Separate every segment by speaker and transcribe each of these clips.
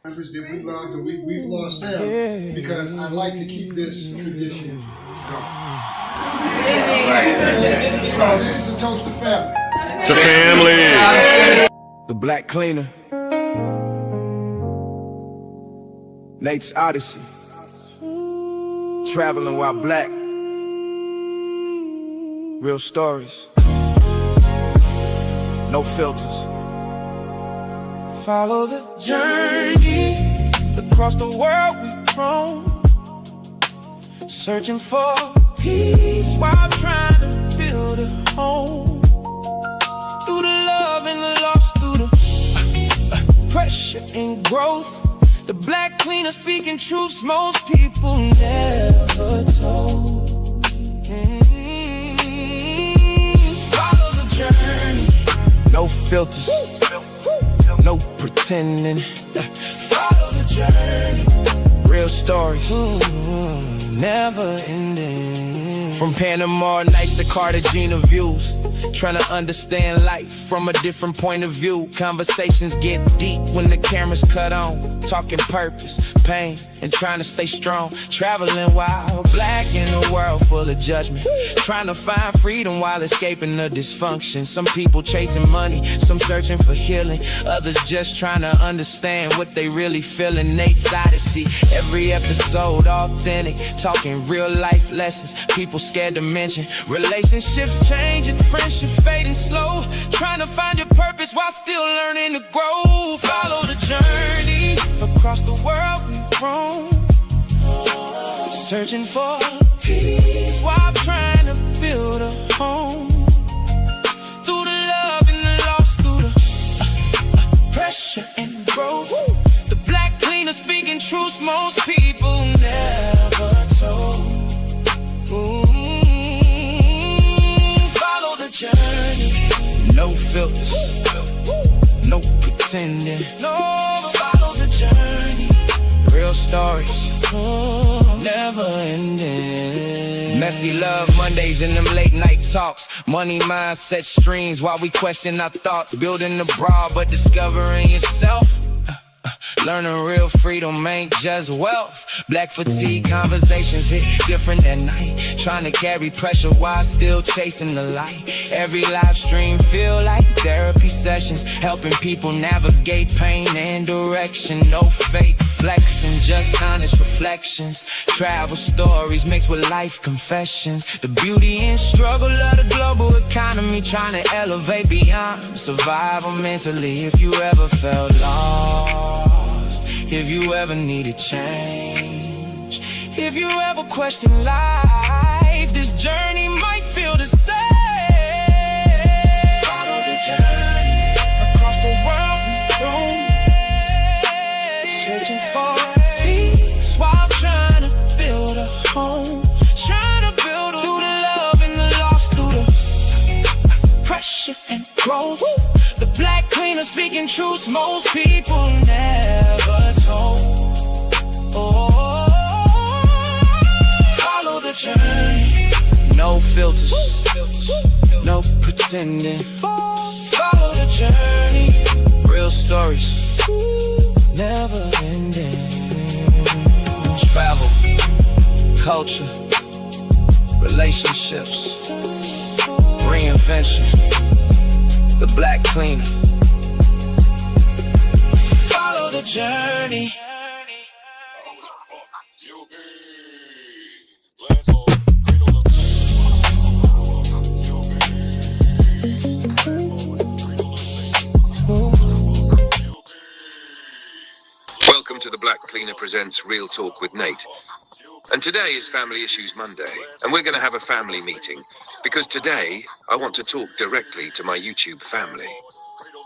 Speaker 1: Members that we loved and we've lost them because I like to keep this tradition going. So this is a toast to family.
Speaker 2: To family.
Speaker 3: The Black Cleaner. Nate's Odyssey. Traveling while black. Real stories. No filters. Follow the journey. Across the world we've roam, searching for peace while trying to build a home. Through the love and the loss, through the pressure and growth, the Black Cleaner speaking truths most people never told. Follow the journey. No filters, no pretending. Follow the journey. Real stories, never ending. From Panama nights to Cartagena views, trying to understand life from a different point of view. Conversations get deep when the camera's cut on. Talking purpose, pain, and trying to stay strong. Traveling while black in a world full of judgment. Trying to find freedom while escaping the dysfunction. Some people chasing money, some searching for healing. Others just trying to understand what they really feeling. Nate's Odyssey, every episode authentic. Talking real life lessons, people scared to mention. Relationships changing, friendship fading slow. Trying to find your purpose while still learning to grow. Follow the journey. Across the world we roam, searching for peace while trying to build a home. Through the love and the loss, through the pressure and growth, the Black Cleaner speaking truths most people never told. Follow the journey. No filters, no pretending. No, follow the journey. Real stories, never ending. Messy love Mondays and them late night talks. Money mindset streams while we question our thoughts. Building the broad but discovering yourself. Learning real freedom ain't just wealth. Black fatigue conversations hit different at night. Trying to carry pressure while still chasing the light. Every live stream feel like therapy sessions, helping people navigate pain and direction. No fake flexing, just honest reflections. Travel stories mixed with life confessions. The beauty and struggle of the global economy, trying to elevate beyond survival mentally. If you ever felt lost, if you ever needed change, if you ever question life, this journey might feel the same. Follow the journey. Across the world we roam, searching for peace while trying to build a home. Trying to build through the love and the loss, through the pressure and growth. The Black Cleaner speaking truths most people never told. Follow the journey. No filters, no pretending. Follow the journey. Real stories, never ending. Travel, culture, relationships, reinvention. The Black Cleaner. Follow the journey.
Speaker 4: Welcome to The Black Cleaner presents Real Talk with Nate. And today is Family Issues Monday, and we're going to have a family meeting, because today I want to talk directly to my YouTube family.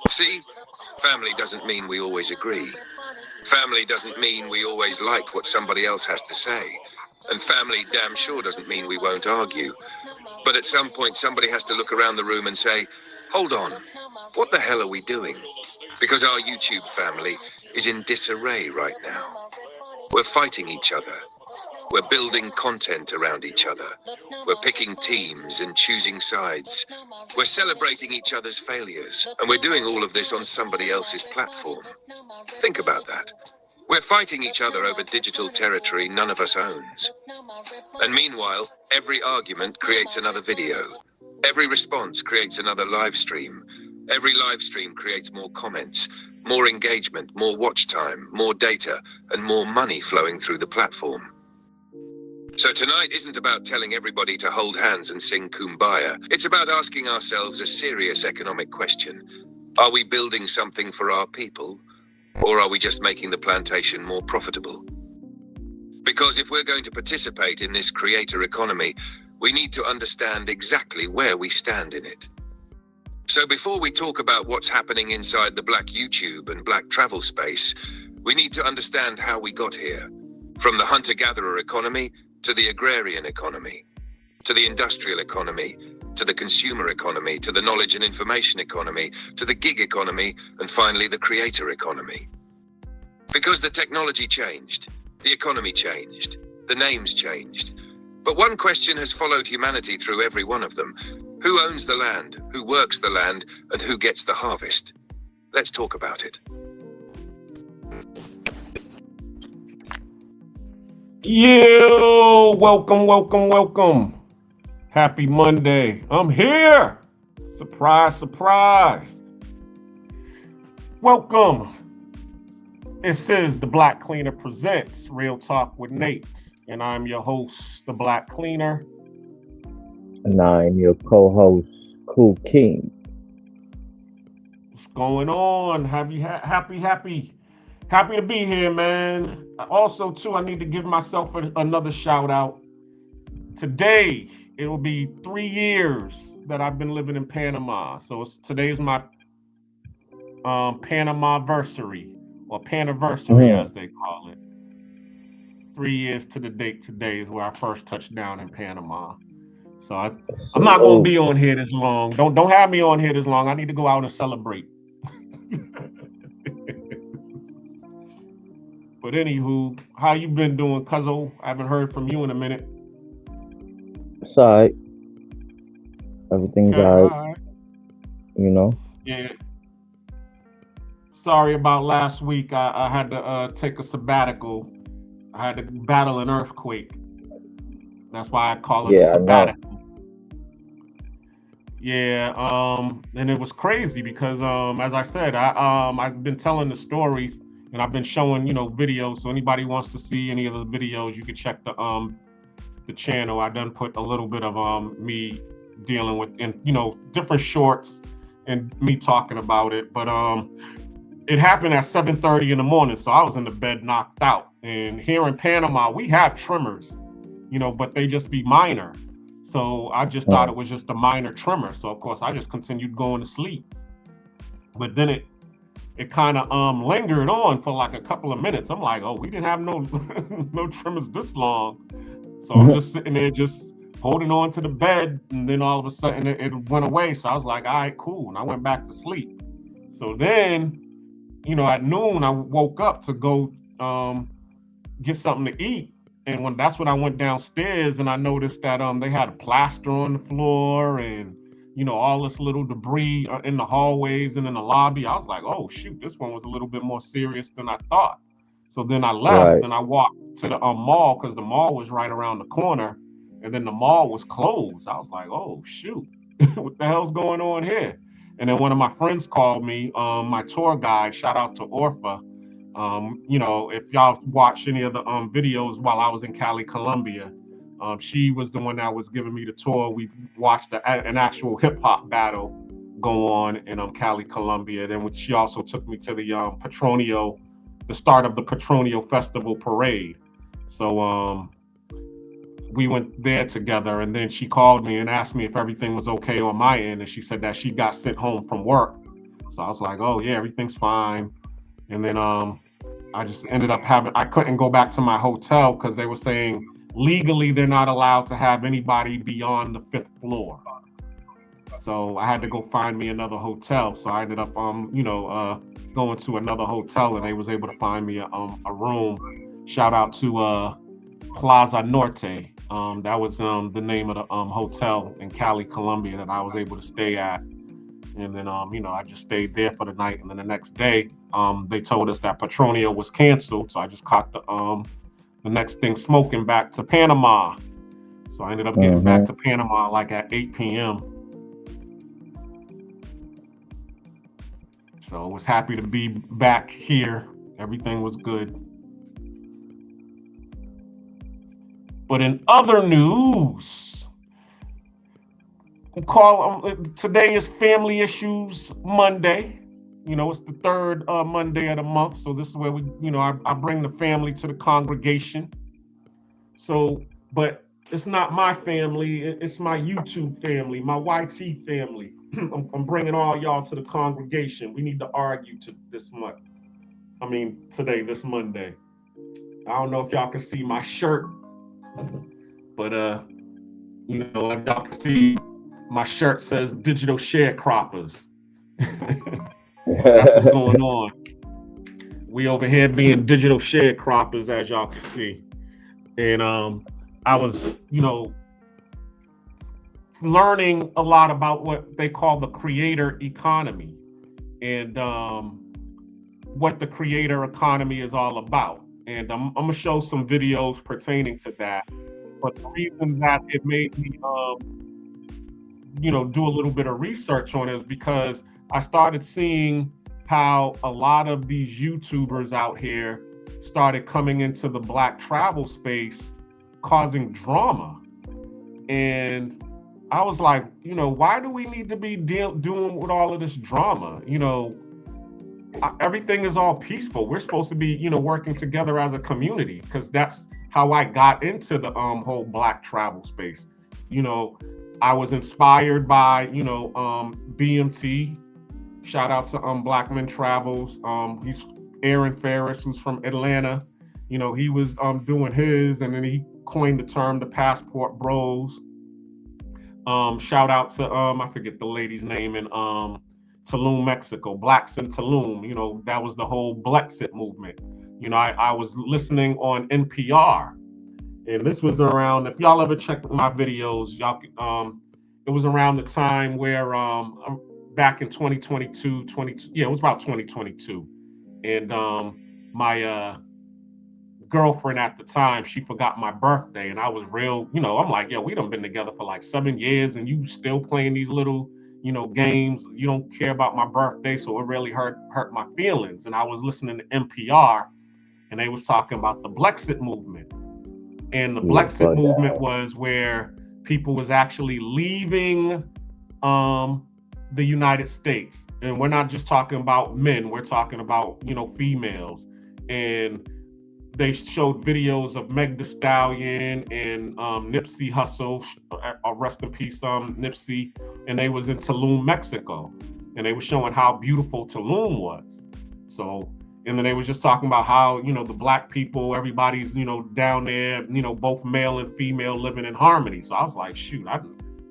Speaker 4: See, family doesn't mean we always agree. Family doesn't mean we always like what somebody else has to say. And family damn sure doesn't mean we won't argue. But at some point somebody has to look around the room and say, hold on, what the hell are we doing? Because our YouTube family is in disarray right now. We're fighting each other. We're building content around each other. We're picking teams and choosing sides. We're celebrating each other's failures, and we're doing all of this on somebody else's platform. Think about that. We're fighting each other over digital territory none of us owns. And meanwhile, every argument creates another video. Every response creates another live stream. Every live stream creates more comments, more engagement, more watch time, more data, and more money flowing through the platform. So tonight isn't about telling everybody to hold hands and sing Kumbaya. It's about asking ourselves a serious economic question. Are we building something for our people, or are we just making the plantation more profitable? Because if we're going to participate in this creator economy, we need to understand exactly where we stand in it. So before we talk about what's happening inside the Black YouTube and Black travel space, we need to understand how we got here. From the hunter-gatherer economy to the agrarian economy, to the industrial economy, to the consumer economy, to the knowledge and information economy, to the gig economy, and finally the creator economy. Because the technology changed, the economy changed, the names changed. But one question has followed humanity through every one of them. Who owns the land, who works the land, and who gets the harvest? Let's talk about it.
Speaker 5: Yo, welcome. Happy Monday. I'm here. Surprise, surprise. Welcome. This is The Black Cleaner Presents Real Talk with Nate. And I'm your host, The Black Cleaner.
Speaker 6: And I'm your co-host, Cool King.
Speaker 5: What's going on? Happy to be here, man. Also, too, I need to give myself another shout out. Today, it will be 3 years that I've been living in Panama. So today's my Panama-versary, or Paniversary, as they call it. 3 years to the date today is where I first touched down in Panama. So I'm not going to be on here this long. Don't have me on here this long. I need to go out and celebrate. But anywho, how you been doing, Cuzzo? I haven't heard from you in a minute.
Speaker 6: It's all right. Everything's all right. You know?
Speaker 5: Yeah. Sorry about last week. I had to take a sabbatical. I had to battle an earthquake. That's why I call it a sabbatical. Yeah, and it was crazy because, as I said, I've been telling the stories and I've been showing, videos. So anybody wants to see any of the videos, you can check the channel. I done put a little bit of me dealing with, different shorts and me talking about it. But it happened at 7:30 in the morning, so I was in the bed knocked out. And here in Panama, we have tremors, but they just be minor. So I just thought it was just a minor tremor. So of course I just continued going to sleep. But then it kind of lingered on for like a couple of minutes. I'm like, oh, we didn't have no tremors this long. So I'm just sitting there just holding on to the bed, and then all of a sudden it went away. So I was like, all right, cool. And I went back to sleep. So then, at noon I woke up to go get something to eat. And that's when I went downstairs and I noticed that they had a plaster on the floor and, all this little debris in the hallways and in the lobby. I was like, oh, shoot, this one was a little bit more serious than I thought. So then I left and I walked to the mall because the mall was right around the corner. And then the mall was closed. I was like, oh, shoot, what the hell's going on here? And then one of my friends called me, my tour guide, shout out to Orpha. If y'all watched any of the videos while I was in Cali, Colombia, she was the one that was giving me the tour. We watched an actual hip hop battle go on in Cali, Colombia. Then she also took me to the Petronio, the start of the Petronio Festival Parade. So we went there together, and then she called me and asked me if everything was okay on my end, and she said that she got sent home from work. So I was like, oh yeah, everything's fine. And then I just ended up I couldn't go back to my hotel because they were saying legally they're not allowed to have anybody beyond the 5th floor. So I had to go find me another hotel. So I ended up, going to another hotel, and they was able to find me a room. Shout out to Plaza Norte. That was the name of the hotel in Cali, Colombia that I was able to stay at. And then, you know, I just stayed there for the night. And then the next day, they told us that Petronio was canceled. So I just caught the next thing smoking back to Panama. So I ended up getting back to Panama like at 8 p.m. So I was happy to be back here. Everything was good. But in other news, today is Family Issues Monday. You know, it's the third Monday of the month. So this is where we, you know, I bring the family to the congregation. So, but it's not my family. It's my YouTube family, my YT family. I'm bringing all y'all to the congregation. We need to argue this Monday. I don't know if y'all can see my shirt, but you know, if y'all can see, my shirt says Digital Sharecroppers. That's what's going on. We over here being digital sharecroppers, as y'all can see. And I was, you know, learning a lot about what they call the creator economy and what the creator economy is all about. And I'm gonna show some videos pertaining to that. But the reason that it made me, you know, do a little bit of research on it is because I started seeing how a lot of these YouTubers out here started coming into the Black travel space, causing drama. And I was like, you know, why do we need to be doing with all of this drama? You know, everything is all peaceful. We're supposed to be, you know, working together as a community, because that's how I got into the whole Black travel space. You know, I was inspired by, you know, BMT. Shout out to Black Men Travels. He's Aaron Ferris, who's from Atlanta. You know, he was doing his, and then he coined the term the Passport Bros. Shout out to I forget the lady's name in Tulum, Mexico, Blacks in Tulum. You know, that was the whole Blexit movement. You know, I was listening on NPR, and this was around, if y'all ever checked my videos, y'all it was around the time where back in 2022, it was about 2022. And my girlfriend at the time, she forgot my birthday, and I was real, you know, I'm like, yo, we done been together for like 7 years and you still playing these little, you know, games. You don't care about my birthday. So it really hurt my feelings. And I was listening to NPR, and they was talking about the Blexit movement. And the Blexit movement was where people was actually leaving the United States. And we're not just talking about men, we're talking about, you know, females. And they showed videos of Meg Thee Stallion and Nipsey Hussle, rest in peace, Nipsey, and they was in Tulum, Mexico. And they were showing how beautiful Tulum was. So, and then they was just talking about how, you know, the Black people, everybody's, you know, down there, you know, both male and female living in harmony. So I was like, shoot,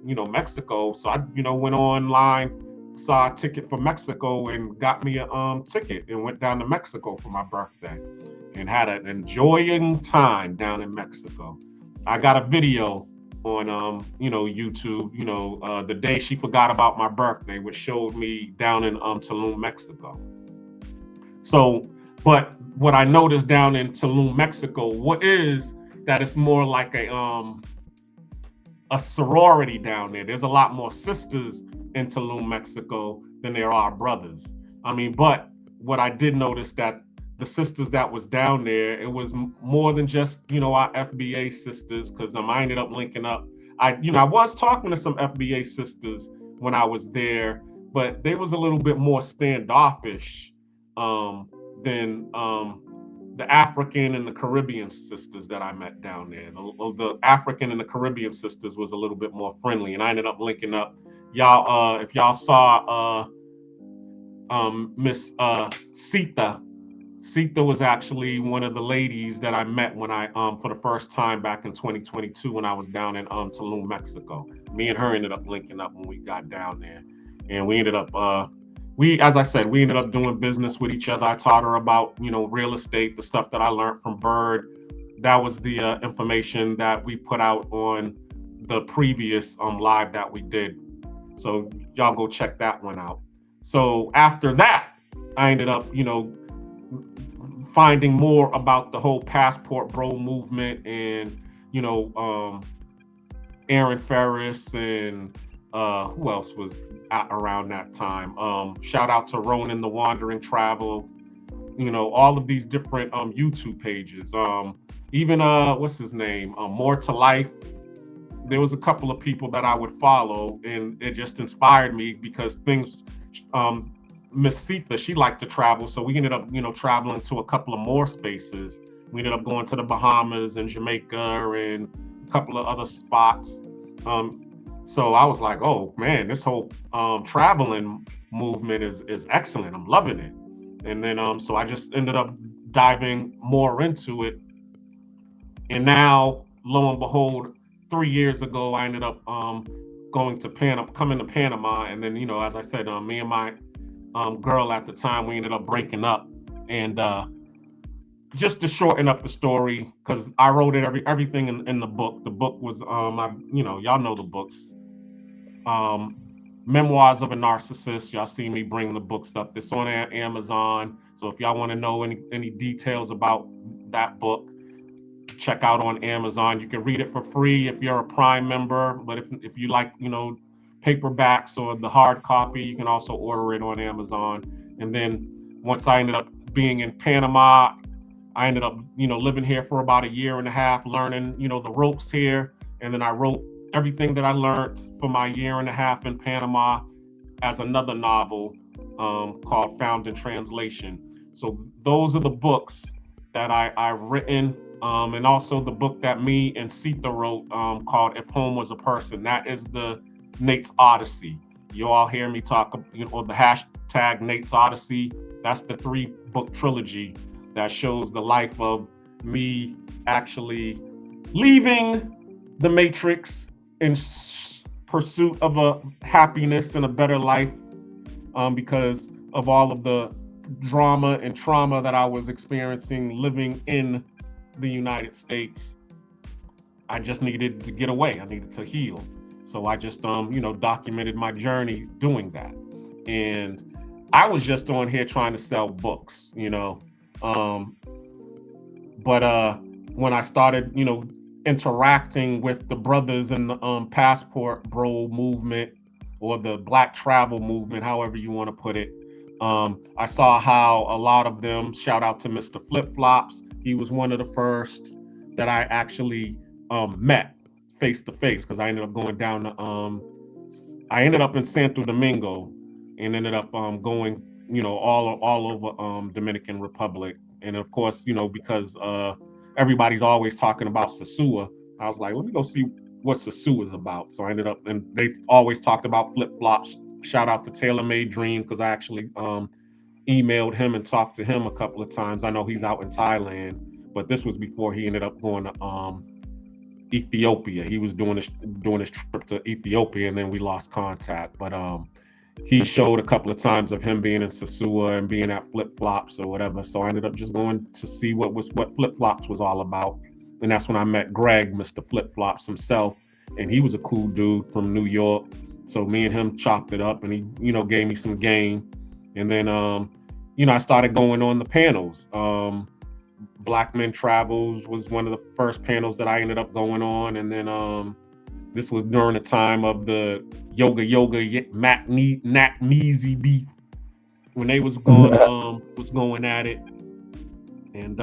Speaker 5: you know, Mexico. So I, you know, went online, saw a ticket for Mexico and got me a ticket and went down to Mexico for my birthday and had an enjoying time down in Mexico. I got a video on, you know, YouTube, you know, the day she forgot about my birthday, which showed me down in Tulum, Mexico. So, but what I noticed down in Tulum, Mexico, what is that it's more like a sorority down there. There's a lot more sisters in Tulum, Mexico than there are brothers. I mean, but what I did notice that the sisters that was down there, it was more than just, you know, our FBA sisters, because I ended up linking up. I was talking to some FBA sisters when I was there, but they was a little bit more standoffish than the African and the Caribbean sisters that I met down there. The African and the Caribbean sisters was a little bit more friendly, and I ended up linking up. Y'all, if y'all saw Miss Sita was actually one of the ladies that I met when I for the first time back in 2022 when I was down in Tulum, Mexico. Me and her ended up linking up when we got down there, and we ended up as I said, we ended up doing business with each other. I taught her about, you know, real estate, the stuff that I learned from Bird. That was the information that we put out on the previous live that we did. So y'all go check that one out. So after that, I ended up, finding more about the whole passport bro movement, and Aaron Ferris, and who else was around that time? Shout out to Ronan the Wandering Travel. All of these different YouTube pages. Even what's his name? More to Life. There was a couple of people that I would follow, and it just inspired me because things. Miss Sita, she liked to travel, so we ended up, traveling to a couple of more spaces. We ended up going to the Bahamas and Jamaica and a couple of other spots. So I was like, oh man, this whole traveling movement is excellent. I'm loving it. And then so I just ended up diving more into it. And now, lo and behold, 3 years ago, I ended up coming to Panama, and then as I said, me and my girl at the time, we ended up breaking up. And just to shorten up the story, because I wrote it everything in the book. The book was y'all know the books. Memoirs of a Narcissist. Y'all see me bring the books up. It's on Amazon. So if y'all want to know any details about that book, check out on Amazon. You can read it for free if you're a Prime member. But if you like, paperbacks or the hard copy, you can also order it on Amazon. And then once I ended up being in Panama, I ended up, living here for about 1.5 years, learning, the ropes here. And then I wrote everything that I learned for my 1.5 years in Panama as another novel called Found in Translation. So those are the books that I've written. And also the book that me and Sita wrote called If Home Was a Person. That is the Nate's Odyssey. You all hear me talk, the hashtag Nate's Odyssey. That's the 3-book trilogy that shows the life of me actually leaving the Matrix in pursuit of a happiness and a better life because of all of the drama and trauma that I was experiencing living in the United States. I just needed to get away. I needed to heal. So I just, documented my journey doing that. And I was just on here trying to sell books, But when I started, interacting with the brothers in the passport bro movement or the Black travel movement, however you want to put it, I saw how a lot of them, shout out to Mr. Flip Flops, he was one of the first that I actually met face to face, because I ended up going down to I ended up in Santo Domingo and ended up going all over Dominican Republic. And of course, because everybody's always talking about Sosua, I was like, let me go see what Sosua is about. So I ended up, and they always talked about Flip Flops. Shout out to Taylor Made Dream, because I actually emailed him and talked to him a couple of times. I know he's out in Thailand, but this was before he ended up going to Ethiopia. He was doing his trip to Ethiopia, and then we lost contact. But he showed a couple of times of him being in Sosua and being at Flip Flops or whatever. So I ended up just going to see what Flip Flops was all about. And that's when I met Greg, Mr. Flip Flops himself. And he was a cool dude from New York. So me and him chopped it up, and he, gave me some game. And then, I started going on the panels. Black Men Travels was one of the first panels that I ended up going on. And then this was during the time of the Yoga Mac Measy beef, when they was going at it. And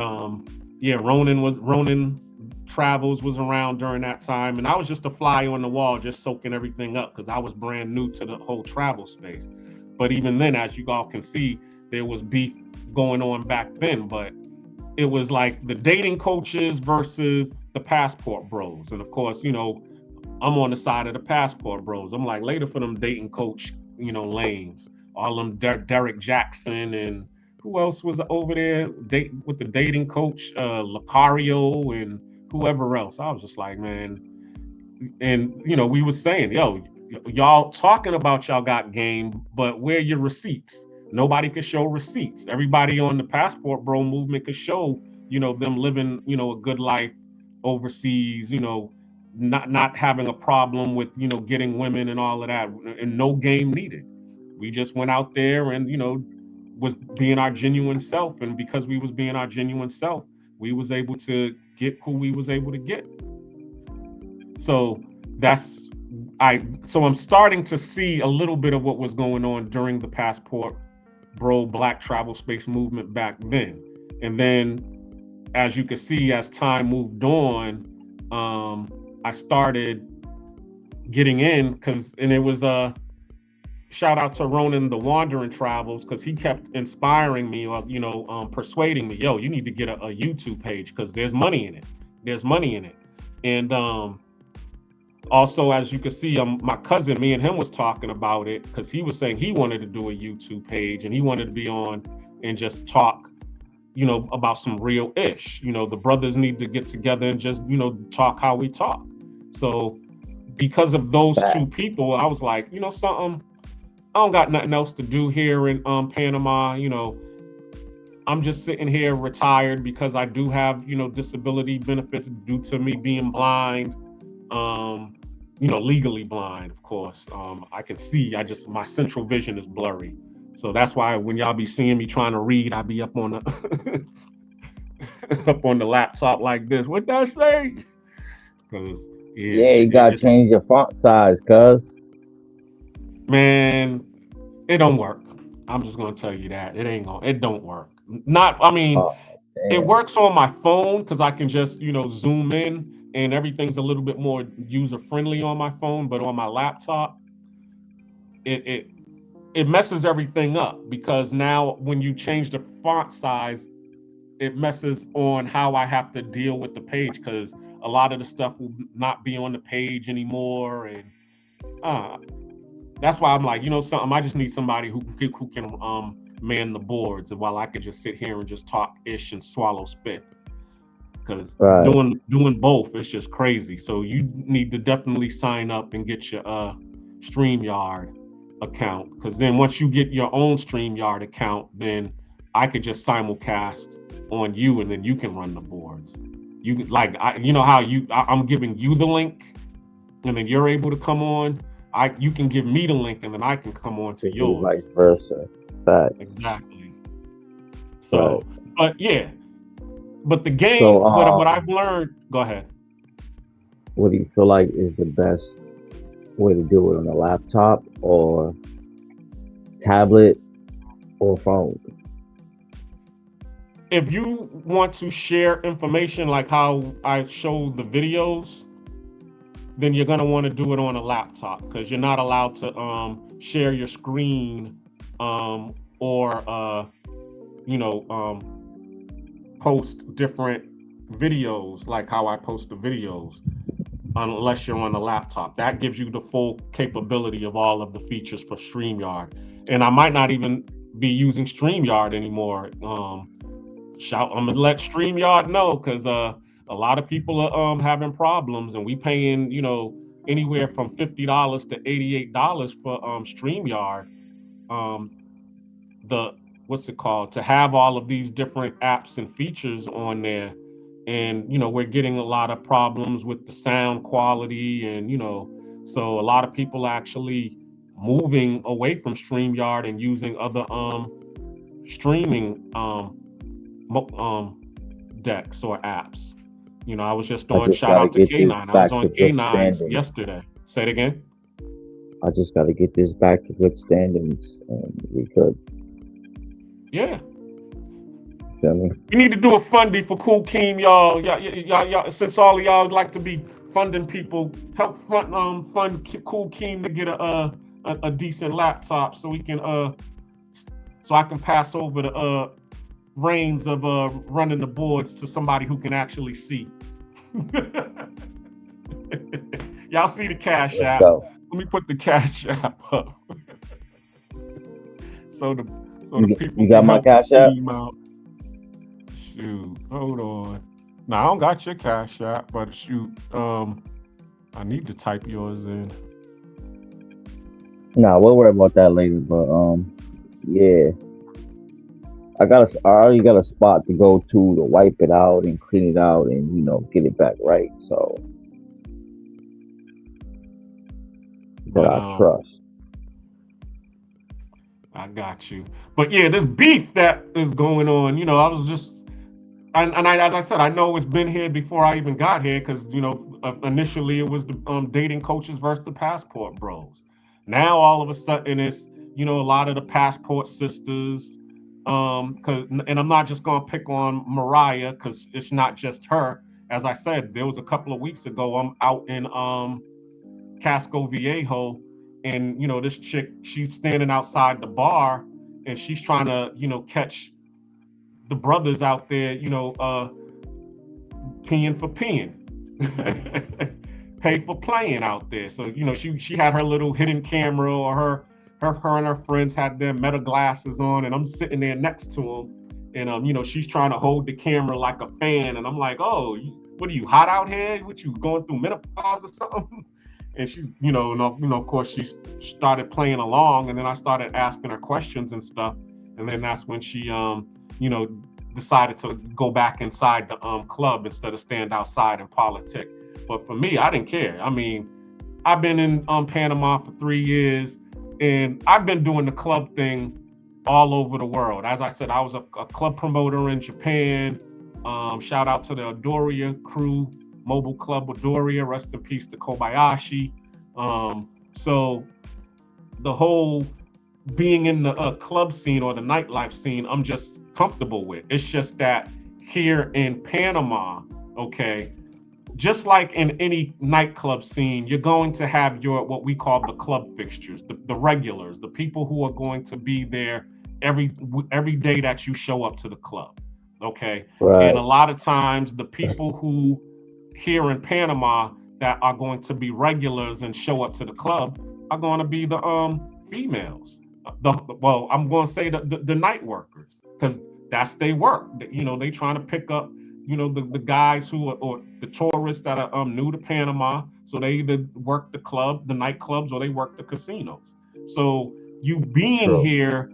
Speaker 5: Ronan Travels was around during that time, and I was just a fly on the wall, just soaking everything up, because I was brand new to the whole travel space. But even then, as you all can see, there was beef going on back then, but it was like the dating coaches versus the passport bros. And of course, I'm on the side of the passport bros. I'm like, later for them dating coach, lames. All them Derek Jackson, and who else was over there with the dating coach, Lucario and whoever else. I was just like, man. And, we was saying, yo, y'all talking about y'all got game, but where your receipts? Nobody could show receipts. Everybody on the passport bro movement could show, them living, a good life overseas, not having a problem with, you know, getting women and all of that, and no game needed. We just went out there and, you know, was being our genuine self, and because we was being our genuine self, we was able to get who we was able to get. So that's so I'm starting to see a little bit of what was going on during the Passport Bro Black Travel Space movement back then. And then, as you can see, as time moved on, I started getting in and it was shout out to Ronan the Wandering Travels, because he kept inspiring me, or you know, persuading me, yo, you need to get a YouTube page because there's money in it. There's money in it. And also, as you can see, my cousin, me and him was talking about it, because he was saying he wanted to do a YouTube page and he wanted to be on and just talk, you know, about some real ish. You know, the brothers need to get together and just, you know, talk how we talk. So because of those two people, I was like, you know, something, I don't got nothing else to do here in Panama. You know, I'm just sitting here retired because I do have, you know, disability benefits due to me being blind. You know, legally blind, of course. I can see, my central vision is blurry. So that's why when y'all be seeing me trying to read, I be up on the up on the laptop like this. What that say? Because
Speaker 6: you gotta change your font size, cuz.
Speaker 5: Man, it don't work. I'm just gonna tell you that. It don't work. It works on my phone because I can just, you know, zoom in and everything's a little bit more user friendly on my phone, but on my laptop, it messes everything up, because now when you change the font size, it messes on how I have to deal with the page, because a lot of the stuff will not be on the page anymore, and that's why I'm like, you know, something. I just need somebody who can man the boards, while I could just sit here and just talk ish and swallow spit. Because doing both, it's just crazy. So you need to definitely sign up and get your StreamYard account, because then once you get your own StreamYard account, then I could just simulcast on you, and then you can run the boards. You like, you know how I'm giving you the link, and then you're able to come on. You can give me the link, and then I can come on to yours.
Speaker 6: Vice versa. Fact.
Speaker 5: Exactly. So, but yeah. But the game, what I've learned, go ahead.
Speaker 6: What do you feel like is the best way to do it, on a laptop or tablet or phone?
Speaker 5: If you want to share information like how I showed the videos, then you're going to want to do it on a laptop, because you're not allowed to share your screen or post different videos like how I post the videos, unless you're on a laptop. That gives you the full capability of all of the features for StreamYard. And I might not even be using StreamYard anymore. I'm gonna let StreamYard know, because a lot of people are having problems, and we paying, you know, anywhere from $50 to $88 for StreamYard. What's it called, to have all of these different apps and features on there. And, you know, we're getting a lot of problems with the sound quality, and, you know, so a lot of people are actually moving away from StreamYard and using other streaming decks or apps. You know, I was just on, shout out to K9. I was on K9 yesterday. Say it again.
Speaker 6: I just got to get this back to good standings, and we could.
Speaker 5: Yeah. We need to do a funding for Cool Keem, y'all. Y'all, since all of y'all like to be funding people, help fund Cool Keem to get a decent laptop, so we can so I can pass over the reins of running the boards to somebody who can actually see. Y'all see the Cash App? Let me put the Cash App up. So the people,
Speaker 6: you got my Cash App?
Speaker 5: Shoot, hold on. No, I don't got your Cash App, but shoot, I need to type yours in.
Speaker 6: Nah, we'll worry about that later. But yeah, I already got a spot to go to wipe it out and clean it out and, you know, get it back right. So that I trust.
Speaker 5: I got you. But yeah, this beef that is going on, you know, I was just, as I said, I know it's been here before I even got here because, you know, initially it was the dating coaches versus the passport bros. Now all of a sudden it's, you know, a lot of the passport sisters. And I'm not just gonna pick on Mariah because it's not just her. As I said, there was a couple of weeks ago, I'm out in Casco Viejo, and you know, this chick, she's standing outside the bar and she's trying to, you know, catch the brothers out there, you know, peeing for peeing. Pay for playing out there. So, you know, she had her little hidden camera, or her and her friends had their meta glasses on, and I'm sitting there next to them, and you know, she's trying to hold the camera like a fan, and I'm like, oh, what are you, hot out here? What, you going through menopause or something? And she's, you know, of course she started playing along, and then I started asking her questions and stuff, and then that's when she, you know, decided to go back inside the club instead of stand outside and politic. But for me, I didn't care. I mean, I've been in Panama for 3 years, and I've been doing the club thing all over the world. As I said, I was a club promoter in Japan. Shout out to the Adoria crew, Mobile Club Adoria, rest in peace to Kobayashi. So the whole being in the club scene or the nightlife scene, I'm just comfortable with. It's just that here in Panama, okay, just like in any nightclub scene, you're going to have your, what we call the club fixtures, the regulars, the people who are going to be there every day that you show up to the club, okay? Right. And a lot of times the people who here in Panama that are going to be regulars and show up to the club are going to be the females. Well, I'm going to say the night workers, because that's their work. You know, they trying to pick up, you know, the guys who are, or the tourists that are new to Panama. So they either work the club, the nightclubs, or they work the casinos. So you being here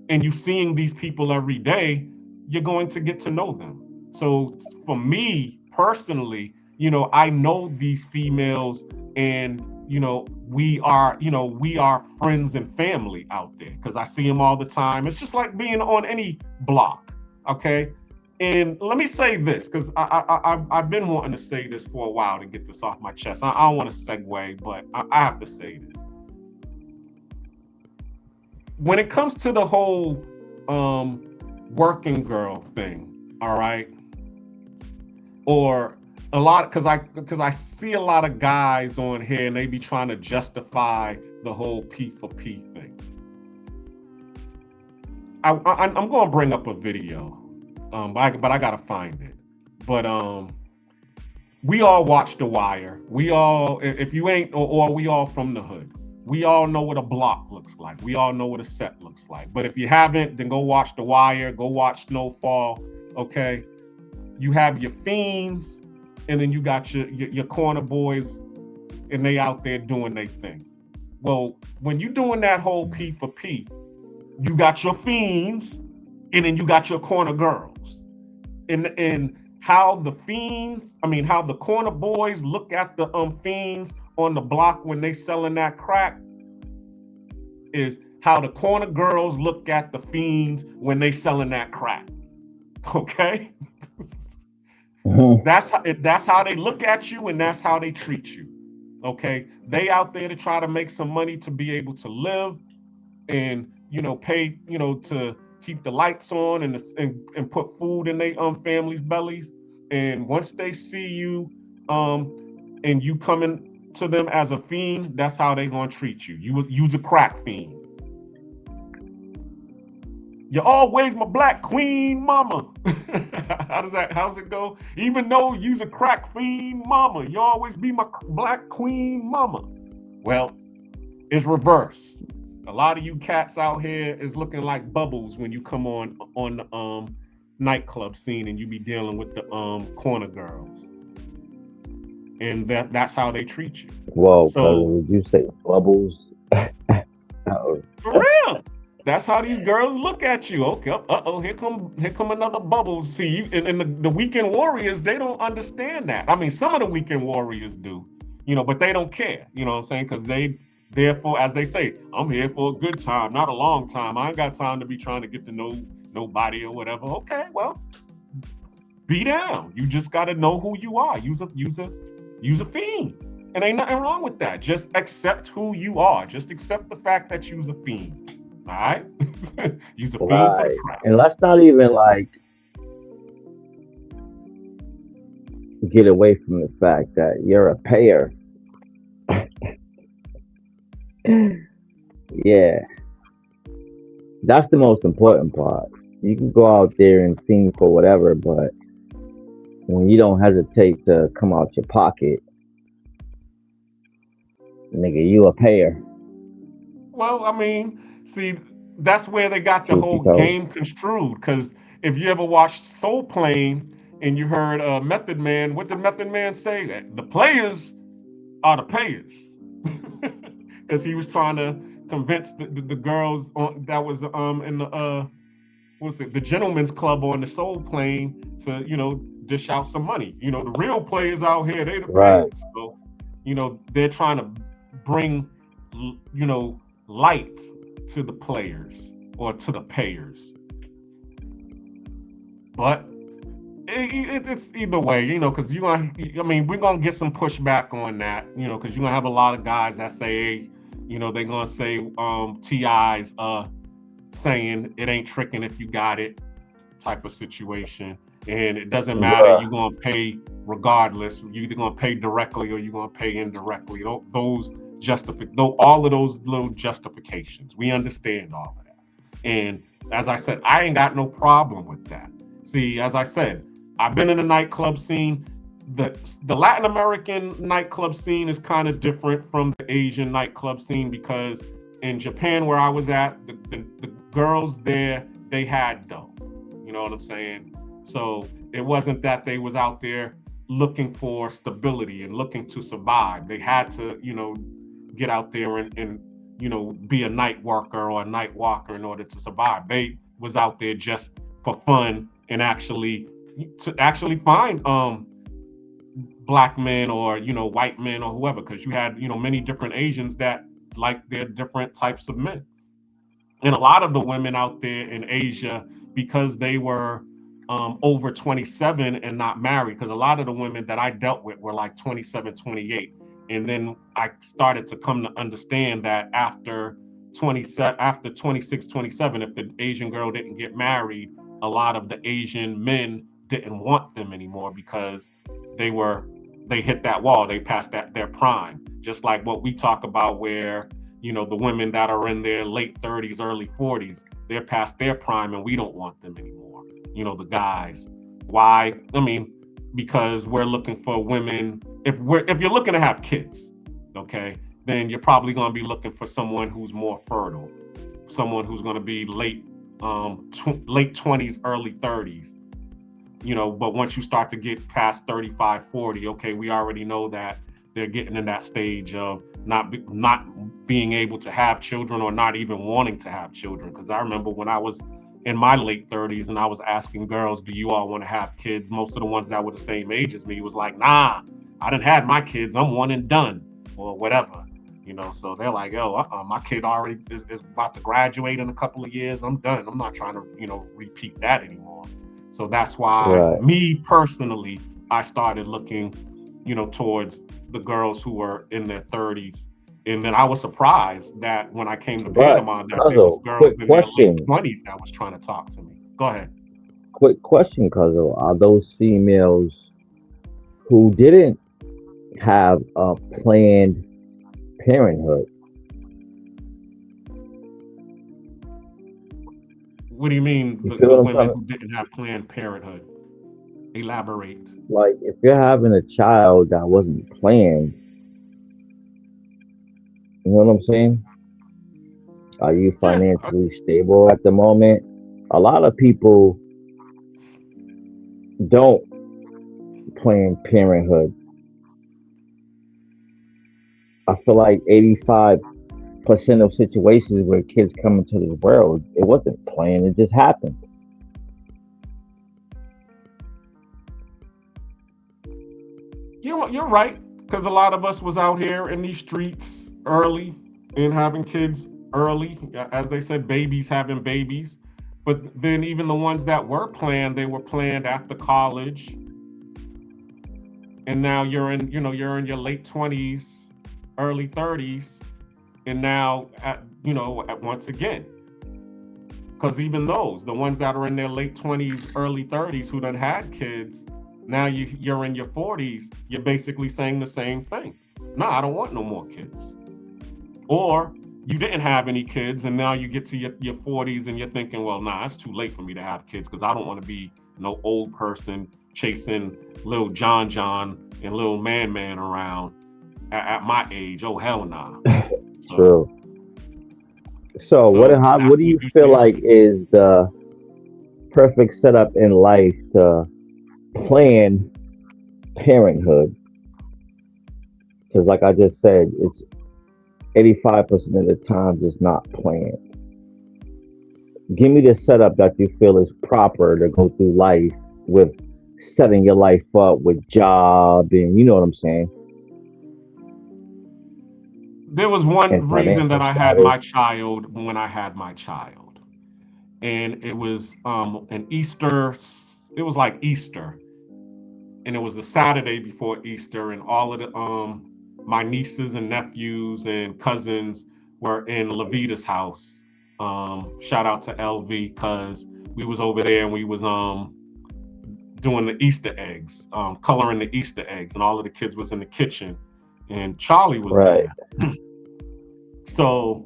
Speaker 5: and you seeing these people every day, you're going to get to know them. So for me personally, you know, I know these females, and you know, we are friends and family out there because I see them all the time. It's just like being on any block, okay? And let me say this, because I've been wanting to say this for a while to get this off my chest. I don't want to segue, but I have to say this. When it comes to the whole working girl thing, all right, or a lot, because I see a lot of guys on here and they be trying to justify the whole P for P thing. I'm going to bring up a video, but I gotta find it. But we all watch The Wire. We all, if you ain't, or we all from the hood. We all know what a block looks like. We all know what a set looks like. But if you haven't, then go watch The Wire. Go watch Snowfall. Okay, you have your fiends. And then you got your corner boys, and they out there doing their thing. Well, when you doing that whole P for P, you got your fiends, and then you got your corner girls. And how the fiends, how the corner boys look at the fiends on the block when they selling that crack is how the corner girls look at the fiends when they selling that crack. Okay? That's how they look at you, and that's how they treat you. Okay, they out there to try to make some money to be able to live, and pay to keep the lights on and put food in their families' bellies. And once they see you and you coming to them as a fiend, that's how they gonna treat you. You's a crack fiend. You're always my black queen mama. How's it go? Even though you's a crack fiend mama, you always be my black queen mama. Well, it's reverse. A lot of you cats out here is looking like bubbles when you come on the nightclub scene and you be dealing with the corner girls. And that's how they treat you.
Speaker 6: Whoa, so did you say bubbles?
Speaker 5: For real. That's how these girls look at you. Okay, here come another bubble. See, and the weekend warriors, they don't understand that. Some of the weekend warriors do, but they don't care. You know what I'm saying? Because Therefore, as they say, I'm here for a good time, not a long time. I ain't got time to be trying to get to know nobody or whatever. Okay, well, be down. You just got to know who you are. Use a fiend. And ain't nothing wrong with that. Just accept who you are. Just accept the fact that you's a fiend. All right? Use a fiend for the crowd.
Speaker 6: And let's not even like get away from the fact that you're a payer. Yeah, that's the most important part. You can go out there and sing for whatever, but when you don't hesitate to come out your pocket, nigga, you a payer.
Speaker 5: Well, I mean, see, that's where they got the
Speaker 6: Truth be
Speaker 5: whole
Speaker 6: told.
Speaker 5: game construed. Because if you ever watched Soul Plane and you heard Method Man, what did Method Man say? The players are the payers. Because he was trying to convince the girls that was in the what's it, the gentleman's club on the Soul Plane to, dish out some money. The real players out here, they the
Speaker 6: Right.
Speaker 5: players. So, they're trying to bring, light to the players or to the payers. But it's either way, because we're gonna get some pushback on that, because you're gonna have a lot of guys that say, hey, they're gonna say T.I.'s saying it ain't tricking if you got it type of situation. And it doesn't matter,
Speaker 6: Bruh.
Speaker 5: you're gonna pay regardless. You're either gonna pay directly or you're gonna pay indirectly. All of those little justifications. We understand all of that. And as I said, I ain't got no problem with that. See, as I said, I've been in the nightclub scene. The Latin American nightclub scene is kind of different from the Asian nightclub scene because in Japan, where I was at, the girls there, they had dough. You know what I'm saying? So it wasn't that they was out there looking for stability and looking to survive. They had to, get out there and be a night worker or a night walker in order to survive. They was out there just for fun and actually find black men or white men or whoever, because you had many different Asians that like their different types of men. And a lot of the women out there in Asia, because they were over 27 and not married, because a lot of the women that I dealt with were like 27, 28. And then I started to come to understand that after 26, 27, if the Asian girl didn't get married, a lot of the Asian men didn't want them anymore because they hit that wall. They passed their prime. Just like what we talk about where, the women that are in their late 30s, early 40s, they're past their prime and we don't want them anymore. The guys. Why? Because we're looking for women. If you're looking to have kids, okay, then you're probably going to be looking for someone who's more fertile, someone who's going to be late 20s, early 30s. But once you start to get past 35, 40, okay, we already know that they're getting in that stage of not being able to have children or not even wanting to have children. Because I remember when I was in my late 30s and I was asking girls, do you all want to have kids? Most of the ones that were the same age as me was like, nah, I done had my kids. I'm one and done or whatever. So they're like, my kid already is about to graduate in a couple of years. I'm done. I'm not trying to, repeat that anymore. So that's why me personally, I started looking, towards the girls who were in their 30s. And then I was surprised that when I came to Panama, that there was girls in their late 20s that was trying to talk to me. Go ahead.
Speaker 6: Quick question, Cuzzo. Are those females who didn't have a planned parenthood?
Speaker 5: What do you mean, the women who didn't have planned parenthood? Elaborate.
Speaker 6: Like, if you're having a child that wasn't planned, you know what I'm saying? Are you financially stable at the moment? A lot of people don't plan parenthood. I feel like 85% of situations where kids come into this world, it wasn't planned, it just happened.
Speaker 5: You're right, because a lot of us was out here in these streets early, and having kids early, as they said, babies having babies. But then even the ones that were planned, they were planned after college. And now you're in your late 20s, early 30s, and now once again, because even the ones that are in their late 20s, early 30s who done had kids, now you're in your 40s, you're basically saying the same thing. No, I don't want no more kids. Or you didn't have any kids, and now you get to your 40s and you're thinking, well, nah, it's too late for me to have kids because I don't want to be no old person chasing little John and little man around at my age. Oh, hell nah.
Speaker 6: True. So what do you feel like is the perfect setup in life to plan parenthood? Because like I just said, it's 85% of the times it's not planned. Give me the setup that you feel is proper to go through life with, setting your life up with job and you know what I'm saying.
Speaker 5: There was one
Speaker 6: And
Speaker 5: reason that
Speaker 6: financial
Speaker 5: I had my
Speaker 6: status.
Speaker 5: child when I had my child, and it was an Easter. It was like Easter, and it was the Saturday before Easter, and all of the my nieces and nephews and cousins were in Levita's house. Shout out to LV because we was over there and we was doing the Easter eggs, coloring the Easter eggs, and all of the kids was in the kitchen, and Charlie was
Speaker 6: Right.
Speaker 5: there. So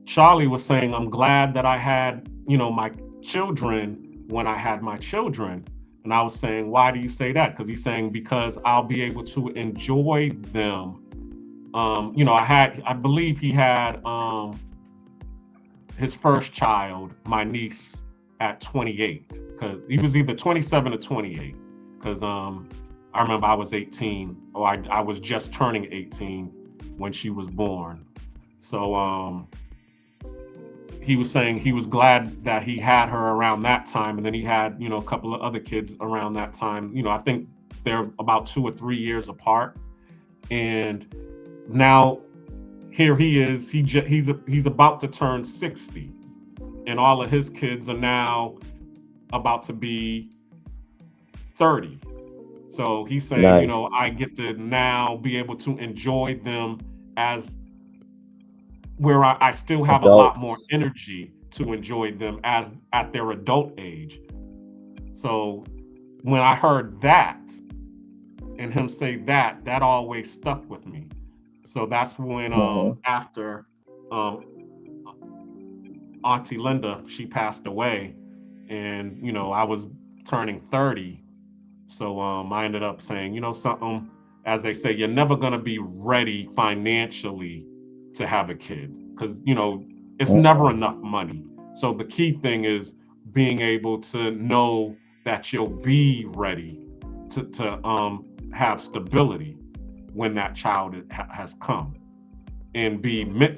Speaker 5: Charlie was saying, I'm glad that I had, my children when I had my children. And I was saying, why do you say that? Because he's saying, because I'll be able to enjoy them. I believe he had his first child, my niece, at 28, because he was either 27 or 28. Because I remember I was 18, or I was just turning 18 when she was born. So he was saying he was glad that he had her around that time, and then he had a couple of other kids around that time. I think they're about 2 or 3 years apart, and now here he is. He's about to turn 60, and all of his kids are now about to be 30. So he's saying,
Speaker 6: Nice.
Speaker 5: I get to now be able to enjoy them as where I still have a lot more
Speaker 6: Adults.
Speaker 5: energy to enjoy them as at their adult age. So when I heard that and him say that always stuck with me. So that's when
Speaker 6: Hmm.
Speaker 5: after um Auntie Linda, she passed away, and I was turning 30. So I ended up saying, something, as they say, you're never gonna be ready financially to have a kid because it's never
Speaker 6: Hmm.
Speaker 5: enough money. So the key thing is being able to know that you'll be ready to have stability when that child has come, and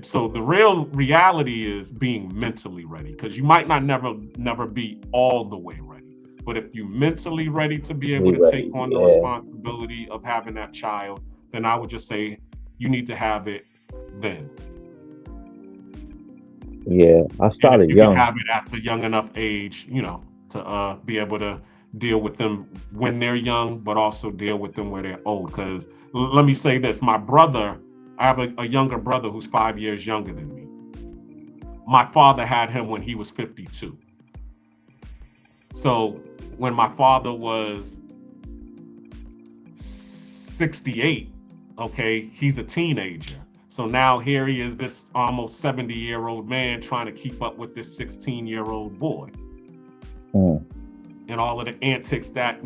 Speaker 5: so the real reality is being mentally ready, because you might not never be all the way ready, but if you're mentally ready to be able
Speaker 6: We
Speaker 5: to take
Speaker 6: ready.
Speaker 5: on the
Speaker 6: Yeah.
Speaker 5: responsibility of having that child, then I would just say you need to have it then.
Speaker 6: Yeah. I
Speaker 5: And if
Speaker 6: started
Speaker 5: you can
Speaker 6: young.
Speaker 5: have it at the young enough age, to be able to deal with them when they're young, but also deal with them when they're old. Because let me say this, I have a younger brother who's 5 years younger than me. My father had him when he was 52. So when my father was 68, okay, he's a teenager. So now here he is, this almost 70-year-old man trying to keep up with this 16-year-old boy.
Speaker 6: Mm.
Speaker 5: And all of the antics that,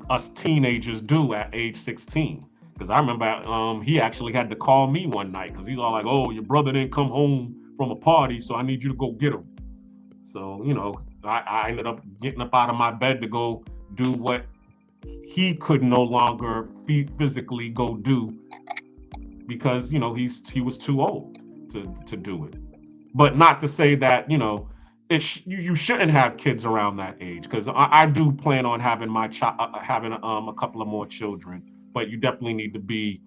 Speaker 5: us teenagers do at age 16. Because I remember he actually had to call me one night because he's all like, oh, your brother didn't come home from a party, so I need you to go get him. So, I ended up getting up out of my bed to go do what he could no longer physically go do because, he was too old to do it. But not to say that, you shouldn't have kids around that age, because I do plan on having having a couple of more children, but you definitely need to be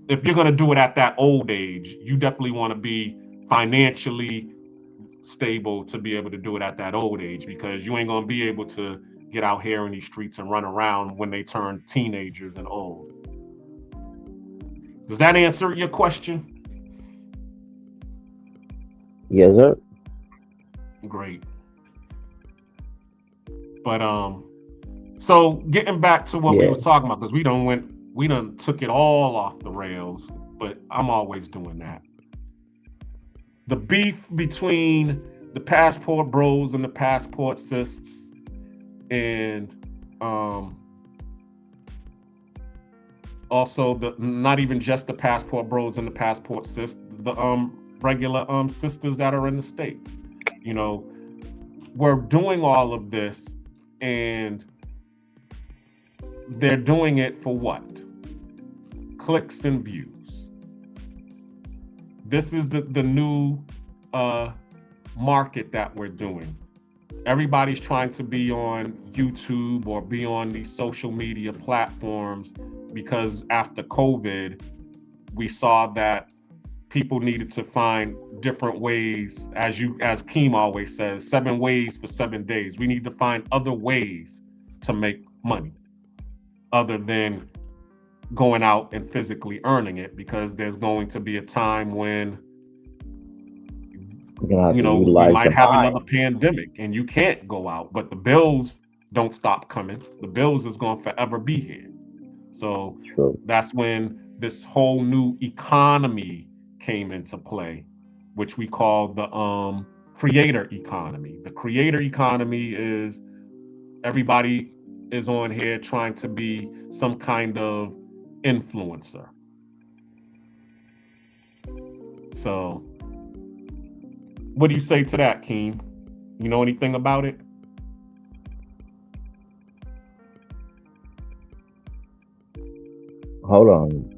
Speaker 5: if you're going to do it at that old age, you definitely want to be financially stable to be able to do it at that old age, because you ain't going to be able to get out here in these streets and run around when they turn teenagers and old. Does that answer your question?
Speaker 6: Yes, sir.
Speaker 5: Great. But so getting back to what we was talking about, because we done took it all off the rails, but I'm always doing that. The beef between the passport bros and the passport sisters, and also the not even just the passport bros and the passport sisters, the regular sisters that are in the States. You know, we're doing all of this, and they're doing it for what? Clicks and views. This is the new market that we're doing. Everybody's trying to be on YouTube or be on these social media platforms, because after COVID, we saw that people needed to find different ways, as Keem always says, 7 ways for 7 days. We need to find other ways to make money other than going out and physically earning it, because there's going to be a time when, you know, we might have another pandemic and you can't go out, but the bills don't stop coming. The bills is going to forever be here. So that's when this whole new economy came into play, which we call the creator economy. The creator economy is everybody is on here trying to be some kind of influencer. So what do you say to that, Keem? You know anything about it?
Speaker 6: Hold on.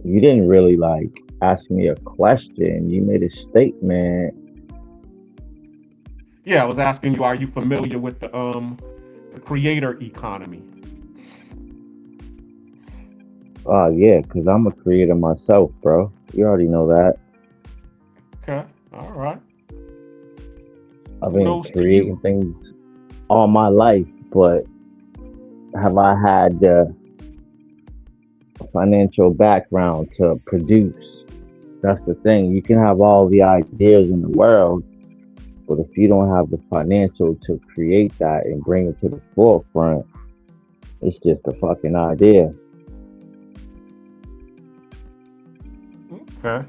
Speaker 6: You didn't really like ask me a question. You made a statement.
Speaker 5: Yeah, I was asking you, are you familiar with the creator economy?
Speaker 6: Yeah, because I'm a creator myself, bro. You already know that.
Speaker 5: Okay, all right.
Speaker 6: I've been creating things all my life, but have I had the financial background to produce? That's the thing. You can have all the ideas in the world, but if you don't have the financial to create that and bring it to the forefront, it's just a fucking idea.
Speaker 5: Okay.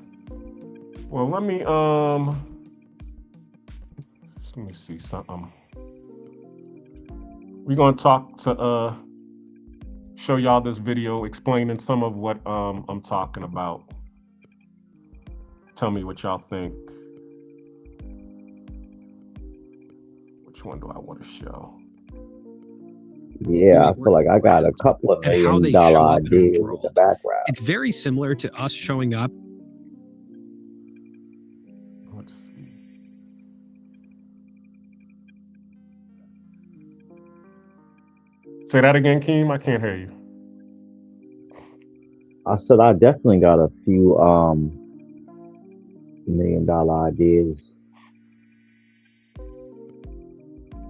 Speaker 5: Well, let me see something. We're gonna talk to show y'all this video explaining some of what I'm talking about. Tell me what y'all think. Which one do I want to show?
Speaker 6: Yeah, I feel like I got a couple of $1 million ideas in the background.
Speaker 7: It's very similar to us showing up.
Speaker 5: Let's see. Say that again, Keem. I can't hear you.
Speaker 6: I said I definitely got a few $1 million ideas.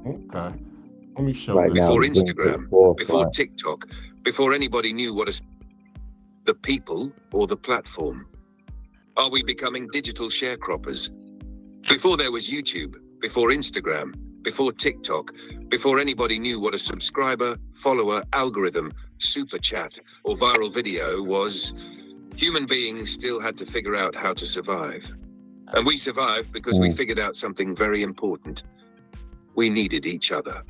Speaker 5: Okay. Let me show
Speaker 4: you. Before Instagram, before TikTok, before anybody knew what the people or the platform. Are we becoming digital sharecroppers? Before there was YouTube, before Instagram, before TikTok, before anybody knew what a subscriber, follower, algorithm, super chat, or viral video was, human beings still had to figure out how to survive. And we survived because we figured out something very important. We needed each other.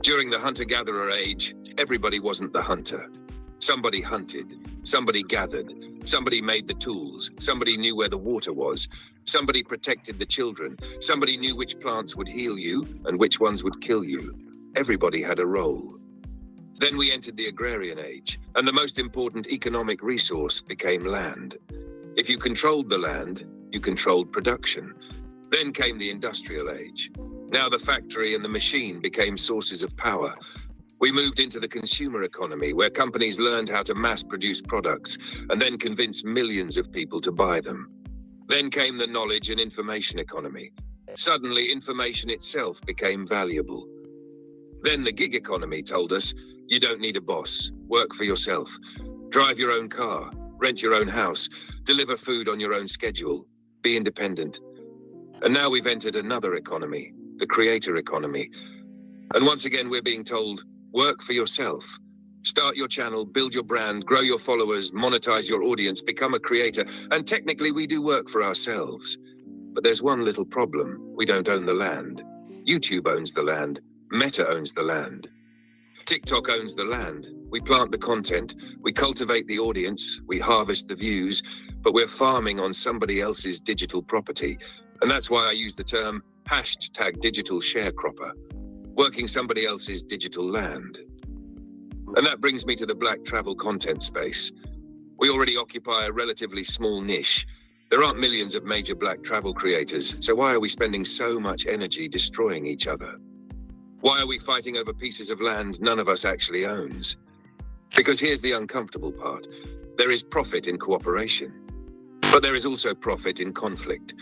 Speaker 4: During the hunter-gatherer age, everybody wasn't the hunter. Somebody hunted, somebody gathered, somebody made the tools, somebody knew where the water was, somebody protected the children, somebody knew which plants would heal you and which ones would kill you. Everybody had a role. Then we entered the agrarian age, and the most important economic resource became land. If you controlled the land, you controlled production. Then came the industrial age. Now the factory and the machine became sources of power. We moved into the consumer economy, where companies learned how to mass produce products and then convince millions of people to buy them. Then came the knowledge and information economy. Suddenly, information itself became valuable. Then the gig economy told us, you don't need a boss, work for yourself, drive your own car, rent your own house, deliver food on your own schedule, be independent. And now we've entered another economy, the creator economy. And once again, we're being told, work for yourself. Start your channel, build your brand, grow your followers, monetize your audience, become a creator. And technically, we do work for ourselves. But there's one little problem. We don't own the land. YouTube owns the land. Meta owns the land. TikTok owns the land. We plant the content, we cultivate the audience, we harvest the views, but we're farming on somebody else's digital property. And that's why I use the term #digital sharecropper, working somebody else's digital land. And that brings me to the black travel content space. We already occupy a relatively small niche. There aren't millions of major black travel creators, so why are we spending so much energy destroying each other? Why are we fighting over pieces of land none of us actually owns? Because here's the uncomfortable part. There is profit in cooperation, but there is also profit in conflict.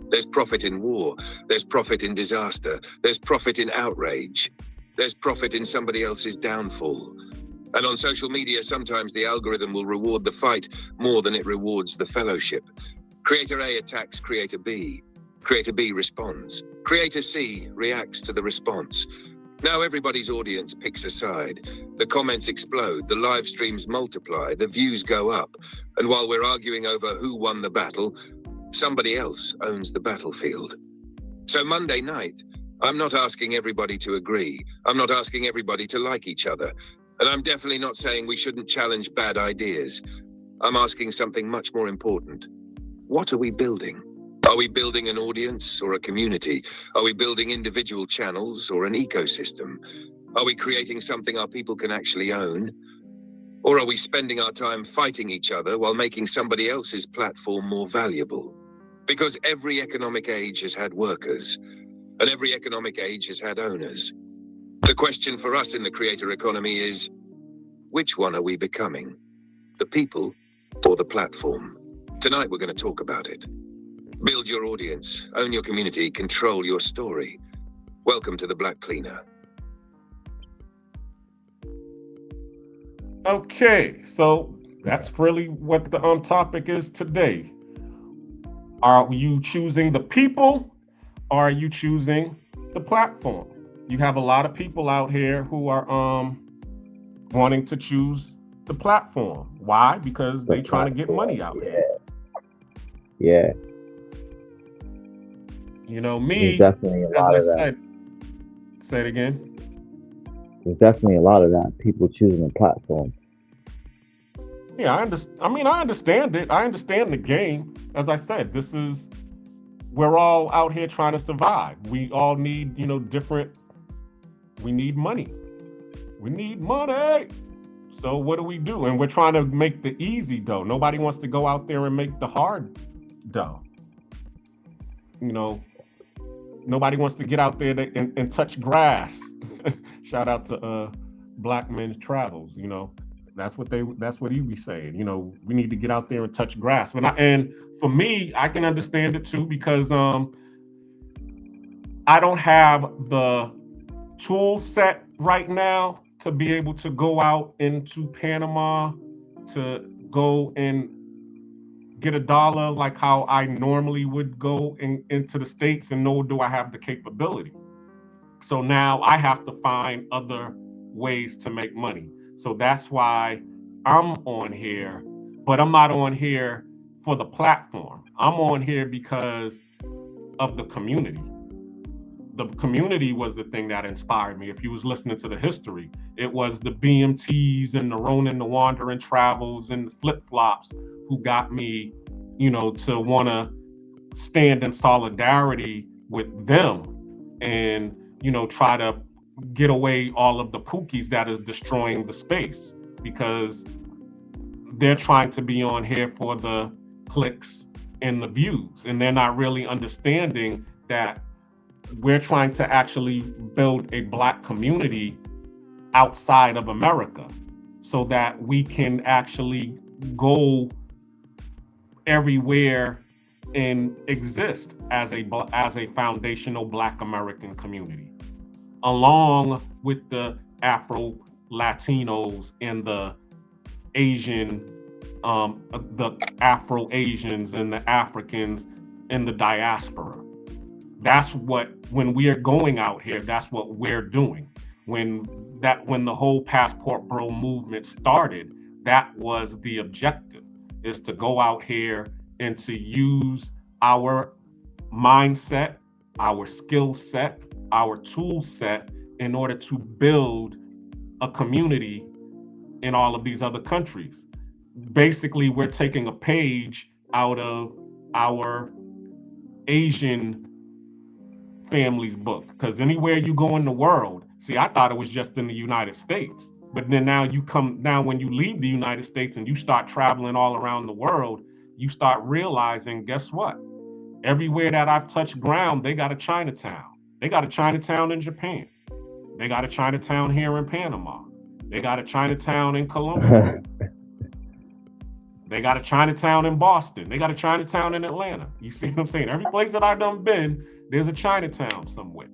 Speaker 4: There's profit in war. There's profit in disaster. There's profit in outrage. There's profit in somebody else's downfall. And on social media, sometimes the algorithm will reward the fight more than it rewards the fellowship. Creator A attacks Creator B. Creator B responds. Creator C reacts to the response. Now everybody's audience picks a side. The comments explode, the live streams multiply, the views go up. And while we're arguing over who won the battle, somebody else owns the battlefield. So Monday night, I'm not asking everybody to agree. I'm not asking everybody to like each other. And I'm definitely not saying we shouldn't challenge bad ideas. I'm asking something much more important. What are we building? Are we building an audience or a community? Are we building individual channels or an ecosystem? Are we creating something our people can actually own? Or are we spending our time fighting each other while making somebody else's platform more valuable? Because every economic age has had workers, and every economic age has had owners. The question for us in the creator economy is, which one are we becoming? The people or the platform? Tonight we're going to talk about it. Build your audience, own your community, control your story. Welcome to the Black Cleaner.
Speaker 5: Okay, so that's really what the topic is today. Are you choosing the people, or are you choosing the platform? You have a lot of people out here who are wanting to choose the platform. Why? Because they're trying to get money out here.
Speaker 6: Yeah.
Speaker 5: You know, me,
Speaker 6: there's definitely a lot of that.
Speaker 5: Say it again.
Speaker 6: There's definitely a lot of that. People choosing a platform.
Speaker 5: Yeah, I understand it. I understand the game. As I said, we're all out here trying to survive. We all need, we need money. We need money. So what do? And we're trying to make the easy dough. Nobody wants to go out there and make the hard dough. Nobody wants to get out there and touch grass. Shout out to Black Men's Travels. That's what he be saying. We need to get out there and touch grass. And for me, I can understand it too, because I don't have the tool set right now to be able to go out into Panama to go and get $1 like how I normally would go into the States, and nor do I have the capability. So now I have to find other ways to make money. So that's why I'm on here, but I'm not on here for the platform. I'm on here because of the community. The community was the thing that inspired me. If you was listening to the history, it was the BMTs and the Ronin, the Wandering Travels and the Flip Flops who got me, to want to stand in solidarity with them and, try to get away all of the pookies that is destroying the space, because they're trying to be on here for the clicks and the views, and they're not really understanding that we're trying to actually build a Black community outside of America so that we can actually go everywhere and exist as a foundational Black American community, along with the Afro Latinos and the Asian, the Afro Asians and the Africans in the diaspora. That's what, when we are going out here, that's what we're doing. When the whole Passport Bro movement started, that was the objective, is to go out here and to use our mindset, our skill set, our tool set in order to build a community in all of these other countries. Basically, we're taking a page out of our Asian family's book, because anywhere you go in the world, see, I thought it was just in the United States, but then now when you leave the United States and you start traveling all around the world, you start realizing, guess what? Everywhere that I've touched ground, they got a Chinatown. They got a Chinatown in Japan. They got a Chinatown here in Panama. They got a Chinatown in Colombia. They got a Chinatown in Boston. They got a Chinatown in Atlanta. You see what I'm saying? Every place that I've done been, there's a Chinatown somewhere.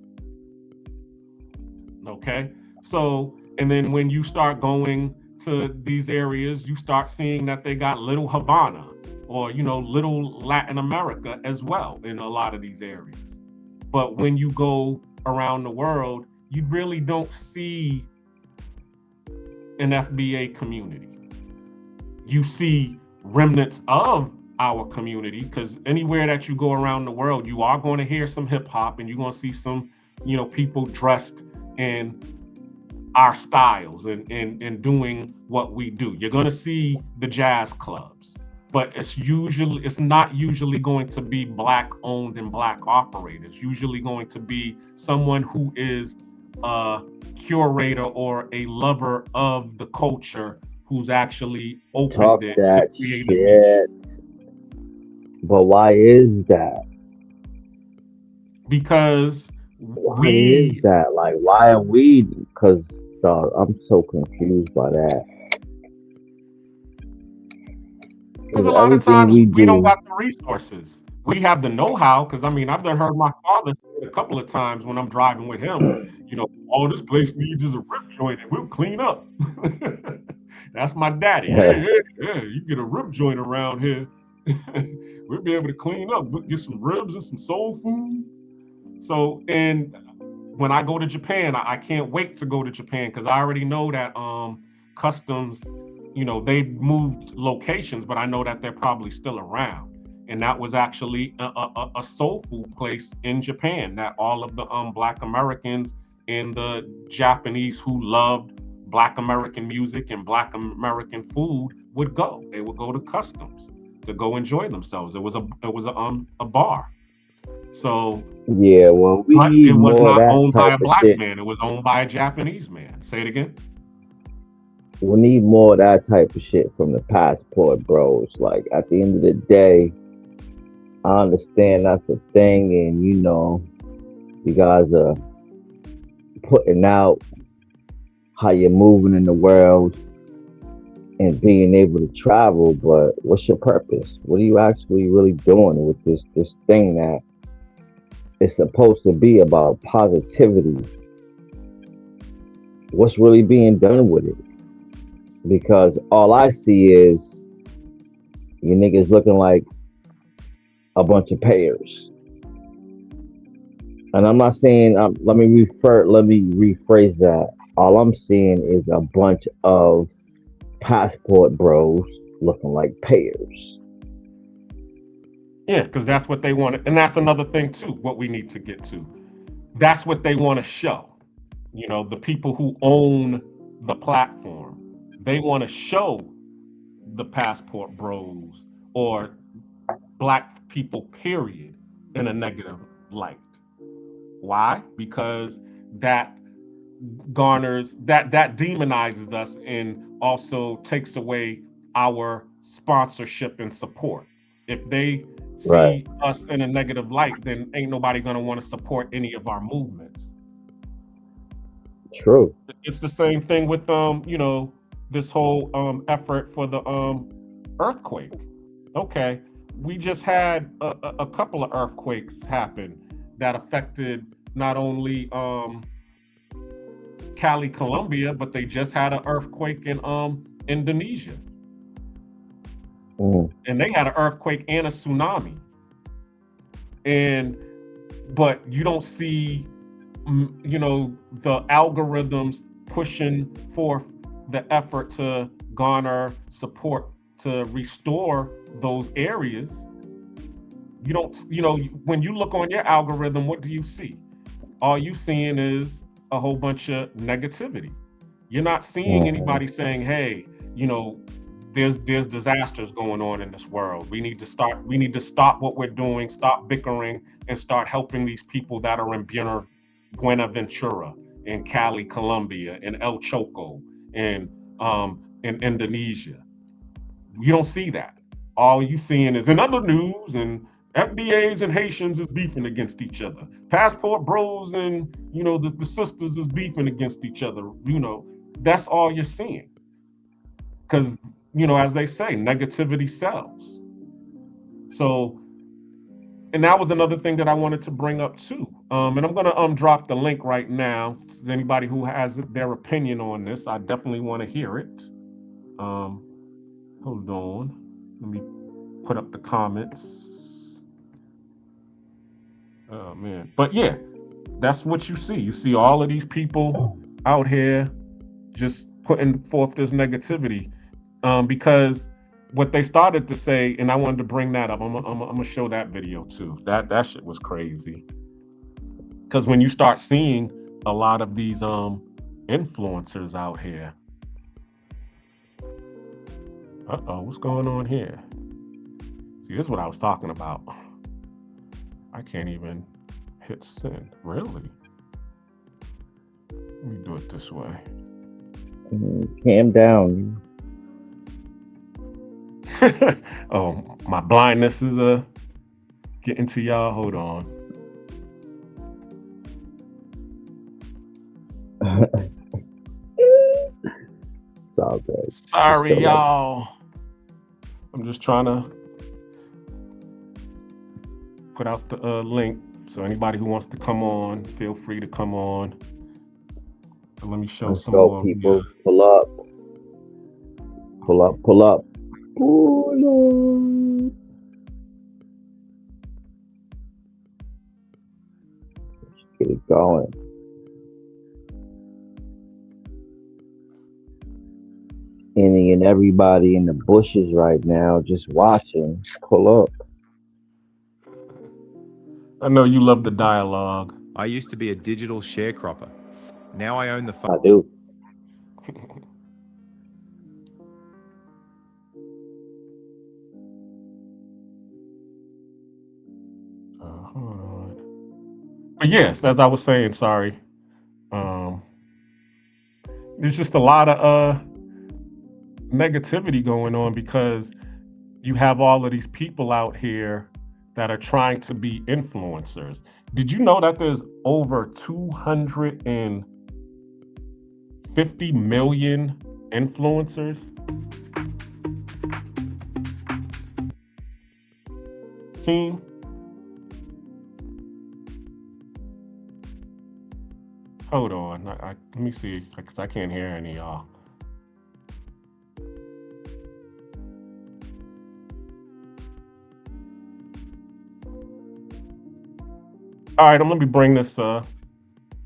Speaker 5: Okay? So, and then when you start going to these areas, you start seeing that they got Little Havana, or, Little Latin America as well in a lot of these areas. But when you go around the world, you really don't see an FBA community. You see remnants of our community, because anywhere that you go around the world, you are going to hear some hip hop, and you're going to see some, people dressed in our styles and doing what we do. You're going to see the jazz clubs, but it's not usually going to be Black owned and Black operated. It's usually going to be someone who is a curator or a lover of the culture, who's actually opened it to create a niche.
Speaker 6: But why is that?
Speaker 5: Because
Speaker 6: why is that? Like, why are we? Because I'm so confused by that.
Speaker 5: Because a lot of times we don't got the resources. We have the know-how, because I've heard my father say it a couple of times when I'm driving with him, all this place needs is a rip joint and we'll clean up. That's my daddy. Hey, you get a rib joint around here, we'll be able to clean up, get some ribs and some soul food. So, and when I go to Japan, I can't wait to go to Japan, because I already know that customs, they've moved locations, but I know that they're probably still around. And that was actually a soul food place in Japan that all of the Black Americans and the Japanese who loved Black American music and Black American food would go. They would go to customs to go enjoy themselves. It was a bar. So
Speaker 6: yeah, well, it
Speaker 5: was not owned by a Black man. It was owned by a Japanese man. Say it again.
Speaker 6: We need more of that type of shit from the Passport Bros. Like, at the end of the day, I understand that's a thing, and you guys are putting out how you're moving in the world and being able to travel, but what's your purpose? What are you actually really doing with this thing that is supposed to be about positivity? What's really being done with it? Because all I see is you niggas looking like a bunch of payers. And I'm not saying, let me rephrase that. All I'm seeing is a bunch of Passport Bros looking like payers.
Speaker 5: Yeah, because that's what they want. And that's another thing too, what we need to get to. That's what they want to show. The people who own the platform, they want to show the Passport Bros or Black people, period, in a negative light. Why? Because that garners, that demonizes us and also takes away our sponsorship and support. If they see us in a negative light, then ain't nobody gonna want to support any of our movements.
Speaker 6: True.
Speaker 5: It's the same thing with you know, this whole effort for the earthquake. Okay, we just had a couple of earthquakes happen that affected not only Cali, Colombia, but they just had an earthquake in Indonesia. And they had an earthquake and a tsunami. But you don't see, you know, the algorithms pushing forth the effort to garner support to restore those areas. You don't, you know, when you look on your algorithm, what do you see? All you seeing is a whole bunch of negativity. You're not seeing anybody saying, hey, you know, there's disasters going on in this world. We need to stop what we're doing, stop bickering, and start helping these people that are in Buenaventura, in Cali, Colombia, in El Choco, in Indonesia. You don't see that. All you seeing is in other news, and FBAs and Haitians is beefing against each other. Passport bros and, you know, the sisters is beefing against each other. You know, that's all you're seeing. Because, you know, as they say, negativity sells. So, and that was another thing that I wanted to bring up too. And I'm gonna drop the link right now. Anybody who has their opinion on this, I definitely want to hear it. Hold on, let me put up the comments. Oh man, but yeah, that's what you see. You see all of these people out here just putting forth this negativity, because what they started to say, and I wanted to bring that up. I'm gonna show that video too. That shit was crazy. Because when you start seeing a lot of these influencers out here, what's going on here? See, this is what I was talking about. I can't even hit send. Really? Let me do it this way.
Speaker 6: Calm down.
Speaker 5: Oh, my blindness is getting to y'all. Hold on.
Speaker 6: It's all good.
Speaker 5: Sorry, y'all. I'm just trying to put out the link, so anybody who wants to come on, feel free to come on. So let me show
Speaker 6: Let's
Speaker 5: some
Speaker 6: go,
Speaker 5: more.
Speaker 6: people. Pull up. Pull up. Pull up. Pull up. Let's get it going. Any and everybody in the bushes right now just watching. Pull up.
Speaker 5: I know you love the dialogue.
Speaker 8: I used to be a digital sharecropper. Now I own the
Speaker 6: I do.
Speaker 5: Hold on. But yes, as I was saying, sorry. There's just a lot of negativity going on because you have all of these people out here that are trying to be influencers. Did you know that there's over 250 million influencers? Team? Hold on, let me see, because I can't hear any of y'all. All right, let me bring this.
Speaker 6: No,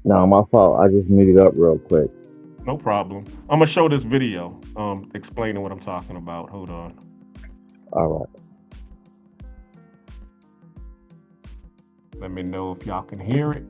Speaker 6: my fault. I just muted up real quick.
Speaker 5: No problem. I'm gonna show this video, explaining what I'm talking about. Hold on.
Speaker 6: All right.
Speaker 5: Let me know if y'all can hear it.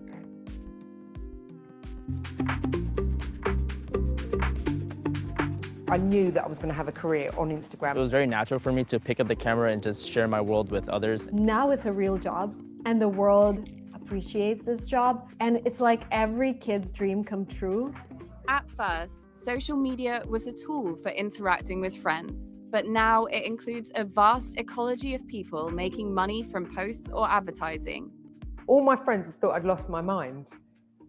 Speaker 9: I knew that I was going to have a career on Instagram.
Speaker 10: It was very natural for me to pick up the camera and just share my world with others.
Speaker 11: Now it's a real job, and the world appreciates this job, and it's like every kid's dream come true.
Speaker 12: At first, social media was a tool for interacting with friends, but now it includes a vast ecology of people making money from posts or advertising.
Speaker 9: All my friends thought I'd lost my mind.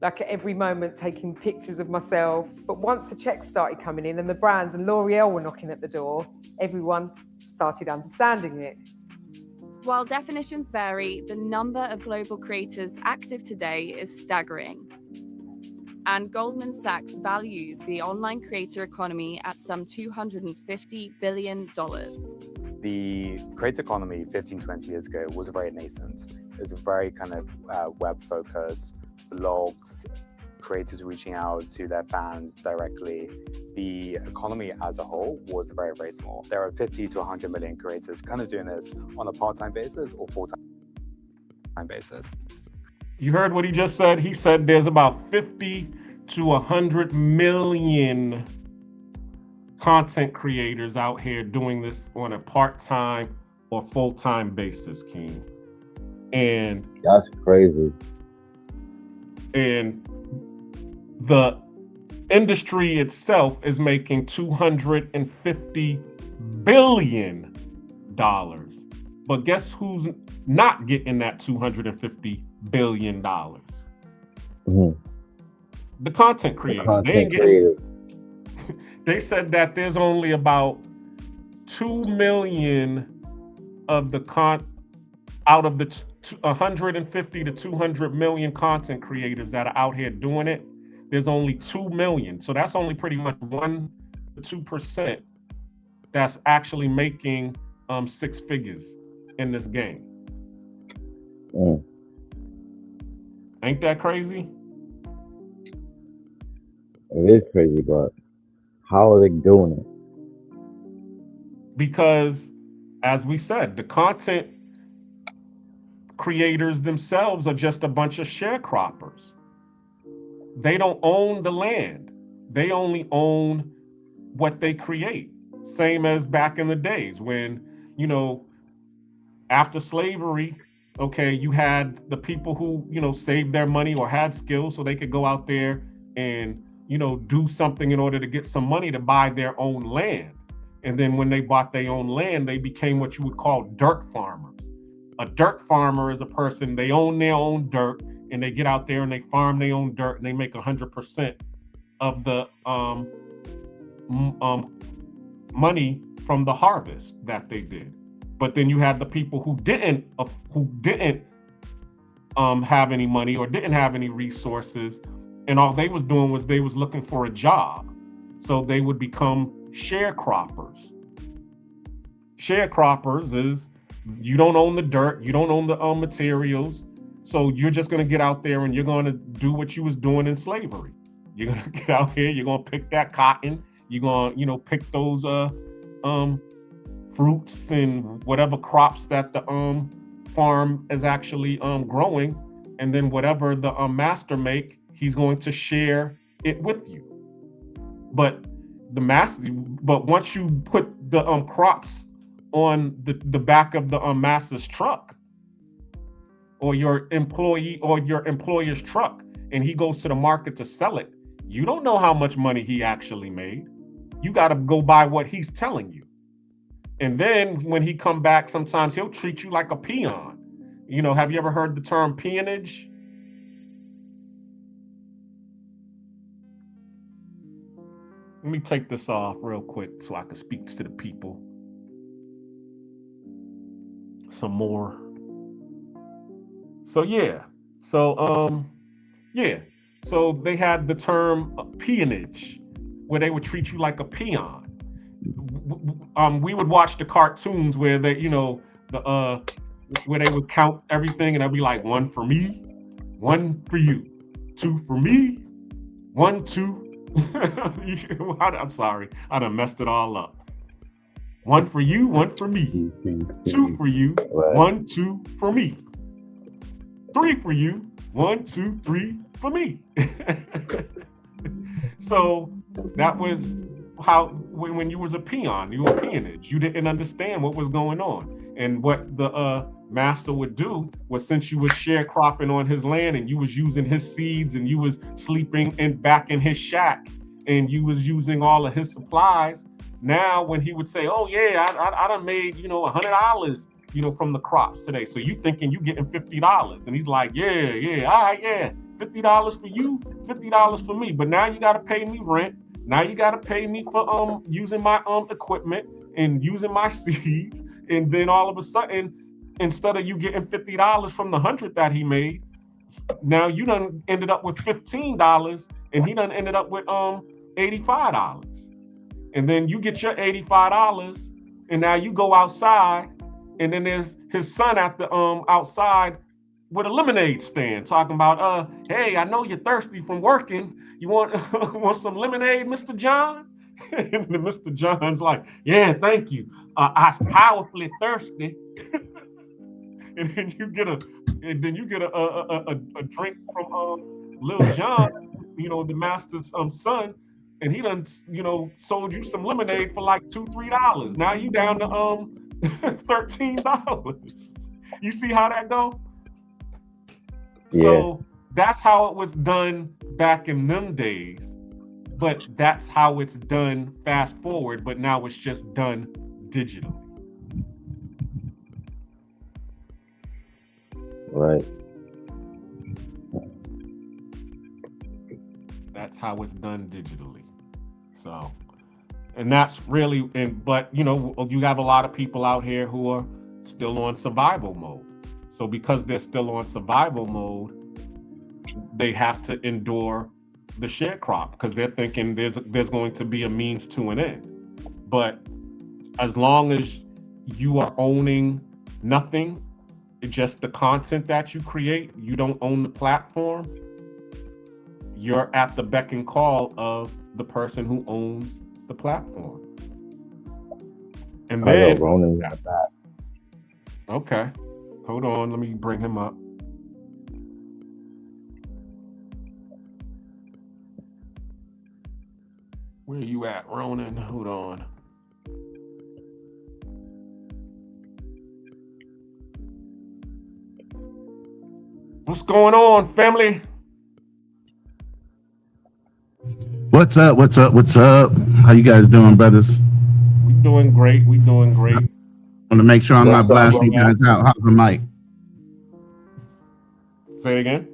Speaker 9: like at every moment taking pictures of myself. But once the checks started coming in and the brands and L'Oreal were knocking at the door, everyone started understanding it.
Speaker 12: While definitions vary, the number of global creators active today is staggering. And Goldman Sachs values the online creator economy at some $250 billion.
Speaker 13: The creator economy 15, 20 years ago was very nascent. It was a very kind of web focus, blogs, creators reaching out to their fans directly. The economy as a whole was very, very small. There are 50 to 100 million creators kind of doing this on a part-time basis or full-time basis.
Speaker 5: You heard what he just said? He said there's about 50 to 100 million content creators out here doing this on a part-time or full-time basis, King. And
Speaker 6: that's crazy.
Speaker 5: And the industry itself is making $250 billion. But guess who's not getting that $250 billion?
Speaker 6: Mm-hmm.
Speaker 5: The content creators. They ain't getting. They said that there's only about 2 million of the out of the 150 to 200 million content creators that are out here doing it. There's only 2 million. So that's only pretty much 1 to 2% that's actually making 6 figures in this game. Ain't that crazy?
Speaker 6: It is crazy, but how are they doing it?
Speaker 5: Because, as we said, the content creators themselves are just a bunch of sharecroppers. They don't own the land. They only own what they create. Same as back in the days when, you know, after slavery, okay, you had the people who, you know, saved their money or had skills so they could go out there and, you know, do something in order to get some money to buy their own land. And then when they bought their own land, they became what you would call dirt farmers. A dirt farmer is a person, they own their own dirt and they get out there and they farm their own dirt and they make 100% of the money from the harvest that they did. But then you had the people who didn't have any money or didn't have any resources, and all they was doing was they was looking for a job. So they would become sharecroppers. Sharecroppers is you don't own the dirt, you don't own the materials, so you're just gonna get out there and you're gonna do what you was doing in slavery. You're gonna get out here, you're gonna pick that cotton, you're gonna, you know, pick those fruits and whatever crops that the farm is actually growing, and then whatever the master make, he's going to share it with you. But once you put the crops on the back of the master's truck or your employee or your employer's truck, and he goes to the market to sell it, you don't know how much money he actually made. You got to go by what he's telling you. And then when he come back, sometimes he'll treat you like a peon. You know, have you ever heard the term peonage? Let me take this off real quick so I can speak to the people some more. So yeah. So they had the term peonage, where they would treat you like a peon. We would watch the cartoons where they, you know, where they would count everything, and I'd be like, 1 for me, 1 for you, 2 for me, 1, 2. I'm sorry, I done messed it all up. 1 for you, 1 for me, 2 for you, 1, 2 for me, 3 for you, 1, 2, 3 for me. So that was how, when you was a peon, you were peonage. You didn't understand what was going on. And what the master would do was, since you was sharecropping on his land and you was using his seeds and you was sleeping back in his shack and you was using all of his supplies, now when he would say, oh yeah, I done made, you know, $100, you know, from the crops today. So you thinking you getting $50. And he's like, yeah, all right, yeah, $50 for you, $50 for me. But now you got to pay me rent. Now you got to pay me for using my equipment and using my seeds. And then all of a sudden, instead of you getting $50 from the 100 that he made, now you done ended up with $15, and he done ended up with $85. And then you get your $85, and now you go outside, and then there's his son at the outside with a lemonade stand talking about, hey, I know you're thirsty from working. You want want some lemonade, Mr. John? And then Mr. John's like, yeah, thank you. I'm powerfully thirsty. And then you get a drink from Lil John, the master's son, and he done sold you some lemonade for like $2-3. Now you down to $13. You see how that go?
Speaker 6: Yeah.
Speaker 5: So that's how it was done back in them days, but that's how it's done fast forward, but now it's just done digitally.
Speaker 6: Right.
Speaker 5: That's how it's done digitally. So, and that's really, but you have a lot of people out here who are still on survival mode. So because they're still on survival mode, they have to endure the sharecrop because they're thinking there's going to be a means to an end. But as long as you are owning nothing, just the content that you create, you don't own the platform, you're at the beck and call of the person who owns the platform. And then
Speaker 6: Ronan got that.
Speaker 5: Okay, hold on, let me bring him up. Where you at, Ronan? Hold on. What's going on, family?
Speaker 14: What's up? What's up? What's up? How you guys doing, brothers?
Speaker 5: We doing great. We doing great.
Speaker 14: I want to make sure I'm not blasting you guys out. How's the mic?
Speaker 5: Say it again.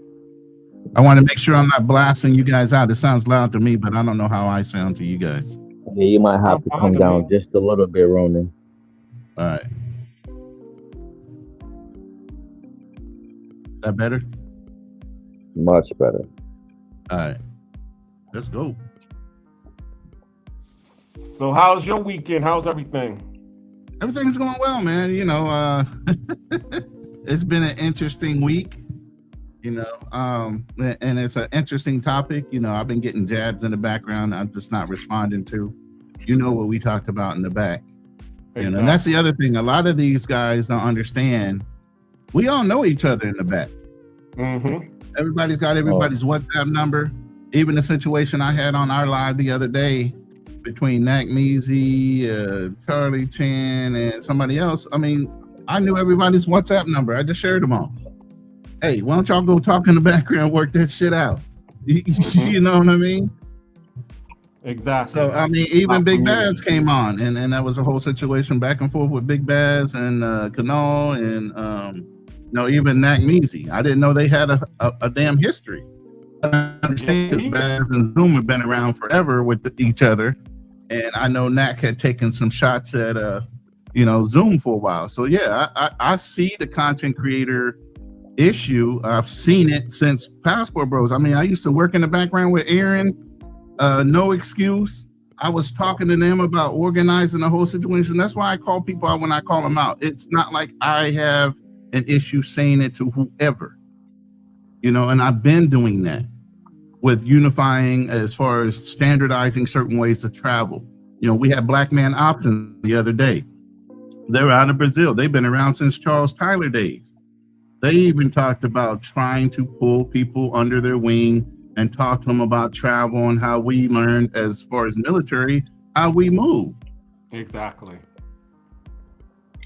Speaker 14: I want to make sure I'm not blasting you guys out. It sounds loud to me, but I don't know how I sound to you guys.
Speaker 6: Yeah, you might have to come down just a little bit, Ronan.
Speaker 14: All right. That better?
Speaker 6: Much better.
Speaker 14: All right. Let's go.
Speaker 5: So how's your weekend? How's everything?
Speaker 14: Everything's going well, man. It's been an interesting week, and it's an interesting topic. I've been getting jabs in the background I'm just not responding to. What we talked about in the back.
Speaker 5: Exactly.
Speaker 14: And that's the other thing. A lot of these guys don't understand. We all know each other in the back.
Speaker 5: Mm-hmm.
Speaker 14: Everybody's got everybody's WhatsApp number. Even the situation I had on our live the other day between Nak Meezy, Charlie Chan, and somebody else. I mean, I knew everybody's WhatsApp number. I just shared them all. Hey, why don't y'all go talk in the background, work that shit out? You know what I mean?
Speaker 5: Exactly.
Speaker 14: So, I mean, even Big Baz came on, and that was a whole situation back and forth with Big Baz and Kanal and, even Nak Meezy. I didn't know they had a damn history. I understand because Baz and Zoom have been around forever with each other, and I know Nak had taken some shots at Zoom for a while. So yeah, I see the content creator issue. I've seen it since Passport Bros. I mean, I used to work in the background with Aaron, No Excuse. I was talking to them about organizing the whole situation. That's why I call people out when I call them out. It's not like I have an issue saying it to whoever. And I've been doing that with unifying as far as standardizing certain ways to travel. We had Black Man Options the other day. They're out of Brazil. They've been around since Charles Tyler days. They even talked about trying to pull people under their wing and talk to them about travel and how we learned as far as military, how we move.
Speaker 5: Exactly.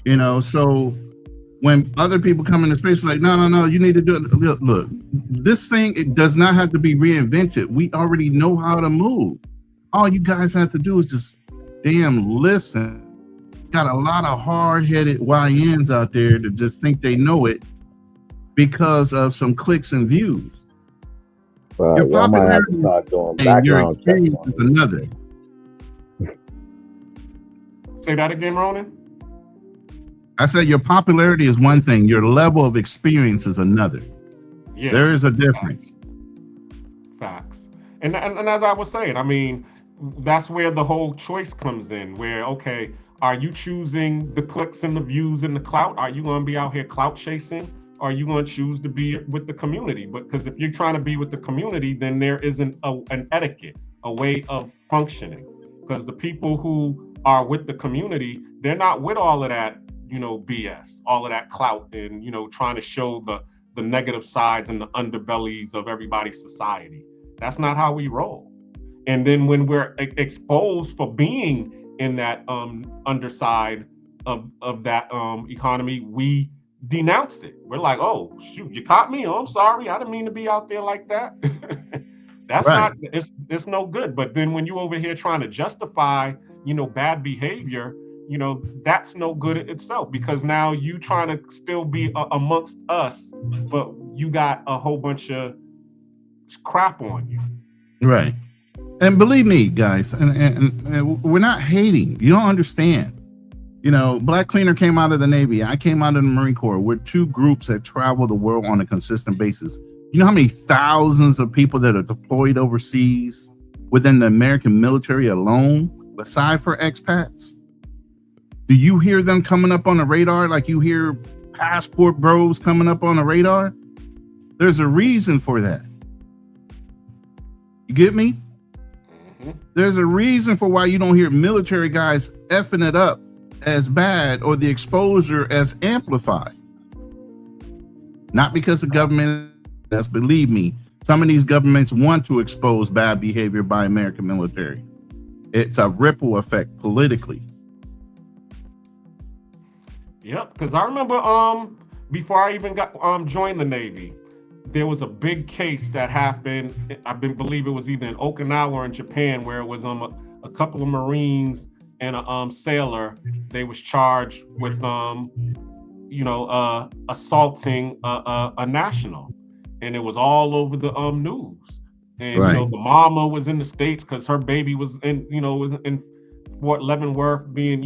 Speaker 14: So when other people come into space, like, no, you need to do it. Look, this thing, it does not have to be reinvented. We already know how to move. All you guys have to do is just damn listen. Got a lot of hard-headed YNs out there that just think they know it because of some clicks and views. Your
Speaker 6: Y'all might have to
Speaker 14: popularity
Speaker 6: start doing
Speaker 14: and your
Speaker 6: background checks
Speaker 14: experience
Speaker 6: on
Speaker 14: is
Speaker 6: it.
Speaker 14: another.
Speaker 5: Say that again, Ronan.
Speaker 14: I said your popularity is one thing, your level of experience is another.
Speaker 5: Yeah,
Speaker 14: There is a difference.
Speaker 5: facts. And as I was saying, I mean, that's where the whole choice comes in. Where okay, are you choosing the clicks and the views and the clout? Are you going to be out here clout chasing? Or are you going to choose to be with the community? Because if you're trying to be with the community, then there isn't an etiquette, a way of functioning. Because the people who are with the community, they're not with all of that, BS, all of that clout, and trying to show the negative sides and the underbellies of everybody's society. That's not how we roll. And then when we're exposed for being in that underside of that economy, we denounce it. We're like, oh shoot, you caught me. Oh, I'm sorry, I didn't mean to be out there like that. That's
Speaker 14: Right.
Speaker 5: not, it's no good. But then when you over here trying to justify, bad behavior, that's no good itself, because now you trying to still be amongst us, but you got a whole bunch of crap on you.
Speaker 14: Right. And believe me, guys, and we're not hating. You don't understand. Black Cleaner came out of the Navy. I came out of the Marine Corps. We're two groups that travel the world on a consistent basis. You know how many thousands of people that are deployed overseas within the American military alone, aside for expats? Do you hear them coming up on the radar like you hear passport bros coming up on the radar? There's a reason for that. You get me? There's a reason for why you don't hear military guys effing it up as bad or the exposure as amplified. Not because the government, that's, believe me, some of these governments want to expose bad behavior by American military. It's a ripple effect politically.
Speaker 5: Yep, because I remember before I even got joined the Navy, there was a big case that happened. Believe it was either in Okinawa or in Japan, where it was a couple of Marines and a sailor. They was charged with assaulting a national, and it was all over the news. And
Speaker 14: Right.
Speaker 5: the mama was in the States because her baby was in Fort Leavenworth, being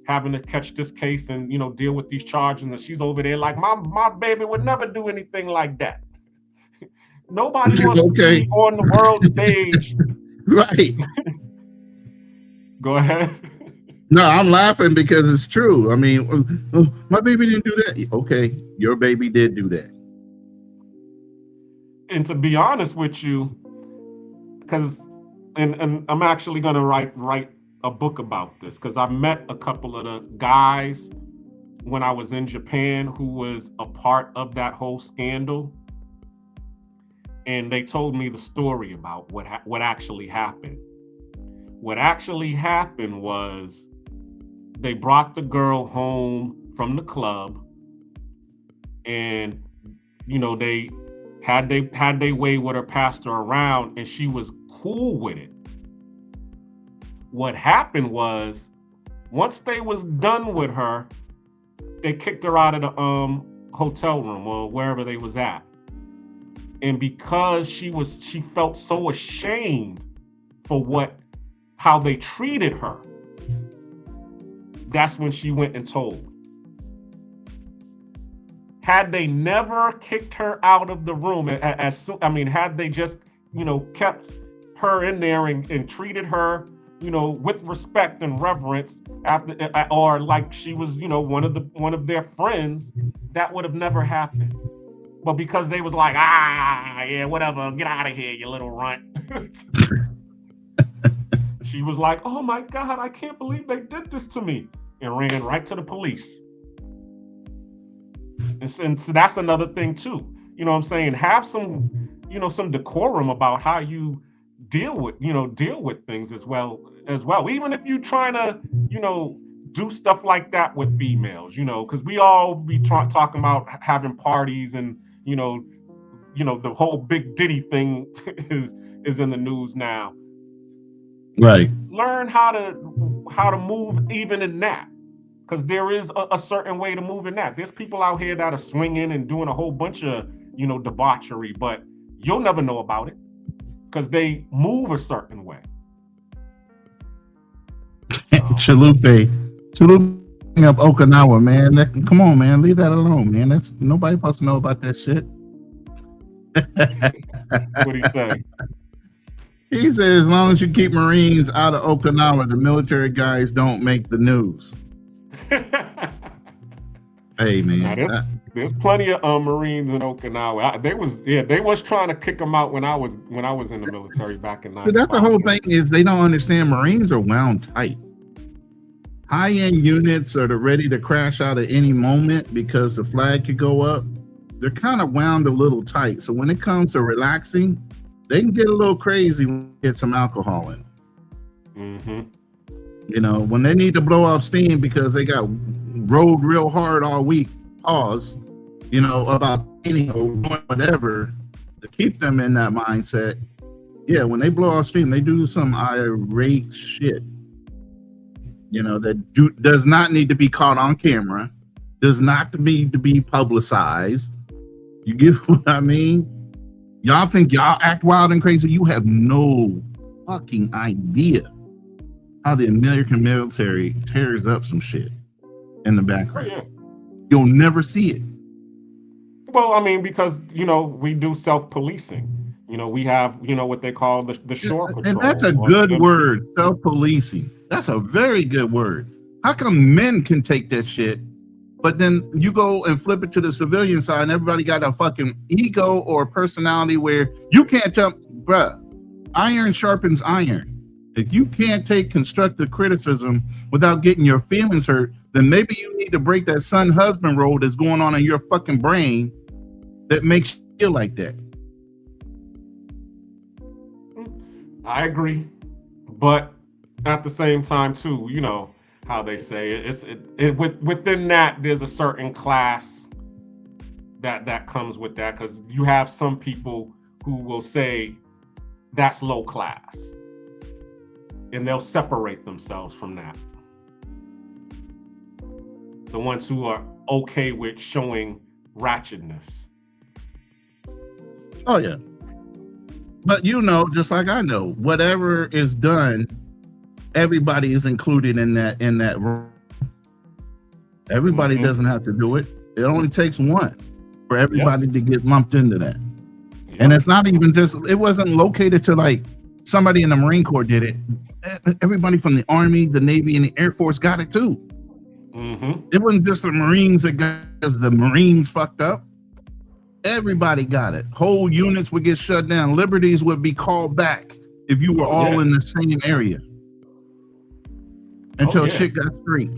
Speaker 5: having to catch this case and deal with these charges, and she's over there like, my baby would never do anything like that. Nobody wants to be on the world stage.
Speaker 14: Right.
Speaker 5: Go ahead.
Speaker 14: No, I'm laughing because it's true. I mean, my baby didn't do that. Okay, your baby did do that.
Speaker 5: And to be honest with you, because and I'm actually gonna write a book about this, because I met a couple of the guys when I was in Japan who was a part of that whole scandal, and they told me the story about what actually happened. What actually happened was they brought the girl home from the club, and they had their way with her, passed her around, and she was cool with it. What happened was, once they was done with her, they kicked her out of the hotel room or wherever they was at. And because she felt so ashamed for how they treated her, that's when she went and told. Had they never kicked her out of the room, had they just, kept her in there and treated her, with respect and reverence, or like she was, one of their friends, that would have never happened. But because they was like, yeah, whatever, get out of here, you little runt. She was like, oh my God, I can't believe they did this to me, and ran right to the police. And so that's another thing too. You know what I'm saying? Have some, some decorum about how you deal with things as well. Even if you're trying to, do stuff like that with females, because we all be talking about having parties, and the whole Big Diddy thing is in the news now.
Speaker 14: Right.
Speaker 5: Learn how to move even in that. Because there is a certain way to move in that. There's people out here that are swinging and doing a whole bunch of, debauchery, but, you'll never know about it because they move a certain way.
Speaker 14: Chalupe up Okinawa, man. Come on, man. Leave that alone, man. That's nobody supposed to know about that shit.
Speaker 5: What do you say?
Speaker 14: He said, as long as you keep Marines out of Okinawa, the military guys don't make the news. Hey, man.
Speaker 5: Now, there's plenty of Marines in Okinawa. They was trying to kick them out when I was in the military back in 95.
Speaker 14: That's the whole thing is they don't understand Marines are wound tight. High-end units are ready to crash out at any moment because the flag could go up. They're kind of wound a little tight. So when it comes to relaxing, they can get a little crazy when they get some alcohol in.
Speaker 5: Mm-hmm.
Speaker 14: You know, when they need to blow off steam because they got rode real hard all week, you know, about any or whatever, to keep them in that mindset. Yeah, when they blow off steam, they do some irate shit. You know, that does not need to be caught on camera, does not need to be publicized. You get what I mean? Y'all think y'all act wild and crazy. You have no fucking idea how the American military tears up some shit in the background.
Speaker 5: Oh, yeah.
Speaker 14: You'll never see it.
Speaker 5: Well, I mean, because, you know, we do self-policing. You know, we have, you know, what they call the shore patrol.
Speaker 14: And that's a good word, self-policing. That's a very good word. How come men can take that shit, but then you go and flip it to the civilian side and everybody got a fucking ego or personality where you can't tell, bruh, iron sharpens iron. If you can't take constructive criticism without getting your feelings hurt, then maybe you need to break that son-husband role that's going on in your fucking brain that makes you feel like that.
Speaker 5: I agree, but at the same time, too, you know how they say within that there's a certain class that comes with that, because you have some people who will say that's low class, and they'll separate themselves from that. The ones who are okay with showing ratchetness.
Speaker 14: Oh yeah. But you know, just like I know, whatever is done, everybody is included in that room. Everybody doesn't have to do it. It only takes one for everybody to get lumped into that. And it's not even just, it wasn't located to like somebody in the Marine Corps did it. Everybody from the Army, the Navy, and the Air Force got it too. It wasn't just the Marines that got, because the Marines fucked up. Everybody got it. Whole units would get shut down. Liberties would be called back if you were all in the same area until shit got straight.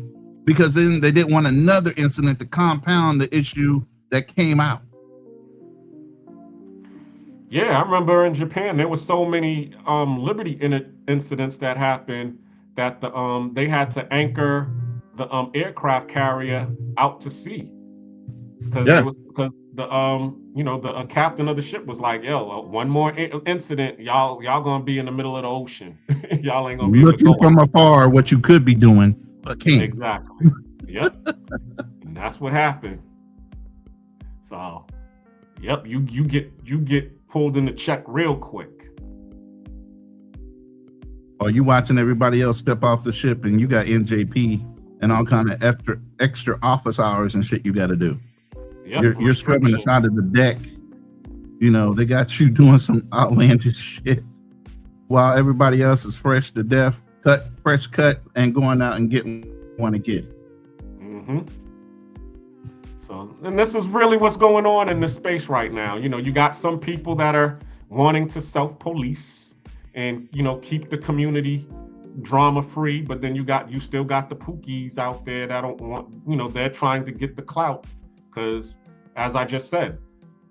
Speaker 14: Because then they didn't want another incident to compound the issue that came out.
Speaker 5: Yeah, I remember in Japan there was so many liberty incidents that happened that they had to anchor the aircraft carrier out to sea. Because the captain of the ship was like, yo, one more incident, y'all gonna be in the middle of the ocean. Y'all ain't gonna be
Speaker 14: looking
Speaker 5: able to go
Speaker 14: from afar what you could be doing, but can't.
Speaker 5: Exactly. Yep. And that's what happened. So, yep, you get pulled in the check real quick.
Speaker 14: Or you watching everybody else step off the ship and you got NJP and all kind of extra office hours and shit you got to do. Yep, you're scrubbing the side of the deck. You know, they got you doing some outlandish shit while everybody else is fresh to death, fresh cut, and going out and getting one again.
Speaker 5: So, and this is really what's going on in this space right now. You know, you got some people that are wanting to self-police and, you know, keep the community drama free, but then you still got the pookies out there that don't want, you know, they're trying to get the clout. Because, as I just said,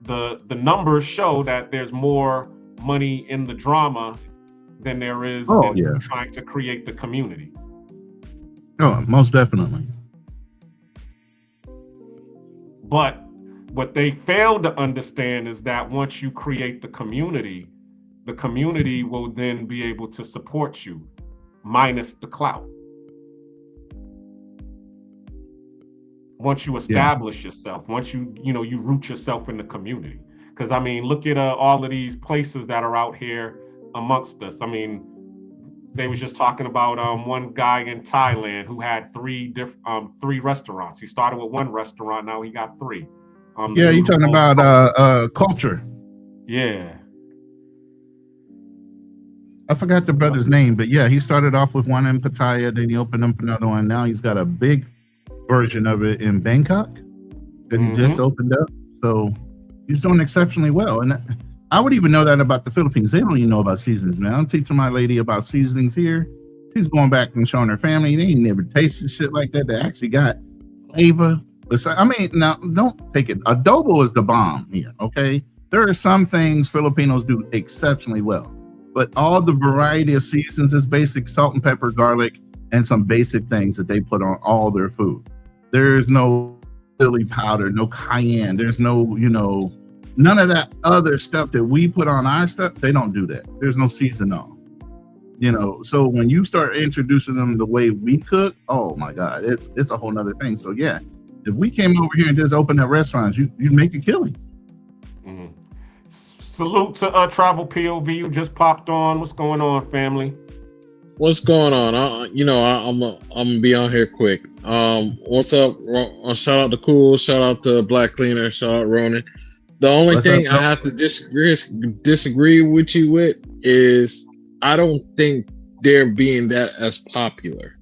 Speaker 5: the numbers show that there's more money in the drama than there is in trying to create the community.
Speaker 14: Oh, most definitely.
Speaker 5: But what they fail to understand is that once you create the community will then be able to support you, minus the clout. Once you establish yourself, once you root yourself in the community, Because I mean, look at all of these places that are out here amongst us. I mean, they was just talking about one guy in Thailand who had three restaurants. He started with one restaurant, now he got three.
Speaker 14: Yeah, you're talking about culture.
Speaker 5: Yeah.
Speaker 14: I forgot the brother's name, but yeah, he started off with one in Pattaya, then he opened up another one. Now he's got a big version of it in Bangkok that he just opened up. So he's doing exceptionally well. And I would even know that about the Philippines. They don't even know about seasonings, man. I'm teaching my lady about seasonings here. She's going back and showing her family. They ain't never tasted shit like that. They actually got flavor. I mean, now don't take it. Adobo is the bomb here, okay? There are some things Filipinos do exceptionally well, but all the variety of seasons is basic salt and pepper, garlic, and some basic things that they put on all their food. There's no chili powder, no cayenne. There's no, none of that other stuff that we put on our stuff. They don't do that. There's no seasonal. So when you start introducing them the way we cook, oh my God, it's a whole nother thing. So yeah, if we came over here and just opened up restaurants, you'd make a killing.
Speaker 5: Salute to Travel POV, you just popped on. What's going on, family?
Speaker 15: What's going on? I'm gonna be on here quick. What's up? Shout out to Cool. Shout out to Black Cleaner. Shout out Ronan. The only thing I have to disagree with you with is I don't think they're being that as popular.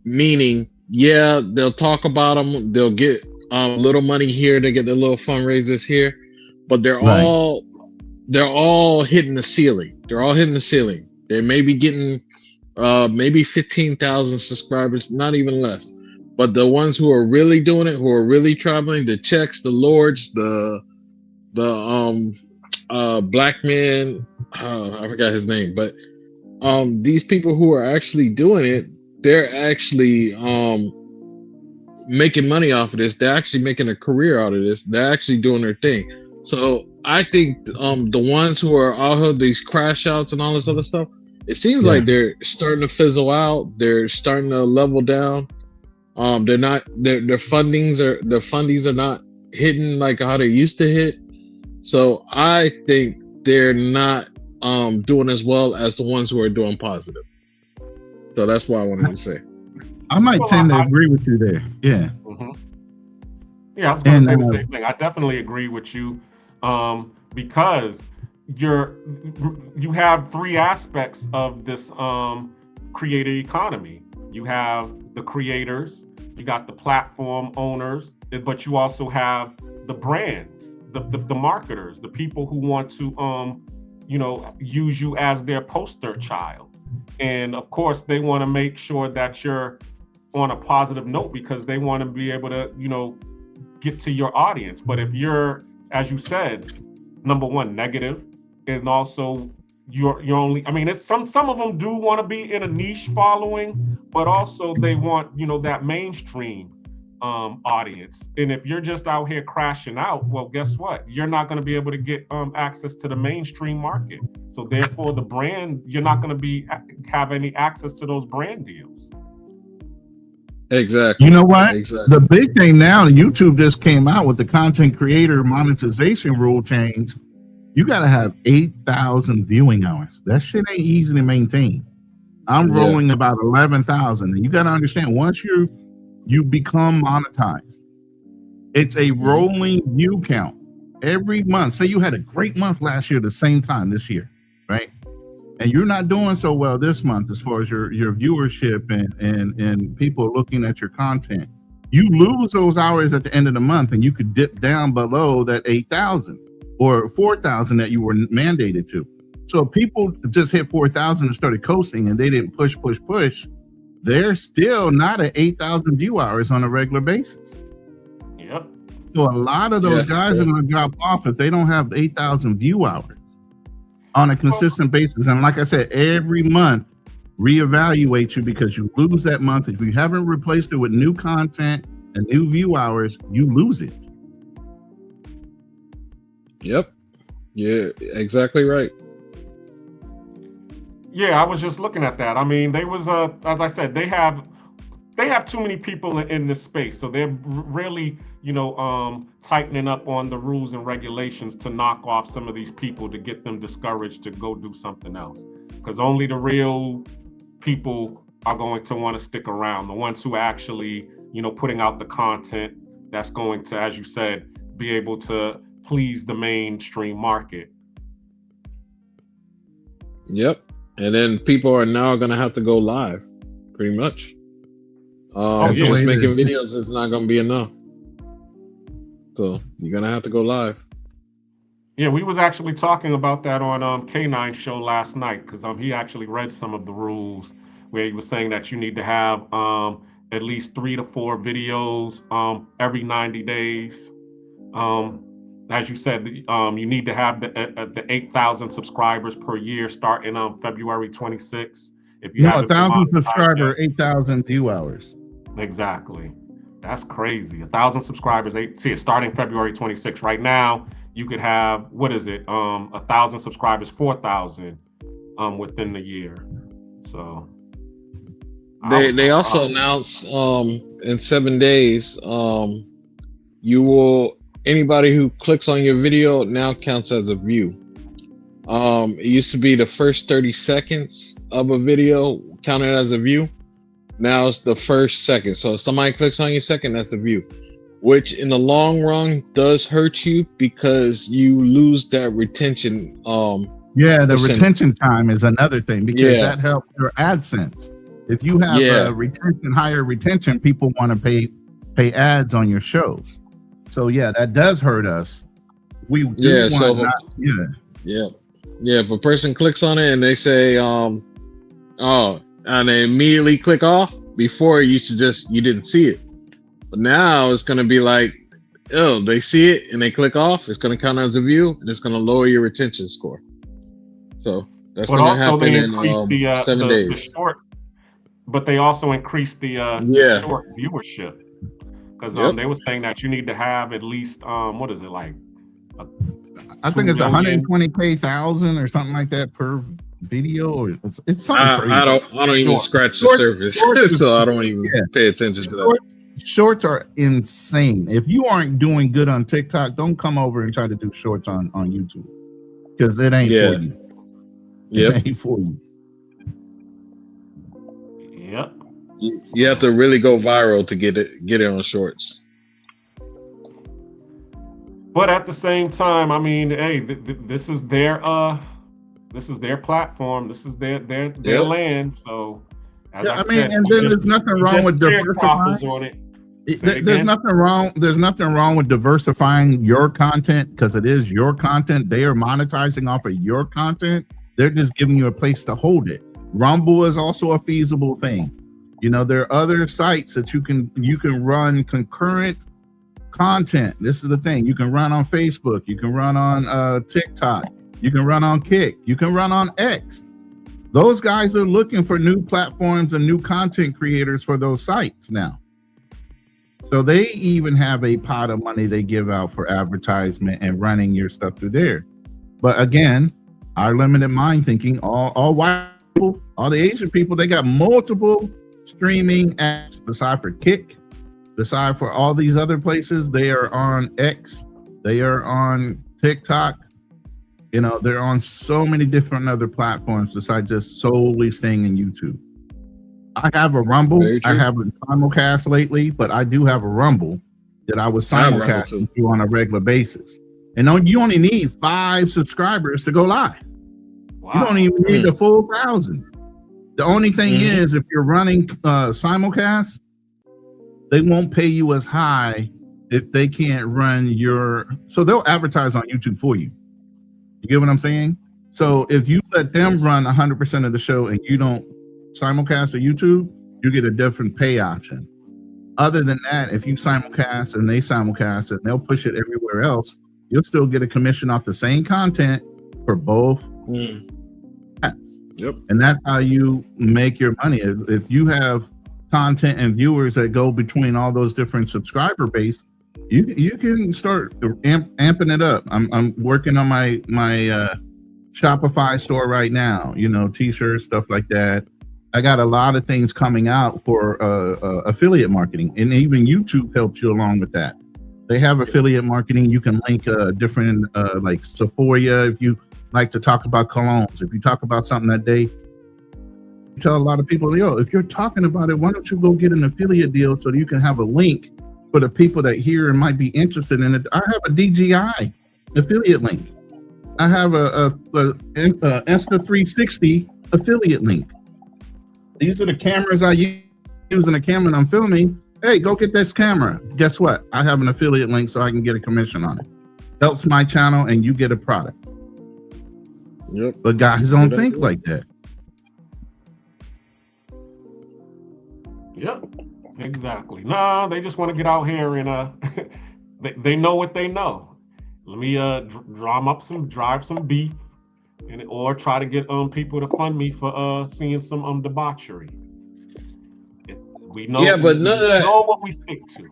Speaker 15: Meaning, yeah, they'll talk about them. They'll get little money here. They get their little fundraisers here, but they're all hitting the ceiling. They're all hitting the ceiling. They may be getting maybe 15,000 subscribers, not even less. But the ones who are really doing it, who are really traveling, the Czechs, the Lords, the black man, I forgot his name, but these people who are actually doing it, they're actually making money off of this. They're actually making a career out of this. They're actually doing their thing. So I think the ones who are out here, these crash outs and all this other stuff, it seems like they're starting to fizzle out. They're starting to level down. They're not, their fundings are not hitting like how they used to hit. So I think they're not doing as well as the ones who are doing positive. So that's what I wanted to say.
Speaker 14: I might tend to agree with you there. Yeah.
Speaker 5: Yeah, I was going to say the same thing. I definitely agree with you because you have three aspects of this creator economy. You have the creators, you got the platform owners, but you also have the brands, the marketers, the people who want to use you as their poster child. And of course, they want to make sure that you're on a positive note because they want to be able to, get to your audience. But if you're, as you said, number one, negative, and also you're only, I mean, it's some of them do want to be in a niche following, but also they want, that mainstream audience. And if you're just out here crashing out, well, guess what? You're not going to be able to get access to the mainstream market. So therefore the brand, you're not going to have any access to those brand deals.
Speaker 15: Exactly.
Speaker 14: You know what?
Speaker 15: Exactly.
Speaker 14: The big thing now, YouTube just came out with the content creator monetization rule change. You got to have 8,000 viewing hours. That shit ain't easy to maintain. I'm rolling about 11,000. And you got to understand, once you become monetized, it's a rolling view count every month. Say you had a great month last year, the same time this year, right? And you're not doing so well this month as far as your viewership and people looking at your content. You lose those hours at the end of the month, and you could dip down below that 8,000 or 4,000 that you were mandated to. So if people just hit 4,000 and started coasting and they didn't push, they're still not at 8,000 view hours on a regular basis.
Speaker 5: Yep.
Speaker 14: So a lot of those guys are going to drop off if they don't have 8,000 view hours on a consistent basis. And like I said, every month reevaluate you because you lose that month. If you haven't replaced it with new content and new view hours, you lose it.
Speaker 15: Yep. Yeah, exactly right.
Speaker 5: Yeah, I was just looking at that. I mean, they was as I said, they have too many people in this space, so they're really tightening up on the rules and regulations to knock off some of these people to get them discouraged to go do something else. Because only the real people are going to want to stick around. The ones who actually, putting out the content that's going to, as you said, be able to please the mainstream market.
Speaker 15: Yep. And then people are now going to have to go live, pretty much. Just making videos is not going to be enough. So you're going to have to go live.
Speaker 5: Yeah, we was actually talking about that on K9's show last night, because he actually read some of the rules where he was saying that you need to have at least 3 to 4 videos every 90 days. As you said, you need to have the 8,000 subscribers per year starting on February 26th. If you have
Speaker 14: 1,000 subscriber, 8,000 view hours.
Speaker 5: Exactly. That's crazy. 1,000 subscribers, starting February 26th. Right now, you could have, 1,000 subscribers, 4,000 within the year. So
Speaker 15: they also announced in 7 days, anybody who clicks on your video now counts as a view. It used to be the first 30 seconds of a video counted as a view. Now it's the first second. So if somebody clicks on your second, that's a view, which in the long run does hurt you because you lose that retention.
Speaker 14: The retention time is another thing, because that helps your AdSense. If you have higher retention, people want to pay ads on your shows. So that does hurt us. If
Speaker 15: a person clicks on it and they say, and they immediately click off, before you didn't see it. But now it's going to be like, they see it and they click off, it's going to count as a view, and it's going to lower your retention score. So that's going to happen in 7 days.
Speaker 5: But they also increased the short viewership. Because they were saying that you need to have at least, I
Speaker 14: think it's 120,000 or something like that per video, or it's something crazy.
Speaker 15: I don't even scratch the surface, so I don't even pay attention to that.
Speaker 14: Shorts are insane. If you aren't doing good on TikTok, don't come over and try to do shorts on YouTube, because it ain't for you. It ain't for you.
Speaker 5: Yep.
Speaker 15: You have to really go viral to get it on shorts.
Speaker 5: But at the same time, I mean, hey, this is their platform. This is their land. So, and
Speaker 14: then there's nothing wrong with diversifying. There's nothing wrong with diversifying your content, because it is your content. They are monetizing off of your content. They're just giving you a place to hold it. Rumble is also a feasible thing. There are other sites that you can run concurrent content. This is the thing. You can run on Facebook. You can run on TikTok. You can run on Kick. You can run on X. Those guys are looking for new platforms and new content creators for those sites now. So they even have a pot of money they give out for advertisement and running your stuff through there. But again, our limited mind thinking, all white people, all the Asian people, they got multiple streaming apps beside for Kick, beside for all these other places. They are on X, they are on TikTok, they're on so many different other platforms besides just solely staying in YouTube. I have a Rumble. I haven't simulcast lately, but I do have a Rumble that I was simulcasting through on a regular basis. And you only need 5 subscribers to go live. Wow. You don't even need the full 1,000. The only thing is, if you're running simulcast, they won't pay you as high if they can't run so they'll advertise on YouTube for you. You get what I'm saying? So if you let them run 100% of the show and you don't simulcast to YouTube, you get a different pay option. Other than that, if you simulcast and they simulcast and they'll push it everywhere else, you'll still get a commission off the same content for both apps.
Speaker 15: Yep.
Speaker 14: And that's how you make your money. If you have content and viewers that go between all those different subscriber base, you can start amping it up. I'm working on my Shopify store right now, t-shirts, stuff like that. I got a lot of things coming out for affiliate marketing, and even YouTube helps you along with that. They have affiliate marketing. You can link different like Sephora if you like to talk about colognes. If you talk about something that day, tell a lot of people, yo, if you're talking about it, why don't you go get an affiliate deal so that you can have a link for the people that hear and might be interested in it. I have a DJI affiliate link. I have a Insta360 affiliate link. These are the cameras I use in the camera I'm filming. Hey, go get this camera. Guess what? I have an affiliate link so I can get a commission on it. Helps my channel and you get a product.
Speaker 15: Yep.
Speaker 14: But guys don't think like that.
Speaker 5: Yep, exactly. No, they just want to get out here and they know what they know. Let me drive some beef, and or try to get people to fund me for seeing some debauchery. We know.
Speaker 15: Yeah, but none of that.
Speaker 5: Know what we stick to.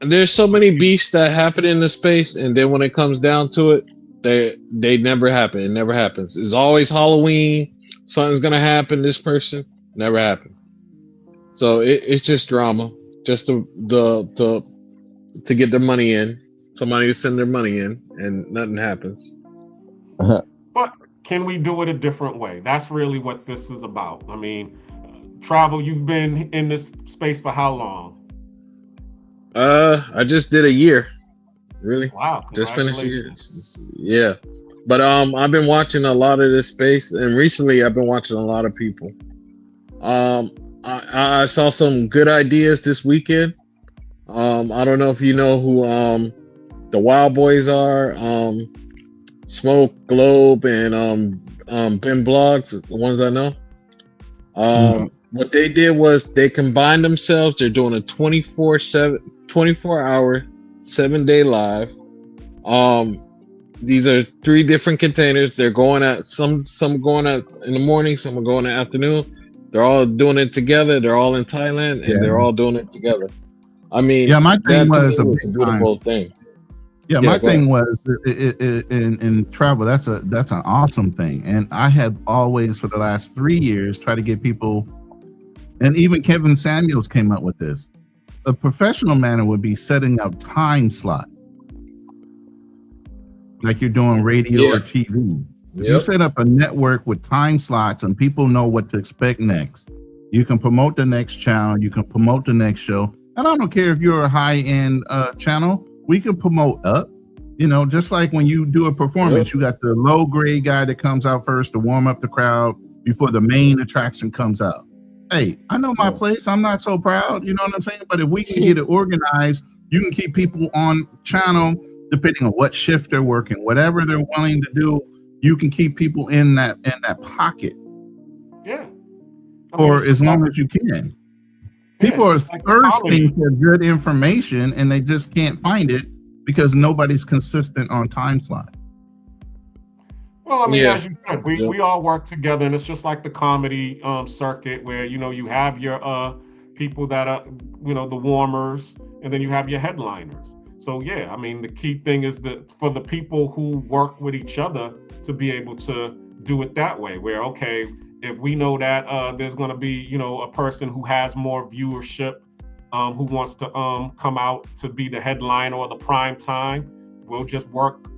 Speaker 15: There's so many beefs that happen in the space, and then when it comes down to it, they never happen. It never happens. It's always Halloween. Something's gonna happen. This person never happened. So it's just drama, just to get their money in. Somebody will send their money in, and nothing happens.
Speaker 5: But can we do it a different way? That's really what this is about. I mean, Travel, you've been in this space for how long?
Speaker 15: I just did a year. Really?
Speaker 5: Wow.
Speaker 15: Just finished a year. Yeah. But I've been watching a lot of this space, and recently I've been watching a lot of people. I saw some good ideas this weekend. I don't know if you know who the Wild Boys are. Smoke Globe and Ben Blogs, the ones I know. What they did was they combined themselves. They're doing a 24-hour, 7-day live. These are 3 different containers. They're going at some going at in the morning, some are going in the afternoon. They're all doing it together. They're all in Thailand, and they're all doing it together. I mean,
Speaker 14: yeah, my thing was
Speaker 15: a beautiful thing.
Speaker 14: Yeah, my thing was in travel. That's an awesome thing, and I have always for the last 3 years tried to get people, and even Kevin Samuels came up with this. A professional manner would be setting up time slot, like you're doing radio or TV. If you set up a network with time slots and people know what to expect next, you can promote the next channel, you can promote the next show. And I don't care if you're a high-end channel, we can promote up. You know, just like when you do a performance, you got the low-grade guy that comes out first to warm up the crowd before the main attraction comes out. Hey, I know my place. I'm not so proud. You know what I'm saying? But if we can get it organized, you can keep people on channel depending on what shift they're working, whatever they're willing to do. You can keep people in that pocket.
Speaker 5: Yeah.
Speaker 14: Or as long as you can. People are thirsting for good information and they just can't find it because nobody's consistent on time slot.
Speaker 5: Well, I mean, as you said, we all work together, and it's just like the comedy circuit where, you know, you have your people that are, you know, the warmers, and then you have your headliners. So, yeah, I mean, the key thing is for the people who work with each other to be able to do it that way, where, okay, if we know that there's going to be, you know, a person who has more viewership who wants to come out to be the headline or the prime time, we'll just work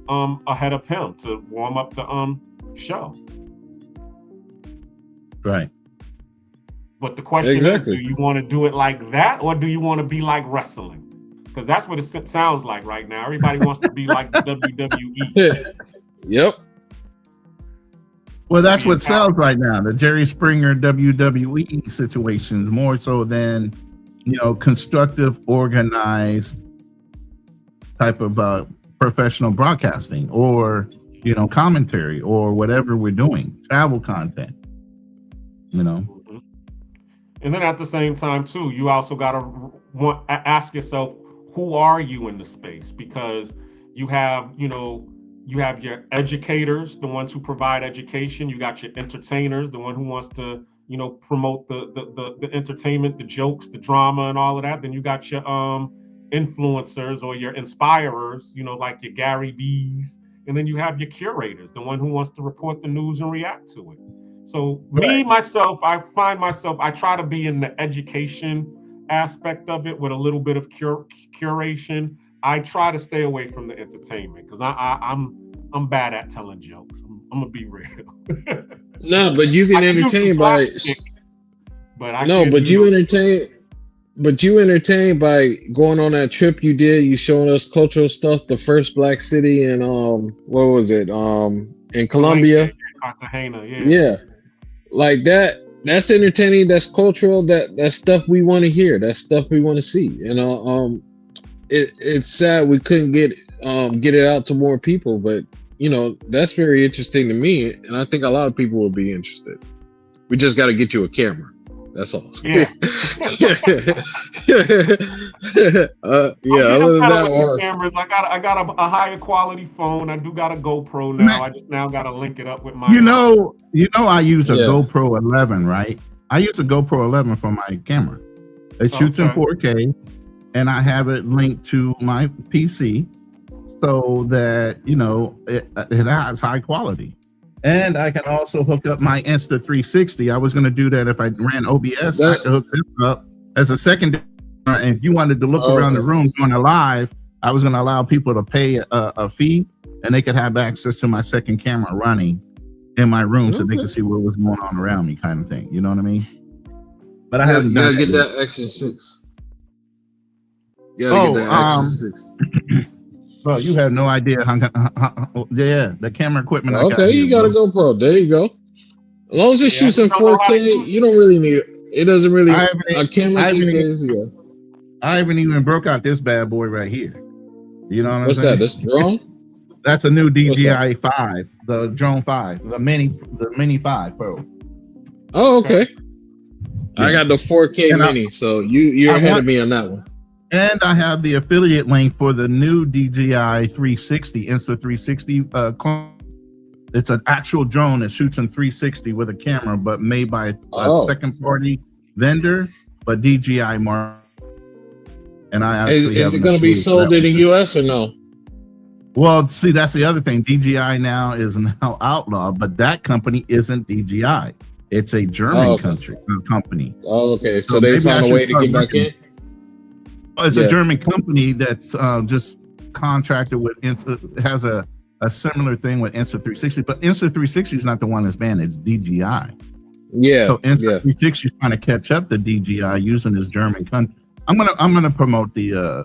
Speaker 5: ahead of him to warm up the show.
Speaker 14: Right.
Speaker 5: But the question is, do you want to do it like that, or do you want to be like wrestling? Because that's what it sounds like right now. Everybody wants to be like the WWE.
Speaker 15: Yep.
Speaker 14: Well, that's what sells right now. The Jerry Springer WWE situations, more so than, you know, constructive, organized type of professional broadcasting or, you know, commentary or whatever we're doing, travel content, you know.
Speaker 5: And then at the same time, too, you also got to ask yourself, who are you in the space? Because you have, you know, you have your educators, the ones who provide education. You got your entertainers, the one who wants to, you know, promote the entertainment, the jokes, the drama, and all of that. Then you got your influencers or your inspirers, you know, like your Gary V's. And then you have your curators, the one who wants to report the news and react to it. So myself, I find myself, I try to be in the education aspect of it with a little bit of curation. I try to stay away from the entertainment because I'm bad at telling jokes. I'm gonna be real.
Speaker 15: No, but you can entertain by.
Speaker 5: But I
Speaker 15: No,
Speaker 5: can't
Speaker 15: but
Speaker 5: do
Speaker 15: you
Speaker 5: no-
Speaker 15: entertain. But you entertain by going on that trip you did. You showing us cultural stuff. The first black city in what was it? In Colombia.
Speaker 5: Cartagena, yeah.
Speaker 15: Yeah, like that. That's entertaining. That's cultural. That's stuff we want to hear. That's stuff we want to see. It's sad we couldn't get it out to more people, but that's very interesting to me, and I think a lot of people will be interested. We just got to get you a camera. That's all.
Speaker 5: Yeah.
Speaker 15: Other than that,
Speaker 5: with cameras. I got a higher quality phone. I do got a GoPro now. I just now got to link it up with my.
Speaker 14: I use a GoPro 11, right? I use a GoPro 11 for my camera. It shoots in 4K, and I have it linked to my PC so that it has high quality. And I can also hook up my Insta360. I was going to do that if I ran OBS. I could hook this up as a secondary. And if you wanted to look around the room doing a live, I was going to allow people to pay a fee, and they could have access to my second camera running in my room so they could see what was going on around me, kind of thing. You know what I mean? But I haven't done
Speaker 15: get
Speaker 14: that
Speaker 15: that Action 6. You gotta get that Action 6.
Speaker 14: Well, you have no idea how the camera equipment.
Speaker 15: Okay, you got a GoPro. There you go. As long as it shoots in 4K, you don't really need it. It doesn't really. A camera
Speaker 14: I haven't even broke out this bad boy right here. You know what I'm
Speaker 15: What's
Speaker 14: saying?
Speaker 15: that? This drone?
Speaker 14: That's a new DJI 5, the drone 5, the mini 5 Pro.
Speaker 15: Oh, okay.
Speaker 14: Yeah.
Speaker 15: I got the 4K mini, so you're ahead of me on that one.
Speaker 14: And I have the affiliate link for the new DJI 360, Insta360. It's an actual drone that shoots in 360 with a camera, but made by a second-party vendor, but DJI mark. And I actually
Speaker 15: is it going to be sold in the U.S. or no?
Speaker 14: Well, see, that's the other thing. DJI now is now outlawed, but that company isn't DJI. It's a German company.
Speaker 15: Oh, okay. So they found a way to get back in?
Speaker 14: It's a German company that's just contracted with, has a similar thing with Insta360, but Insta360 is not the one that's banned, it's DJI.
Speaker 15: Yeah.
Speaker 14: So Insta360 is trying to catch up to DJI using this German country. I'm gonna promote the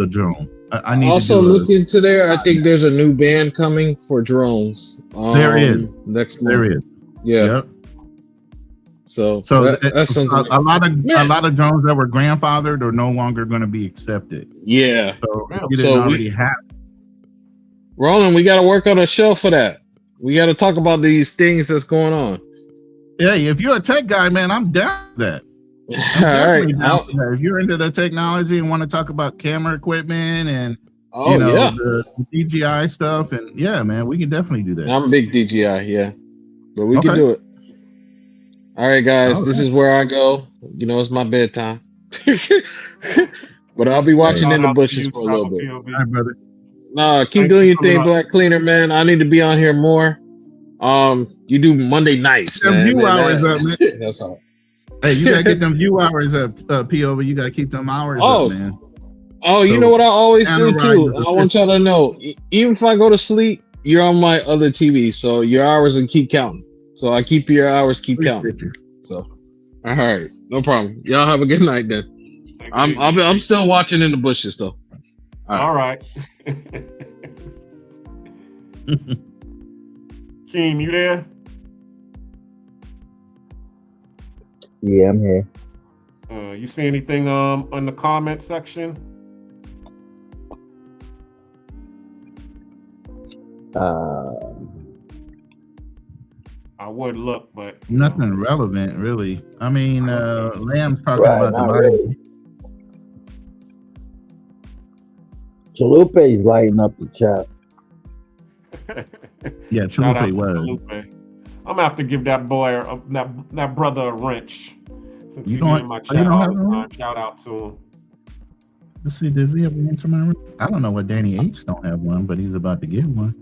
Speaker 14: drone. I need
Speaker 15: also to look into there. I think there's a new ban coming for drones.
Speaker 14: There is
Speaker 15: next month.
Speaker 14: There is.
Speaker 15: Yeah.
Speaker 14: Yep.
Speaker 15: So
Speaker 14: that's something. A lot of drones that were grandfathered are no longer going to be accepted.
Speaker 15: Yeah.
Speaker 14: So you didn't already have.
Speaker 15: Roland, we got to work on a show for that. We got to talk about these things that's going on.
Speaker 14: Yeah, if you're a tech guy, man, I'm down with that.
Speaker 15: All right.
Speaker 14: If you're into the technology and want to talk about camera equipment and the DJI stuff, and man, we can definitely do that.
Speaker 15: I'm a big DJI, but we can do it. All right, guys, this is where I go. It's my bedtime. But I'll be watching in the bushes for a little bit.
Speaker 14: All right, brother.
Speaker 15: Nah, keep doing your thing, Black Cleaner, man. I need to be on here more. You do Monday nights, man.
Speaker 14: View hours up, man.
Speaker 15: That's all.
Speaker 14: Hey, you gotta get them view hours up, POV. You gotta keep them hours up, man.
Speaker 15: Oh, you know what I always do too? I want y'all to know, even if I go to sleep, you're on my other TV, so your hours will keep counting. So I keep your hours counting. So, all right, no problem. Y'all have a good night then. I'm still watching in the bushes though.
Speaker 5: All right. Keem, you there?
Speaker 6: Yeah, I'm here.
Speaker 5: You see anything on the comment section? I would look, but
Speaker 14: nothing relevant, really. I mean, Lamb's talking about the
Speaker 6: really. Chalupe's lighting up the chat.
Speaker 14: Yeah, Chalupe was.
Speaker 5: I'm gonna have to give that boy, that brother, a wrench. Since he's in my chat all the time. Shout out to him.
Speaker 14: Let's see, does he have one to my room? I don't know what Danny H don't have one, but he's about to get one.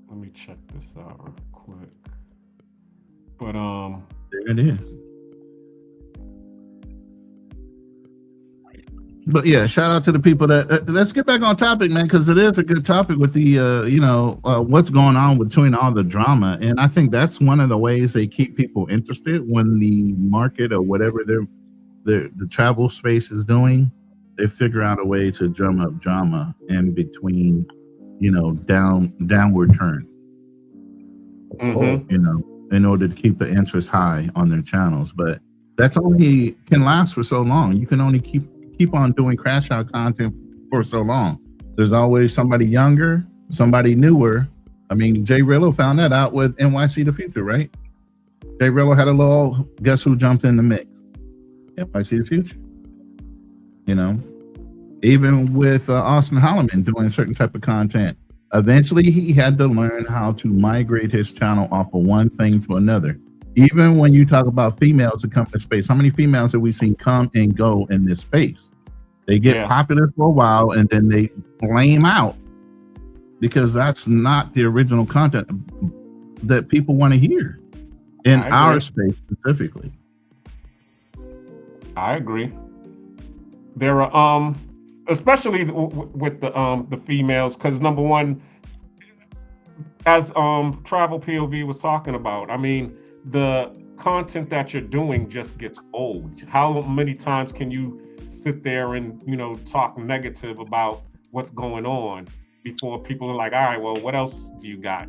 Speaker 5: Let me check this out real quick. But
Speaker 14: there it is. But yeah, shout out to the people that. Let's get back on topic, man, because it is a good topic with the what's going on between all the drama, and I think that's one of the ways they keep people interested when the market or whatever the travel space is doing. They figure out a way to drum up drama in between, downward turn. In order to keep the interest high on their channels, but that's only can last for so long. You can only keep on doing crash out content for so long. There's always somebody younger, somebody newer. I mean, Jay Rillo found that out with NYC The Future, right? Jay Rillo had a little, guess who jumped in the mix? NYC The Future. Even with Austin Holloman doing a certain type of content, eventually he had to learn how to migrate his channel off of one thing to another. Even when you talk about females that come to space, how many females have we seen come and go in this space? They get popular for a while and then they flame out because that's not the original content that people want to hear in our space specifically.
Speaker 5: I agree. There are especially with the females, because number one, as Travel POV was talking about, I mean, the content that you're doing just gets old. How many times can you sit there and talk negative about what's going on before people are like, all right, well, what else do you got?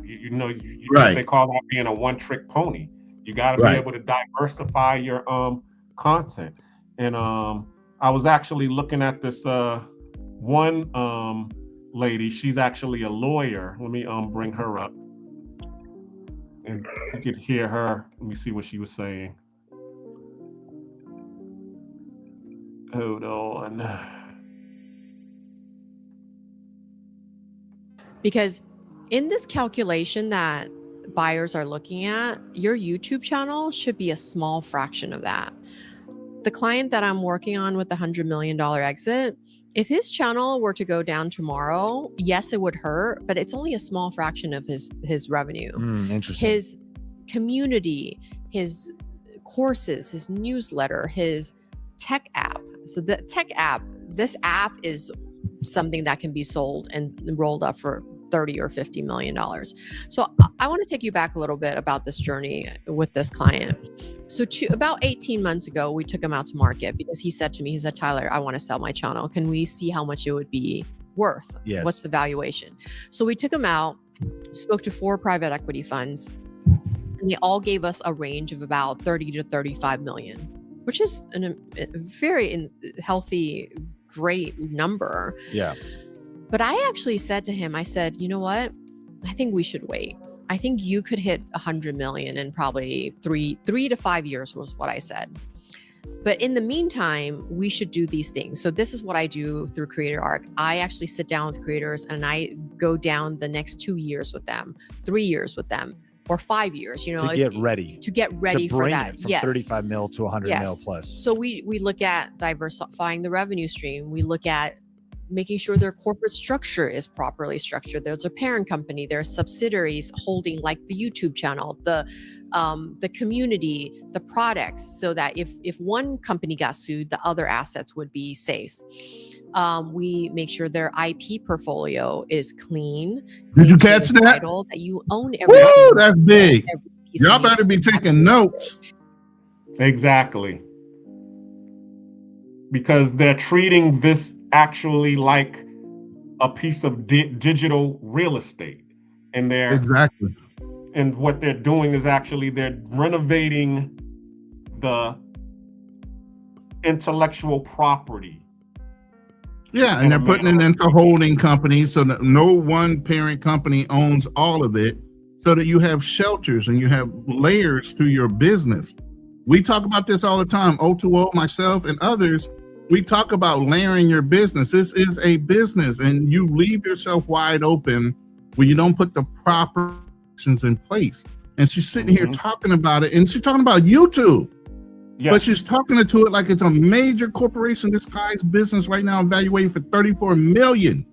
Speaker 14: Right.
Speaker 5: They call that being a one-trick pony. You got to be able to diversify your content. And I was actually looking at this one lady. She's actually a lawyer. Let me bring her up. And you could hear her. Let me see what she was saying. Hold on.
Speaker 16: Because in this calculation that buyers are looking at, your YouTube channel should be a small fraction of that. The client that I'm working on with the $100 million exit, if his channel were to go down tomorrow, yes, it would hurt, but it's only a small fraction of his revenue.
Speaker 17: Interesting.
Speaker 16: His community, his courses, his newsletter, his tech app. So the tech app, this app is something that can be sold and rolled up for $30 or $50 million. So I want to take you back a little bit about this journey with this client. So about 18 months ago, we took him out to market because he said to me, Tyler, I want to sell my channel. Can we see how much it would be worth?
Speaker 17: Yes.
Speaker 16: What's the valuation? So we took him out, spoke to 4 private equity funds, and they all gave us a range of about 30 to 35 million, which is a very healthy, great number.
Speaker 17: Yeah.
Speaker 16: But I actually said to him, I said, you know what? I think we should wait. I think you could hit 100 million in probably three to 5 years was what I said. But in the meantime, we should do these things. So this is what I do through Creator Arc. I actually sit down with creators and I go down the next 2 years with them, 3 years with them, or 5 years,
Speaker 17: to get ready.
Speaker 16: To get ready for that.
Speaker 17: It from 35 mil to 100 mil plus.
Speaker 16: So we look at diversifying the revenue stream. We look at making sure their corporate structure is properly structured. There's a parent company, there are subsidiaries holding like the YouTube channel, the community, the products, so that if one company got sued, the other assets would be safe. We make sure their IP portfolio is clean.
Speaker 14: Did you catch that?
Speaker 16: That you own everything.
Speaker 14: Woo, that's big. Y'all better be taking notes.
Speaker 5: Exactly. Because they're treating this actually like a piece of digital real estate, and they're
Speaker 14: exactly.
Speaker 5: And what they're doing is actually they're renovating the intellectual property.
Speaker 14: Yeah, and they're putting it into holding companies so that no one parent company owns all of it, so that you have shelters and you have layers to your business. We talk about this all the time. O2O, myself, and others. We talk about layering your business. This is a business, and you leave yourself wide open when you don't put the proper actions in place. And she's sitting here talking about it, and she's talking about YouTube.
Speaker 5: Yes.
Speaker 14: But she's talking to it like it's a major corporation. This guy's business right now evaluated for 34 million.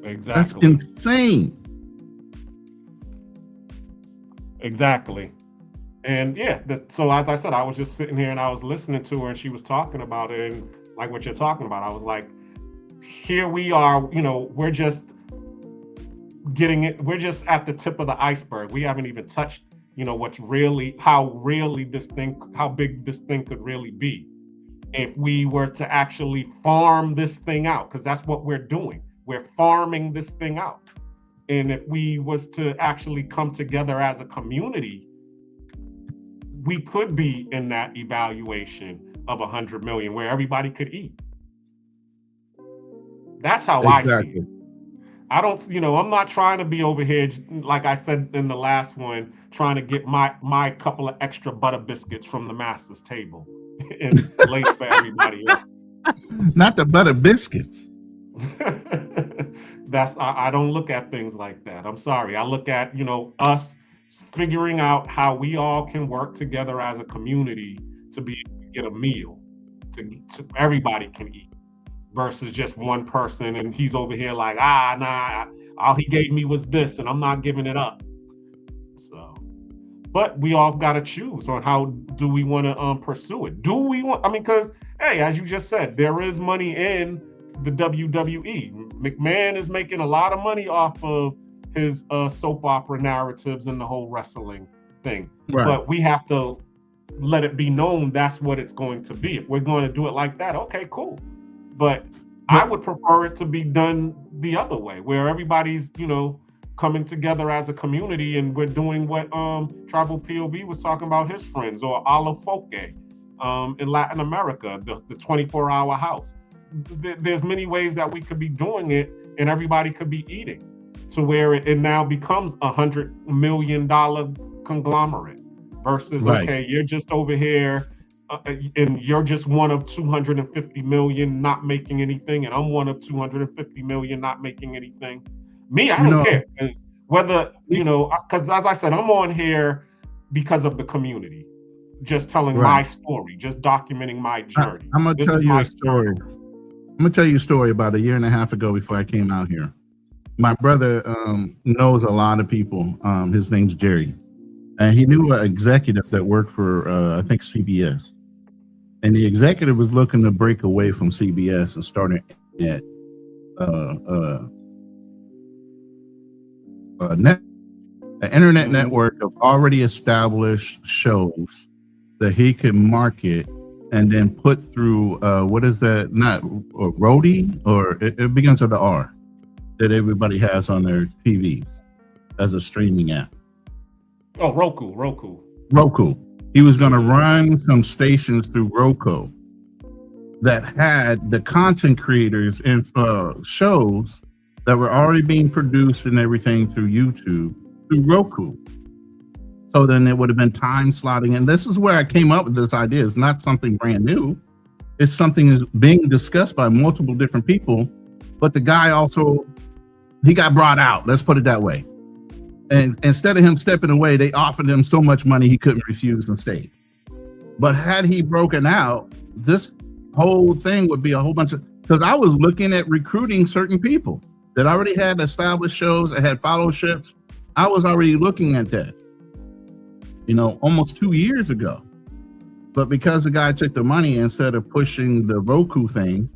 Speaker 5: Exactly.
Speaker 14: That's insane.
Speaker 5: Exactly. And yeah, so as I said, I was just sitting here and I was listening to her and she was talking about it, and like what you're talking about, I was like, here we are, you know, we're just getting it, we're just at the tip of the iceberg. We haven't even touched, you know, how big this thing could really be if we were to actually farm this thing out, because that's what we're doing. We're farming this thing out. And if we was to actually come together as a community, we could be in that evaluation of 100 million where everybody could eat. That's how I see it. I don't, you know, I'm not trying to be over here, like I said in the last one, trying to get my couple of extra butter biscuits from the master's table and later for everybody else.
Speaker 14: Not the butter biscuits.
Speaker 5: I don't look at things like that. I'm sorry. I look at, you know, us figuring out how we all can work together as a community to be able to get a meal to everybody can eat, versus just one person and he's over here like, nah, all he gave me was this and I'm not giving it up. So, but we all got to choose on how do we want to pursue it. Do we want, I mean, because hey, as you just said, there is money in the WWE. McMahon is making a lot of money off of his soap opera narratives and the whole wrestling thing. Right. But we have to let it be known that's what it's going to be. If we're going to do it like that, okay, cool. But I would prefer it to be done the other way, where everybody's, you know, coming together as a community and we're doing what Tribal POV was talking about his friends, or Ala Folke in Latin America, the 24-hour house. There's many ways that we could be doing it and everybody could be eating, to where it now becomes $100 million conglomerate versus, okay, you're just over here and you're just one of 250 million not making anything, and I'm one of 250 million not making anything. Me, I don't care. Whether, you know, because as I said, I'm on here because of the community, just telling my story, just documenting my journey.
Speaker 14: I'm going to tell you a story. I'm going to tell you a story about a year and a half ago before I came out here. My brother knows a lot of people. His name's Jerry. And he knew an executive that worked for, I think, CBS. And the executive was looking to break away from CBS and started at an internet network of already established shows that he could market and then put through, what is that? Not Rody, or it begins with the R, that everybody has on their TVs as a streaming app.
Speaker 5: Oh, Roku.
Speaker 14: He was going to run some stations through Roku that had the content creators and shows that were already being produced and everything through YouTube, through Roku. So then it would have been time slotting. And this is where I came up with this idea. It's not something brand new. It's something that's being discussed by multiple different people. But the guy also, he got brought out. Let's put it that way. And instead of him stepping away, they offered him so much money he couldn't refuse and stay. But had he broken out, this whole thing would be a whole bunch of, because I was looking at recruiting certain people that already had established shows, that had fellowships. I was already looking at that, you know, almost 2 years ago. But because the guy took the money instead of pushing the Roku thing,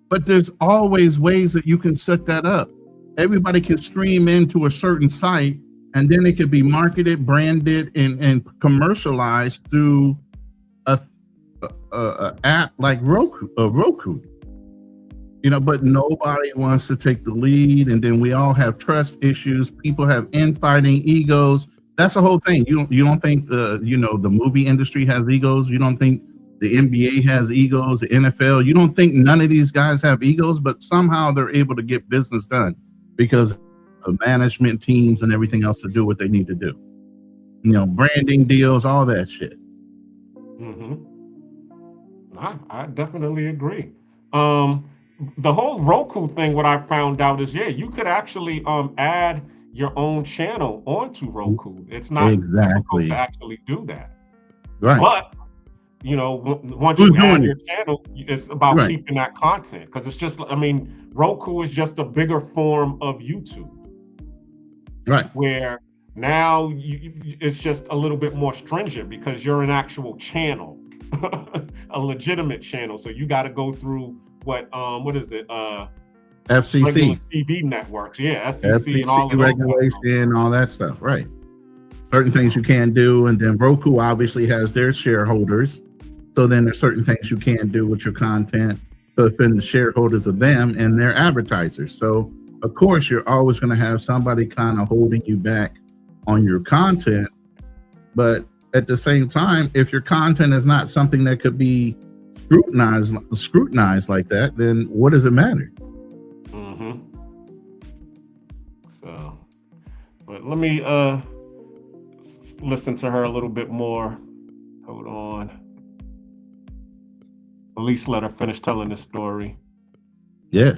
Speaker 14: but there's always ways that you can set that up. Everybody can stream into a certain site, and then it could be marketed, branded, and commercialized through a app like Roku. You know, but nobody wants to take the lead, and then we all have trust issues. People have infighting, egos. That's the whole thing. You don't think the movie industry has egos? You don't think the NBA has egos? The NFL? You don't think none of these guys have egos? But somehow they're able to get business done because of management teams and everything else to do what they need to do. You know, branding deals, all that shit.
Speaker 5: I definitely agree. The whole Roku thing, what I found out is, you could actually add your own channel onto Roku. It's not difficult to actually do that.
Speaker 14: Right.
Speaker 5: But, you know, once you add your channel, it's about keeping that content. Because it's just, I mean, Roku is just a bigger form of YouTube.
Speaker 14: Right.
Speaker 5: Where Now it's just a little bit more stringent because you're an actual channel, a legitimate channel. So you got to go through what is it?
Speaker 14: FCC,
Speaker 5: TV networks, yeah, FCC and all of
Speaker 14: regulation, all that stuff, right? Certain things you can't do, and then Roku obviously has their shareholders. So then there's certain things you can't do with your content. So it's been the shareholders of them and their advertisers. So of course you're always going to have somebody kind of holding you back on your content. But at the same time, if your content is not something that could be scrutinized like that, then what does it matter?
Speaker 5: So, but let me listen to her a little bit more. Hold on. At least let her finish telling the story.
Speaker 14: Yeah.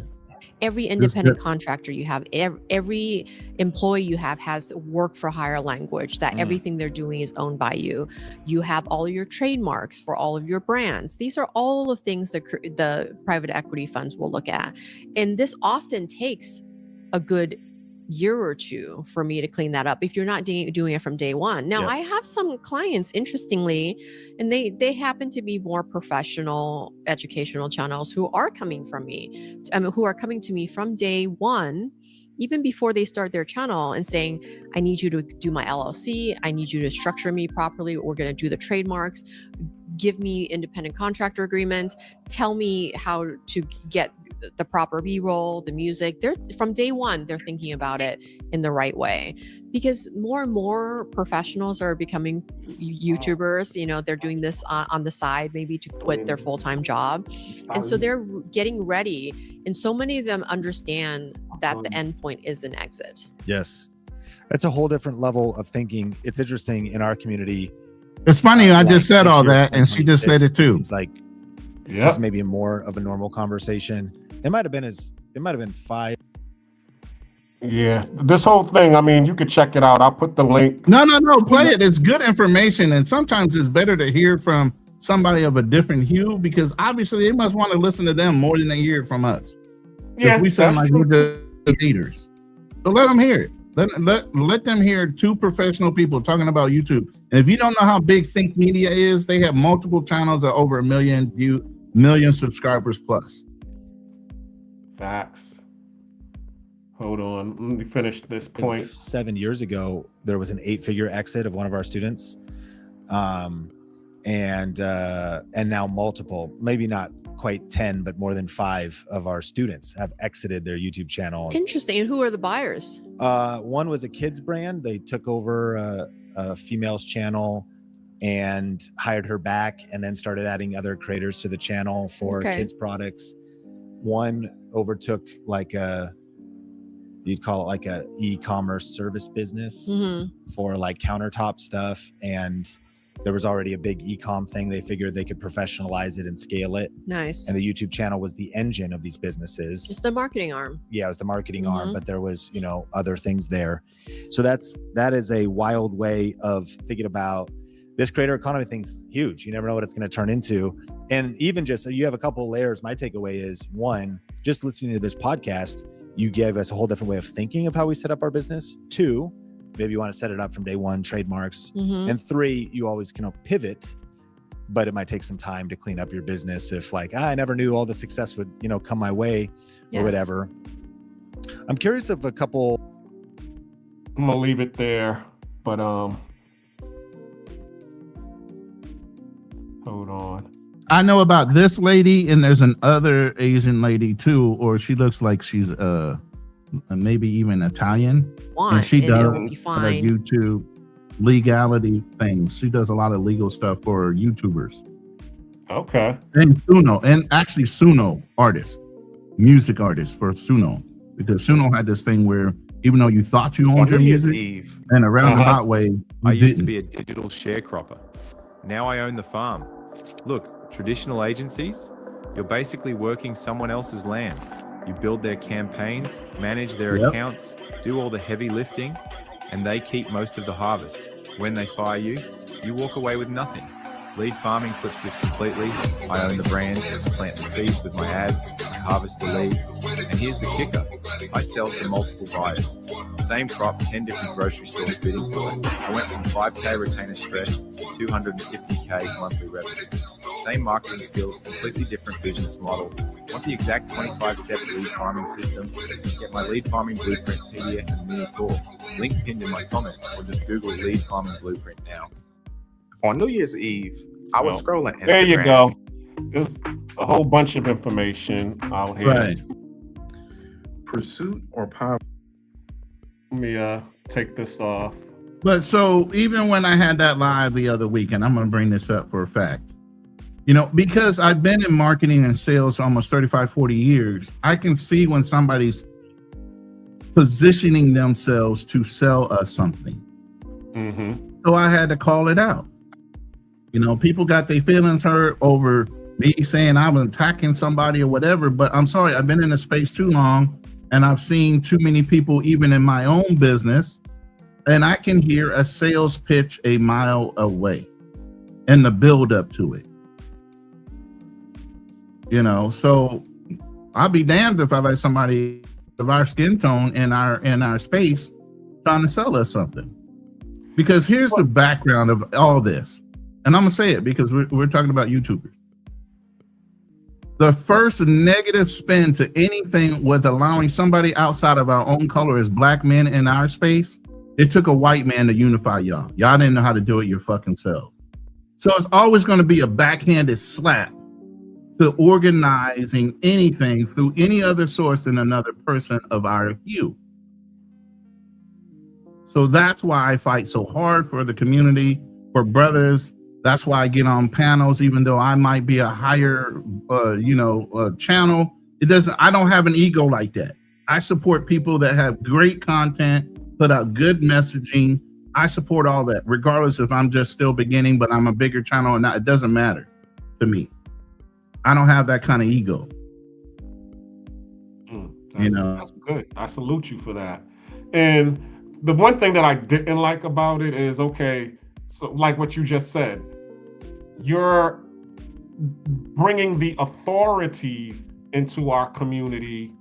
Speaker 16: Every independent contractor you have, every employee you have has work for hire language that everything they're doing is owned by you. You have all your trademarks for all of your brands. These are all the things that the private equity funds will look at. And this often takes a good year or two for me to clean that up if you're not doing it from day one. Now, I have some clients, interestingly, and they happen to be more professional educational channels who are coming from me, who are coming to me from day one, even before they start their channel, and saying, I need you to do my LLC. I need you to structure me properly. We're going to do the trademarks. Give me independent contractor agreements. Tell me how to get the proper B-roll, the music. They're from day one, they're thinking about it in the right way, because more and more professionals are becoming YouTubers. You know, they're doing this on the side, maybe to quit their full-time job. And so they're getting ready. And so many of them understand that the end point is an exit.
Speaker 17: Yes. That's a whole different level of thinking. It's interesting in our community.
Speaker 14: It's funny, I just said all that and she just said it too.
Speaker 17: It's like, this may be more of a normal conversation. It might have been 5.
Speaker 5: Yeah, this whole thing, I mean, you could check it out. I'll put the link.
Speaker 14: No, play it. It's good information. And sometimes it's better to hear from somebody of a different hue, because obviously they must want to listen to them more than they hear from us. Yeah, we sound like we're the leaders. So let them hear it. Let them hear two professional people talking about YouTube. And if you don't know how big Think Media is, they have multiple channels of over 1 million subscribers plus.
Speaker 5: Facts. Hold on, let me finish this point.
Speaker 17: 7 years ago, there was an 8-figure exit of one of our students, and now multiple, maybe not quite 10, but more than 5 of our students have exited their YouTube channel.
Speaker 16: Interesting. And who are the buyers?
Speaker 17: One was a kids brand. They took over a female's channel and hired her back, and then started adding other creators to the channel for kids products. One overtook like you'd call it like a e-commerce service business for like countertop stuff. And there was already a big e-com thing. They figured they could professionalize it and scale it.
Speaker 16: Nice.
Speaker 17: And the YouTube channel was the engine of these businesses.
Speaker 16: It's the marketing arm.
Speaker 17: Yeah, it was the marketing arm, but there was, other things there. So that is a wild way of thinking about this creator economy thing's huge. You never know what it's going to turn into. And even just so you have a couple of layers, my takeaway is, one, just listening to this podcast, you gave us a whole different way of thinking of how we set up our business. 2, maybe you want to set it up from day one, trademarks. And 3, you always can pivot, but it might take some time to clean up your business if like, I never knew all the success would, come my way or whatever. I'm curious of a couple.
Speaker 5: I'm gonna leave it there, but hold on.
Speaker 14: I know about this lady, and there's an other Asian lady too, or she looks like she's maybe even Italian. And she does a lot of YouTube legality things. She does a lot of legal stuff for YouTubers.
Speaker 5: Okay.
Speaker 14: And Suno artist, music artist for Suno, because Suno had this thing where even though you thought you owned your music, in a roundabout way,
Speaker 8: I used to be a digital sharecropper. Now I own the farm. Look, traditional agencies, you're basically working someone else's land. You build their campaigns, manage their accounts, do all the heavy lifting, and they keep most of the harvest. When they fire you, you walk away with nothing. Lead farming flips this completely. I own the brand, plant the seeds with my ads, harvest the leads, and here's the kicker. I sell to multiple buyers. Same crop, 10 different grocery stores bidding for it. I went from 5K retainer stress to 250K monthly revenue. Same marketing skills, completely different business model. Want the exact 25-step lead farming system? Get my lead farming blueprint PDF and mini course. Link pinned in my comments, or just Google lead farming blueprint now.
Speaker 18: On New Year's Eve, I was scrolling Instagram.
Speaker 5: There you go. There's a whole bunch of information out here.
Speaker 14: Right.
Speaker 18: Pursuit or poverty?
Speaker 5: Let me take this off.
Speaker 14: But so even when I had that live the other week, and I'm going to bring this up for a fact, you know, because I've been in marketing and sales almost 35, 40 years, I can see when somebody's positioning themselves to sell us something.
Speaker 5: Mm-hmm.
Speaker 14: So I had to call it out. You know, people got their feelings hurt over me saying I was attacking somebody or whatever, but I'm sorry, I've been in the space too long and I've seen too many people, even in my own business, and I can hear a sales pitch a mile away and the build up to it. You know, so I'll be damned if I let somebody of our skin tone in our space trying to sell us something. Because here's the background of all this. And I'm gonna say it because we're talking about YouTubers. The first negative spin to anything with allowing somebody outside of our own color as black men in our space, it took a white man to unify y'all. Y'all didn't know how to do it your fucking selves. So it's always gonna be a backhanded slap to organizing anything through any other source than another person of our hue. So that's why I fight so hard for the community, for brothers. That's why I get on panels, even though I might be a higher, channel. I don't have an ego like that. I support people that have great content, put out good messaging. I support all that, regardless if I'm just still beginning, but I'm a bigger channel or not. It doesn't matter to me. I don't have that kind of ego.
Speaker 5: That's good. I salute you for that. And the one thing that I didn't like about it is, okay, so like what you just said, you're bringing the authorities into our community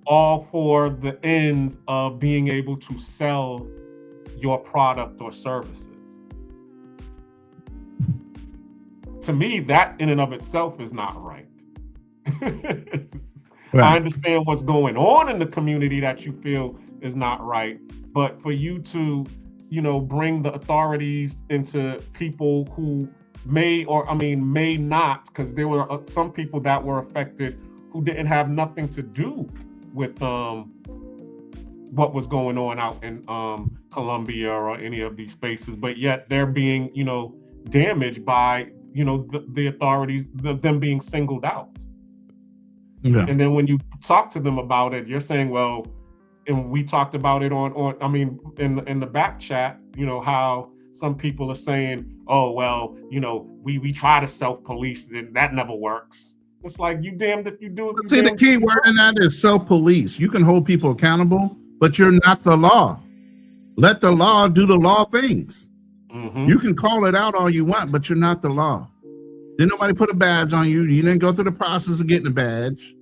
Speaker 5: all for the end of being able to sell your product or services. To me, that in and of itself is not right. I understand what's going on in the community that you feel is not right, but for you to, bring the authorities into people who may not, because there were some people that were affected who didn't have nothing to do with what was going on out in Colombia or any of these spaces, but yet they're being, damaged by, the authorities, them being singled out.
Speaker 14: Yeah.
Speaker 5: And then when you talk to them about it, you're saying, well, and we talked about it in the back chat, how some people are saying, oh, well, we try to self-police, and that never works. It's like, you damned if you do it.
Speaker 14: See, the key word in that is self-police. You can hold people accountable, but you're not the law. Let the law do the law things.
Speaker 5: Mm-hmm.
Speaker 14: You can call it out all you want, but you're not the law. Didn't nobody put a badge on you. You didn't go through the process of getting a badge.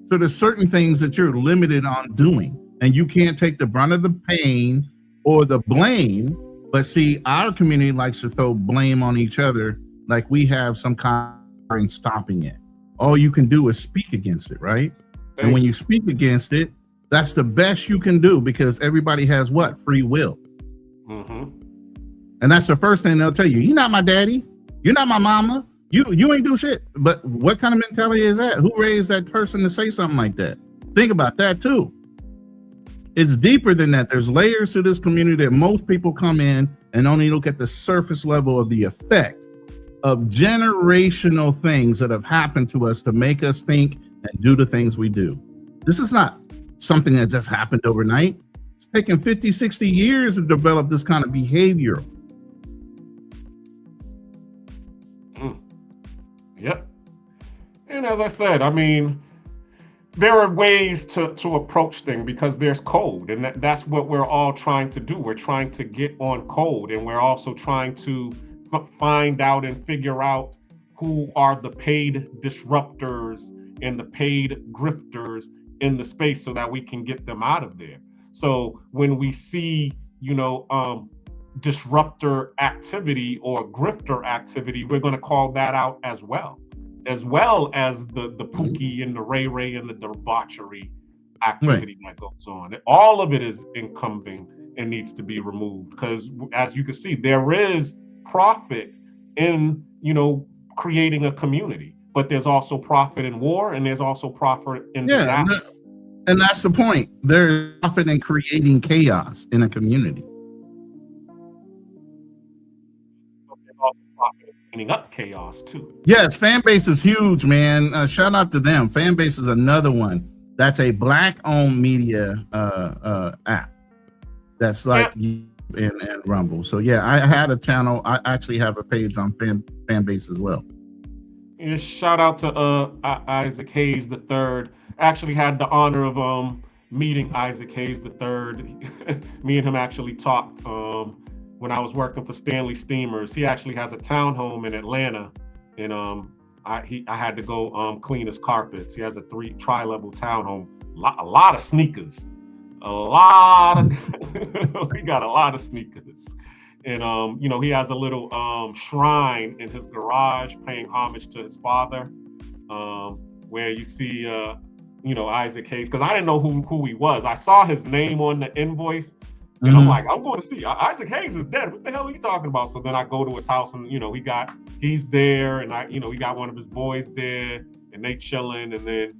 Speaker 14: So there's certain things that you're limited on doing, and you can't take the brunt of the pain or the blame. But see, our community likes to throw blame on each other like we have some kind of stopping it. All you can do is speak against it, right? And when you speak against it, that's the best you can do, because everybody has what? Free will.
Speaker 5: Mm-hmm.
Speaker 14: And that's the first thing they'll tell you. You're not my daddy. You're not my mama. You ain't do shit. But what kind of mentality is that? Who raised that person to say something like that? Think about that too. It's deeper than that. There's layers to this community that most people come in and only look at the surface level of the effect of generational things that have happened to us to make us think and do the things we do. This is not something that just happened overnight. It's taken 50, 60 years to develop this kind of behavior.
Speaker 5: Yep. And as I said, there are ways to approach things, because there's code, and that's what we're all trying to do. We're trying to get on code, and we're also trying to find out and figure out who are the paid disruptors and the paid grifters in the space so that we can get them out of there. So when we see, disruptor activity or grifter activity, we're going to call that out as well as the Pookie and the Ray Ray and the debauchery activity that goes on. All of it is encumbering and needs to be removed, because as you can see, there is profit in, creating a community, but there's also profit in war, and there's also profit in disaster.
Speaker 14: And that's the point. There's profit in creating chaos in a community.
Speaker 5: There's also profit in cleaning up chaos too.
Speaker 14: Yes, fan base is huge, man. Shout out to them. Fan base is another one. That's a Black-owned media app. That's like and Rumble. So yeah, I had a channel. I actually have a page on fan base as well.
Speaker 5: And shout out to Isaac Hayes III. Actually had the honor of meeting Isaac Hayes III. Me and him actually talked when I was working for Stanley Steamers. He actually has a townhome in Atlanta, and I had to go clean his carpets. He has a tri-level townhome. A lot of sneakers. He got a lot of sneakers. And he has a little shrine in his garage paying homage to his father, where you see Isaac Hayes, because I didn't know who he was. I saw his name on the invoice, and I'm like, I'm going to see Isaac Hayes is dead. What the hell are you talking about? So then I go to his house, and he's there, and he got one of his boys there, and they chilling, and then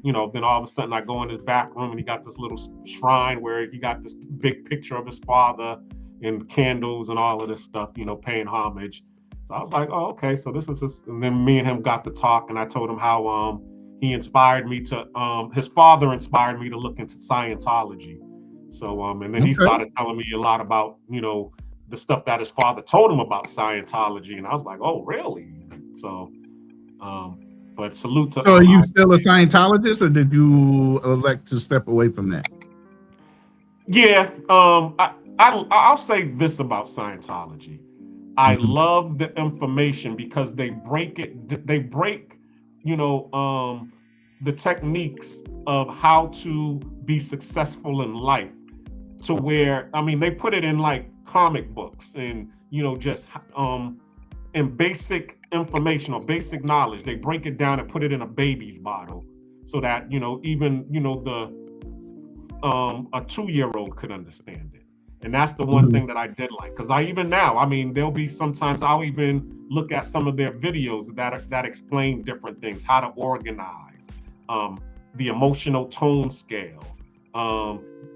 Speaker 5: then all of a sudden I go in his back room, and he got this little shrine where he got this big picture of his father and candles and all of this stuff, paying homage. So I was like, oh, okay, so this is just, and then me and him got to talk, and I told him how he inspired me to, his father inspired me to look into Scientology. So, and then he started telling me a lot about, the stuff that his father told him about Scientology. And I was like, oh, really? So, but salute to.
Speaker 14: So are you still a Scientologist, or did you elect to step away from that?
Speaker 5: Yeah, I'll say this about Scientology. I love the information because they break, the techniques of how to be successful in life, to where, they put it in like comic books and, just in basic information or basic knowledge. They break it down and put it in a baby's bottle so that, even, a 2-year-old could understand it. And that's the one thing that I did like, because there'll be sometimes I'll even look at some of their videos that explain different things, how to organize, the emotional tone scale.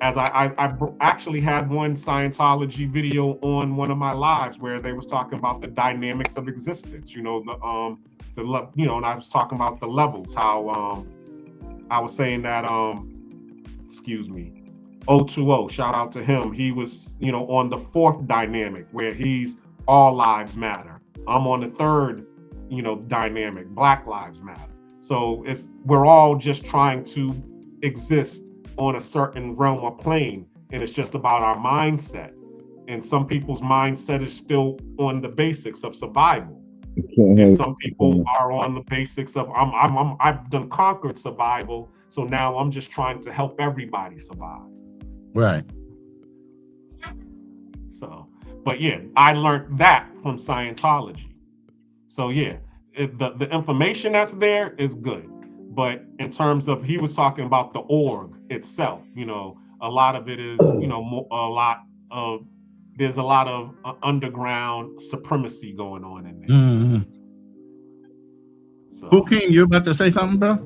Speaker 5: As I actually had one Scientology video on one of my lives where they was talking about the dynamics of existence, and I was talking about the levels, how I was saying that, excuse me, 020, shout out to him. He was, on the 4th dynamic where he's all lives matter. I'm on the 3rd, dynamic, Black Lives Matter. So we're all just trying to exist on a certain realm or plane, and it's just about our mindset. And some people's mindset is still on the basics of survival. And some people are on the basics of I've done conquered survival, so now I'm just trying to help everybody survive.
Speaker 14: Right.
Speaker 5: So, but yeah, I learned that from Scientology. So yeah, the information that's there is good. But in terms of, he was talking about the org itself, a lot of it is, there's a lot of underground supremacy going on in there. So,
Speaker 14: King, you about to say something, bro?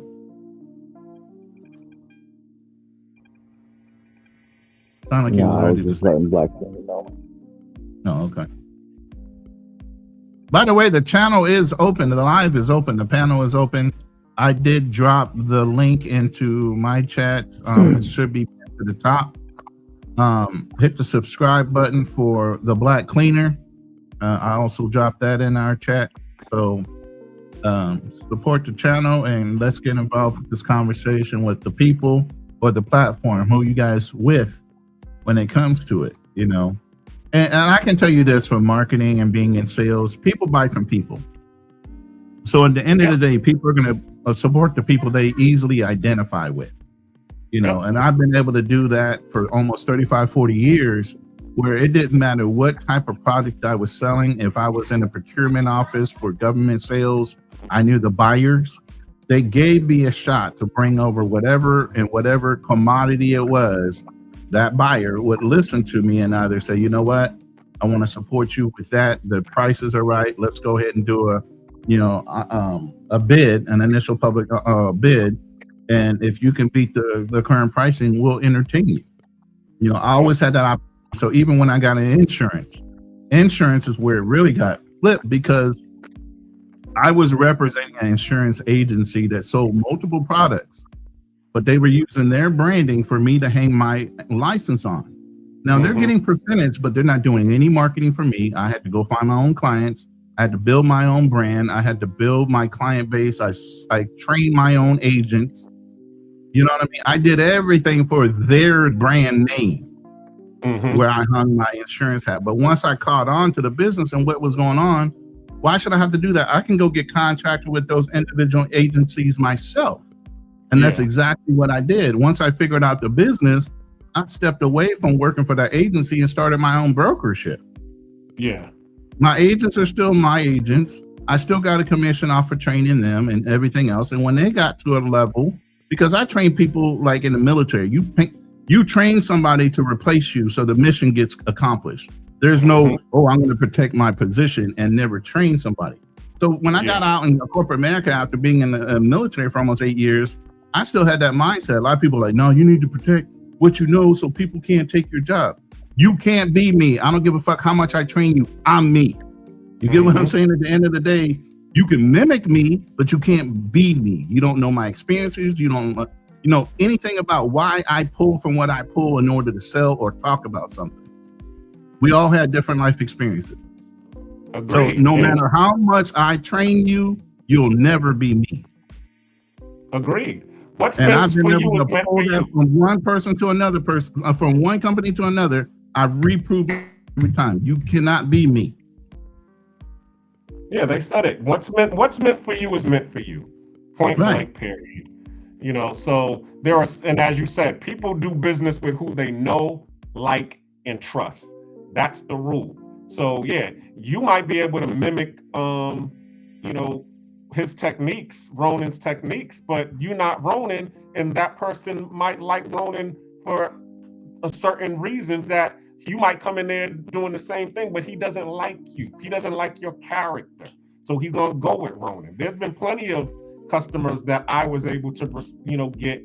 Speaker 14: Sound like you was ready to say.
Speaker 6: Black know.
Speaker 14: No, okay. By the way, the channel is open. The live is open. The panel is open. I did drop the link into my chat. It should be to the top. Hit the subscribe button for the Black Cleaner. I also dropped that in our chat. So support the channel and let's get involved with this conversation with the people or the platform. Who you guys with when it comes to it, And I can tell you this from marketing and being in sales, people buy from people. So at the end of the day, people are going to support the people they easily identify with, you know, and I've been able to do that for almost 35, 40 years, where it didn't matter what type of product I was selling. If I was in a procurement office for government sales, I knew the buyers. They gave me a shot to bring over whatever commodity it was. That buyer would listen to me and either say, you know what, I want to support you with that. The prices are right. Let's go ahead and do a bid, an initial public bid. And if you can beat the current pricing, we'll entertain you. You know, I always had that option. So even when I got an insurance is where it really got flipped, because I was representing an insurance agency that sold multiple products, but they were using their branding for me to hang my license on. Now they're getting percentage, but they're not doing any marketing for me. I had to go find my own clients. I had to build my own brand. I had to build my client base. I trained my own agents. You know what I mean? I did everything for their brand name, where I hung my insurance hat. But once I caught on to the business and what was going on, why should I have to do that? I can go get contracted with those individual agencies myself. And that's exactly what I did. Once I figured out the business, I stepped away from working for that agency and started my own brokership.
Speaker 5: Yeah.
Speaker 14: My agents are still my agents. I still got a commission off for training them and everything else. And when they got to a level, because I train people like in the military, you train somebody to replace you so the mission gets accomplished. There's no, I'm going to protect my position and never train somebody. So when I got out in corporate America after being in the military for almost 8 years, I still had that mindset. A lot of people are like, no, you need to protect what you know so people can't take your job. You can't be me. I don't give a fuck how much I train you. I'm me. You get what I'm saying? At the end of the day, you can mimic me, but you can't be me. You don't know my experiences. You don't know anything about why I pull from what I pull in order to sell or talk about something. We all had different life experiences. Agreed. So no matter how much I train you, you'll never be me.
Speaker 5: Agreed.
Speaker 14: And I've been able to pull that from one person to another person, from one company to another. I've reproved every time. You cannot be me.
Speaker 5: Yeah, they said it. What's meant for you is meant for you. Point blank, period. You know, so there are, and as you said, people do business with who they know, like, and trust. That's the rule. So yeah, you might be able to mimic, his techniques, Ronan's techniques, but you're not Ronan, and that person might like Ronan for a certain reasons that you might come in there doing the same thing, but he doesn't like you. He doesn't like your character. So he's going to go with Ronan. There's been plenty of customers that I was able to, get,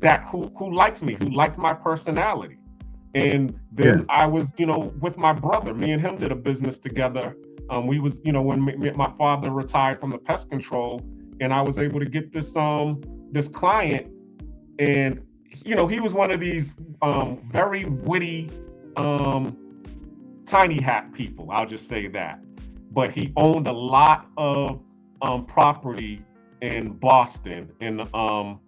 Speaker 5: that who likes me, who liked my personality. And then I was, with my brother, me and him did a business together. We was, when my father retired from the pest control, and I was able to get this client, and he was one of these very witty tiny hat people. I'll just say that. But he owned a lot of property in Boston, in the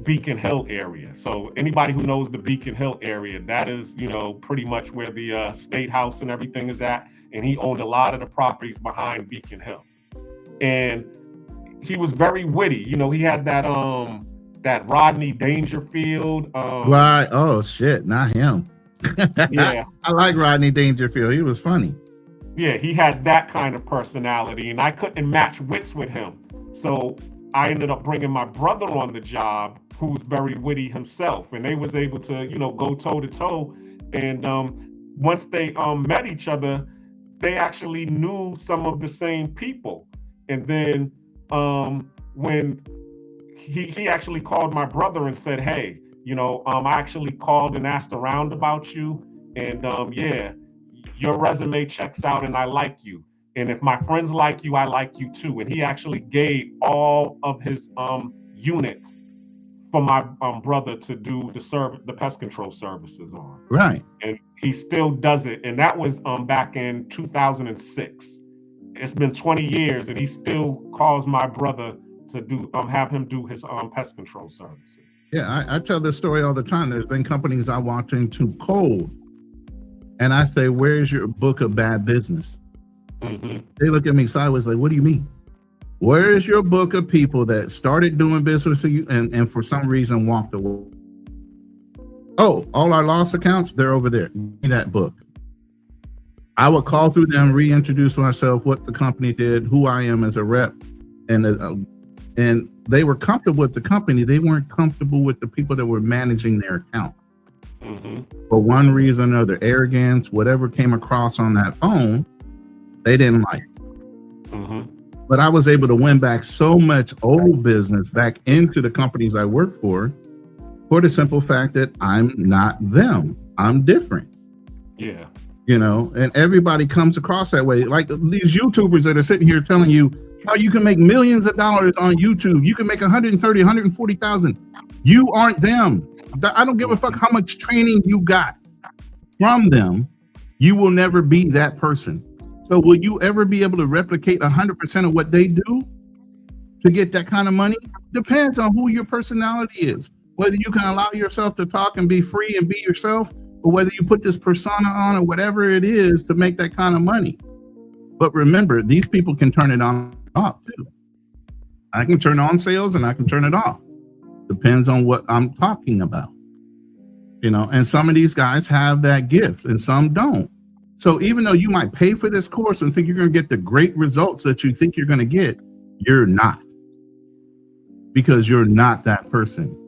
Speaker 5: Beacon Hill area. So anybody who knows the Beacon Hill area, that is, pretty much where the State House and everything is at. And he owned a lot of the properties behind Beacon Hill. And he was very witty. He had that that Rodney Dangerfield.
Speaker 14: Right. Oh shit, not him.
Speaker 5: Yeah.
Speaker 14: I like Rodney Dangerfield. He was funny.
Speaker 5: Yeah, he had that kind of personality, and I couldn't match wits with him. So I ended up bringing my brother on the job, who was very witty himself, and they was able to, go toe to toe. And once they met each other, they actually knew some of the same people. And then when he actually called my brother and said, hey, I actually called and asked around about you, and your resume checks out and I like you. And if my friends like you, I like you too. And he actually gave all of his units for my brother to do the pest control services on.
Speaker 14: Right.
Speaker 5: And he still does it. And that was back in 2006. It's been 20 years and he still calls my brother to have him do his pest control services.
Speaker 14: Yeah, I tell this story all the time. There's been companies I walked into cold, And I say, where's your book of bad business? They look at me sideways like, what do you mean? Where is your book of people that started doing business with you and for some reason walked away? Oh, all our lost accounts, they're over there. Give me that book. I would call through them, reintroduce myself, what the company did, who I am as a rep, and they were comfortable with the company. They weren't comfortable with the people that were managing their account. For one reason or another, arrogance, whatever came across on that phone, they didn't like. But I was able to win back so much old business back into the companies I worked for the simple fact that I'm not them. I'm different.
Speaker 5: Yeah.
Speaker 14: You know, and everybody comes across that way. Like these YouTubers that are sitting here telling you how you can make millions of dollars on YouTube. You can make 130, 140,000. You aren't them. I don't give a fuck how much training you got from them. You will never be that person. So will you ever be able to replicate 100% of what they do to get that kind of money? Depends on who your personality is. Whether you can allow yourself to talk and be free and be yourself, or whether you put this persona on or whatever it is to make that kind of money. But remember, these people can turn it on and off too. I can turn on sales and I can turn it off. Depends on what I'm talking about. You know, and some of these guys have that gift and some don't. So even though you might pay for this course and think you're going to get the great results that you think you're going to get, you're not. Because you're not that person.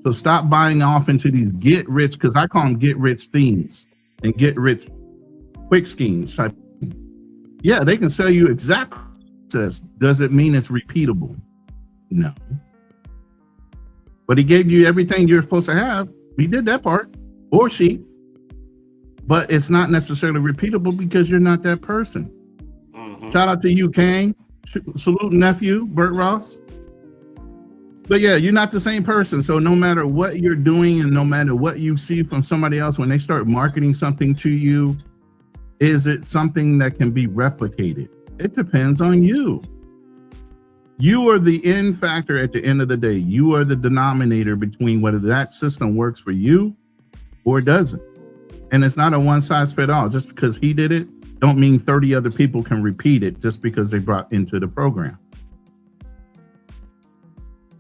Speaker 14: So stop buying off into these get rich, because I call them get rich themes and get rich quick schemes. Yeah, they can sell you exactly this. Does it mean it's repeatable? No. But he gave you everything you're supposed to have. He did that part, or she. But it's not necessarily repeatable because you're not that person. Shout out to you, Kang. Salute nephew, Burt Ross. But yeah, you're not the same person. So no matter what you're doing and no matter what you see from somebody else, when they start marketing something to you, is it something that can be replicated? It depends on you. You are the end factor at the end of the day. You are the denominator between whether that system works for you or doesn't. And it's not a one size fit all. Just because he did it, don't mean 30 other people can repeat it just because they brought into the program.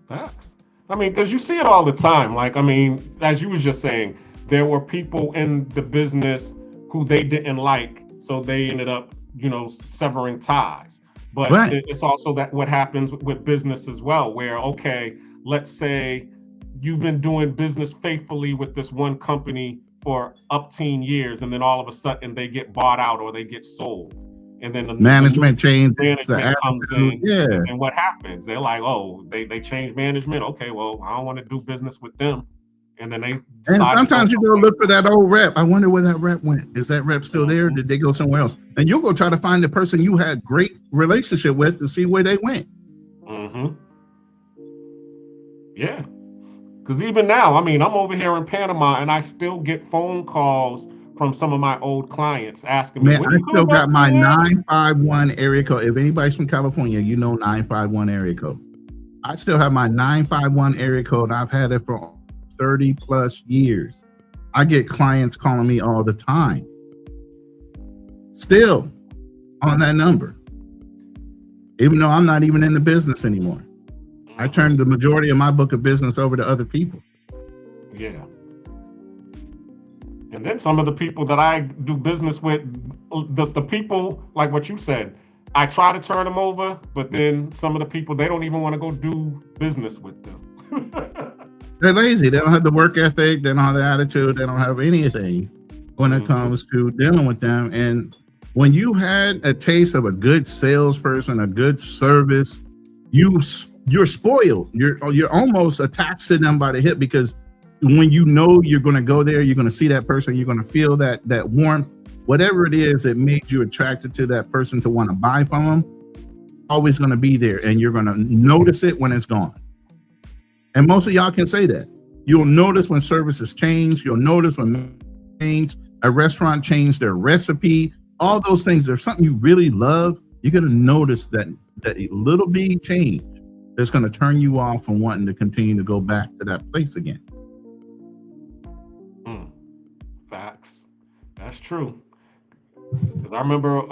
Speaker 5: Facts. I mean, because you see it all the time. Like, I mean, as you was just saying, there were people in the business who they didn't like, so they ended up, you know, severing ties. But
Speaker 14: right.
Speaker 5: It's also that what happens with business as well, where, okay, let's say you've been doing business faithfully with this one company for up teen years, and then all of a sudden they get bought out or they get sold. And then the
Speaker 14: management change,
Speaker 5: management comes in,
Speaker 14: yeah.
Speaker 5: And what happens? They're like, oh, they change management. Okay, well, I don't want to do business with them. And then they
Speaker 14: and sometimes you go look for that old rep. I wonder where that rep went. Is that rep still there? Did they go somewhere else? And you'll go try to find the person you had great relationship with to see where they went.
Speaker 5: Yeah. Because even now, I mean, I'm over here in Panama and I still get phone calls from some of my old clients asking me,
Speaker 14: man, I still got my 951 area code. If anybody's from California, you know 951 area code. I still have my 951 area code. I've had it for 30 plus years. I get clients calling me all the time. Still on that number. Even though I'm not even in the business anymore. I turned the majority of my book of business over to other people.
Speaker 5: Yeah. And then some of the people that I do business with, the people, like what you said, I try to turn them over, but then some of the people, they don't even want to go do business with them.
Speaker 14: They're lazy. They don't have the work ethic. They don't have the attitude. They don't have anything when it comes to dealing with them. And when you had a taste of a good salesperson, a good service, you're spoiled. You're almost attached to them by the hip, because when you know you're going to go there, you're going to see that person, you're going to feel that warmth, whatever it is that made you attracted to that person to want to buy from them, always going to be there, and you're going to notice it when it's gone. And most of y'all can say that. You'll notice when services change. You'll notice when a restaurant changed their recipe. All those things. There's something you really love. You're going to notice that little bitty change that's going to turn you off from wanting to continue to go back to that place again.
Speaker 5: Facts. That's true. Because I remember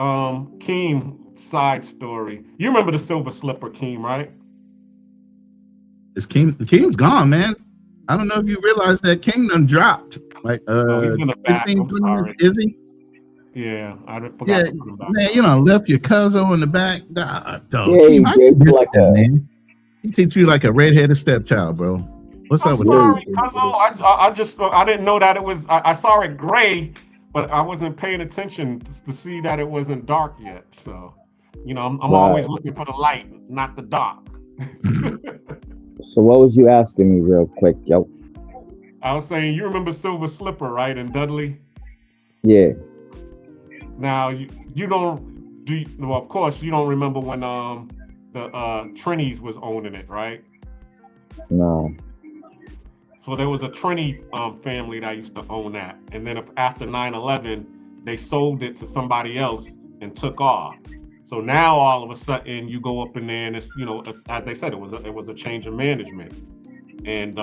Speaker 5: Keem side story. You remember the silver slipper, Keem, right?
Speaker 14: Keem's gone, man. I don't know if you realize that King done dropped. Like
Speaker 5: he's in the back.
Speaker 14: 15,
Speaker 5: I'm sorry.
Speaker 14: Is he?
Speaker 5: Yeah, I forgot
Speaker 14: Yeah,
Speaker 5: to put him back.
Speaker 14: man, you know, left your cousin in the back. Nah, dog.
Speaker 6: Yeah,
Speaker 14: Keem,
Speaker 6: he gave you like a
Speaker 14: man. He teach you like a redheaded stepchild, bro. What's up with
Speaker 5: sorry,
Speaker 14: that?
Speaker 5: Cuzzo. I didn't know that it was. I saw it gray, but I wasn't paying attention to see that it wasn't dark yet. So, you know, I'm always looking for the light, not the dark.
Speaker 6: So what was you asking me real quick, yo?
Speaker 5: I was saying, you remember Silver Slipper, right, in Dudley?
Speaker 6: Yeah.
Speaker 5: Now you don't do. Well, of course you don't remember when the Trini's was owning it, right?
Speaker 6: No.
Speaker 5: So there was a Trini family that used to own that, and then after 9/11, they sold it to somebody else and took off. So now all of a sudden you go up in there and it's, you know, as they said, it was a change of management, and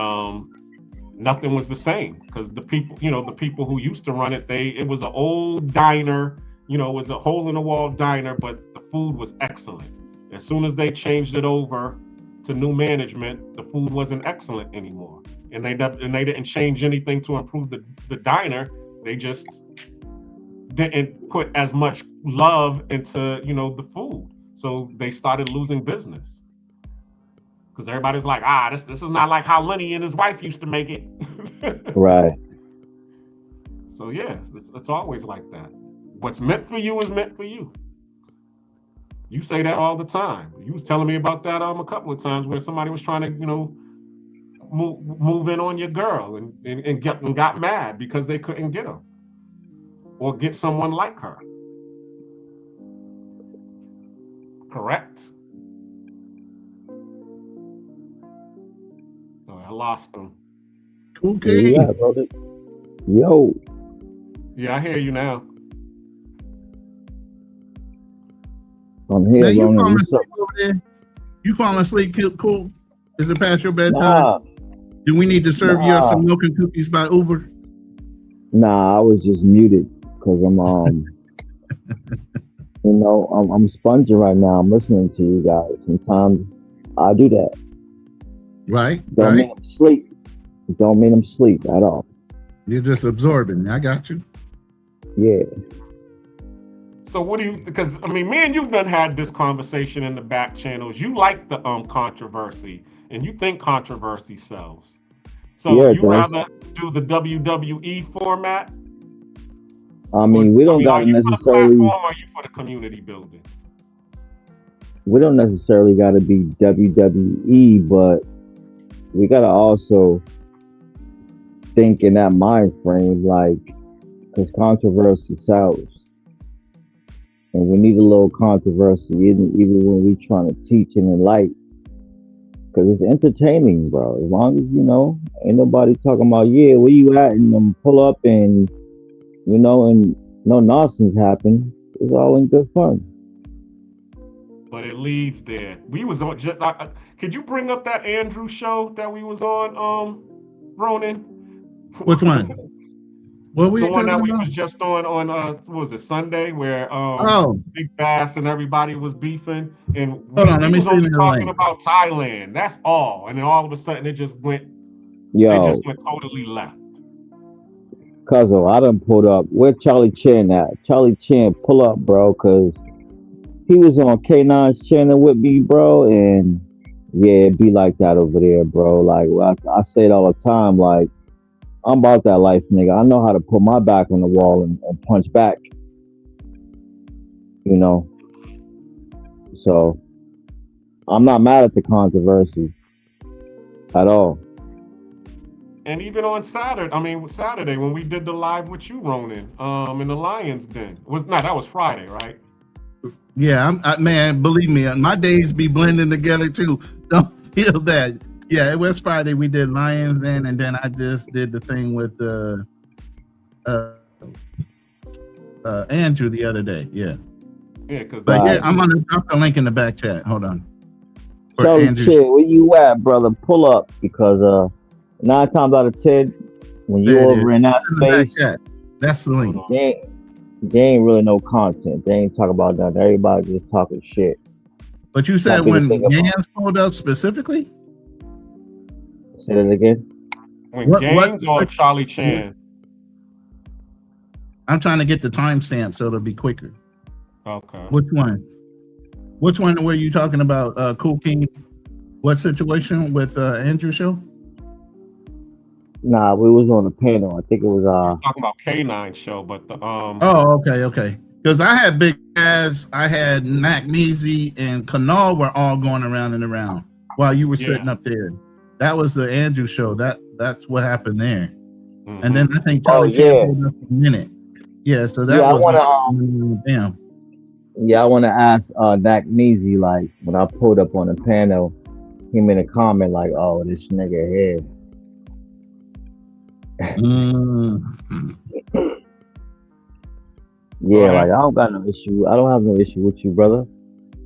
Speaker 5: nothing was the same because the people who used to run it, it was an old diner, you know, it was a hole in the wall diner, but the food was excellent. As soon as they changed it over to new management, the food wasn't excellent anymore, and they didn't change anything to improve the diner. They just didn't put as much love into, you know, the food, so they started losing business because everybody's like, this is not like how Lenny and his wife used to make it.
Speaker 6: Right.
Speaker 5: So yeah, it's always like that. What's meant for you is meant for you. You say that all the time. You was telling me about that a couple of times where somebody was trying to, you know, move in on your girl and got mad because they couldn't get her or get someone like her. Correct? Oh, I lost them.
Speaker 14: Okay.
Speaker 6: Yeah, brother. Yo.
Speaker 5: Yeah, I hear you now.
Speaker 6: I'm here.
Speaker 14: Man, you falling asleep over there? You falling asleep? Cool. Is it past your bedtime?
Speaker 6: Nah.
Speaker 14: Do we need to serve you up some milk and cookies by Uber?
Speaker 6: Nah, I was just muted because I'm you know, I'm sponging right now. I'm listening to you guys. Sometimes I do that.
Speaker 14: Right.
Speaker 6: Don't mean I'm sleep. Don't mean I'm sleep at all.
Speaker 14: You're just absorbing. I got you.
Speaker 6: Yeah.
Speaker 5: So what do you? Because I mean, me and you've done had this conversation in the back channels. You like the controversy, and you think controversy sells. So
Speaker 6: Yeah,
Speaker 5: you rather do the WWE format?
Speaker 6: I mean, we don't got to necessarily.
Speaker 5: For the platform, or are you for the community building?
Speaker 6: We don't necessarily got to be WWE, but we got to also think in that mind frame, like, because controversy sells. And we need a little controversy, even when we trying to teach and enlighten. Because it's entertaining, bro. As long as, you know, ain't nobody talking about, yeah, where you at? And them pull up and, you know, and no nonsense happen. It's all in good fun.
Speaker 5: But it leads there. We was on, could you bring up that Andrew show that we was on, Ronan?
Speaker 14: Which one? What were
Speaker 5: the
Speaker 14: you
Speaker 5: one that
Speaker 14: talking
Speaker 5: we
Speaker 14: about?
Speaker 5: was just on what was it, Sunday, where Big Bass and everybody was beefing, and
Speaker 14: Hold on, let me
Speaker 5: was
Speaker 14: see
Speaker 5: only
Speaker 14: the
Speaker 5: talking
Speaker 14: link.
Speaker 5: about Thailand. That's all, and then all of a sudden it just went totally left.
Speaker 6: Cuzzo, I done pulled up. Where Charlie Chan at? Charlie Chan, pull up, bro, because he was on K9's channel with me, bro, and yeah, it be like that over there, bro. Like, I say it all the time, like, I'm about that life, nigga. I know how to put my back on the wall and punch back. You know? So, I'm not mad at the controversy at all.
Speaker 5: And even on Saturday when we did the live with you, Ronan, in the Lions Den. That was Friday, right?
Speaker 14: Yeah, man, believe me, my days be blending together too. Don't feel that. Yeah, it was Friday. We did Lions Den, and then I just did the thing with Andrew the other day. Yeah.
Speaker 5: Yeah, because
Speaker 14: I'm gonna drop the link in the back chat. Hold on.
Speaker 6: Charlie Chan, where you at, brother? Pull up, because 9 times out of 10, when you're over in that space,
Speaker 14: That's the link.
Speaker 6: They ain't really no content. They ain't talk about nothing. Everybody just talking shit.
Speaker 14: But you said when Gans pulled up specifically?
Speaker 6: Say that again.
Speaker 5: When Gaines or Charlie Chan?
Speaker 14: I'm trying to get the timestamp so it'll be quicker.
Speaker 5: Okay.
Speaker 14: Which one? Which one were you talking about? Cool King? What situation with Andrew show?
Speaker 6: Nah, we was on the panel. I think it was
Speaker 5: talking about K9 show, but the
Speaker 14: Oh, okay. Because I had Big Ass, I had Mac Measy, and Kanal were all going around and around while you were sitting up there. That was the Andrew show. That's what happened there. Mm-hmm. And then I think Charlie Chan pulled up a minute. Yeah, so that was damn.
Speaker 6: Yeah, I want to ask Mac Measy, like, when I pulled up on the panel, he made a comment like, "Oh, this nigga here." Yeah, like I don't got no issue. I don't have no issue with you, brother.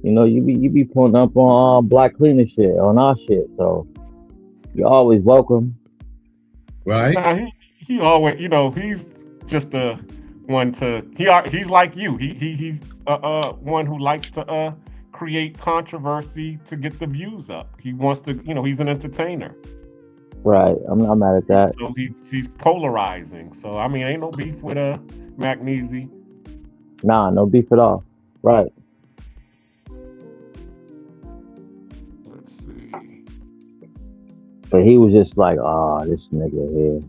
Speaker 6: You know, you be pulling up on Black Cleaner shit, on our shit, so you're always welcome.
Speaker 14: Right?
Speaker 5: Nah, he always, you know, he's just a one to he's like you. He's one who likes to create controversy to get the views up. He wants to, you know, he's an entertainer.
Speaker 6: Right. I'm not mad at that.
Speaker 5: So he's polarizing. So I mean, ain't no beef with Mac Measy.
Speaker 6: Nah, no beef at all. Right.
Speaker 5: Let's see.
Speaker 6: But he was just like, "Oh, this nigga here."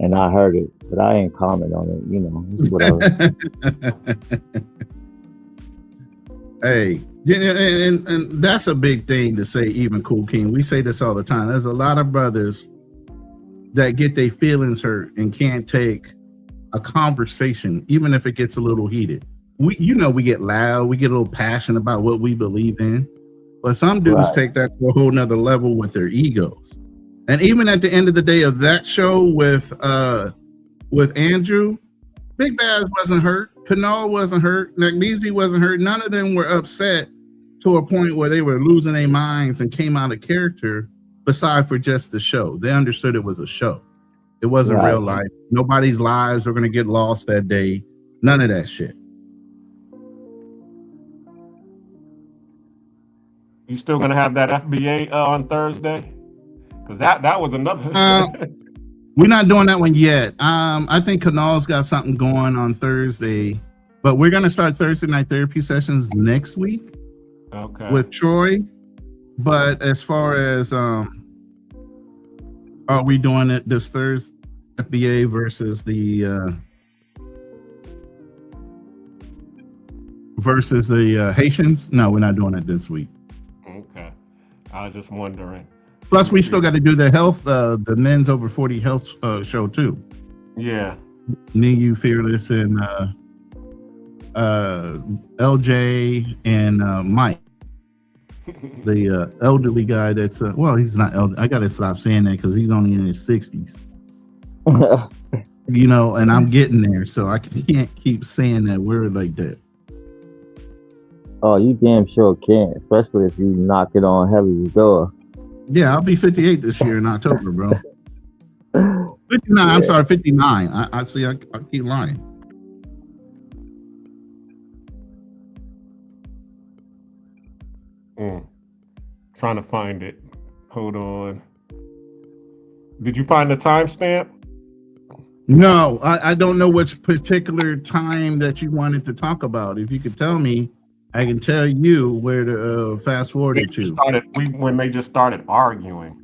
Speaker 6: And I heard it, but I ain't comment on it, you know, it's whatever.
Speaker 14: Hey, and that's a big thing to say, even Cool King. We say this all the time. There's a lot of brothers that get their feelings hurt and can't take a conversation, even if it gets a little heated. We get loud, we get a little passionate about what we believe in, but some dudes take that to a whole nother level with their egos. And even at the end of the day of that show with Andrew, Big Baz wasn't hurt, Kanal wasn't hurt, Nagmeezy wasn't hurt. None of them were upset to a point where they were losing their minds and came out of character, beside for just the show. They understood it was a show. It wasn't real life. Nobody's lives were going to get lost that day. None of that shit.
Speaker 5: You still going to have that FBA on Thursday? Because that was another.
Speaker 14: We're not doing that one yet. I think Kanal's got something going on Thursday, but we're going to start Thursday night therapy sessions next week.
Speaker 5: Okay.
Speaker 14: With Troy. But as far as are we doing it this Thursday, FBA versus the Haitians? No, we're not doing it this week.
Speaker 5: Okay. I was just wondering.
Speaker 14: Plus, we still got to do the health, the men's over 40 health show too.
Speaker 5: Yeah.
Speaker 14: Me, you, Fearless, and LJ and Mike, the elderly guy. That's well, he's not elderly. I gotta stop saying that because he's only in his 60s. You know, and I'm getting there, so I can't keep saying that word like that.
Speaker 6: Oh, you damn sure can, especially if you knock it on Helly's door.
Speaker 14: Yeah, I'll be 58 this year in October, bro. 59. Yeah. I'm sorry, 59. I see. I keep lying.
Speaker 5: Trying to find it. Hold on. Did you find the timestamp?
Speaker 14: No, I don't know which particular time that you wanted to talk about. If you could tell me, I can tell you where to fast forward it to.
Speaker 5: When they just started arguing.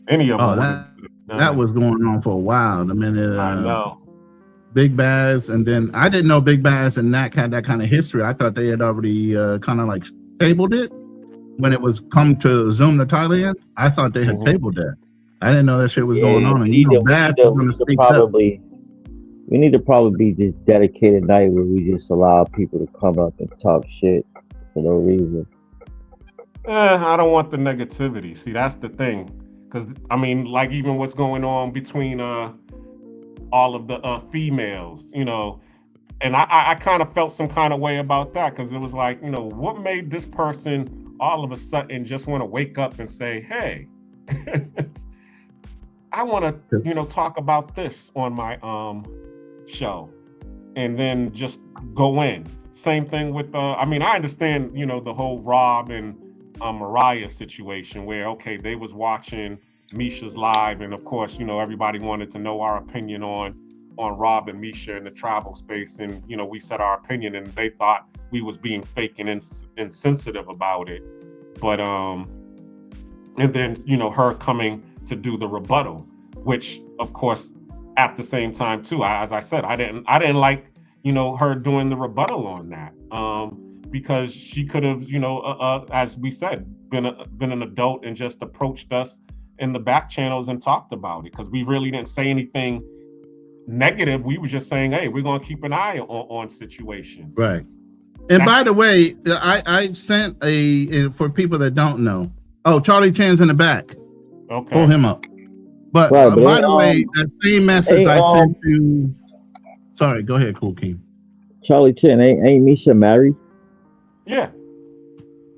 Speaker 5: Any of them.
Speaker 14: That was going on for a while. The minute
Speaker 5: I know.
Speaker 14: Big Baz, and then I didn't know Big Baz and Nat had that kind of history. I thought they had already kind of like tabled it when it was come to Zoom to Thailand. I thought they had tabled that. I didn't know that shit was going on. And
Speaker 6: we need to probably be just dedicated night where we just allow people to come up and talk shit for no reason.
Speaker 5: I don't want the negativity. See, that's the thing. Because, I mean, like even what's going on between all of the females, you know, and I kind of felt some kind of way about that because it was like, you know, what made this person all of a sudden just want to wake up and say, hey, I want to, talk about this on my show, and then just go in. Same thing with I understand, the whole Rob and Mariah situation where, okay, they was watching Misha's live, and of course, everybody wanted to know our opinion on Rob and Misha in the travel space, and we said our opinion, and they thought we was being fake and insensitive about it. But and then her coming to do the rebuttal, which of course at the same time too, as I said, I didn't like her doing the rebuttal on that, because she could have as we said, been an adult and just approached us in the back channels and talked about it, because we really didn't say anything negative. We were just saying, hey, we're going to keep an eye on situations.
Speaker 14: Right. And by the way, I sent for people that don't know. Oh, Charlie Chan's in the back.
Speaker 5: Okay.
Speaker 14: Pull him up. But,
Speaker 6: right, but
Speaker 14: by the way, that same message I sent to. Sorry, go ahead, Cool King.
Speaker 6: Charlie Chan, ain't Misha married?
Speaker 5: Yeah.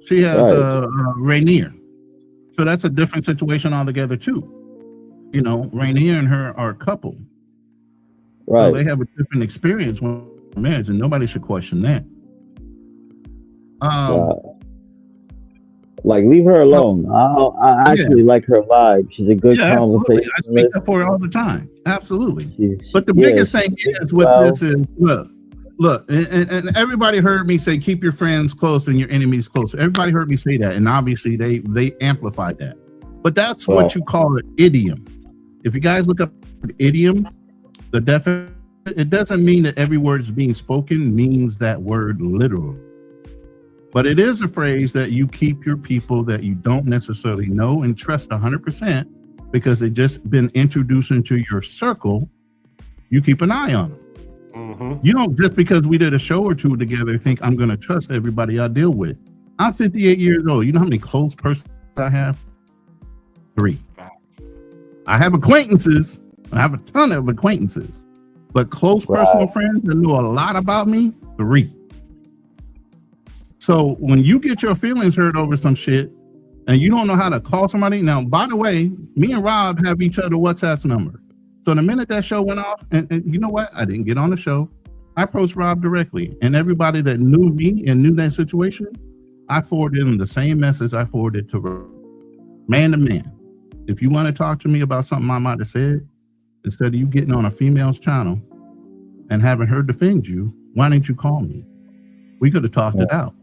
Speaker 14: She has Rainier. So that's a different situation altogether too. Rainier and her are a couple.
Speaker 6: Right.
Speaker 14: So they have a different experience when marriage, and nobody should question that.
Speaker 6: Like, leave her alone. I actually like her vibe. She's a good conversation.
Speaker 14: I speak up for her all the time. Absolutely. But the biggest thing is with this is look, and everybody heard me say keep your friends close and your enemies close. Everybody heard me say that, and obviously they amplified that. But that's what you call an idiom. If you guys look up the idiom, the definition, it doesn't mean that every word is being spoken means that word literal. But it is a phrase that you keep your people that you don't necessarily know and trust 100% because they've just been introduced into your circle. You keep an eye on them.
Speaker 5: Mm-hmm.
Speaker 14: You don't, just because we did a show or two together, think I'm going to trust everybody I deal with. I'm 58 years old. You know how many close persons I have? 3. I have acquaintances. I have a ton of acquaintances. But close personal friends that know a lot about me, 3. So when you get your feelings hurt over some shit and you don't know how to call somebody, now, by the way, me and Rob have each other WhatsApp number. So the minute that show went off, and you know what? I didn't get on the show. I approached Rob directly, and everybody that knew me and knew that situation, I forwarded them the same message I forwarded to Rob. Man to man. If you want to talk to me about something I might have said, instead of you getting on a female's channel and having her defend you, why didn't you call me? We could have talked it out.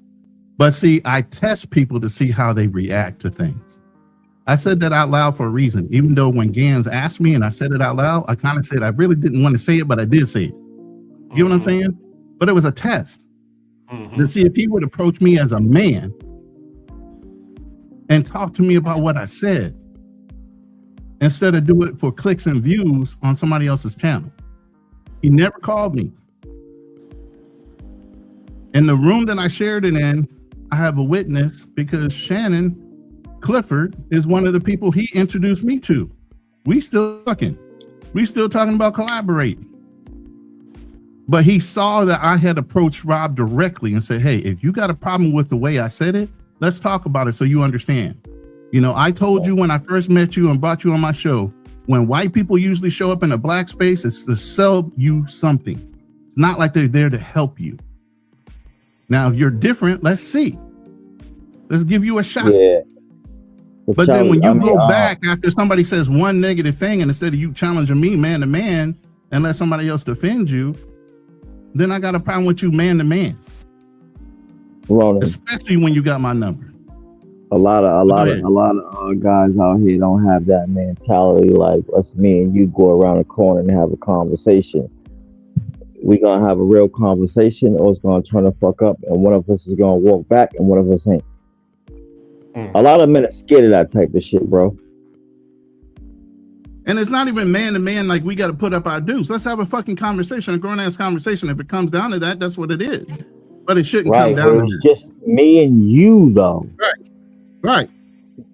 Speaker 14: But see, I test people to see how they react to things. I said that out loud for a reason, even though when Gans asked me and I said it out loud, I kind of said I really didn't want to say it, but I did say it. You know what I'm saying? But it was a test to see if he would approach me as a man and talk to me about what I said instead of do it for clicks and views on somebody else's channel. He never called me. In the room that I shared it in, I have a witness because Shannon Clifford is one of the people he introduced me to. We still talking. We still talking about collaborating. But he saw that I had approached Rob directly and said, hey, if you got a problem with the way I said it, let's talk about it so you understand. I told you when I first met you and brought you on my show, when white people usually show up in a black space, it's to sell you something. It's not like they're there to help you. Now, if you're different, let's see. Let's give you a shot. Yeah. But then when you go back after somebody says one negative thing, and instead of you challenging me man to man and let somebody else defend you, then I got a problem with you man to man.
Speaker 6: Ronan,
Speaker 14: especially when you got my number.
Speaker 6: A lot of guys out here don't have that mentality. Like, let's me and you go around the corner and have a conversation. We gonna have a real conversation, or it's gonna turn the fuck up, and one of us is gonna walk back, and one of us ain't. A lot of men are scared of that type of shit, bro.
Speaker 14: And it's not even man to man. Like, we got to put up our dues. Let's have a fucking conversation, a grown ass conversation. If it comes down to that, that's what it is. But it shouldn't come down to that.
Speaker 6: Just me and you, though.
Speaker 14: Right.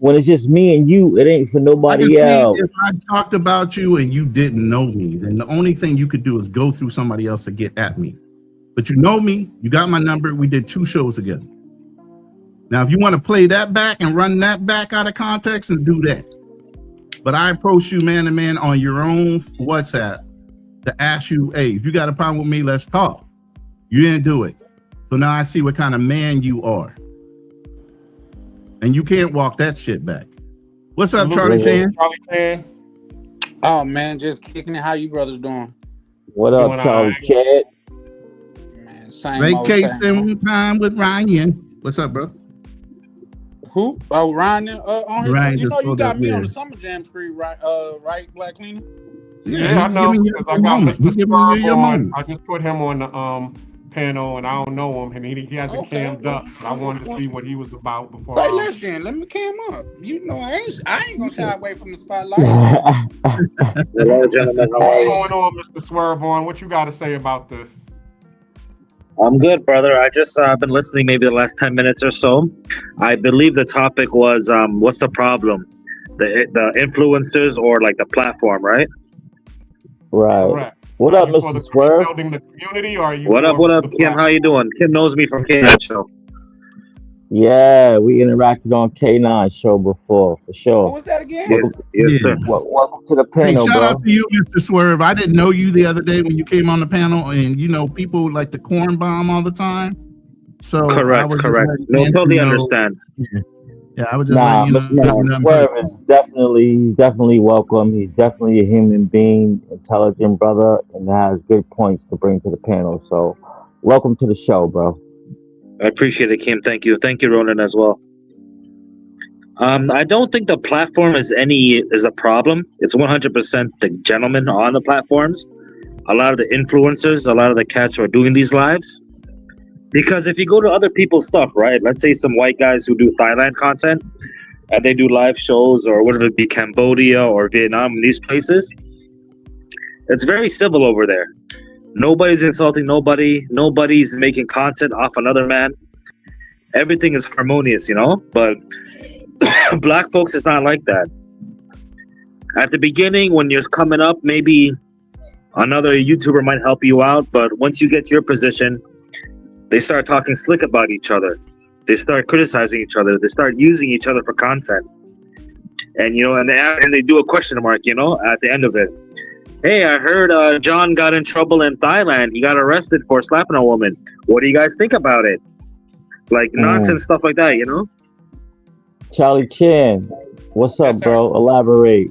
Speaker 6: When it's just me and you, it ain't for nobody else.
Speaker 14: If I talked about you and you didn't know me, then the only thing you could do is go through somebody else to get at me. But you know me, you got my number. We did 2 shows together. Now, if you want to play that back and run that back out of context, and do that. but I approached you man to man on your own WhatsApp to ask you, hey, if you got a problem with me, let's talk. You didn't do it. So now I see what kind of man you are. And you can't walk that shit back. What's up, Charlie Chan?
Speaker 5: Charlie Chan.
Speaker 19: Oh man, just kicking it. How you brothers doing?
Speaker 6: What up, Charlie Chan?
Speaker 19: Man, same old,
Speaker 14: Vacation time with Ryan. What's up, bro?
Speaker 19: Who? Oh, Ryan on his.
Speaker 14: Ryan
Speaker 19: You know,
Speaker 14: just
Speaker 19: you got
Speaker 14: pulled
Speaker 19: me
Speaker 14: up
Speaker 19: on the
Speaker 14: here.
Speaker 19: Summer Jam screen, right? Right, Black Cleaner.
Speaker 5: Yeah, I know, because I got Mr. Swerve on. I just put him on the panel, and I don't know him, and he hasn't cammed up. I wanted to see what he was about before.
Speaker 19: Say less then. Let me cam up. You know, I ain't gonna shy away from the spotlight.
Speaker 20: Hello, gentlemen. How are you?
Speaker 5: What's going on, Mr. Swerve on? What you got to say about this?
Speaker 20: I'm good, brother. I just been listening maybe the last 10 minutes or so. I believe the topic was what's the problem? The influencers or like the platform, right?
Speaker 6: Right.
Speaker 5: Correct.
Speaker 6: What up, Mr. Swerve?
Speaker 5: Building the community, or are you?
Speaker 20: What up, Kim? How you doing? Kim knows me from K9 Show.
Speaker 6: Yeah, we interacted on K9 show before, for sure.
Speaker 19: Who was that again?
Speaker 20: Yes, sir.
Speaker 6: Welcome to the
Speaker 14: Hey,
Speaker 6: panel,
Speaker 14: shout
Speaker 6: bro.
Speaker 14: out to you, Mr. Swerve. I didn't know you the other day when you came on the panel, and you know people like to corn bomb all the time. So I
Speaker 20: Correct.
Speaker 14: was just
Speaker 20: Correct.
Speaker 14: letting
Speaker 20: No,
Speaker 14: you
Speaker 20: totally
Speaker 14: know-
Speaker 20: understand.
Speaker 14: Yeah, I was just
Speaker 6: Nah,
Speaker 14: letting you know.
Speaker 6: Mr. Swerve is definitely welcome. He's definitely a human being, intelligent brother, and has good points to bring to the panel. So, welcome to the show, bro.
Speaker 20: I appreciate it, Kim. Thank you. Thank you, Ronan, as well. I don't think the platform is a problem. It's 100% the gentlemen on the platforms. A lot of the influencers, a lot of the cats who are doing these lives. Because if you go to other people's stuff, right? Let's say some white guys who do Thailand content, and they do live shows, or whether it be Cambodia or Vietnam, these places, it's very civil over there. Nobody's insulting nobody. Nobody's making content off another man. Everything is harmonious, you know? But black folks, it's not like that. At the beginning, when you're coming up, maybe another YouTuber might help you out, but once you get your position, they start talking slick about each other. They start criticizing each other. They start using each other for content. And, you know, and they do a question mark, you know, at the end of it. Hey, I heard John got in trouble in Thailand. He got arrested for slapping a woman. What do you guys think about it? Like nonsense stuff like that, you know?
Speaker 6: Charlie Chan, what's up, bro? Elaborate.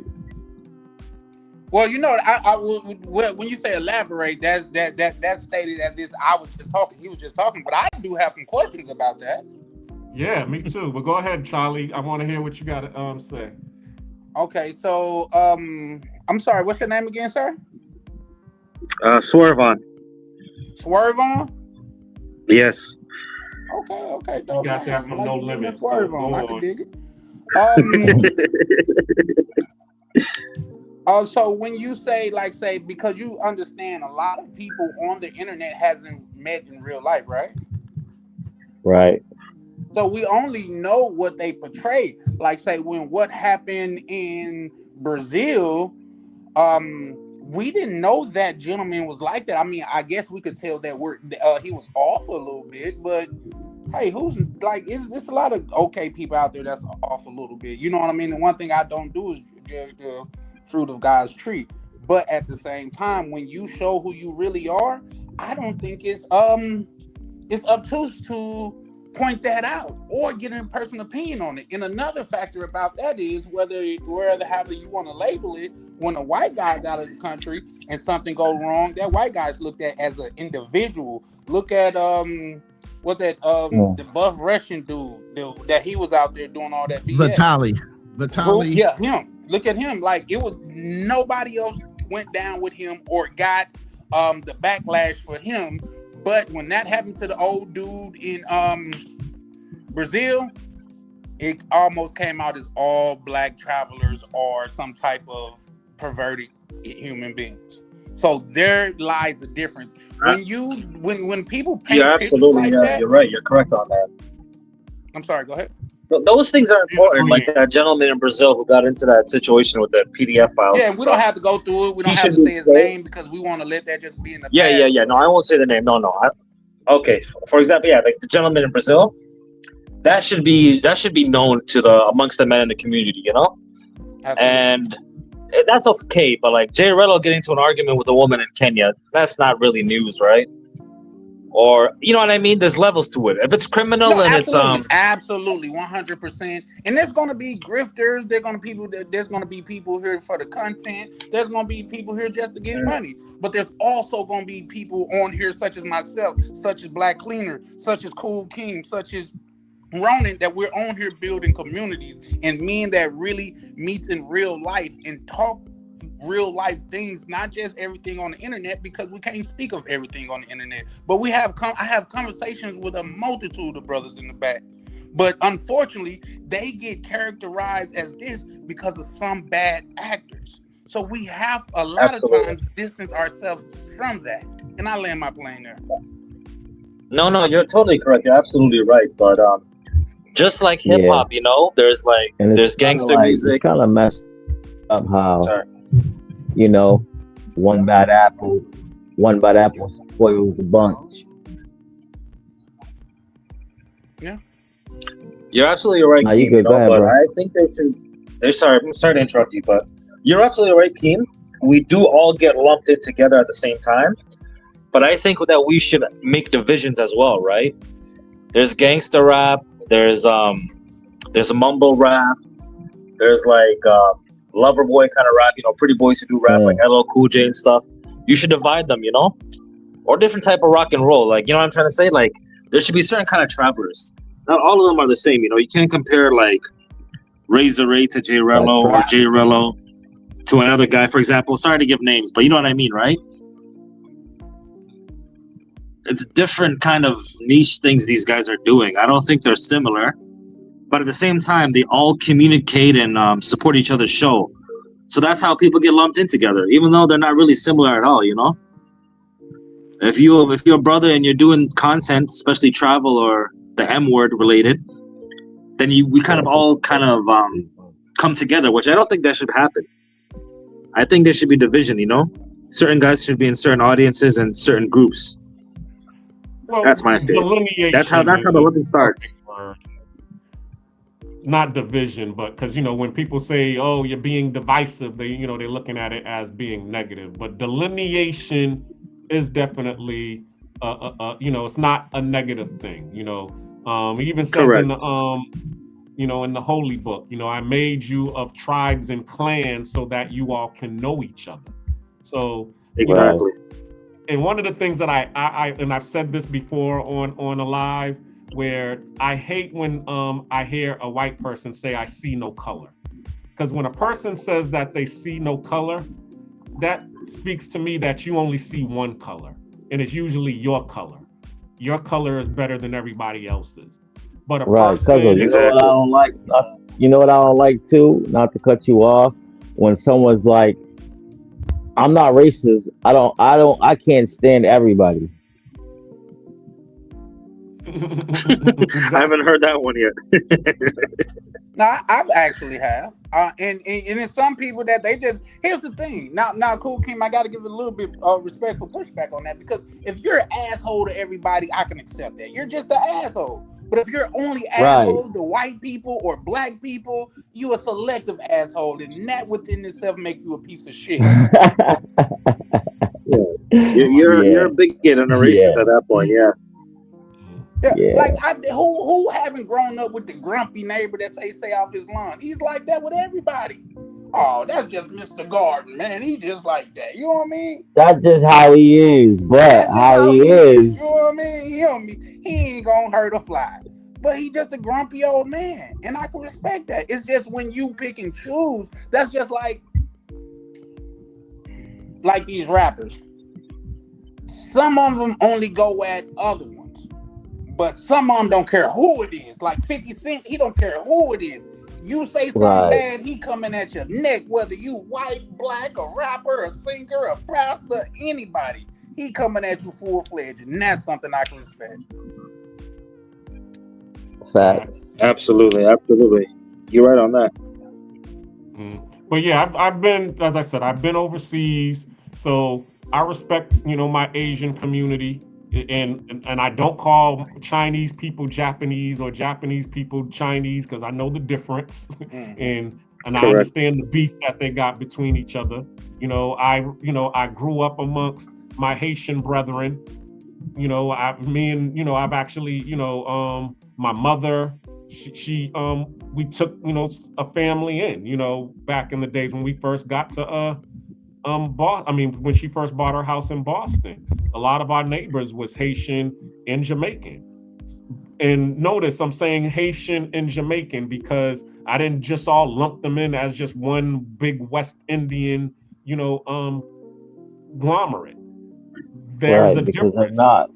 Speaker 19: Well, you know, when you say elaborate, that's stated as if I was just talking. He was just talking, but I do have some questions about that.
Speaker 5: Yeah, me too. But go ahead, Charlie. I want to hear what you got to say.
Speaker 19: Okay, so I'm sorry. What's your name again, sir?
Speaker 20: Swerve on.
Speaker 19: Swerve on.
Speaker 20: Yes.
Speaker 19: Okay, dope.
Speaker 5: You got that from No Limit.
Speaker 19: Swerve on. I can dig it. So when you say, because you understand a lot of people on the internet hasn't met in real life, right?
Speaker 6: Right.
Speaker 19: So we only know what they portray. Like, say, when what happened in Brazil, we didn't know that gentleman was like that. I mean, I guess we could tell that he was off a little bit, but hey, it's a lot of okay people out there that's off a little bit. You know what I mean? The one thing I don't do is judge the fruit of God's tree. But at the same time, when you show who you really are, I don't think it's obtuse to point that out or get a personal opinion on it. And another factor about that is however you want to label it, when a white guy's out of the country and something goes wrong, that white guy's looked at as an individual. Look at the buff Russian dude that he was out there doing all that BS.
Speaker 14: Vitaly.
Speaker 19: Yeah, him. Look at him. Like, it was nobody else went down with him or got the backlash for him. But when that happened to the old dude in Brazil, it almost came out as all black travelers are some type of perverted human beings. So there lies a difference. When people paint pictures like that,
Speaker 20: you're right. You're correct on that.
Speaker 19: I'm sorry. Go ahead.
Speaker 20: Those things are important. Like that gentleman in Brazil who got into that situation with the PDF files.
Speaker 19: Yeah, we don't have to go through it. We don't have to say his name because we want to let that just be in the past.
Speaker 20: Yeah. No, I won't say the name. No. Okay. For example, like the gentleman in Brazil, that should be known to amongst the men in the community. You know. And that's okay. But like Jay Rello getting into an argument with a woman in Kenya, that's not really news, right? Or you know what I mean? There's levels to it. If it's criminal and
Speaker 19: absolutely 100%. And there's gonna be grifters. There's gonna be people here for the content. There's gonna be people here just to get money. But there's also gonna be people on here such as myself, such as Black Cleaner, such as Cool King, such as Ronan, that we're on here building communities and men that really meets in real life and talk real life things, not just everything on the internet, because we can't speak of everything on the internet. But I have conversations with a multitude of brothers in the back. But unfortunately, they get characterized as this because of some bad actors. So we have a lot of times distance ourselves from that. And I land my plane there.
Speaker 20: No, you're totally correct. You're absolutely right. But just like hip hop, you know, there's gangster music.
Speaker 6: It's kind of messed up how, you know, one bad apple spoils the bunch.
Speaker 19: Yeah,
Speaker 20: you're absolutely right, Keem. You know, but I think they should. I'm sorry to interrupt you, but you're absolutely right, Keem. We do all get lumped in together at the same time, but I think that we should make divisions as well, right? There's gangster rap. There's mumble rap. There's like lover boy kind of rap, you know, pretty boys who do rap like LL Cool J and stuff. You should divide them, you know, or different type of rock and roll. Like, you know what I'm trying to say? Like, there should be certain kind of travelers. Not all of them are the same, you know. You can't compare like Razor Ray to Jay Rello or Jay Rello to another guy, for example. Sorry to give names, but you know what I mean, right? It's different kind of niche things these guys are doing. I don't think they're similar. But at the same time, they all communicate and support each other's show. So that's how people get lumped in together, even though they're not really similar at all, you know? If you're a brother and you're doing content, especially travel or the M word related, then we kind of all come together, which I don't think that should happen. I think there should be division, you know? Certain guys should be in certain audiences and certain groups. Well, that's my theory. That's how the living starts.
Speaker 5: Not division, but because, you know, when people say, oh, you're being divisive, they're looking at it as being negative. But delineation is definitely, it's not a negative thing. You know, it even says in the, in the Holy Book, you know, I made you of tribes and clans so that you all can know each other. So,
Speaker 20: exactly.
Speaker 5: And one of the things that I've said this before on a live, where I hate when I hear a white person say, I see no color. Because when a person says that they see no color, that speaks to me that you only see one color, and it's usually your color. Your color is better than everybody else's. But a person,
Speaker 6: you know what I don't like? You know what I don't like too? Not to cut you off. When someone's like, I'm not racist. I can't stand everybody.
Speaker 20: I haven't heard that one yet.
Speaker 19: No, I've actually have. And it's some people that they just, here's the thing. Now, Cool Kim, I got to give a little bit of respectful pushback on that, because if you're an asshole to everybody, I can accept that. You're just an asshole. But if you're only asshole to white people or black people, you a selective asshole, and that within itself make you a piece of shit.
Speaker 20: You're a bigot and a racist at that point, yeah.
Speaker 19: Yeah. Like who haven't grown up with the grumpy neighbor that say off his lawn? He's like that with everybody. Oh, that's just Mr. Garden, man. He just like that. You know what I mean?
Speaker 6: That's just how he is, but how he is.
Speaker 19: You know what I mean? He ain't gonna hurt a fly. But he just a grumpy old man. And I can respect that. It's just when you pick and choose, that's just like these rappers. Some of them only go at other ones. But some of them don't care who it is. Like 50 Cent, he don't care who it is. You say something bad, he coming at your neck, whether you white, black, a rapper, a singer, a pastor, anybody. He coming at you full-fledged, and that's something I can respect.
Speaker 6: Facts.
Speaker 20: Absolutely. You're right on that.
Speaker 5: But yeah, I've been, as I said, I've been overseas, so I respect, my Asian community. And I don't call Chinese people Japanese or Japanese people Chinese, because I know the difference. And and I
Speaker 20: Correct.
Speaker 5: understand the beef that they got between each other. I grew up amongst my Haitian brethren. I've actually, my mother, we took, a family in, back in the days when we first got to, when she first bought her house in Boston. A lot of our neighbors was Haitian and Jamaican. And notice I'm saying Haitian and Jamaican because I didn't just all lump them in as just one big West Indian, conglomerate. There's a
Speaker 6: because they're
Speaker 5: difference.
Speaker 6: not.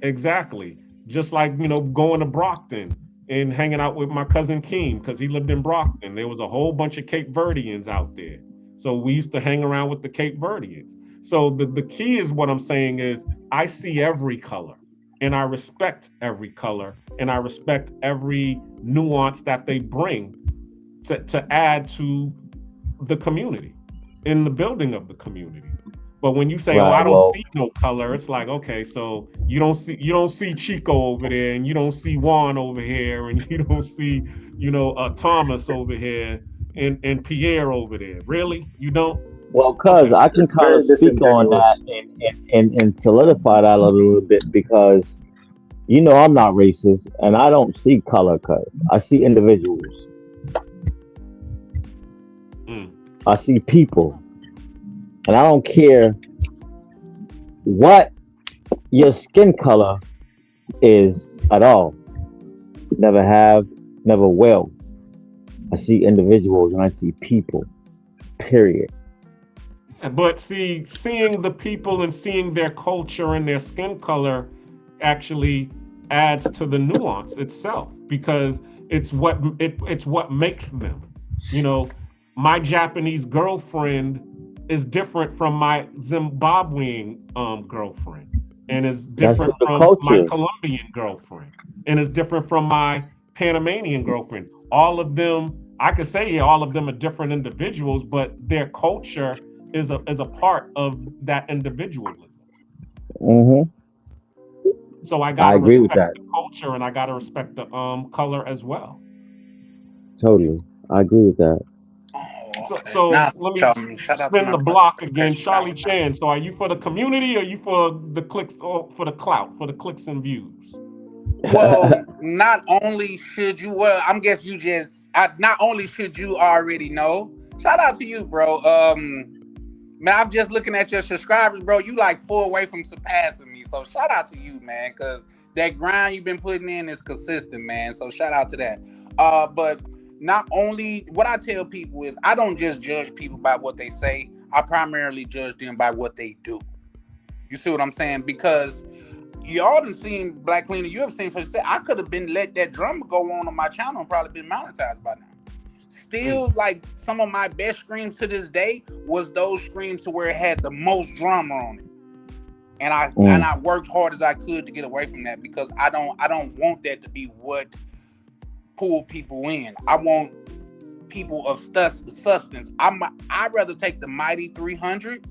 Speaker 5: Exactly. Just like, going to Brockton and hanging out with my cousin Keem because he lived in Brockton. There was a whole bunch of Cape Verdeans out there. So we used to hang around with the Cape Verdeans. So the key is what I'm saying is I see every color and I respect every color and I respect every nuance that they bring to add to the community, in the building of the community. But when you say, I don't see no color, it's like, okay, so you don't see Chico over there, and you don't see Juan over here, and you don't see, Thomas over here, and Pierre over there. Really? You don't?
Speaker 6: Well, cuz I can kind of speak on that and solidify that a little bit because, I'm not racist and I don't see color, cuz I see individuals. I see people. And I don't care what your skin color is at all. Never have, never will. I see individuals and I see people. Period.
Speaker 5: But seeing the people and seeing their culture and their skin color actually adds to the nuance itself because it's what makes them. My Japanese girlfriend is different from my Zimbabwean girlfriend, and is different from my Colombian girlfriend, and is different from my Panamanian girlfriend. All of them, I could say all of them are different individuals, but their culture is a part of that individualism.
Speaker 6: Mm-hmm.
Speaker 5: So I gotta
Speaker 6: agree
Speaker 5: respect
Speaker 6: with that.
Speaker 5: the culture, and I gotta respect the color as well.
Speaker 6: Totally, I agree with that.
Speaker 5: So let me spin the block again. Charlie Chan. So are you for the community or are you for the clicks or for the clout, for the clicks and views?
Speaker 19: Well, not only should you, I'm guess you not only should you already know. Shout out to you, bro. Man, I'm just looking at your subscribers, bro. You like 4 away from surpassing me. So shout out to you, man, because that grind you've been putting in is consistent, man. So shout out to that. But not only, what I tell people is I don't just judge people by what they say. I primarily judge them by what they do. You see what I'm saying? Because y'all done seen Black Cleaner. You have seen for yourself. I could have been let that drummer go on my channel and probably been monetized by now. Still, like some of my best streams to this day was those streams to where it had the most drama on it. And I worked hard as I could to get away from that because I don't want that to be what pull people in. I want people of substance. I'd rather take the mighty 300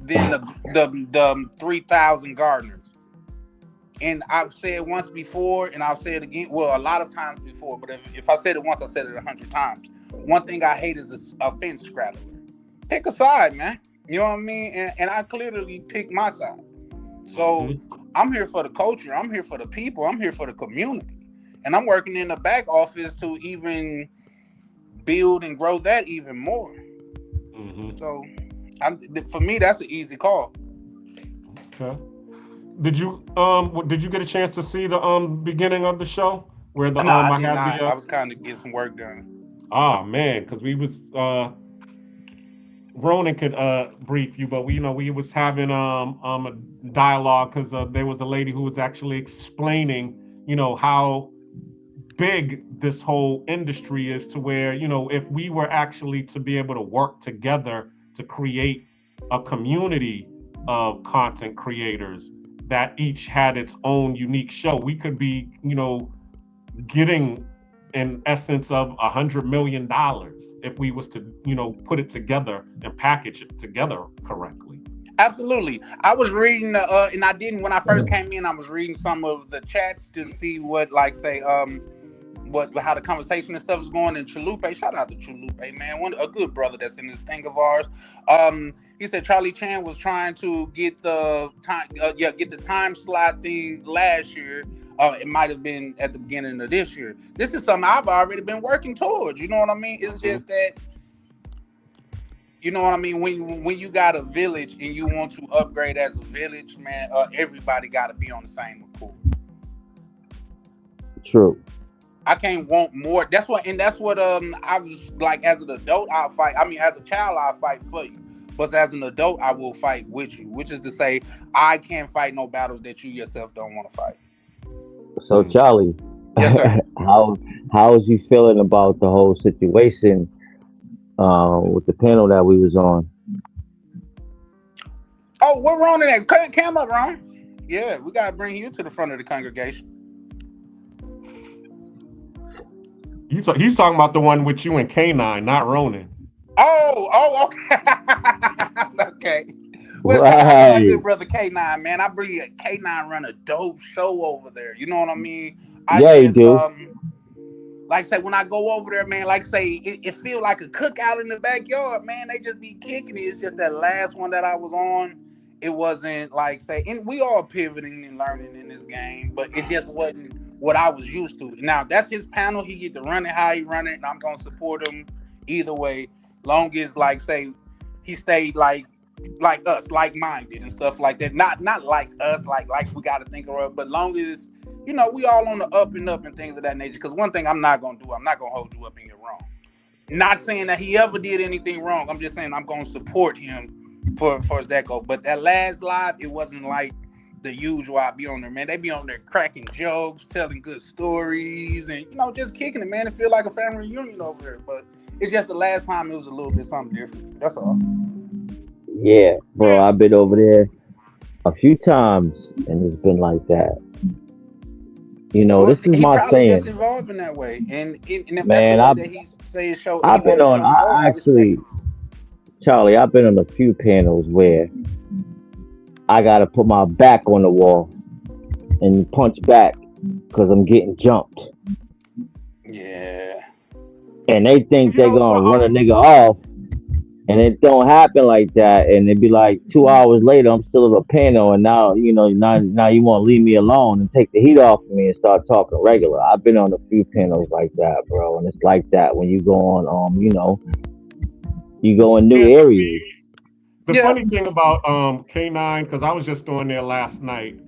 Speaker 19: than the 3,000 gardeners. And I've said once before, and I'll say it again. Well, a lot of times before, but if I said it once, I said it 100 times. One thing I hate is a fence straddler. Pick a side, man. You know what I mean? And I clearly picked my side. So I'm here for the culture. I'm here for the people. I'm here for the community. And I'm working in the back office to even build and grow that even more. So for me, that's an easy call.
Speaker 5: Okay. Did you get a chance to see the beginning of the show where the
Speaker 19: I did not. I was kind of getting some work done.
Speaker 5: Oh man, because we was Ronan could brief you, but we was having a dialogue because there was a lady who was actually explaining how big this whole industry is, to where if we were actually to be able to work together to create a community of content creators that each had its own unique show, we could be getting in essence of $100 million if we was to put it together and package it together correctly.
Speaker 19: Absolutely. I was reading and I didn't, when I first came in, I was reading some of the chats to see what, like, say, how the conversation and stuff is going in Chalupe. Shout out to Chalupe, man. A good brother that's in this thing of ours. He said Charlie Chan was trying to get the time slot thing last year. It might have been at the beginning of this year. This is something I've already been working towards. You know what I mean? It's just that, you know what I mean? When you got a village and you want to upgrade as a village, man, everybody got to be on the same accord.
Speaker 6: True.
Speaker 19: I can't want more. That's what I was like, as an adult, I'll fight. I mean, as a child, I'll fight for you. But as an adult, I will fight with you, which is to say, I can't fight no battles that you yourself don't want to fight.
Speaker 6: So, Charlie,
Speaker 19: yes, sir.
Speaker 6: how is you feeling about the whole situation with the panel that we was on?
Speaker 19: Oh, we're on that. Cam up, Ron. Yeah, we gotta bring you to the front of the congregation.
Speaker 5: He's talking about the one with you and K9, not Ronan.
Speaker 19: Oh, okay. Okay. Well,
Speaker 6: Right.
Speaker 19: my good brother K9, man. I bring K9 run a dope show over there. You know what I mean?
Speaker 6: You do.
Speaker 19: Like I say, when I go over there, man, like I say, it feel like a cookout in the backyard, man. They just be kicking it. It's just that last one that I was on, it wasn't like say, and we all pivoting and learning in this game, but it just wasn't what I was used to. Now that's his panel. He get to run it how he run it, and I'm gonna support him either way, long as like say he stayed like us, like-minded and stuff like that. Not like us, like we got to think of it, but long as, you know, we all on the up and things of that nature. Because one thing I'm not going to do, I'm not going to hold you up and you're wrong. Not saying that he ever did anything wrong. I'm just saying I'm going to support him for as that goes. But that last live, it wasn't like the usual I be on there, man. They be on there cracking jokes, telling good stories, and, you know, just kicking it, man. It feel like a family reunion over there. But it's just the last time it was a little bit something different. That's all.
Speaker 6: Yeah, bro, I've been over there a few times, and it's been like that. You know, this is my saying.
Speaker 19: Just involved in that way, and if
Speaker 6: Man,
Speaker 19: that's the way that he say his show.
Speaker 6: I've been on. I actually, Charlie, I've been on a few panels where I gotta put my back on the wall and punch back because I'm getting jumped.
Speaker 19: Yeah.
Speaker 6: And they think they're gonna run a nigga off. And it don't happen like that, and it'd be like 2 hours later, I'm still at a panel, and now you know, now you want to leave me alone and take the heat off of me and start talking regular. I've been on a few panels like that, bro, and it's like that when you go on, you know, you go in new areas.
Speaker 5: The funny thing about K9, because I was just on there last night,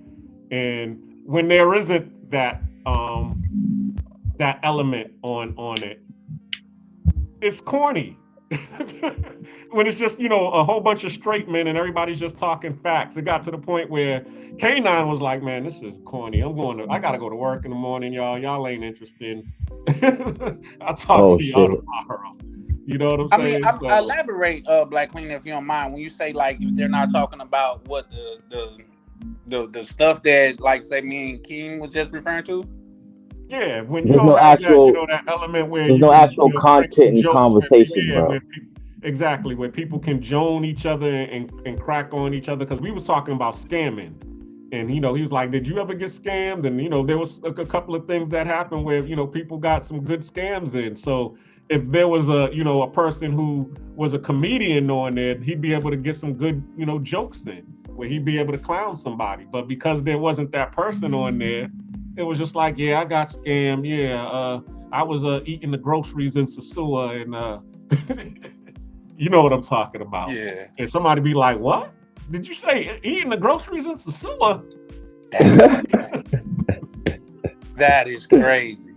Speaker 5: and when there isn't that that element on it, it's corny. When it's just, you know, a whole bunch of straight men and everybody's just talking facts. It got to the point where K9 was like, man, this is corny. I gotta go to work in the morning, y'all. Y'all ain't interested. I'll talk to y'all tomorrow. You know what I'm saying?
Speaker 19: I mean, elaborate, Black Cleaner, if you don't mind, when you say like if they're not talking about what the stuff that, like, say me and King was just referring to.
Speaker 5: Yeah, when
Speaker 6: there's
Speaker 5: you
Speaker 6: no actual,
Speaker 5: that, you know, that element where
Speaker 6: there's no actual content and conversation, bro.
Speaker 5: Exactly, where people can join each other and crack on each other. Because we was talking about scamming, and you know, he was like, "Did you ever get scammed?" And you know, there was a couple of things that happened where, you know, people got some good scams in. So if there was a person who was a comedian on there, he'd be able to get some good, you know, jokes in, where he'd be able to clown somebody. But because there wasn't that person on there, it was just like, yeah, I got scammed. Yeah, I was eating the groceries in Sasua, and you know what I'm talking about.
Speaker 19: Yeah.
Speaker 5: And somebody be like, what? Did you say eating the groceries in Sasua?
Speaker 19: That is crazy.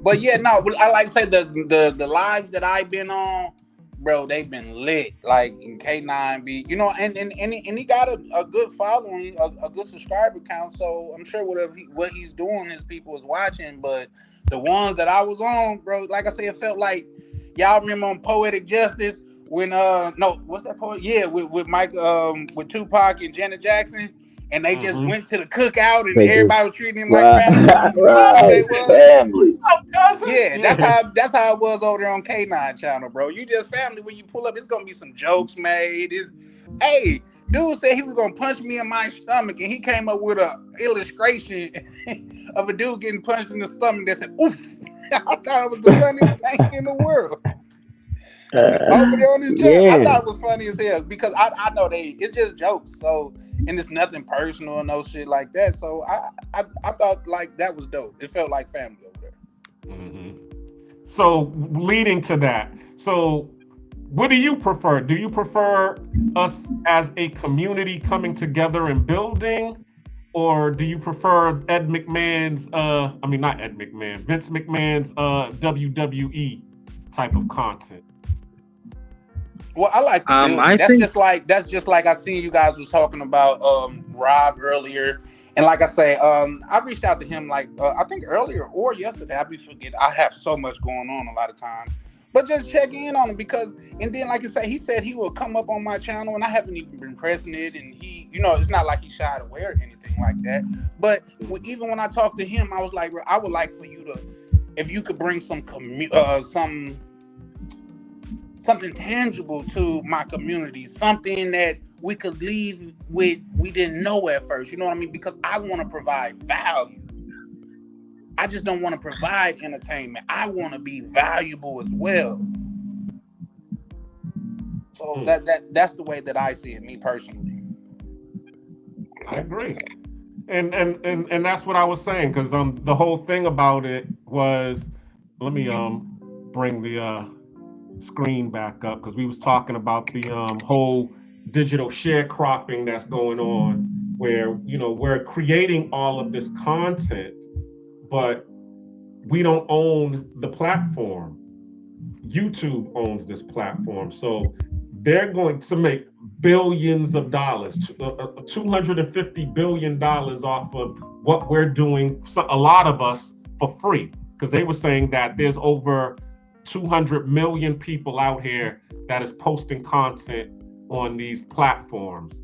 Speaker 19: But yeah, no, I like to say the lives that I've been on, bro, they've been lit. Like in K9 be, you know, and he got a good following, a good subscriber count. So I'm sure what he's doing, his people is watching. But the ones that I was on, bro, like I say, it felt like, y'all remember on Poetic Justice when what's that poet? Yeah, with Mike with Tupac and Janet Jackson, and they just went to the cookout and everybody was treating him like family.
Speaker 6: Right. Family.
Speaker 19: Yeah, that's how it was over there on K9 channel, bro. You just family when you pull up. It's gonna be some jokes made. Hey, dude said he was gonna punch me in my stomach, and he came up with a illustration of a dude getting punched in the stomach that said "oof." I thought it was the funniest thing in the world. Over there on his channel, I thought it was funny as hell because I know it's just jokes. So, and it's nothing personal or no shit like that. So I thought like that was dope. It felt like family over there.
Speaker 5: Mm-hmm. So leading to that, so what do you prefer? Do you prefer us as a community coming together and building, or do you prefer Vince McMahon's WWE type of content?
Speaker 19: Well, I like the building. That's just like I seen you guys was talking about Rob earlier, and like I say, I reached out to him like I think earlier or yesterday. I be forget. I have so much going on a lot of times, but just check in on him because, and then like I say, he said he will come up on my channel, and I haven't even been pressing it, and he, it's not like he shied away or anything like that. But even when I talked to him, I was like, I would like for you to, if you could bring something tangible to my community, something that we could leave with we didn't know at first. You know what I mean? Because I want to provide value. I just don't want to provide entertainment. I want to be valuable as well. So that's the way that I see it, me personally.
Speaker 5: I agree. And that's what I was saying, because the whole thing about it was, let me bring the screen back up, because we was talking about the whole digital sharecropping that's going on, where we're creating all of this content, but we don't own the platform. YouTube owns this platform, so they're going to make billions of dollars, $250 billion off of what we're doing, a lot of us for free, because they were saying that there's over 200 million people out here that is posting content on these platforms,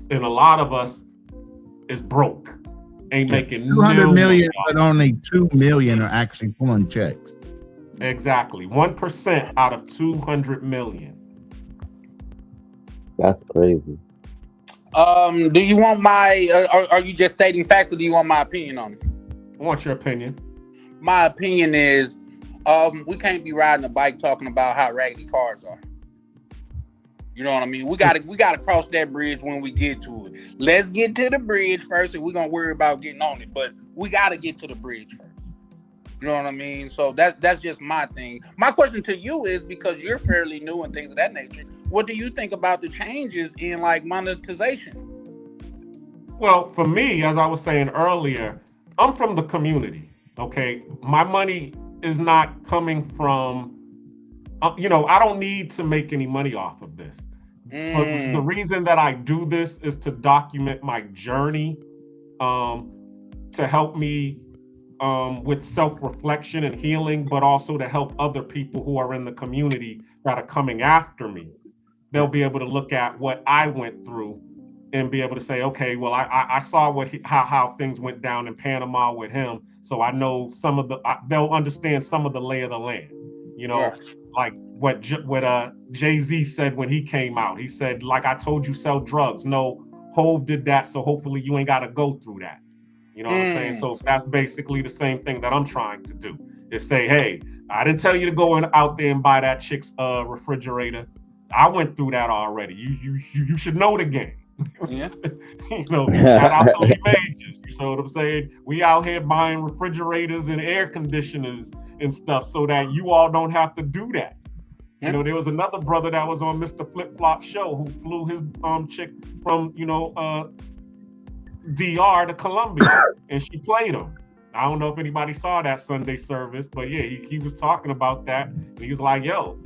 Speaker 5: and a lot of us is broke, ain't making
Speaker 14: 200 million, but only 2 million are actually pulling checks.
Speaker 5: Exactly, 1% out of 200 million.
Speaker 6: That's crazy.
Speaker 19: Do you want my? Are you just stating facts, or do you want my opinion on it?
Speaker 5: I want your opinion.
Speaker 19: My opinion is, we can't be riding a bike talking about how raggedy cars are. You know what I mean? We gotta cross that bridge when we get to it. Let's get to the bridge first, and we're gonna worry about getting on it. But we gotta get to the bridge first. You know what I mean? So that's just my thing. My question to you is, because you're fairly new and things of that nature, what do you think about the changes in like monetization?
Speaker 5: Well, for me, as I was saying earlier, I'm from the community. Okay, my money is not coming from, I don't need to make any money off of this. But the reason that I do this is to document my journey, to help me with self-reflection and healing, but also to help other people who are in the community that are coming after me. They'll be able to look at what I went through and be able to say, okay, well, I saw how things went down in Panama with him, so I know they'll understand some of the lay of the land. Like what Jay-Z said when he came out. He said, like I told you, sell drugs. No, Hov did that, so hopefully you ain't got to go through that. You know what I'm saying? So that's basically the same thing that I'm trying to do, is say, hey, I didn't tell you to go out there and buy that chick's refrigerator. I went through that already. You should know the game.
Speaker 19: Yeah.
Speaker 5: Shout out to Lee Majors. You know what I'm saying? We out here buying refrigerators and air conditioners and stuff so that you all don't have to do that. Yeah. There was another brother that was on Mr. Flip Flop show who flew his chick from DR to Colombia, and she played him. I don't know if anybody saw that Sunday service, but yeah, he was talking about that. And he was like, yo,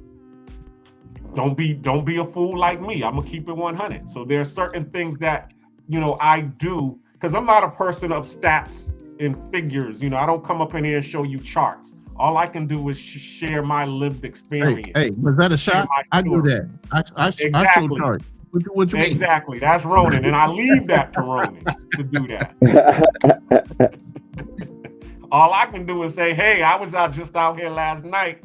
Speaker 5: don't be a fool like me. I'm gonna keep it 100. So there are certain things that I do, because I'm not a person of stats and figures. I don't come up in here and show you charts. All I can do is share my lived experience.
Speaker 14: Hey, was that a shot? I do that. I show charts. What you mean?
Speaker 5: Exactly. That's Ronan, and I leave that to Ronan to do that. All I can do is say, hey, I was just out here last night.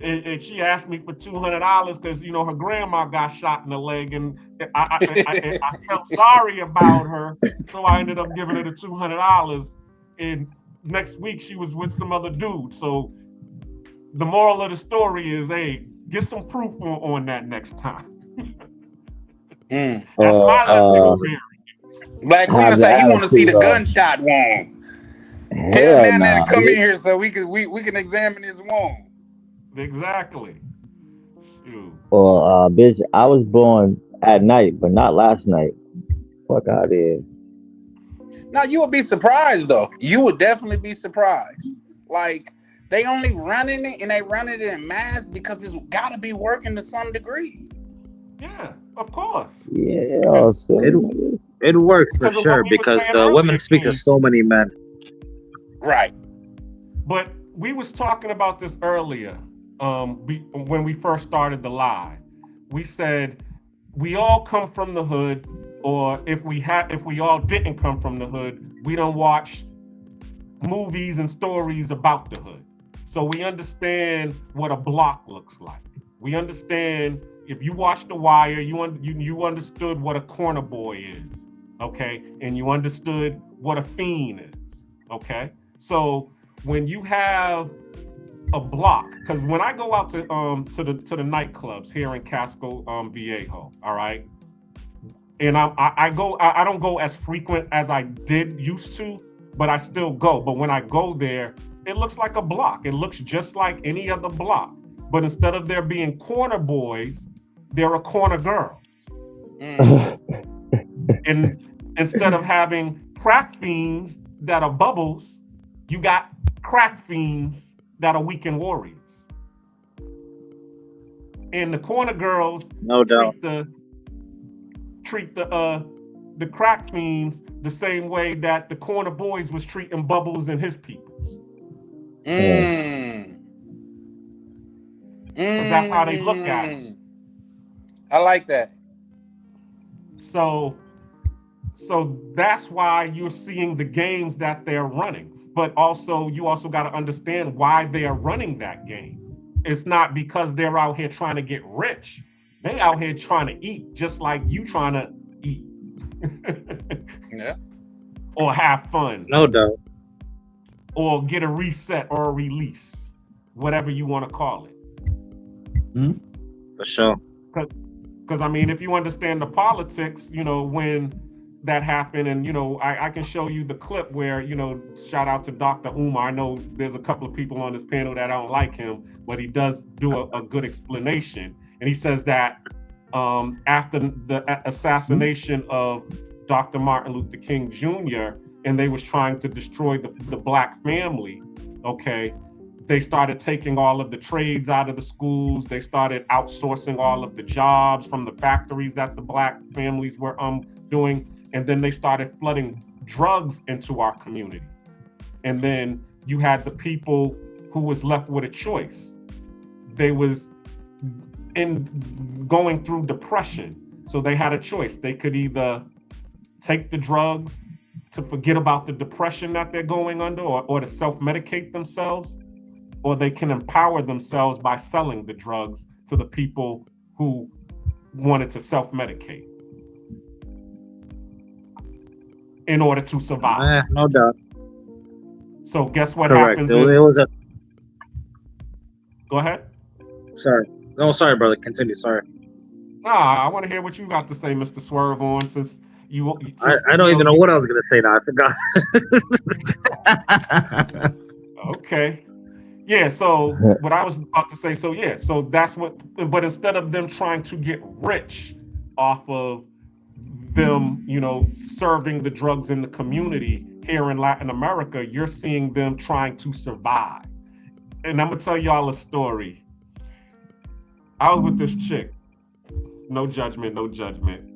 Speaker 5: And she asked me for $200 because her grandma got shot in the leg, and I felt sorry about her, so I ended up giving her the $200. And next week she was with some other dude. So the moral of the story is, hey, get some proof on that next time. That's my lesson to parents.
Speaker 19: Black Cleaner say he want to see the gunshot wound. Tell Nana to come in here so we can examine his wound.
Speaker 5: Exactly. Shoot.
Speaker 6: Well, bitch, I was born at night, but not last night. Fuck out of here.
Speaker 19: Now you would be surprised though. You would definitely be surprised. Like they only running it and they running it in mass because it's got to be working to some degree.
Speaker 5: Yeah, of course.
Speaker 6: Yeah,
Speaker 20: it works for sure because the women speak to so many men.
Speaker 19: Right.
Speaker 5: But we was talking about this earlier. When we first started the live, we said we all come from the hood, or if we all didn't come from the hood, we don't watch movies and stories about the hood. So we understand what a block looks like. We understand, if you watch The Wire, you understood what a corner boy is, okay? And you understood what a fiend is, okay? So when you have a block, because when I go out to the nightclubs here in Casco Viejo, all right, and I don't go as frequent as I used to, but I still go. But when I go there, it looks like a block. It looks just like any other block, but instead of there being corner boys, there are corner girls. And instead of having crack fiends that are bubbles, you got crack fiends that are weekend warriors. And the corner girls treat the crack fiends the same way that the corner boys was treating Bubbles and his peoples. That's how they look at it.
Speaker 19: I like that.
Speaker 5: So that's why you're seeing the games that they're running. But also, you also got to understand why they are running that game. It's not because they're out here trying to get rich. They out here trying to eat, just like you trying to eat.
Speaker 19: Yeah.
Speaker 5: Or have fun.
Speaker 20: No doubt.
Speaker 5: Or get a reset or a release, whatever you want to call it.
Speaker 20: For sure.
Speaker 5: Because I mean, if you understand the politics, when that happened, and I can show you the clip where, shout out to Dr. Umar. I know there's a couple of people on this panel that don't like him, but he does do a good explanation. And he says that after the assassination of Dr. Martin Luther King Jr., and they was trying to destroy the black family, okay, they started taking all of the trades out of the schools. They started outsourcing all of the jobs from the factories that the black families were doing. And then they started flooding drugs into our community. And then you had the people who was left with a choice. They was going through depression. So they had a choice. They could either take the drugs to forget about the depression that they're going under, or to self-medicate themselves, or they can empower themselves by selling the drugs to the people who wanted to self-medicate in order to survive.
Speaker 20: No doubt.
Speaker 5: So guess what
Speaker 20: Correct.
Speaker 5: happens?
Speaker 20: It was a...
Speaker 5: Go ahead.
Speaker 20: Sorry. No, sorry, brother. Continue. Sorry.
Speaker 5: Nah, I want to hear what you got to say, Mr. Swerve, on since you.
Speaker 20: I don't even know what I was going to say now. I forgot.
Speaker 5: Okay. Yeah, so what I was about to say, so that's what, but instead of them trying to get rich off of them, serving the drugs in the community here in Latin America, you're seeing them trying to survive. And I'm gonna tell y'all a story. I was with this chick. No judgment.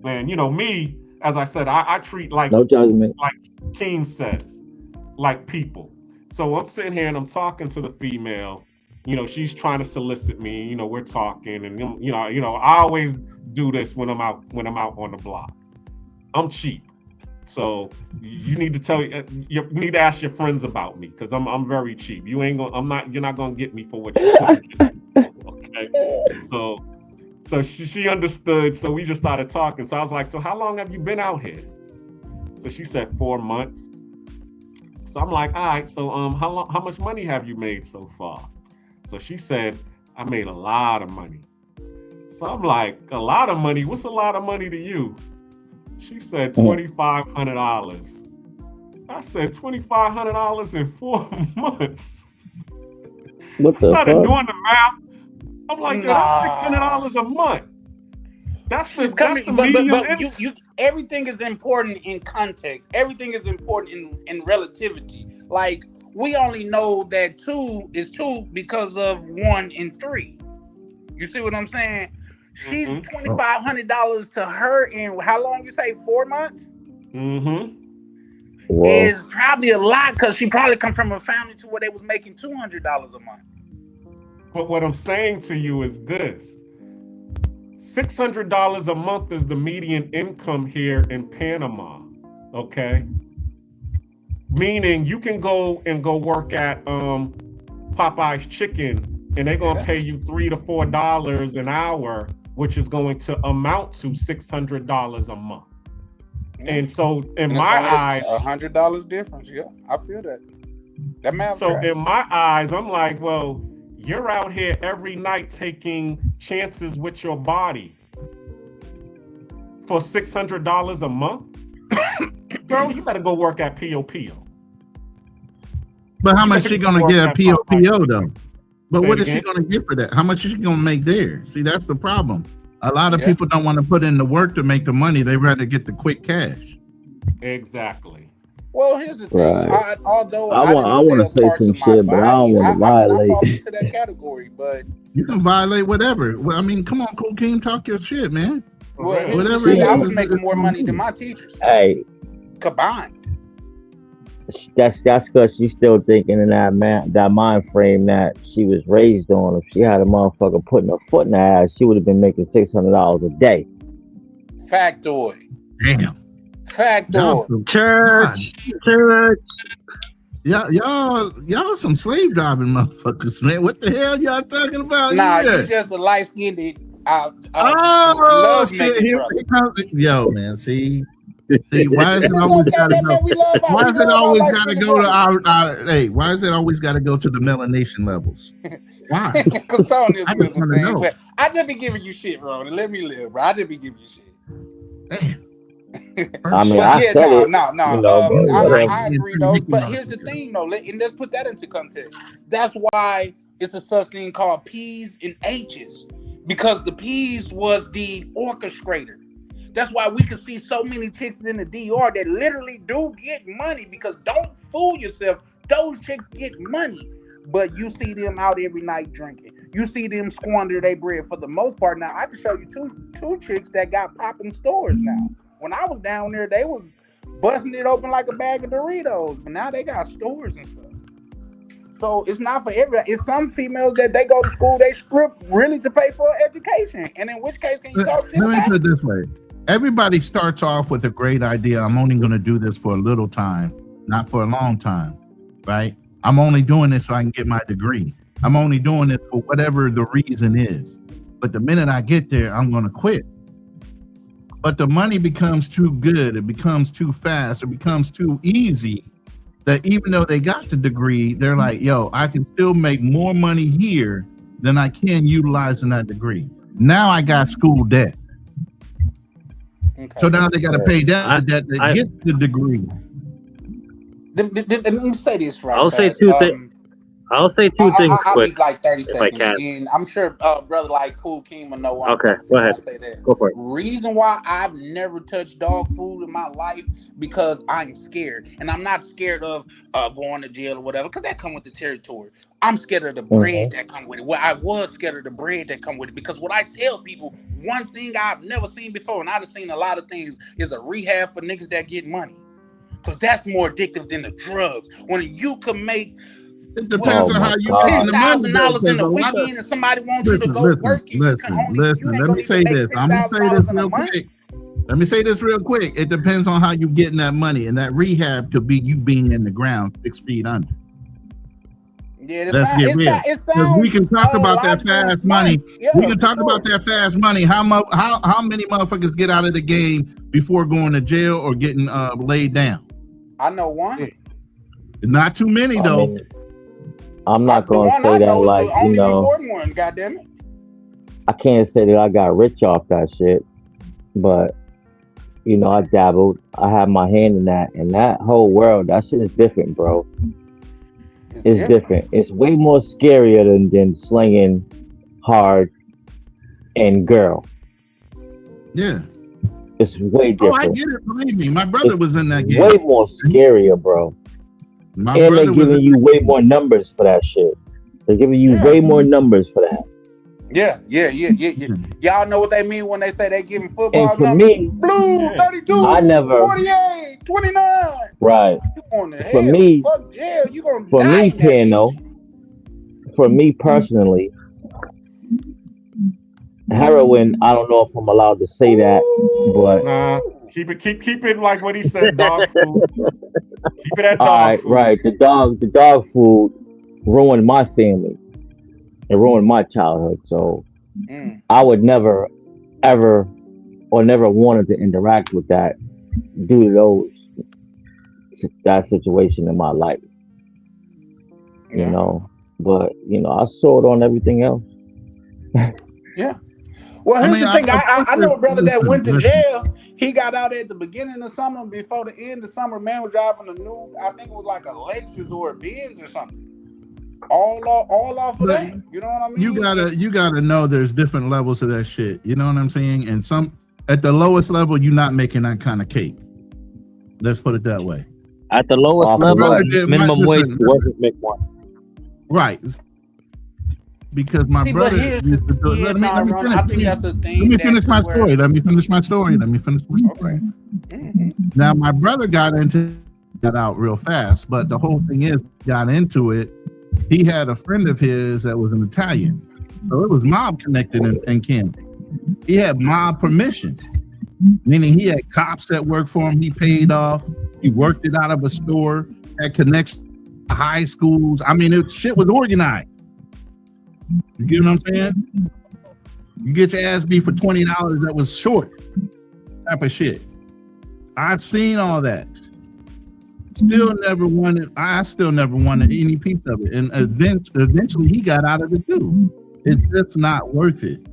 Speaker 5: Man, me, as I said, I treat like
Speaker 6: no judgment. Like
Speaker 5: Keem says, like people. So I'm sitting here and I'm talking to the female. She's trying to solicit me. We're talking, and I always do this when I'm out on the block. I'm cheap, so you need to you need to ask your friends about me, because I'm very cheap. You're not gonna get me for what you're talking. Okay, so she understood. So we just started talking. So I was like, so how long have you been out here? So she said 4 months. So I'm like, all right, so how much money have you made so far? So she said, I made a lot of money. So I'm like, a lot of money? What's a lot of money to you? She said $2,500. I said $2,500 in 4 months.
Speaker 6: What the
Speaker 5: I started
Speaker 6: fuck?
Speaker 5: doing the math. I'm like, yo, that's $600 a month. That's the median
Speaker 19: but you everything is important in context. Everything is important in relativity. Like, we only know that 2 is 2 because of 1 and 3. You see what I'm saying? She's $2,500 to her in how long you say 4 months? Is probably a lot because she probably come from a family to where they was making $200 a month.
Speaker 5: But what I'm saying to you is this. $600 a month is the median income here in Panama, okay? Meaning you can go work at Popeye's Chicken and they're gonna pay you $3 to $4 an hour, which is going to amount to $600 a month. And so in my eyes,
Speaker 19: $100 difference. Yeah, I feel that. That math.
Speaker 5: So in my eyes, I'm like, well, you're out here every night taking chances with your body for $600 a month. Girl, you better go work at POPO.
Speaker 14: But how much she gonna get at POPO though? But what is she gonna get for that? How much is she gonna make there? See, that's the problem. A lot of people don't want to put in the work to make the money. They rather get the quick cash.
Speaker 5: Exactly.
Speaker 19: Well, here's the thing.
Speaker 6: Right.
Speaker 19: Although
Speaker 6: I want to say some shit, but I don't want to violate.
Speaker 19: I fall into that category, but
Speaker 14: you can violate whatever. Well, I mean, come on, Cool King, talk your shit, man.
Speaker 19: Well,
Speaker 14: whatever.
Speaker 19: I was making more money than my teachers.
Speaker 6: Hey,
Speaker 19: combined.
Speaker 6: That's because she's still thinking in that mind frame that she was raised on. If she had a motherfucker putting her foot in her ass, she would have been making $600 a day.
Speaker 19: Factoid.
Speaker 14: Damn.
Speaker 19: Factoid.
Speaker 6: Church.
Speaker 14: Y'all some slave driving motherfuckers, man. What the hell y'all talking about?
Speaker 19: Nah,
Speaker 14: here?
Speaker 19: you just a light skinned.
Speaker 14: Oh shit! Here he comes. Yo, man. See, why is it always gotta go? Why is it always gotta go to our? Hey, why is it always gotta go to the melanation levels? Why?
Speaker 19: Because Tony is
Speaker 14: I just wanna know.
Speaker 19: I just be giving you shit, bro. Let me live, bro. I just be giving you shit.
Speaker 6: I mean, I said it.
Speaker 19: I agree though. But here's the thing, though. Let's put that into context. That's why it's a such thing called P's and H's, because the P's was the orchestrator. That's why we can see so many chicks in the DR that literally do get money, because don't fool yourself. Those chicks get money, but you see them out every night drinking. You see them squander their bread for the most part. Now, I can show you two chicks that got popping stores now. When I was down there, they was busting it open like a bag of Doritos, but now they got stores and stuff. So it's not for everybody. It's some females that they go to school, they script really to pay for education. And in which case, can you talk shit
Speaker 14: Let me
Speaker 19: about
Speaker 14: put it this way. Everybody starts off with a great idea. I'm only going to do this for a little time, not for a long time, right? I'm only doing this so I can get my degree. I'm only doing it for whatever the reason is. But the minute I get there, I'm going to quit. But the money becomes too good. It becomes too fast. It becomes too easy that even though they got the degree, they're like, yo, I can still make more money here than I can utilizing that degree. Now I got school debt. Okay. So now they got to pay down the debt to get the degree.
Speaker 19: Let me say this right.
Speaker 20: I'll say two things. I'll say two things quick.
Speaker 19: I'll be like 30 seconds.
Speaker 20: I can.
Speaker 19: And I'm sure brother like Cool King will know why.
Speaker 20: Okay, go ahead.
Speaker 19: I say that.
Speaker 20: Go for it.
Speaker 19: Reason why I've never touched dog food in my life, because I'm scared. And I'm not scared of going to jail or whatever, because that come with the territory. I'm scared of the bread that come with it. Well, I was scared of the bread that come with it, because what I tell people, one thing I've never seen before, and I've seen a lot of things, is a rehab for niggas that get money. Because that's more addictive than the drugs. When you can make
Speaker 14: it depends on how you get the money.
Speaker 19: $10,000 in a weekend, and somebody wants you to go work.
Speaker 14: Listen. Let me say this. I'm gonna say this real quick. Let me say this real quick. It depends on how you getting that money, and that rehab could be you being in the ground 6 feet under.
Speaker 19: Yeah,
Speaker 14: let's get real. Because we can talk about that fast money. We can talk about that fast money. How many motherfuckers get out of the game before going to jail or getting laid down?
Speaker 19: I know one.
Speaker 14: Not too many though.
Speaker 6: mean, I'm not
Speaker 19: The
Speaker 6: gonna
Speaker 19: one
Speaker 6: say
Speaker 19: I
Speaker 6: that
Speaker 19: know is
Speaker 6: like
Speaker 19: the only
Speaker 6: you know.
Speaker 19: important one. Goddamn it.
Speaker 6: I can't say that I got rich off that shit, but you know, I dabbled. I have my hand in that, and that whole world, that shit is different, bro. It's different. It's way more scarier than slinging hard and girl.
Speaker 14: Yeah.
Speaker 6: It's way
Speaker 14: Oh, I
Speaker 6: different.
Speaker 14: get it. Believe me, my brother was in that game.
Speaker 6: Way more scarier, bro.
Speaker 14: My
Speaker 6: And they're
Speaker 14: brother was
Speaker 6: giving you way more numbers for that shit. They're giving you way more numbers for that.
Speaker 19: Yeah. Y'all know what they mean when they say they giving football
Speaker 6: And for
Speaker 19: numbers?
Speaker 6: me,
Speaker 19: Blue, 32,
Speaker 6: I never
Speaker 19: 48, 29.
Speaker 6: right.
Speaker 19: You going to
Speaker 6: For
Speaker 19: hell?
Speaker 6: me,
Speaker 19: Fuck jail. You gonna
Speaker 6: for
Speaker 19: die
Speaker 6: me,
Speaker 19: in that
Speaker 6: Pano, for me personally, heroin. I don't know if I'm allowed to say that, but
Speaker 5: Nah, keep it like what he said, dog food. Keep it at
Speaker 6: all
Speaker 5: dog
Speaker 6: right,
Speaker 5: food.
Speaker 6: right. The dog food ruined my family. It ruined my childhood. So I would never, ever, or never wanted to interact with that due to that situation in my life. You know, but you know, I saw it on everything else.
Speaker 19: Yeah. Well, here's the thing. I know a brother that went to
Speaker 14: listen.
Speaker 19: jail. He got out at the beginning of summer. Before the end of summer, man was driving a new, I think it was like a Lexus or a Benz or something. All off of that. You know what I mean?
Speaker 14: You gotta know there's different levels of that shit. You know what I'm saying? And some at the lowest level, you're not making that kind of cake. Let's put it that way.
Speaker 20: At the lowest level, minimum wage workers make more.
Speaker 14: Right. Because my
Speaker 19: See,
Speaker 14: brother.
Speaker 19: but here's the I think that's the thing.
Speaker 14: Let me finish my story. Let me finish my story.
Speaker 19: Okay.
Speaker 14: Now my brother got out real fast, but the whole thing is got into it. He had a friend of his that was an Italian, so it was mob connected in Canada. He had mob permission, meaning he had cops that worked for him. He paid off. He worked it out of a store. Had connections to high schools. I mean, shit was organized. You get what I'm saying? You get your ass beat for $20 that was short type of shit. I've seen all that. I still never wanted any piece of it. And eventually he got out of it too. It's just not worth it.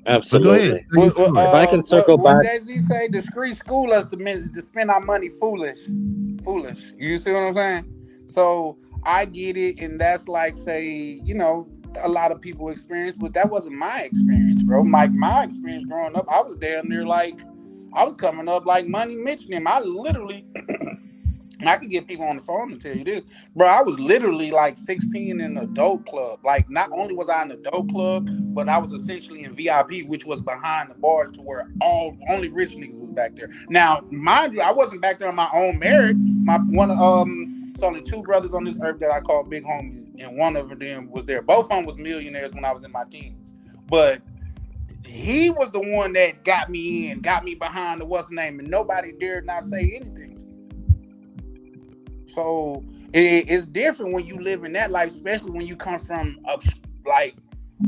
Speaker 20: Absolutely.
Speaker 14: If
Speaker 20: I can circle back.
Speaker 19: What Jay-Z say? Discreet school us to spend our money foolish. You see what I'm saying? So I get it, and that's like, say, you know, a lot of people experience, but that wasn't my experience, bro. My experience growing up, I was damn near like, I was coming up like Money Mitch and him. I literally, I could get people on the phone and tell you this, bro. I was literally like 16 in an adult club. Like, not only was I in an adult club, but I was essentially in VIP, which was behind the bars to where only rich niggas was back there. Now, mind you, I wasn't back there on my own merit. It's only two brothers on this earth that I call big homies, and one of them was there. Both of them was millionaires when I was in my teens. But he was the one that got me behind the what's the name, and nobody dared not say anything to me. So it's different when you live in that life, especially when you come from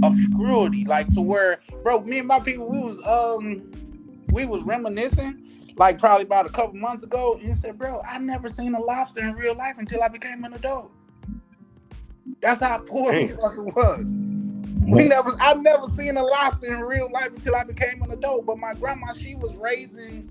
Speaker 19: obscurity, like to where, bro, me and my people, we was reminiscing. Like probably about a couple months ago, and he said, bro, I never seen a lobster in real life until I became an adult. That's how poor the fuck it was. I never seen a lobster in real life until I became an adult. But my grandma, she was raising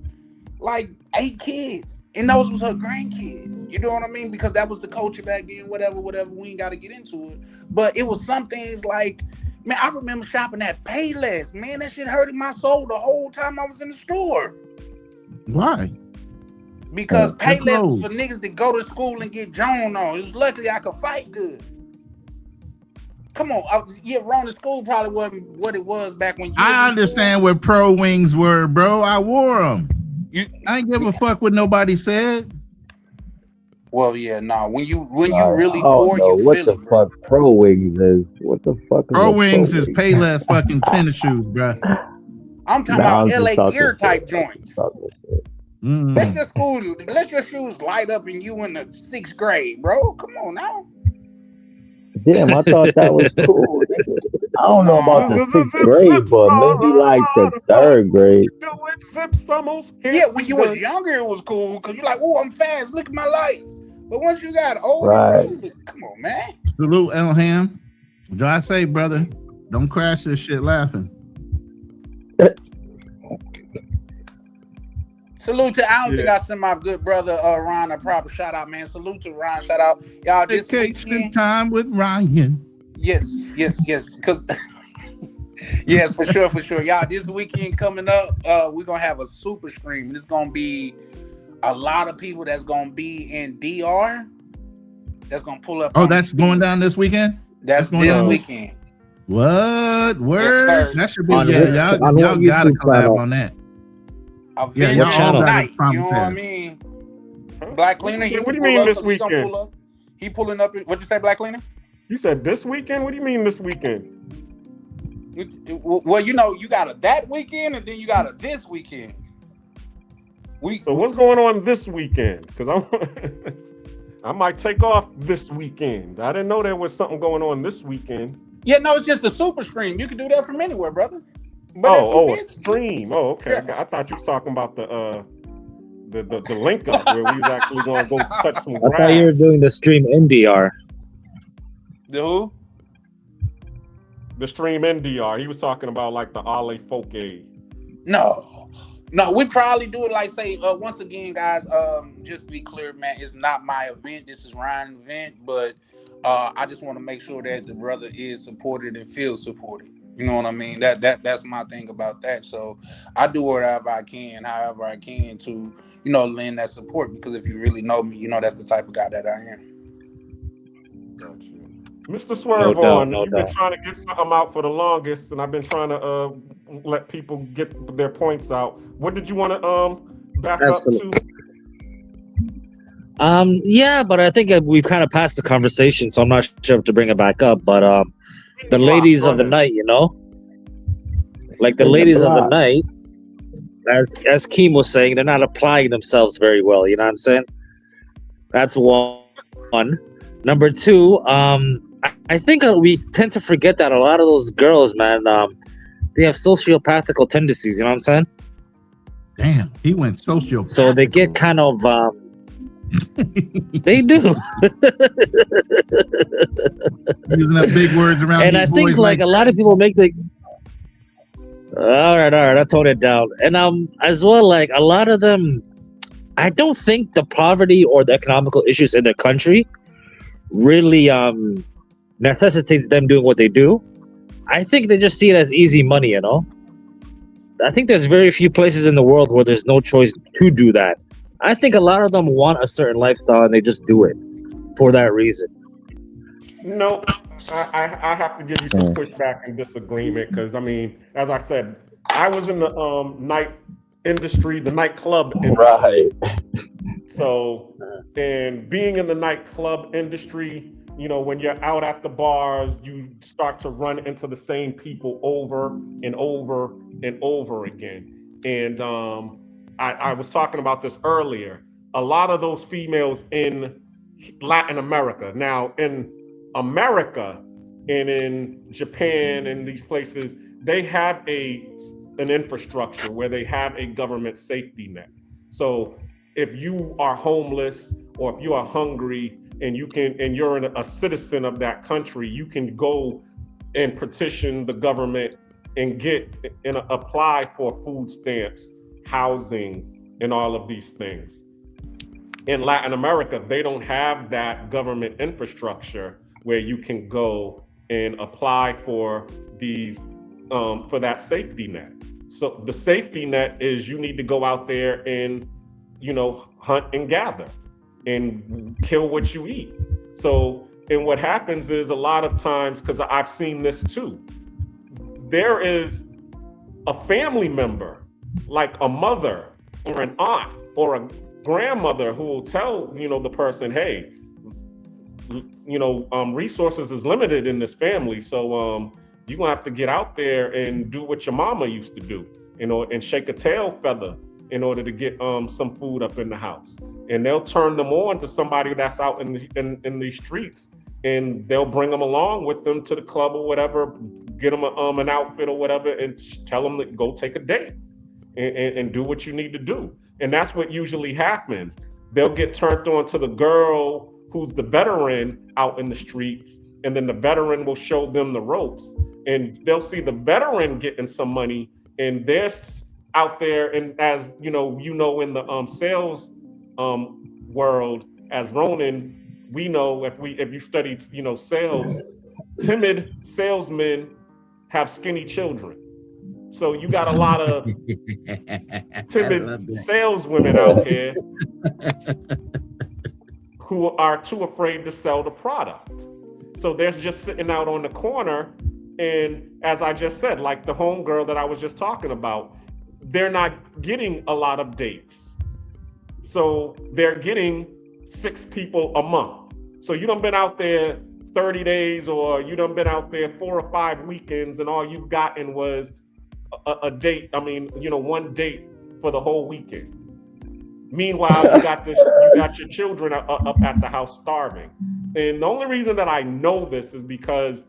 Speaker 19: like 8 kids, and those was her grandkids. You know what I mean? Because that was the culture back then, whatever, we ain't got to get into it. But it was some things like, man, I remember shopping at Payless. Man, that shit hurted my soul the whole time I was in the store.
Speaker 14: Why?
Speaker 19: Because Payless was for niggas that go to school and get drawn on. It was luckily I could fight good. Come on, Rona school probably wasn't what it was back when you.
Speaker 14: I understand what Pro Wings were, bro. I wore them. I ain't give a fuck what nobody said.
Speaker 19: Well, yeah, no. When you really poor, you
Speaker 6: what
Speaker 19: feel
Speaker 6: the
Speaker 19: it, bro.
Speaker 6: fuck Pro Wings is? What the fuck?
Speaker 14: Pro Wings is Payless fucking tennis shoes, bro.
Speaker 19: I'm talking about LA Gear type joints. Let your shoes light up and you in the 6th grade, bro. Come on now.
Speaker 6: Damn, I thought that was cool. I don't know about the sixth grade, but maybe like the third grade.
Speaker 19: Yeah, when you was younger, it was cool because you're like, oh, I'm fast. Look at my lights. But once you got older,
Speaker 6: Right.
Speaker 19: bro, come on, man.
Speaker 14: Salute, Elham. Drive safe, brother. Don't crash this shit laughing.
Speaker 19: Salute to, I don't think I sent my good brother Ron a proper shout out, man. Salute to Ron, shout out. Y'all, this weekend.
Speaker 14: Time with Ryan.
Speaker 19: Yes. Because yes, for sure. Y'all, this weekend coming up, we're gonna have a super stream. And it's gonna be a lot of people that's gonna be in DR. That's gonna pull up.
Speaker 14: Oh, that's going down this weekend?
Speaker 19: That's this weekend.
Speaker 14: What? Word?
Speaker 19: Yes,
Speaker 14: That should be,
Speaker 6: On
Speaker 14: y'all
Speaker 6: what
Speaker 14: gotta
Speaker 6: YouTube
Speaker 14: collab
Speaker 6: channel?
Speaker 14: on that.
Speaker 19: Yeah,
Speaker 14: y'all all gotta
Speaker 19: night,
Speaker 14: promise
Speaker 19: you know what I mean? Black Cleaner, he
Speaker 5: What do you
Speaker 19: pull
Speaker 5: mean
Speaker 19: up,
Speaker 5: this
Speaker 19: so he gonna
Speaker 5: weekend?
Speaker 19: pull up. He pulling up. What'd you say, Black Cleaner?
Speaker 5: You said this weekend? What do you mean this weekend?
Speaker 19: Well, you know, you got a that weekend and then you got a this weekend.
Speaker 5: So what's going on this weekend? Because I might take off this weekend. I didn't know there was something going on this weekend.
Speaker 19: Yeah, no, it's just a super stream. You can do that from anywhere, brother. But
Speaker 5: A stream. Oh, okay. Yeah. I thought you were talking about the link up where we was actually going to go touch some grass.
Speaker 20: I thought you were doing the stream in DR.
Speaker 19: The who?
Speaker 5: The stream in DR. He was talking about like the Ale Foke.
Speaker 19: No, we probably do it like say once again, guys. Just be clear, man. It's not my event. This is Ryan's event, but I just want to make sure that the brother is supported and feels supported. You know what I mean? That's my thing about that. So I do whatever I can, however I can to, you know, lend that support, because if you really know me, you know that's the type of guy that I am.
Speaker 5: Mr. Swerve you've been trying to get something out for the longest, and I've been trying to let people get their points out. What did you want to back up to?
Speaker 20: Yeah, but I think we've kind of passed the conversation, so I'm not sure to bring it back up. But the ladies of the night, you know, like the ladies of the night, as Keem was saying, they're not applying themselves very well. You know what I'm saying? That's one. Number two, I think we tend to forget that a lot of those girls, man, they have sociopathical tendencies. You know what I'm saying?
Speaker 14: Damn, he went sociopathic.
Speaker 20: So they get kind of, they do.
Speaker 14: Using up big words around.
Speaker 20: And I think like a lot of people make the. All right, I toned it down. And as well, like a lot of them, I don't think the poverty or the economical issues in their country really necessitates them doing what they do. I think they just see it as easy money, you know? I think there's very few places in the world where there's no choice to do that. I think a lot of them want a certain lifestyle and they just do it for that reason.
Speaker 5: No, I have to give you some pushback and disagreement, because I mean, as I said, I was in the night industry, the nightclub industry.
Speaker 6: Right.
Speaker 5: So, and being in the nightclub industry, you know, when you're out at the bars, you start to run into the same people over and over and over again. And I was talking about this earlier. A lot of those females in Latin America, now in America and in Japan and these places, they have an infrastructure where they have a government safety net. So if you are homeless or if you are hungry and you're a citizen of that country, you can go and petition the government and apply for food stamps, housing, and all of these things. In Latin America, they don't have that government infrastructure where you can go and apply for these for that safety net. So the safety net is you need to go out there and, you know, hunt and gather and kill what you eat. So, and what happens is a lot of times, because I've seen this too, there is a family member, like a mother or an aunt or a grandmother, who will tell, you know, the person, hey, you know, resources is limited in this family. So you're gonna have to get out there and do what your mama used to do, you know, and shake a tail feather in order to get some food up in the house. And they'll turn them on to somebody that's out in the streets, and they'll bring them along with them to the club or whatever, get them an outfit or whatever, and tell them to go take a date and do what you need to do. And that's what usually happens. They'll get turned on to the girl who's the veteran out in the streets, and then the veteran will show them the ropes, and they'll see the veteran getting some money, and they're out there. And as in the sales world, as Ronan, we know if you studied sales, timid salesmen have skinny children. So you got a lot of timid saleswomen out here who are too afraid to sell the product. So they're just sitting out on the corner. And as I just said, like the homegirl that I was just talking about, they're not getting a lot of dates. So they're getting 6 people a month. So you done been out there 30 days, or you done been out there 4 or 5 weekends, and all you've gotten was a date. I mean, one date for the whole weekend. Meanwhile, you got your children up at the house starving. And the only reason that I know this is because,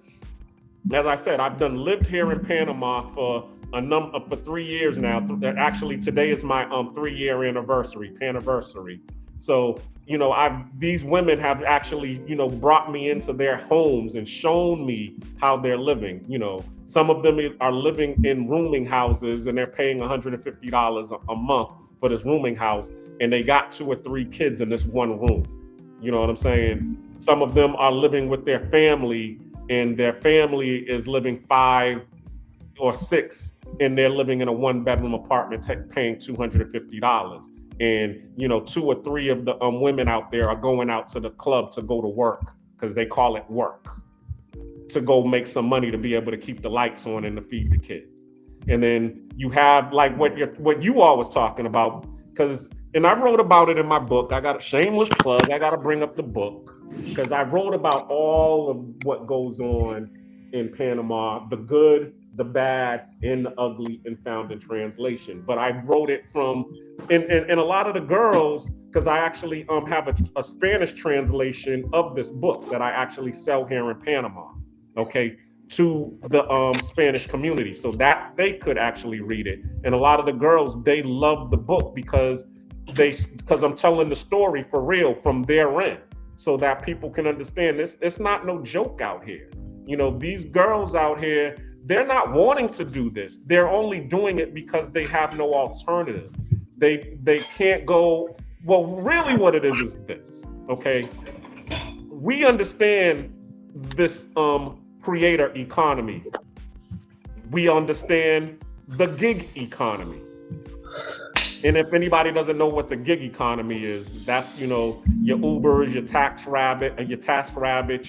Speaker 5: as I said, I've lived here in Panama for 3 years now. Actually, today is my 3-year anniversary. So, these women have actually, brought me into their homes and shown me how they're living. Some of them are living in rooming houses, and they're paying $150 a month for this rooming house, and they got 2 or 3 kids in this one room. You know what I'm saying? Some of them are living with their family, and their family is living 5 or 6, and they're living in a 1-bedroom apartment paying $250. And 2 or 3 of the women out there are going out to the club to go to work, because they call it work, to go make some money to be able to keep the lights on and to feed the kids. And then you have like what you all was talking about, and I wrote about it in my book. I got a shameless plug. I got to bring up the book, because I wrote about all of what goes on in Panama, the good, the bad, and the ugly, and found in translation. But I wrote it and a lot of the girls, because I actually have a Spanish translation of this book that I actually sell here in Panama, okay, to the Spanish community, so that they could actually read it. And a lot of the girls, they love the book because I'm telling the story for real from their end, so that people can understand this. It's not no joke out here. These girls out here, they're not wanting to do this. They're only doing it because they have no alternative. They can't go. Well, really what it is this, okay? We understand this creator economy. We understand the gig economy. And if anybody doesn't know what the gig economy is, that's, your Ubers, your TaskRabbit,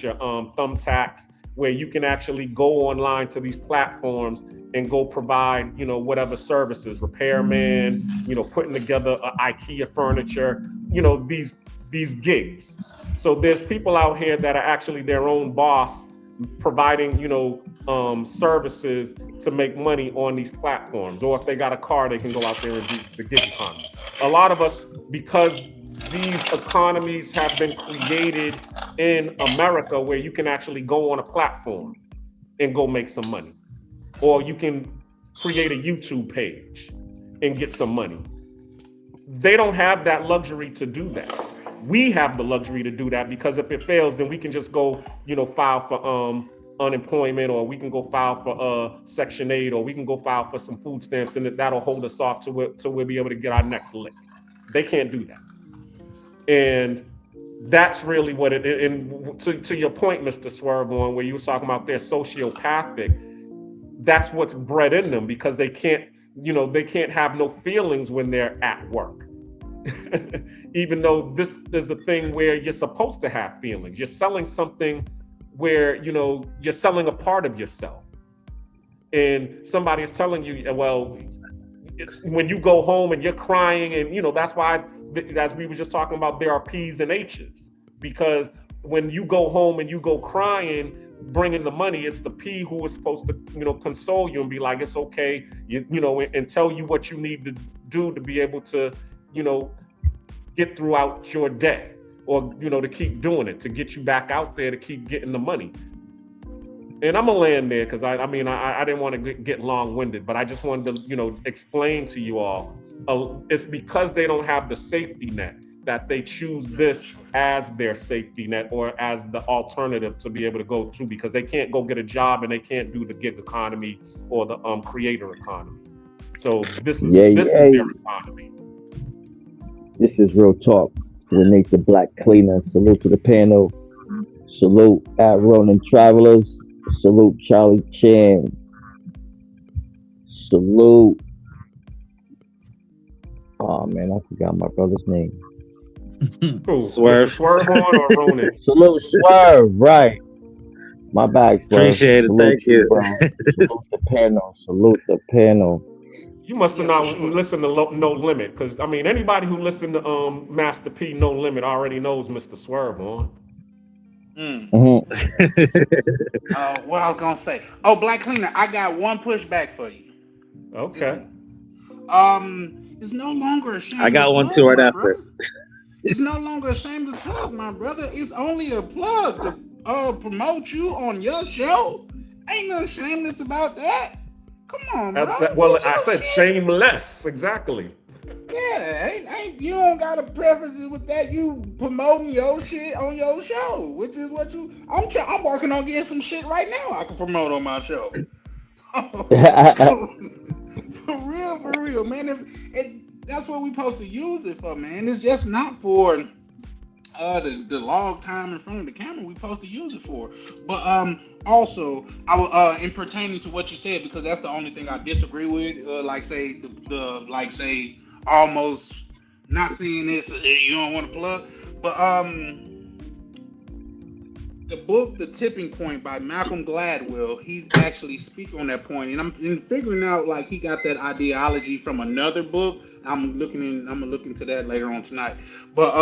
Speaker 5: your Thumbtacks, where you can actually go online to these platforms and go provide, whatever services, repairman, putting together IKEA furniture, these gigs. So there's people out here that are actually their own boss, providing, services to make money on these platforms. Or if they got a car, they can go out there and do the gig economy. A lot of us, because these economies have been created in America, where you can actually go on a platform and go make some money. Or you can create a YouTube page and get some money. They don't have that luxury to do that. We have the luxury to do that, because if it fails, then we can just go, file for unemployment, or we can go file for Section 8, or we can go file for some food stamps, and that'll hold us off till we'll be able to get our next lick. They can't do that. And that's really what it is. And to your point, Mr. Swerve, where you were talking about they're sociopathic, that's what's bred in them, because they can't have no feelings when they're at work. Even though this is a thing where you're supposed to have feelings. You're selling something where, you're selling a part of yourself. And somebody is telling you, well, it's when you go home and you're crying, and, that's why, as we were just talking about, there are P's and H's. Because when you go home and you go crying, bringing the money, it's the P who is supposed to, console you and be like, it's okay, and tell you what you need to do to be able to, get throughout your day, or, to keep doing it, to get you back out there, to keep getting the money. and I'm gonna land there because I didn't want to get long-winded, but I just wanted to, explain to you all. It's because they don't have the safety net that they choose this as their safety net or as the alternative to be able to go through, because they can't go get a job and they can't do the gig economy or the creator economy. So this is their economy.
Speaker 6: This is Real Talk with Nate the Black Cleaner. Salute to the panel. Salute at Ronin Travelers. Salute Charlie Chan. Salute. Oh man, I forgot my brother's name.
Speaker 20: Swerve.
Speaker 5: Swerve on or Ronin?
Speaker 6: Salute Swerve, right. My bag, Swerve.
Speaker 20: Appreciate it.
Speaker 6: Salute
Speaker 20: Thank you.
Speaker 6: bro. Salute the panel. Salute the panel.
Speaker 5: You must have not listened to No Limit, because anybody who listened to Master P No Limit already knows Mr. Swerve on.
Speaker 6: Mm-hmm.
Speaker 19: What I was gonna say. Oh, Black Cleaner, I got one pushback for you.
Speaker 5: Okay.
Speaker 19: It's no longer a shame.
Speaker 20: I got one too right after.
Speaker 19: It's no longer a shameless plug, my brother. It's only a plug to promote you on your show. Ain't nothing shameless about that. Come on, bro.
Speaker 5: I said shameless, exactly.
Speaker 19: Yeah, ain't you don't got a preference with that. You promoting your shit on your show, which is what you. I'm working on getting some shit right now I can promote on my show. For real, man. That's what we supposed to use it for, man. It's just not for the long time in front of the camera. We supposed to use it for. But also, I will in pertaining to what you said, because that's the only thing I disagree with. Almost not seeing this. You don't want to plug, but the book The Tipping Point by Malcolm Gladwell, he's actually speaking on that point, and I'm figuring out like he got that ideology from another book. I'm gonna look into that later on tonight. But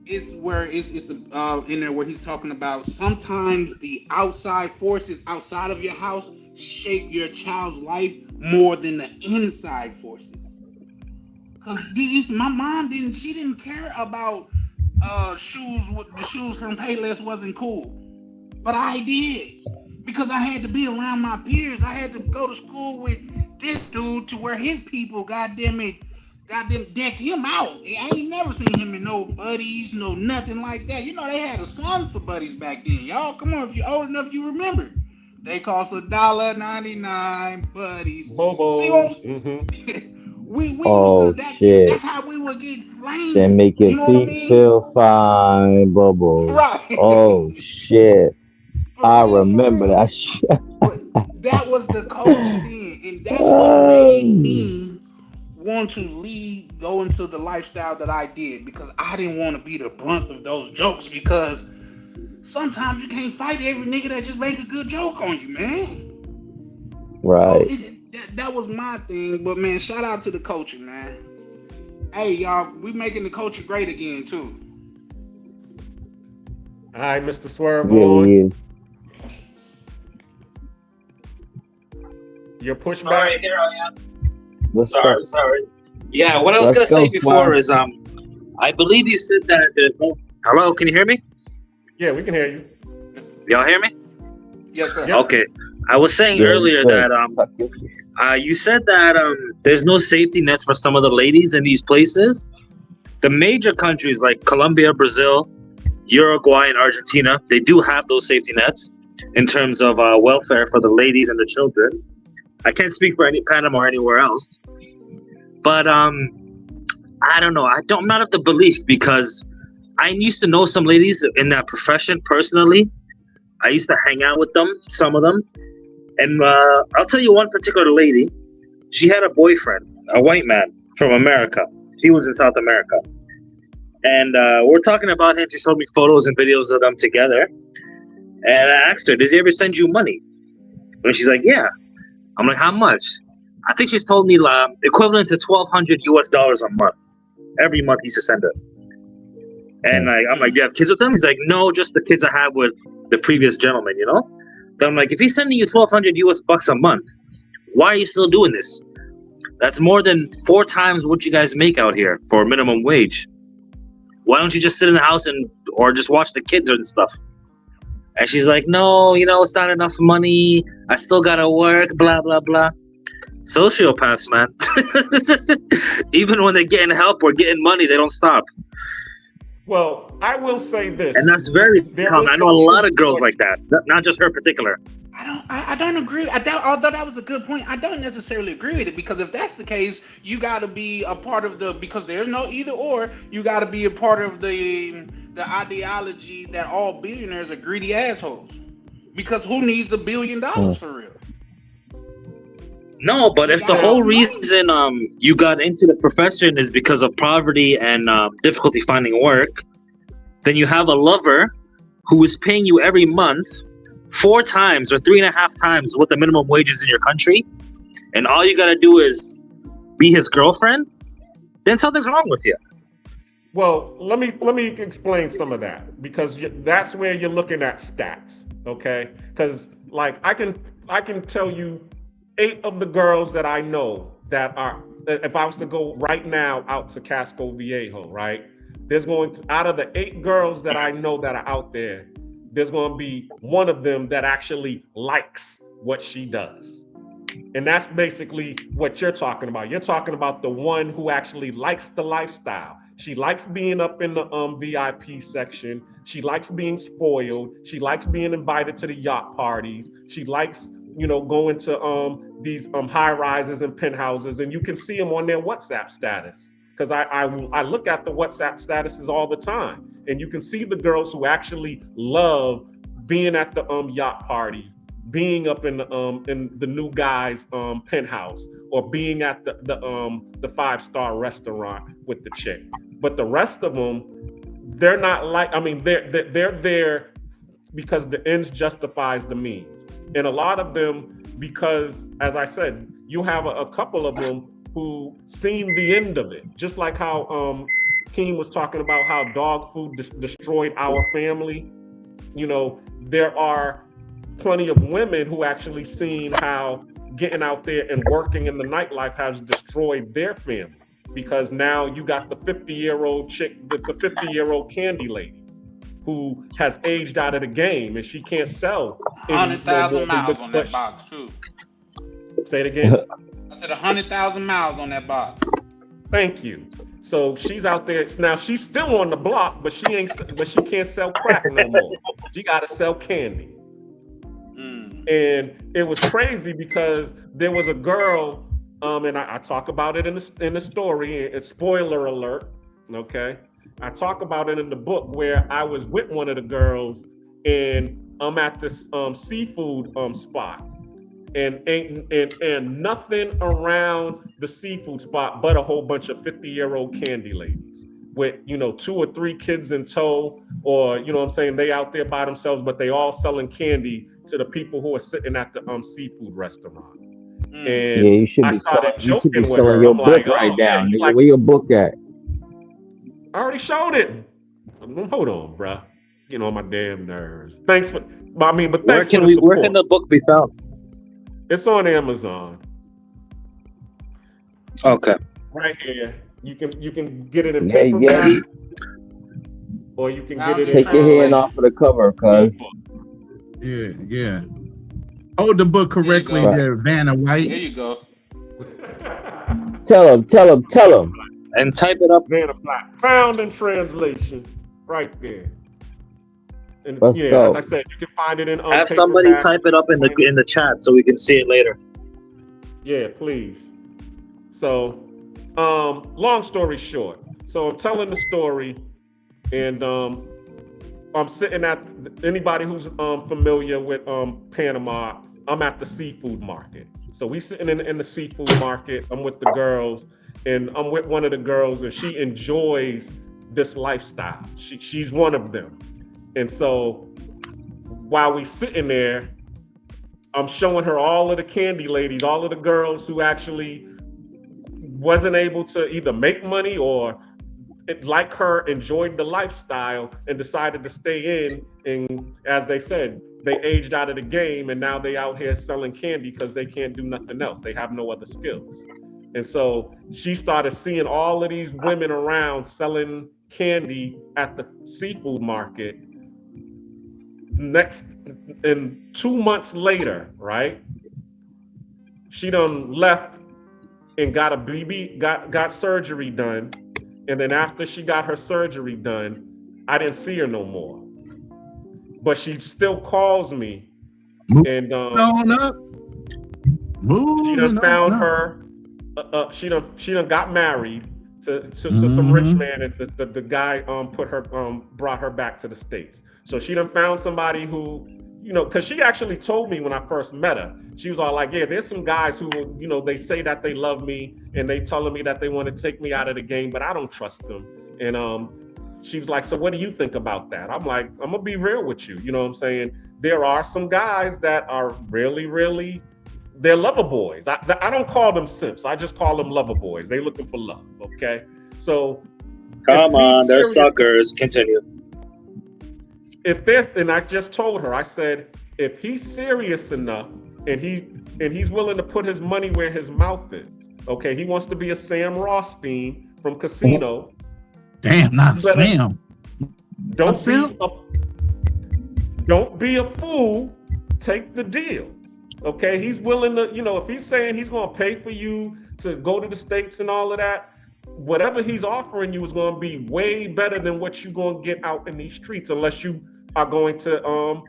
Speaker 19: it's in there where he's talking about sometimes the outside forces outside of your house shape your child's life more than the inside forces. Cause my mom didn't care about shoes. The shoes from Payless wasn't cool, but I did, because I had to be around my peers. I had to go to school with this dude to where his people, goddamn decked him out. I ain't never seen him in no buddies, no nothing like that. They had a song for buddies back then. Y'all, come on, if you're old enough, you remember. They cost $1.99 buddies.
Speaker 5: Bobos.
Speaker 6: Shit.
Speaker 19: That's how we would get flamed.
Speaker 6: Then make your feet feel fine, bubbles.
Speaker 19: Right.
Speaker 6: Oh shit. I remember that shit.
Speaker 19: That was the culture then, and that's what made me want to go into the lifestyle that I did, because I didn't want to be the brunt of those jokes, because sometimes you can't fight every nigga that just make a good joke on you, man.
Speaker 6: Right.
Speaker 19: So that was my thing, but man, shout out to the culture, man. Hey, y'all, we making the culture great again, too.
Speaker 5: All right, Mr. Swerve
Speaker 6: Yeah,
Speaker 5: on.
Speaker 6: we is.
Speaker 5: Your pushback.
Speaker 20: Sorry, here I am.
Speaker 6: What's
Speaker 20: Sorry. Yeah, what I was gonna say before is I believe you said that there's no. Hello, can you hear me?
Speaker 5: Yeah, we can hear you.
Speaker 20: Y'all hear me?
Speaker 19: Yes, sir.
Speaker 20: Okay. I was saying earlier that you said that there's no safety nets for some of the ladies in these places. The major countries like Colombia, Brazil, Uruguay, and Argentina, they do have those safety nets in terms of welfare for the ladies and the children. I can't speak for any Panama or anywhere else, but I don't know. I'm not of the belief, because I used to know some ladies in that profession personally. I used to hang out with them, some of them. And I'll tell you one particular lady. She had a boyfriend, a white man from America. He was in South America. And we're talking about him. She showed me photos and videos of them together. And I asked her, does he ever send you money? And she's like, yeah. I'm like, how much? I think she's told me equivalent to $1,200 US a month. Every month he used to send her. And I'm like, do you have kids with them? He's like, no, just the kids I have with the previous gentleman, Then I'm like, if he's sending you $1,200 US a month, why are you still doing this? That's more than 4 times what you guys make out here for minimum wage. Why don't you just sit in the house or just watch the kids and stuff? And she's like, no, it's not enough money. I still gotta work, blah, blah, blah. Sociopaths, man. Even when they're getting help or getting money, they don't stop.
Speaker 5: Well, I will say this.
Speaker 20: And that's very common. I know a lot of girls like that, not just her particular.
Speaker 21: I don't agree. Although that was a good point, I don't necessarily agree with it, because if that's the case, you got to be a part of because there's no either or. You got to be a part of the ideology that all billionaires are greedy assholes. Because who needs $1 billion for real?
Speaker 20: No, but if the whole reason you got into the profession is because of poverty and difficulty finding work, then you have a lover who is paying you every month 4 times or 3.5 times what the minimum wage is in your country, and all you gotta do is be his girlfriend, then something's wrong with you.
Speaker 5: Well, let me explain some of that, because that's where you're looking at stats, okay? Because like I can tell you 8 of the girls that I know that are, if I was to go right now out to Casco Viejo, right? There's out of the 8 girls that I know that are out there, there's going to be one of them that actually likes what she does. And that's basically what you're talking about. You're talking about the one who actually likes the lifestyle. She likes being up in the VIP section. She likes being spoiled. She likes being invited to the yacht parties. She likes, going to these high rises and penthouses, and you can see them on their WhatsApp status. Because I look at the WhatsApp statuses all the time, and you can see the girls who actually love being at the yacht party, being up in the new guy's penthouse, or being at the 5-star restaurant with the chick. But the rest of them, they're not like. I mean, they're there because the ends justifies the means, and a lot of them because, as I said, you have a couple of them who seen the end of it, just like how Keem was talking about how dog food destroyed our family. There are plenty of women who actually seen how getting out there and working in the nightlife has destroyed their family, because now you got the 50-year-old chick, the 50-year-old candy lady who has aged out of the game, and she can't sell
Speaker 21: 100,000 miles on that box too.
Speaker 5: Say it again.
Speaker 21: I said 100,000 miles on that box.
Speaker 5: Thank you. So she's out there now. She's still on the block, but she can't sell crack no more. She got to sell candy. And it was crazy because there was a girl, and I talk about it in the story. It's spoiler alert, okay? I talk about it in the book where I was with one of the girls, and I'm at this seafood spot. And nothing around the seafood spot but a whole bunch of 50-year-old candy ladies with 2 or 3 kids in tow, or they out there by themselves, but they all selling candy to the people who are sitting at the seafood restaurant. And
Speaker 6: you should be selling your book right now. Nigga, where your book at?
Speaker 5: I already showed it. Hold on, bruh. My damn nerves. Thanks for. But thanks for the support.
Speaker 20: Where can the book be found?
Speaker 5: It's on Amazon.
Speaker 20: Okay.
Speaker 5: Right here. You can get it in paperback, or you can get it in.
Speaker 6: Take your hand off of the cover, cuz.
Speaker 14: Yeah. Hold the book correctly there, Vanna White.
Speaker 21: There you go.
Speaker 6: Tell him.
Speaker 20: And type it up.
Speaker 5: Vanna Black. Found in translation. Right there. And
Speaker 6: Let's go.
Speaker 5: as I said, you can find it in
Speaker 20: have somebody type it up in the chat so we can see it later.
Speaker 5: Yeah, please. So, long story short, so I'm telling the story, and I'm sitting at, anybody who's familiar with Panama, I'm at the seafood market. So we sitting in the seafood market. I'm with the girls, and I'm with one of the girls, and she enjoys this lifestyle. She's one of them. And so while we sitting there, I'm showing her all of the candy ladies, all of the girls who actually wasn't able to either make money or, like her, enjoyed the lifestyle and decided to stay in. And as they said, they aged out of the game, and now they out here selling candy because they can't do nothing else. They have no other skills. And so she started seeing all of these women around selling candy at the seafood market. and 2 months later, right? She done left and got a got surgery done, and then after she got her surgery done, I didn't see her no more. But she still calls me, and she done found her. She done got married to some rich man, and the guy brought her back to the States. So she done found somebody who, because she actually told me when I first met her, she was all like, yeah, there's some guys who, they say that they love me and they telling me that they want to take me out of the game, but I don't trust them. And she was like, so what do you think about that? I'm like, I'm gonna be real with you. You know what I'm saying? There are some guys that are really, really, they're lover boys. I don't call them simps. I just call them lover boys. They looking for love. Okay. So
Speaker 20: come on, they're suckers. Continue.
Speaker 5: And I just told her, I said, if he's serious enough and he's willing to put his money where his mouth is, okay, he wants to be a Sam Rothstein from Casino.
Speaker 14: Damn, not Sam.
Speaker 5: Don't be a fool. Take the deal. Okay, he's willing to, if he's saying he's going to pay for you to go to the States and all of that, whatever he's offering you is going to be way better than what you're going to get out in these streets, unless you are going to,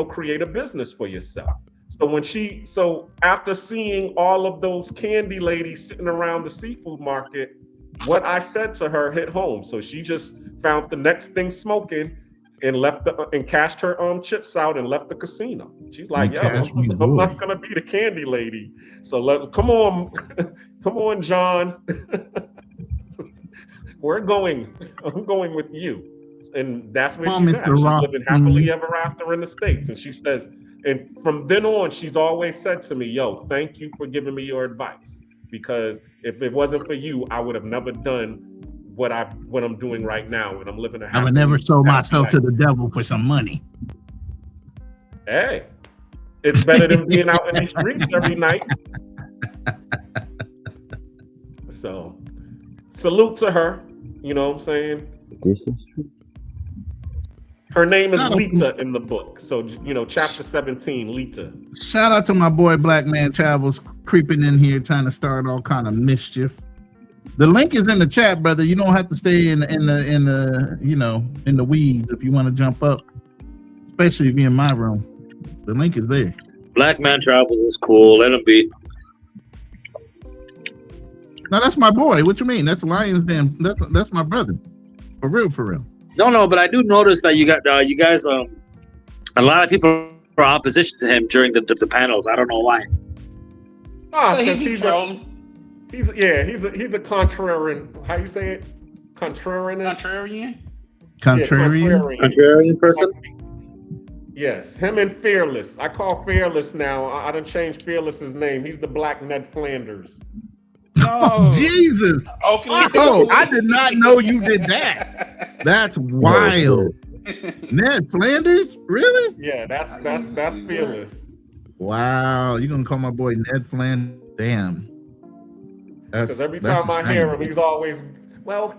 Speaker 5: create a business for yourself. So after seeing all of those candy ladies sitting around the seafood market, what I said to her hit home. So she just found the next thing smoking and left and cashed her chips out and left the casino. She's like, yo, I'm not gonna be the candy lady. So come on, John. I'm going with you. And that's where she's at. She's living happily ever after in the States. And she says, and from then on, she's always said to me, yo, thank you for giving me your advice. Because if it wasn't for you, I would have never done what I'm doing right now, and I'm living a happy.
Speaker 14: I would never sold myself to the devil for some money.
Speaker 5: Hey, it's better than being out in the streets every night. So, salute to her. You know what I'm saying?
Speaker 6: This is true.
Speaker 5: Her name is Lita in the book. So, chapter 17, Lita.
Speaker 14: Shout out to my boy Black Man Travels creeping in here trying to start all kind of mischief. The link is in the chat, brother. You don't have to stay in the weeds if you want to jump up, especially if you're in my room. The link is there.
Speaker 20: Black Man Travels is cool. Let him be.
Speaker 14: No, that's my boy. What you mean? That's Lions Den. That's my brother. For real.
Speaker 20: No, but I do notice that you guys, a lot of people are opposition to him during the panels. I don't know why.
Speaker 5: Oh, because he's a contrarian. How you say it? Contrarian
Speaker 20: person.
Speaker 5: Yes, him and Fearless. I call Fearless now. I done changed Fearless's name. He's the Black Ned Flanders.
Speaker 14: Oh, Jesus. Okay. Oh, I did not know you did that. That's wild. Ned Flanders? Really?
Speaker 5: Yeah, that's Fearless.
Speaker 14: Wow. You're going to call my boy Ned Flanders? Damn.
Speaker 5: Because every time I hear him, he's always, well,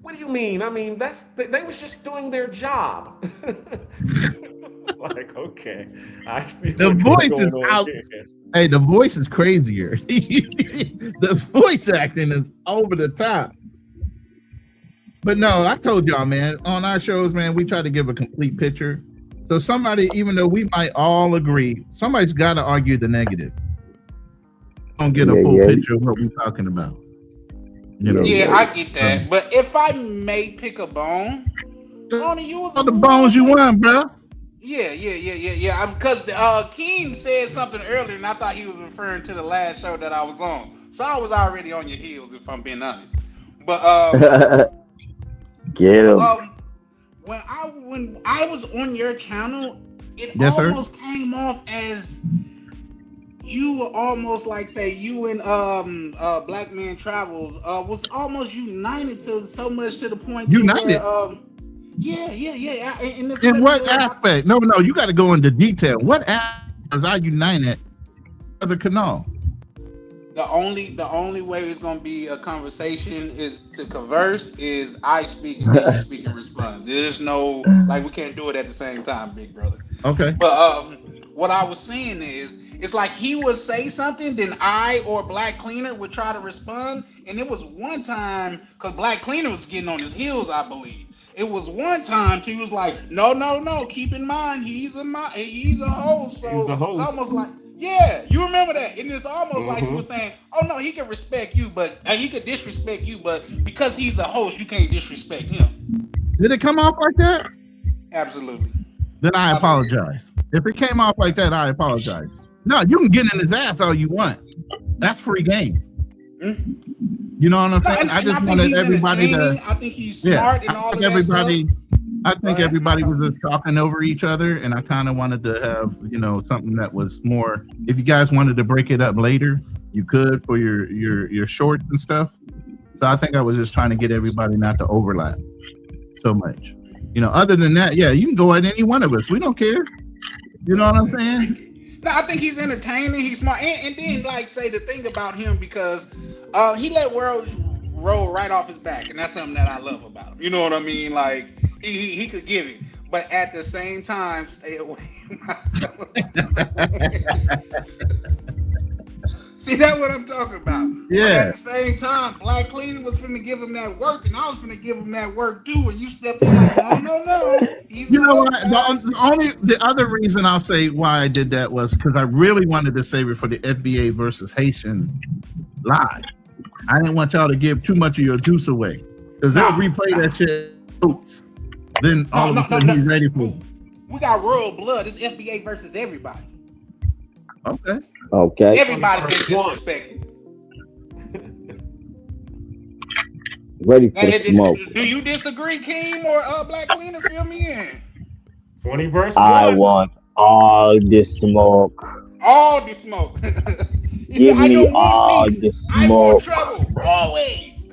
Speaker 5: what do you mean? I mean, they was just doing their job. Like, okay.
Speaker 14: The voice is out. Hey, the voice is crazier. The voice acting is over the top. But no, I told y'all, man, on our shows, man, we try to give a complete picture. So somebody, even though we might all agree, somebody's got to argue the negative. Don't get a full picture of what we're talking about.
Speaker 21: I get that. But if I may pick a bone, only you was
Speaker 14: the bones you want, bro.
Speaker 21: Yeah. Because Keem said something earlier, and I thought he was referring to the last show that I was on. So I was already on your heels, if I'm being honest. But
Speaker 6: get him.
Speaker 21: When I was on your channel, it almost came off as you were almost like, say, you and Black Man Travels was almost united to so much to the point
Speaker 14: united.
Speaker 21: Yeah.
Speaker 14: In what aspect? No, you got to go into detail. What aspect is I united for the canal?
Speaker 21: the only way it's gonna be a conversation is to converse. Is I speak and then you speak and respond. There's no like we can't do it at the same time, big brother.
Speaker 14: Okay.
Speaker 21: But what I was saying is, it's like he would say something, then I or Black Cleaner would try to respond. And it was one time, because Black Cleaner was getting on his heels, I believe. It was one time he was like, no, keep in mind, he's a host. So it's almost like, yeah, you remember that. And it's almost like he was saying, oh no, he can respect you, but he could disrespect you, but because he's a host, you can't disrespect him.
Speaker 14: Did it come off like that?
Speaker 21: Absolutely.
Speaker 14: Then I apologize. If it came off like that, I apologize. No, you can get in his ass all you want. That's free game. You know what I'm saying? I just wanted everybody to.
Speaker 21: I think he's smart and all of that
Speaker 14: I think everybody was just talking over each other, and I kind of wanted to have, something that was more. If you guys wanted to break it up later, you could for your shorts and stuff. So I think I was just trying to get everybody not to overlap so much. Other than that, yeah, you can go at any one of us. We don't care. You know what I'm saying?
Speaker 21: No, I think he's entertaining. He's smart, and then say the thing about him, because he let world roll right off his back, and that's something that I love about him. You know what I mean? Like he could give it, but at the same time, stay away. See, that's what I'm talking about.
Speaker 14: Yeah.
Speaker 21: But at the same time, Black Cleaner was finna give him that work, and I was finna give him that work too. And you stepped in like, no.
Speaker 14: You know what? The other reason I'll say why I did that was because I really wanted to save it for the FBA versus Haitian live. I didn't want y'all to give too much of your juice away, because they'll replay that shit. Oops. Then all of a sudden he's ready for it.
Speaker 21: We got royal blood. It's FBA versus everybody.
Speaker 14: Okay.
Speaker 21: Everybody gets disrespected.
Speaker 6: Ready for smoke.
Speaker 21: Do you disagree, Keem or Black Cleaner? Fill me in.
Speaker 5: 20 verse
Speaker 6: I want all the smoke.
Speaker 21: All the smoke.
Speaker 6: Give me all the
Speaker 21: I want
Speaker 6: smoke.
Speaker 21: trouble. Always.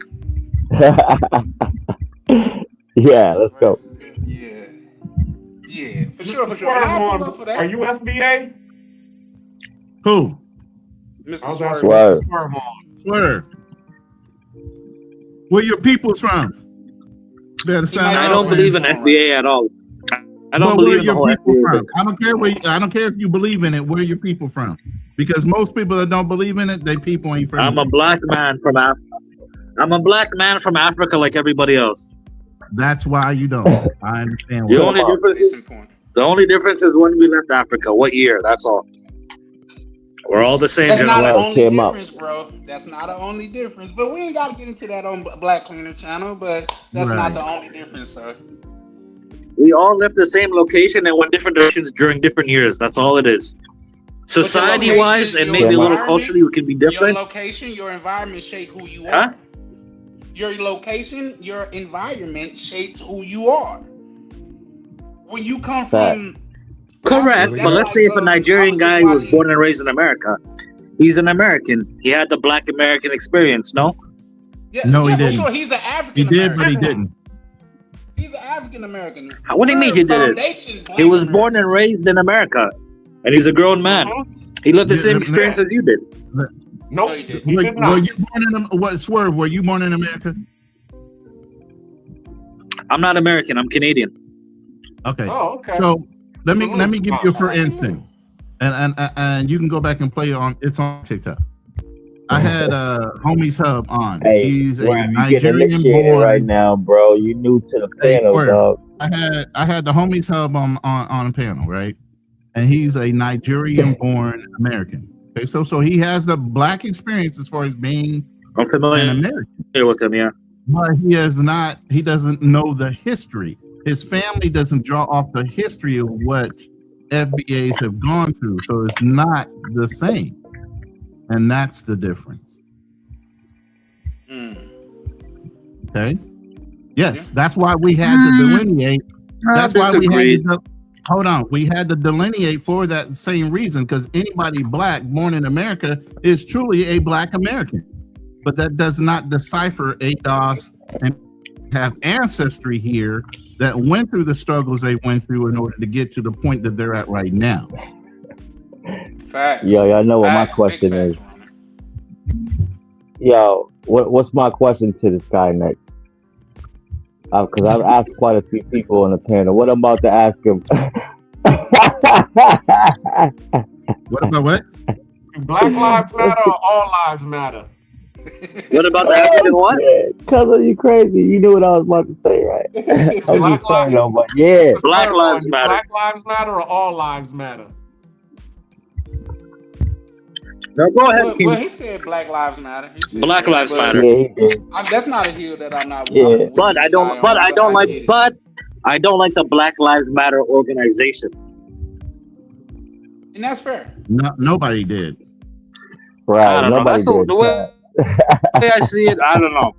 Speaker 6: Yeah, let's go.
Speaker 21: Yeah, for sure.
Speaker 5: Are you FBA?
Speaker 14: Who?
Speaker 21: Mr.
Speaker 14: Swerve. Where your people's from?
Speaker 20: I don't believe in FBA at all. I don't believe in the whole FBA.
Speaker 14: I don't care if you believe in it. Where are your people from? Because most people that don't believe in it, they people ain't from.
Speaker 20: I'm a black man from Africa. I'm a black man from Africa, like everybody else.
Speaker 14: That's why you don't. I understand.
Speaker 20: The only difference is when we left Africa. What year? That's all. We're all the same.
Speaker 21: That's not the only difference, bro. That's not the only difference. But we ain't got to get into that on Black Cleaner channel. But that's not the only difference, sir.
Speaker 20: We all left the same location and went different directions during different years. That's all it is. Society-wise and maybe a little culturally, we can be different.
Speaker 21: Your location, your environment shape who you are. Your location, your environment shapes who you are. When you come from...
Speaker 20: Correct, but let's say if a Nigerian guy was born and raised in America, he's an American. He had the Black American experience, no?
Speaker 14: No, he didn't.
Speaker 21: Sure. He's an African.
Speaker 14: He did, but he didn't.
Speaker 21: He's an African American.
Speaker 20: What do you mean he did it? He was born and raised in America, and he's a grown man. He lived the same experience as you did.
Speaker 21: No, he did.
Speaker 14: Were you born in Swerve? Were you born in America?
Speaker 20: I'm not American. I'm Canadian.
Speaker 14: Okay. Oh, okay. So let me give you for instance, and you can go back and play it's on TikTok. I had Homies Hub on.
Speaker 6: Hey,
Speaker 14: he's a
Speaker 6: Nigerian born right now, bro. You new to the panel, dog.
Speaker 14: I had the Homies Hub on a panel, right? And he's a Nigerian born American. Okay, so he has the Black experience as far as being an American.
Speaker 20: With him, yeah.
Speaker 14: But he doesn't know the history. His family doesn't draw off the history of what FBAs have gone through. So it's not the same. And that's the difference. Okay. Yes, that's why we had to delineate. That's why we had to we had to delineate for that same reason, because anybody Black born in America is truly a Black American. But that does not decipher ADOS and have ancestry here that went through the struggles they went through in order to get to the point that they're at right now.
Speaker 21: Facts.
Speaker 6: Yo, y'all know what my question is. Yo, what's my question to this guy next? Because I've asked quite a few people on the panel. What I'm about to ask him.
Speaker 14: What about what?
Speaker 5: Black lives matter or all lives matter?
Speaker 20: What about the African what?
Speaker 6: Cuz you crazy. You knew what I was about to say, right? I'm just playing though, but yeah.
Speaker 20: Black lives matter.
Speaker 5: Black lives matter or all lives matter?
Speaker 20: No, go ahead, King.
Speaker 21: Well, he said Black Lives Matter. He said
Speaker 20: Black
Speaker 21: that,
Speaker 20: lives
Speaker 21: but
Speaker 20: matter.
Speaker 6: Yeah, he did.
Speaker 21: that's not a hill that I'm not.
Speaker 6: Yeah.
Speaker 20: But I don't like the Black Lives Matter organization.
Speaker 21: And that's fair.
Speaker 14: No, nobody did.
Speaker 6: Right.
Speaker 20: I don't know.
Speaker 6: Nobody
Speaker 20: That's
Speaker 6: did.
Speaker 20: the way I see it. I don't know.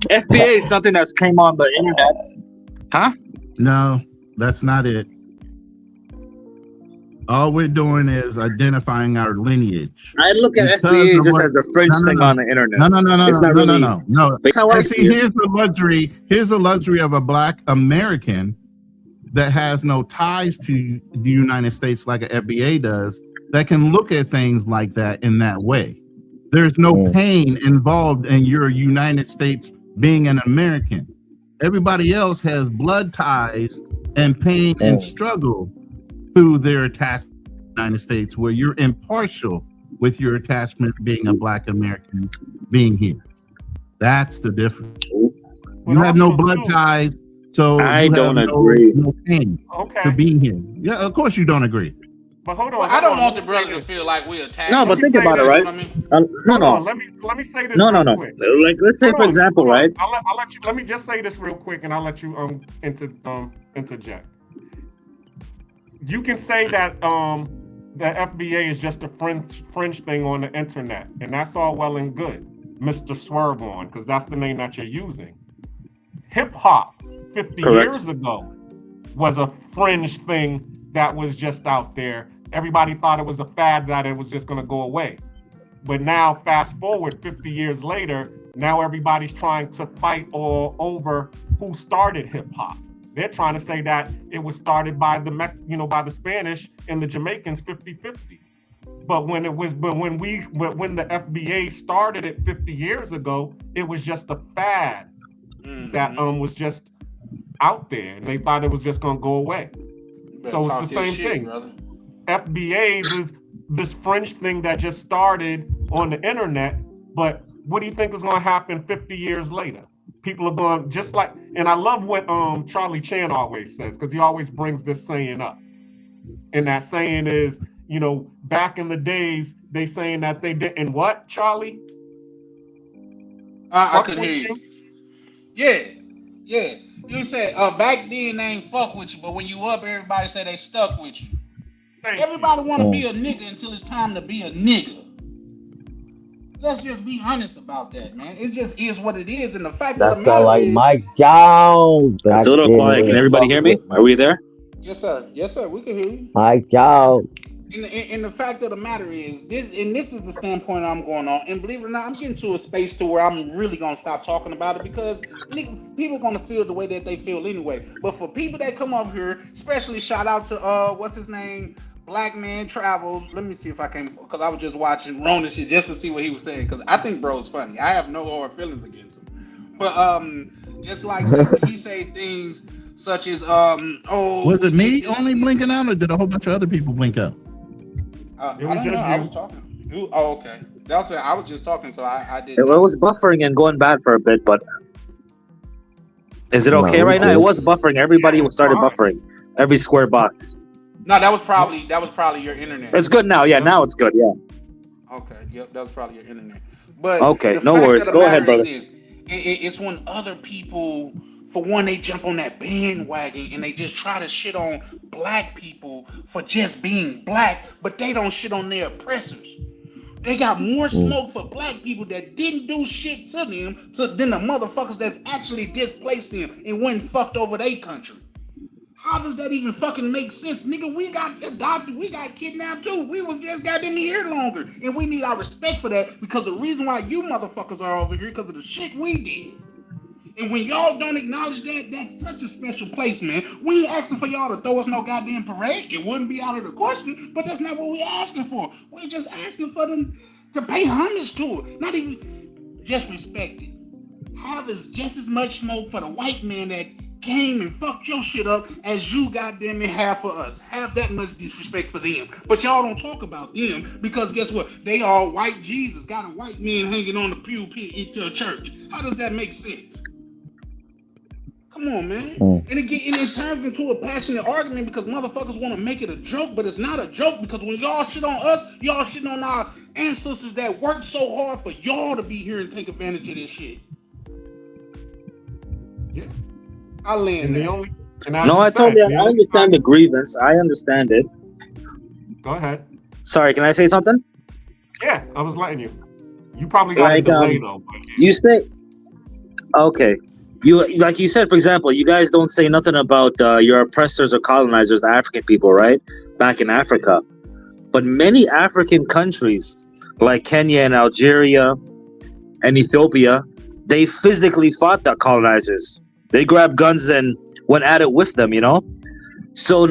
Speaker 20: FBA is something that's came on the internet. Huh?
Speaker 14: No, that's not it. All we're doing is identifying our lineage.
Speaker 20: I look at
Speaker 14: Because
Speaker 20: FBA
Speaker 14: of
Speaker 20: just
Speaker 14: what-
Speaker 20: as the French thing on the internet.
Speaker 14: No.
Speaker 20: It's not really.
Speaker 14: No.
Speaker 20: That's how I
Speaker 14: And
Speaker 20: see it.
Speaker 14: here's the luxury. Here's the luxury of a Black American that has no ties to the United States like an FBA does, that can look at things like that in that way. There's no pain involved in your United States being an American. Everybody else has blood ties and pain and struggle through their attachment to the United States, where you're impartial with your attachment being a Black American being here. That's the difference. You have no blood ties, so
Speaker 20: I
Speaker 14: you
Speaker 20: don't
Speaker 14: have
Speaker 20: agree.
Speaker 14: no pain to being here. Yeah, of course you don't agree.
Speaker 5: But hold on.
Speaker 21: Well, I don't want the brother to feel like we attacked.
Speaker 20: No, but think about it, right? No.
Speaker 5: Let me say this.
Speaker 20: No.
Speaker 5: real quick.
Speaker 20: Like, let's say,
Speaker 5: Hold
Speaker 20: for
Speaker 5: on,
Speaker 20: example,
Speaker 5: hold on.
Speaker 20: right?
Speaker 5: I'll let you. Let me just say this real quick, and I'll let you interject. You can say that the FBA is just a fringe thing on the internet, and that's all well and good, Mr. Swerve on, because that's the name that you're using. Hip hop 50
Speaker 20: Correct.
Speaker 5: years ago was a fringe thing that was just out there. Everybody thought it was a fad that it was just going to go away. But now, fast forward 50 years later, now everybody's trying to fight all over who started hip hop. They're trying to say that it was started by the Spanish and the Jamaicans 50-50. But when the FBA started it 50 years ago, it was just a fad that was just out there, and they thought it was just going to go away. So it's the same thing. Brother. FBAs is this fringe thing that just started on the internet, but what do you think is going to happen 50 years later? People are going just like, and I love what Charlie Chan always says, because he always brings this saying up. And that saying is, back in the days, they saying that they didn't what, Charlie?
Speaker 21: I could hear you. Yeah. You said back then they ain't fuck with you, but when you up, everybody say they stuck with you. Everybody want to be a nigga until it's time to be a nigga. Let's just be honest about that, man. It just is what it is, and the fact of the matter
Speaker 6: like
Speaker 21: is,
Speaker 6: Mike Jones.
Speaker 20: It's a little quiet. Can everybody hear me? Are we there?
Speaker 21: Yes, sir. We can hear you.
Speaker 6: Mike Jones.
Speaker 21: And the fact of the matter is, this is the standpoint I'm going on. And believe it or not, I'm getting to a space to where I'm really gonna stop talking about it, because people gonna feel the way that they feel anyway. But for people that come up here, especially shout out to what's his name, Black Man Travels. Let me see if I can, because I was just watching Ronan shit just to see what he was saying, because I think bro's funny. I have no hard feelings against him. But just like he say things such as
Speaker 14: was it me only blinking out, or did a whole bunch of other people blink out?
Speaker 21: I don't know. I was talking. Oh, okay. That's what I was just talking, so I did.
Speaker 20: It was buffering and going bad for a bit, but is it okay right now? It was buffering. Everybody started buffering. Every square box.
Speaker 21: No, that was probably your internet.
Speaker 20: It's good now. Yeah, now it's good. Yeah.
Speaker 21: Okay. Yep, that was probably your internet. But
Speaker 20: okay, no worries. Go ahead, brother.
Speaker 21: It's when other people, for one, they jump on that bandwagon and they just try to shit on black people for just being black, but they don't shit on their oppressors. They got more smoke for black people that didn't do shit to them than the motherfuckers that's actually displaced them and went fucked over their country. How does that even fucking make sense? Nigga, we got adopted, we got kidnapped too. We was just goddamn here longer. And we need our respect for that, because the reason why you motherfuckers are over here because of the shit we did. And when y'all don't acknowledge that's such a special place, man. We ain't asking for y'all to throw us no goddamn parade. It wouldn't be out of the question, but that's not what we asking for. We just asking for them to pay homage to it. Not even, just respect it. Have just as much smoke for the white man that came and fucked your shit up as you goddamn it have for us. Have that much disrespect for them. But y'all don't talk about them because guess what? They are white Jesus. Got a white man hanging on the pulpit into a church. How does that make sense? Come on, man. And it turns into a passionate argument because motherfuckers want to make it a joke, but it's not a joke because when y'all shit on us, y'all shit on our ancestors that worked so hard for y'all to be here and take advantage of this shit.
Speaker 5: Yeah.
Speaker 21: I land there.
Speaker 20: No, I understand the grievance. I understand it.
Speaker 5: Go ahead.
Speaker 20: Sorry, can I say something?
Speaker 5: Yeah, I was letting you. You probably got a delay though.
Speaker 20: You say, okay. Like you said, for example, you guys don't say nothing about your oppressors or colonizers, the African people, right? Back in Africa. But many African countries, like Kenya and Algeria and Ethiopia, they physically fought the colonizers. They grabbed guns and went at it with them, you know? So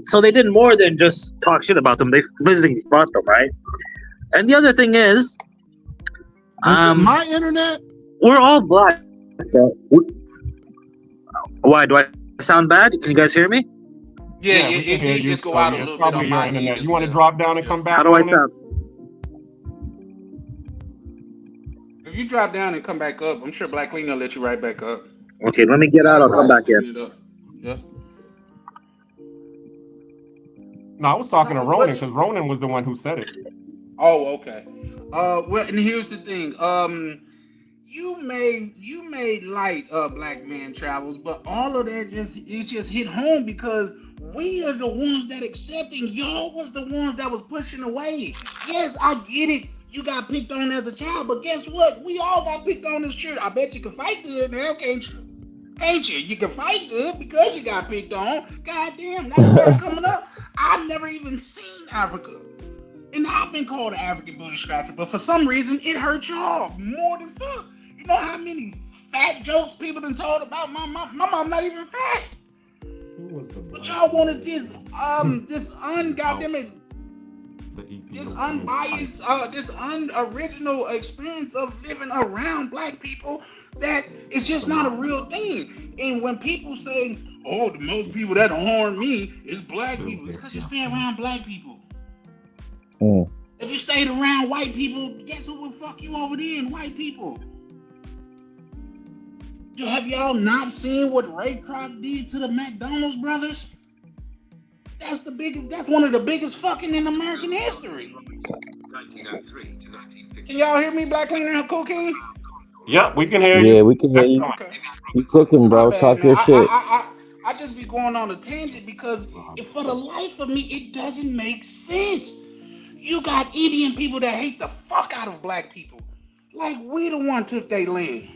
Speaker 20: so they did more than just talk shit about them. They physically fought them, right? And the other thing is,
Speaker 14: my internet?
Speaker 20: We're all black. Why do I sound bad? Can you guys hear me?
Speaker 21: Yeah, it just go out a little bit on my
Speaker 5: internet. You want to drop down and come back?
Speaker 20: How do I sound?
Speaker 21: If you drop down and come back up, I'm sure Black Clean will let you right back up.
Speaker 20: Okay, let me get out. I'll come back in.
Speaker 21: Yeah.
Speaker 5: No, I was talking to Ronan because Ronan was the one who said it.
Speaker 21: Oh, okay. Well, and here's the thing. You made light of Black Man Travels, but all of that just hit home because we are the ones that accepting. Y'all was the ones that was pushing away. Yes, I get it. You got picked on as a child, but guess what? We all got picked on as children. I bet you can fight good now, can't you? Ain't you? You can fight good because you got picked on. Goddamn, that's coming up. I've never even seen Africa. And I've been called an African booty scratcher, but for some reason, it hurt y'all more than fuck. You know how many fat jokes people done told about my mom? My mom not even fat. But y'all wanted this unbiased, this unoriginal experience of living around Black people that is just not a real thing. And when people say, oh, the most people that harm me is Black people, it's because you stay around Black people. If you stayed around white people, guess who would fuck you over there? White people. Have y'all not seen what Ray Kroc did to the McDonald's brothers? That's one of the biggest fucking in American history. 1903 to 1950. Can y'all hear me, Black Cleaner and Cool King?
Speaker 5: Yep, we can hear you.
Speaker 6: Yeah, we can hear you.
Speaker 21: Okay.
Speaker 6: You cooking, bro. Talk your shit.
Speaker 21: I just be going on a tangent because for the life of me, it doesn't make sense. You got Indian people that hate the fuck out of Black people. Like we the one took their land.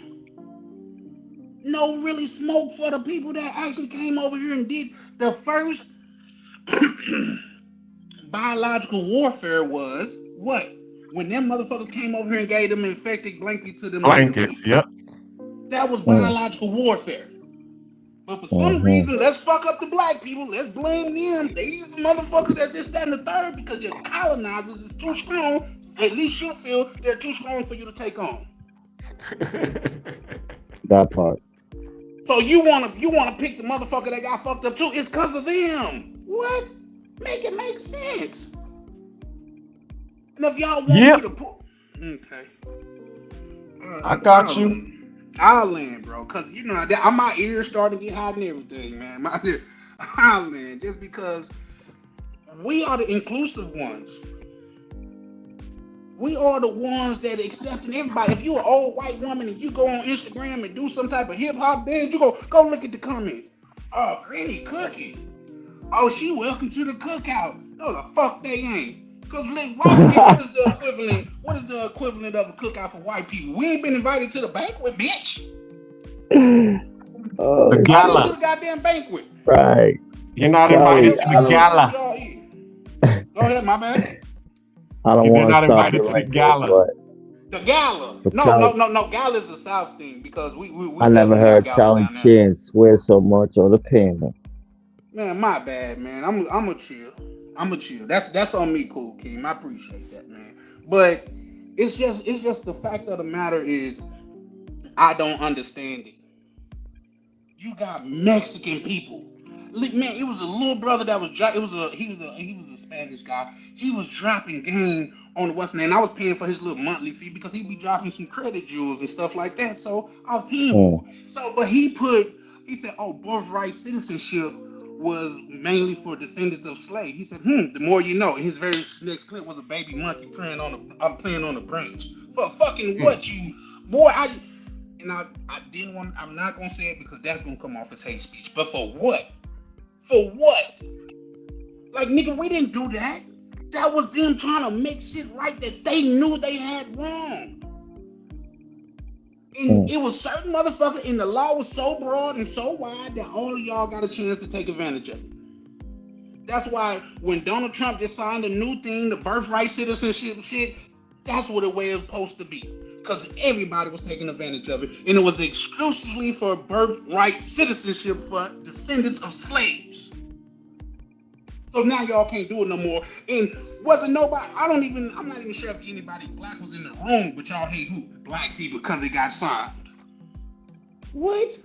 Speaker 21: No really smoke for the people that actually came over here and did the first biological warfare was what? When them motherfuckers came over here and gave them infected blankets to them.
Speaker 5: Blankets, yep.
Speaker 21: That was biological warfare. But for some reason, let's fuck up the Black people. Let's blame them. These motherfuckers that this, that, and the third because your colonizers is too strong. At least you feel they're too strong for you to take on.
Speaker 6: That part.
Speaker 21: So you wanna pick the motherfucker that got fucked up too? It's because of them. What? Make it make sense. And if y'all want me to put, okay.
Speaker 5: I got you.
Speaker 21: I'll land, bro, because you know my ears starting to get hot and everything, man. I'll land just because we are the inclusive ones. We are the ones that accepting everybody. If you're an old white woman and you go on Instagram and do some type of hip hop dance, you go look at the comments. Oh, Granny cooking. Oh, she welcome to the cookout. No, the fuck they ain't. Because what is the equivalent of a cookout for white people? We ain't been invited to the banquet, bitch.
Speaker 5: The gala.
Speaker 21: To the goddamn banquet.
Speaker 6: Right.
Speaker 5: You're not invited to the gala.
Speaker 21: Go ahead, my bad.
Speaker 6: I don't want to stop
Speaker 5: invited to the gala.
Speaker 21: The gala. No. Gala is the South thing because we
Speaker 6: I never heard Charlie Chin swear so much on the panel.
Speaker 21: Man, my bad, man. I'm a chill. That's on me, Cool King. I appreciate that, man. But It's just the fact of the matter is, I don't understand it. You got Mexican people. Man, it was a little brother that was he was a Spanish guy. He was dropping game on what's name. I was paying for his little monthly fee because he'd be dropping some credit jewels and stuff like that. So I was paying for it. So, but he said, oh, birthright citizenship was mainly for descendants of slaves. He said, the more you know. And his very next clip was a baby monkey playing on a branch. For fucking what, you boy? I didn't want. I'm not gonna say it because that's gonna come off as hate speech. But for what? For what? Like, nigga, we didn't do that. That was them trying to make shit right that they knew they had wrong. And it was certain motherfuckers, and the law was so broad and so wide that all of y'all got a chance to take advantage of it. That's why when Donald Trump just signed a new thing, the birthright citizenship shit, that's what it was supposed to be. Because everybody was taking advantage of it. And it was exclusively for birthright citizenship for descendants of slaves. So now y'all can't do it no more. And wasn't nobody, I'm not even sure if anybody black was in the room, but y'all hate who? Black people, because it got signed. What?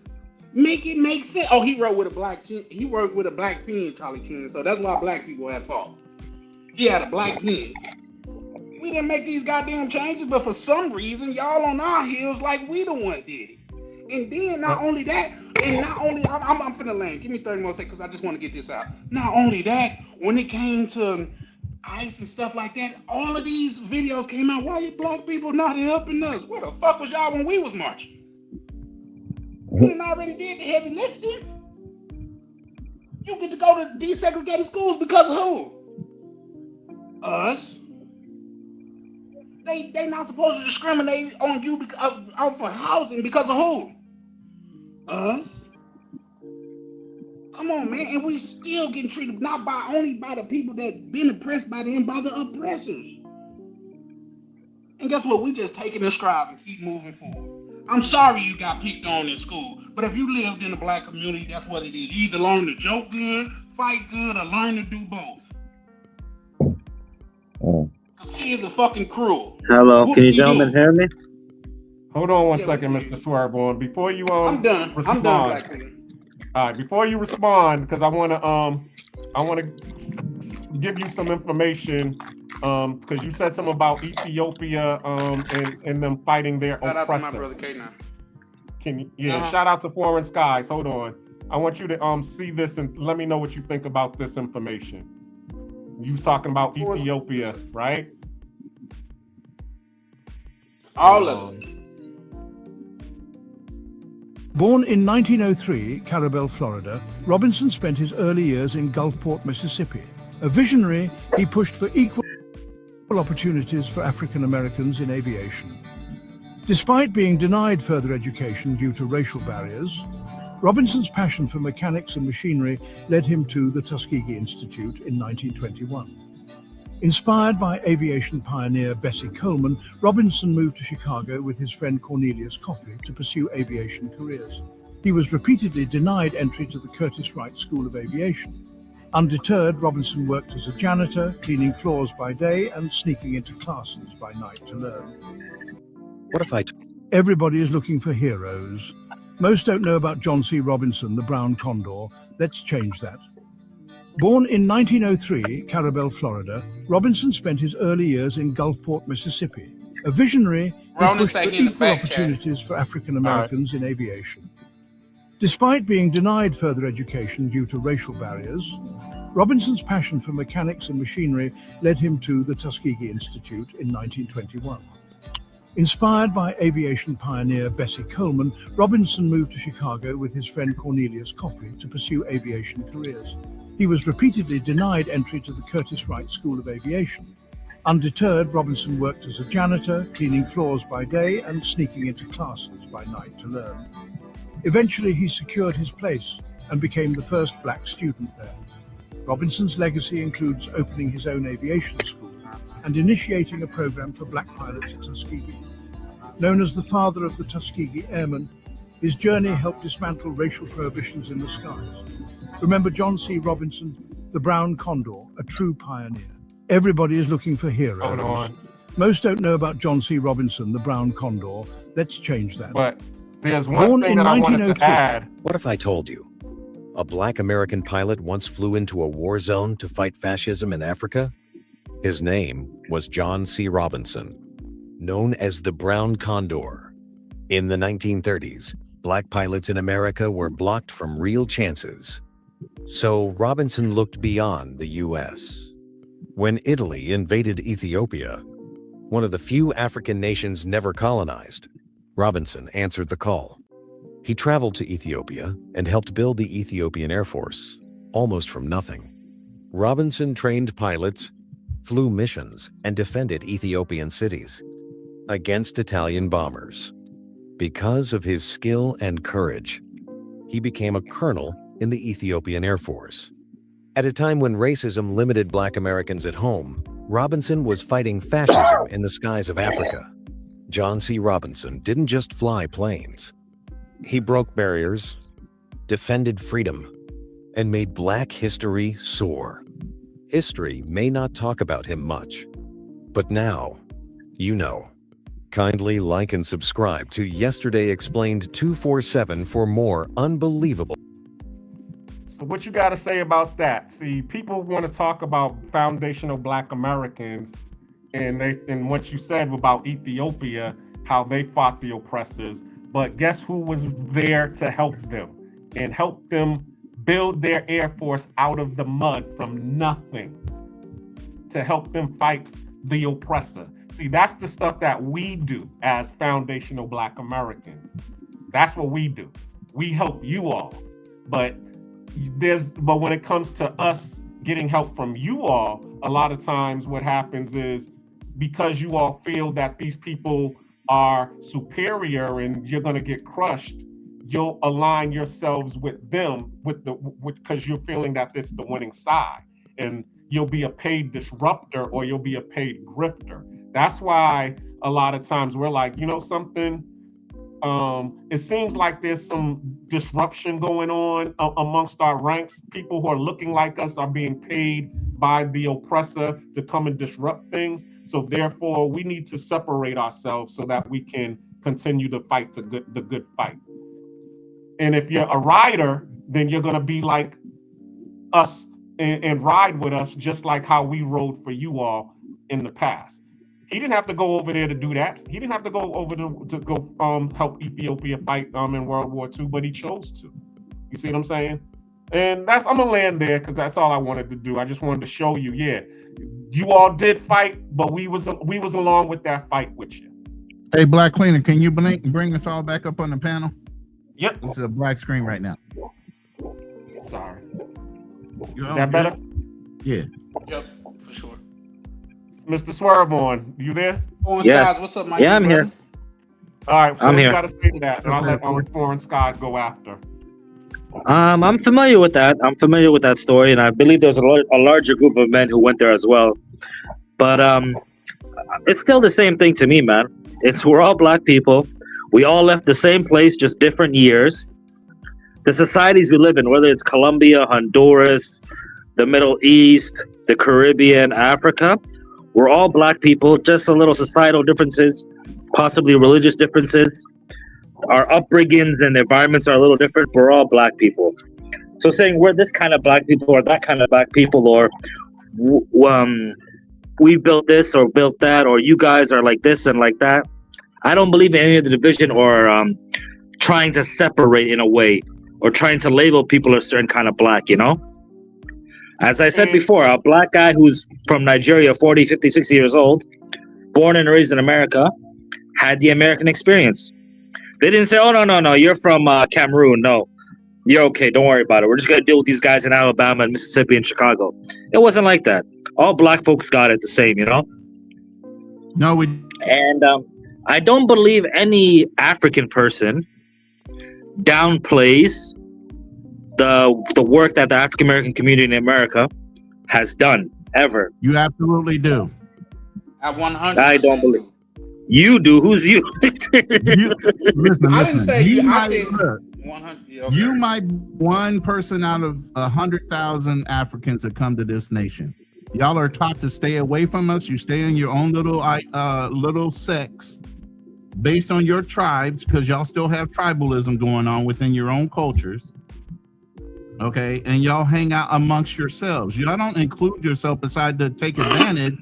Speaker 21: Make it make sense. Oh, he worked with a black pen, Charlie King. So that's why black people had fault. He had a black pen. We didn't make these goddamn changes, but for some reason, y'all on our heels like we the one did it. And then not only that, I'm finna land. Give me 30 more seconds because I just want to get this out. Not only that, when it came to ICE and stuff like that, all of these videos came out. Why you black people not helping us? Where the fuck was y'all when we was marching? We didn't already did the heavy lifting. You get to go to desegregated schools because of who? Us. They not supposed to discriminate on you for housing because of who? Us. Come on, man, and we still getting treated only by the people that been oppressed by them, by the oppressors. And guess what? We just take it in stride and keep moving forward. I'm sorry you got picked on in school, but if you lived in the black community, that's what it is. You either learn to joke good, fight good, or learn to do both. Because kids are fucking cruel.
Speaker 20: Hello, can you gentlemen hear me?
Speaker 5: Hold on one second, Mr. Swerborn. Before you
Speaker 21: I'm done.
Speaker 5: respond,
Speaker 21: I'm done, Black King.
Speaker 5: All right, before you respond, because I want to give you some information, because you said something about Ethiopia and them fighting their oppressor.
Speaker 21: Shout out to my brother K now.
Speaker 5: Can you? Shout out to Foreign Skies. Hold on. I want you to see this and let me know what you think about this information. You was talking about Ethiopia, right?
Speaker 21: All of them.
Speaker 1: Born in 1903, Carabel, Florida, Robinson spent his early years in Gulfport, Mississippi. A visionary, he pushed for equal opportunities for African Americans in aviation. Despite being denied further education due to racial barriers, Robinson's passion for mechanics and machinery led him to the Tuskegee Institute in 1921. Inspired by aviation pioneer Bessie Coleman, Robinson moved to Chicago with his friend Cornelius Coffey to pursue aviation careers. He was repeatedly denied entry to the Curtis Wright School of Aviation. Undeterred, Robinson worked as a janitor, cleaning floors by day and sneaking into classes by night to learn.
Speaker 22: What if I...
Speaker 1: Everybody is looking for heroes. Most don't know about John C. Robinson, the Brown Condor. Let's change that. Born in 1903, Carabel, Florida, Robinson spent his early years in Gulfport, Mississippi. A visionary, he pushed for equal opportunities for African Americans in aviation. Despite being denied further education due to racial barriers, Robinson's passion for mechanics and machinery led him to the Tuskegee Institute in 1921. Inspired by aviation pioneer Bessie Coleman, Robinson moved to Chicago with his friend Cornelius Coffey to pursue aviation careers. He was repeatedly denied entry to the Curtis Wright School of Aviation. Undeterred, Robinson worked as a janitor, cleaning floors by day and sneaking into classes by night to learn. Eventually, he secured his place and became the first black student there. Robinson's legacy includes opening his own aviation school and initiating a program for black pilots at Tuskegee. Known as the father of the Tuskegee Airmen, his journey helped dismantle racial prohibitions in the skies. Remember John C. Robinson, the Brown Condor, a true pioneer. Everybody is looking for heroes.
Speaker 5: Hold on.
Speaker 1: Most don't know about John C. Robinson, the brown condor. Let's change that.
Speaker 5: But there's one
Speaker 1: Born
Speaker 5: thing
Speaker 1: in
Speaker 5: that I wanted to
Speaker 1: 1903.
Speaker 5: add.
Speaker 22: What if I told you? A black American pilot once flew into a war zone to fight fascism in Africa. His name was John C. Robinson, known as the Brown Condor. In the 1930s, black pilots in America were blocked from real chances. So Robinson looked beyond the U.S. When Italy invaded Ethiopia, one of the few African nations never colonized, Robinson answered the call. He traveled to Ethiopia and helped build the Ethiopian Air Force, almost from nothing. Robinson trained pilots, flew missions, and defended Ethiopian cities against Italian bombers. Because of his skill and courage, he became a colonel in the Ethiopian Air Force. At a time when racism limited black Americans at home, Robinson was fighting fascism in the skies of Africa. John C. Robinson didn't just fly planes. He broke barriers, defended freedom, and made black history soar. History may not talk about him much, but now, you know. Kindly like and subscribe to Yesterday Explained 247 for more unbelievable.
Speaker 5: So what you got to say about that? See, people want to talk about foundational black Americans, and what you said about Ethiopia, how they fought the oppressors. But guess who was there to help them and help them build their Air Force out of the mud from nothing to help them fight the oppressor? See, that's the stuff that we do as foundational black Americans. That's what we do. We help you all. But when it comes to us getting help from you all, a lot of times what happens is because you all feel that these people are superior and you're going to get crushed, you'll align yourselves with them because you're feeling that it's the winning side, and you'll be a paid disruptor or you'll be a paid grifter. That's why a lot of times we're like, you know something, it seems like there's some disruption going on amongst our ranks. People who are looking like us are being paid by the oppressor to come and disrupt things. So therefore, we need to separate ourselves so that we can continue to fight the good fight. And if you're a rider, then you're going to be like us and ride with us, just like how we rode for you all in the past. He didn't have to go over there to do that. He didn't have to go over to go help Ethiopia fight in World War II, but he chose to. You see what I'm saying? And I'm gonna land there because that's all I wanted to do. I just wanted to show you, yeah, you all did fight, but we was along with that fight with you.
Speaker 14: Hey, Black Cleaner, can you bring us all back up on the panel?
Speaker 5: Yep.
Speaker 14: This is a black screen right now.
Speaker 5: Sorry.
Speaker 14: Is
Speaker 5: that better?
Speaker 14: Yeah.
Speaker 21: Yep, for sure.
Speaker 5: Mr. Swerveborn, you there?
Speaker 21: Foreign
Speaker 20: Yes.
Speaker 21: Skies, what's up, Mike?
Speaker 20: Yeah, I'm here.
Speaker 5: All right, so
Speaker 20: I'm
Speaker 5: we
Speaker 20: here.
Speaker 5: got to say to that, and I'll let Foreign Skies go after.
Speaker 20: I'm familiar with that. I'm familiar with that story, and I believe there's a larger group of men who went there as well. But it's still the same thing to me, man. We're all black people. We all left the same place, just different years. The societies we live in, whether it's Colombia, Honduras, the Middle East, the Caribbean, Africa, we're all black people, just a little societal differences, possibly religious differences. Our upbringings and environments are a little different, but we're all black people. So saying we're this kind of black people or that kind of black people, or we built this or built that, or you guys are like this and like that, I don't believe in any of the division or trying to separate in a way or trying to label people a certain kind of black, you know? As I said before, a black guy who's from Nigeria, 40, 50, 60 years old, born and raised in America, had the American experience. They didn't say, oh, no, you're from Cameroon. No, you're okay. Don't worry about it. We're just going to deal with these guys in Alabama and Mississippi and Chicago. It wasn't like that. All black folks got it the same, you know?
Speaker 14: No, we...
Speaker 20: And I don't believe any African person downplays the work that the African American community in America has done ever.
Speaker 14: You absolutely do.
Speaker 21: At 100%.
Speaker 20: I don't believe. You do. Who's you?
Speaker 14: Listen,
Speaker 21: I didn't say
Speaker 14: you.
Speaker 21: I
Speaker 14: Might,
Speaker 21: said
Speaker 14: look,
Speaker 21: 100. Okay.
Speaker 14: you might be one person out of 100,000 Africans that come to this nation. Y'all are taught to stay away from us. You stay in your own little sects based on your tribes, because y'all still have tribalism going on within your own cultures. Okay, and y'all hang out amongst yourselves. Y'all don't include yourself beside to take advantage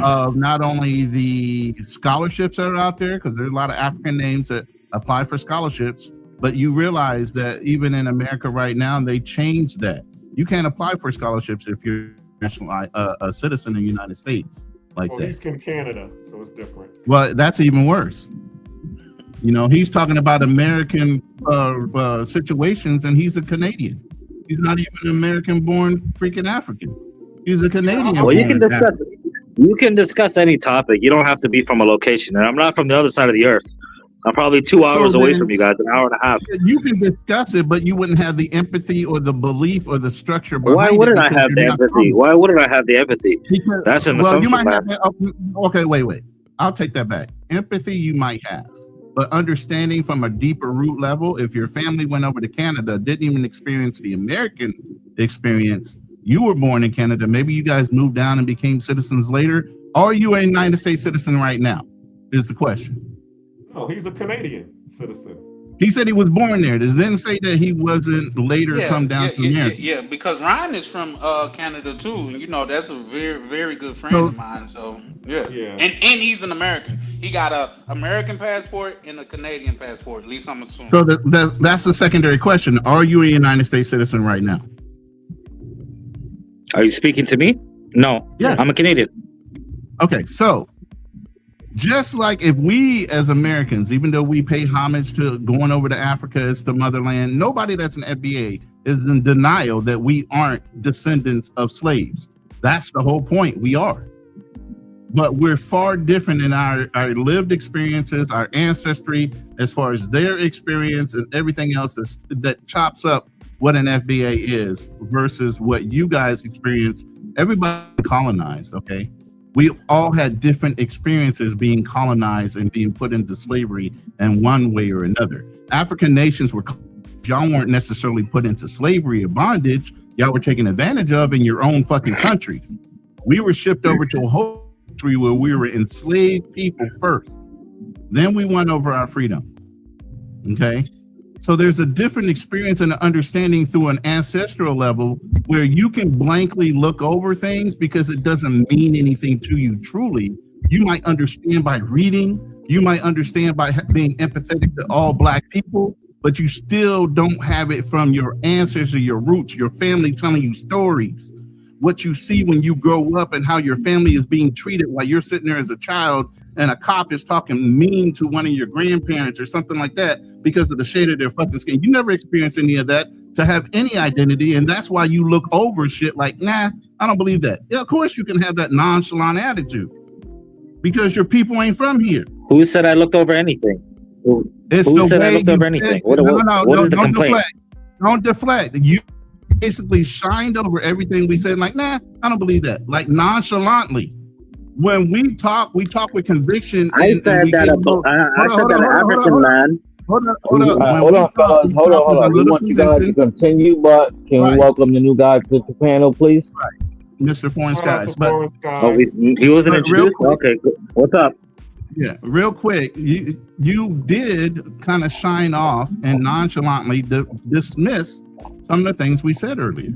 Speaker 14: of not only the scholarships that are out there, because there's a lot of African names that apply for scholarships, but you realize that even in America right now, they changed that. You can't apply for scholarships if you're a citizen in the United States like that.
Speaker 5: He's in Canada, so it's different.
Speaker 14: Well, that's even worse. You know, he's talking about American situations, and he's a Canadian. He's not even an American-born freaking African. He's a Canadian.
Speaker 20: Well, you can discuss any topic. You don't have to be from a location. And I'm not from the other side of the earth. I'm probably 2 hours away from you guys, an hour and a half.
Speaker 14: You can discuss it, but you wouldn't have the empathy or the belief or the structure behind it.
Speaker 20: Why wouldn't I have the empathy? Why wouldn't I have the empathy? That's an assumption,
Speaker 14: you might
Speaker 20: man.
Speaker 14: have. Okay, wait. I'll take that back. Empathy you might have, but understanding from a deeper root level, if your family went over to Canada, didn't even experience the American experience, you were born in Canada, maybe you guys moved down and became citizens later. Are you a United States citizen right now? Is the question.
Speaker 5: No, he's a Canadian citizen.
Speaker 14: He said he was born there. Does it didn't say that he wasn't later come down to America?
Speaker 21: Yeah, because Ryan is from Canada too, and you know that's a very, very good friend of mine. So yeah. And he's an American. He got a American passport and a Canadian passport. At least I'm assuming.
Speaker 14: So that's the secondary question. Are you a United States citizen right now?
Speaker 20: Are you speaking to me? No.
Speaker 14: Yeah.
Speaker 20: I'm a Canadian.
Speaker 14: Okay, so just like if we as Americans, even though we pay homage to going over to Africa as the motherland, nobody that's an FBA is in denial that we aren't descendants of slaves. That's the whole point. We are. But we're far different in our lived experiences, our ancestry, as far as their experience and everything else that chops up what an FBA is versus what you guys experience. Everybody colonized, okay? We've all had different experiences being colonized and being put into slavery in one way or another. African nations y'all weren't necessarily put into slavery or bondage. Y'all were taken advantage of in your own fucking countries. We were shipped over to a whole country where we were enslaved people first. Then we won over our freedom. Okay? So there's a different experience and understanding through an ancestral level where you can blankly look over things because it doesn't mean anything to you truly. You might understand by reading, you might understand by being empathetic to all Black people, but you still don't have it from your ancestors, your roots, your family telling you stories. What you see when you grow up and how your family is being treated while you're sitting there as a child and a cop is talking mean to one of your grandparents or something like that because of the shade of their fucking skin. You never experienced any of that to have any identity, and that's why you look over shit like, nah, I don't believe that. Yeah, of course you can have that nonchalant attitude because your people ain't from here.
Speaker 20: Who said I looked over anything? Who said I looked over anything? What is the complaint?
Speaker 14: Don't deflect. You basically shined over everything we said, like, nah, I don't believe that. Like nonchalantly. When we talk with conviction.
Speaker 20: I said that an African man.
Speaker 6: Hold on, fellas. Hold on. We want you guys to continue, but can we welcome the new guy to the panel, please?
Speaker 14: Right. Mr. Foreign Skies.
Speaker 20: He wasn't introduced? Okay, what's up?
Speaker 14: Yeah, real quick, you did kind of shine off and nonchalantly dismiss some of the things we said earlier.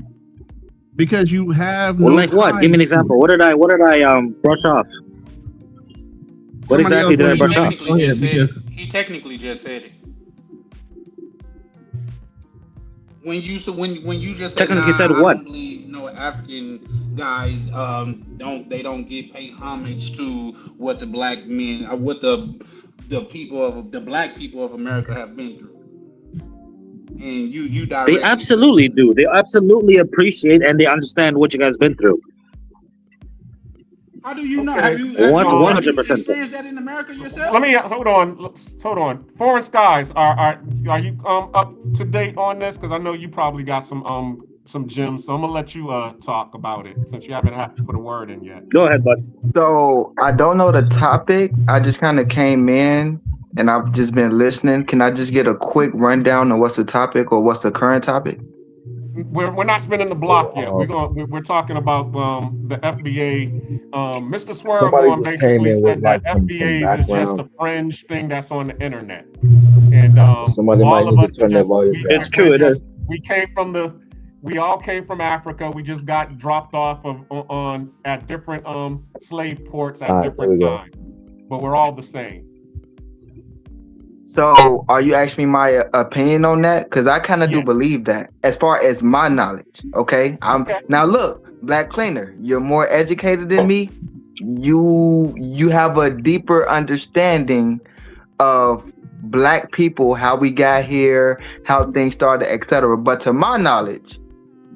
Speaker 14: Because you have
Speaker 20: like what? Give me an example. What did I brush off? What exactly did I brush off?
Speaker 21: He technically just said it. When you just said,
Speaker 20: technically said what?
Speaker 21: I don't believe African guys don't get paid homage to what the Black men, what the people of the Black people of America have been through. And you directly.
Speaker 20: They absolutely do. They absolutely appreciate and they understand what you guys been through.
Speaker 21: How do you know?
Speaker 20: Okay.
Speaker 21: Have you
Speaker 20: 100%
Speaker 21: experienced that in America yourself?
Speaker 5: Let me hold on. Foreign Skies, are you up to date on this? Because I know you probably got some gems, so I'm gonna let you talk about it since you haven't had to put a word in yet.
Speaker 20: Go ahead, bud.
Speaker 2: So I don't know the topic. I just kind of came in and I've just been listening. Can I just get a quick rundown of what's the topic or what's the current topic?
Speaker 5: We're not spinning the block yet. We're talking about the FBA. Mr. Swerve
Speaker 6: Somebody
Speaker 5: on
Speaker 6: just came
Speaker 5: basically
Speaker 6: in with
Speaker 5: said that
Speaker 6: like some
Speaker 5: FBAs is just
Speaker 6: background.
Speaker 5: a fringe thing that's on the internet, and
Speaker 6: Somebody might
Speaker 5: all of
Speaker 6: need
Speaker 5: us
Speaker 6: to turn their volume down.
Speaker 20: It's true, it is.
Speaker 5: We all came from Africa. We just got dropped off at different slave ports at different times, but we're all the same.
Speaker 2: So, are you asking me my opinion on that? Because I kind of do believe that, as far as my knowledge. Okay, now look, Black Cleaner, you're more educated than me. You have a deeper understanding of Black people, how we got here, how things started, etc. But to my knowledge,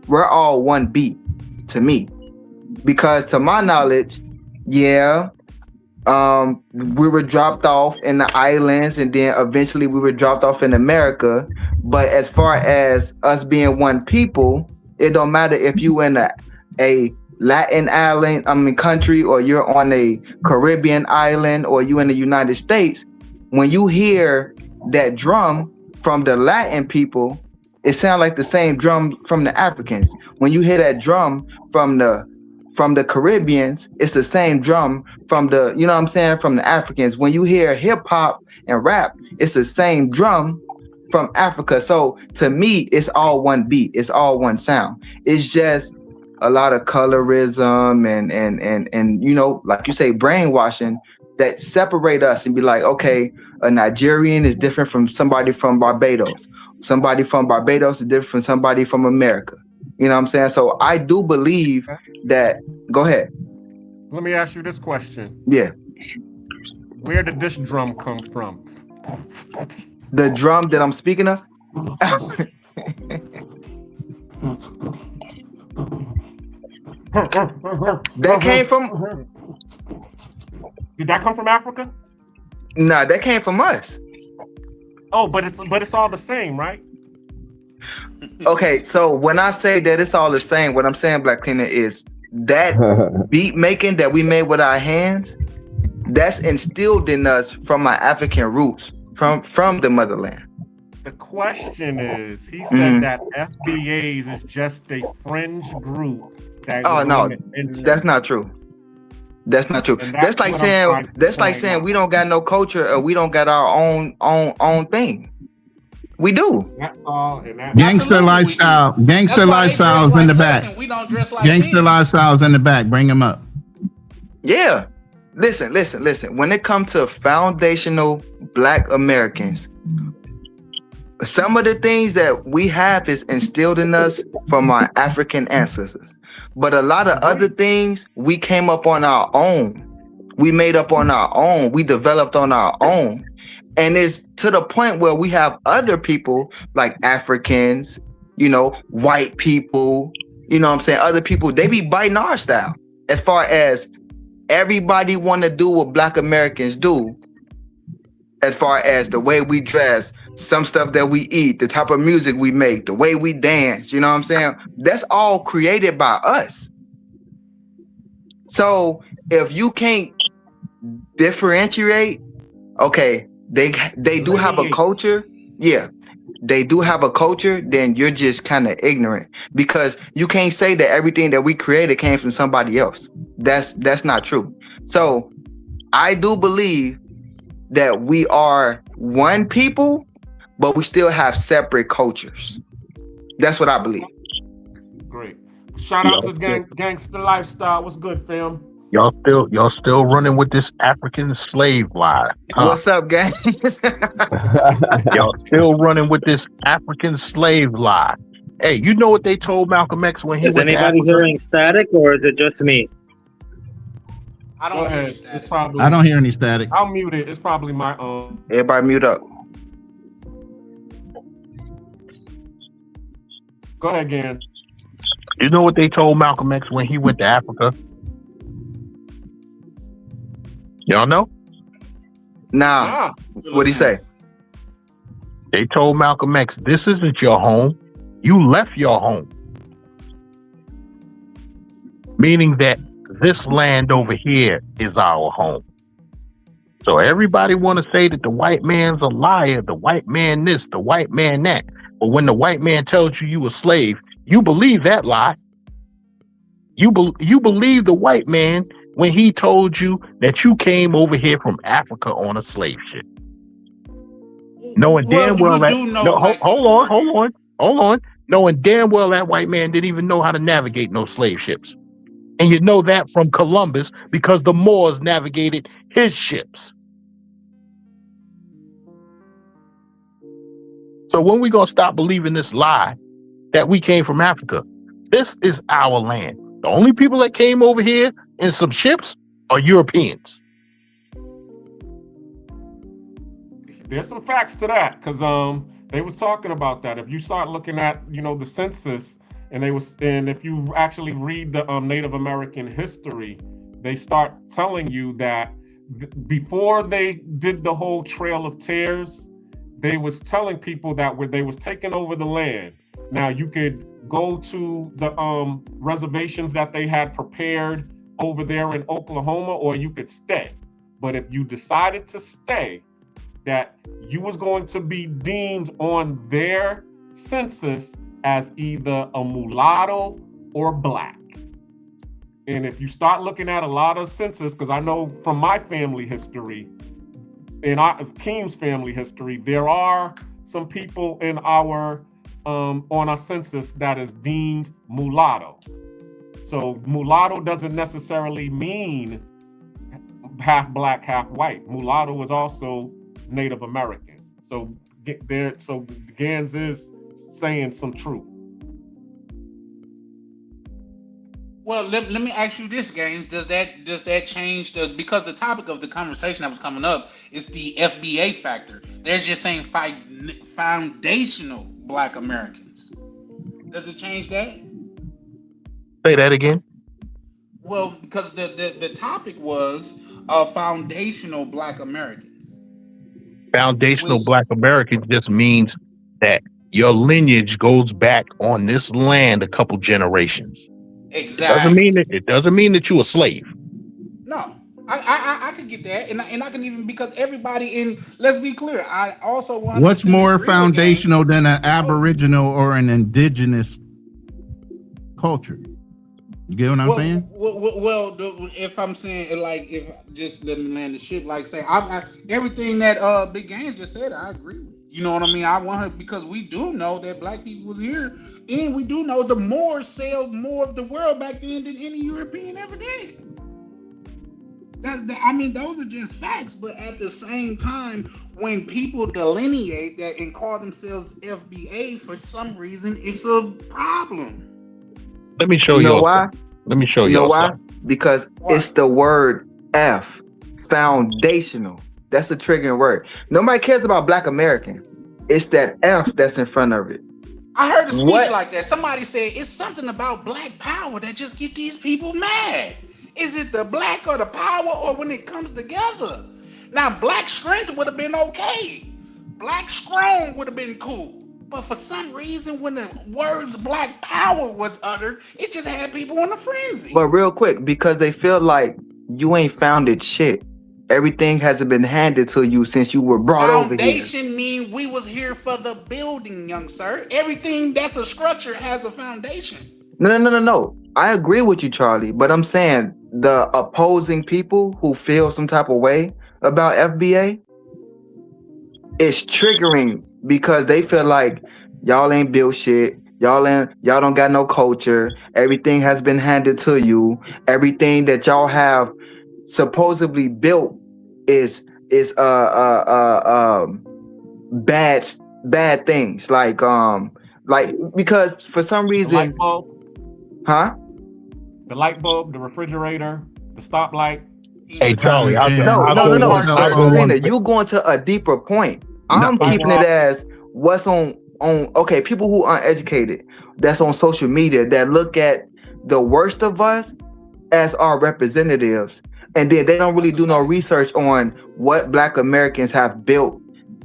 Speaker 2: we're all one beat. To me, because to my knowledge, we were dropped off in the islands, and then eventually we were dropped off in America. But as far as us being one people, it don't matter if you in a Latin island, country, or you're on a Caribbean island, or you in the United States. When you hear that drum from the Latin people, it sounds like the same drum from the Africans. When you hear that drum from the Caribbeans, it's the same drum from the, you know what I'm saying, from the Africans. When you hear hip hop and rap, it's the same drum from Africa. So to me, it's all one beat. It's all one sound. It's just a lot of colorism and you know, like you say, brainwashing that separate us and be like, okay, a Nigerian is different from somebody from Barbados. Somebody from Barbados is different from somebody from America. You know what I'm saying? So I do believe that. Go ahead.
Speaker 5: Let me ask you this question.
Speaker 2: Yeah.
Speaker 5: Where did this drum come from?
Speaker 2: The drum that I'm speaking of? That came from.
Speaker 5: Did that come from Africa?
Speaker 2: Nah, that came from us.
Speaker 5: Oh, but it's all the same, right?
Speaker 2: Okay, so when I say that it's all the same, what I'm saying, Black Cleaner, is that beat making that we made with our hands, that's instilled in us from our African roots, from the motherland.
Speaker 5: The question is, he said that FBAs is just a fringe group.
Speaker 2: Oh no, that's not true. That's not true. That's like saying we don't got no culture, or we don't got our own thing. We do.
Speaker 5: That's all.
Speaker 14: Gangster lifestyle. Gangster lifestyles in the back.
Speaker 21: We don't dress like
Speaker 14: Gangster lifestyles in the back. Bring them up.
Speaker 2: Yeah. Listen. When it comes to foundational Black Americans, some of the things that we have is instilled in us from our African ancestors. But a lot of other things we came up on our own. We made up on our own. We developed on our own. And it's to the point where we have other people like Africans, you know, white people, you know what I'm saying? Other people, they be biting our style. As far as everybody want to do what Black Americans do, as far as the way we dress, some stuff that we eat, the type of music we make, the way we dance, you know what I'm saying? That's all created by us. So if you can't differentiate, okay, they do have a culture. Yeah, they do have a culture. Then you're just kind of ignorant, because you can't say that everything that we created came from somebody else. That's not true. So I do believe that we are one people, but we still have separate cultures. That's what I believe.
Speaker 5: Great. Shout out to Gangster Lifestyle. What's good, fam?
Speaker 3: Y'all still running with this African slave lie. Huh?
Speaker 2: What's up, gang?
Speaker 3: Y'all still running with this African slave lie. Hey, you know what they told Malcolm X when he
Speaker 20: Is
Speaker 3: went to
Speaker 20: anybody
Speaker 3: Africa?
Speaker 20: hearing static, or is it just me?
Speaker 21: I don't hear static.
Speaker 5: It's probably,
Speaker 14: I don't hear any static.
Speaker 5: I'll mute it. It's probably my own.
Speaker 2: Everybody mute up.
Speaker 5: Go ahead, Gan.
Speaker 3: You know what they told Malcolm X when he went to Africa? Y'all know?
Speaker 2: Nah. What'd he say?
Speaker 3: They told Malcolm X, this isn't your home. You left your home. Meaning that this land over here is our home. So everybody want to say that the white man's a liar, the white man this, the white man that. But when the white man tells you you a slave, You believe that lie. You believe the white man when he told you that you came over here from Africa on a slave ship. Knowing damn well that hold on. Knowing damn well that white man didn't even know how to navigate no slave ships. And you know that from Columbus because the Moors navigated his ships. So when we gonna stop believing this lie that we came from Africa? This is our land. The only people that came over here in some ships are Europeans.
Speaker 5: There's some facts to that, because they was talking about that. If you start looking at, you know, the census, and if you actually read the Native American history, they start telling you that before they did the whole Trail of Tears, they was telling people that they was taking over the land. Now you could go to the reservations that they had prepared over there in Oklahoma, or you could stay. But if you decided to stay, that you was going to be deemed on their census as either a mulatto or black. And if you start looking at a lot of census, because I know from my family history, in Keem's family history, there are some people in our on our census that is deemed mulatto. So mulatto doesn't necessarily mean half black, half white. Mulatto is also Native American. So Gans is saying some truth.
Speaker 21: Well, let me ask you this, Gaines. Does that change because the topic of the conversation that was coming up is the FBA factor. They're just saying foundational Black Americans. Does it change that?
Speaker 3: Say that again.
Speaker 21: Well, because the topic was foundational Black Americans.
Speaker 3: Foundational Black Americans just means that your lineage goes back on this land a couple generations.
Speaker 21: Exactly.
Speaker 3: It doesn't mean that you're a slave.
Speaker 21: No, I can get that, and I can even, because everybody let's be clear, I also want.
Speaker 14: What's more foundational than an Aboriginal or an indigenous culture? You get what I'm saying?
Speaker 21: Well, if I'm saying, like, if just let me land the ship, like, say, everything that Big Game just said, I agree with. You know what I mean? I want her, because we do know that Black people was here, and we do know the Moors sailed more of the world back then than any European ever did. I mean, those are just facts. But at the same time, when people delineate that and call themselves FBA, for some reason, it's a problem.
Speaker 3: Let me show you.
Speaker 2: You know why?
Speaker 3: Let me show you.
Speaker 2: You know why? Because it's the word F, foundational. That's a triggering word. Nobody cares about Black American. It's that F that's in front of it.
Speaker 21: I heard a speech like that. Somebody said it's something about Black power that just get these people mad. Is it the Black or the power, or when it comes together? Now, Black strength would have been okay. Black strong would have been cool. But for some reason, when the words Black power was uttered, it just had people in a frenzy.
Speaker 2: But real quick, because they feel like you ain't founded shit. Everything hasn't been handed to you since you were brought over here.
Speaker 21: Foundation mean we was here for the building, young sir. Everything that's a structure has a foundation.
Speaker 2: No. I agree with you, Charlie. But I'm saying the opposing people who feel some type of way about FBA, it's triggering because they feel like y'all ain't built shit. Y'all don't got no culture. Everything has been handed to you. Everything that y'all have supposedly built is bad things, like because for some reason,
Speaker 5: the light bulb,
Speaker 2: the
Speaker 5: light bulb, the refrigerator, the stoplight.
Speaker 3: Hey Charlie,
Speaker 2: no. You going to a deeper point. I'm keeping it as what's on okay, people who aren't educated, that's on social media, that look at the worst of us as our representatives, and then they don't really do no research on what Black Americans have built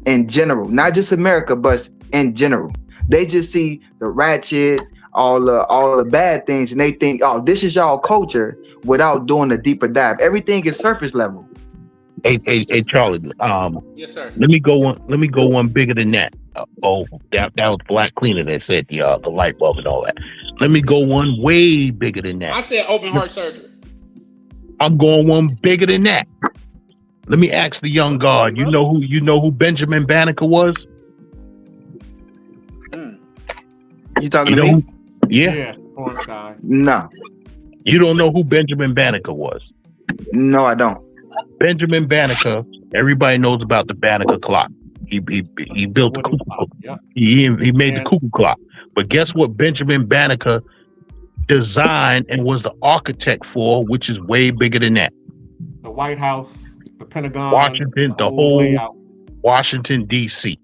Speaker 2: in general, not just America, but in general. They just see the ratchet, all the bad things, and they think, oh, this is y'all culture, without doing a deeper dive. Everything is surface level.
Speaker 3: Hey, Charlie.
Speaker 21: Yes, sir.
Speaker 3: Let me go one bigger than that. That was Black Cleaner that said the light bulb and all that. Let me go one way bigger than
Speaker 21: I
Speaker 3: that.
Speaker 21: said open heart surgery.
Speaker 3: I'm going one bigger than that. Let me ask the young guard. You know who Benjamin Banneker was?
Speaker 2: You talking
Speaker 3: You
Speaker 2: to
Speaker 3: know
Speaker 2: me?
Speaker 3: who? Yeah.
Speaker 5: Yeah, porn guy.
Speaker 2: No,
Speaker 3: You don't know who Benjamin Banneker was?
Speaker 2: no, I don't.
Speaker 3: Benjamin Banneker. Everybody knows about the Banneker clock. He built the cuckoo clock.
Speaker 5: Yep.
Speaker 3: He made the
Speaker 5: And-
Speaker 3: cuckoo clock. But guess what? Benjamin Banneker designed and was the architect for, which is way bigger than that.
Speaker 5: The White House, the Pentagon,
Speaker 3: Washington, the whole
Speaker 5: layout.
Speaker 3: Washington D.C.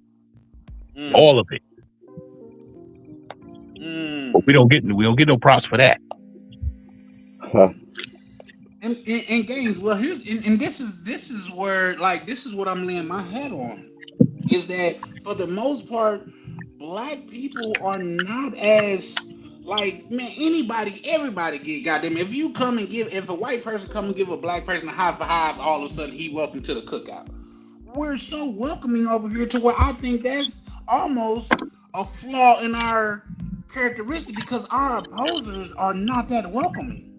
Speaker 3: All of it. But we don't get no props for that.
Speaker 21: And games. Well, here's and this is where this is what I'm laying my hat on, is that for the most part, black people are not as everybody get goddamn. If a white person come and give a black person a high five, all of a sudden he welcome to the cookout. We're so welcoming over here to where I think that's almost a flaw in our characteristic, because our opposers are not that welcoming.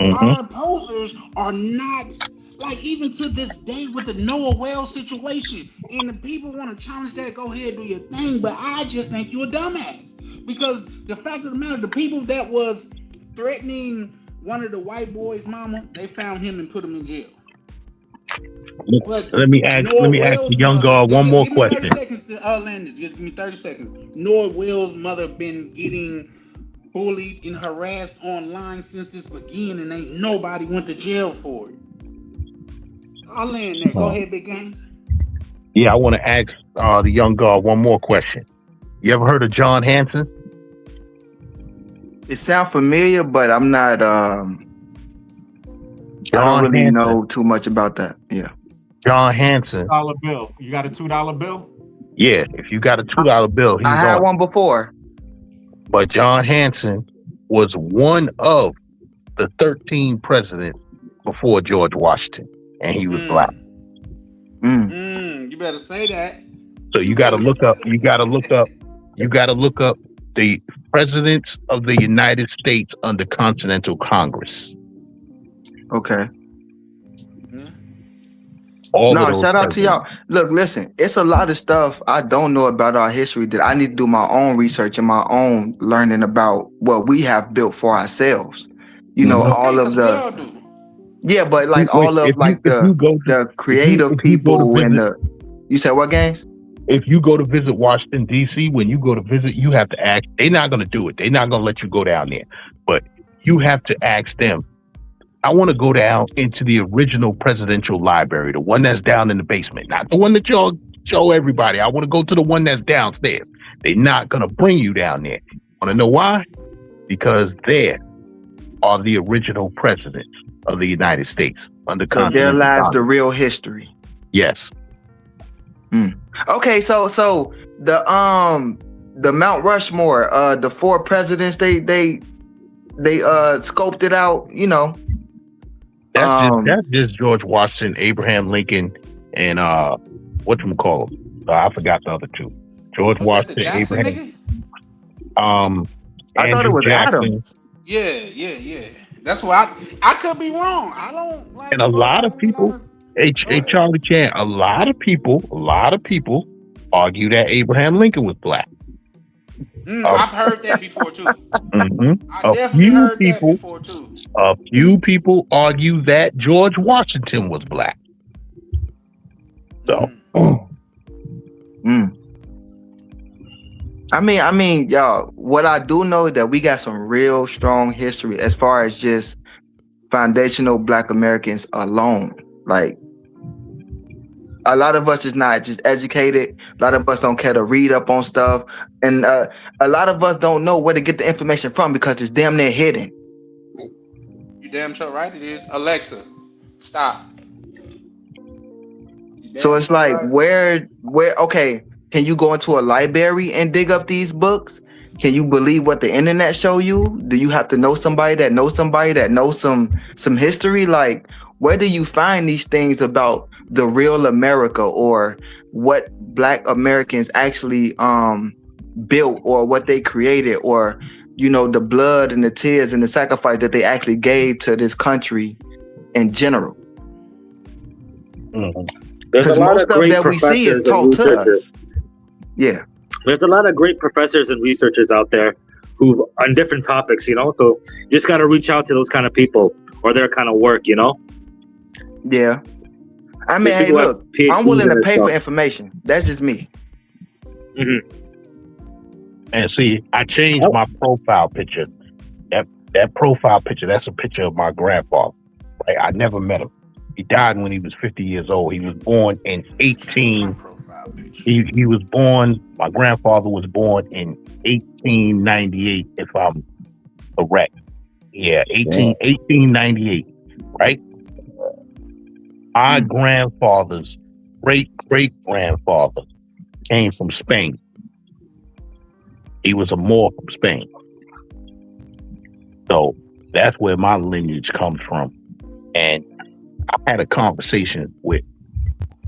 Speaker 21: Our opposers are not, even to this day with the Noah Wells situation, and the people want to challenge that, go ahead, do your thing, but I just think you're a dumbass. Because the fact of the matter, the people that was threatening one of the white boys' mama, they found him and put him in jail.
Speaker 3: Let me ask the young guard one more question.
Speaker 21: 30 seconds to land this. Just give me 30 seconds. Noah Will's mother been getting bullied and harassed online since this began, and ain't nobody went to jail for it. I'll land there. Go ahead, Big Games.
Speaker 3: Yeah, I want to ask the young guard one more question. You ever heard of John Hanson?
Speaker 2: It sounds familiar, but I'm not. I
Speaker 3: John
Speaker 2: don't really
Speaker 3: Hanson.
Speaker 2: know too much about that. Yeah.
Speaker 3: John Hanson.
Speaker 5: $2 bill. You got a $2 bill?
Speaker 3: Yeah, if you got a $2 bill, he's
Speaker 2: I had
Speaker 3: on.
Speaker 2: one before.
Speaker 3: But John Hanson was one of the 13 presidents before George Washington, and he was black.
Speaker 21: You better say that.
Speaker 3: So you got to look up. You got to look up the presidents of the United States under Continental Congress.
Speaker 2: Okay.
Speaker 3: All
Speaker 2: no,
Speaker 3: of those
Speaker 2: shout out to
Speaker 3: presidents.
Speaker 2: y'all. Look, listen, it's a lot of stuff I don't know about our history that I need to do my own research and my own learning about what we have built for ourselves. You know, all of the yeah, but like all of the creative people and the. You said what, Games?
Speaker 3: If you go to visit Washington D.C., when you go to visit, you have to ask. They're not going to do it. They're not going to let you go down there, but you have to ask them. I want to go down into the original presidential library, the one that's down in the basement, not the one that y'all show everybody. I want to go to the one that's downstairs. They're not going to bring you down there. Want to know why? Because there are the original presidents of the United States under
Speaker 2: So there
Speaker 3: Continental
Speaker 2: lies
Speaker 3: Congress.
Speaker 2: the real history.
Speaker 3: Yes.
Speaker 2: Okay, so the Mount Rushmore, the 4 presidents, they scoped it out, you know.
Speaker 3: That's just George Washington, Abraham Lincoln, and whatchamacallit? I forgot the other 2. George Washington, Abraham.
Speaker 2: I thought it was Adams.
Speaker 21: Yeah. That's why I could be wrong. I don't like.
Speaker 3: And a lot of people, hey Charlie Chan, a lot of people argue that Abraham Lincoln was black.
Speaker 21: I've heard that before too.
Speaker 3: A few people argue that George Washington was black. So,
Speaker 2: I mean, y'all, what I do know is that we got some real strong history as far as just foundational Black Americans alone. Like, a lot of us is not just educated. A lot of us don't care to read up on stuff. And a lot of us don't know where to get the information from because it's damn near hidden.
Speaker 21: You damn sure right it is. Alexa, stop.
Speaker 2: So it's like, where, okay, can you go into a library and dig up these books? Can you believe what the internet show you? Do you have to know somebody that knows some history? Like, Where do you find these things about the real America, or what Black Americans actually built, or what they created, or the blood and the tears and the sacrifice that they actually gave to this country in general?
Speaker 20: There's a lot
Speaker 2: most
Speaker 20: of
Speaker 2: stuff
Speaker 20: great
Speaker 2: that we see is
Speaker 20: professors and
Speaker 2: taught to us.
Speaker 20: researchers.
Speaker 2: Yeah.
Speaker 20: There's a lot of great professors and researchers out there who on different topics, so you just got to reach out to those kind of people or their kind of work,
Speaker 2: Yeah. I mean,
Speaker 20: These
Speaker 2: hey,
Speaker 20: people have
Speaker 2: look,
Speaker 20: PhDs
Speaker 2: I'm willing
Speaker 20: in
Speaker 2: to
Speaker 20: this
Speaker 2: pay for
Speaker 20: stuff.
Speaker 2: information. That's just me.
Speaker 3: And see, I changed my profile picture. That profile picture, that's a picture of my grandfather. Right? I never met him. He died when he was 50 years old. He was born in my grandfather was born in 1898, if I'm correct. Yeah, 1898, right? My grandfather's great-great-grandfather came from Spain. He was a Moor from Spain. So that's where my lineage comes from. And I had a conversation with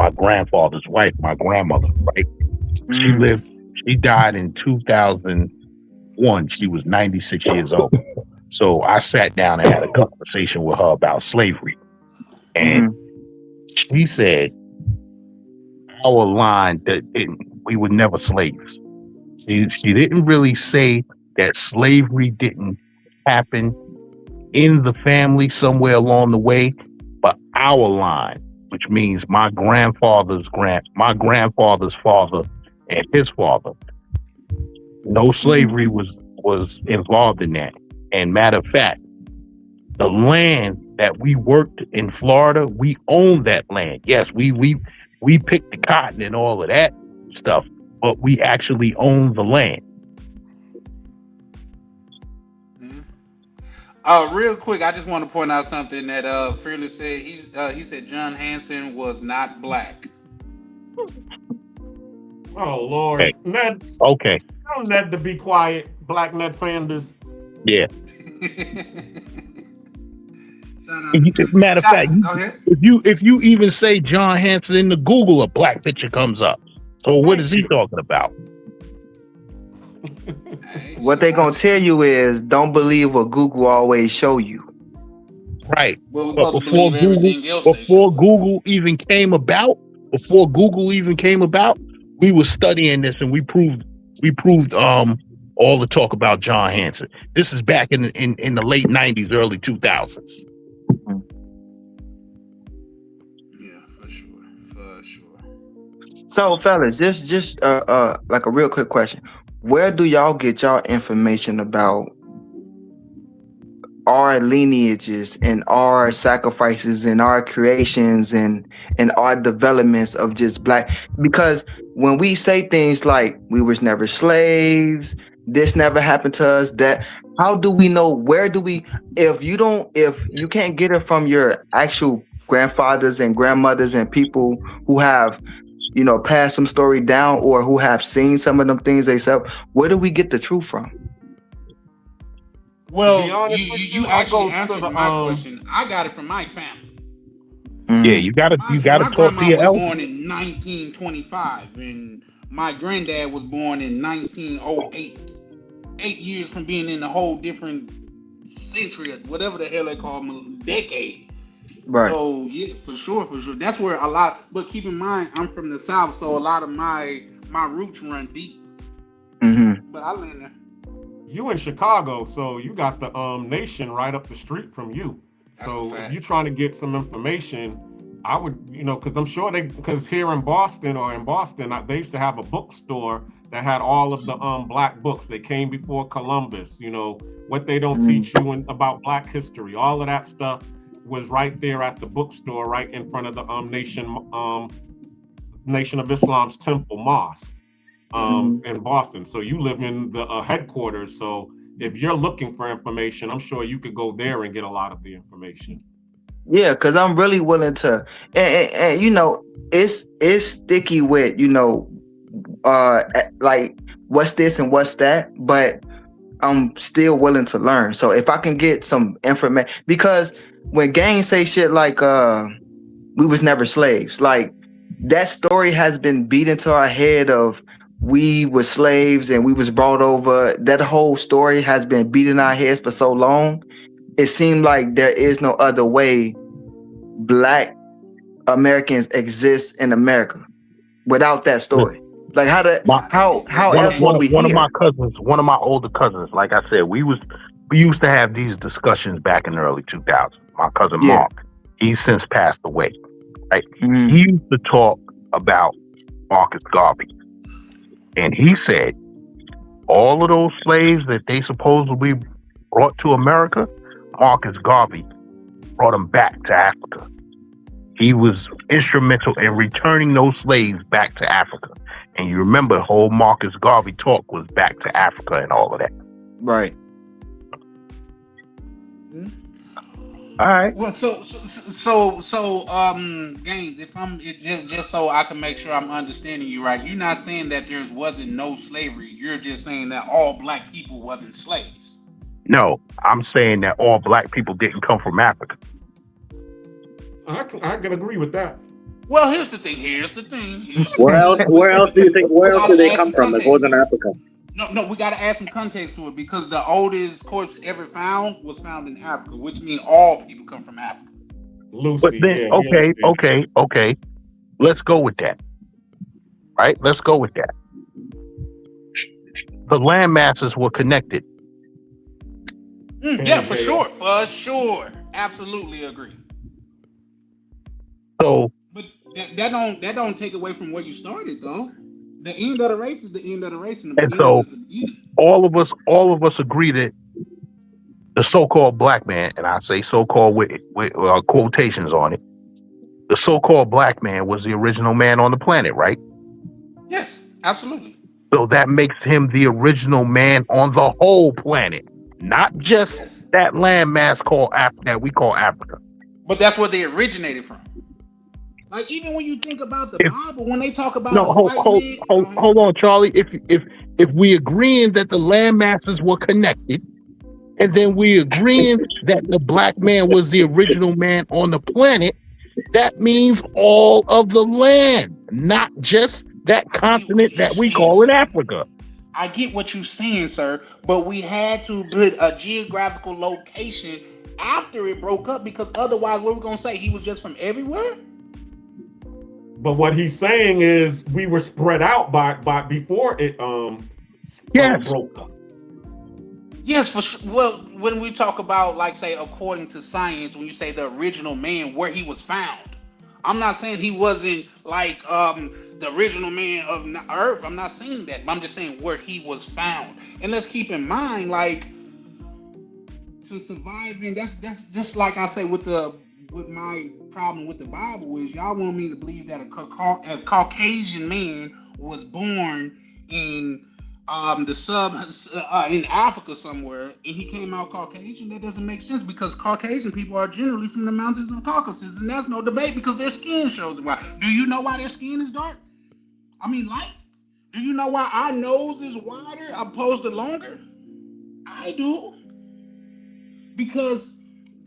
Speaker 3: my grandfather's wife, my grandmother, right? She died in 2001. She was 96 years old. So I sat down and had a conversation with her about slavery. And she said, our line, that we were never slaves. She didn't really say that slavery didn't happen in the family somewhere along the way, but our line, which means my grandfather's father and his father, no slavery was involved in that. And matter of fact, the land that we worked in Florida, we owned that land. Yes, we picked the cotton and all of that stuff, but we actually owned the land.
Speaker 21: Real quick, I just want to point out something that Fearless said. He said John Hanson was not black.
Speaker 5: Oh Lord,
Speaker 3: Hey.
Speaker 5: Ned.
Speaker 3: Okay.
Speaker 5: Tell Ned to be quiet. Black Ned Flanders.
Speaker 3: Yeah. Matter of fact, if you even say John Hanson in the Google, a black picture comes up. So what is he talking about?
Speaker 2: What they gonna tell you is don't believe what Google always show you.
Speaker 3: Right.
Speaker 21: Well,
Speaker 3: But before Google even came about, we were studying this and we proved all the talk about John Hanson. This is back in the late 90s, early 2000s.
Speaker 2: So, fellas, just like a real quick question: where do y'all get y'all information about our lineages and our sacrifices and our creations and our developments of just Black? Because when we say things like we was never slaves, this never happened to us, that, how do we know? Where do we? If you can't get it from your actual grandfathers and grandmothers and people who have passed some story down or who have seen some of them things themselves, where do we get the truth from?
Speaker 21: Well, you actually answered my question. I got it from my family.
Speaker 3: Yeah, you gotta
Speaker 21: My
Speaker 3: talk to
Speaker 21: grandma
Speaker 3: your
Speaker 21: was
Speaker 3: elders.
Speaker 21: born in 1925, and my granddad was born in 1908. 8 years from being in a whole different century, whatever the hell they call them, decade.
Speaker 2: Right.
Speaker 21: So yeah, for sure. That's where a lot. But keep in mind, I'm from the South, so a lot of my roots run deep. But I land there.
Speaker 5: You in Chicago, so you got the nation right up the street from you. So if you're trying to get some information, I would, because I'm sure because here in Boston, they used to have a bookstore that had all of the Black books. They came before Columbus. What they don't teach you about Black history, all of that stuff was right there at the bookstore, right in front of the Nation of Islam's temple mosque in Boston. So you live in the headquarters. So if you're looking for information, I'm sure you could go there and get a lot of the information.
Speaker 2: Yeah, because I'm really willing to, and it's sticky with like what's this and what's that, but I'm still willing to learn. So if I can get some information, because when gangs say shit like we was never slaves, like that story has been beat into our head of we were slaves and we was brought over. That whole story has been beat in our heads for so long. It seemed like there is no other way Black Americans exist in America without that story. Like how else would we
Speaker 3: one of
Speaker 2: hear?
Speaker 3: my cousins, one of my older cousins, like I said, we used to have these discussions back in the early 2000s. My cousin
Speaker 2: Yeah.
Speaker 3: Mark, he's since passed away. Right?
Speaker 2: Mhm.
Speaker 3: He used to talk about Marcus Garvey, and he said all of those slaves that they supposedly brought to America, Marcus Garvey brought them back to Africa. He was instrumental in returning those slaves back to Africa. And you remember the whole Marcus Garvey talk was back to Africa and all of that.
Speaker 2: Right. All right.
Speaker 21: Well, Gaines, just so I can make sure I'm understanding you right, you're not saying that there wasn't no slavery. You're just saying that all Black people wasn't slaves.
Speaker 3: No, I'm saying that all Black people didn't come from Africa.
Speaker 5: I can agree with that.
Speaker 21: Well, here's the thing.
Speaker 20: Where else do you think? Where else did they come from? If it wasn't Africa.
Speaker 21: No, we got to add some context to it because the oldest corpse ever found was found in Africa, which means all people come from Africa.
Speaker 5: Lucy,
Speaker 3: But then, okay, let's go with that. Right? Let's go with that. The land masses were connected.
Speaker 21: Yeah, for sure. Absolutely agree.
Speaker 3: So,
Speaker 21: but that don't take away from where you started, though. The end of the race is the end of the race, and
Speaker 3: so all of us agree that the so-called Black man, and I say so-called with quotations on it, the so-called Black man was the original man on the planet, right?
Speaker 21: Yes, absolutely.
Speaker 3: So that makes him the original man on the whole planet, not just that landmass that we call Africa.
Speaker 21: But that's where they originated from. Like even when you think about the Bible, when they talk about
Speaker 3: hold on, Charlie. If we agreeing that the land masses were connected, and then we agreeing that the Black man was the original man on the planet, that means all of the land, not just that continent that we call it Africa.
Speaker 21: I get what you're saying, sir, but we had to put a geographical location after it broke up because otherwise, what we're gonna say he was just from everywhere.
Speaker 5: But what he's saying is we were spread out by before it broke up.
Speaker 21: Yes, for sure. Well, when we talk about like say according to science, when you say the original man, where he was found, I'm not saying he wasn't like the original man of Earth. I'm not saying that. But I'm just saying where he was found. And let's keep in mind, like to survive, and that's just like I say with my problem with the Bible is y'all want me to believe that a Caucasian man was born in in Africa somewhere and he came out Caucasian. That doesn't make sense because Caucasian people are generally from the mountains of Caucasus, and that's no debate because their skin shows why. Do you know why their skin is dark? I mean light. Do you know why our nose is wider opposed to longer? I do. Because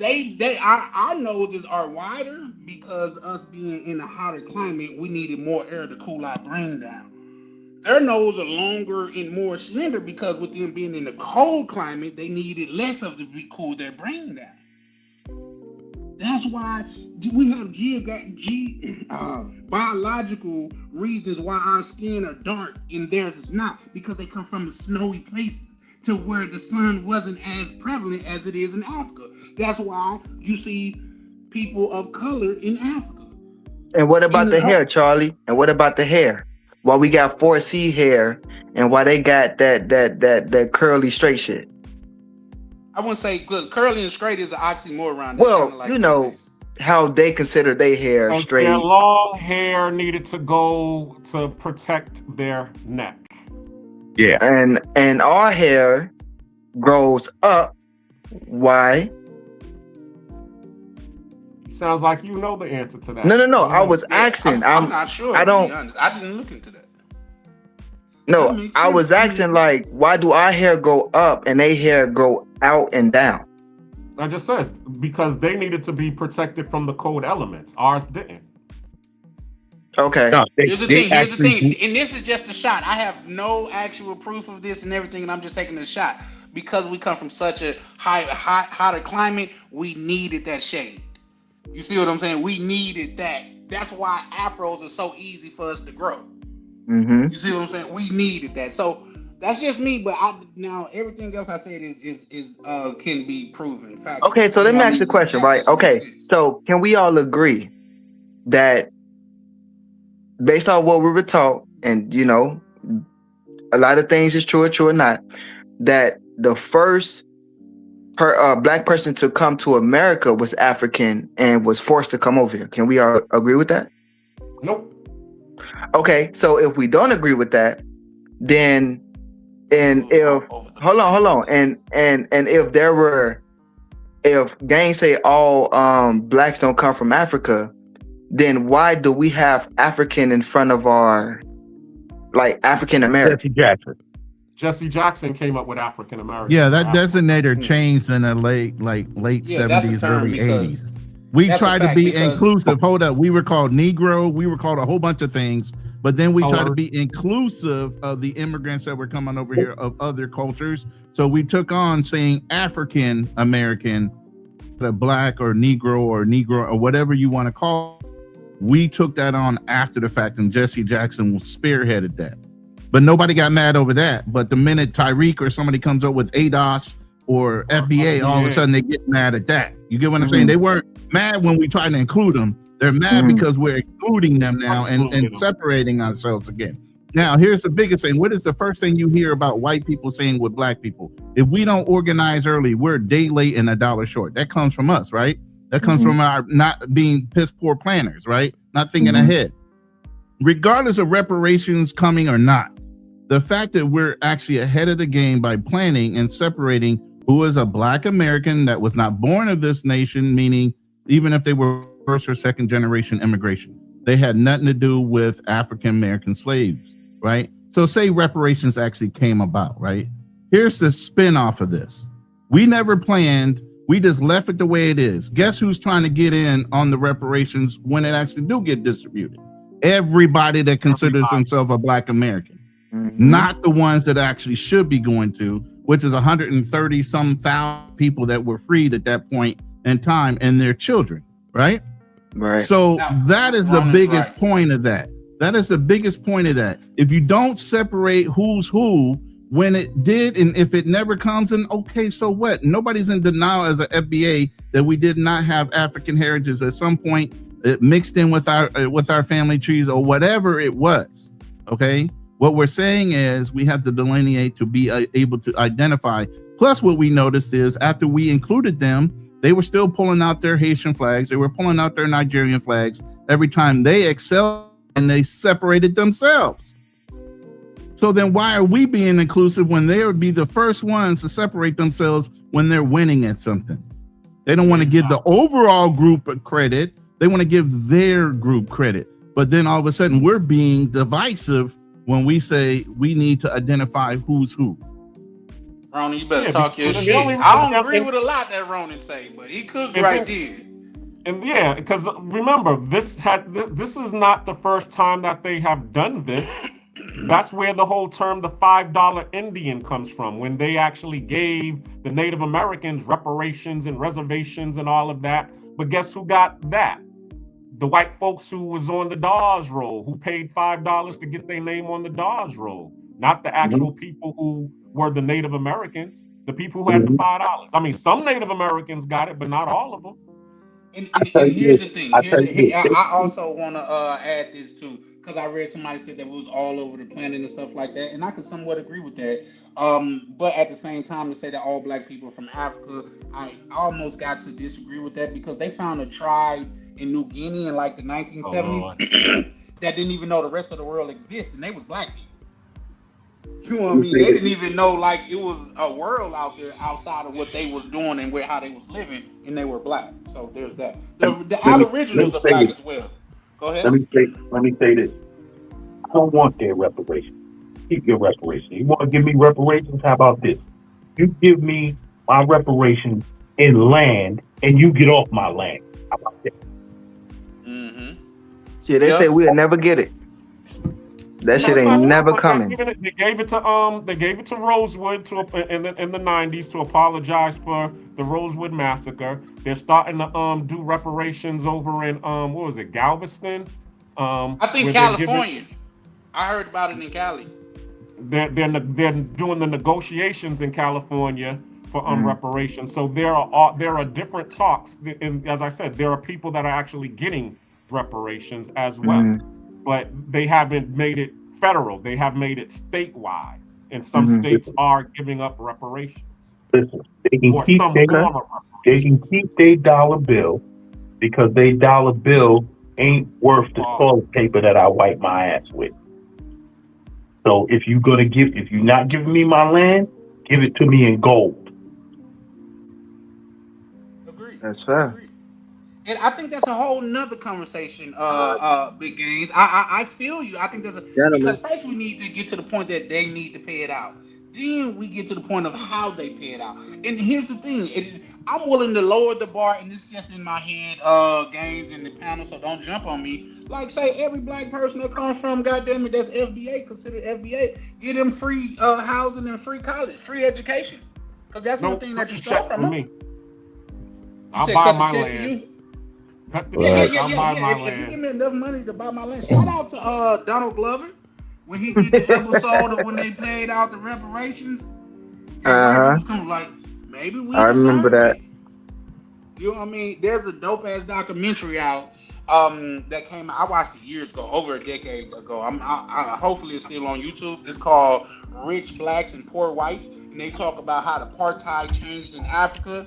Speaker 21: our noses are wider because us being in a hotter climate, we needed more air to cool our brain down. Their noses are longer and more slender because with them being in the cold climate, they needed less of it to cool their brain down. That's why we have biological reasons why our skin are dark and theirs is not, because they come from the snowy places to where the sun wasn't as prevalent as it is in Africa. That's why you see people of color in Africa.
Speaker 2: And what about the hair, Charlie? And what about the hair? Why we got 4C hair and why they got that curly straight shit?
Speaker 21: I wouldn't say good. Curly and straight is an oxymoron.
Speaker 2: Well, like, you know how they consider their hair straight.
Speaker 5: Their long hair needed to go to protect their neck.
Speaker 3: Yeah.
Speaker 2: And our hair grows up. Why?
Speaker 5: Sounds like you know the answer to that.
Speaker 2: No. I was asking.
Speaker 21: I'm not sure.
Speaker 2: I don't.
Speaker 21: To be honest. I didn't look into that.
Speaker 2: No, I was asking like, why do our hair go up and they hair go out and down?
Speaker 5: I just said because they needed to be protected from the cold elements. Ours didn't.
Speaker 2: Okay.
Speaker 3: No,
Speaker 21: Here's the thing. Here's the thing. And this is just a shot. I have no actual proof of this and everything, and I'm just taking a shot because we come from such a hotter climate. We needed that shade. You see what I'm saying? We needed that. That's why afros are so easy for us to grow.
Speaker 2: Mm-hmm.
Speaker 21: You see what I'm saying? We needed that. So that's just me. But now everything else I said is can be proven. Facts.
Speaker 2: Okay, so let me ask you a question, right? Okay, so can we all agree that based on what we were taught, and you know, a lot of things is true or not, that the first black person to come to America was African and was forced to come over here? Can we all agree with that?
Speaker 5: Nope.
Speaker 2: Okay, so if we don't agree with that, then hold on, and if gangs say all blacks don't come from Africa, then why do we have African in front of our like African American?
Speaker 5: Jesse Jackson came up with African American.
Speaker 14: Yeah, that designator changed in the late 70s, early 80s. We tried to be inclusive. Hold up, we were called Negro. We were called a whole bunch of things, but then we tried to be inclusive of the immigrants that were coming over here of other cultures. So we took on saying African American, the black or Negro or whatever you want to call. We took that on after the fact, and Jesse Jackson spearheaded that. But nobody got mad over that. But the minute Tyreek or somebody comes up with ADOS or FBA, all of a sudden they get mad at that. You get what I'm saying? They weren't mad when we tried to include them. They're mad because we're including them now and separating ourselves again. Now, here's the biggest thing. What is the first thing you hear about white people saying with black people? If we don't organize early, we're a day late and $1 short. That comes from us, right? That comes from our not being piss poor planners, right? Not thinking ahead. Regardless of reparations coming or not, the fact that we're actually ahead of the game by planning and separating who is a black American that was not born of this nation, meaning even if they were first or second generation immigration, they had nothing to do with African American slaves, right? So say reparations actually came about, right? Here's the spin off of this. We never planned. We just left it the way it is. Guess who's trying to get in on the reparations when it actually do get distributed? Everybody that considers themselves a black American. Not the ones that actually should be going to, which is 130 some thousand people that were freed at that point in time and their children, right?
Speaker 2: Right.
Speaker 14: So that is the biggest point of that. That is the biggest point of that. If you don't separate who's who, when it did, and if it never comes in, okay, so what? Nobody's in denial as an FBA that we did not have African heritage at some point. It mixed in with our family trees or whatever it was. Okay. What we're saying is we have to delineate to be able to identify. Plus, what we noticed is after we included them, they were still pulling out their Haitian flags. They were pulling out their Nigerian flags every time they excelled and they separated themselves. So then why are we being inclusive when they would be the first ones to separate themselves when they're winning at something? They don't want to give the overall group a credit. They want to give their group credit. But then all of a sudden we're being divisive when we say we need to identify who's who.
Speaker 21: Ronan, you better talk your shit. I don't agree with a lot that Ronan say, but he could be right there.
Speaker 5: And yeah, because remember, this is not the first time that they have done this. That's where the whole term the $5 Indian comes from, when they actually gave the Native Americans reparations and reservations and all of that. But guess who got that? The white folks who was on the Dawes roll, who paid $5 to get their name on the Dawes roll, not the actual people who were the Native Americans, the people who had the $5. I mean, some Native Americans got it, but not all of them.
Speaker 21: And here's the thing. I also want to add this too, because I read somebody said that it was all over the planet and stuff like that, and I can somewhat agree with that. But at the same time, to say that all black people are from Africa, I almost got to disagree with that, because they found a tribe in New Guinea in like the 1970s that didn't even know the rest of the world existed, and they was black people. You know what I mean? They didn't even know like it was a world out there outside of what they was doing and how they was living, and they were black. So there's that. The Aboriginals are black as well. Go ahead.
Speaker 3: Let me say this. I don't want their reparations. keep your reparations. You want to give me reparations? How about this? You give me my reparations in land, and you get off my land. How about that?
Speaker 2: See, they say we'll never get it. That shit ain't never coming.
Speaker 5: They gave it to Rosewood in the 90s to apologize for the Rosewood massacre. They're starting to do reparations over in what was it, Galveston?
Speaker 21: I think California. I heard about it in Cali.
Speaker 5: They're doing the negotiations in California for reparations. So there are different talks. And as I said, there are people that are actually getting reparations as well. But they haven't made it federal. They have made it statewide. And some states are giving up reparations.
Speaker 3: Listen, they can keep their dollar bill because their dollar bill ain't worth the toilet paper that I wipe my ass with. So if you're not giving me my land, give it to me in gold.
Speaker 21: Agreed.
Speaker 2: That's fair.
Speaker 21: And I think that's a whole nother conversation, Big Gains. I feel you. I think because first we need to get to the point that they need to pay it out. Then we get to the point of how they pay it out. And here's the thing. I'm willing to lower the bar, and this is just in my head, Gains in the panel, so don't jump on me. Like, say, every black person that comes from, goddamn it, that's FBA, considered FBA, get them free housing and free college, free education. Because that's one thing that you stole from them.
Speaker 5: I'll buy my land.
Speaker 21: Yeah. If you give me enough money to buy my land, shout out to Donald Glover when he did the episode of when they paid out the reparations. Like, maybe we.
Speaker 2: I remember that.
Speaker 21: You know what I mean? There's a dope ass documentary out that came out. I watched it years ago, over a decade ago. I hopefully it's still on YouTube. It's called Rich Blacks and Poor Whites, and they talk about how the apartheid changed in Africa.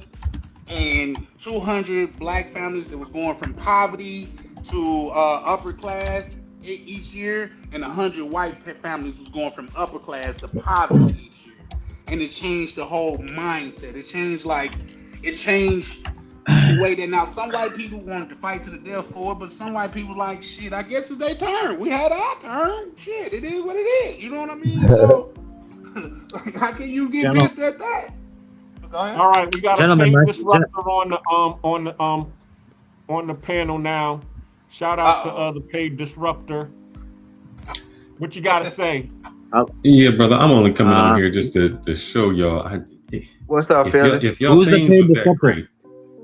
Speaker 21: And 200 black families that was going from poverty to upper class each year, and 100 white families was going from upper class to poverty each year. And it changed the whole mindset. It changed the way that now some white people wanted to fight to the death for it, but some white people like, shit, I guess it's their turn. We had our turn. Shit, it is what it is. You know what I mean? So, like, how can you get pissed at that?
Speaker 5: All right, we got a paid disruptor on the panel now. Shout out to the paid disruptor. What you got to say?
Speaker 4: Yeah, brother, I'm only coming on here just to show y'all.
Speaker 2: What's up, Phil?
Speaker 4: If y'all things was that great,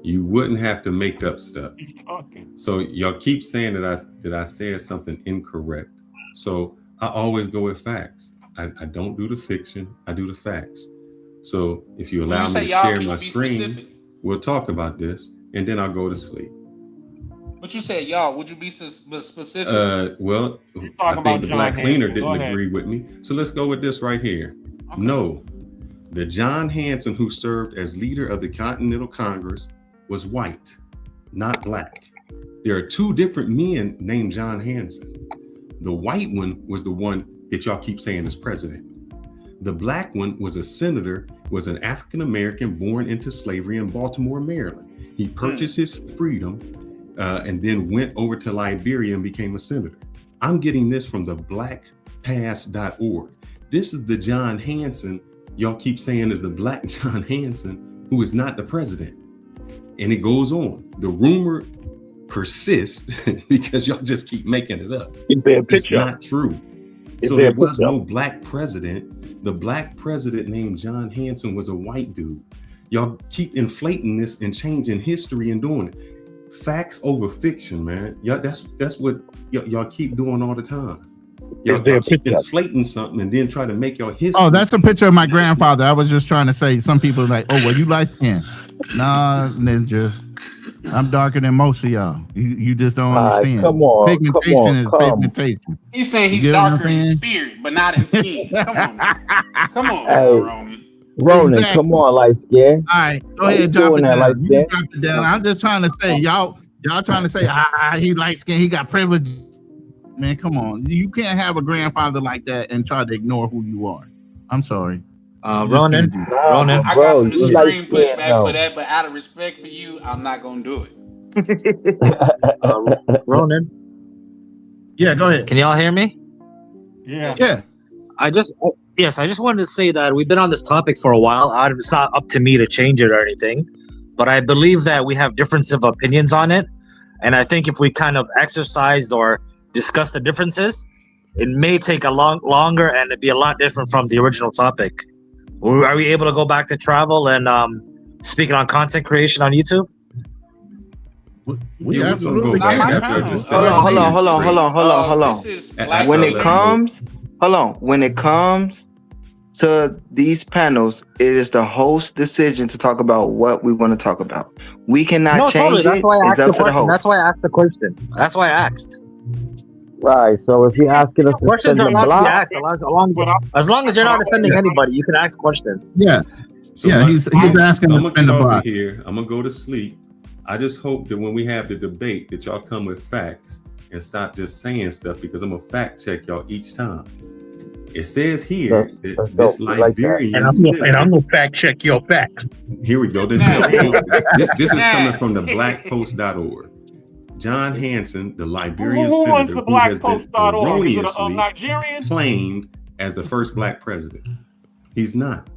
Speaker 4: you wouldn't have to make up stuff.
Speaker 5: He's talking.
Speaker 4: So y'all keep saying that I said something incorrect. So I always go with facts. I don't do the fiction. I do the facts. So if you allow me to share my screen, we'll talk about this, and then I'll go to sleep.
Speaker 21: But you said y'all. Would you be specific?
Speaker 4: Well, I think the black cleaner didn't agree with me. So let's go with this right here. Okay. No, the John Hanson who served as leader of the Continental Congress was white, not black. There are two different men named John Hanson. The white one was the one that y'all keep saying is president. The black one was a senator, was an African-American born into slavery in Baltimore, Maryland. He purchased his freedom and then went over to Liberia and became a senator. I'm getting this from the blackpast.org. This is the John Hanson y'all keep saying is the black John Hanson, who is not the president. And it goes on. The rumor persists because y'all just keep making it up. It's not true. So there was no black president. The black president named John Hanson was a white dude. Y'all keep inflating this and changing history and doing it. Facts over fiction, man. Y'all, that's what y'all keep doing all the time. Y'all keep inflating something and then try to make your history.
Speaker 14: Oh, that's a picture of my grandfather. I was just trying to say, some people are like, oh, well, you light skin. Nah, ninja. I'm darker than most of y'all. You just don't understand.
Speaker 6: Come on,
Speaker 14: pigmentation is pigmentation.
Speaker 21: He's saying he's darker in spirit, but not in skin. Come on, man. Come on, Ronan.
Speaker 6: Ronan, exactly. Come on, light skin.
Speaker 14: All right, go ahead, drop it down. You drop it down. I'm just trying to say, y'all trying to say, he light skin, he got privilege. Man, come on. You can't have a grandfather like that and try to ignore who you are. I'm sorry.
Speaker 10: Ronan,
Speaker 21: I got some extreme pushback for that, but out of respect for you, I'm not gonna do it.
Speaker 10: Ronan.
Speaker 14: Yeah, go ahead.
Speaker 10: Can y'all hear me?
Speaker 5: Yeah.
Speaker 14: Yeah.
Speaker 20: I just wanted to say that we've been on this topic for a while. It's not up to me to change it or anything, but I believe that we have difference of opinions on it, and I think if we kind of exercised or discuss the differences, it may take a longer and it'd be a lot different from the original topic. Are we able to go back to travel and speaking on content creation on YouTube?
Speaker 14: We absolutely can.
Speaker 2: Hold on. When it comes to these panels, it is the host's decision to talk about what we want to talk about. We cannot change it.
Speaker 20: That's why I
Speaker 2: It's
Speaker 20: asked
Speaker 2: up
Speaker 20: the
Speaker 2: to the
Speaker 20: question.
Speaker 2: host.
Speaker 20: That's why I asked the question. That's why I asked.
Speaker 6: Right. So if you're asking us to
Speaker 20: Questions
Speaker 6: spend
Speaker 20: are
Speaker 6: the
Speaker 20: allowed to be
Speaker 6: block,
Speaker 20: asked as long as you're not offending anybody. You can ask questions.
Speaker 14: Yeah. He's asking
Speaker 4: I'm
Speaker 14: to
Speaker 4: gonna
Speaker 14: spend
Speaker 4: get
Speaker 14: the
Speaker 4: off
Speaker 14: block.
Speaker 4: of here. I'm gonna go to sleep. I just hope that when we have the debate that y'all come with facts and stop just saying stuff, because I'm gonna fact check y'all each time. It says here that this Liberian
Speaker 3: And I'm gonna fact check your facts.
Speaker 4: Here we go. This is coming from the blackpost.org. John Hanson, the Liberian
Speaker 5: Who runs
Speaker 4: senator
Speaker 5: the
Speaker 4: who has been
Speaker 5: blackpost.org? Is it a
Speaker 4: erroneously
Speaker 5: Nigerian?
Speaker 4: claimed as the first black president. He's not.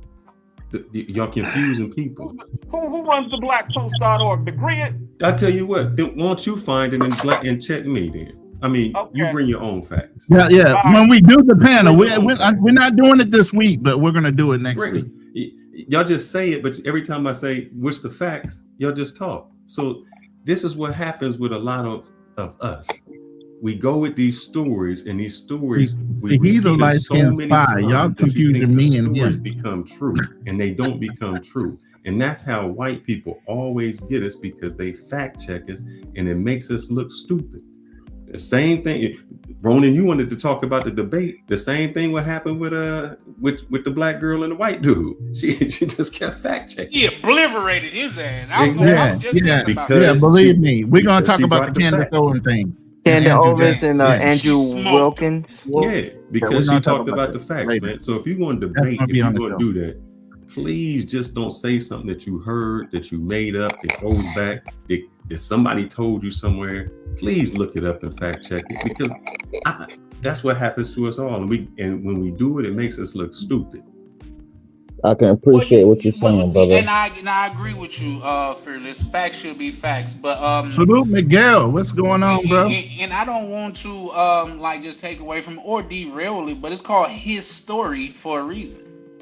Speaker 4: Y'all confusing people.
Speaker 5: Who runs the blackpost.org? The grid?
Speaker 4: I tell you what, won't you find it and check me then? I mean, you bring your own facts.
Speaker 14: Yeah. When we do the panel, we're not doing it this week, but we're gonna do it next week.
Speaker 4: Y'all just say it, but every time I say what's the facts, y'all just talk. So this is what happens with a lot of us. We go with these stories, and these stories we
Speaker 14: he's a
Speaker 4: repeat them so
Speaker 14: light-skinned
Speaker 4: many
Speaker 14: spy.
Speaker 4: times
Speaker 14: Y'all
Speaker 4: that you
Speaker 14: confusing
Speaker 4: think
Speaker 14: me
Speaker 4: the
Speaker 14: and
Speaker 4: stories
Speaker 14: him.
Speaker 4: become true, and they don't become true. And that's how white people always get us, because they fact check us, and it makes us look stupid. The same thing, Ronan, you wanted to talk about the debate. The same thing would happen with the black girl and the white dude. She just kept fact checking.
Speaker 21: He obliterated his ass. I was just thinking about that.
Speaker 14: Believe me, we're gonna talk
Speaker 4: she
Speaker 14: about
Speaker 4: brought
Speaker 14: the
Speaker 4: the
Speaker 14: Candace
Speaker 4: facts.
Speaker 14: Owens thing.
Speaker 2: Candace
Speaker 14: Andrew
Speaker 2: Owens
Speaker 14: Jackson.
Speaker 2: and Andrew Wilkins.
Speaker 4: Yeah, because
Speaker 2: we're
Speaker 4: she
Speaker 2: gonna talk
Speaker 4: talked about the facts,
Speaker 14: later.
Speaker 4: man. So if you want to
Speaker 14: That's
Speaker 4: debate,
Speaker 14: gonna
Speaker 4: if
Speaker 14: be
Speaker 4: you're
Speaker 14: on the
Speaker 4: going to
Speaker 14: show.
Speaker 4: do that, please just don't say something that you heard, that you made up, that goes back, that somebody told you somewhere. Please look it up and fact check it, because that's what happens to us all. And when we do it, it makes us look stupid.
Speaker 6: I can appreciate what you're saying, brother.
Speaker 21: And I agree with you, Fearless. Facts should be facts, but
Speaker 14: Salute Miguel. What's going on, bro?
Speaker 21: and I don't want to like just take away from or derail it, but it's called his story for a reason.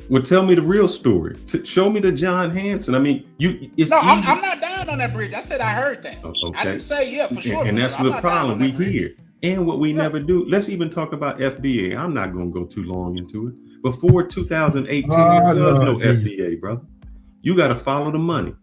Speaker 4: Well, tell me the real story. Show me the John Hanson. I mean,
Speaker 21: I'm not down on that bridge. I said I heard that.
Speaker 4: Okay.
Speaker 21: I didn't say for sure.
Speaker 4: And that's
Speaker 21: I'm
Speaker 4: the
Speaker 21: not
Speaker 4: problem
Speaker 21: down
Speaker 4: we
Speaker 21: on that
Speaker 4: hear. And what we never do. Let's even talk about FBA. I'm not going to go too long into it. Before 2018, there was no FBA, brother. You got to follow the money.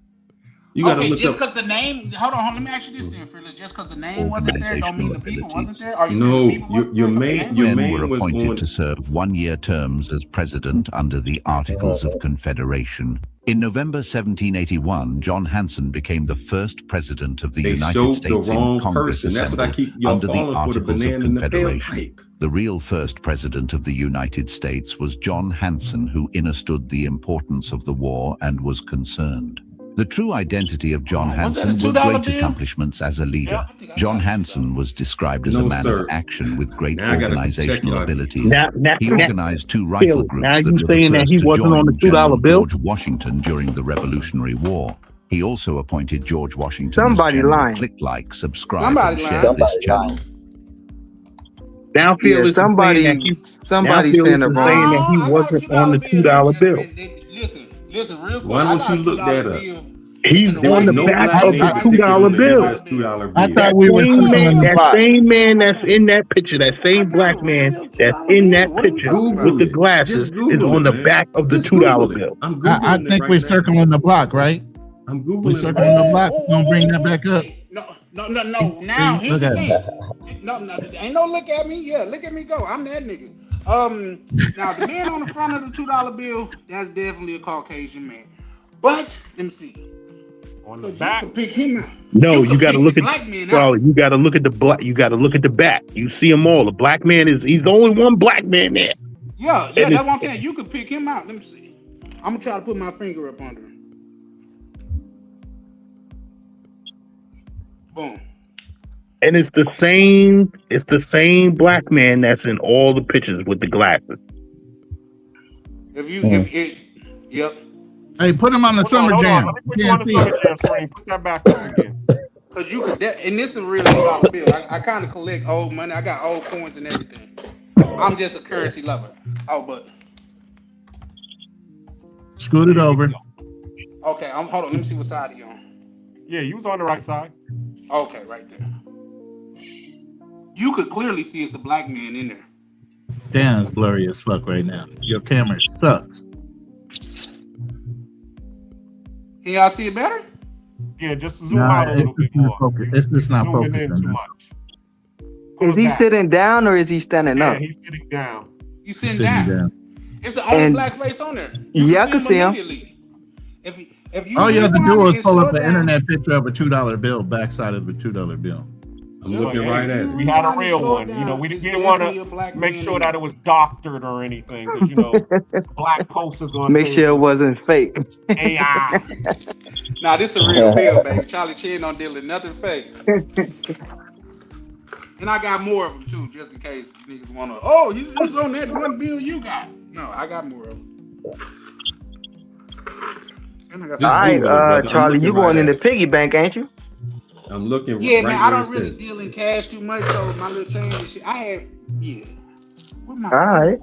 Speaker 4: You got to look
Speaker 21: just
Speaker 4: up.
Speaker 21: because the name. Hold on. Let me ask you this, then, Fearless. Just because the name wasn't there, don't mean the people wasn't there. Are you
Speaker 4: No,
Speaker 21: saying the people
Speaker 4: your
Speaker 7: Men
Speaker 4: man
Speaker 7: were
Speaker 4: was
Speaker 7: appointed
Speaker 4: on.
Speaker 7: to serve one-year terms as president under the Articles of Confederation. In November 1781, John Hanson became the first president of the
Speaker 4: They
Speaker 7: United
Speaker 4: showed the
Speaker 7: States
Speaker 4: wrong
Speaker 7: in Congress
Speaker 4: person. That's what I
Speaker 7: assembled
Speaker 4: keep y'all
Speaker 7: under the
Speaker 4: falling for, the
Speaker 7: Articles of
Speaker 4: banana in the
Speaker 7: Confederation.
Speaker 4: tailpipe.
Speaker 7: The real first president of the United States was John Hanson, who understood the importance of the war and was concerned. The true identity of John Hanson were great accomplishments as a leader. John Hanson was described as a man of action with great organizational abilities. He organized two rifle groups that were the first to join General George Washington during the Revolutionary War. He also appointed George Washington as General Click-like, subscribe, and share this channel.
Speaker 3: Now Fearless
Speaker 2: somebody saying it wrong.
Speaker 3: that he wasn't on the $2 bill.
Speaker 21: Listen, real quick.
Speaker 4: Why don't you look that up?
Speaker 3: He's on the back of the $2 bill.
Speaker 14: I thought we were
Speaker 3: that same man that's in that picture, that same black man that's in that picture with the glasses is on the back of the $2 bill.
Speaker 14: I think we're circling the block, right?
Speaker 4: I'm Googling.
Speaker 14: We're circling the block. We're gonna bring that back up.
Speaker 21: No. Now here's
Speaker 14: Look
Speaker 21: the
Speaker 14: at
Speaker 21: thing. No, ain't no look at me. Yeah, look at me go. I'm that nigga. Now the man on the front of the $2 bill, that's definitely a Caucasian man. But let me see.
Speaker 5: On the back,
Speaker 21: you can pick him out.
Speaker 3: No, you got to look
Speaker 21: black
Speaker 3: at
Speaker 21: man
Speaker 3: bro. You got to look at the black. You got to look at the back. You see them all. The black man he's the only one black man there.
Speaker 21: Yeah, that's what I'm saying. You could pick him out. Let me see. I'm gonna try to put my finger up under him. Boom.
Speaker 3: And it's the same black man that's in all the pictures with the glasses.
Speaker 21: If you,
Speaker 14: Mm.
Speaker 21: if it, yep.
Speaker 14: Hey, put him on the summer jam.
Speaker 5: Let me put you on the summer jam screen. Put that back up again.
Speaker 21: Cause you could, and this is a real $2 bill. I kind of collect old money. I got old coins and everything. I'm just a currency lover. Oh, but
Speaker 14: Scoot it over.
Speaker 21: okay. Hold on. Let me see what side are you on.
Speaker 5: Yeah, you was on the right side.
Speaker 21: Okay, right there. You could clearly see it's a black man in there.
Speaker 14: Damn, it's blurry as fuck right now. Your camera sucks.
Speaker 21: Can y'all see it better?
Speaker 5: Yeah, just zoom out a little bit more.
Speaker 14: It's just not
Speaker 5: Zooming
Speaker 14: focused.
Speaker 5: in too much.
Speaker 2: Is he sitting down or is he standing
Speaker 5: Yeah,
Speaker 2: up?
Speaker 5: he's sitting down.
Speaker 21: He's sitting down. It's the only
Speaker 2: And-
Speaker 21: black face on there.
Speaker 2: Yeah, I can see him.
Speaker 21: immediately. If you
Speaker 14: All you have to
Speaker 21: rewind
Speaker 14: do
Speaker 21: it
Speaker 14: is
Speaker 21: and
Speaker 14: pull up
Speaker 21: slow
Speaker 14: an
Speaker 21: down-
Speaker 14: internet picture of a $2 bill, backside of a $2 bill.
Speaker 4: I'm looking right at it.
Speaker 5: We had a real one. You know, we didn't want to make sure that it was doctored or anything, because you know, black posters gonna
Speaker 2: Make
Speaker 5: say
Speaker 2: sure it wasn't fake.
Speaker 21: AI. Nah, this is a real bill, baby. Charlie Chin don't deal in nothing fake. And I got more of them too, just in case niggas wanna. Oh, you just on that one bill you got. No, I got more of them. And I got
Speaker 2: All right,
Speaker 4: Google it, brother. I'm
Speaker 2: Charlie, you
Speaker 4: looking
Speaker 2: going
Speaker 4: right
Speaker 2: in the
Speaker 4: at
Speaker 2: piggy bank, ain't you?
Speaker 4: I'm looking
Speaker 21: Yeah,
Speaker 4: right
Speaker 21: man, I
Speaker 4: where
Speaker 21: don't
Speaker 4: it
Speaker 21: really
Speaker 4: says.
Speaker 21: deal in cash too much, so my little change and shit. I had, yeah. Where my
Speaker 2: All right.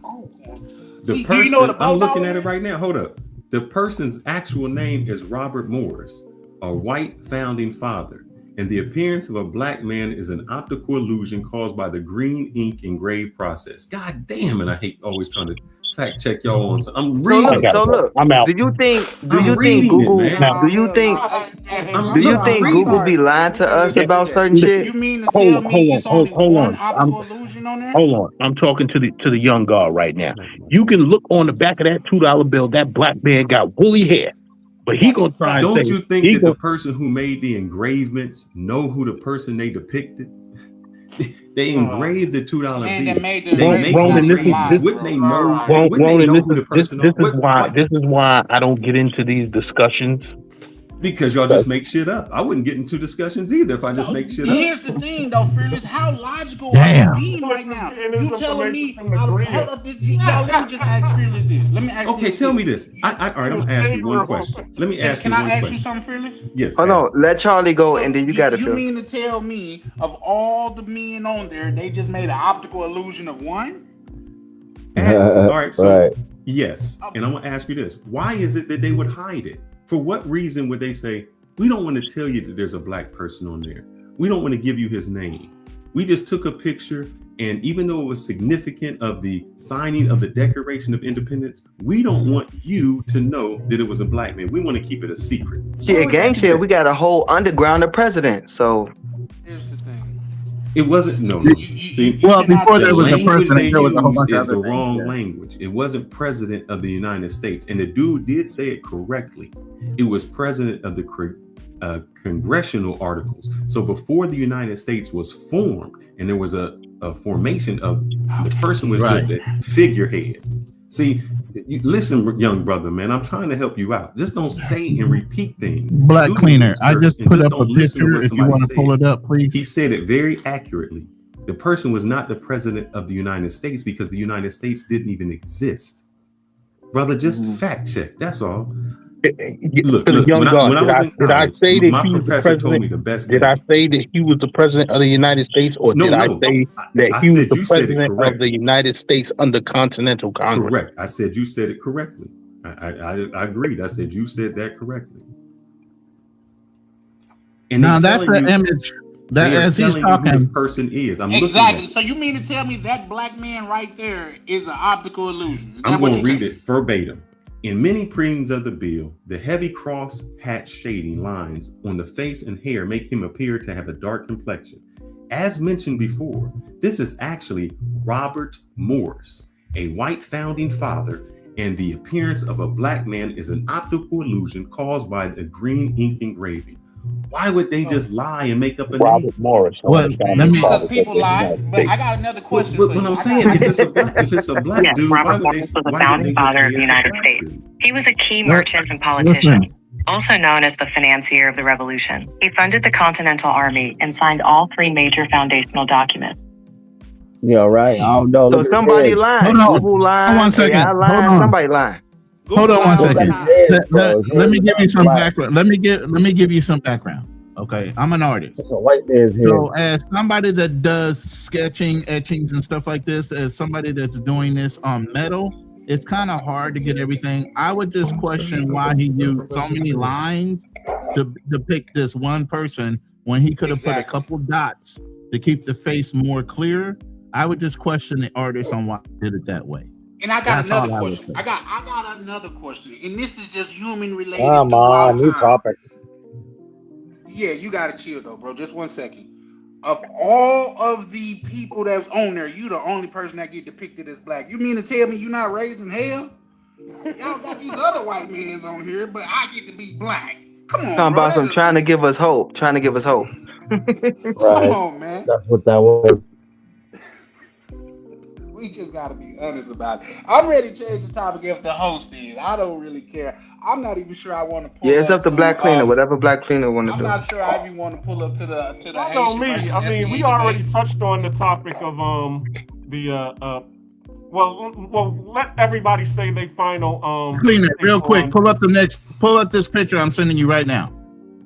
Speaker 4: The
Speaker 21: See, do
Speaker 4: person,
Speaker 21: you know what a
Speaker 4: I'm
Speaker 21: boat
Speaker 4: looking
Speaker 21: ball
Speaker 4: at it
Speaker 21: is?
Speaker 4: right now. Hold up. The person's actual name is Robert Morris, a white founding father. And the appearance of a black man is an optical illusion caused by the green ink engraved process. God damn it. I hate always trying to fact check y'all on. So I'm reading.
Speaker 2: So look,
Speaker 3: I'm out.
Speaker 2: do you think
Speaker 4: I'm reading
Speaker 2: Google
Speaker 4: it, man.
Speaker 2: do you think
Speaker 4: I'm
Speaker 2: Google be lying to us about certain shit?
Speaker 21: You mean to tell me it's only one optical
Speaker 3: I'm,
Speaker 21: illusion on there?
Speaker 3: hold on. I'm talking to the young guard right now. You can look on the back of that $2 bill. That black man got woolly hair, but he gonna try and
Speaker 4: Don't
Speaker 3: say
Speaker 4: you think
Speaker 3: he
Speaker 4: that the
Speaker 3: gonna,
Speaker 4: person who made the engravements know who the person they depicted? They engraved the $2
Speaker 21: And
Speaker 4: bill.
Speaker 21: they made the
Speaker 4: They make
Speaker 3: Roland,
Speaker 4: the
Speaker 3: this is
Speaker 4: engravements. Wouldn't they know who the person
Speaker 3: this is why I don't get into these discussions.
Speaker 4: Because y'all just make shit up. I wouldn't get into discussions either if I just make shit up.
Speaker 21: Here's the thing, though, Fearless. How logical
Speaker 4: Damn.
Speaker 21: are you being right now? You telling me? Hold up, y'all. Let me just ask Fearless this. Let me ask.
Speaker 4: Okay,
Speaker 21: Fearless
Speaker 4: tell
Speaker 21: this.
Speaker 4: me this. All right, I'm gonna ask you one question. Let me ask you
Speaker 21: Can
Speaker 4: one
Speaker 21: I ask
Speaker 4: question.
Speaker 21: you something, Fearless?
Speaker 4: Yes.
Speaker 2: Hold on, let Charlie go and then you got to
Speaker 21: You
Speaker 2: do.
Speaker 21: mean to tell me of all the men on there, they just made an optical illusion of one?
Speaker 4: All right, so
Speaker 6: Right.
Speaker 4: yes, and I'm gonna ask you this: why is it that they would hide it? For what reason would they say we don't want to tell you that there's a black person on there? We don't want to give you his name. We just took a picture, and even though it was significant of the signing of the Declaration of Independence, we don't want you to know that it was a black man. We want to keep it a secret.
Speaker 2: Shit, gang said we got a whole underground of president. So
Speaker 4: It wasn't no. See,
Speaker 14: Well, before there was a
Speaker 4: language
Speaker 14: president,
Speaker 4: they
Speaker 14: there was a whole bunch
Speaker 4: used
Speaker 14: of
Speaker 4: is the
Speaker 14: other things
Speaker 4: wrong
Speaker 14: there.
Speaker 4: language. It wasn't president of the United States, and the dude did say it correctly. It was president of the congressional articles. So before the United States was formed, and there was a formation of the person was just a figurehead. See, listen, young brother, man, I'm trying to help you out. Just don't say and repeat things.
Speaker 14: Black
Speaker 4: Do
Speaker 14: cleaner.
Speaker 4: research
Speaker 14: I just
Speaker 4: and
Speaker 14: put up
Speaker 4: don't
Speaker 14: a
Speaker 4: listen to
Speaker 14: picture.
Speaker 4: what
Speaker 14: If you
Speaker 4: somebody
Speaker 14: want to
Speaker 4: said.
Speaker 14: pull it up, please.
Speaker 4: He said it very accurately. The person was not the president of the United States because the United States didn't even exist. Brother, just fact check. That's all. Look,
Speaker 3: To the young
Speaker 4: when
Speaker 3: guard,
Speaker 4: I was in
Speaker 3: did I
Speaker 4: college,
Speaker 3: say that
Speaker 4: my
Speaker 3: he was the
Speaker 4: professor told me
Speaker 3: president?
Speaker 4: the best
Speaker 3: Did
Speaker 4: thing.
Speaker 3: I say that he was the president of the United States, or
Speaker 4: No,
Speaker 3: did I
Speaker 4: no.
Speaker 3: say that
Speaker 4: I
Speaker 3: he was
Speaker 4: said
Speaker 3: the
Speaker 4: you said it
Speaker 3: president of
Speaker 4: correctly.
Speaker 3: the United States under Continental Congress?
Speaker 4: Correct. I said you said it correctly. I agreed. I said you said that correctly. And
Speaker 14: Now
Speaker 4: they're
Speaker 14: that's
Speaker 4: telling
Speaker 14: the
Speaker 4: you-
Speaker 14: image that
Speaker 4: they are
Speaker 14: as he's
Speaker 4: telling you who the
Speaker 14: talking.
Speaker 4: person is. I'm looking at
Speaker 21: Exactly.
Speaker 4: it.
Speaker 21: So you mean to tell me that black man right there is an optical illusion? Is that
Speaker 4: I'm
Speaker 21: what
Speaker 4: going to
Speaker 21: you
Speaker 4: read it verbatim. In many preenings of the bill, the heavy cross-hatch shading lines on the face and hair make him appear to have a dark complexion. As mentioned before, this is actually Robert Morris, a white founding father, and the appearance of a black man is an optical illusion caused by the green ink engraving. Why would they just lie and make up a name?
Speaker 3: Robert Morris.
Speaker 14: Well, let me.
Speaker 21: Because people lie. But I got another question for
Speaker 4: But
Speaker 21: you.
Speaker 4: I'm
Speaker 21: I
Speaker 4: saying,
Speaker 21: got-
Speaker 4: if it's a black
Speaker 9: Yes,
Speaker 4: dude, why
Speaker 9: Robert
Speaker 4: would they?
Speaker 9: Morris was a
Speaker 4: Why would
Speaker 9: founding
Speaker 4: they just
Speaker 9: father
Speaker 4: say
Speaker 9: of the
Speaker 4: it's a
Speaker 9: United
Speaker 4: black
Speaker 9: States.
Speaker 4: dude?
Speaker 9: He was a key
Speaker 14: Well,
Speaker 9: merchant and politician,
Speaker 14: listen.
Speaker 9: also known as the financier of the revolution. He funded the Continental Army and signed all three major foundational documents.
Speaker 6: Yeah, right. Oh no.
Speaker 2: So
Speaker 6: look at
Speaker 2: somebody
Speaker 6: this.
Speaker 2: lying.
Speaker 14: Hold on.
Speaker 2: Google lying.
Speaker 14: Hold on a second.
Speaker 2: AI
Speaker 14: Hold
Speaker 2: lying.
Speaker 14: on.
Speaker 2: Somebody lying.
Speaker 14: Hold on one second. Let me give you some
Speaker 6: Black.
Speaker 14: background. Let me give you some background. Okay, I'm an artist.
Speaker 6: It's a white man's head.
Speaker 14: So as somebody that does sketching, etchings, and stuff like this, as somebody that's doing this on metal, it's kind of hard to get everything. I would just question why he used so many lines to depict this one person when he could have put a couple dots to keep the face more clear. I would just question the artist on why he did it that way.
Speaker 21: And I got
Speaker 14: That's all
Speaker 21: another
Speaker 14: I would
Speaker 21: question.
Speaker 14: say.
Speaker 21: I got another question, and this is just human related.
Speaker 6: Come on, new topic.
Speaker 21: Yeah, you gotta chill though, bro. Just 1 second. Of all of the people that's on there, you the only person that get depicted as black. You mean to tell me you not raising hell? Y'all got these other white men on here, but I get to be black. Come on,
Speaker 2: Talking
Speaker 21: bro.
Speaker 2: about some trying to give us hope. Trying to give us hope.
Speaker 6: Right.
Speaker 21: Come on, man.
Speaker 6: That's what that was.
Speaker 21: We just gotta be honest about it. I'm ready to change the topic if the host is. I don't really care. I'm not even sure I want to pull
Speaker 2: Yeah, it's up to
Speaker 21: some,
Speaker 2: Black Cleaner. Whatever Black Cleaner want to
Speaker 21: I'm
Speaker 2: do.
Speaker 21: not sure I even want to pull up to the
Speaker 5: That's on
Speaker 21: Haitian
Speaker 5: me.
Speaker 21: versus
Speaker 5: I mean, we
Speaker 21: FBA
Speaker 5: already
Speaker 21: debate.
Speaker 5: touched on the topic of well, let everybody say they final
Speaker 14: Cleaner,
Speaker 5: take
Speaker 14: real quick.
Speaker 5: on-
Speaker 14: Pull up this picture I'm sending you right now.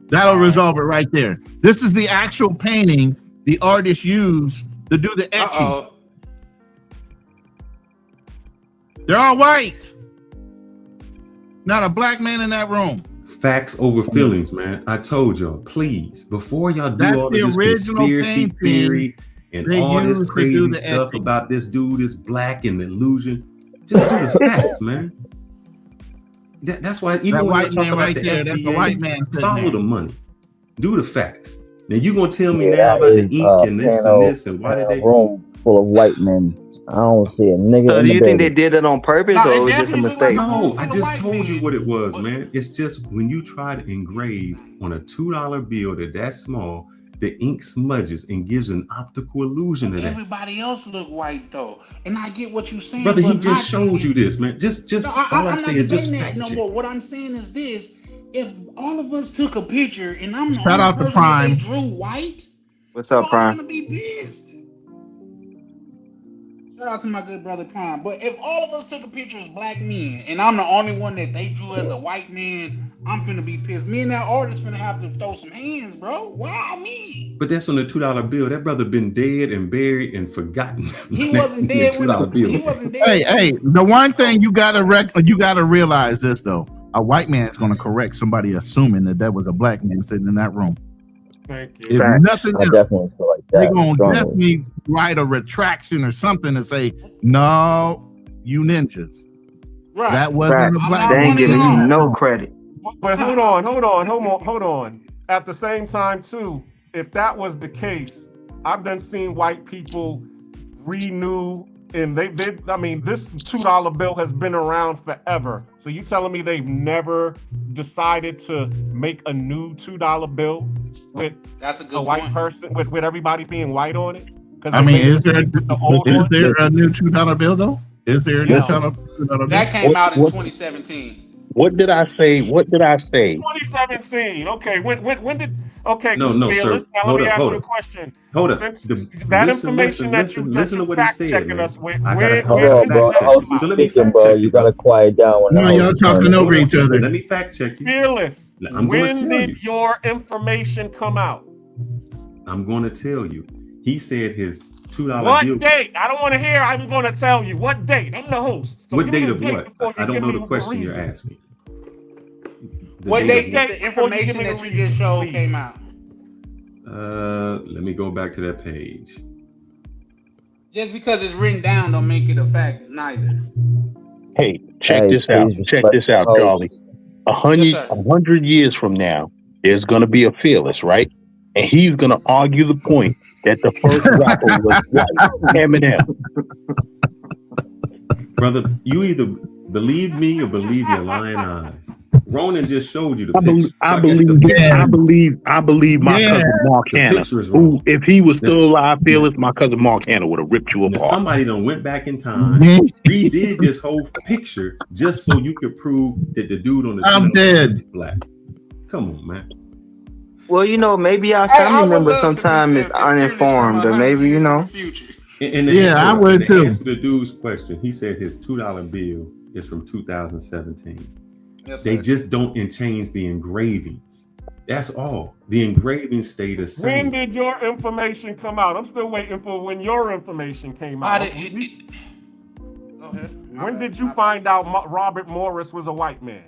Speaker 14: That'll resolve it right there. This is the actual painting the artist used to do the etching. They're all white. Not a black man in that room.
Speaker 4: Facts over feelings, man. I told y'all, please, before y'all do
Speaker 14: That's
Speaker 4: all of
Speaker 14: the
Speaker 4: this
Speaker 14: original
Speaker 4: conspiracy
Speaker 14: painting
Speaker 4: theory and
Speaker 14: they
Speaker 4: all this
Speaker 14: used to do
Speaker 4: crazy
Speaker 14: the
Speaker 4: stuff
Speaker 14: etching.
Speaker 4: about this dude is black and the illusion, just do the facts, man. That's why even
Speaker 14: That
Speaker 4: when
Speaker 14: white
Speaker 4: you talk
Speaker 14: man
Speaker 4: about
Speaker 14: right
Speaker 4: the
Speaker 14: there, that's the white man
Speaker 4: FBA,
Speaker 14: sitting
Speaker 4: follow
Speaker 14: there.
Speaker 4: the money, do the facts. Now you gonna tell me
Speaker 6: Yeah,
Speaker 4: now
Speaker 6: that
Speaker 4: about the
Speaker 6: is
Speaker 4: ink and this and this and why did they?
Speaker 6: room full of white men. I don't see a nigga
Speaker 2: So
Speaker 6: in
Speaker 2: do
Speaker 6: the
Speaker 2: you think they
Speaker 6: building.
Speaker 2: did it on purpose or it was just a mistake?
Speaker 4: No, I just told you what it was, man. It's just when you try to engrave on a $2 bill that small, the ink smudges and gives an optical illusion of that.
Speaker 21: Everybody else look white though, and I get what you're saying.
Speaker 4: Brother, he
Speaker 21: but
Speaker 4: just
Speaker 21: my
Speaker 4: showed
Speaker 21: thing
Speaker 4: you
Speaker 21: is-
Speaker 4: this, man. Just
Speaker 21: No,
Speaker 4: all I'm
Speaker 21: I'm not
Speaker 4: saying is just
Speaker 21: debating that
Speaker 4: fact
Speaker 21: no
Speaker 4: check.
Speaker 21: more. What I'm saying is this: if all of us took a picture and I'm the
Speaker 14: Shout
Speaker 21: only
Speaker 14: out to
Speaker 21: person that
Speaker 14: Prime.
Speaker 21: they drew white,
Speaker 2: What's up,
Speaker 21: I'm
Speaker 2: Prime?
Speaker 21: gonna be pissed. Shout out to my good brother Prime. But if all of us took a picture as black men and I'm the only one that they drew as a white man, I'm finna be pissed. Me and that artist finna have to throw some hands, bro. Why me?
Speaker 4: But that's on the $2 bill. That brother been dead and buried and forgotten.
Speaker 21: He wasn't dead when
Speaker 4: $2 bill.
Speaker 21: he wasn't dead.
Speaker 14: Hey, the one thing you gotta realize this though: a white man is gonna correct somebody assuming that was a black man sitting in that room.
Speaker 5: Thank you.
Speaker 14: If
Speaker 6: Facts.
Speaker 14: nothing
Speaker 6: I
Speaker 14: else,
Speaker 6: definitely feel like
Speaker 14: they're
Speaker 6: that.
Speaker 14: gonna
Speaker 6: strongly.
Speaker 14: definitely write a retraction or something to say, "No, you ninjas,
Speaker 21: Right.
Speaker 14: that wasn't
Speaker 2: Facts.
Speaker 14: a black
Speaker 2: They ain't
Speaker 14: man."
Speaker 2: giving you no credit.
Speaker 5: But hold on. At the same time, too, if that was the case, I've done seen white people renew, and I mean, this $2 bill has been around forever. So you telling me they've never decided to make a new $2 bill with
Speaker 21: That's a good
Speaker 5: white
Speaker 21: point.
Speaker 5: person, with everybody being white on it?
Speaker 14: I mean, is there
Speaker 5: old
Speaker 14: is there a new $2 bill though? Is there a new
Speaker 5: Yeah.
Speaker 14: $2 bill?
Speaker 21: That came out in 2017.
Speaker 3: What did I say? What did I say?
Speaker 5: 2017. Okay, when did? Okay,
Speaker 4: No,
Speaker 5: Fearless,
Speaker 4: sir.
Speaker 5: now
Speaker 4: Hold
Speaker 5: let me
Speaker 4: up,
Speaker 5: ask
Speaker 4: hold
Speaker 5: you a
Speaker 4: up.
Speaker 5: question.
Speaker 4: Hold up.
Speaker 5: Since
Speaker 4: The-
Speaker 5: that
Speaker 4: listen,
Speaker 5: information
Speaker 4: listen, listen to what he
Speaker 5: fact
Speaker 4: said,
Speaker 5: checking
Speaker 4: man.
Speaker 5: us with,
Speaker 4: I
Speaker 5: where
Speaker 4: gotta
Speaker 6: Hold on, bro.
Speaker 4: fact
Speaker 6: The
Speaker 4: check
Speaker 6: host
Speaker 4: you.
Speaker 6: is
Speaker 4: So let me
Speaker 6: speaking,
Speaker 4: fact
Speaker 6: bro.
Speaker 4: check
Speaker 6: You
Speaker 4: you,
Speaker 6: gotta
Speaker 4: bro.
Speaker 6: quiet down when the
Speaker 14: No,
Speaker 6: host
Speaker 14: y'all
Speaker 6: is
Speaker 14: talking
Speaker 6: turning.
Speaker 14: over each other.
Speaker 4: Let me fact check you.
Speaker 5: Fearless,
Speaker 4: I'm gonna
Speaker 5: when
Speaker 4: tell
Speaker 5: did
Speaker 4: you.
Speaker 5: your information come out?
Speaker 4: I'm gonna tell you. He said his $2
Speaker 5: What
Speaker 4: bill.
Speaker 5: date? I don't want to hear. I'm going to tell you. What date? I'm the host. So
Speaker 4: What
Speaker 5: give me
Speaker 4: date
Speaker 5: the
Speaker 4: of
Speaker 5: date
Speaker 4: what?
Speaker 5: before
Speaker 4: I
Speaker 5: you
Speaker 4: don't
Speaker 5: give
Speaker 4: know
Speaker 5: me
Speaker 4: the question you're
Speaker 5: reason.
Speaker 4: asking. The
Speaker 21: What
Speaker 4: date
Speaker 21: date
Speaker 4: of
Speaker 21: did the
Speaker 5: before you give
Speaker 21: information
Speaker 5: me the
Speaker 21: that you just showed
Speaker 5: reason,
Speaker 21: came out?
Speaker 4: Let me go back to that page.
Speaker 21: Just because it's written down don't make it a fact neither.
Speaker 3: Hey, check
Speaker 6: Hey,
Speaker 3: this out.
Speaker 6: please
Speaker 3: Check
Speaker 6: respect
Speaker 3: this
Speaker 6: the
Speaker 3: out,
Speaker 6: host.
Speaker 3: Charlie.
Speaker 21: Yes, sir.
Speaker 3: 100 years from now, there's gonna be a Fearless, right? And he's gonna argue the point that the first rapper was white, Eminem.
Speaker 4: Brother, you either believe me or believe your lying eyes. Ronan just showed you the
Speaker 3: I believe,
Speaker 4: picture.
Speaker 3: I
Speaker 4: So I guess
Speaker 3: believe,
Speaker 4: the picture,
Speaker 3: I believe my
Speaker 14: Yeah.
Speaker 3: cousin Mark
Speaker 4: the
Speaker 3: Hanna,
Speaker 4: picture is
Speaker 3: who,
Speaker 4: wrong.
Speaker 3: if he was still
Speaker 4: This-
Speaker 3: alive, Fearless, my cousin Mark Hanna would have ripped you
Speaker 4: Now,
Speaker 3: apart.
Speaker 4: somebody done went back in time, redid this whole picture just so you could prove that the dude on the
Speaker 14: I'm
Speaker 4: $2
Speaker 14: dead.
Speaker 4: is black. Come on, man.
Speaker 2: Well, you know, maybe our
Speaker 21: Hey, I
Speaker 2: family
Speaker 21: would
Speaker 2: members
Speaker 21: love to meet
Speaker 2: sometimes is
Speaker 21: the Fearless from
Speaker 2: uninformed, or
Speaker 21: 100
Speaker 2: maybe, you
Speaker 21: years in
Speaker 2: know.
Speaker 21: the future.
Speaker 4: And
Speaker 14: Yeah, I would
Speaker 4: to
Speaker 14: too.
Speaker 4: answer the dude's question, he said his $2 bill is from 2017.
Speaker 21: Yes,
Speaker 4: They
Speaker 21: sir.
Speaker 4: just don't change the engravings. That's all. The engravings stay the
Speaker 5: When
Speaker 4: same.
Speaker 5: did your information come out? I'm still waiting for when your information came out.
Speaker 21: Go ahead.
Speaker 5: When did you find out Robert Morris was a white man?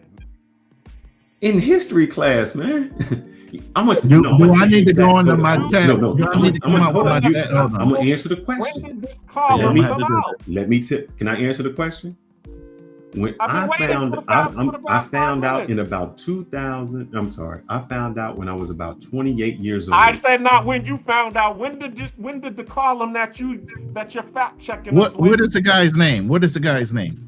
Speaker 4: In history class, man. I'm gonna.
Speaker 14: Do I need to go into my chat?
Speaker 4: No.
Speaker 14: Do I need to come up with my chat? Hold
Speaker 4: I'm
Speaker 14: on.
Speaker 4: gonna answer the question.
Speaker 5: When did this column come out?
Speaker 4: Let me can I answer the question? When I found out in about 2000. I'm sorry. I found out when I was about 28 years old.
Speaker 5: I said not when you found out. When did the column that you're fact checking?
Speaker 14: What is the guy's name? What is the guy's name?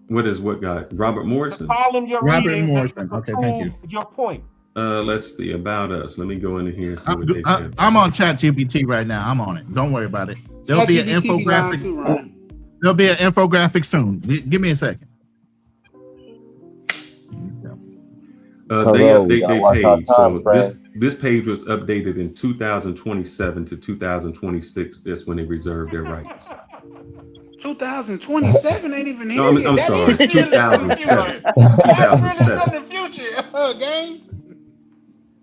Speaker 4: What is what guy? Robert Morrison.
Speaker 5: The column you're
Speaker 14: Robert
Speaker 5: reading.
Speaker 14: Morrison. Okay, thank you.
Speaker 5: Your point.
Speaker 4: Let's see about us. Let me go into here and see what they said.
Speaker 14: I'm on ChatGPT right now. I'm on it. Don't worry about it. There'll be an infographic. There'll be an infographic soon. Give me a second.
Speaker 4: They update their page. So this page was updated in 2027 to 2026. That's when they reserved their rights.
Speaker 21: 2027 ain't even here.
Speaker 4: No, I'm
Speaker 21: yet.
Speaker 4: sorry.
Speaker 21: That is really
Speaker 4: 2007.
Speaker 21: That's really
Speaker 4: 2007.
Speaker 21: from the future, Gaines.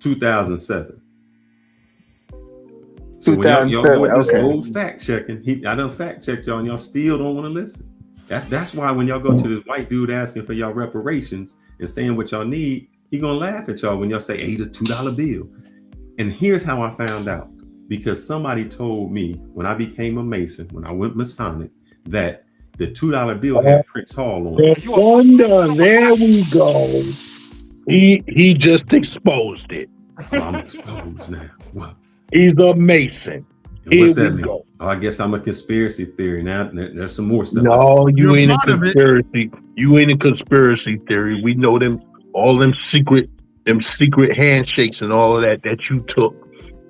Speaker 4: 2007. So when y'all go with this old fact checking, I done fact checked y'all and y'all still don't want to listen. That's why when y'all go to this white dude asking for y'all reparations and saying what y'all need, he gonna laugh at y'all when y'all say, hey, the $2 bill. And here's how I found out. Because somebody told me when I became a Mason, when I went Masonic, that the $2 bill had Prince Hall on it.
Speaker 3: Wonder, there we go. He just exposed it.
Speaker 4: Oh, I'm exposed now. What?
Speaker 3: He's a Mason.
Speaker 4: What's that mean? Oh, I guess I'm a conspiracy theory. Now there's some more stuff.
Speaker 3: No, you ain't a conspiracy. You ain't a conspiracy theory. We know them, all them secret handshakes and all of that you took.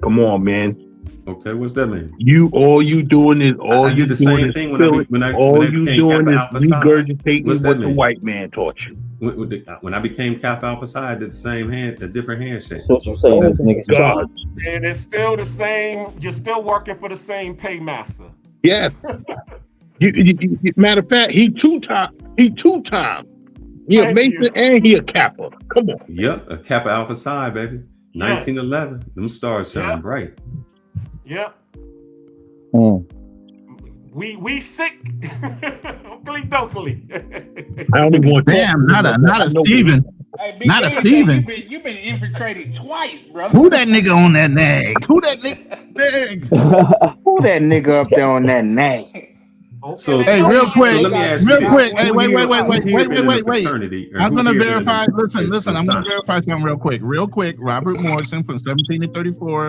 Speaker 3: Come on, man.
Speaker 4: Okay, what's that mean?
Speaker 3: All you doing is
Speaker 4: I did the same thing when I became Kappa Alpha Psi.
Speaker 3: regurgitating
Speaker 4: What's
Speaker 3: what
Speaker 4: that
Speaker 3: the
Speaker 4: mean?
Speaker 3: white man taught you.
Speaker 4: When I became Kappa Alpha Psi, I did the same a different handshake.
Speaker 6: So what you're saying is niggas
Speaker 3: God.
Speaker 5: And it's still the same. You're still working for the same paymaster.
Speaker 3: Yes. Matter of fact, he two-time. He a Mason and he a Kappa. Come on.
Speaker 4: Yep, a Kappa Alpha Psi, baby. 1911. Them stars shine bright.
Speaker 5: Yep. We sick. Dokely.
Speaker 3: I don't even want.
Speaker 14: Damn, not a Steven.
Speaker 21: Hey,
Speaker 14: Not a Steven.
Speaker 21: You've been infiltrated twice, brother.
Speaker 14: Who that nigga on that nag? Who that nigga?
Speaker 2: Who that nigga up there on that nag?
Speaker 4: So
Speaker 14: Hey, real quick.
Speaker 4: let me ask
Speaker 14: Hey,
Speaker 4: you
Speaker 14: wait.
Speaker 4: this.
Speaker 14: Hey,
Speaker 4: Who
Speaker 14: wait.
Speaker 4: here been in a
Speaker 14: Wait.
Speaker 4: fraternity, or
Speaker 14: I'm
Speaker 4: who
Speaker 14: gonna
Speaker 4: here been in
Speaker 14: verify.
Speaker 4: a-
Speaker 14: Listen. I'm gonna
Speaker 4: Masonic?
Speaker 14: verify something real quick. Robert Morrison from 1734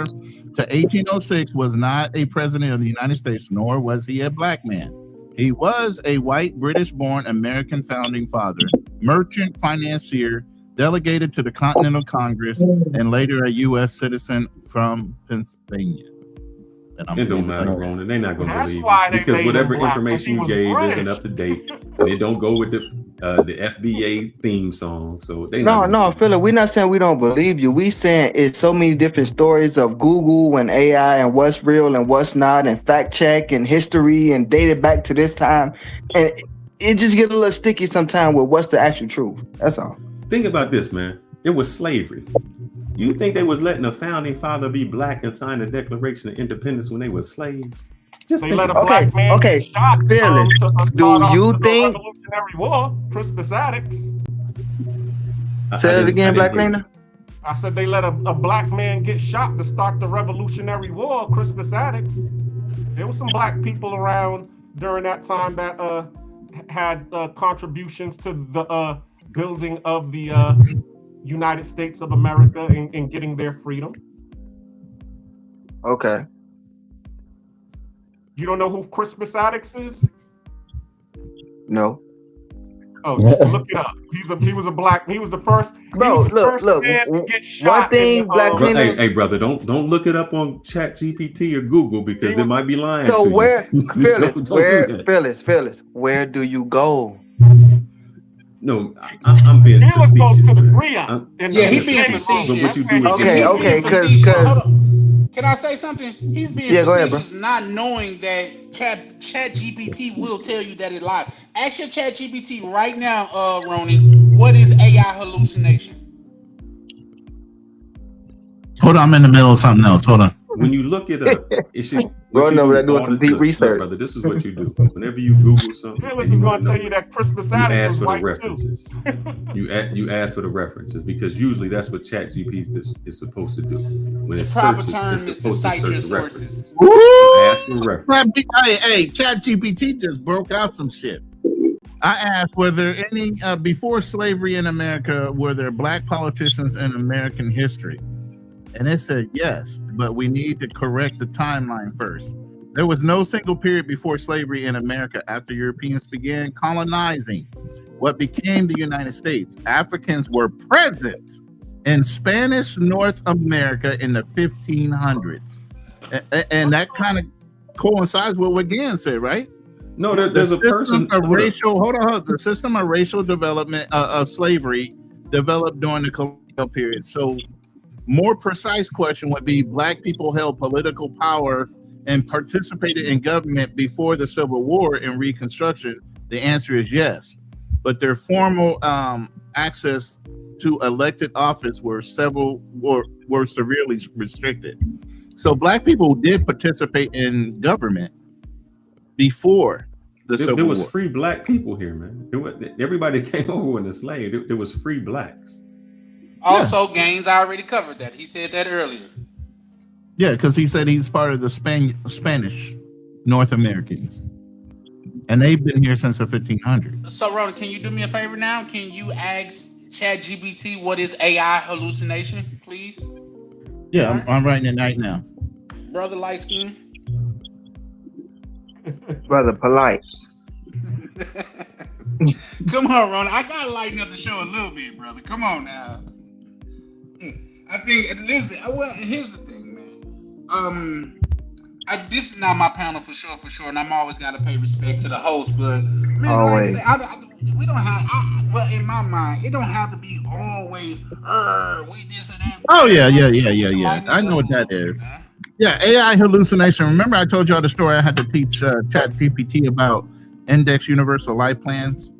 Speaker 14: to 1806 was not a president of the United States, nor was he a black man. He was a white British-born American founding father, merchant, financier, delegated to the Continental Congress, and later a U.S. citizen from Pennsylvania.
Speaker 4: It don't matter, Ronan. They're not gonna
Speaker 5: That's
Speaker 4: believe
Speaker 5: why
Speaker 4: you
Speaker 5: they
Speaker 4: because
Speaker 5: made
Speaker 4: whatever
Speaker 5: him black,
Speaker 4: information you
Speaker 5: 'cause he
Speaker 4: gave
Speaker 5: was
Speaker 4: isn't
Speaker 5: British.
Speaker 4: up to date, and it don't go with the FBA theme song. So they
Speaker 2: No, Philip, we're not saying we don't believe you. We saying it's so many different stories of Google and AI and what's real and what's not, and fact check and history and dated back to this time, and it just get a little sticky sometimes with what's the actual truth. That's all.
Speaker 4: Think about this, man. It was slavery. You think they was letting a founding father be black and sign the Declaration of Independence when they were slaves? Just
Speaker 5: They
Speaker 4: think
Speaker 5: let a
Speaker 4: about
Speaker 5: black
Speaker 4: it.
Speaker 5: man get shot.
Speaker 2: Phyllis,
Speaker 5: to
Speaker 2: do
Speaker 5: start off
Speaker 2: you
Speaker 5: the
Speaker 2: think?
Speaker 5: Revolutionary War? Crispus Attucks.
Speaker 2: Say it again, Black Lena.
Speaker 5: I said they let a black man get shot to start the Revolutionary War. Crispus Attucks. There was some black people around during that time that had contributions to the building of the United States of America in getting their freedom.
Speaker 2: Okay.
Speaker 5: You don't know who Crispus Attucks is?
Speaker 2: No.
Speaker 5: Oh, just look it up. He was a black. He was the first.
Speaker 2: Bro,
Speaker 5: look. Man to get shot
Speaker 4: Hey, brother, don't look it up on Chat GPT or Google because it might be lying.
Speaker 2: So
Speaker 4: to
Speaker 2: where,
Speaker 4: you.
Speaker 2: Phyllis?
Speaker 4: Don't do
Speaker 2: Where,
Speaker 4: that.
Speaker 2: Phyllis? Where do you go?
Speaker 4: No, I'm being
Speaker 5: Phyllis goes to the
Speaker 4: facetious, man.
Speaker 5: Bria.
Speaker 21: Yeah, he being facetious.
Speaker 4: But what you do is
Speaker 2: Okay,
Speaker 4: just-
Speaker 2: because
Speaker 21: Can I say something? He's being
Speaker 2: Yeah, go ahead,
Speaker 21: facetious, not knowing that Chat GPT will tell you that it lies. Ask your Chat GPT right now, Ronan, what is AI hallucination?
Speaker 14: Hold on, I'm in the middle of something else. Hold on.
Speaker 4: When you look it up, it should.
Speaker 2: Going over there doing some deep research,
Speaker 4: brother. This is what you do. Whenever you Google something,
Speaker 5: Fearless is going to tell you that Christmas
Speaker 4: you
Speaker 5: Adams
Speaker 4: ask
Speaker 5: was
Speaker 4: for the
Speaker 5: white
Speaker 4: references. You ask for the references because usually that's what ChatGPT is supposed to do. When it
Speaker 21: proper
Speaker 4: searches,
Speaker 21: term
Speaker 4: it's
Speaker 21: is to
Speaker 4: supposed to
Speaker 21: cite your
Speaker 4: search references.
Speaker 14: Woo!
Speaker 4: Ask for references.
Speaker 14: Hey, ChatGPT just broke out some shit. I asked, were there any before slavery in America? Were there black politicians in American history? And it said yes, but we need to correct the timeline first. There was no single period before slavery in America after Europeans began colonizing what became the United States. Africans were present in Spanish North America in the 1500s. And that kind of coincides with what Gann said, right?
Speaker 4: No, there's a person.
Speaker 14: The system of racial development of slavery developed during the colonial period. So more precise question would be, black people held political power and participated in government before the Civil War and Reconstruction. The answer is yes, but their formal access to elected office were severely restricted. So black people did participate in government before the Civil War.
Speaker 4: There was free black people here, man. Everybody came over in the slave. There was free blacks.
Speaker 21: Also, Gaines already covered that. He said that earlier.
Speaker 14: Yeah, because he said he's part of the Spanish North Americans. And they've been here since the 1500s.
Speaker 21: So, Ronan, can you do me a favor now? Can you ask ChatGPT what is AI hallucination, please?
Speaker 14: Yeah, I'm writing it right now.
Speaker 21: Brother Light Skin.
Speaker 2: Brother Polite.
Speaker 21: Come on, Ronan. I gotta lighten up the show a little bit, brother. Come on now. I think, listen, well, here's the thing, man. This is not my panel for sure, and I'm always gotta pay respect to the host, but man,
Speaker 2: always.
Speaker 21: Like I say, we don't have. Well, in my mind, it don't have to be always. We this and that.
Speaker 14: Oh yeah. I know what that is. Yeah, AI hallucination. Remember, I told y'all the story I had to teach ChatGPT about index universal life plans.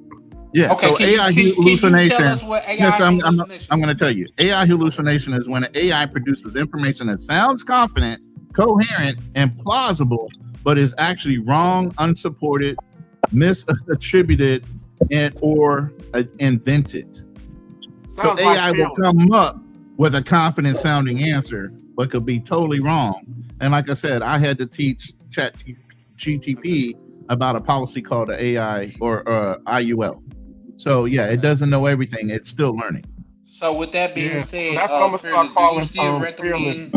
Speaker 14: Yeah,
Speaker 21: okay,
Speaker 14: so AI hallucination.
Speaker 21: Can you tell us what AI hallucination?
Speaker 14: I'm going to tell you. AI hallucination is when an AI produces information that sounds confident, coherent, and plausible, but is actually wrong, unsupported, misattributed, or invented. So AI will come up with a confident sounding answer, but could be totally wrong. And like I said, I had to teach ChatGPT about a policy called the AI or IUL. So yeah, it doesn't know everything. It's still learning.
Speaker 21: So with that being said,
Speaker 5: that's what I'm gonna start calling
Speaker 21: fearless.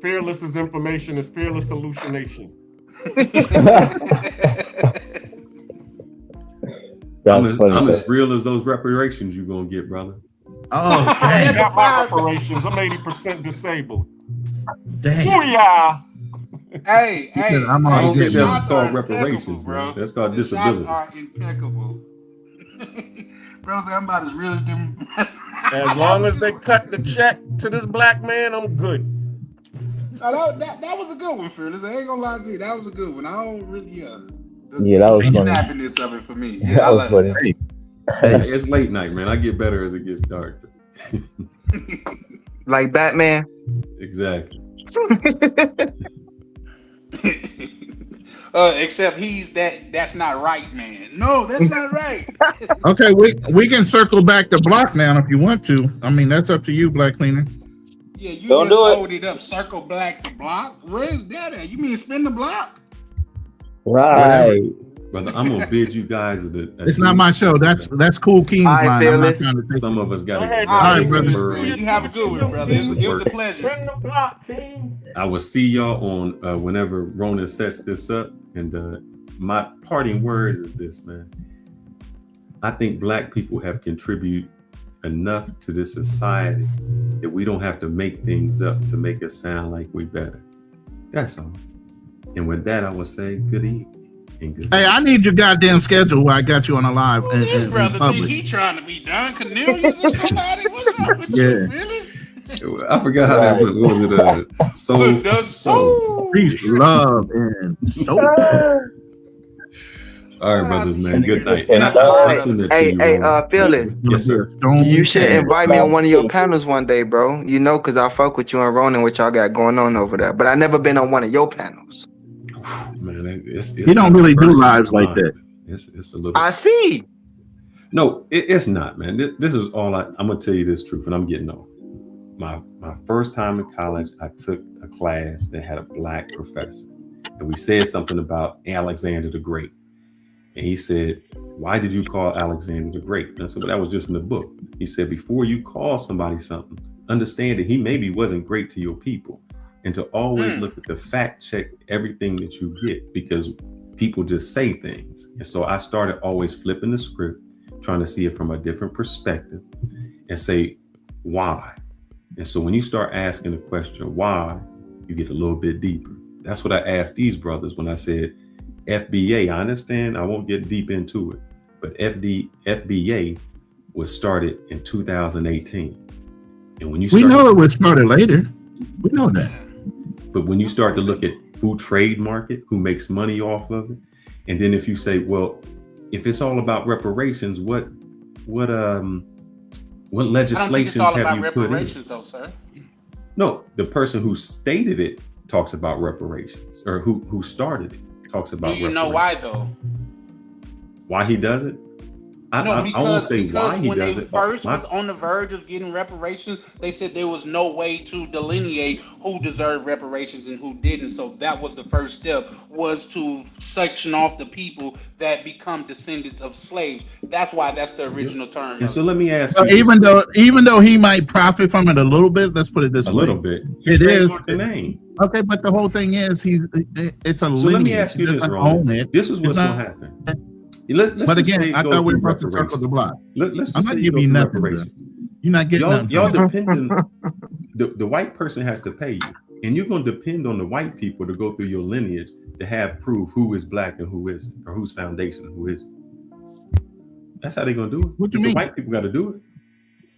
Speaker 5: Fearless's information is fearless hallucination.
Speaker 4: I'm as real as those reparations you're gonna get, brother.
Speaker 14: Oh,
Speaker 5: I got my reparations. I'm 80% disabled.
Speaker 14: Dang.
Speaker 21: Booyah. Hey,
Speaker 4: I don't think that's called reparations, bro. That's called disability.
Speaker 21: Shots are impeccable. Bro, I'm about as real as them.
Speaker 5: As long as they cut the check to this black man, I'm good.
Speaker 21: That was a good one, Fearless. I ain't gonna lie to you. That was a good one. I don't really,
Speaker 6: yeah, that was funny.
Speaker 21: Snappiness of it for me.
Speaker 6: Yeah, that was funny.
Speaker 4: Hey, it's late night, man. I get better as it gets dark.
Speaker 2: Like Batman?
Speaker 4: Exactly.
Speaker 21: Except that's not right, man. No, that's not right.
Speaker 14: Okay, we can circle back the block now if you want to. I mean, that's up to you, Black Cleaner.
Speaker 21: Yeah, you don't just hold it up, circle back the block. Where's that at? You mean spin the block?
Speaker 6: Right.
Speaker 4: Brother, I'm gonna bid you guys
Speaker 14: it's not my show. That's Cool King's line. I'm not trying to take
Speaker 4: some of us gotta go.
Speaker 21: All right, brother. You have a good one, brother. It was a pleasure.
Speaker 5: Spin the block, King.
Speaker 4: I will see y'all on whenever Ronan sets this up. And my parting words is this, man. I think black people have contributed enough to this society that we don't have to make things up to make it sound like we better. That's all. And with that, I will say good evening.
Speaker 14: Hey, I need your goddamn schedule where I got you on a live.
Speaker 21: This brother think he trying to be Don Cornelius or somebody. What's wrong with you, really?
Speaker 4: I forgot how that was. What was it? Soul.
Speaker 14: Peace, love, and soul.
Speaker 4: All right, brothers, man. Good night. And I send it to you.
Speaker 2: Hey, Phyllis.
Speaker 4: Yes, sir.
Speaker 2: You should invite me on one of your panels one day, bro. You know, because I fuck with you and Ronan, what y'all got going on over there. But I never been on one of your panels.
Speaker 4: Man, it's
Speaker 14: He don't really do lives like that.
Speaker 4: It's a little.
Speaker 2: I see.
Speaker 4: No, it's not, man. This is all I'm gonna tell you this truth, and I'm getting old. My first time in college, I took a class that had a black professor, and we said something about Alexander the Great, and he said, "Why did you call Alexander the Great?" And I said, "Well, that was just in the book." He said, "Before you call somebody something, understand that he maybe wasn't great to your people, and to always look at the fact check everything that you get, because people just say things." And so I started always flipping the script, trying to see it from a different perspective, and say why. And so when you start asking the question why, you get a little bit deeper. That's what I asked these brothers when I said FBA. I understand, I won't get deep into it, but FBA was started in 2018. And when
Speaker 14: we know it was started later. We know that.
Speaker 4: But when you start to look at who trademark it, who makes money off of it, and then if you say, well, if it's all about reparations, what legislation have you put in?
Speaker 21: Though, sir.
Speaker 4: No, the person who stated it talks about reparations, or who started it talks about.
Speaker 21: Do you know why though?
Speaker 4: Why he does it? I won't say why he does it.
Speaker 21: First was on the verge of getting reparations, they said there was no way to delineate who deserved reparations and who didn't. So that was the first step, was to section off the people that become descendants of slaves. That's why that's the original term.
Speaker 4: And so let me ask
Speaker 14: you. Even though he might profit from it a little bit, let's put it this way.
Speaker 4: A little bit.
Speaker 14: It is
Speaker 4: the name.
Speaker 14: Okay, but the whole thing is it's a lineage.
Speaker 4: So let me ask you this, Ron. This is what's going to happen.
Speaker 14: But again, I thought we were about to circle the block.
Speaker 4: Let's
Speaker 14: I'm not giving you nothing. You're not getting nothing.
Speaker 4: Y'all depending. The white person has to pay you, and you're going to depend on the white people to go through your lineage to have proof who is black and who isn't, or whose foundation and who isn't. That's how they're going to do it.
Speaker 14: What do you mean?
Speaker 4: The white people got to do it.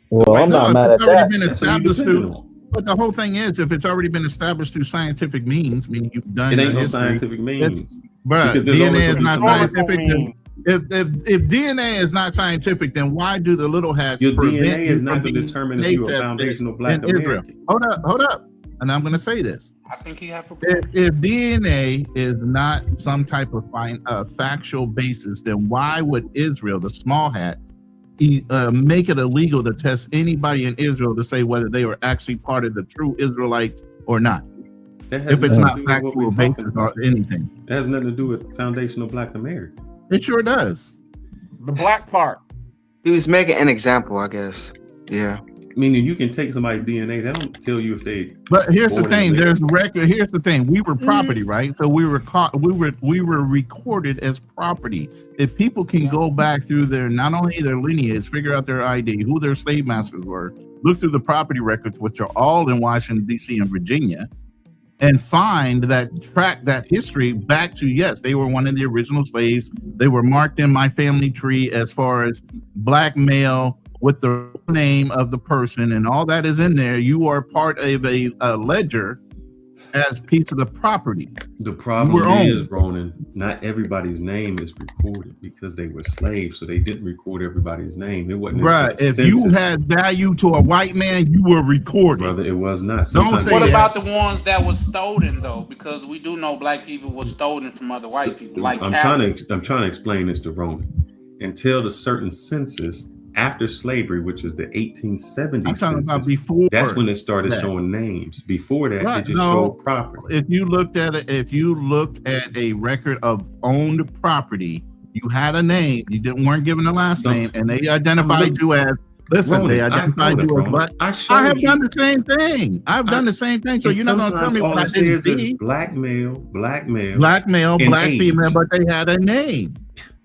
Speaker 6: Well, I'm not mad at that.
Speaker 14: Been established through, but the whole thing is, if it's already been established through scientific means, meaning you've done
Speaker 4: it ain't no scientific means.
Speaker 14: But DNA is not scientific. If DNA is not scientific, then why do the little hats
Speaker 4: your
Speaker 14: prevent
Speaker 4: DNA
Speaker 14: you
Speaker 4: is not
Speaker 14: from
Speaker 4: to determine if you're a foundational black American?
Speaker 14: Hold up. And I'm going to say this.
Speaker 21: I think he have
Speaker 14: if DNA is not some type of factual basis, then why would Israel, the small hat, make it illegal to test anybody in Israel to say whether they were actually part of the true Israelites or not? If it's not factual basis or anything.
Speaker 4: It has nothing to do with foundational black American.
Speaker 14: It sure does.
Speaker 5: The black part.
Speaker 2: He was making an example, I guess. Yeah.
Speaker 4: Meaning you can take somebody's DNA. They don't tell you if they.
Speaker 14: But here's the thing. There's record. Here's the thing. We were property, right? So we were caught. We were recorded as property. If people can go back through their not only their lineage, figure out their ID, who their slave masters were, look through the property records, which are all in Washington D.C. and Virginia, and find track that history back to, yes, they were one of the original slaves. They were marked in my family tree as far as black male with the name of the person, and all that is in there. You are part of a ledger as piece of the property.
Speaker 4: The problem is, Ronan, not everybody's name is recorded because they were slaves, so they didn't record everybody's name. It wasn't
Speaker 14: right. If you had value to a white man, you were recorded.
Speaker 4: Brother, it was not.
Speaker 21: What about the ones that was stolen though? Because we do know black people were stolen from other white people. Like
Speaker 4: I'm trying to explain this to Ronan. Until the certain census after slavery, which is the 1870s,
Speaker 14: I'm talking about before.
Speaker 4: That's when it started showing names. Before that, it just showed property.
Speaker 14: If you looked at a record of owned property, you had a name. You weren't given a last name, and they identified you as. Listen, they identified you as black. I have done the same thing. I've done the same thing. So you're not going to tell me what I didn't see.
Speaker 4: Black male, black
Speaker 14: female, but they had a name.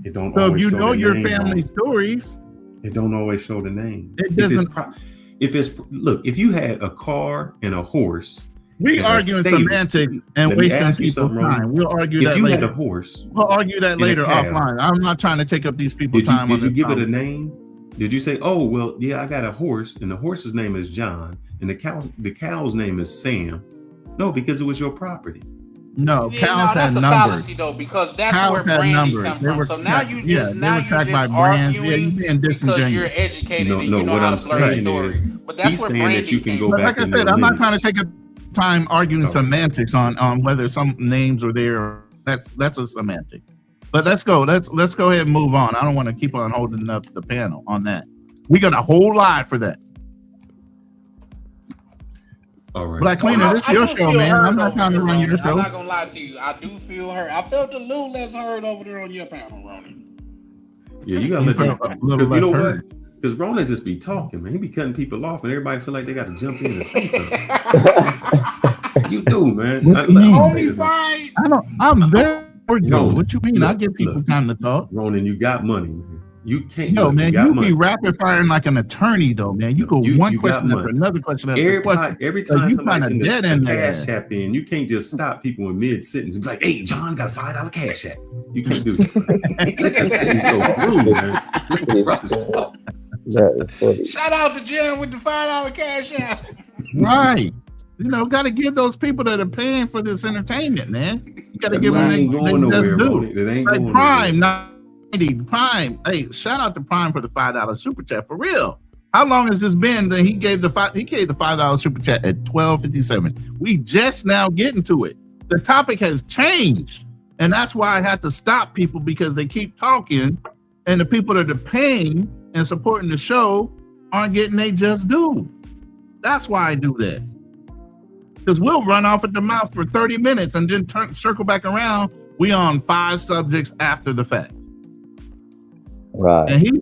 Speaker 4: It don't.
Speaker 14: So if you know your family stories.
Speaker 4: It don't always show the name.
Speaker 14: It doesn't.
Speaker 4: If you had a car and a horse,
Speaker 14: we arguing semantics and wasting people's time. We'll argue that later.
Speaker 4: If you had a horse,
Speaker 14: we'll argue that later offline. I'm not trying to take up these people's time.
Speaker 4: Did you give it a name? Did you say, oh, well, yeah, I got a horse, and the horse's name is John, and the cow's name is Sam? No, because it was your property.
Speaker 14: No,
Speaker 21: Yeah,
Speaker 14: cows
Speaker 21: no,
Speaker 14: had
Speaker 21: that's a
Speaker 14: numbers.
Speaker 21: fallacy though, because that's
Speaker 14: Cows
Speaker 21: where
Speaker 14: had
Speaker 21: branding
Speaker 14: numbers.
Speaker 21: comes
Speaker 14: They
Speaker 21: from.
Speaker 14: were
Speaker 21: So now
Speaker 14: tracked,
Speaker 21: you
Speaker 14: yeah,
Speaker 21: just
Speaker 14: they were tracked by brands. Yeah, you being
Speaker 21: because you're
Speaker 14: disingenuous.
Speaker 21: educated and
Speaker 4: No,
Speaker 21: you know
Speaker 4: what
Speaker 21: how
Speaker 4: I'm
Speaker 21: to blur the
Speaker 4: saying
Speaker 21: story.
Speaker 4: is,
Speaker 21: But that's
Speaker 4: he's
Speaker 21: where
Speaker 4: saying that
Speaker 21: branding
Speaker 4: you can
Speaker 21: came
Speaker 4: go
Speaker 14: But
Speaker 4: back
Speaker 14: like I
Speaker 4: in
Speaker 14: said,
Speaker 4: your
Speaker 14: I'm not
Speaker 4: lineage.
Speaker 14: trying to take a time arguing semantics on whether some names are there. That's a semantic. But let's go ahead and move on. I don't want to keep on holding up the panel on that. We got a whole lot for that.
Speaker 4: All right.
Speaker 14: Black Cleaner, this is your show, man. I'm not trying to run your
Speaker 21: I'm
Speaker 14: show.
Speaker 21: not gonna lie to you. I do feel hurt. I felt a little less hurt over there on your panel, Ronan.
Speaker 4: Yeah, you gotta
Speaker 14: You
Speaker 4: let them.
Speaker 14: felt a little
Speaker 4: Because you know
Speaker 14: less
Speaker 4: what?
Speaker 14: hurt.
Speaker 4: Because Ronan just be talking, man. He be cutting people off, and everybody feel like they got to jump in and say something. You do, man.
Speaker 14: What you mean?
Speaker 21: Fine.
Speaker 14: I'm very cordial.
Speaker 4: Ronan,
Speaker 14: What you mean? I
Speaker 4: look,
Speaker 14: give people time to talk.
Speaker 4: Ronan, you got money, man. You can't.
Speaker 14: Yo,
Speaker 4: look,
Speaker 14: man,
Speaker 4: got
Speaker 14: you
Speaker 4: money.
Speaker 14: be rapid firing like an attorney, though, man. You go one
Speaker 4: you got
Speaker 14: question after
Speaker 4: money.
Speaker 14: another question after question.
Speaker 4: Every
Speaker 14: Like,
Speaker 4: time
Speaker 14: you
Speaker 4: somebody
Speaker 14: kinda
Speaker 4: send
Speaker 14: dead
Speaker 4: a
Speaker 14: in
Speaker 4: cash
Speaker 14: there.
Speaker 4: tap in, you can't just stop people in mid sentence and be like, "Hey, John, got a $5 cash app." You can't do that. Let that sentence go through, man. Let the brothers talk.
Speaker 21: Shout out to Jim with the $5 cash app.
Speaker 14: Right. You know, got to give those people that are paying for this entertainment, man. You got to give them
Speaker 4: ain't going nowhere, Ronan. It ain't
Speaker 14: like
Speaker 4: going
Speaker 14: Prime, 90, Prime. Hey, shout out to Prime for the $5 super chat for real. How long has this been that he gave the $5 super chat at 12:57? We just now getting to it. The topic has changed, and that's why I had to stop people because they keep talking, and the people that are paying and supporting the show aren't getting they just due. That's why I do that. Because we'll run off at the mouth for 30 minutes and then circle back around. We on 5 subjects after the fact.
Speaker 6: Right.
Speaker 14: And he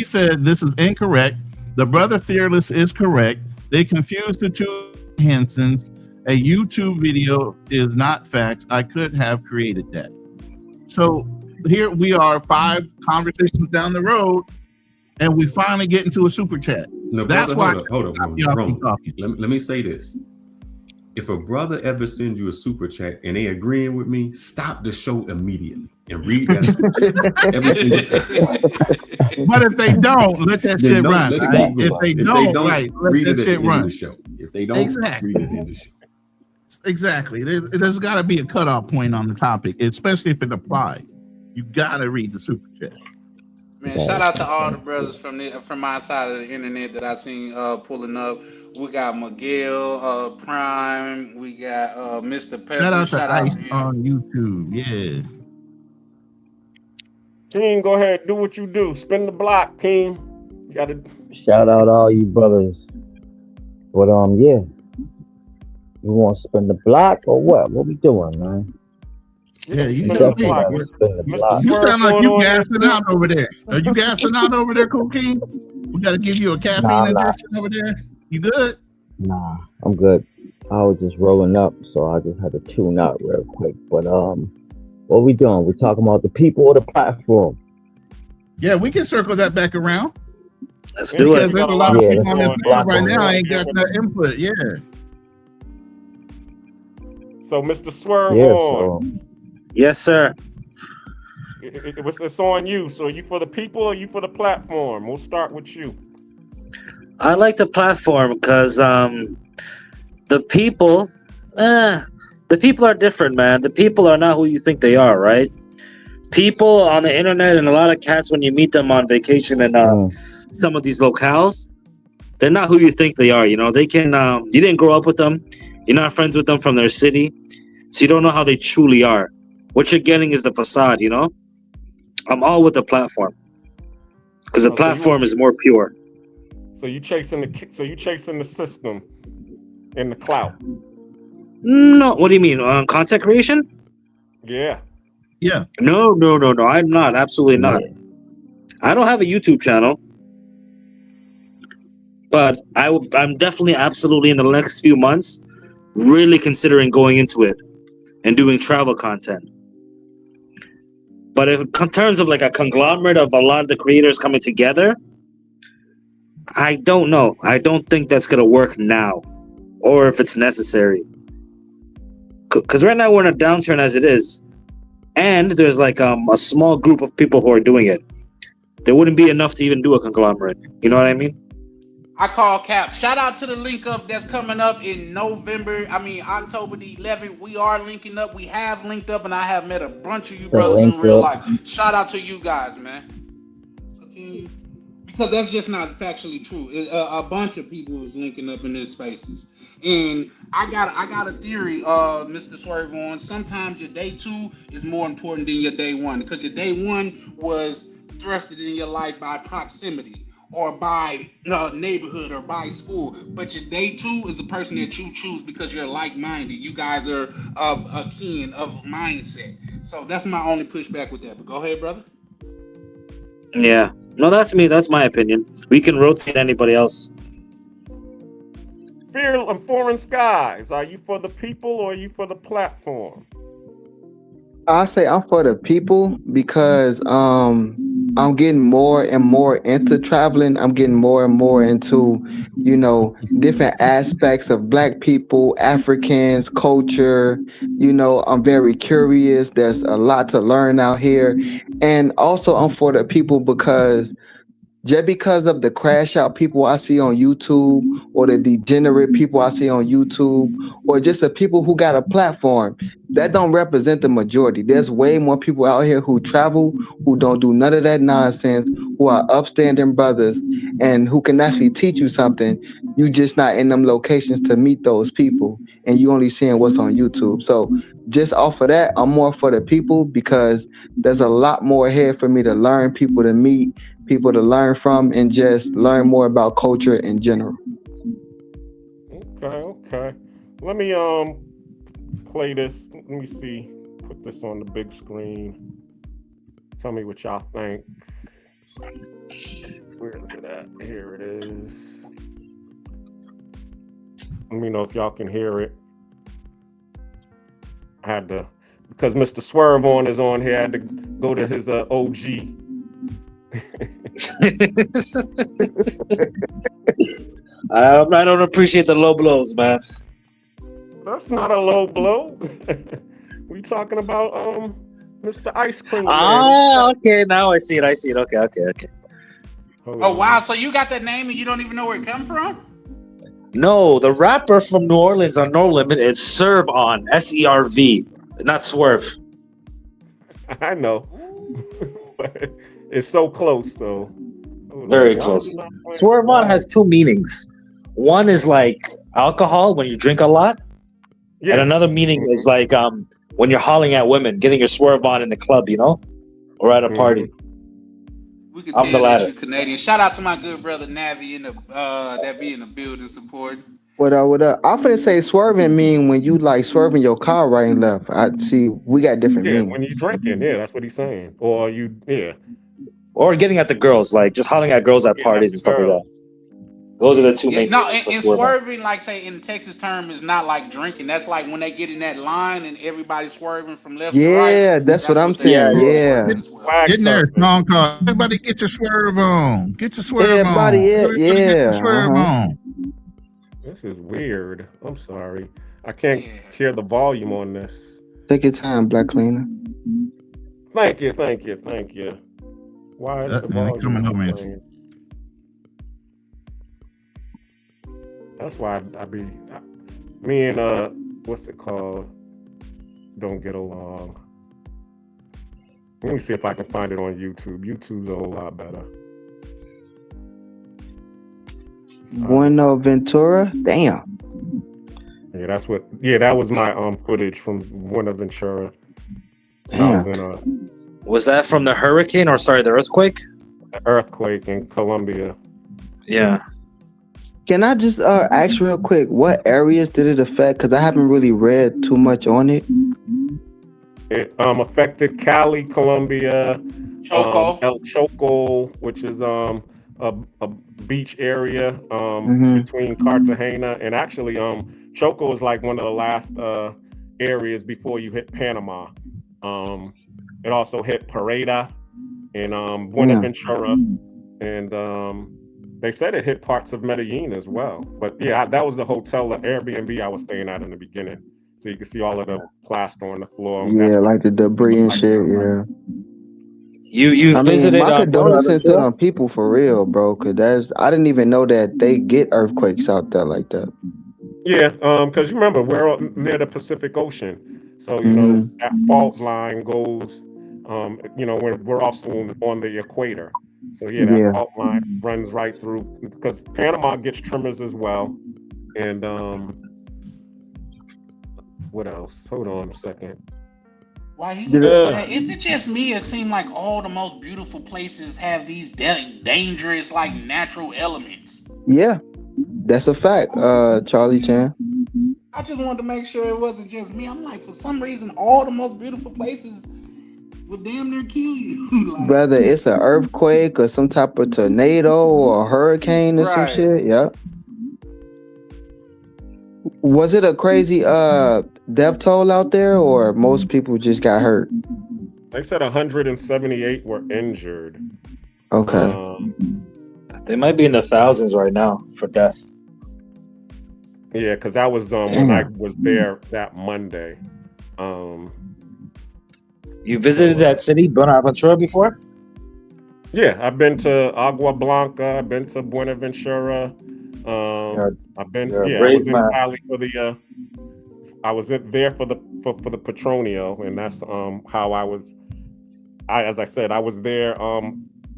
Speaker 14: said this is incorrect. The brother Fearless is correct. They confused the two Hensons. A YouTube video is not facts. I could have created that. So here we are, 5 conversations down the road, and we finally get into a super chat.
Speaker 4: No,
Speaker 14: that's
Speaker 4: brother,
Speaker 14: why
Speaker 4: hold on. Let me say this. If a brother ever sends you a super chat and they agreeing with me, stop the show immediately and read that every single time.
Speaker 14: But if they don't, let that shit run.
Speaker 4: Let it
Speaker 14: Right?
Speaker 4: keep going.
Speaker 14: If they don't, right, let
Speaker 4: read
Speaker 14: that
Speaker 4: it at
Speaker 14: shit
Speaker 4: the end
Speaker 14: run.
Speaker 4: of the show. If they don't,
Speaker 14: Exactly.
Speaker 4: read it at the end of the show.
Speaker 14: Exactly. There's got to be a cutoff point on the topic, especially if it applies. You got to read the super chat.
Speaker 21: Man, shout out to all the brothers from my side of the internet that I seen pulling up. We got Miguel, Prime. We got Mr. Pepper.
Speaker 14: Shout out to Ice
Speaker 21: to you.
Speaker 14: on YouTube. Yeah.
Speaker 5: King, go ahead, do what you do. Spin the block, King. You gotta
Speaker 6: Shout out all you brothers. But yeah. We want to spin the block or what? What we doing, man?
Speaker 14: Yeah, you
Speaker 6: Definitely
Speaker 14: sound
Speaker 6: gotta spin the block.
Speaker 14: You sound like you gassing out over there. Are you gassing out over there, Cool King? We got to give you a caffeine injection over there. You good?
Speaker 6: Nah, I'm good. I was just rolling up, so I just had to tune out real quick. But what we doing? We talking about the people or the platform?
Speaker 14: Yeah, we can circle that back around.
Speaker 20: Let's do
Speaker 14: because
Speaker 20: it.
Speaker 14: there's a lot of
Speaker 6: Yeah,
Speaker 14: people on this
Speaker 6: let's
Speaker 14: panel right
Speaker 6: do it.
Speaker 14: now. I ain't got that input. Yeah.
Speaker 5: So Mr. Swerve
Speaker 6: Yeah.
Speaker 5: on.
Speaker 20: Yes, sir.
Speaker 5: It's on you. So are you for the people or you for the platform? We'll start with you.
Speaker 20: I like the platform because the people are different, man. The people are not who you think they are, right? People on the internet and a lot of cats, when you meet them on vacation in some of these locales, they're not who you think they are. You know, they can. You didn't grow up with them. You're not friends with them from their city, so you don't know how they truly are. What you're getting is the facade. You know, I'm all with the platform because the platform is more pure.
Speaker 5: So you chasing the system and the clout.
Speaker 20: No, what do you mean? Content creation?
Speaker 5: Yeah.
Speaker 14: Yeah.
Speaker 20: No. I'm not. Absolutely not. I don't have a YouTube channel, but I'm definitely absolutely in the next few months really considering going into it and doing travel content. But in terms of like a conglomerate of a lot of the creators coming together, I don't know. I don't think that's going to work now or if it's necessary. Because right now we're in a downturn as it is. And there's like a small group of people who are doing it. there wouldn't be enough to even do a conglomerate. You know what I mean?
Speaker 21: I call cap. Shout out to the link up that's coming up in October the 11th. We are linking up. We have linked up, and I have met a bunch of you brothers in real life. Shout out to you guys, man. Continue. Because that's just not factually true. A bunch of people is linking up in their spaces. And I got a theory, Mr. Swerve on. Sometimes your day 2 is more important than your day 1. Because your day 1 was thrusted in your life by proximity, or by neighborhood, or by school. But your day 2 is the person that you choose because you're like-minded. You guys are of a kin, of mindset. So that's my only pushback with that. But go ahead, brother.
Speaker 20: Yeah. No, that's me. That's my opinion. We can rotate anybody else.
Speaker 5: Fear of Foreign Skies. Are you for the people or are you for the platform?
Speaker 2: I say I'm for the people because I'm getting more and more into traveling. I'm getting more and more into, different aspects of Black people, Africans, culture. I'm very curious. There's a lot to learn out here. And also I'm for the people because just because of the crash out people I see on YouTube, or the degenerate people I see on YouTube, or just the people who got a platform, that don't represent the majority. There's way more people out here who travel, who don't do none of that nonsense, who are upstanding brothers, and who can actually teach you something. You just not in them locations to meet those people, and you only seeing what's on YouTube. So just off of that, I'm more for the people because there's a lot more ahead for me to learn, people to meet, people to learn from, and just learn more about culture in general.
Speaker 5: Okay. Let me play this. Let me see. Put this on the big screen. Tell me what y'all think. Where is it at? Here it is. Let me know if y'all can hear it. I had to, because Mr. Swerve on is on here, I had to go to his OG.
Speaker 20: I don't appreciate the low blows, man.
Speaker 5: That's not a low blow. We talking about Mr. Ice Cream.
Speaker 20: Okay. Now I see it. Okay.
Speaker 21: Oh wow! So you got that name and you don't even know where it come from?
Speaker 20: No, the rapper from New Orleans on No Limit is Serve On, SERV, not Swerve.
Speaker 5: I know, but it's so close, so
Speaker 20: very close. Swerve On has 2 meanings. One is like alcohol when you drink a lot, and another meaning is like when you're hollering at women, getting your swerve on in the club, or at a party.
Speaker 21: We can tell that you're Canadian. Shout out to my good brother Navi that be in the building support.
Speaker 2: What up? I'm finna say swerving mean when you like swerving your car right and left. I see we got different meanings.
Speaker 5: When you drinking, that's what he's saying. Or
Speaker 20: or getting at the girls, like just hollering at girls at parties and stuff like that. Those are the 2 main
Speaker 21: things. And swerving, like say in Texas term, is not like drinking. That's like when they get in that line and everybody's swerving from left to right.
Speaker 2: Yeah, that's what I'm saying. Yeah.
Speaker 14: Getting there, song called "Everybody Get Your Swerve On." Get your swerve on.
Speaker 2: Everybody,
Speaker 14: Get your swerve on.
Speaker 5: This is weird. I'm sorry. I can't hear the volume on this.
Speaker 2: Take your time, Black Cleaner.
Speaker 5: Thank you. Why is the volume playing? That's why me and what's it called, don't get along. Let me see if I can find it on YouTube. YouTube's a whole lot better.
Speaker 2: Bueno Ventura? Damn.
Speaker 5: Yeah, that was my footage from Buenaventura.
Speaker 20: Was that from the hurricane or the earthquake?
Speaker 5: The earthquake in Colombia.
Speaker 20: Yeah.
Speaker 2: Can I just ask real quick, what areas did it affect? Because I haven't really read too much on it.
Speaker 5: It affected Cali, Colombia, El Choco, which is a beach area between Cartagena, and actually Choco is like one of the last areas before you hit Panama. It also hit Pareda and Buenaventura, and they said it hit parts of Medellin as well. But yeah, that was the hotel, the Airbnb I was staying at in the beginning. So you can see all of the plaster on the floor.
Speaker 2: Yeah, like the debris and shit,
Speaker 20: You
Speaker 2: I mean,
Speaker 20: visited
Speaker 2: my condolences to
Speaker 20: Buenaventura?
Speaker 2: them people for real, bro. Cause I didn't even know that they get earthquakes out there like that.
Speaker 5: Yeah, because you remember we're near the Pacific Ocean, so
Speaker 2: Hmm.
Speaker 5: that fault line goes. We're also on the equator, so yeah, that
Speaker 2: Yeah.
Speaker 5: fault line runs right through. Because Panama gets tremors as well, and what else? Hold on a second.
Speaker 21: Why you
Speaker 2: Did
Speaker 21: look?
Speaker 2: it,
Speaker 21: Is it just me? It seems like all the most beautiful places have these dangerous, like natural elements.
Speaker 2: yeah, that's a fact, Charlie Chan.
Speaker 21: I just wanted to make sure it wasn't just me. I'm like, for some reason, all the most beautiful places would damn near kill you. Like,
Speaker 2: Whether it's an earthquake or some type of tornado or a hurricane or some
Speaker 21: right.
Speaker 2: shit. Yeah. Was it a crazy death toll out there, or most people just got hurt?
Speaker 5: They said 178 were injured.
Speaker 2: Okay.
Speaker 20: They might be in the thousands right now for death.
Speaker 5: Yeah, because that was when I was there that Monday.
Speaker 20: You visited that city, Buenaventura, before?
Speaker 5: Yeah, I've been to Agua Blanca. I've been to Buenaventura. I've been.
Speaker 20: you're a
Speaker 5: I was
Speaker 20: brave
Speaker 5: in
Speaker 20: man.
Speaker 5: Cali for the. I was there for the Petronio, and that's how I was. As I said, I was there.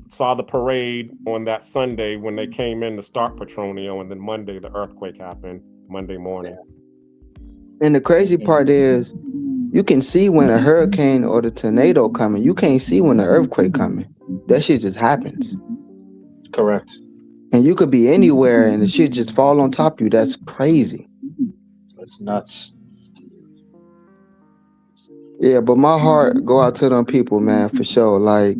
Speaker 5: Saw the parade on that Sunday when they came in to start Petronio, and then Monday the earthquake happened. Monday morning.
Speaker 2: And the crazy part is, you can see when a hurricane or the tornado coming. You can't see when the earthquake coming. That shit just happens.
Speaker 20: Correct.
Speaker 2: And you could be anywhere and the shit just fall on top of you. That's crazy.
Speaker 20: It's nuts.
Speaker 2: Yeah, but my heart go out to them people, man, for sure. Like,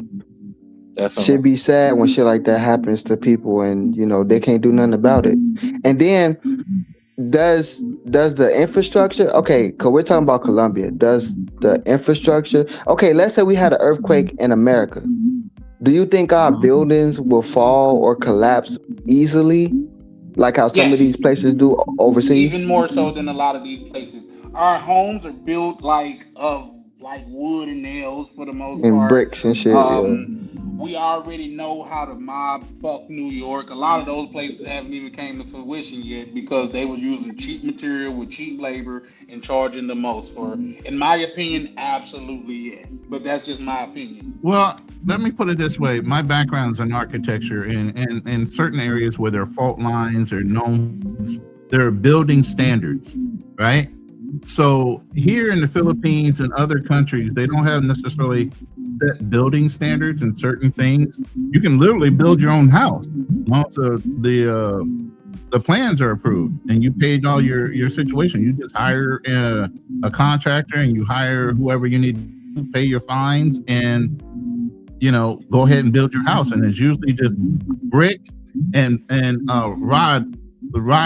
Speaker 20: Definitely.
Speaker 2: should be sad when shit like that happens to people and they can't do nothing about it. And then does the infrastructure, okay, because we're talking about Colombia, does the infrastructure, okay, let's say we had an earthquake in America. Do you think our buildings will fall or collapse easily, like how some of these places do overseas?
Speaker 21: Even more so than a lot of these places. Our homes are built of wood and nails for the most
Speaker 2: And
Speaker 21: part.
Speaker 2: bricks and shit, yeah.
Speaker 21: We already know how to mob fuck New York. A lot of those places haven't even came to fruition yet because they was using cheap material with cheap labor and charging the most for it. In my opinion, absolutely yes. But that's just my opinion.
Speaker 14: Well, let me put it this way. My background's in architecture, and in certain areas where there are fault lines or knowns, there are building standards, right? So here in the Philippines and other countries, they don't have necessarily set building standards and certain things. You can literally build your own house once the plans are approved and you paid all your situation. You just hire a contractor and you hire whoever you need to pay your fines and go ahead and build your house. And it's usually just brick and rod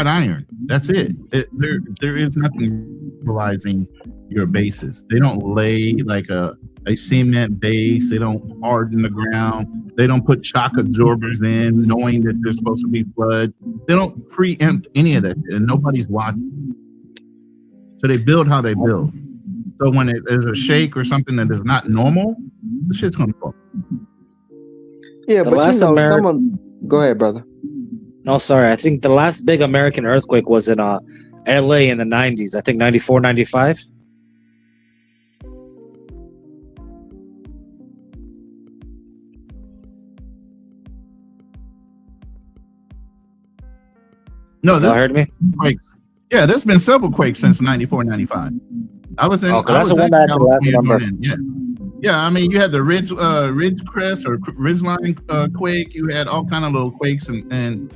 Speaker 14: iron. That's it. There is nothing utilizing your bases. They don't lay like a cement base. They don't harden the ground. They don't put shock absorbers in knowing that there's supposed to be flood. They don't preempt any of that, and nobody's watching. So they build how they build. So when there's a shake or something that is not normal, the shit's gonna fall.
Speaker 2: Yeah,
Speaker 20: The
Speaker 2: but
Speaker 20: last
Speaker 2: some
Speaker 20: American-
Speaker 2: of them, go ahead, brother.
Speaker 20: No, sorry. I think the last big American earthquake was in LA in the 90s. I think 94, 95.
Speaker 14: No,
Speaker 20: Y'all heard me?
Speaker 14: Quakes. Yeah, there's been several quakes since 94, 95. I was in.
Speaker 20: Okay,
Speaker 14: I
Speaker 20: that's
Speaker 14: was
Speaker 20: the one
Speaker 14: in
Speaker 20: that had the last
Speaker 14: California
Speaker 20: number.
Speaker 14: then, yeah. I mean, you had the ridge crest or ridgeline quake. You had all kind of little quakes, and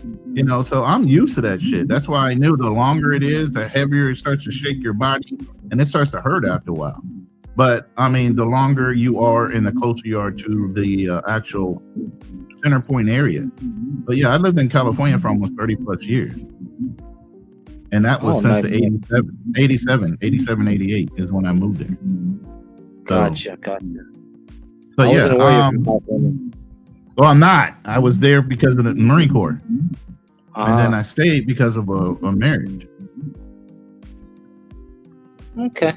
Speaker 14: so I'm used to that shit. That's why I knew the longer it is, the heavier it starts to shake your body, and it starts to hurt after a while. But I mean, the longer you are and the closer you are to the actual center point area. But yeah, I lived in California for almost 30 plus years. And that was since
Speaker 20: nice,
Speaker 14: the 87, 88 is when I moved there.
Speaker 20: Gotcha.
Speaker 14: So
Speaker 20: I wasn't
Speaker 14: yeah,
Speaker 20: aware you're from California.
Speaker 14: well, I'm not. I was there because of the Marine Corps. And then I stayed because of a marriage.
Speaker 20: Okay.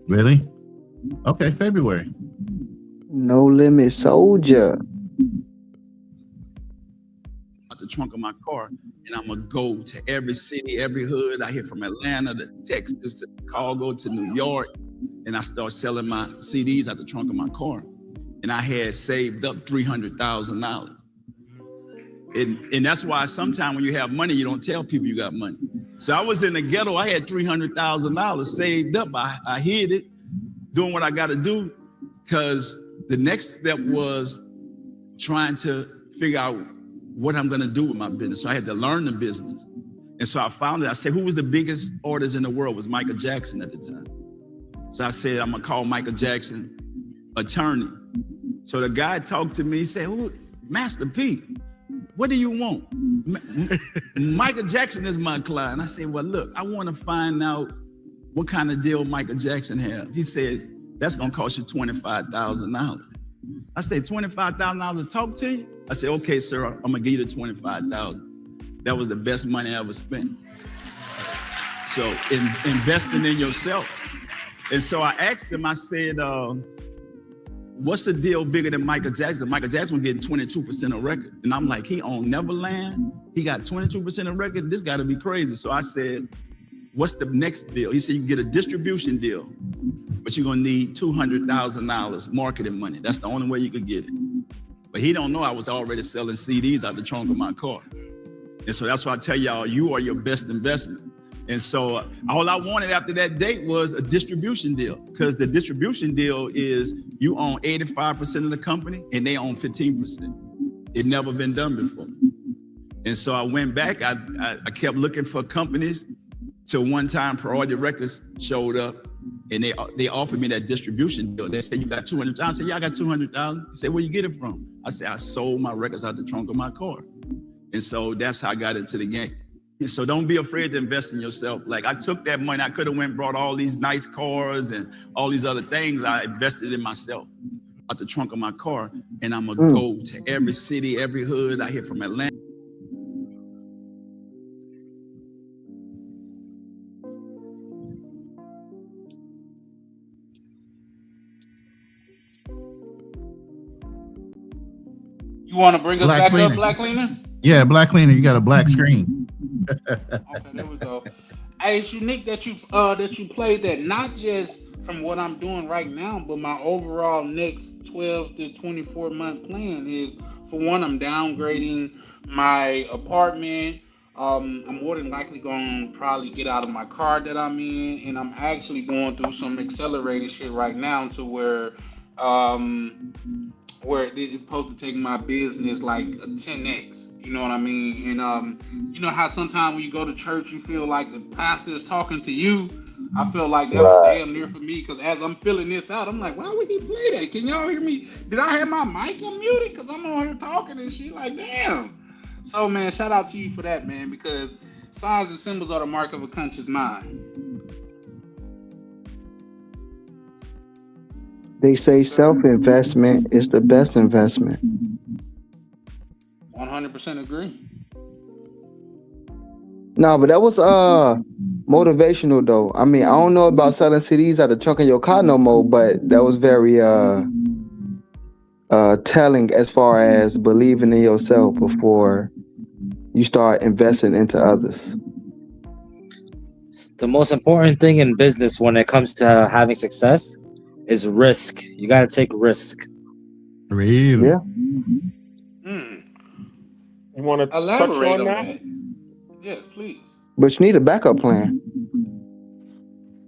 Speaker 14: Really? Okay, February.
Speaker 2: No Limit Soldier.
Speaker 11: Out the trunk of my car, and I'm gonna go to every city, every hood. I hear from Atlanta to Texas to Chicago to New York, and I start selling my CDs out the trunk of my car. And I had saved up $300,000. And that's why sometimes when you have money, you don't tell people you got money. So I was in the ghetto. I had $300,000 saved up. I hid it, doing what I got to do, because the next step was trying to figure out what I'm going to do with my business. So I had to learn the business. And so I found it. I said, who was the biggest artist in the world? It was Michael Jackson at the time. So I said, I'm going to call Michael Jackson attorney. So the guy talked to me. He said, "Who, Master P, what do you want?" Michael Jackson is my client. I said, well, look, I want to find out what kind of deal Michael Jackson have. He said, that's going to cost you $25,000. I said, $25,000 to talk to you? I said, okay, sir, I'm going to give you the $25,000. That was the best money I ever spent. So investing in yourself. And so I asked him, I said, what's the deal bigger than Michael Jackson? Michael Jackson was getting 22% of record. And I'm like, he owned Neverland. He got 22% of record. This got to be crazy. So I said, what's the next deal? He said, you can get a distribution deal, but you're going to need $200,000 marketing money. That's the only way you could get it. But he don't know I was already selling CDs out the trunk of my car. And so that's why I tell y'all, you are your best investment. And so all I wanted after that date was a distribution deal, because the distribution deal is you own 85% of the company and they own 15%. It never been done before. And so I went back, I kept looking for companies till one time Priority Records showed up and they offered me that distribution deal. They said, you got $200,000? I said, yeah, I got $200,000. He said, where you get it from? I said, I sold my records out the trunk of my car. And so that's how I got into the game. So don't be afraid to invest in yourself. Like I took that money, I could have went and brought all these nice cars and all these other things. I invested in myself out the trunk of my car. And I'm gonna go to every city, every hood. I hear from Atlanta.
Speaker 21: You want to bring us back up, Black Cleaner?
Speaker 14: Yeah, Black Cleaner, you got a black screen.
Speaker 21: Okay, there we go. Hey, it's unique that you played that, not just from what I'm doing right now, but my overall next 12 to 24 month plan is, for one, I'm downgrading my apartment. I'm more than likely going to probably get out of my car that I'm in, and I'm actually going through some accelerated shit right now to where it's supposed to take my business like a 10x. You know what I mean? And you know how sometimes when you go to church, you feel like the pastor is talking to you. I feel like that was damn near for me, because as I'm filling this out, I'm like, why would he play that? Can y'all hear me? Did I have my mic unmuted? Because I'm on here talking and shit. Like, damn. So, man, shout out to you for that, man, because signs and symbols are the mark of a conscious mind.
Speaker 2: They say self-investment is the best investment.
Speaker 21: 100% agree.
Speaker 2: No, but that was motivational though. I mean, I don't know about selling CDs out the trunk of your car no more, but that was very telling as far as believing in yourself before you start investing into others.
Speaker 20: The most important thing in business when it comes to having success is risk. You got to take risk.
Speaker 14: Really?
Speaker 2: Yeah.
Speaker 5: You want to
Speaker 21: elaborate
Speaker 5: touch on
Speaker 21: that? Yes, please.
Speaker 2: But you need a backup plan.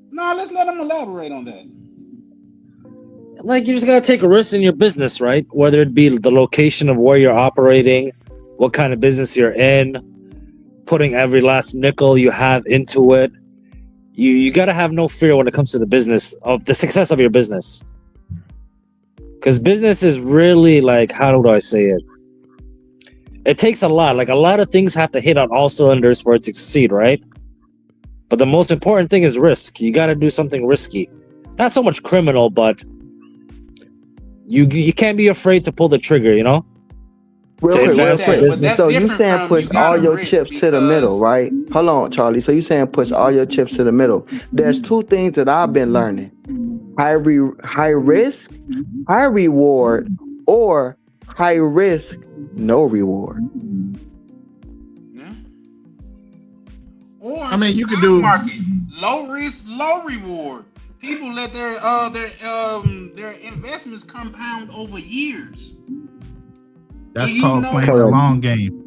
Speaker 21: No, let's let him elaborate on that.
Speaker 20: Like, you just got to take a risk in your business, right? Whether it be the location of where you're operating, what kind of business you're in, putting every last nickel you have into it. You got to have no fear when it comes to the business, of the success of your business. Because business is really, like, how do I say it? It takes a lot. Like, a lot of things have to hit on all cylinders for it to succeed, right? But the most important thing is risk. You got to do something risky. Not so much criminal, but you can't be afraid to pull the trigger, you know?
Speaker 2: Real
Speaker 20: To
Speaker 2: quick, real
Speaker 20: advance the
Speaker 2: quick.
Speaker 20: business.
Speaker 2: So you saying push all your chips to the middle, right? Hold on, Charlie. So you saying push all your chips to the middle. There's two things that I've been learning: high risk, high reward, or high risk, no reward.
Speaker 21: Or
Speaker 14: I mean, you
Speaker 21: stock
Speaker 14: can do-
Speaker 21: market, low risk, low reward. People let their investments compound over years.
Speaker 14: That's
Speaker 21: Do you
Speaker 14: called
Speaker 21: know-
Speaker 14: playing the long game.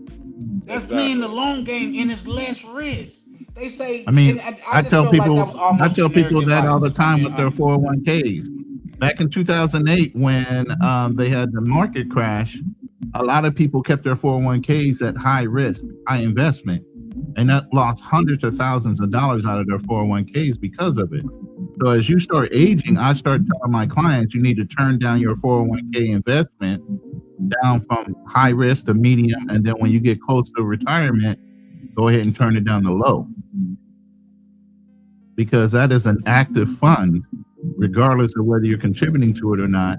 Speaker 21: That's playing the long game, and it's less risk. They say.
Speaker 14: I mean,
Speaker 21: and
Speaker 14: I
Speaker 21: just
Speaker 14: tell
Speaker 21: felt like
Speaker 14: people,
Speaker 21: that was almost
Speaker 14: I tell people
Speaker 21: generic
Speaker 14: that all the
Speaker 21: advice, if I'm
Speaker 14: time
Speaker 21: being
Speaker 14: with their
Speaker 21: honest.
Speaker 14: 401ks. Back in 2008, when they had the market crash, a lot of people kept their 401ks at high risk, high investment, and that lost hundreds of thousands of dollars out of their 401ks because of it. So as you start aging, I start telling my clients, you need to turn down your 401k investment down from high risk to medium, and then when you get close to retirement, go ahead and turn it down to low, because that is an active fund regardless of whether you're contributing to it or not,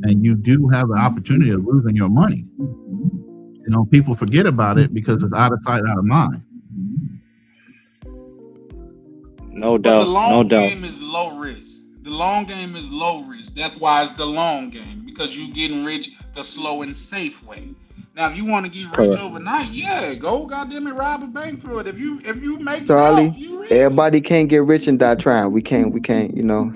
Speaker 14: and you do have an opportunity of losing your money. You know, people forget about it because it's out of sight, out of mind.
Speaker 20: No
Speaker 21: But
Speaker 20: doubt.
Speaker 21: the long
Speaker 20: No doubt.
Speaker 21: game is low risk. The long game is low risk. That's why it's the long game, because you getting rich the slow and safe way. Now, if you want to get rich
Speaker 20: Correct.
Speaker 21: overnight, yeah, go goddamn it, rob a bank for it. If you make it
Speaker 2: Charlie,
Speaker 21: out, you rich.
Speaker 2: everybody can't get rich and die trying. We can't, you know.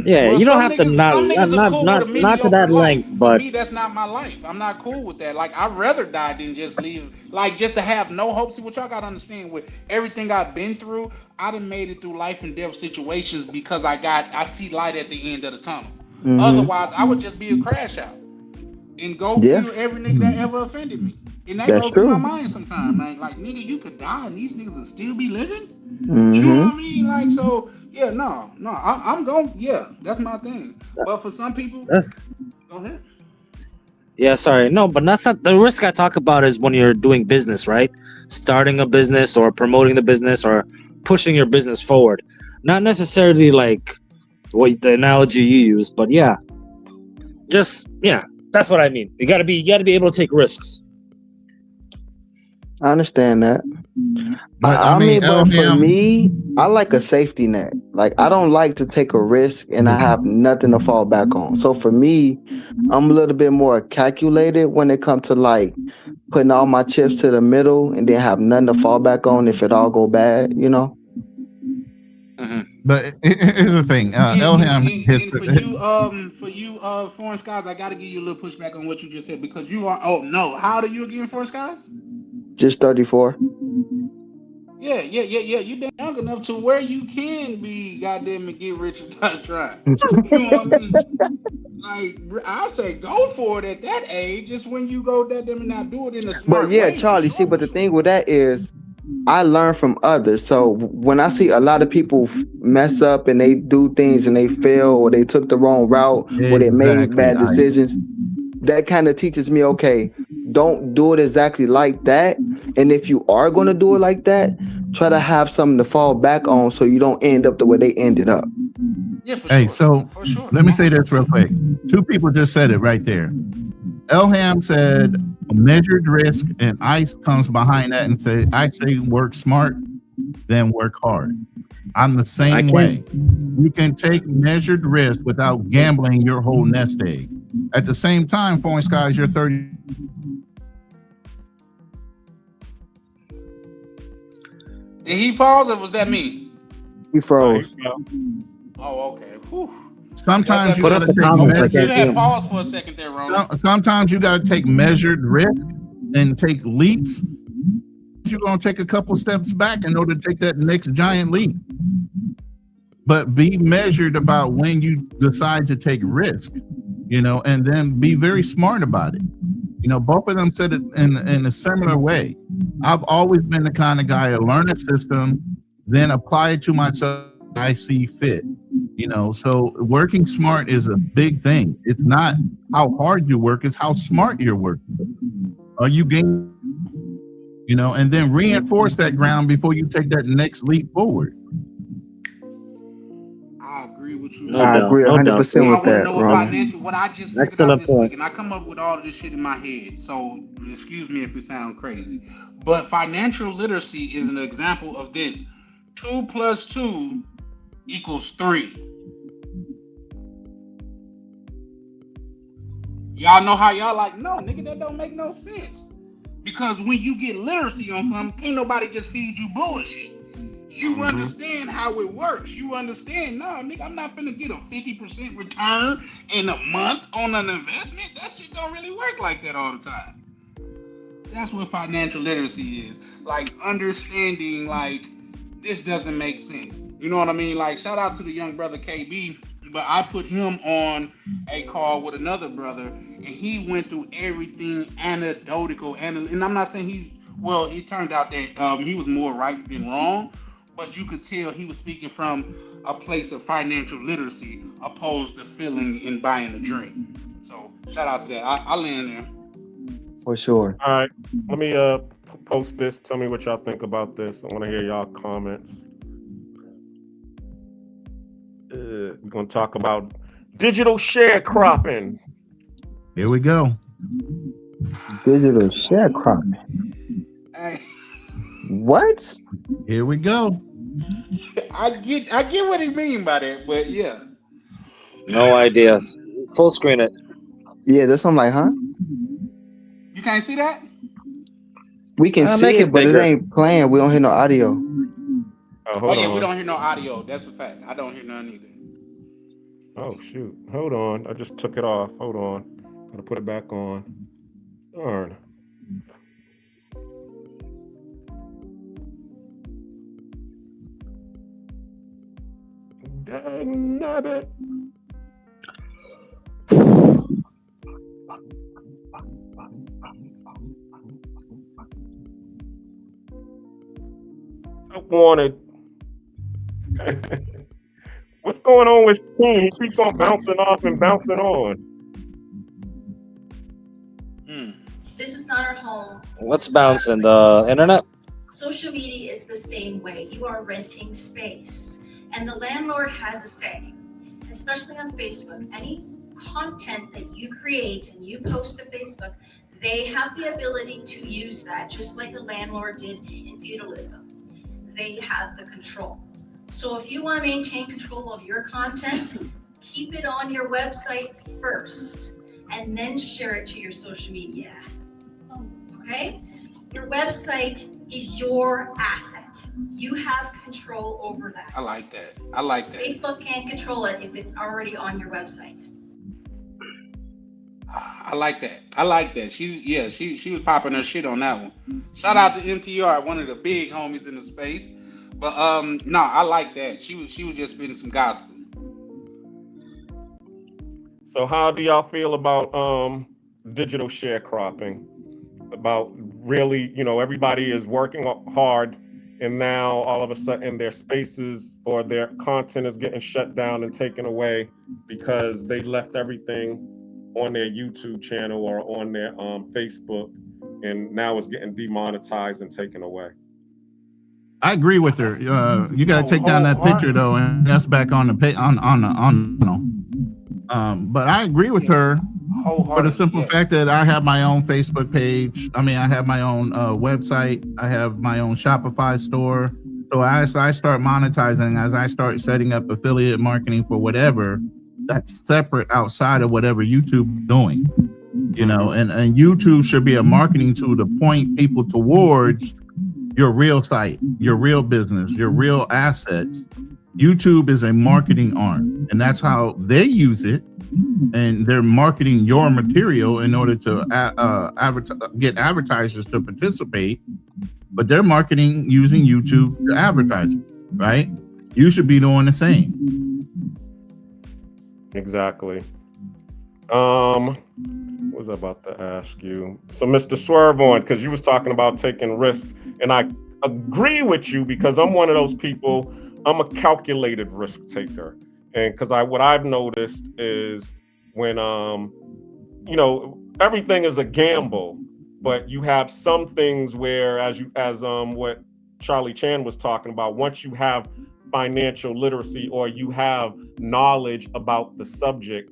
Speaker 20: Yeah,
Speaker 21: Well,
Speaker 20: you don't
Speaker 21: some
Speaker 20: have to
Speaker 21: niggas-
Speaker 20: not
Speaker 21: some niggas are cool with a
Speaker 20: not to
Speaker 21: mediocre
Speaker 20: that
Speaker 21: life.
Speaker 20: length,
Speaker 21: For
Speaker 20: but
Speaker 21: me, that's not my life. I'm not cool with that. Like, I'd rather die than just leave. Like, just to have no hope. See, what y'all gotta understand, with everything I've been through, I done made it through life and death situations because I see light at the end of the tunnel.
Speaker 2: Mhm.
Speaker 21: Otherwise, I would just be a crash out and go
Speaker 2: Yeah.
Speaker 21: kill every nigga that ever offended me. And that
Speaker 2: That's
Speaker 21: goes through my
Speaker 2: true.
Speaker 21: mind sometimes. Like, nigga, you could die and these niggas will still be living. You know
Speaker 2: Mhm.
Speaker 21: what I mean? Like, so yeah, no, I'm going. Yeah, that's my thing. But for some people,
Speaker 20: that's
Speaker 21: go ahead.
Speaker 20: yeah, sorry. No, but that's not the risk I talk about is when you're doing business, right? Starting a business or promoting the business or pushing your business forward. Not necessarily like what the analogy you use, but yeah. Just yeah, that's what I mean. You gotta be able to take risks.
Speaker 2: I understand that.
Speaker 14: But
Speaker 2: I mean, but for
Speaker 14: Elham-
Speaker 2: me, I like a safety net. Like, I don't like to take a risk and I have nothing to fall back on. So for me, I'm a little bit more calculated when it comes to like putting all my chips to the middle and then have nothing to fall back on if it all go bad, you know?
Speaker 14: But here's the thing, Elham hits.
Speaker 21: For you, foreign skies, I gotta give you a little pushback on what you just said, because you are. Oh no, how old are you again, foreign skies?
Speaker 2: Just 34.
Speaker 21: Yeah. You damn young enough to where you can be goddamn and get rich without trying. You know what I mean? Like, I say go for it at that age. Just when you go goddamn and not do it in a smart
Speaker 2: But yeah,
Speaker 21: way.
Speaker 2: Charlie, see, but the thing with that is I learn from others. So when I see a lot of people mess up and they do things and they fail or they took the wrong route or they made bad decisions, that kind of teaches me, okay, don't do it exactly like that. And if you are going to do it like that, try to have something to fall back on so you don't end up the way they ended up.
Speaker 21: Yeah, for
Speaker 14: Hey,
Speaker 21: sure.
Speaker 14: so let me say this real quick. Two people just said it right there. Elham said measured risk, and ICE comes behind that and say, I say work smart, then work hard. I'm the same way. You can take measured risk without gambling your whole nest egg. At the same time, Foreign Skies, you're 30.
Speaker 21: Did he pause or was that me?
Speaker 2: He froze.
Speaker 21: Oh, okay. Whew.
Speaker 14: Sometimes you
Speaker 21: Put
Speaker 14: gotta
Speaker 21: up the
Speaker 14: take
Speaker 21: comments, I
Speaker 14: measured.
Speaker 21: can't see him. Pause for a second there, Roland.
Speaker 14: Sometimes you gotta take measured risk and take leaps. You're gonna take a couple steps back in order to take that next giant leap. But be measured about when you decide to take risk, you know, and then be very smart about it. You know, both of them said it in a similar way. I've always been the kind of guy to learn a system, then apply it to myself as I see fit. You know, so working smart is a big thing. It's not how hard you work, it's how smart you're working. Are you gaining, you know, and then reinforce that ground before you take that next leap forward.
Speaker 21: I agree with
Speaker 2: I agree
Speaker 20: No doubt.
Speaker 2: 100%
Speaker 21: I
Speaker 2: with
Speaker 21: want to
Speaker 2: that,
Speaker 21: know what
Speaker 2: Roland.
Speaker 21: financial, what I just figured out
Speaker 20: Excellent
Speaker 21: this
Speaker 20: point.
Speaker 21: week, and I come up with all of this shit in my head. So excuse me if it sounds crazy, but financial literacy is an example of this. 2 + 2 = 3. Y'all know how y'all like, no, nigga, that don't make no sense. Because when you get literacy on something, can't nobody just feed you bullshit. You understand how it works. You understand, no, nigga, I'm not finna get a 50% return in a month on an investment. That shit don't really work like that all the time. That's what financial literacy is. Like understanding, like, this doesn't make sense. You know what I mean? Like, shout out to the young brother KB, but I put him on a call with another brother, and he went through everything anecdotal. And I'm not saying it turned out that he was more right than wrong, but you could tell he was speaking from a place of financial literacy opposed to feeling and buying a dream. So shout out to that. I'll land there.
Speaker 2: For sure.
Speaker 5: All right, let me post this. Tell me what y'all think about this. I want to hear y'all comments. We're gonna talk about digital sharecropping.
Speaker 14: Here we go.
Speaker 2: Digital sharecropping. What?
Speaker 14: Here we go.
Speaker 21: I get what he mean by that, but yeah.
Speaker 20: No ideas. Full screen it.
Speaker 2: Yeah, there's something like, huh?
Speaker 21: You can't see that?
Speaker 2: We can see
Speaker 20: make
Speaker 2: it,
Speaker 20: it
Speaker 2: but it
Speaker 20: bigger.
Speaker 2: ain't playing. We don't hear no audio.
Speaker 5: Oh,
Speaker 21: Yeah, we
Speaker 5: on.
Speaker 21: don't hear no audio. That's a fact. I don't hear none either.
Speaker 5: Oh shoot! Hold on. I just took it off. Hold on. Gotta put it back on. Darn. Dang nabbit. I wanted. What's going on with King? He keeps on bouncing off and bouncing on.
Speaker 12: This is not our home.
Speaker 20: What's bouncing? The internet?
Speaker 12: Social media is the same way. You are renting space, and the landlord has a say, especially on Facebook. Any content that you create and you post to Facebook, they have the ability to use that, just like the landlord did in feudalism. They have the control. So if you want to maintain control of your content, keep it on your website first, and then share it to your social media. Okay? Your website is your asset. You have control over that.
Speaker 21: I like that. I like that.
Speaker 12: Facebook can't control it if it's already on your website.
Speaker 21: I like that. I like that. She was popping her shit on that one. Shout out to MTR, one of the big homies in the space. But no, I like that. She was just spitting some gospel.
Speaker 5: So how do y'all feel about digital sharecropping? About really, everybody is working hard, and now all of a sudden their spaces or their content is getting shut down and taken away because they left everything on their YouTube channel or on their Facebook, and now it's getting demonetized and taken away.
Speaker 14: I agree with her. You got to take down that picture though, and that's back on the but I agree with her for the simple fact that I have my own Facebook page. I mean, I have my own website. I have my own Shopify store. So as I start monetizing, as I start setting up affiliate marketing for whatever, that's separate outside of whatever YouTube is doing. And YouTube should be a marketing tool to point people towards your real site, your real business, your real assets. YouTube is a marketing arm, and that's how they use it. And they're marketing your material in order to get advertisers to participate. But they're marketing using YouTube to advertise, right? You should be doing the same.
Speaker 5: Exactly. What was I about to ask you? So, Mr. Swerve on, because you was talking about taking risks, and I agree with you because I'm one of those people. I'm a calculated risk taker, and because what I've noticed is when everything is a gamble, but you have some things where as what Charlie Chan was talking about, once you have financial literacy or you have knowledge about the subject,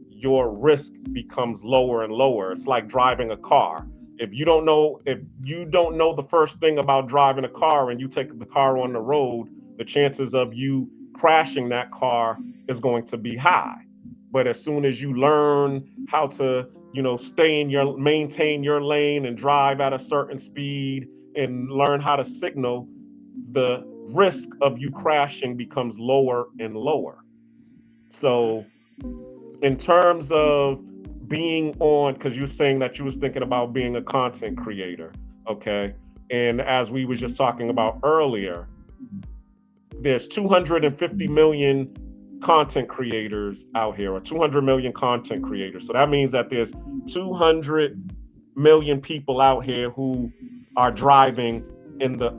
Speaker 5: your risk becomes lower and lower. It's like driving a car. If you don't know the first thing about driving a car and you take the car on the road, the chances of you crashing that car is going to be high. But as soon as you learn how to, maintain your lane and drive at a certain speed and learn how to signal, the risk of you crashing becomes lower and lower. So in terms of being on, because you're saying that you was thinking about being a content creator, okay? And as we was just talking about earlier, there's 250 million content creators out here, or 200 million content creators. So that means that there's 200 million people out here who are driving in the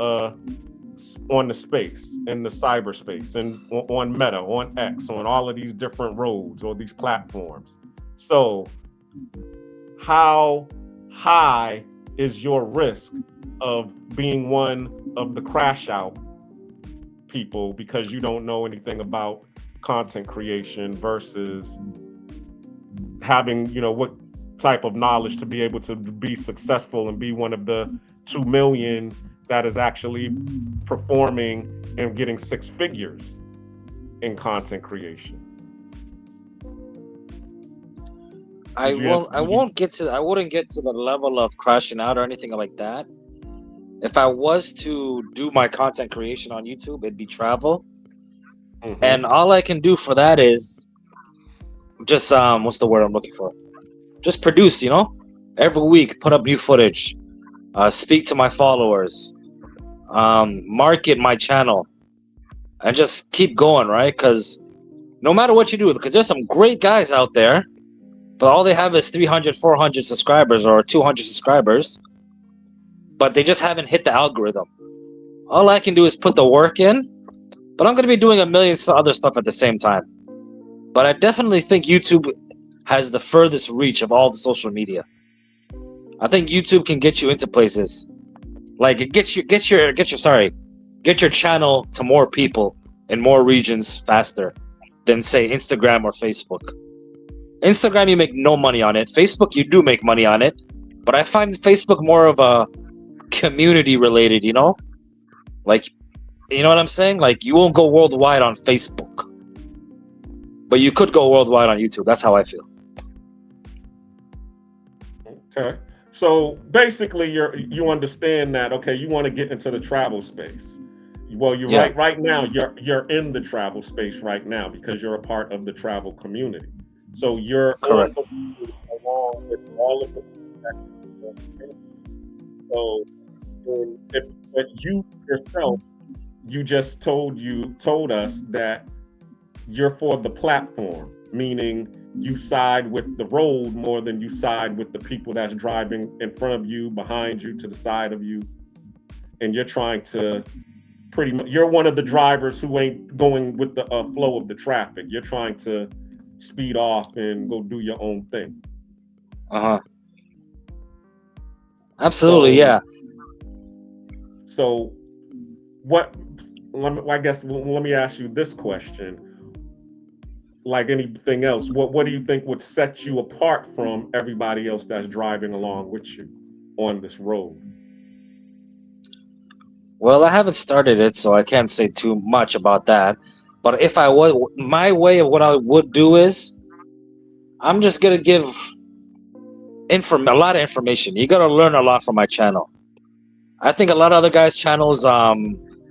Speaker 5: on the space, in the cyberspace, and on Meta, on X, on all of these different roads or these platforms. So how high is your risk of being one of the crash out people because you don't know anything about content creation versus having, what type of knowledge to be able to be successful and be one of the 2 million that is actually performing and getting 6 figures in content creation?
Speaker 13: I wouldn't get to the level of crashing out or anything like that. If I was to do my content creation on YouTube, it'd be travel. Mm-hmm. And all I can do for that is just what's the word I'm looking for? Just produce, every week, put up new footage, speak to my followers, market my channel, and just keep going, right? Because no matter what you do, because there's some great guys out there, but all they have is 300, 400 subscribers or 200 subscribers, but they just haven't hit the algorithm. All I can do is put the work in, but I'm going to be doing a million other stuff at the same time. But I definitely think YouTube has the furthest reach of all the social media. I think YouTube can get you into places. Like get your channel to more people in more regions faster than say Instagram or Facebook. Instagram, you make no money on it. Facebook, you do make money on it. But I find Facebook more of a community related, Like, you know what I'm saying? Like, you won't go worldwide on Facebook. But you could go worldwide on YouTube. That's how I feel.
Speaker 5: Okay. So basically you understand that, okay, you want to get into the travel space. Well, you're right now, you're in the travel space right now because you're a part of the travel community. So you're correct along with all of the so but you yourself, you just told us that you're for the platform, meaning you side with the road more than you side with the people that's driving in front of you, behind you, to the side of you. And you're trying to you're one of the drivers who ain't going with the flow of the traffic. You're trying to speed off and go do your own thing.
Speaker 13: Absolutely, yeah.
Speaker 5: So let me ask you this question. Like anything else, what do you think would set you apart from everybody else that's driving along with you on this road?
Speaker 13: Well, I haven't started it, so I can't say too much about that. But if I would, my way of what I would do is, I'm just gonna give a lot of information. You gotta learn a lot from my channel. I think a lot of other guys' channels are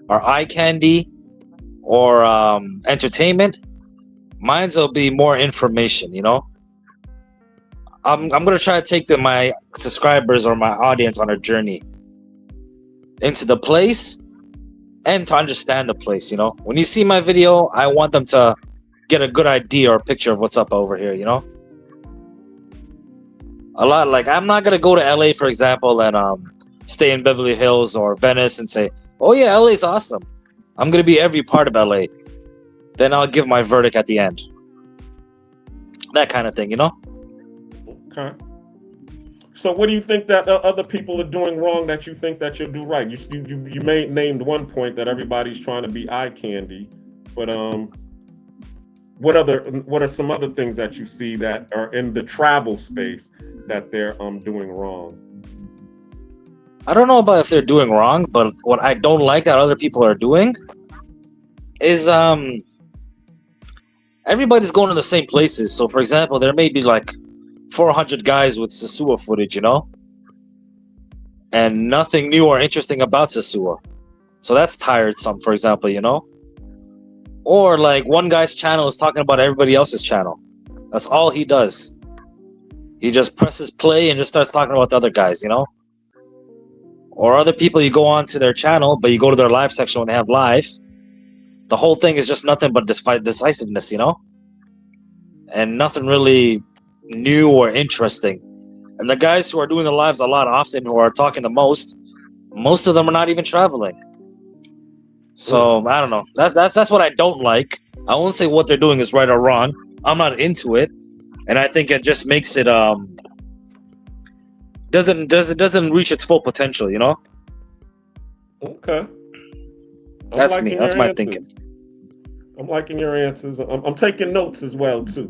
Speaker 13: eye candy or entertainment. Mine's will be more information, I'm gonna try to take my subscribers or my audience on a journey into the place and to understand the place. When you see my video, I want them to get a good idea or a picture of what's up over here. A lot, like, I'm not gonna go to LA, for example, and stay in Beverly Hills or Venice and say, oh yeah, LA's awesome. I'm gonna be every part of LA. Then I'll give my verdict at the end. That kind of thing,
Speaker 5: Okay. So what do you think that other people are doing wrong that you think that you'll do right? You named one point that everybody's trying to be eye candy, but what are some other things that you see that are in the travel space that they're doing wrong?
Speaker 13: I don't know about if they're doing wrong, but what I don't like that other people are doing is everybody's going to the same places. So for example, there may be like 400 guys with Sasua footage, you know, and nothing new or interesting about Sasua. So that's tiresome, for example, you know. Or like one guy's channel is talking about everybody else's channel. That's all he does. He just presses play and just starts talking about the other guys, you know. Or other people, you go on to their channel, but you go to their live section when they have live. The whole thing is just nothing but decisiveness, you know. And nothing really new or interesting. And the guys who are doing the lives a lot often, who are talking the most of them are not even traveling. So I don't know. That's what I don't like. I won't say what they're doing is right or wrong. I'm not into it, and I think it just makes it doesn't reach its full potential. You know.
Speaker 5: Okay.
Speaker 13: That's me. That's my thinking.
Speaker 5: I'm liking your answers. I'm taking notes as well too,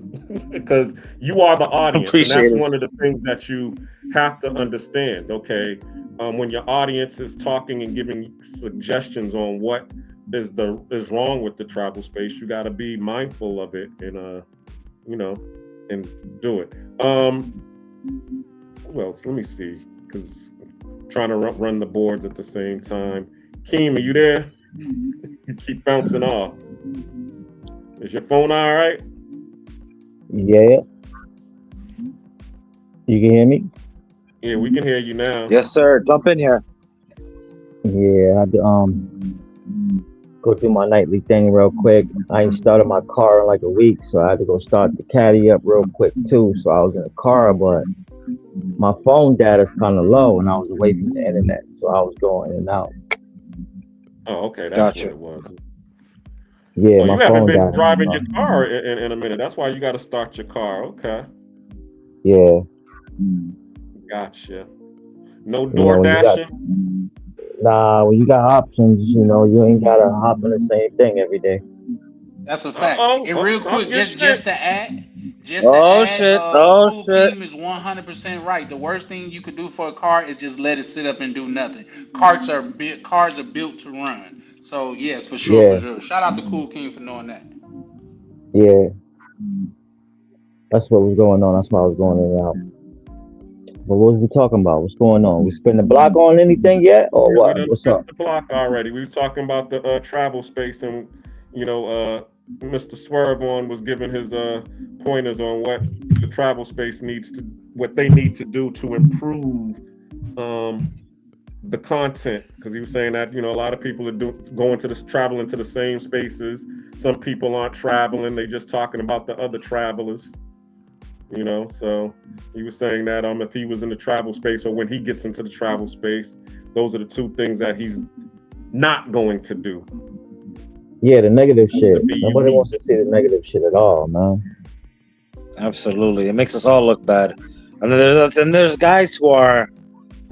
Speaker 5: because you are the audience, and that's one of the things that you have to understand. Okay, when your audience is talking and giving suggestions on what is wrong with the travel space, you got to be mindful of it and and do it. Who else? Let me see, because I'm trying to run the boards at the same time. Keem, are you there? You keep bouncing off. Is your phone all right?
Speaker 6: Yeah. You can hear me?
Speaker 5: Yeah, we can hear you now.
Speaker 13: Yes, sir. Jump in here.
Speaker 6: Yeah, I had to go do my nightly thing real quick. I ain't started my car in like a week, so I had to go start the caddy up real quick too. So I was in the car, but my phone data's kind of low, and I was away from the internet, so I was going in and out.
Speaker 5: Oh, okay, that's what it was.
Speaker 6: Yeah,
Speaker 5: you
Speaker 6: my
Speaker 5: haven't
Speaker 6: phone
Speaker 5: been
Speaker 6: data.
Speaker 5: driving your car in a minute. That's why you got to start your car. Okay.
Speaker 6: Yeah.
Speaker 5: Gotcha. No door dashing?
Speaker 6: Nah, when you got options, you ain't gotta hop in the same thing every day.
Speaker 21: That's a fact. And real quick, just to add,
Speaker 13: Oh shit!
Speaker 21: Cool Team is 100% right. The worst thing you could do for a car is just let it sit up and do nothing. Cars are built to run. So yes, for sure, for sure. Shout out to Cool King for knowing that.
Speaker 6: Yeah. That's what was going on. That's why I was going in and out. But what was we talking about? What's going on? We spin the block on anything yet, or what? What's up?
Speaker 5: The block already. We was talking about the travel space, and Mr. Swerve was giving his pointers on what the travel space what they need to do to improve the content, because he was saying that a lot of people are traveling to the same spaces. Some people aren't traveling; they just talking about the other travelers. So he was saying that if he was in the travel space, or when he gets into the travel space, those are the two things that he's not going to do.
Speaker 6: Yeah, the negative shit. Nobody wants to see the negative shit at all, man.
Speaker 13: Absolutely, it makes us all look bad. And there's guys who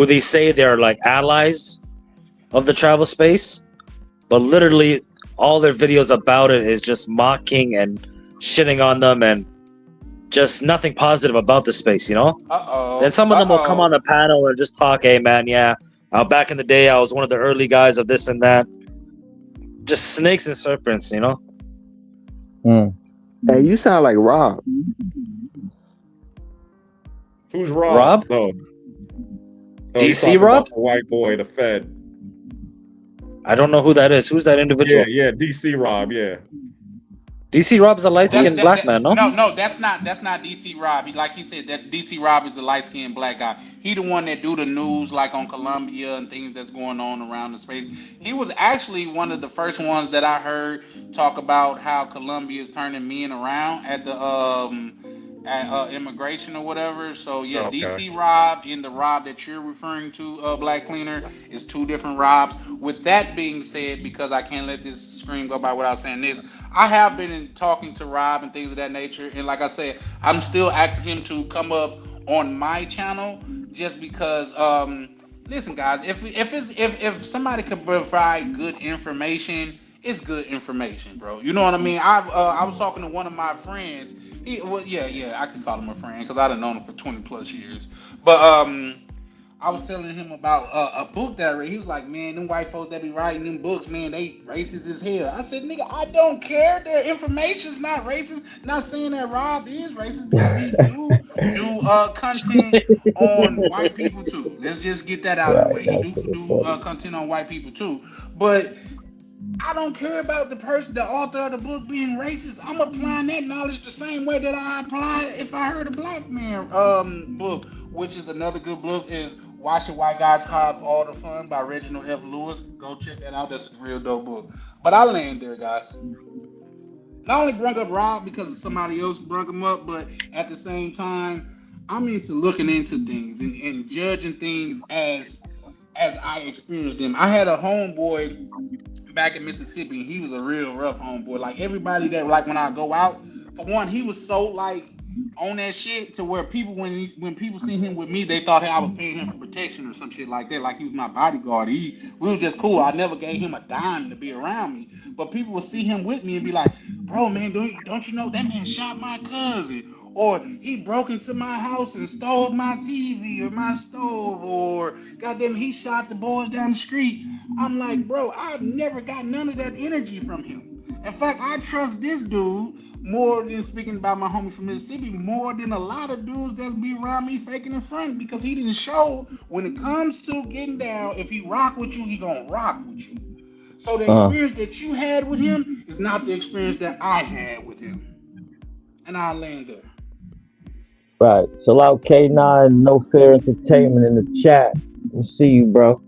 Speaker 13: they say they're like allies of the travel space, but literally all their videos about it is just mocking and shitting on them and just nothing positive about the space, Then some of them will come on the panel and just talk, hey man, yeah, back in the day I was one of the early guys of this and that. Just snakes and serpents,
Speaker 2: Hey, you sound like Rob.
Speaker 5: Who's Rob?
Speaker 13: Rob?
Speaker 5: DC
Speaker 13: Rob?
Speaker 5: The white boy, the Fed.
Speaker 13: I don't know who that is. Who's that individual?
Speaker 5: Yeah, DC Rob, yeah.
Speaker 13: DC Rob's a light-skinned black man, no?
Speaker 21: No, that's not DC Rob. Like he said, that DC Rob is a light-skinned black guy. He the one that do the news, like on Colombia and things that's going on around the space. He was actually one of the first ones that I heard talk about how Colombia is turning men around at the immigration or whatever. So yeah,
Speaker 5: okay.
Speaker 21: DC Rob and the Rob that you're referring to, Black Cleaner, is two different Robs. With that being said, because I can't let this screen go by without saying this, I have been talking to Rob and things of that nature, and like I said, I'm still asking him to come up on my channel, just because. Listen, guys, if somebody can provide good information, it's good information, bro. You know what I mean? I was talking to one of my friends. I could call him a friend because I've known him for 20 plus years. But I was telling him about a book that I read. He was like, man, them white folks that be writing them books, man, they racist as hell. I said, nigga, I don't care. The information's not racist. Not saying that Rob is racist, because he do content on white people too. Let's just get that out of the way. He do content on white people too. But I don't care about the author of the book being racist. I'm applying that knowledge the same way that I apply it if I heard a black man book, which is another good book, is Why Should White Guys Have All the Fun by Reginald F. Lewis. Go check that out. That's a real dope book. But I'll land there, guys. Not only bring up Rob because somebody else brought him up, but at the same time, I'm into looking into things and judging things as I experience them. I had a homeboy back in Mississippi, and he was a real rough homeboy. Like everybody that, like, when I go out, for one, he was so like on that shit to where people, when people see him with me, they thought I was paying him for protection or some shit like that. Like he was my bodyguard. We were just cool. I never gave him a dime to be around me. But people would see him with me and be like, bro, man, don't you know that man shot my cousin? Or he broke into my house and stole my TV or my stove, or goddamn, he shot the boys down the street. I'm like, bro, I've never got none of that energy from him. In fact, I trust this dude more than, speaking about my homie from Mississippi, more than a lot of dudes that's be around me faking in front, because he didn't show when it comes to getting down. If he rock with you, he gonna rock with you. So the experience that you had with him is not the experience that I had with him. And I'll land there.
Speaker 6: Right. Chill out, K9, No Fair Entertainment in the chat. We'll see you, bro.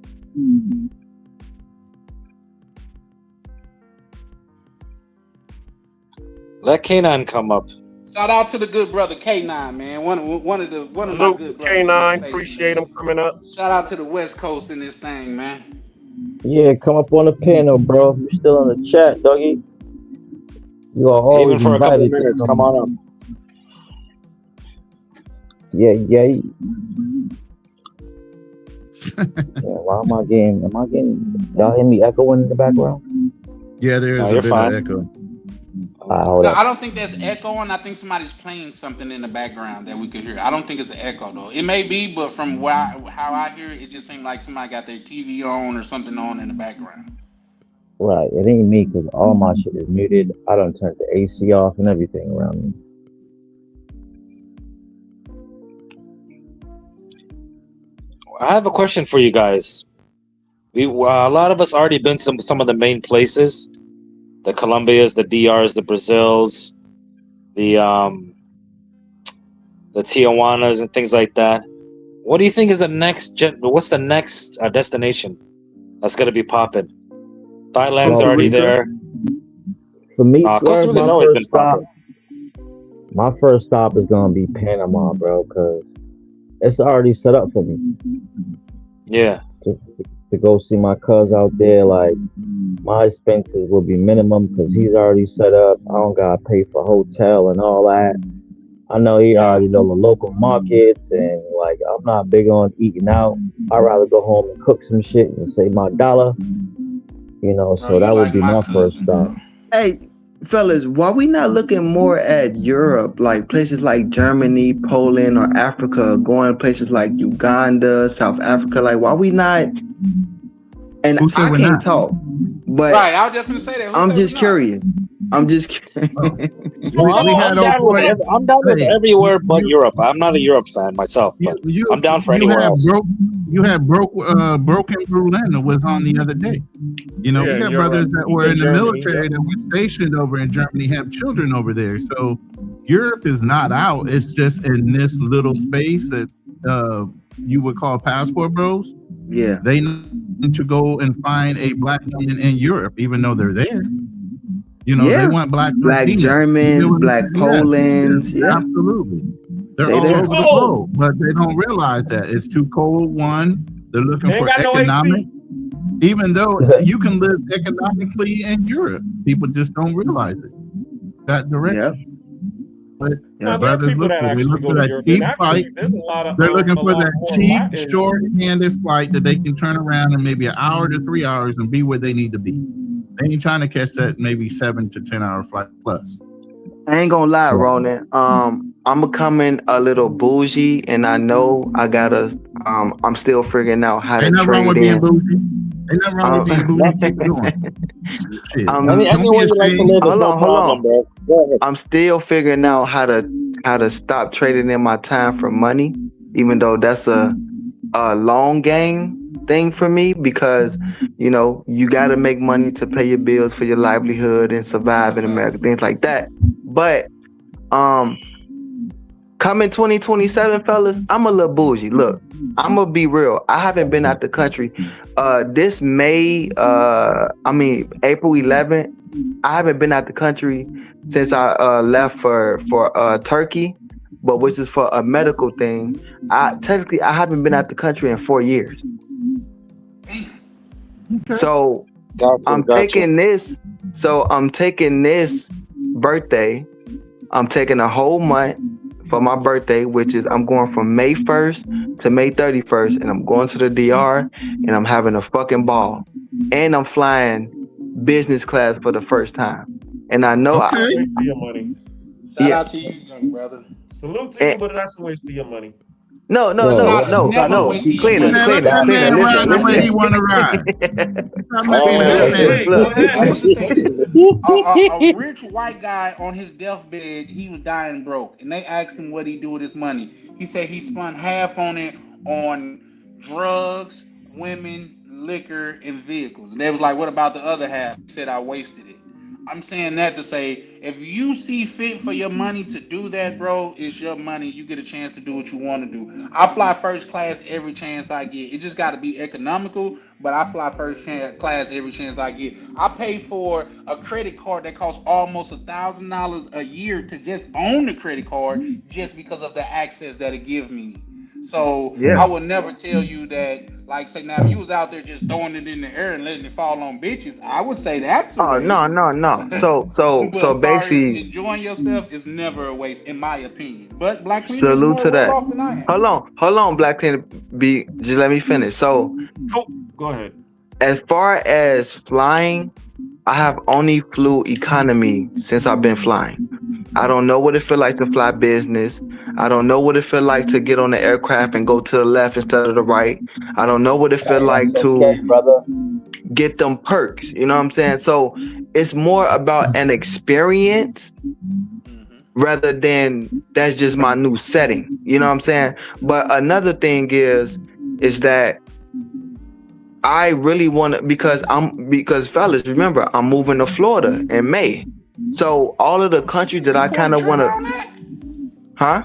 Speaker 13: Let K9 come up.
Speaker 21: Shout out to the good brother K9, man. One of my good brothers.
Speaker 5: K9, appreciate him coming up.
Speaker 21: Shout out to the West Coast in this thing, man.
Speaker 6: Yeah, come up on the panel, bro. You're still in the chat, doggy. You are always
Speaker 13: Even for a couple
Speaker 6: invited
Speaker 13: of minutes,
Speaker 6: to
Speaker 13: come on up.
Speaker 6: Yeah. Yeah, why am I getting, y'all hear me echoing in the background?
Speaker 14: Yeah, there is a bit of echo.
Speaker 21: No, I don't think that's echoing. I think somebody's playing something in the background that we could hear. I don't think it's an echo though. It may be, but from how I hear it, it just seemed like somebody got their TV on or something on in the background.
Speaker 6: Right, it ain't me because all my shit is muted. I done turned the AC off and everything around me.
Speaker 13: I have a question for you guys. A lot of us already been to some of the main places, the Colombias, the DRs, the Brazils, the Tijuanas and things like that. What do you think is the next? What's the next destination that's gonna be popping? Thailand's already there.
Speaker 6: For me,
Speaker 13: Costa Rica's always been popping.
Speaker 6: My first stop is gonna be Panama, bro, because it's already set up for me.
Speaker 13: Yeah.
Speaker 6: To go see my cuz out there, like my expenses will be minimum because he's already set up. I don't gotta pay for hotel and all that. I know he already know the local markets, and like I'm not big on eating out. I'd rather go home and cook some shit and save my dollar. You know, so that would be my first stop.
Speaker 2: Hey, fellas, why we not looking more at Europe, like places like Germany, Poland, or Africa, going places like Uganda, South Africa? Like, why we not? And I can't talk, but
Speaker 21: right, I was just gonna say that.
Speaker 2: I'm just curious. I'm just curious.
Speaker 13: I'm down with everywhere but Europe. I'm not a Europe fan myself, but I'm down for anywhere else.
Speaker 14: Broken Berlin was on the other day. You know, we got brothers that were in the military that were stationed over in Germany, have children over there. So Europe is not out. It's just in this little space that you would call passport bros.
Speaker 2: Yeah.
Speaker 14: They need to go and find a black woman in Europe, even though they're there. You know, they want black
Speaker 2: Germans, black Polands.
Speaker 14: Yeah, absolutely. They're all over the globe, but they don't realize that it's too cold. One, they're looking for economic. Even though you can live economically in Europe, people just don't realize it. That direction. Yeah, brothers look for they look for that cheap flight. They're looking for that cheap, short-handed flight that they can turn around in maybe an hour to 3 hours and be where they need to be. They ain't trying to catch that maybe 7 to 10 hour flight plus.
Speaker 2: I ain't gonna lie, Ronan. I'm becoming a little bougie, and I know I gotta. I'm still figuring out how
Speaker 14: Ain't
Speaker 2: to
Speaker 14: nothing wrong with
Speaker 2: trade
Speaker 14: being
Speaker 2: in.
Speaker 14: bougie. Ain't nothing wrong with being bougie. Keep going. Shit.
Speaker 2: Hold on.
Speaker 20: bro. Go ahead.
Speaker 2: I'm still figuring out how to stop trading in my time for money, even though that's a long game thing for me, because you got to make money to pay your bills for your livelihood and survive in America, things like that. But coming 2027, fellas, I'm a little bougie. Look, I'm gonna be real. I haven't been out the country. This May, April 11th, I haven't been out the country since I left for Turkey, but which is for a medical thing. I haven't been out the country in 4 years. So I'm taking this. So I'm taking this birthday. I'm taking a whole month for my birthday, which is I'm going from May 1st to May 31st, and I'm going to the DR, and I'm having a fucking ball, and I'm flying business class for the first time. And I know
Speaker 5: That's a waste of your money.
Speaker 21: Shout out to you, young brother.
Speaker 5: Salute to you, but that's a waste of your money.
Speaker 2: No. Cleaner.
Speaker 14: Let that man ride the way he want to ride.
Speaker 21: A rich white guy on his deathbed, he was dying broke, and they asked him what he do with his money. He said he spent half on it on drugs, women, liquor, and vehicles. And they was like, "What about the other half?" He said, "I wasted it." I'm saying that to say, if you see fit for your money to do that, bro, it's your money. You get a chance to do what you want to do. I fly first class every chance I get. It just got to be economical, but I fly first class every chance I get. I pay for a credit card that costs almost $1,000 a year to just own the credit card, just because of the access that it gives me. So I would never tell you that, like, say now if you was out there just throwing it in the air and letting it fall on bitches, I would say that's a waste.
Speaker 2: No. So basically,
Speaker 21: enjoying yourself is never a waste, in my opinion. But Black Cleaner
Speaker 2: salute to that.
Speaker 21: off than I am.
Speaker 2: Hold on, Black Cleaner. Just let me finish. So,
Speaker 5: go ahead.
Speaker 2: As far as flying, I have only flew economy since I've been flying. I don't know what it feel like to fly business. I don't know what it feel like to get on the aircraft and go to the left instead of the right. I don't know what it feel like to get them perks. You know what I'm saying? So it's more about an experience rather than that's just my new setting. You know what I'm saying? But another thing is that I really want to, because fellas, remember, I'm moving to Florida in May. So all of the countries that I kind of want to, huh?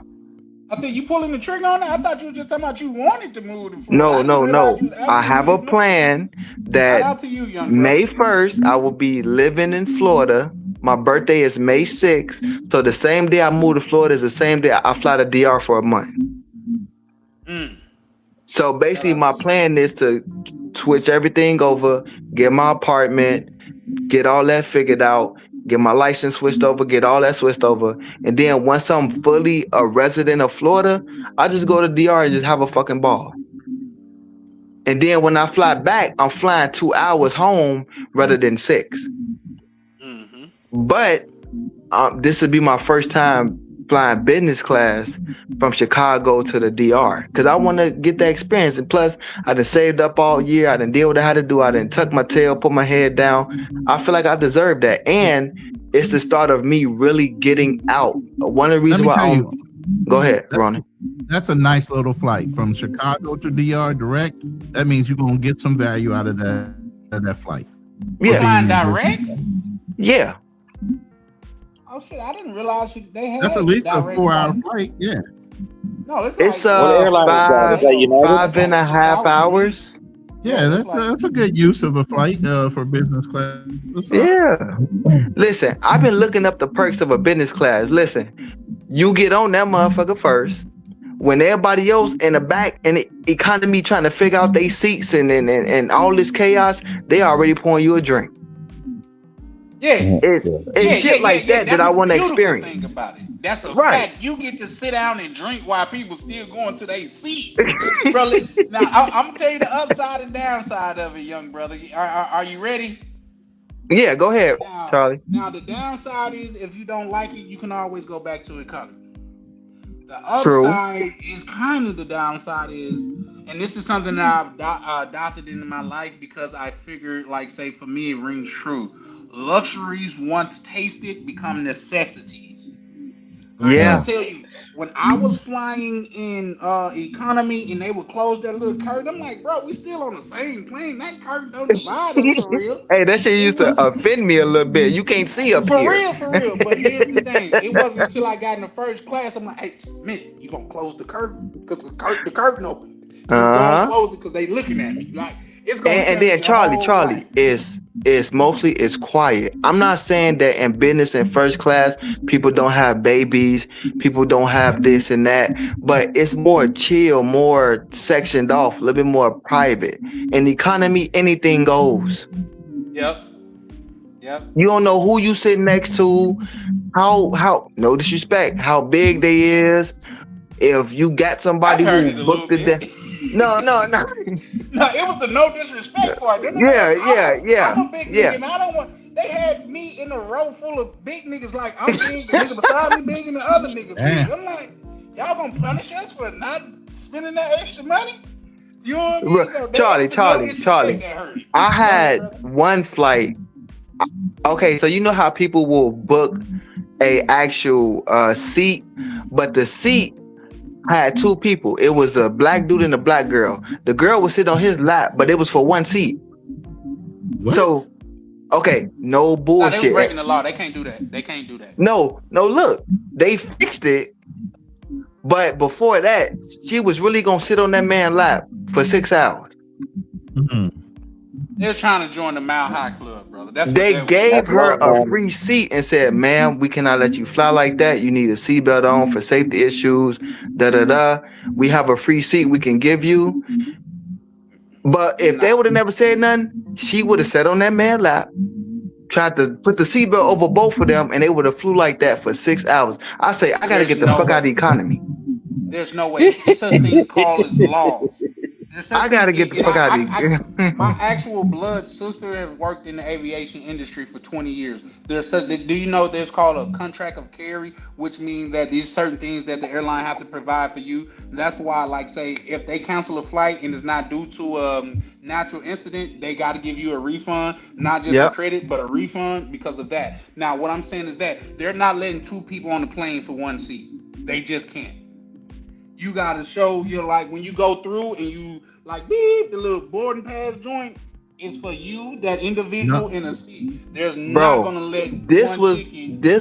Speaker 21: I said, you pulling the trigger on that? I thought you were just talking about you wanted to move to Florida.
Speaker 2: No. I have a plan that May 1st, I will be living in Florida. My birthday is May 6th. So the same day I move to Florida is the same day I fly to DR for a month. So basically my plan is to switch everything over, get my apartment, get all that figured out, get my license switched over, get all that switched over. And then once I'm fully a resident of Florida, I just go to DR and just have a fucking ball. And then when I fly back, I'm flying 2 hours home rather than 6. But this would be my first time flying business class from Chicago to the DR, because I want to get that experience. And plus, I done saved up all year. I done did what I had to do. I done tuck my tail, put my head down. I feel like I deserve that. And it's the start of me really getting out. One of the reasons why go ahead, Ronnie.
Speaker 14: That's a nice little flight from Chicago to DR direct. That means you're going to get some value out of that flight.
Speaker 21: Yeah. Flying direct?
Speaker 2: Yeah.
Speaker 21: Oh shit! I didn't realize they had.
Speaker 14: That's at least a 4-hour flight. Yeah.
Speaker 21: No, it's
Speaker 2: 5.5 hours.
Speaker 14: Yeah, that's a good use of a flight for business class.
Speaker 2: Yeah. Listen, I've been looking up the perks of a business class. Listen, you get on that motherfucker first. When everybody else in the back and the economy trying to figure out their seats and all this chaos, they already pouring you a drink.
Speaker 21: Yeah.
Speaker 2: It's shit like that I want to experience.
Speaker 21: Thing about it. That's a
Speaker 2: Right.
Speaker 21: fact. You get to sit down and drink while people still going to their seat. Brother, now I'm gonna tell you the upside and downside of it, young brother. Are you ready?
Speaker 2: Yeah, go ahead, Charlie.
Speaker 21: Now the downside is if you don't like it, you can always go back to economy. The upside is kind of the downside is, and this is something that I've adopted into my life because I figured, like, say for me, it rings true. Luxuries once tasted become necessities. I can tell you, when I was flying in economy and they would close that little curtain, I'm like, bro, we still on the same plane. That curtain don't divide us for real.
Speaker 2: Hey, that shit used to offend me a little bit. You can't see up here.
Speaker 21: For real. But here's the thing. It wasn't until I got in the first class, I'm like, hey, Smith, you gonna close the curtain? Because the curtain open. You gonna close it because they looking at me. Like, it's gonna
Speaker 2: and then Charlie is mostly it's quiet. I'm not saying that in business in first class people don't have babies, people don't have this and that, but it's more chill, more sectioned off, a little bit more private. In economy, anything goes.
Speaker 21: Yep.
Speaker 2: You don't know who you sit next to, how no disrespect, how big they is. If you got somebody who booked it. No.
Speaker 21: No, it was the no disrespect part.
Speaker 2: Yeah.
Speaker 21: I'm a big nigga, and I don't want. They had me in a row full of big niggas. Like I'm big, the nigga beside me big, and the other niggas big. I'm like, y'all gonna punish us for not spending that extra money? You know what I mean?
Speaker 2: Charlie. I had one flight. Okay, so you know how people will book a actual seat, but the seat had two people. It was a black dude and a black girl. The girl would sit on his lap, but it was for one seat. What? So, okay, no bullshit.
Speaker 21: Nah, they was breaking the law. They can't do that.
Speaker 2: No, look, they fixed it. But before that, she was really gonna sit on that man's lap for 6 hours.
Speaker 21: Mm-hmm. They're trying to join the Mile High Club, brother.
Speaker 2: They gave her a free seat and said, "Ma'am, we cannot let you fly like that. You need a seatbelt on for safety issues. We have a free seat we can give you." But if they would have never said nothing, she would have sat on that man's lap, tried to put the seatbelt over both of them, and they would have flew like that for 6 hours. I say, I gotta get the fuck out of the economy.
Speaker 21: There's no way. It's such thing called as laws.
Speaker 2: I gotta get the fuck out of here.
Speaker 21: My actual blood sister has worked in the aviation industry for 20 years. Do you know there's called a contract of carry, which means that these certain things that the airline have to provide for you. That's why, like, say, if they cancel a flight and it's not due to a natural incident, they got to give you a refund, not just a credit, but a refund because of that. Now, what I'm saying is that they're not letting two people on the plane for one seat. They just can't. You gotta show like when you go through and you like beep, the little boarding pass joint is for you, that individual in a seat. There's not gonna let
Speaker 2: this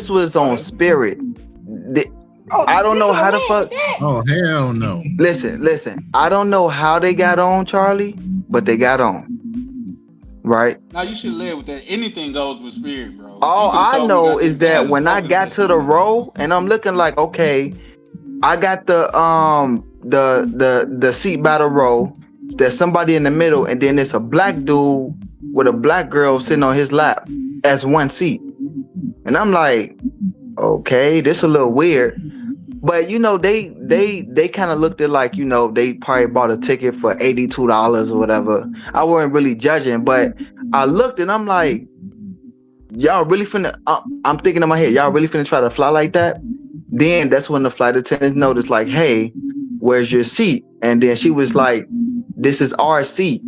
Speaker 2: was on Spirit. I don't know how the fuck.
Speaker 14: Oh hell no!
Speaker 2: Listen. I don't know how they got on, Charlie, but they got on. Right?
Speaker 21: Now you should live with that. Anything goes with Spirit, bro.
Speaker 2: All I know is that when I got to the row and I'm looking like, okay, I got the seat by the row. There's somebody in the middle, and then there's a black dude with a black girl sitting on his lap as one seat. And I'm like, okay, this a little weird. But they kind of looked at like, they probably bought a ticket for $82 or whatever. I wasn't really judging, but I looked and I'm like, y'all really finna, I'm thinking in my head, y'all really finna try to fly like that? Then that's when the flight attendants noticed, like, hey, where's your seat? And then she was like, this is our seat.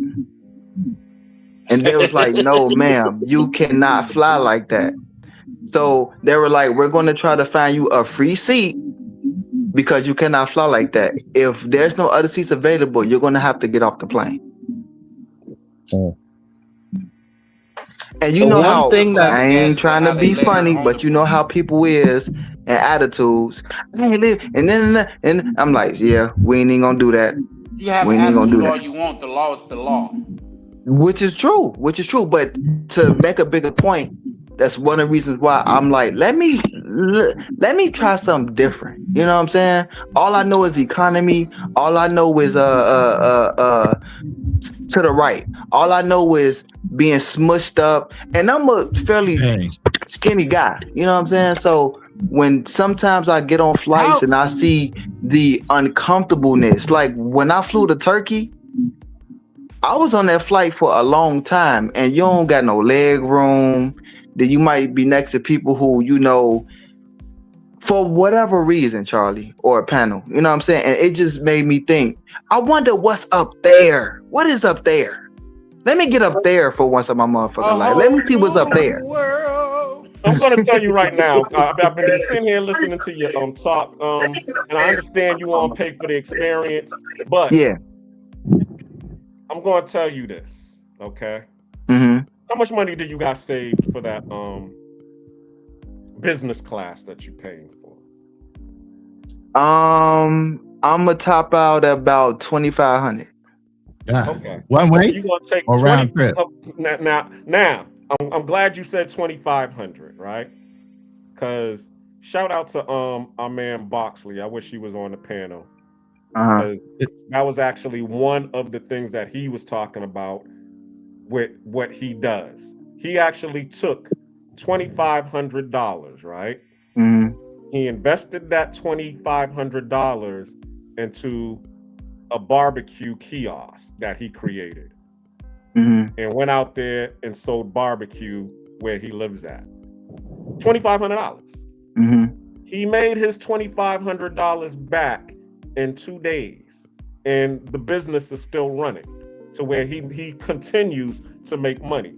Speaker 2: And they was like, no, ma'am, you cannot fly like that. So they were like, we're going to try to find you a free seat because you cannot fly like that. If there's no other seats available, you're going to have to get off the plane. And you know how I ain't trying to be funny, but you know how people is and attitudes. I ain't live, and then I'm like, yeah, we ain't even gonna do that.
Speaker 21: You have an attitude all you want. The law is the law.
Speaker 2: Which is true. But to make a bigger point, that's one of the reasons why I'm like, let me try something different. You know what I'm saying? All I know is economy. All I know is to the right. All I know is being smushed up, and I'm a fairly skinny guy. You know what I'm saying? So when sometimes I get on flights and I see the uncomfortableness, like when I flew to Turkey, I was on that flight for a long time, and you don't got no leg room. Then you might be next to people who, you know, for whatever reason, Charlie, or a panel, you know what I'm saying? And it just made me think, I wonder what's up there. What is up there? Let me get up there for once in my motherfucking life. Let me see what's up there.
Speaker 5: I'm going to tell you right now. I've been sitting here listening to you talk, and I understand you want to pay for the experience, but
Speaker 2: yeah,
Speaker 5: I'm going to tell you this, okay?
Speaker 2: Mm-hmm.
Speaker 5: How much money did you guys save for that business class that you paying for?
Speaker 2: I'm gonna top out at about 2,500.
Speaker 14: Yeah.
Speaker 5: Okay.
Speaker 14: One way
Speaker 5: You gonna take
Speaker 14: or round trip?
Speaker 5: Now, I'm glad you said 2,500, right? Because shout out to our man Boxley. I wish he was on the panel. Because that was actually one of the things that he was talking about with what he does. He actually took $2,500, right?
Speaker 2: Mm-hmm.
Speaker 5: He invested that $2,500 into a barbecue kiosk that he created,
Speaker 2: Mm-hmm.
Speaker 5: and went out there and sold barbecue where he lives at. $2,500.
Speaker 2: Mm-hmm.
Speaker 5: He made his $2,500 back in 2 days, and the business is still running to where he continues to make money.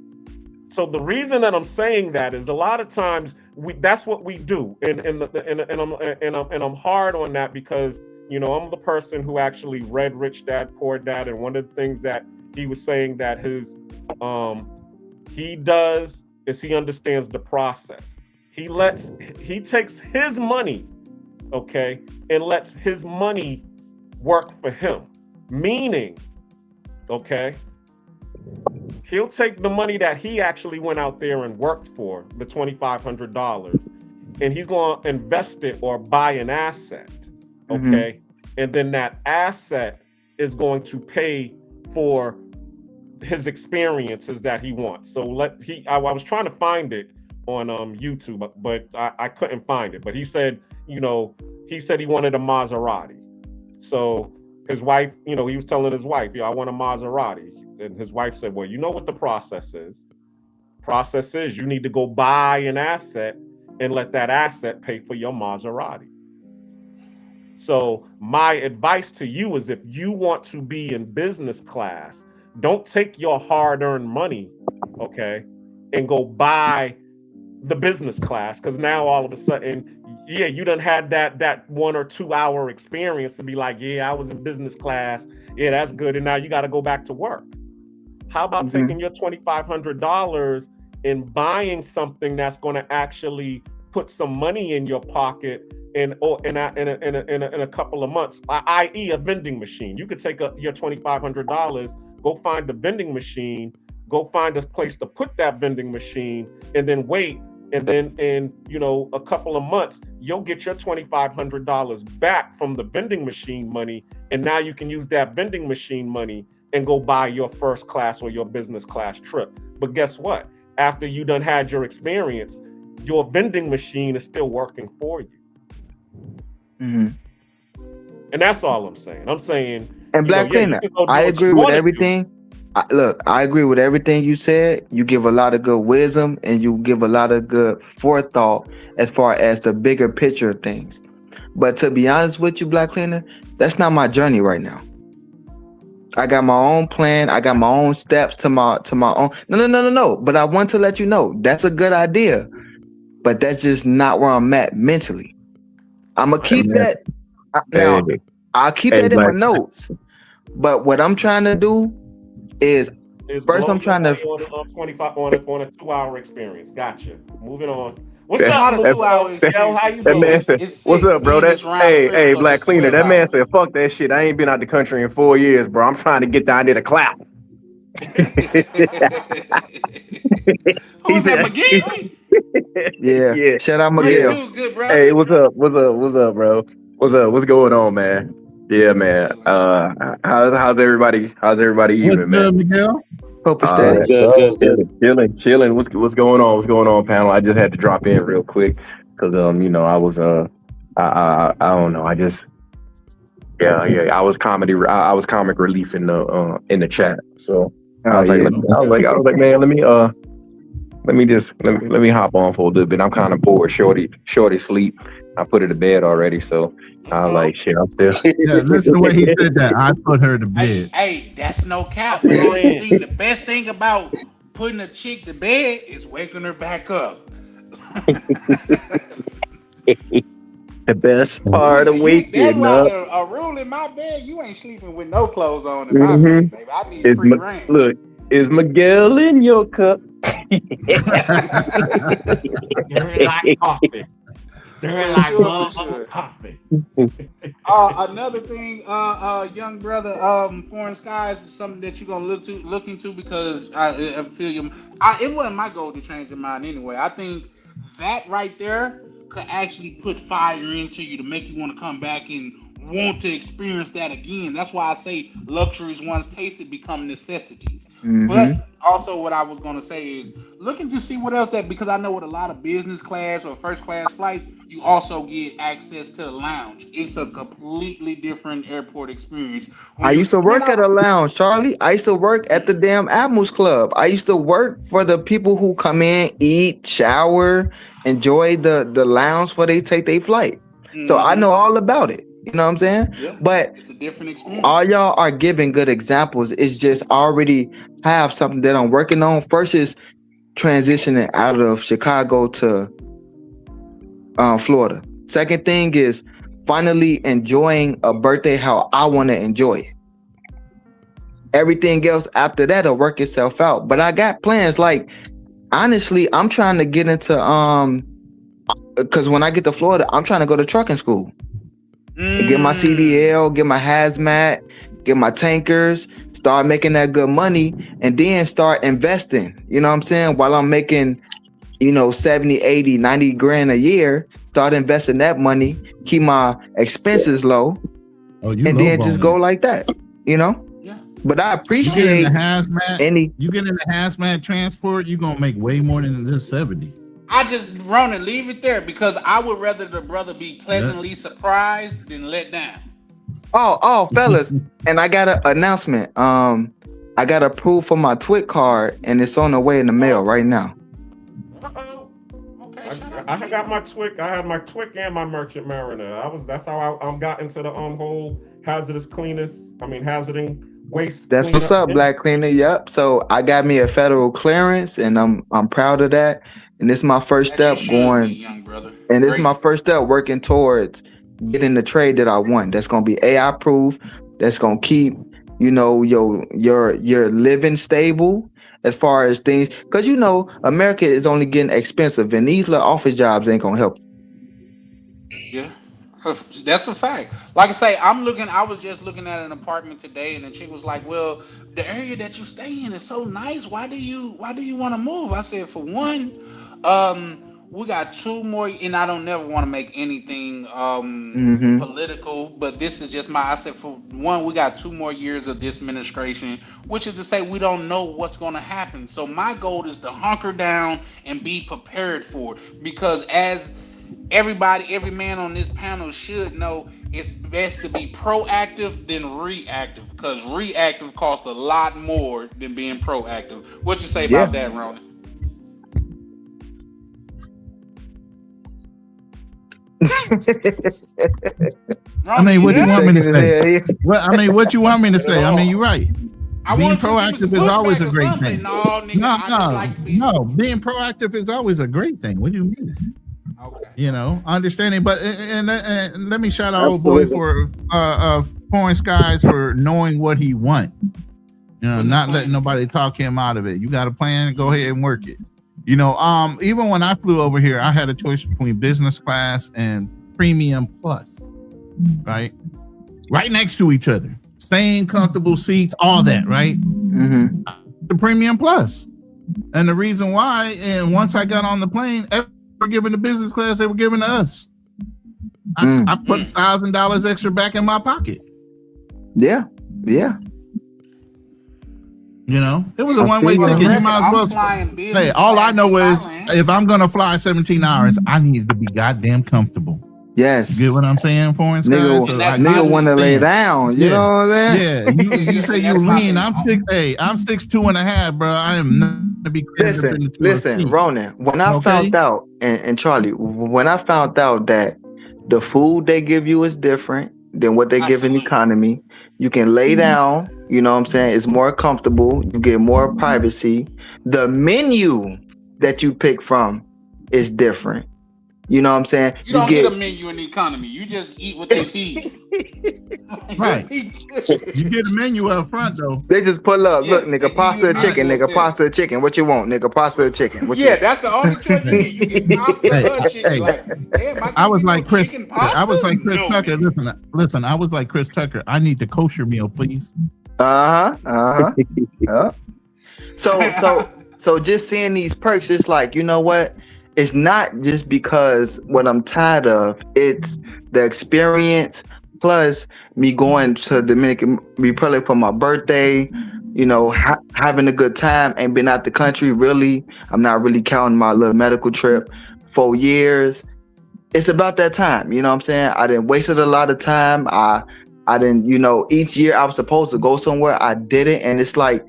Speaker 5: So the reason that I'm saying that is a lot of times that's what we do, and I'm hard on that because, you know, I'm the person who actually read Rich Dad Poor Dad, and one of the things that he was saying that he does is he understands the process. He takes his money, okay, and lets his money work for him. Meaning, okay, he'll take the money that he actually went out there and worked for, the $2,500, and he's going to invest it or buy an asset, okay? And then that asset is going to pay for his experiences that he wants. So I was trying to find it on YouTube, but I couldn't find it. But he said, you know, he wanted a Maserati. So his wife, you know, he was telling his wife, I want a Maserati. And his wife said, well, you know what the process is? Process is you need to go buy an asset and let that asset pay for your Maserati. So my advice to you is if you want to be in business class, don't take your hard-earned money, okay, and go buy the business class, because now all of a sudden, yeah, you done had that 1 or 2 hour experience to be like, yeah, I was in business class, yeah, that's good, and now you got to go back to work. How about taking your $2,500 and buying something that's going to actually put some money in your pocket in a couple of months, i.e. a vending machine? You could take your $2,500, go find a vending machine, go find a place to put that vending machine, and then wait. And then in, you know, a couple of months, you'll get your $2,500 back from the vending machine money. And now you can use that vending machine money and go buy your first class or your business class trip. But guess what? After you done had your experience, your vending machine is still working for you.
Speaker 2: Mm-hmm.
Speaker 5: And that's all I'm saying. I'm saying,
Speaker 2: and Black Cleaner, I agree with everything. I agree with everything you said. You give a lot of good wisdom and you give a lot of good forethought as far as the bigger picture of things. But to be honest with you, Black Cleaner, that's not my journey right now. I got my own plan. I got my own steps to my own. No. But I want to let you know that's a good idea, but that's just not where I'm at mentally. I'm gonna keep that. Now, I'll keep that in my notes. But what I'm trying to do is first I'm trying to
Speaker 5: 25 on a 2-hour experience. Gotcha. Moving on. What's
Speaker 21: Not
Speaker 5: up,
Speaker 21: a 2-hour
Speaker 5: Yo, how you
Speaker 21: experience.
Speaker 5: doing?
Speaker 18: Man said, what's up, bro? Hey, Black Cleaner. That man said, fuck that shit. I ain't been out the country in 4 years, bro. I'm trying to get down there to clap.
Speaker 21: Who's that, McGee?
Speaker 2: Yeah. Shout out
Speaker 21: How
Speaker 2: Miguel.
Speaker 21: you do, good brother?
Speaker 18: Hey, what's up? What's up, bro? What's up? What's going on, man? Yeah, man. How's everybody? How's everybody evening, man?
Speaker 14: Miguel?
Speaker 2: Hope it's steady.
Speaker 18: Chilling. What's going on? What's going on, panel? I just had to drop in real quick because I was I don't know. I just I was comic relief in the chat. So I was like, man, let me hop on for a little bit. I'm kind of bored. Shorty sleep. I put her to bed already, so I was like, shit, I'm still.
Speaker 14: Yeah, listen to the way he said that. I put her to bed.
Speaker 21: Hey, that's no cap. The best thing about putting a chick to bed is waking her back up.
Speaker 18: The best part of waking
Speaker 21: that's
Speaker 18: up.
Speaker 21: A rule in my bed, you ain't sleeping with no clothes on in my bed, baby. I need free reign.
Speaker 18: Look, is Miguel in your cup?
Speaker 5: Stirring like coffee. Stirring like coffee.
Speaker 21: Another thing, young brother, Foreign Skies is something that you're gonna look into because I feel you. It wasn't my goal to change your mind anyway. I think that right there could actually put fire into you to make you want to come back and want to experience that again. That's why I say luxuries once tasted become necessities.
Speaker 2: Mm-hmm.
Speaker 21: But also what I was going to say is looking to see what else because I know with a lot of business class or first class flights, you also get access to the lounge. It's a completely different airport experience.
Speaker 2: I used to work at a lounge, Charlie. I used to work at the damn Admirals Club. I used to work for the people who come in, eat, shower, enjoy the lounge before they take their flight. Mm-hmm. So I know all about it. You know what I'm saying?
Speaker 21: Yeah,
Speaker 2: but
Speaker 21: it's a different experience.
Speaker 2: All y'all are giving good examples. It's just already have something that I'm working on. First is transitioning out of Chicago to Florida. Second thing is finally enjoying a birthday how I want to enjoy it. Everything else after that will work itself out. But I got plans. Like, honestly, I'm trying to get into because when I get to Florida, I'm trying to go to trucking school. And get my CDL, get my hazmat, get my tankers, start making that good money, and then start investing. You know what I'm saying? While I'm making, 70, 80, 90 grand a year, start investing that money, keep my expenses low, and then just go like that, Yeah. But I appreciate
Speaker 14: you get in the hazmat transport, you're gonna make way more than just 70.
Speaker 21: I just Rona, leave it there because I would rather the brother be pleasantly surprised than let down.
Speaker 2: Oh, fellas, and I got an announcement. I got approved for my TWIC card, and it's on the way in the mail right now.
Speaker 21: Okay,
Speaker 5: I got my TWIC. I had my TWIC and my Merchant Mariner. That's how I got into the whole hazarding waste.
Speaker 2: That's what's up, Black Cleaner. Yep. So I got me a federal clearance, and I'm proud of that. And this is my first step young brother. And this is my first step working towards getting the trade that I want. That's gonna be AI proof. That's gonna keep, your living stable as far as things. Because America is only getting expensive, and these little office jobs ain't gonna help.
Speaker 21: Yeah. That's a fact. Like I say, I was just looking at an apartment today, and the chick was like, well, the area that you stay in is so nice. Why do you want to move? I said, for one, we got 2 more, and I don't never want to make anything political, but this is just I said, for one, we got 2 more years of this administration, which is to say we don't know what's going to happen. So my goal is to hunker down and be prepared for it, because as every man on this panel should know, it's best to be proactive than reactive, because reactive costs a lot more than being proactive. What you say about that, Ronan?
Speaker 14: I mean, what you want me to say? What you want me to say? I mean, you're right. Being proactive is always a great thing. No. Being proactive is always a great thing. What do you mean? Okay. Understanding, but and let me shout out old boy for Foreign Skies for knowing what he wants. Not letting nobody talk him out of it. You got a plan, go ahead and work it. Even when I flew over here, I had a choice between business class and premium plus, right next to each other, same comfortable seats, all that, right? Mm-hmm. The premium plus, and the reason why, and once I got on the plane, were giving the business class, they were giving to us. I put $1,000 extra back in my pocket.
Speaker 2: Yeah.
Speaker 14: You know, it was a one-way ticket. You might as well. Hey, all I know is if I'm gonna fly 17 hours, I need to be goddamn comfortable.
Speaker 2: Yes.
Speaker 14: You get what I'm saying, foreign skies?
Speaker 2: Nigga want to lay down. You know what I'm saying?
Speaker 14: Yeah. You say you lean. I'm 6'2.5", bro. I am not to be.
Speaker 2: Listen, Ronan. When I found out, and Charlie, when I found out that the food they give you is different than what they give in economy, you can lay down. You know what I'm saying? It's more comfortable. You get more privacy. The menu that you pick from is different. You know what I'm saying?
Speaker 21: You don't get a menu in the economy. You just eat what they feed you.
Speaker 14: Right. You get a menu up front though.
Speaker 2: They just pull up. Look, nigga, pasta or chicken, nigga, pasta or chicken. What you want, nigga? Pasta or chicken?
Speaker 21: That's the only choice you get. You get pasta or chicken. Like, damn,
Speaker 14: I was like Chris. I was like Chris Tucker. Listen. I was like Chris Tucker. I need the kosher meal, please.
Speaker 2: So just seeing these perks, it's like, you know what? It's not just because what I'm tired of. It's the experience plus me going to Dominican Republic for my birthday, you know, having a good time and being out the country. Really, I'm not really counting my little medical trip, 4 years. It's about that time. You know what I'm saying? I didn't wasted a lot of time. I didn't, you know, each year I was supposed to go somewhere. I didn't. And it's like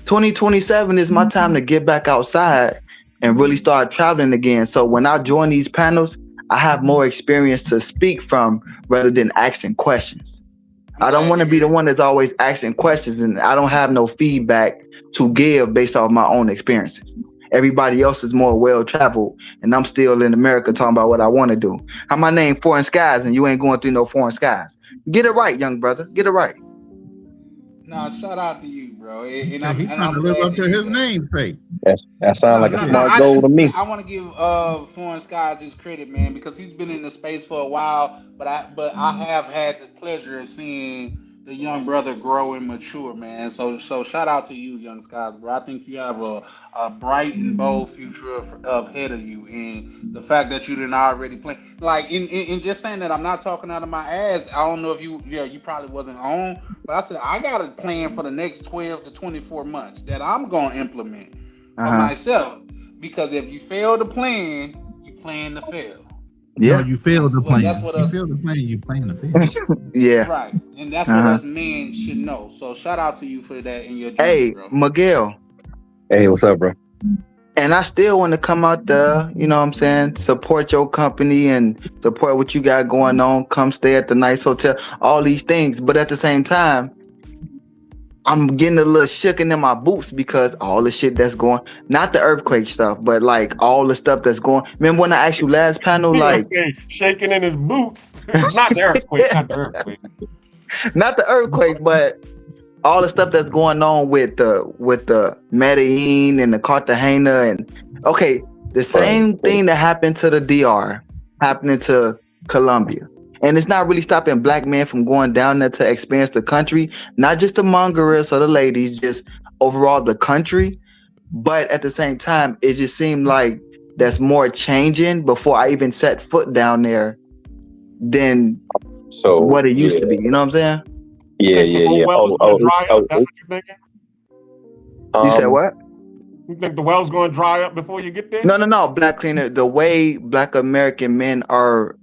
Speaker 2: 2027 is my time to get back outside and really start traveling again. So when I join these panels, I have more experience to speak from rather than asking questions. I don't want to be the one that's always asking questions, and I don't have no feedback to give based off my own experiences. Everybody else is more well-traveled, and I'm still in America talking about what I want to do. How my name Foreign Skies, and you ain't going through no foreign skies. Get it right, young brother. Get it right.
Speaker 21: Nah, shout out to you, bro.
Speaker 14: He's trying to live up to his namesake.
Speaker 18: That sounds like a smart goal to me.
Speaker 21: I want to give Foreign Skies his credit, man, because he's been in the space for a while. But I have had the pleasure of seeing the young brother grow and mature, man. So shout out to you, young Skies, bro. I think you have a bright and bold future ahead of you, and the fact that you didn't already play, like in just saying that, I'm not talking out of my ass. I don't know if you probably wasn't on, but I said I got a plan for the next 12 to 24 months that I'm gonna implement for myself, because if you fail to plan, you plan to fail.
Speaker 14: Yeah, no, you fail to plan. You fail to plan. You plan to fail.
Speaker 2: Yeah,
Speaker 21: right, and that's what us men should know. So shout out to you for that in your journey,
Speaker 2: hey,
Speaker 21: bro.
Speaker 2: Miguel.
Speaker 18: Hey, what's up, bro?
Speaker 2: And I still want to come out there, you know what I'm saying, support your company and support what you got going on. Come stay at the nice hotel, all these things. But at the same time, I'm getting a little shooken in my boots because all the shit that's going, not the earthquake stuff, but like all the stuff that's going. Remember when I asked you last panel, like
Speaker 5: shaking in his boots, not the earthquake, not the earthquake,
Speaker 2: not the earthquake, but all the stuff that's going on with the Medellin and the Cartagena, and okay, the same thing that happened to the DR happening to Colombia. And it's not really stopping black men from going down there to experience the country, not just the mongrels or the ladies, just overall the country. But at the same time, it just seemed like there's more changing before I even set foot down there than what it used to be. You know what I'm saying?
Speaker 18: Yeah.
Speaker 5: That's what you're thinking?
Speaker 2: You said what?
Speaker 5: You think the well's going to dry up before you get there?
Speaker 2: No. Black cleaner, the way Black American men are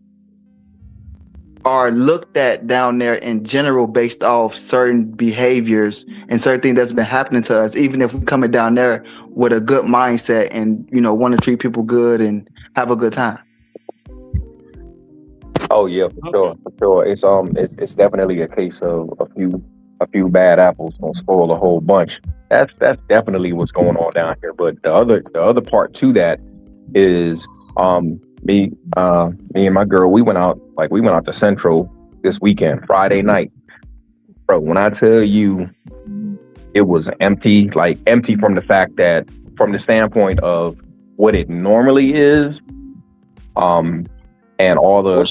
Speaker 2: looked at down there in general based off certain behaviors and certain things that's been happening to us, even if we're coming down there with a good mindset and, you know, want to treat people good and have a good time.
Speaker 18: Oh yeah, for sure. It's definitely a case of a few bad apples gonna spoil a whole bunch. That's definitely what's going on down here. But the other part to that is me and my girl, we went out to Central this weekend, Friday night. Bro, when I tell you it was empty from the fact that, from the standpoint of what it normally is, and all the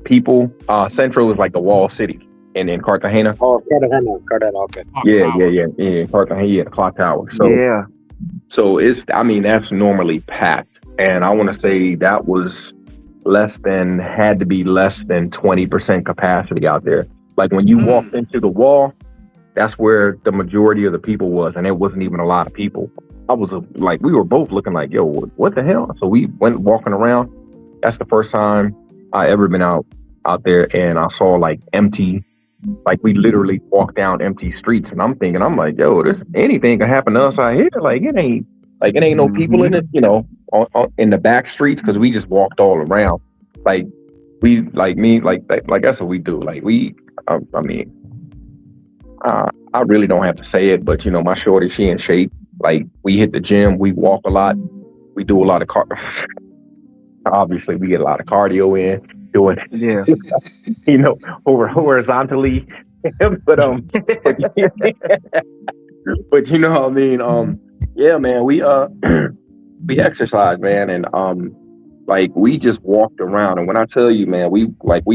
Speaker 18: people, Central is like the wall city in Cartagena.
Speaker 13: Oh, Cartagena, okay.
Speaker 18: Yeah, Cartagena, the clock tower. So
Speaker 2: yeah.
Speaker 18: So that's normally packed. And I want to say that was had to be less than 20% capacity out there. Like when you walked into the wall, that's where the majority of the people was, and it wasn't even a lot of people. I was like, we were both looking like, yo, what the hell? So we went walking around. That's the first time I ever been out there, and I saw like empty, like we literally walked down empty streets, and I'm like, yo, anything can happen to us out here. Like it ain't no people in it, you know, in the back streets, because we just walked all around. Like that's what we do. Like I really don't have to say it, but you know, my shorty, she in shape. Like we hit the gym, we walk a lot, we do a lot of obviously we get a lot of cardio in doing you know, horizontally. but you know what I mean? Yeah, man, we exercise, man, and like we just walked around, and when I tell you, man, we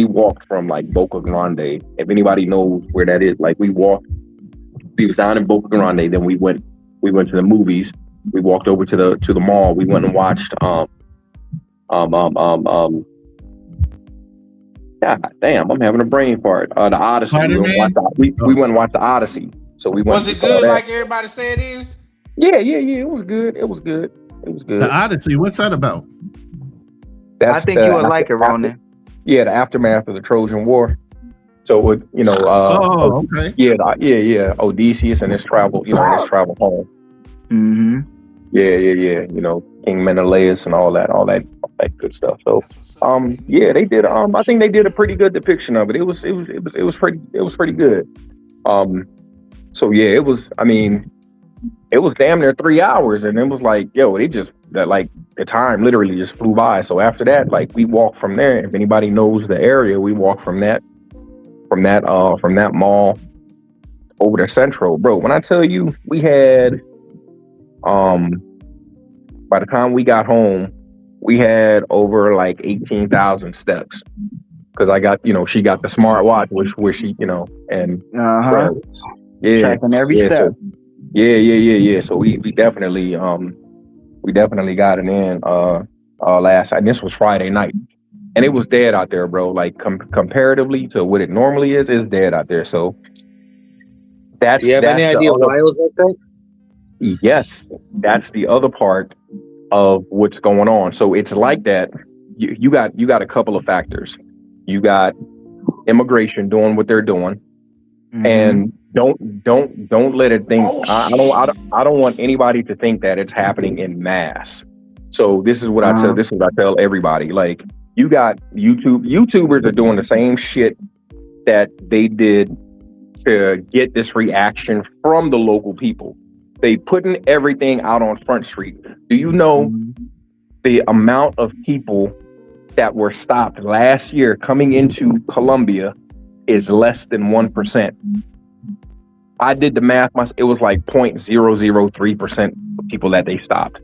Speaker 18: walked from like Boca Grande. If anybody knows where that is, like we was down in Boca Grande, then we went to the movies. We walked over to the mall. We went and watched God damn, I'm having a brain fart. The Odyssey. We went and watched the Odyssey. So we went.
Speaker 21: Was it good like everybody said it is?
Speaker 18: Yeah. It was good.
Speaker 14: The Odyssey. What's that about?
Speaker 2: I think you would like it, Ronan.
Speaker 18: Yeah, the aftermath of the Trojan War. So it, you know,
Speaker 14: okay.
Speaker 18: Yeah. Odysseus and his travel, home.
Speaker 2: Mm-hmm.
Speaker 18: Yeah. You know, King Menelaus and all that good stuff. So, yeah, they did. I think they did a pretty good depiction of it. It was pretty good. So yeah, it was. I mean, it was damn near 3 hours, and it was like, yo, the time literally just flew by. So after that, like we walked from there. If anybody knows the area, we walked from that mall over to Central, bro. When I tell you, we had, by the time we got home, we had over like 18,000 steps. Cause I got, you know, she got the smartwatch, where she, you know, and
Speaker 2: tracking every step.
Speaker 18: So, yeah. So we definitely got it in last night. And this was Friday night, and it was dead out there, bro. Like comparatively to what it normally is dead out there. So that's.
Speaker 13: Do you have any idea why it was like that?
Speaker 18: Yes, that's the other part of what's going on. So it's like that. You got a couple of factors. You got immigration doing what they're doing, and don't let it think. I don't want anybody to think that it's happening in mass. So this is what I tell. This is what I tell everybody. Like you got YouTubers are doing the same shit that they did to get this reaction from the local people. They putting everything out on Front Street. Do you know the amount of people that were stopped last year coming into Colombia is less than 1%. I did the math. It was like 0.003% of people that they stopped.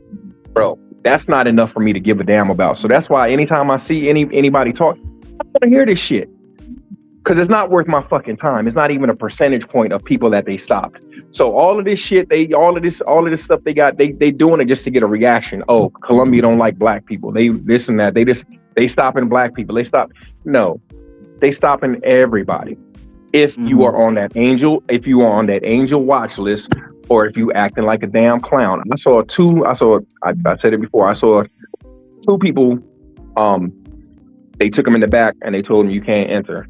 Speaker 18: Bro, that's not enough for me to give a damn about. So that's why anytime I see anybody talk, I want to hear this shit. Because it's not worth my fucking time. It's not even a percentage point of people that they stopped. So all of this shit, all of this stuff they got, they doing it just to get a reaction. Oh, Colombia don't like black people. They this and that. They stopping black people. No, they stopping everybody. If you are on that angel watch list, or if you acting like a damn clown. I said it before. I saw two people. They took them in the back and they told them you can't enter.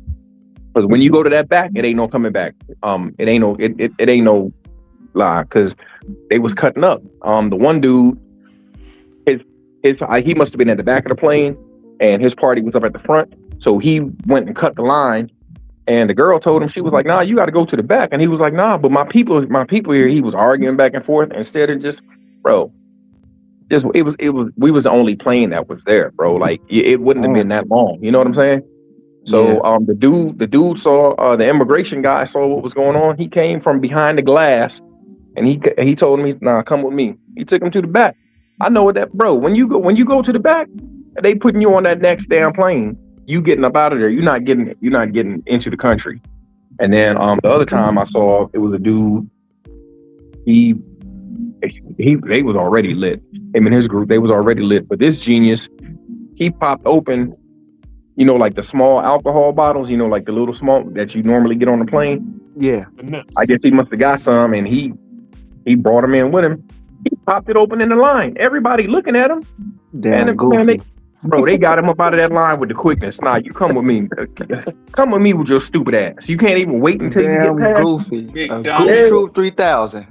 Speaker 18: Because when you go to that back, it ain't no coming back. It ain't no lie, because they was cutting up. The one dude, he must have been at the back of the plane, and his party was up at the front. So he went and cut the line, and the girl told him, she was like, "Nah, you got to go to the back." And he was like, "Nah, but my people here." He was arguing back and forth instead of just, bro. We was the only plane that was there, bro. Like it wouldn't have been that long. You know what I'm saying? So the dude saw the immigration guy saw what was going on. He came from behind the glass, and he told him, "Nah, come with me." He took him to the back. I know what that, bro. When you go to the back, they putting you on that next damn plane. You getting up out of there. You're not getting into the country. And then the other time I saw, it was a dude. They was already lit. Him and his group, they was already lit. But this genius, he popped open you know, like the small alcohol bottles, you know, like the little small that you normally get on the plane.
Speaker 2: Yeah.
Speaker 18: I guess he must have got some, and he brought them in with him. He popped it open in the line. Everybody looking at him.
Speaker 2: Damn goofy.
Speaker 18: They got him up out of that line with the quickness. Nah, you come with me. Come with me with your stupid ass. You can't even wait until you get past.
Speaker 2: Goofy. Goofy Troop 3000.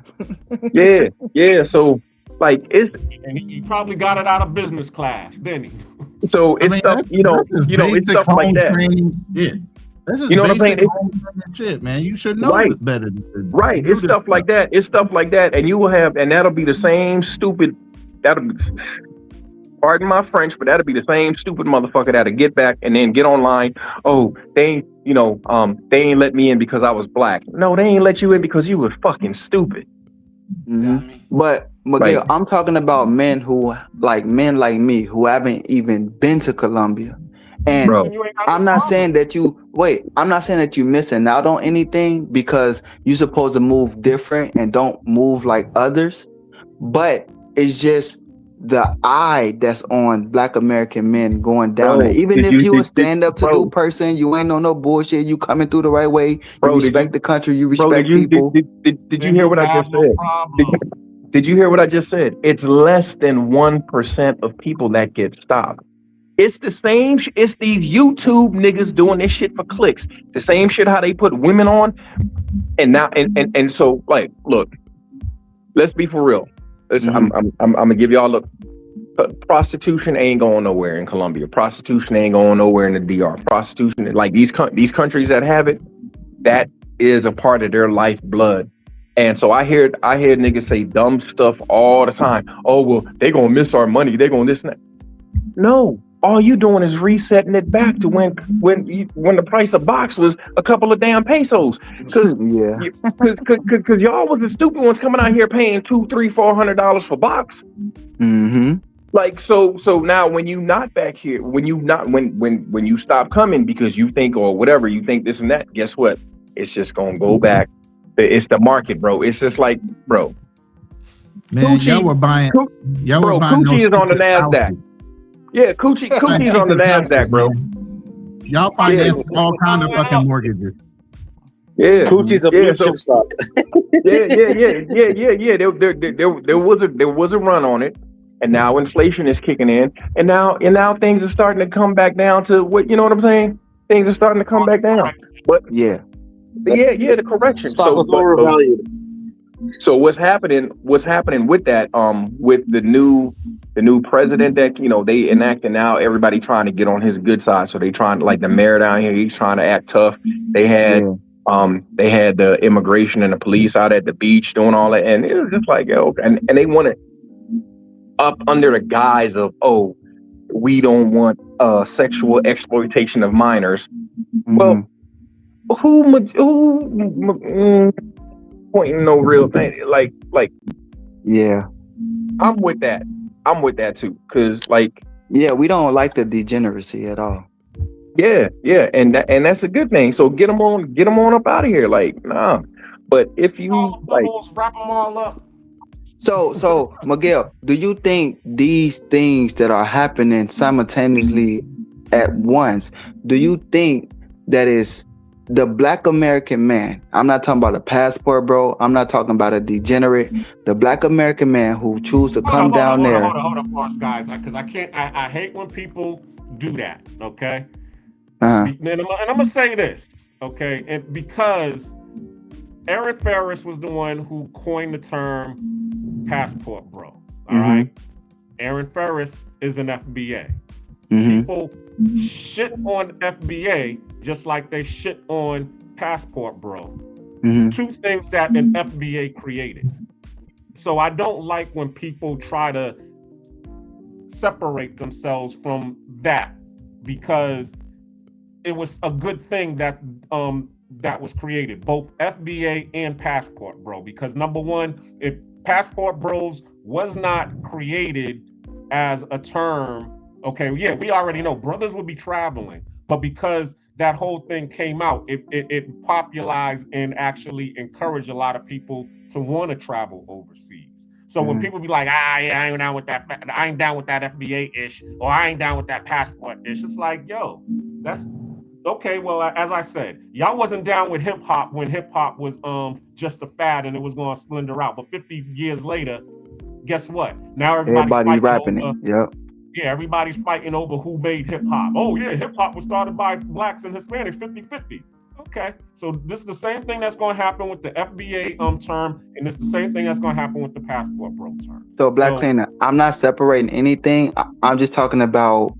Speaker 18: Yeah. So like
Speaker 5: and he probably got it out of business class, didn't he?
Speaker 18: So it's stuff, you know, it's stuff like that.
Speaker 14: Yeah. This is
Speaker 18: You know what I'm saying?
Speaker 14: Shit, man. You should know better.
Speaker 18: Right. It's stuff like that. It's stuff like that. And you will have, and that'll be the same stupid, pardon my French, but that'll be the same stupid motherfucker that'll get back and then get online. Oh, they ain't, they ain't let me in because I was black. No, they ain't let you in because you was fucking stupid.
Speaker 2: Mm-hmm. But Miguel, I'm talking about men like me who haven't even been to Colombia. And I'm not saying that you're missing out on anything because you're supposed to move different and don't move like others. But it's just the eye that's on Black American men going down there. Even if you a stand up to do person, you ain't on no bullshit. You coming through the right way. You respect the country. You respect people.
Speaker 18: Did you hear what I just said? Did you hear what I just said? It's less than 1% of people that get stopped. It's the same. It's these YouTube niggas doing this shit for clicks. The same shit how they put women on, and now and so like, look, let's be for real. I'm gonna give y'all look. Prostitution ain't going nowhere in Colombia. Prostitution ain't going nowhere in the DR. Prostitution, like these countries that have it, that is a part of their lifeblood. And so I hear niggas say dumb stuff all the time. Oh well, they gonna miss our money. They gonna this and that. No. All you doing is resetting it back to when the price of box was a couple of damn pesos. Cause y'all was the stupid ones coming out here paying $200, $300, $400 for box.
Speaker 2: Mm-hmm.
Speaker 18: Like so now when you not back here, when you stop coming because you think or whatever you think this and that, guess what? It's just gonna go back. It's the market, bro. It's just like, bro.
Speaker 14: Man, y'all were buying.
Speaker 18: Coochie is on the NASDAQ. Yeah, Cootie's on the NASDAQ, bro.
Speaker 14: Y'all finance all kind of fucking mortgages.
Speaker 18: Yeah,
Speaker 13: Cootie's a blue chip stock.
Speaker 18: Yeah. There was a run on it, and now inflation is kicking in, and now things are starting to come back down to what you know what I'm saying. Things are starting to come back down, but the correction.
Speaker 13: Stock was overvalued.
Speaker 18: So what's happening with that? With the new president that they enacted now, everybody trying to get on his good side. So they trying to, like the mayor down here, he's trying to act tough. They had the immigration and the police out at the beach doing all that, and it was just like and they want it up under the guise of we don't want sexual exploitation of minors. Mm-hmm. Well, who pointing no real thing like
Speaker 2: yeah,
Speaker 18: I'm with that too, because
Speaker 2: we don't like the degeneracy at all.
Speaker 18: Yeah, and that's a good thing. So get them on up out of here. Like, nah. But if you
Speaker 5: wrap them all up.
Speaker 2: So Miguel, do you think these things that are happening simultaneously at once, do you think that is the Black American man? I'm not talking about a passport, bro. I'm not talking about a degenerate. The Black American man who choose to come down there.
Speaker 5: Hold on, pause, guys, because I can't. I hate when people do that. Okay.
Speaker 2: Uh-huh.
Speaker 5: And I'm gonna say this, okay, and because Aaron Ferris was the one who coined the term passport bro. All right. Aaron Ferris is an FBA. People shit on FBA just like they shit on passport bro. Two things that an FBA created. So I don't like when people try to separate themselves from that, because it was a good thing that that was created, both FBA and passport bro, because number one, if passport bros was not created as a term, okay, yeah, we already know brothers would be traveling, but because that whole thing came out, it popularized and actually encouraged a lot of people to want to travel overseas. So when people be like, I ain't down with that FBA ish, or I ain't down with that passport ish, it's like, yo, That's okay. Well, as I said, y'all wasn't down with hip hop when hip hop was just a fad and it was going to slender out. But 50 years later, guess what? Now everybody's
Speaker 2: Everybody
Speaker 5: fighting
Speaker 2: rapping
Speaker 5: over.
Speaker 2: it. Yep.
Speaker 5: Yeah, everybody's fighting over who made hip hop. Oh yeah, hip hop was started by blacks and Hispanics, 50-50. Okay, so this is the same thing that's going to happen with the FBA term, and it's the same thing that's going to happen with the passport bro term.
Speaker 2: So Black Cleaner, I'm not separating anything. I'm just talking about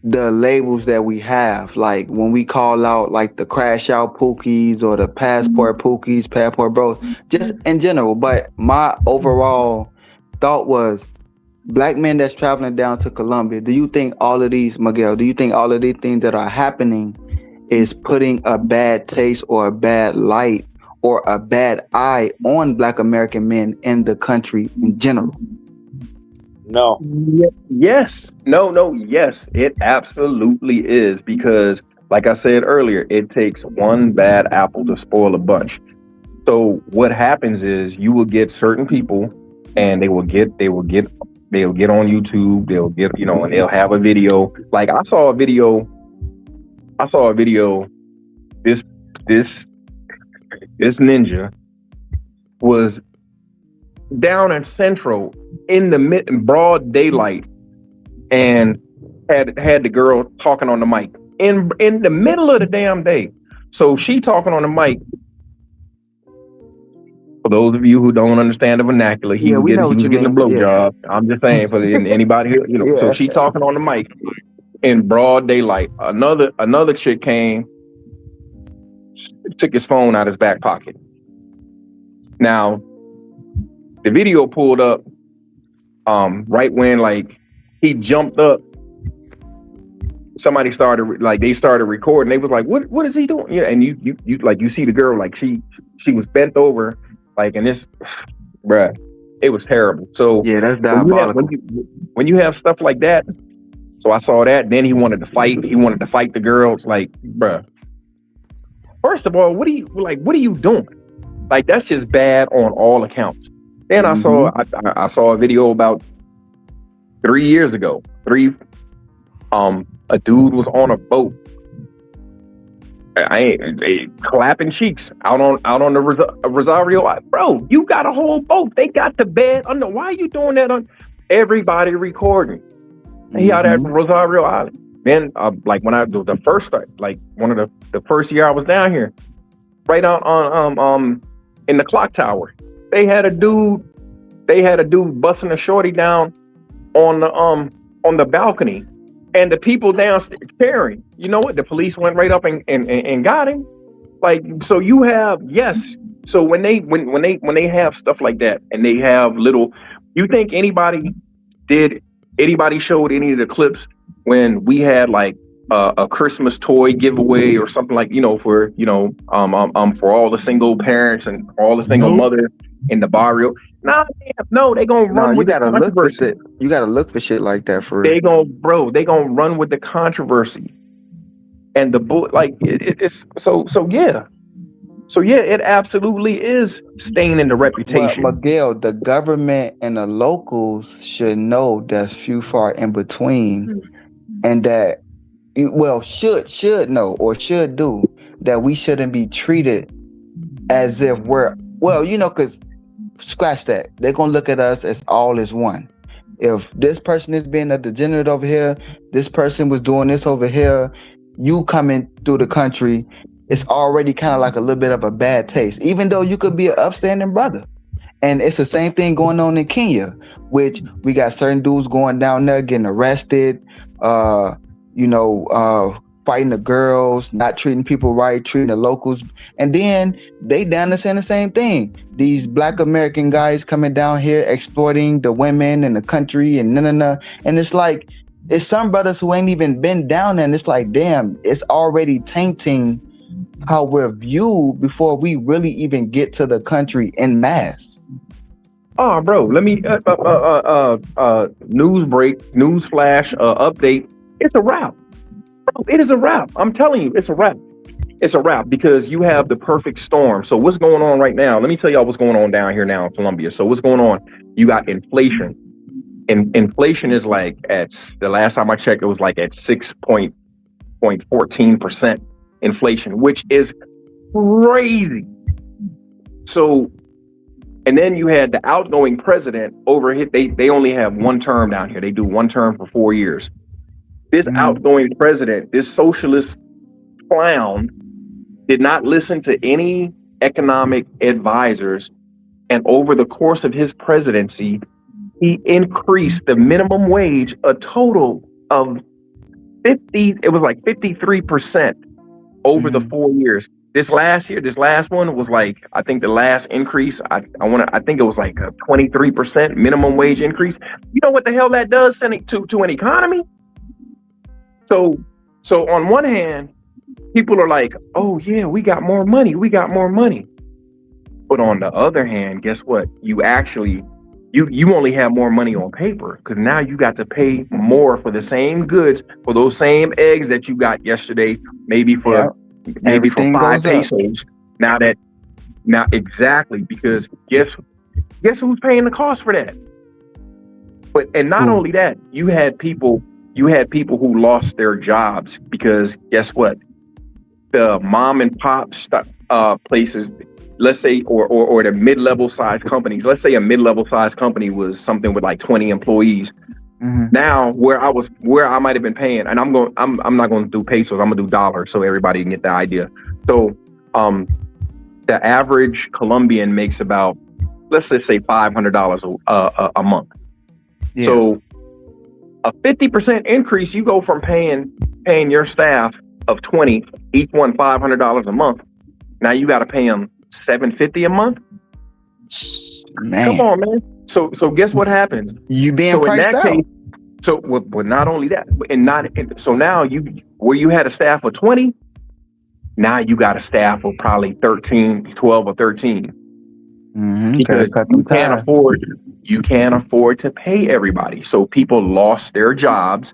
Speaker 2: the labels that we have. Like when we call out like the crash out Pookies or the passport Pookies, passport bros, just in general. But my overall thought was black men that's traveling down to Colombia. Do you think all of these, Miguel, do you think all of these things that are happening is putting a bad taste or a bad light or a bad eye on Black American men in the country in general?
Speaker 13: No.
Speaker 18: Yes. No. Yes, it absolutely is, because like I said earlier, it takes one bad apple to spoil a bunch. So what happens is you will get certain people and they will get on YouTube, they'll get, and they'll have a video. Like I saw a video, this ninja was down in Central in the broad daylight and had the girl talking on the mic in the middle of the damn day. So she talking on the mic. For those of you who don't understand the vernacular, he was getting a blowjob. Yeah. I'm just saying for anybody here, Yeah. So she talking on the mic in broad daylight. Another chick came, took his phone out of his back pocket. Now, the video pulled up right when like he jumped up. Somebody started recording. They was like, "What is he doing?" Yeah, and you see the girl like she was bent over, like, and this, bruh, it was terrible. So
Speaker 2: yeah, that's diabolical.
Speaker 18: When you have stuff like that, so I saw that. Then he wanted to fight. He wanted to fight the girls. Like, bruh. First of all, what are you doing? Like, that's just bad on all accounts. Then I saw a video about 3 years ago. A dude was on a boat. Clapping cheeks out on the Rosario Island. Bro, you got a whole boat. They got the bed under. Why are you doing that on everybody recording? He out at Rosario Island. Then like when the first first year I was down here, right on in the clock tower, they had a dude busting a shorty down on the balcony. And the people downstairs cheering. You know what? The police went right up and got him. Like, so you have, yes. So when they have stuff like that and they have little, you think anybody showed any of the clips when we had like a Christmas toy giveaway or something like, for all the single parents and all the single mothers in the barrio? No, they gonna run with the controversy.
Speaker 2: You gotta look for shit like that for
Speaker 18: real. They gonna run with the controversy and the bull. Like it's so yeah. So yeah, it absolutely is staining the reputation.
Speaker 2: But Miguel, the government and the locals should know there's few far in between, and that should know or should do that we shouldn't be treated as if we're because. Scratch that. They're gonna look at us as all as one. If this person is being a degenerate over here, this person was doing this over here, you coming through the country, it's already kind of like a little bit of a bad taste, even though you could be an upstanding brother. And it's the same thing going on in Kenya, which we got certain dudes going down there getting arrested, fighting the girls, not treating people right, treating the locals. And then they down there saying the same thing. These Black American guys coming down here exploiting the women in the country and And it's like, it's some brothers who ain't even been down there. And it's like, damn, it's already tainting how we're viewed before we really even get to the country en masse.
Speaker 18: Oh, bro, let me, news flash, update. It's a wrap. It is a wrap. I'm telling you, it's a wrap. It's a wrap because you have the perfect storm. So what's going on right now? Let me tell y'all what's going on down here now in Colombia. So what's going on? You got inflation. And inflation is like the last time I checked, it was like at 6.8%. 6.14% inflation, which is crazy. So, and then you had the outgoing president over here. They only have one term down here. They do one term for 4 years. This outgoing president, this socialist clown, did not listen to any economic advisors. And over the course of his presidency, he increased the minimum wage a total of 53% over the 4 years. This last one was like, I think the last increase, I think it was like a 23% minimum wage increase. You know what the hell that does to an economy? So on one hand, people are like, oh yeah, we got more money. But on the other hand, guess what? You actually, you only have more money on paper, because now you got to pay more for the same goods, for those same eggs that you got yesterday, maybe for 5 pesos. Now exactly, because guess who's paying the cost for that? And not only that, you had people who lost their jobs because guess what? The mom and pop places, let's say, or the mid-level size companies. Let's say a mid-level size company was something with like 20 employees. Now, where I might have been paying, and I'm not going to do pesos, I'm going to do dollars so everybody can get the idea. So, the average Colombian makes about, let's just say $500 a month. Yeah. So, a 50% increase, you go from paying your staff of 20, each one $500 a month. Now you got to pay them $750 a month. Man. Come on, man. So guess what happens?
Speaker 2: You being priced out.
Speaker 18: Well, not only that, so now where you had a staff of 20, now you got a staff of probably 12 or 13. Because you can't afford to pay everybody. So people lost their jobs.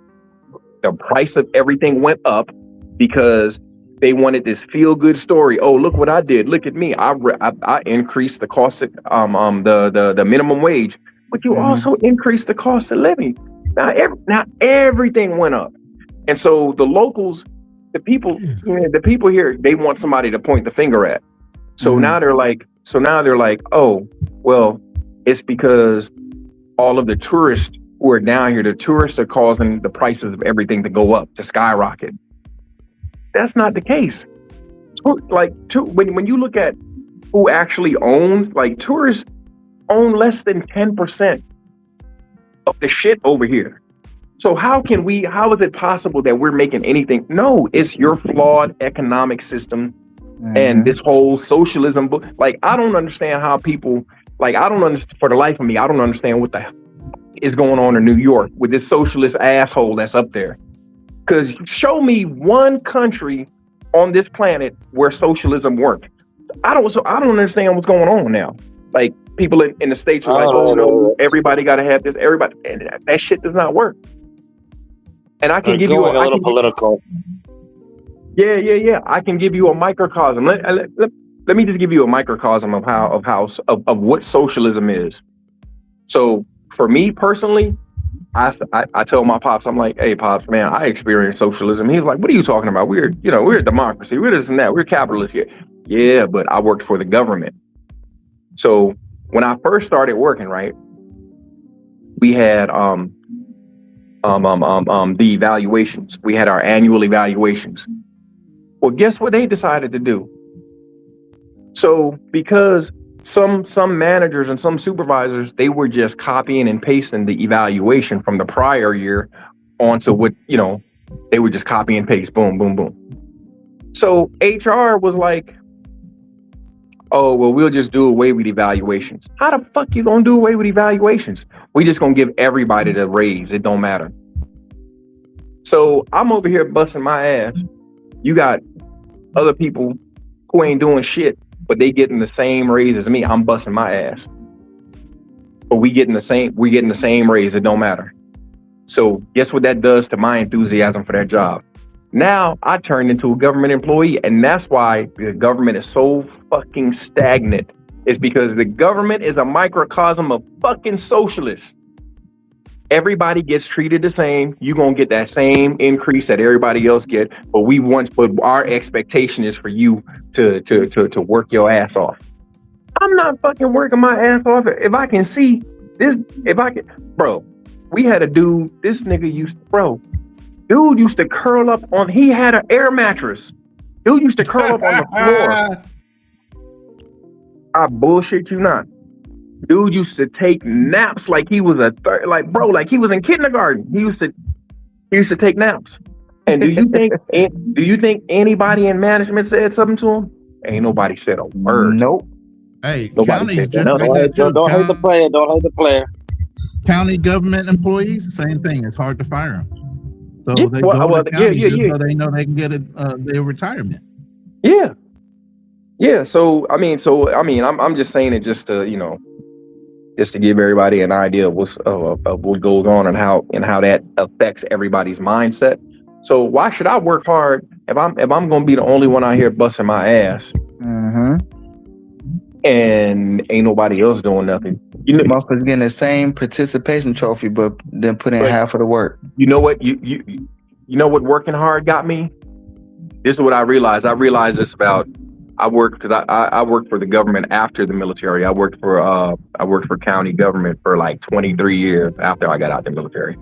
Speaker 18: The price of everything went up because they wanted this feel-good story. Oh, look what I did. Look at me. I increased the cost of the minimum wage, but you also increased the cost of living. Now everything went up. And so the locals, the people here, they want somebody to point the finger at. So now they're like, oh, well, it's because all of the tourists who are down here, the tourists are causing the prices of everything to go up, to skyrocket. That's not the case. When you look at who actually owns, like tourists own less than 10% of the shit over here. So how is it possible that we're making anything? No, it's your flawed economic system and this whole socialism. Like, I don't understand how people, for the life of me, I don't understand what the hell is going on in New York with this socialist asshole that's up there. Because show me one country on this planet where socialism worked. I don't understand what's going on now. Like, people in the States are like, oh no, everybody got to have this. Everybody, and that shit does not work. And I can give you a little political. Yeah. I can give you a microcosm. Let me just give you a microcosm of what socialism is. So for me personally, I tell my pops, I'm like, hey pops, man, I experienced socialism. He's like, what are you talking about? We're a democracy. We're this and that. We're capitalists here. Yeah, but I worked for the government. So when I first started working, right, we had the evaluations. We had our annual evaluations. Well, guess what they decided to do? So because some managers and some supervisors, they were just copying and pasting the evaluation from the prior year onto what, they would just copy and paste, boom, boom, boom. So HR was like, oh, well, we'll just do away with evaluations. How the fuck you gonna do away with evaluations? We just gonna give everybody the raise. It don't matter. So I'm over here busting my ass. You got other people who ain't doing shit, but they getting the same raise as me. I'm busting my ass. But we getting the same raise. It don't matter. So guess what that does to my enthusiasm for that job? Now I turned into a government employee, and that's why the government is so fucking stagnant. It's because the government is a microcosm of fucking socialists. everybody gets treated the same. You're gonna get that same increase that everybody else get. But our expectation is for you to work your ass off. I'm not fucking working my ass off. If I can see this, bro, we had a dude, this nigga used to curl up on, he had an air mattress. Dude used to curl up on the floor. I bullshit you not. Dude used to take naps like he was like he was in kindergarten. He used to take naps. And do you think anybody in management said something to him? Ain't nobody said a word.
Speaker 2: Nope.
Speaker 14: Hey,
Speaker 18: Nobody
Speaker 14: counties
Speaker 18: said
Speaker 14: just
Speaker 18: that.
Speaker 14: like that too.
Speaker 13: Don't hate the player. Don't hate the player.
Speaker 14: County government employees, same thing. It's hard to fire them. So
Speaker 18: Yeah,
Speaker 14: they
Speaker 18: well,
Speaker 14: go to county
Speaker 18: yeah.
Speaker 14: so they know they can get their retirement.
Speaker 18: Yeah. Yeah. So I mean, I'm just saying it just to, just to give everybody an idea of what goes on and how that affects everybody's mindset. So why should I work hard if I'm gonna be the only one out here busting my ass?
Speaker 2: Mm-hmm.
Speaker 18: And ain't nobody else doing nothing.
Speaker 2: Motherfuckers getting the same participation trophy, but then put in half of the work.
Speaker 18: You know what? You know what working hard got me? This is what I realized. I realized this about, I worked for the government after the military. I worked for county government for like 23 years after I got out the military.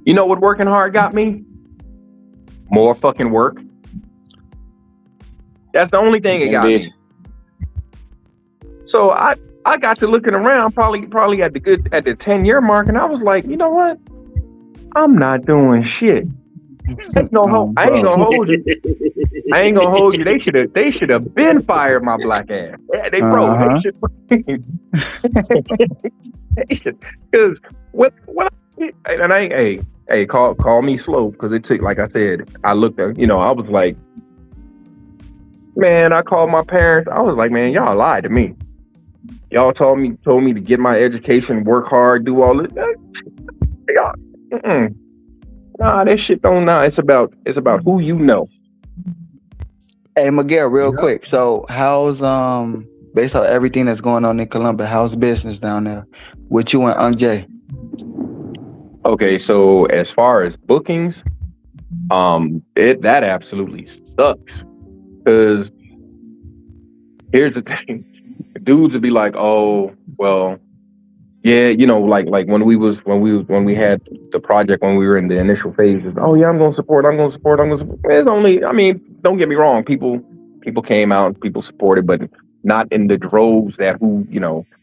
Speaker 18: You know what working hard got me? More fucking work. That's the only thing it got me. So I got to looking around probably at the 10-year mark, and I was like, you know what? I'm not doing shit. I ain't gonna hold you. I ain't gonna hold you. They should have been fired my black ass. Yeah, they should. Because what? And hey, call me slow, because it took, like I said, I looked at, I was like, man, I called my parents. I was like, man, y'all lied to me. Y'all told me to get my education, work hard, do all this. Y'all, nah, that shit don't. Nah, it's about who you know.
Speaker 2: Hey, Miguel, real quick. So, how's based on everything that's going on in Colombia, how's business down there with you and Unc Jay?
Speaker 18: Okay, so as far as bookings, that absolutely sucks. Because here's the thing. Dudes would be like, oh, well, yeah, like when we had the project, when we were in the initial phases, oh yeah, I'm gonna support. It's only, don't get me wrong, people came out, people supported, but not in the droves that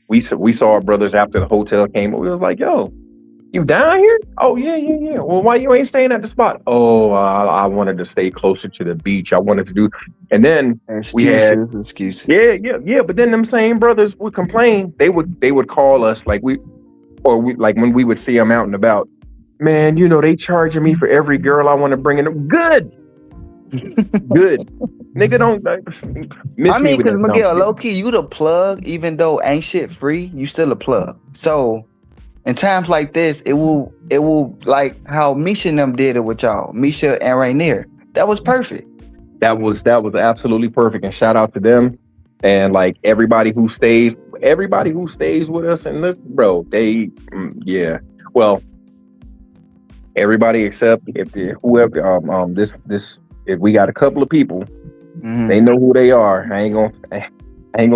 Speaker 18: we saw our brothers after the hotel came, we was like, yo, you down here? Oh yeah. Well, why you ain't staying at the spot? Oh, I wanted to stay closer to the beach. I wanted to do, and then we had
Speaker 2: excuses.
Speaker 18: Yeah. But then them same brothers would complain. They would call us like when we would see them out and about. Man, they charging me for every girl I want to bring in. Good. Nigga, don't miss me with
Speaker 2: because
Speaker 18: that
Speaker 2: Miguel, low key, you the plug. Even though ain't shit free, you still a plug. So in times like this, it will like how Misha and them did it with y'all, Misha and Rainier. That was perfect.
Speaker 18: That was absolutely perfect, and shout out to them and like everybody who stays with us. And this, bro, well, everybody except if we got a couple of people, they know who they are. I ain't gonna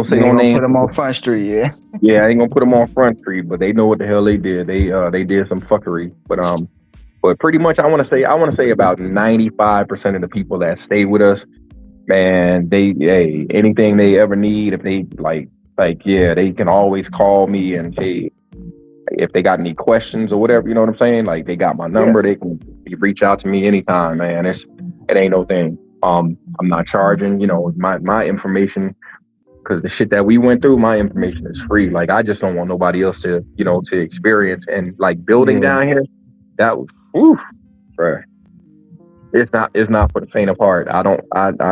Speaker 18: say no names.
Speaker 2: Put them on Front Street, yeah.
Speaker 18: Yeah, I ain't gonna put them on Front Street, but they know what the hell they did. They did some fuckery, but pretty much I want to say about 95% of the people that stay with us, man, anything they ever need, if they they can always call me, and if they got any questions or whatever, you know what I'm saying? Like, they got my number, they can reach out to me anytime, man. It ain't no thing. I'm not charging, my information, because the shit that we went through, my information is free. Like, I just don't want nobody else to experience. And like building down here, that was, bruh. It's not for the faint of heart. I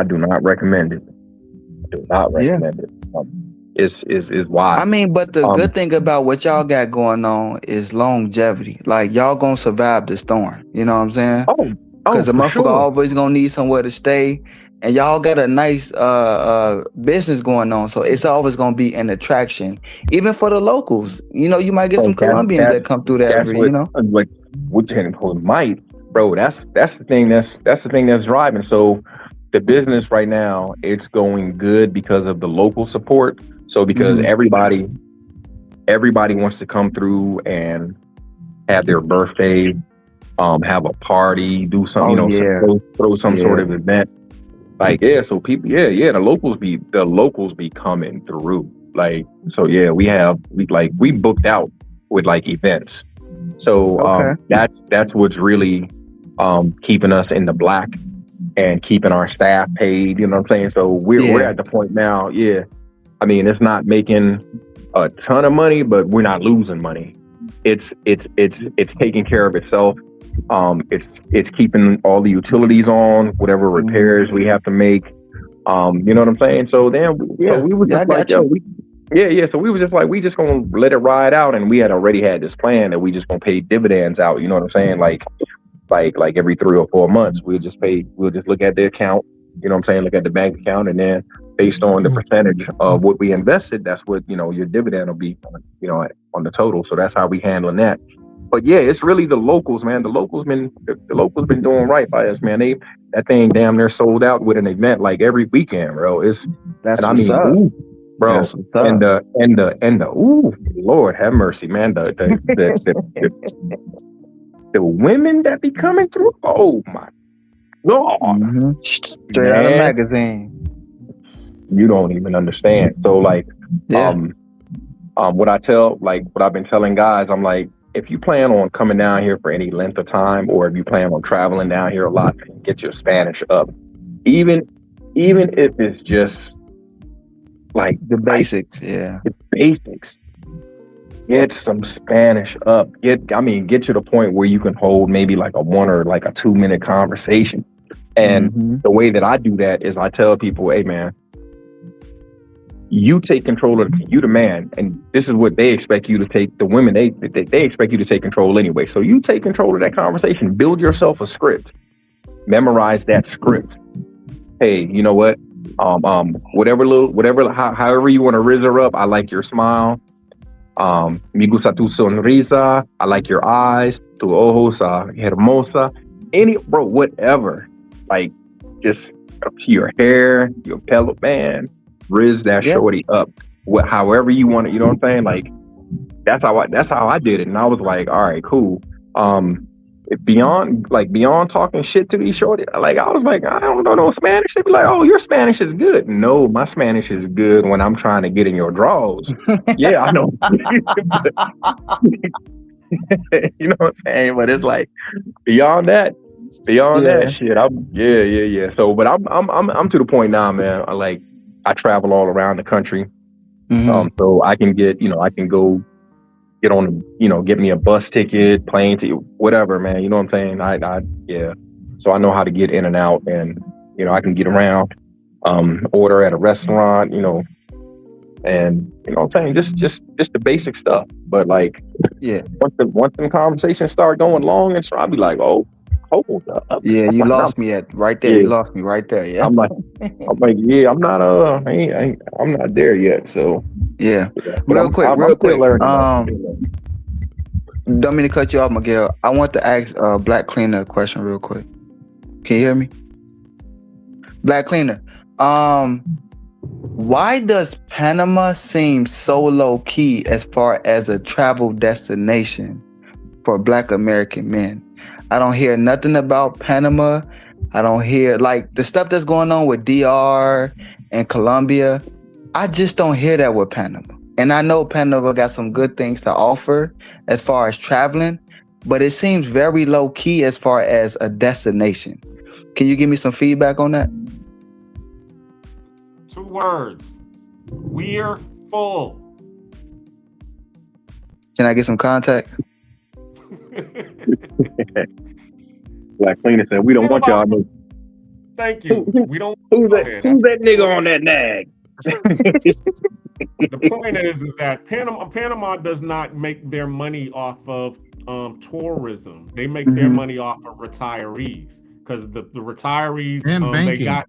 Speaker 18: do not recommend it. Do not recommend it. Is why.
Speaker 2: But the good thing about what y'all got going on is longevity. Like, y'all gonna survive the storm. You know what I'm saying? Because the
Speaker 3: for
Speaker 2: motherfucker
Speaker 3: sure.
Speaker 2: always gonna need somewhere to stay, and y'all got a nice business going on, so it's always gonna be an attraction, even for the locals. You know, you might get
Speaker 18: Bro,
Speaker 2: some Colombians that come through there.
Speaker 18: that's
Speaker 2: You know,
Speaker 18: what might, bro. That's the thing. That's the thing that's driving. So the business right now, it's going good because of the local support. So because everybody wants to come through and have their birthday, have a party, do some, throw some sort of event. Like, yeah, so people, the locals be coming through. Like, so yeah, we booked out with like events. So that's what's really keeping us in the black and keeping our staff paid, you know what I'm saying? So we're at the point now, I mean, it's not making a ton of money, but we're not losing money. It's taking care of itself. It's keeping all the utilities on, whatever repairs we have to make. You know what I'm saying? So then, we was just like, so we was just like, we just gonna let it ride out, and we had already had this plan that we just gonna pay dividends out. You know what I'm saying? Like every 3 or 4 months, we'll just look at the account. You know what I'm saying? Look at the bank account, and then based on the percentage of what we invested, that's what your dividend will be. On the total. So that's how we handling that. But yeah, it's really the locals, man. The locals been doing right by us, man. That thing damn near sold out with an event like every weekend, bro. Ooh, bro. And the ooh, Lord have mercy, man. The women that be coming through, oh my God.
Speaker 2: Straight out of magazine.
Speaker 18: You don't even understand. So like, what I've been telling guys, I'm like, if you plan on coming down here for any length of time, or if you plan on traveling down here a lot, get your Spanish up. Even if it's just like
Speaker 2: the basics,
Speaker 18: the basics. Get some Spanish up. Get to the point where you can hold maybe like a 1 or like a 2 minute conversation. And the way that I do that is I tell people, hey man, you take control of you the man, and this is what they expect you to take. The women, they expect you to take control anyway. So you take control of that conversation. Build yourself a script. Memorize that script. Hey, you know what? However you want to rizz her up. I like your smile. Me gusta tu sonrisa. I like your eyes. Tu ojos hermosa. Whatever. Like, just your hair, your pillow, man. Rizz that shorty up, however you want it. You know what I'm saying? Like that's how I did it, and I was like, all right, cool. Beyond talking shit to these shorty, like I was like, I don't know no Spanish. They'd be like, oh, your Spanish is good. No, my Spanish is good when I'm trying to get in your drawers. Yeah, I know. You know what I'm saying? But it's like beyond that shit. So, but I'm to the point now, man. I travel all around the country, so I can get, I can go get on, get me a bus ticket, plane ticket, whatever, man. You know what I'm saying? So I know how to get in and out, and I can get around, order at a restaurant, and you know what I'm saying, just the basic stuff. But like, once the conversations start going long, and so I'll be like, oh. Hold up.
Speaker 2: Yeah, you lost me right there. You lost me right there. Yeah.
Speaker 18: I'm like, yeah, I'm not I'm not there yet. So
Speaker 2: yeah. Real quick. Don't mean to cut you off, Miguel. I want to ask Black Cleaner a question real quick. Can you hear me? Black Cleaner. Why does Panama seem so low key as far as a travel destination for Black American men? I don't hear nothing about Panama. I don't hear like the stuff that's going on with DR and Colombia. I just don't hear that with Panama. And I know Panama got some good things to offer as far as traveling, but it seems very low key as far as a destination. Can you give me some feedback on that?
Speaker 5: 2 words. We're full.
Speaker 2: Can I get some contact?
Speaker 18: Black Cleaner said, we don't want y'all.
Speaker 5: Thank you. We don't.
Speaker 18: Who's that nigga on that nag?
Speaker 5: The point is that Panama does not make their money off of tourism. They make their money off of retirees. because the retirees,
Speaker 14: And
Speaker 5: they
Speaker 14: banking.
Speaker 5: got,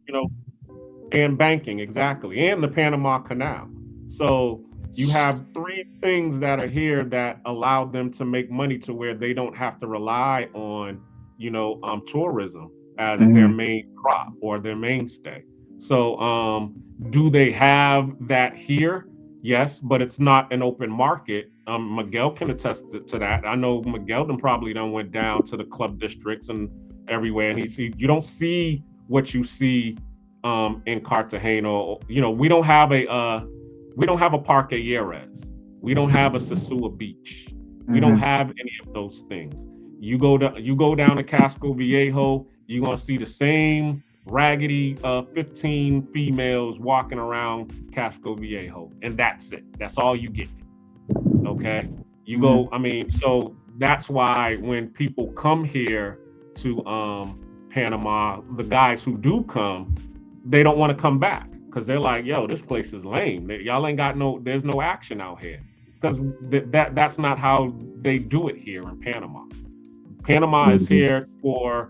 Speaker 5: and banking, exactly, and the Panama Canal. So you have three things that are here that allow them to make money to where they don't have to rely on, tourism as their main crop or their mainstay. So, do they have that here? Yes, but it's not an open market. Miguel can attest to that. I know Miguel probably done went down to the club districts and everywhere, and you don't see what you see in Cartagena. We don't have a Parque Yeres. We don't have a Sosúa Beach. We don't have any of those things. You go down to Casco Viejo, you're gonna see the same raggedy 15 females walking around Casco Viejo, and that's it. That's all you get. Okay, you go. I mean, so that's why when people come here to Panama, the guys who do come, they don't want to come back because they're like, "Yo, this place is lame. Y'all ain't got there's no action out here." Because that's not how they do it here in Panama. Panama is here for,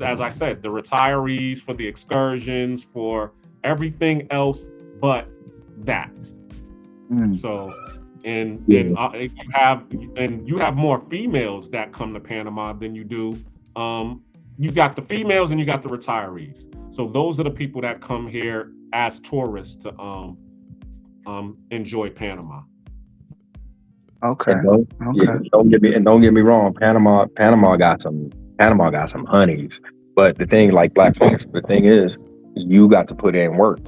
Speaker 5: as I said, the retirees, for the excursions, for everything else but that. So, and you have more females that come to Panama than you do. You got the females and you got the retirees. So those are the people that come here as tourists to enjoy Panama.
Speaker 2: Okay.
Speaker 18: Don't get me wrong. Panama got some honeys. But the thing, like Black folks, the thing is, you got to put in work.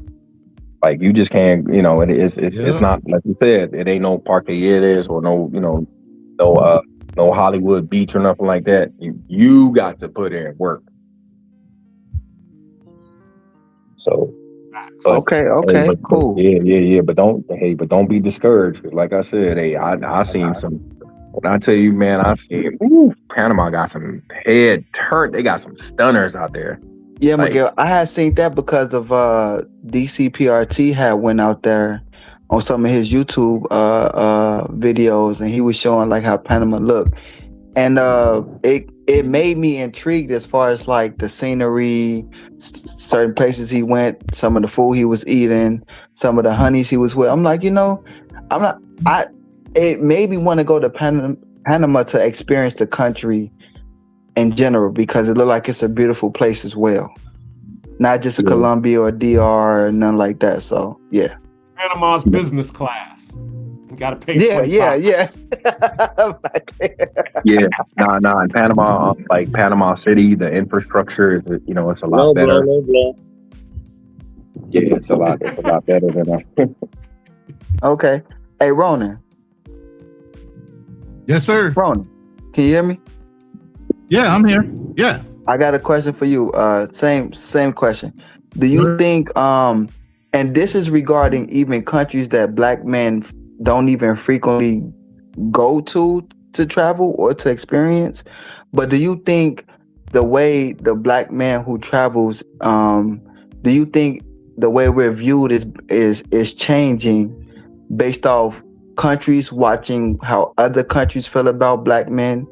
Speaker 18: Like you just can't, it's not like you said. It ain't no Parque Yeres or no Hollywood Beach or nothing like that. You got to put in work. So.
Speaker 2: Okay, cool.
Speaker 18: Yeah. But don't be discouraged. Like I said, I seen some. When I tell you, man, Panama got some head turn. They got some stunners out there.
Speaker 2: Yeah, Miguel, I had seen that because of DCPRT had went out there on some of his YouTube videos, and he was showing like how Panama looked, and it made me intrigued as far as like the scenery, certain places he went, some of the food he was eating, some of the honeys he was with. I'm like, it made me want to go to Panama to experience the country in general, because it looked like it's a beautiful place as well. Not just a Colombia or DR or nothing like that. So yeah.
Speaker 5: Panama's business class. You gotta pay.
Speaker 2: Yeah.
Speaker 18: Yeah, in Panama, like Panama City, the infrastructure is, it's a lot better. Yeah, it's a lot better than that.
Speaker 2: Okay. Hey, Ronan.
Speaker 14: Yes, sir.
Speaker 2: Ronan, can you hear me?
Speaker 14: Yeah, I'm here. Yeah.
Speaker 2: I got a question for you. Same question. Do you think, and this is regarding even countries that Black men don't even frequently go to travel or to experience, but do you think the way the Black man who travels, do you think the way we're viewed is changing based off countries watching how other countries feel about Black men,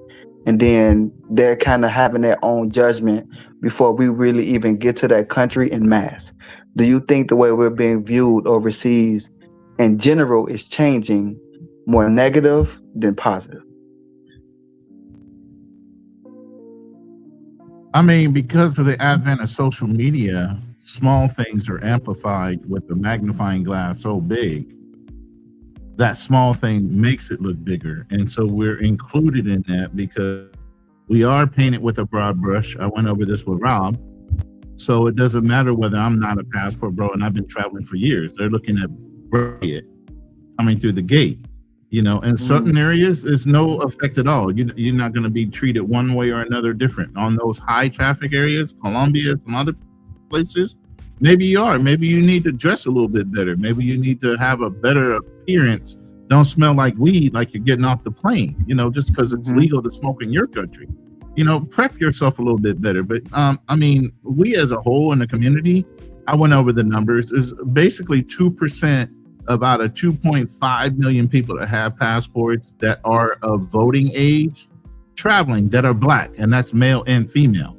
Speaker 2: and then they're kind of having their own judgment before we really even get to that country en masse? Do you think the way we're being viewed overseas in general is changing more negative than positive?
Speaker 14: I mean, because of the advent of social media, small things are amplified with the magnifying glass so big that small thing makes it look bigger. And so we're included in that because we are painted with a broad brush. I went over this with Rob. So it doesn't matter whether I'm not a passport bro and I've been traveling for years. They're looking at it coming through the gate. In certain areas, there's no effect at all. You're not going to be treated one way or another different. On those high traffic areas, Colombia, some other places, maybe you are. Maybe you need to dress a little bit better. Maybe you need to have a better appearance. Don't smell like weed like you're getting off the plane, just because it's legal to smoke in your country. Prep yourself a little bit better. But I mean, we as a whole in the community, I went over the numbers, is basically 2% of out of 2.5 million people that have passports that are of voting age traveling that are Black, and that's male and female.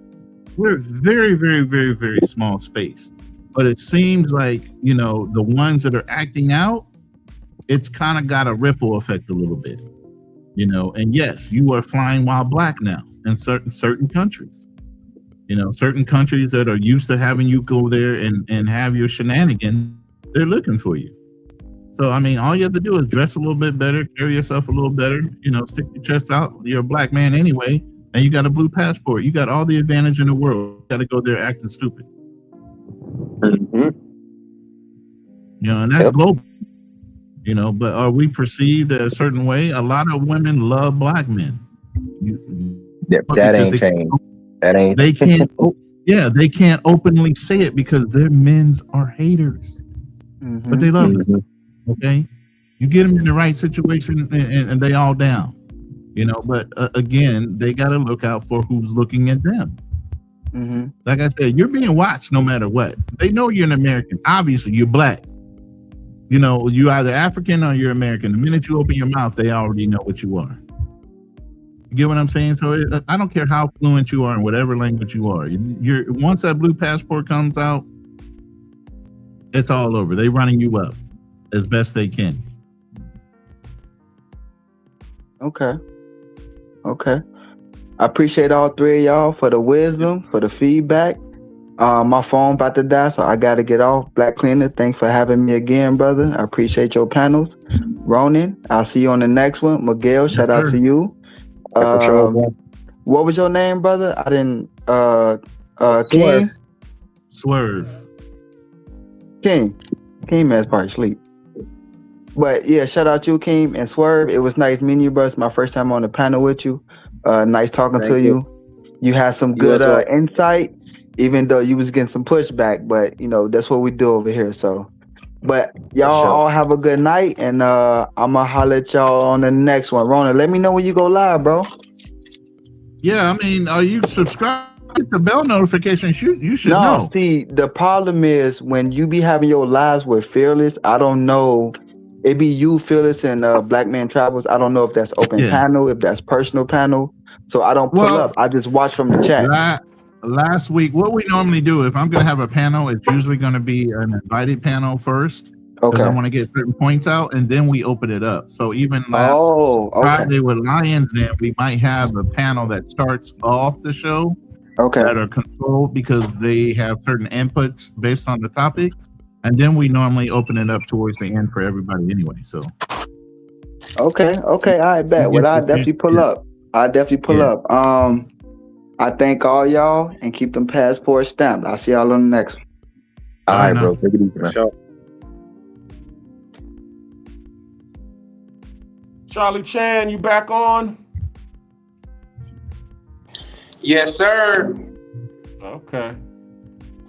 Speaker 14: we're very, very, very, very small space. But it seems like, the ones that are acting out, it's kind of got a ripple effect a little bit, and yes, you are flying while black now in certain countries. Certain countries that are used to having you go there and have your shenanigans, they're looking for you. So, I mean, all you have to do is dress a little bit better, carry yourself a little better, stick your chest out. You're a black man anyway, and you got a blue passport. You got all the advantage in the world. You got to go there acting stupid.
Speaker 18: Mm-hmm.
Speaker 14: And that's global. But are we perceived a certain way? A lot of women love black men.
Speaker 18: That ain't changed. That ain't.
Speaker 14: They can't. They can't openly say it because their men's are haters, but they love us. Okay, you get them in the right situation, and they all down. But again, they got to look out for who's looking at them. Like I said, you're being watched no matter what. They know you're an American. Obviously, you're black. You're either African or you're American. The minute you open your mouth, they already know what you are. You get what I'm saying? So I don't care how fluent you are in whatever language you are. Once that blue passport comes out, it's all over. They running you up as best they can.
Speaker 2: Okay. I appreciate all three of y'all for the wisdom, for the feedback. My phone about to die, so I got to get off. Black Cleaner, thanks for having me again, brother. I appreciate your panels. Ronan, I'll see you on the next one. Miguel, shout out to you. What was your name, brother? I didn't. King?
Speaker 14: Swerve.
Speaker 2: King man's probably asleep. But yeah, shout out to you, King and Swerve. It was nice meeting you, bro. It's my first time on the panel with you. Nice talking to you. You had some good insight, even though you was getting some pushback. But that's what we do over here. So, but y'all all have a good night, and I'm gonna holler at y'all on the next one. Rona, let me know when you go live, bro.
Speaker 14: Yeah, I mean, are you subscribed to the bell notifications? You should know.
Speaker 2: No, see, the problem is when you be having your lives with Fearless, I don't know. It be you, Fearless, and Black Man Travels. I don't know if that's open panel, if that's personal panel. So I don't pull up. I just watch from the chat.
Speaker 14: Last week, what we normally do, if I'm going to have a panel, it's usually going to be an invited panel first. Because I want to get certain points out, and then we open it up. So even last Friday with Lions Den, we might have a panel that starts off the show that are controlled because they have certain inputs based on the topic. And then we normally open it up towards the end for everybody anyway. So
Speaker 2: Okay, I bet. Well, I definitely pull up. I thank all y'all and keep them passports stamped. I'll see y'all on the next one.
Speaker 18: All right, bro. Take it easy, man.
Speaker 13: Sure.
Speaker 5: Charlie Chan, you back on?
Speaker 19: Yes, sir.
Speaker 5: Okay.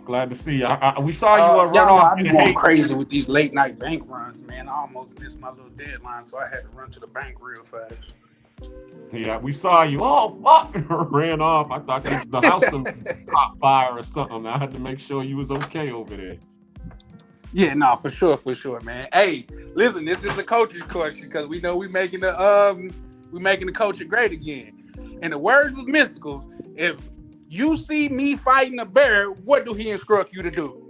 Speaker 5: Glad to see you. We saw you run
Speaker 19: y'all know
Speaker 5: off.
Speaker 19: I be going crazy with these late night bank runs, man. I almost missed my little deadline, so I had to run to the bank real fast.
Speaker 5: Yeah, we saw you. Oh, fuck! Ran off. I thought the house caught fire or something. I had to make sure you was okay over there.
Speaker 19: Yeah, no, for sure, man. Hey, listen, this is a coach's question because we know we making the culture great again. In the words of Mysticals, if you see me fighting a bear, what do he instruct you to do?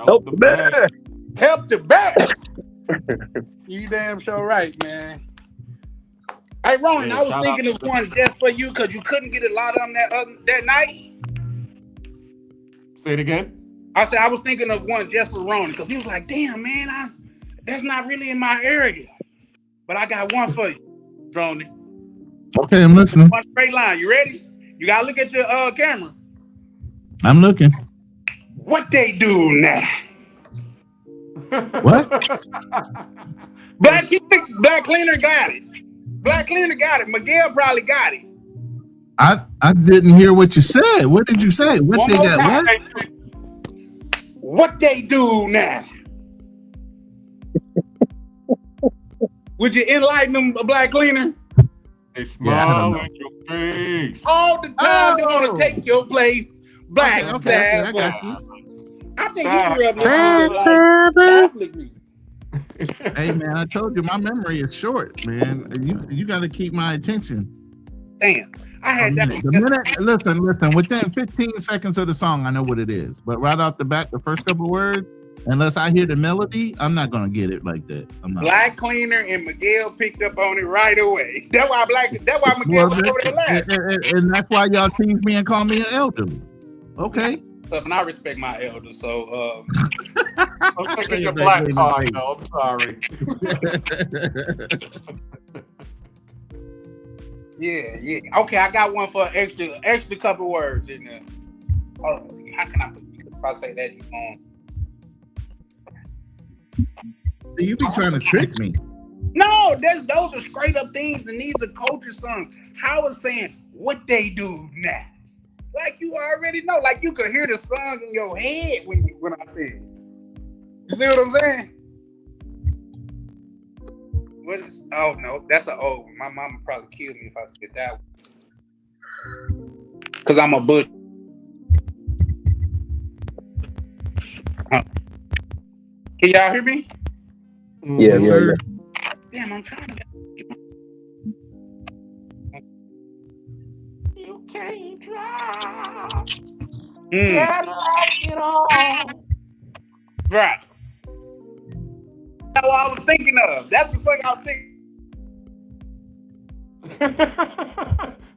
Speaker 18: Help the bear.
Speaker 19: Help the bear. You damn sure right, man. Hey, Ronan,
Speaker 5: Yeah,
Speaker 19: I was
Speaker 5: shout
Speaker 19: thinking
Speaker 5: out
Speaker 19: of
Speaker 5: to-
Speaker 19: one just for you because you couldn't get a lot of them that night.
Speaker 5: Say it again.
Speaker 19: I said I was thinking of one just for Ronan because he was like, "Damn, man, that's not really in my area." But I got one for you, Ronan.
Speaker 14: Okay, I'm listening.
Speaker 19: One straight line. You ready? You gotta look at your camera.
Speaker 14: I'm looking.
Speaker 19: What they do now?
Speaker 14: What?
Speaker 19: Black Cleaner got it. Black Cleaner got it. Miguel probably got it.
Speaker 14: I didn't hear what you said. What did you say? What
Speaker 19: One
Speaker 14: they
Speaker 19: more
Speaker 14: got?
Speaker 19: time.
Speaker 14: What?
Speaker 19: What they do now? Would you enlighten them, Black Cleaner?
Speaker 5: They smile at your face.
Speaker 19: All the time they want to take your place. Black
Speaker 14: Okay,
Speaker 19: Stab.
Speaker 14: I got you.
Speaker 19: I think he grew up listening to like Catholic music.
Speaker 14: Hey man, I told you my memory is short, man. You got to keep my attention.
Speaker 19: Damn, I had that.
Speaker 14: The minute, listen. Within 15 seconds of the song, I know what it is. But right off the bat, the first couple of words, unless I hear the melody, I'm not gonna get it like that. I'm not.
Speaker 19: Black Cleaner and Miguel picked up on it right away. That's why Miguel was over there laughing.
Speaker 14: And that's why y'all tease me and call me an elderly. Okay.
Speaker 19: And I respect my elders, so
Speaker 5: I'm taking your black card, though. I'm sorry.
Speaker 19: Yeah. Okay, I got one for extra couple words in there. Oh, how can I put if I say that you
Speaker 14: You be trying to trick me.
Speaker 19: No, those are straight up things, and these are culture songs. Howard saying what they do now. Like you already know, like you could hear the song in your head when I say it. You see what I'm saying? Oh no, that's an old one. My mama probably killed me if I said that one. Cause I'm a butcher. Can y'all hear me?
Speaker 18: Yeah, sir.
Speaker 19: Damn, I'm trying to get.
Speaker 5: You can't drive.
Speaker 19: Mm.
Speaker 5: Get like it all.
Speaker 19: Right. That's what I was thinking of. That's the thing I was thinking.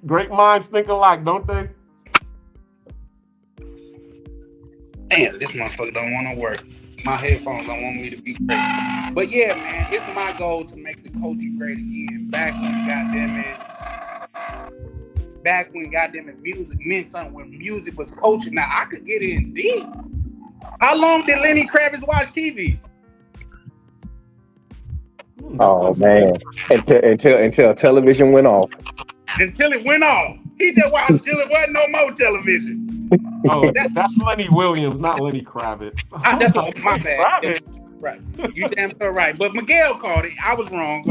Speaker 5: Great minds think alike, don't they?
Speaker 19: Damn, this motherfucker don't want to work. My headphones don't want me to be crazy. But yeah, man, it's my goal to make the culture great again. Back when goddamn it music meant something, when music was culture. Now I could get in deep. How long did Lenny Kravitz watch TV?
Speaker 18: Oh man, until television went off.
Speaker 19: Until it went off. He just watched until it wasn't no more television.
Speaker 5: Oh, that's Lenny Williams, not Lenny Kravitz.
Speaker 19: That's my bad.
Speaker 5: Kravitz.
Speaker 19: Right. You damn so right. But Miguel called it. I was wrong.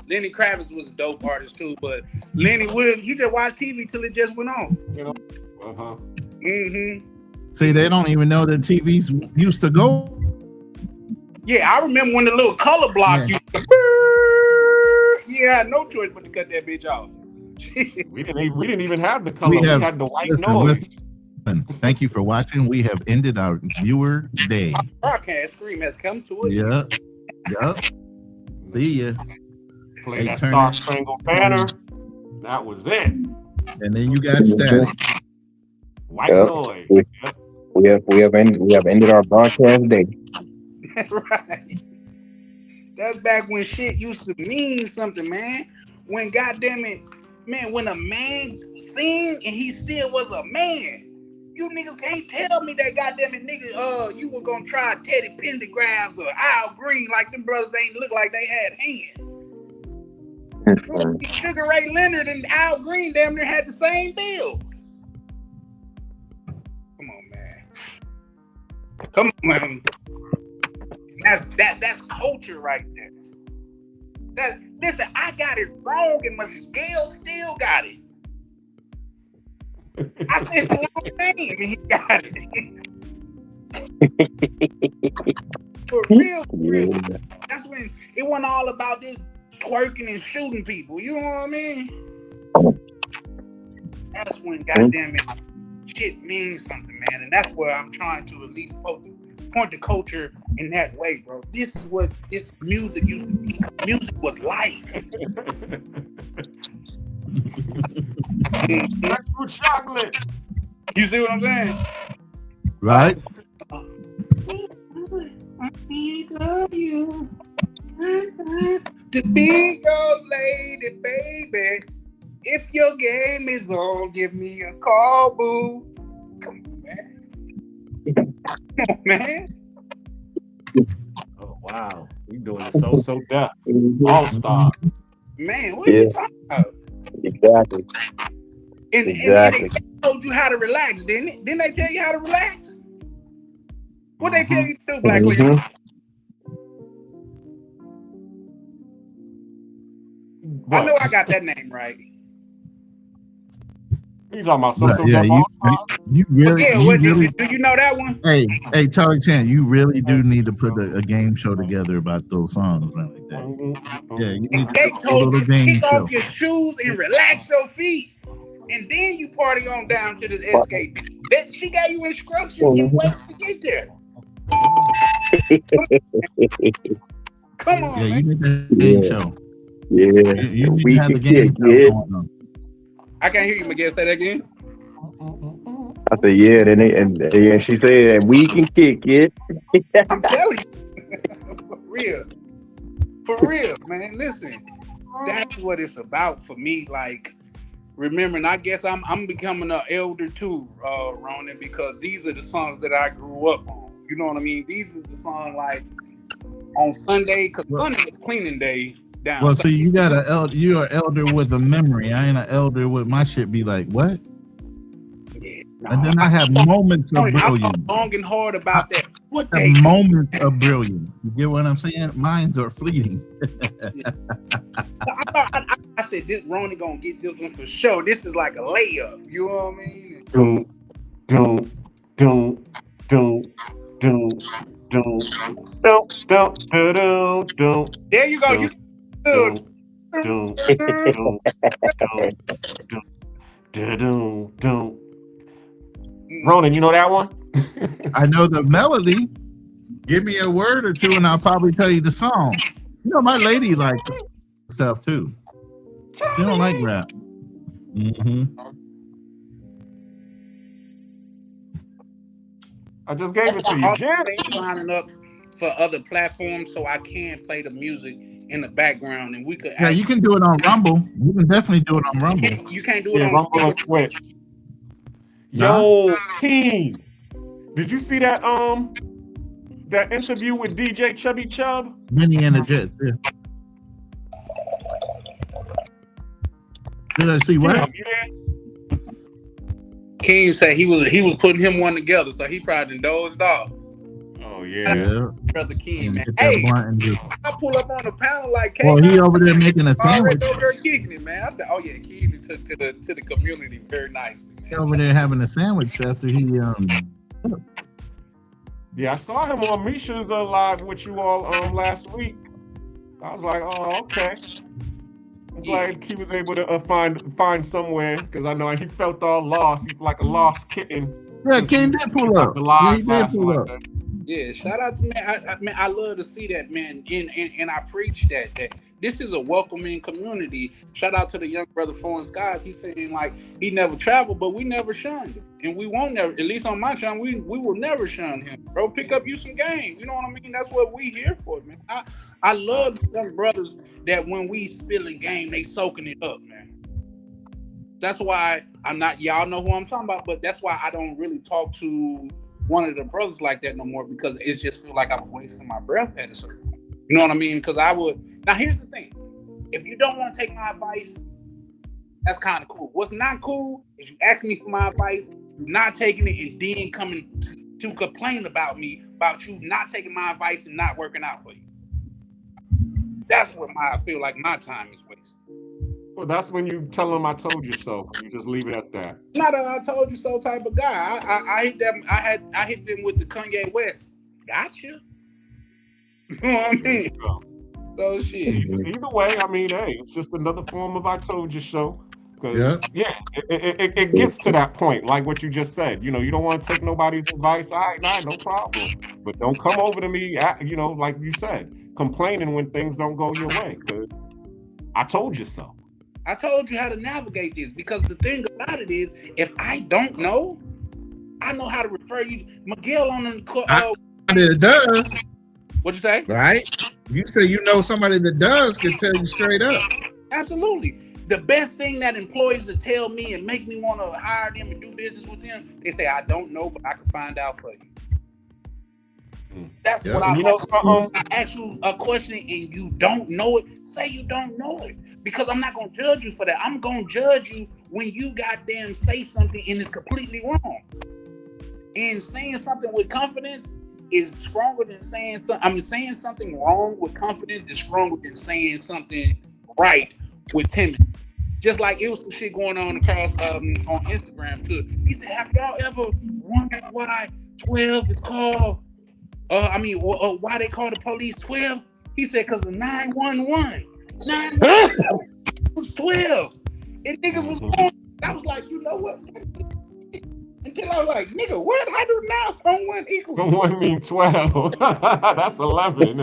Speaker 19: Lenny Kravitz was a dope artist too, but Lenny Williams, he just watched TV till it just went on.
Speaker 5: You know? Uh-huh.
Speaker 19: Mm-hmm.
Speaker 14: See, they don't even know that TVs used to go.
Speaker 19: Yeah, I remember when the little color block used to. Yeah, I had no choice but to cut that bitch off.
Speaker 5: We didn't even have the color. We had the white noise.
Speaker 14: Listen. Thank you for watching. We have ended our viewer day.
Speaker 19: Our broadcast stream has come to it.
Speaker 14: Yeah. See ya.
Speaker 5: Play that Star Spangled Banner. That was it.
Speaker 14: And then you got static.
Speaker 5: White noise.
Speaker 18: We have ended our broadcast day.
Speaker 19: Right. That's back when shit used to mean something, man. When goddamn it, man, when a man sing and he still was a man. You niggas can't tell me that goddamn it, nigga, you were gonna try Teddy Pendergrass or Al Green like them brothers ain't look like they had hands. Sugar Ray Leonard and Al Green damn near had the same build. Come on, man. Come on, man. That's culture right there. Listen, I got it wrong and Miguel still got it. I said the wrong name and he got it. For real. That's when it wasn't all about this twerking and shooting people. You know what I mean? That's when goddamn it shit means something, man. And that's where I'm trying to at least point the culture in that way, bro. This is what this music used to be. Music was life.
Speaker 5: Fruit chocolate.
Speaker 19: You see what I'm saying?
Speaker 14: Right.
Speaker 19: I think of you to be your lady, baby. If your game is on, give me a call, boo. Come on, man. Come on, man.
Speaker 5: Oh wow, you doing it so deaf. All star.
Speaker 19: Man, what are you talking about?
Speaker 18: Exactly.
Speaker 19: And they told you how to relax, didn't it? Didn't they tell you how to relax? What they tell you to do, Black Lady? I know I got that name right.
Speaker 5: You talking about so
Speaker 14: you really
Speaker 19: do you know that one?
Speaker 14: Hey, Charlie Chan, you really do need to put a game show together about those songs, man, like that. Yeah, you need to
Speaker 19: Escape
Speaker 14: do a
Speaker 19: told
Speaker 14: little
Speaker 19: you
Speaker 14: game
Speaker 19: kick
Speaker 14: show.
Speaker 19: off your shoes and relax your feet, and then you party on down to this Escape. That she gave you instructions and ways to get there. Come on,
Speaker 14: Yeah,
Speaker 19: man.
Speaker 14: you need that game show.
Speaker 18: Yeah,
Speaker 14: You need
Speaker 18: we
Speaker 14: to have the
Speaker 18: can
Speaker 14: game
Speaker 18: kick
Speaker 14: show
Speaker 18: it.
Speaker 14: going on.
Speaker 19: I can't hear you, Miguel. Say that again.
Speaker 18: I said, yeah, and she said, we can kick it.
Speaker 19: I'm telling you. For real, man. Listen, that's what it's about for me. Like, remembering, I guess I'm becoming an elder too, Ronan, because these are the songs that I grew up on. You know what I mean? These are the songs like on Sunday, because Sunday is cleaning day down.
Speaker 14: Well,
Speaker 19: south.
Speaker 14: see, you're an elder with a memory. I ain't an elder with my shit be like, what? And then I have moments of brilliance.
Speaker 19: I'm long and hard about that. What
Speaker 14: I
Speaker 19: day?
Speaker 14: have moments of brilliance. You get what I'm saying? Mines are fleeting.
Speaker 19: I said this Ronnie gonna get this one for sure. This is like a layup. You know what I mean? There you go. You
Speaker 5: Ronan, you know that one?
Speaker 14: I know the melody. Give me a word or two and I'll probably tell you the song. You know, my lady likes stuff too. She don't like rap.
Speaker 5: I just gave it to you, Jenny.
Speaker 19: Signing up for other platforms so I can play the music in the background, and we could.
Speaker 14: Yeah, you can do it on Rumble. You can definitely do it on Rumble.
Speaker 19: You can't do it on
Speaker 5: Rumble and Twitch. Yo, King, did you see that that interview with DJ Chubby Chub?
Speaker 14: Benny and the Jets. Yeah. Did I see what?
Speaker 19: King said he was putting him one together, so he probably dozed off.
Speaker 5: Oh yeah,
Speaker 19: brother King, man.
Speaker 14: Get that
Speaker 19: Hey,
Speaker 14: blunt and just-
Speaker 19: I pull up on the panel like,
Speaker 14: well, he over there making a sandwich.
Speaker 19: over there kicking it, man. I said, oh yeah, King took to the community very nicely.
Speaker 14: He over there having a sandwich after he
Speaker 5: yeah. I saw him on Misha's live with you all last week. I was like, oh okay. I'm glad he was able to find somewhere, because I know he felt all lost. He's like a lost kitten.
Speaker 14: Yeah, King did pull up. Yeah, he did pull up.
Speaker 19: Yeah, shout out to man. I love to see that, man, and I preach that this is a welcoming community. Shout out to the young brother Foreign Skies. He's saying like he never traveled, but we never shunned him, and we won't never. At least on my channel, we will never shun him, bro. Pick up you some game. You know what I mean? That's what we here for, man. I love the young brothers that when we spilling game, they soaking it up, man. That's why I'm not. Y'all know who I'm talking about, but that's why I don't really talk to one of the brothers like that no more, because it just feel like I'm wasting my breath at a certain point. You know what I mean? Because I would. Now here's the thing: if you don't want to take my advice, that's kind of cool. What's not cool is you ask me for my advice, you're not taking it, and then coming to complain about me about you not taking my advice and not working out for you. That's what I feel like my time is wasted.
Speaker 5: Well, that's when you tell them I told you so. You just leave it at that.
Speaker 19: Not a I told you so type of guy. I hit them. I hit them with the Kanye West. Gotcha. You know what I mean? So shit.
Speaker 5: Either way, I mean, hey, it's just another form of I told you so. It gets to that point, like what you just said. You know, you don't want to take nobody's advice. All right, nah, no problem. But don't come over to me, you know, like you said, complaining when things don't go your way, because I told you so.
Speaker 19: I told you how to navigate this, because the thing about it is, if I don't know, I know how to refer you. Miguel on the
Speaker 14: it does.
Speaker 19: What'd you say?
Speaker 14: Right? You say you know somebody that does can tell you straight up.
Speaker 19: Absolutely. The best thing that employees will tell me and make me want to hire them and do business with them, they say, I don't know, but I can find out for you. That's what I I ask you a question and you don't know it, say you don't know it. Because I'm not going to judge you for that. I'm going to judge you when you goddamn say something and it's completely wrong. And saying something with confidence is stronger than saying something. I mean, saying something wrong with confidence is stronger than saying something right with timidity. Just like it was some shit going on across on Instagram too. He said, have y'all ever wondered why 12 is called why they call the police 12?
Speaker 21: He said, because of 911. 911 was 12. And niggas was going. I was like, you know what? Until I was like, nigga, what? How do 911 equal?
Speaker 5: 1 mean 12. That's 11.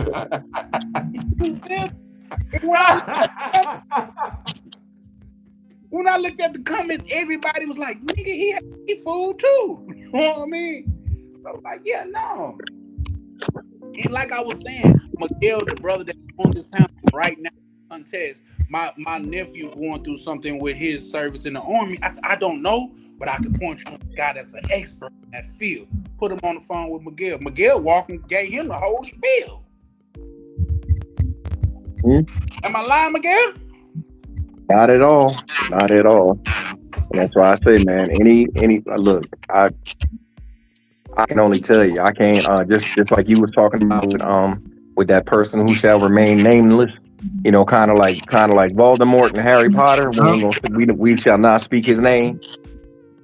Speaker 21: When I looked at the comments, everybody was like, nigga, he fool too. You know what I mean? So I was like, yeah, no. And like I was saying, Miguel, the brother that's on this panel right now, contest, my nephew going through something with his service in the army. I said, I don't know, but I can point you to a guy that's an expert in that field. Put him on the phone with Miguel. Miguel walking gave him the whole spiel. Am I lying, Miguel?
Speaker 18: Not at all. Not at all. And that's why I say, man, any look, I can only tell you, I can't just like you was talking about with that person who shall remain nameless, you know, kind of like Voldemort and Harry Potter. We shall not speak his name.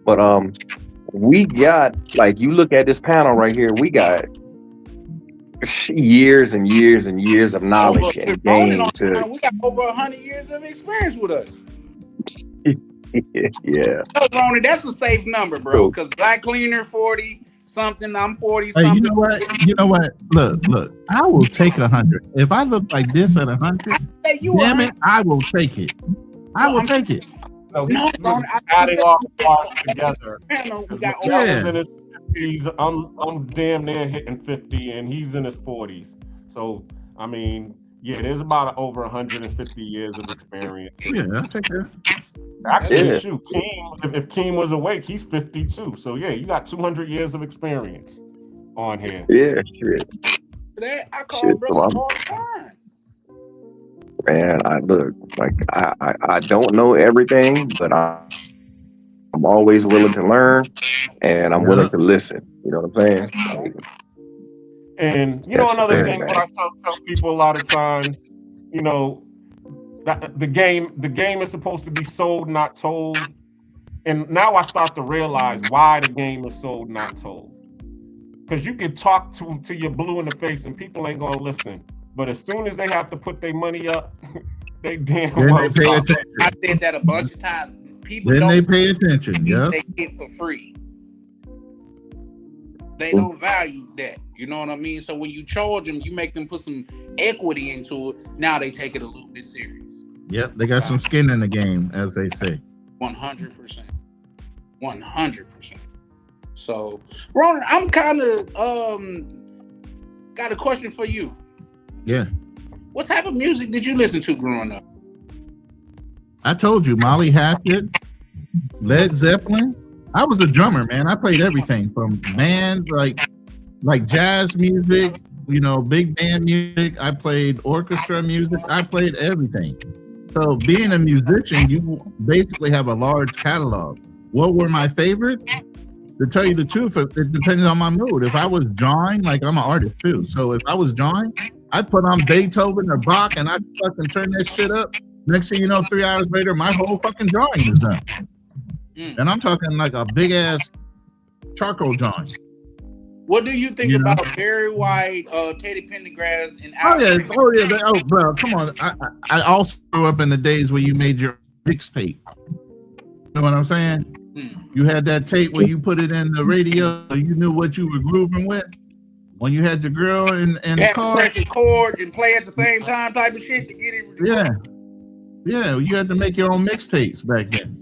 Speaker 18: But we got, like, you look at this panel right here, we got years and years and years of knowledge and game to.
Speaker 21: We got over 100 years of experience with us.
Speaker 18: Yeah.
Speaker 21: So, Ronnie, that's a safe number, bro. Because Black Cleaner 40 something, I'm 40 something.
Speaker 14: Hey, you know what? You know what? Look. I will take 100. If I look like this at 100, damn it, I will take it. I will take it.
Speaker 5: So he's adding all the parts together.
Speaker 21: Yeah.
Speaker 5: In his 50s, I'm damn near hitting 50, and he's in his 40s. So I mean, yeah, there's about over 150 years of experience.
Speaker 14: Yeah, I'll take that.
Speaker 5: Actually, shoot, if Keem was awake, he's 52. So yeah, you got 200 years of experience on here.
Speaker 18: Yeah, shit.
Speaker 21: Today, I call brothers all the time.
Speaker 18: Man, I look like I don't know everything, but I'm always willing to learn, and I'm willing to listen. You know what I'm saying?
Speaker 5: And you know, another thing, what I tell people a lot of times, you know, that the game is supposed to be sold, not told. And now I start to realize why the game is sold, not told. Because you can talk to your blue in the face, and people ain't gonna listen. But as soon as they have to put their money up, they damn well stop.
Speaker 21: I said that a bunch of times. People
Speaker 14: then
Speaker 21: don't
Speaker 14: they pay attention. Yeah,
Speaker 21: they get for free. They don't value that. You know what I mean? So when you charge them, you make them put some equity into it. Now they take it a little bit serious.
Speaker 14: Yep, they got some skin in the game, as they say.
Speaker 21: 100%. 100%. So, Ronan, I'm kind of got a question for you.
Speaker 14: Yeah.
Speaker 21: What type of music did you listen to growing up?
Speaker 14: I told you, Molly Hatchet, Led Zeppelin. I was a drummer, man. I played everything from bands like jazz music, you know, big band music. I played orchestra music. I played everything. So being a musician, you basically have a large catalog. What were my favorites? To tell you the truth, it depends on my mood. If I was drawing, like I'm an artist too. So if I was drawing, I'd put on Beethoven or Bach and I'd fucking turn that shit up. Next thing you know, 3 hours later, my whole fucking drawing is done. And I'm talking like a big ass charcoal drawing.
Speaker 21: What do you think about Barry White, Teddy Pendergrass, and
Speaker 14: Oh, bro, come on. I also grew up in the days where you made your mixtape. You know what I'm saying? You had that tape where you put it in the radio, so you knew what you were grooving with. When you had your girl in the car,
Speaker 21: press record and play at the same time, type of shit to get it.
Speaker 14: Yeah. You had to make your own mixtapes back then.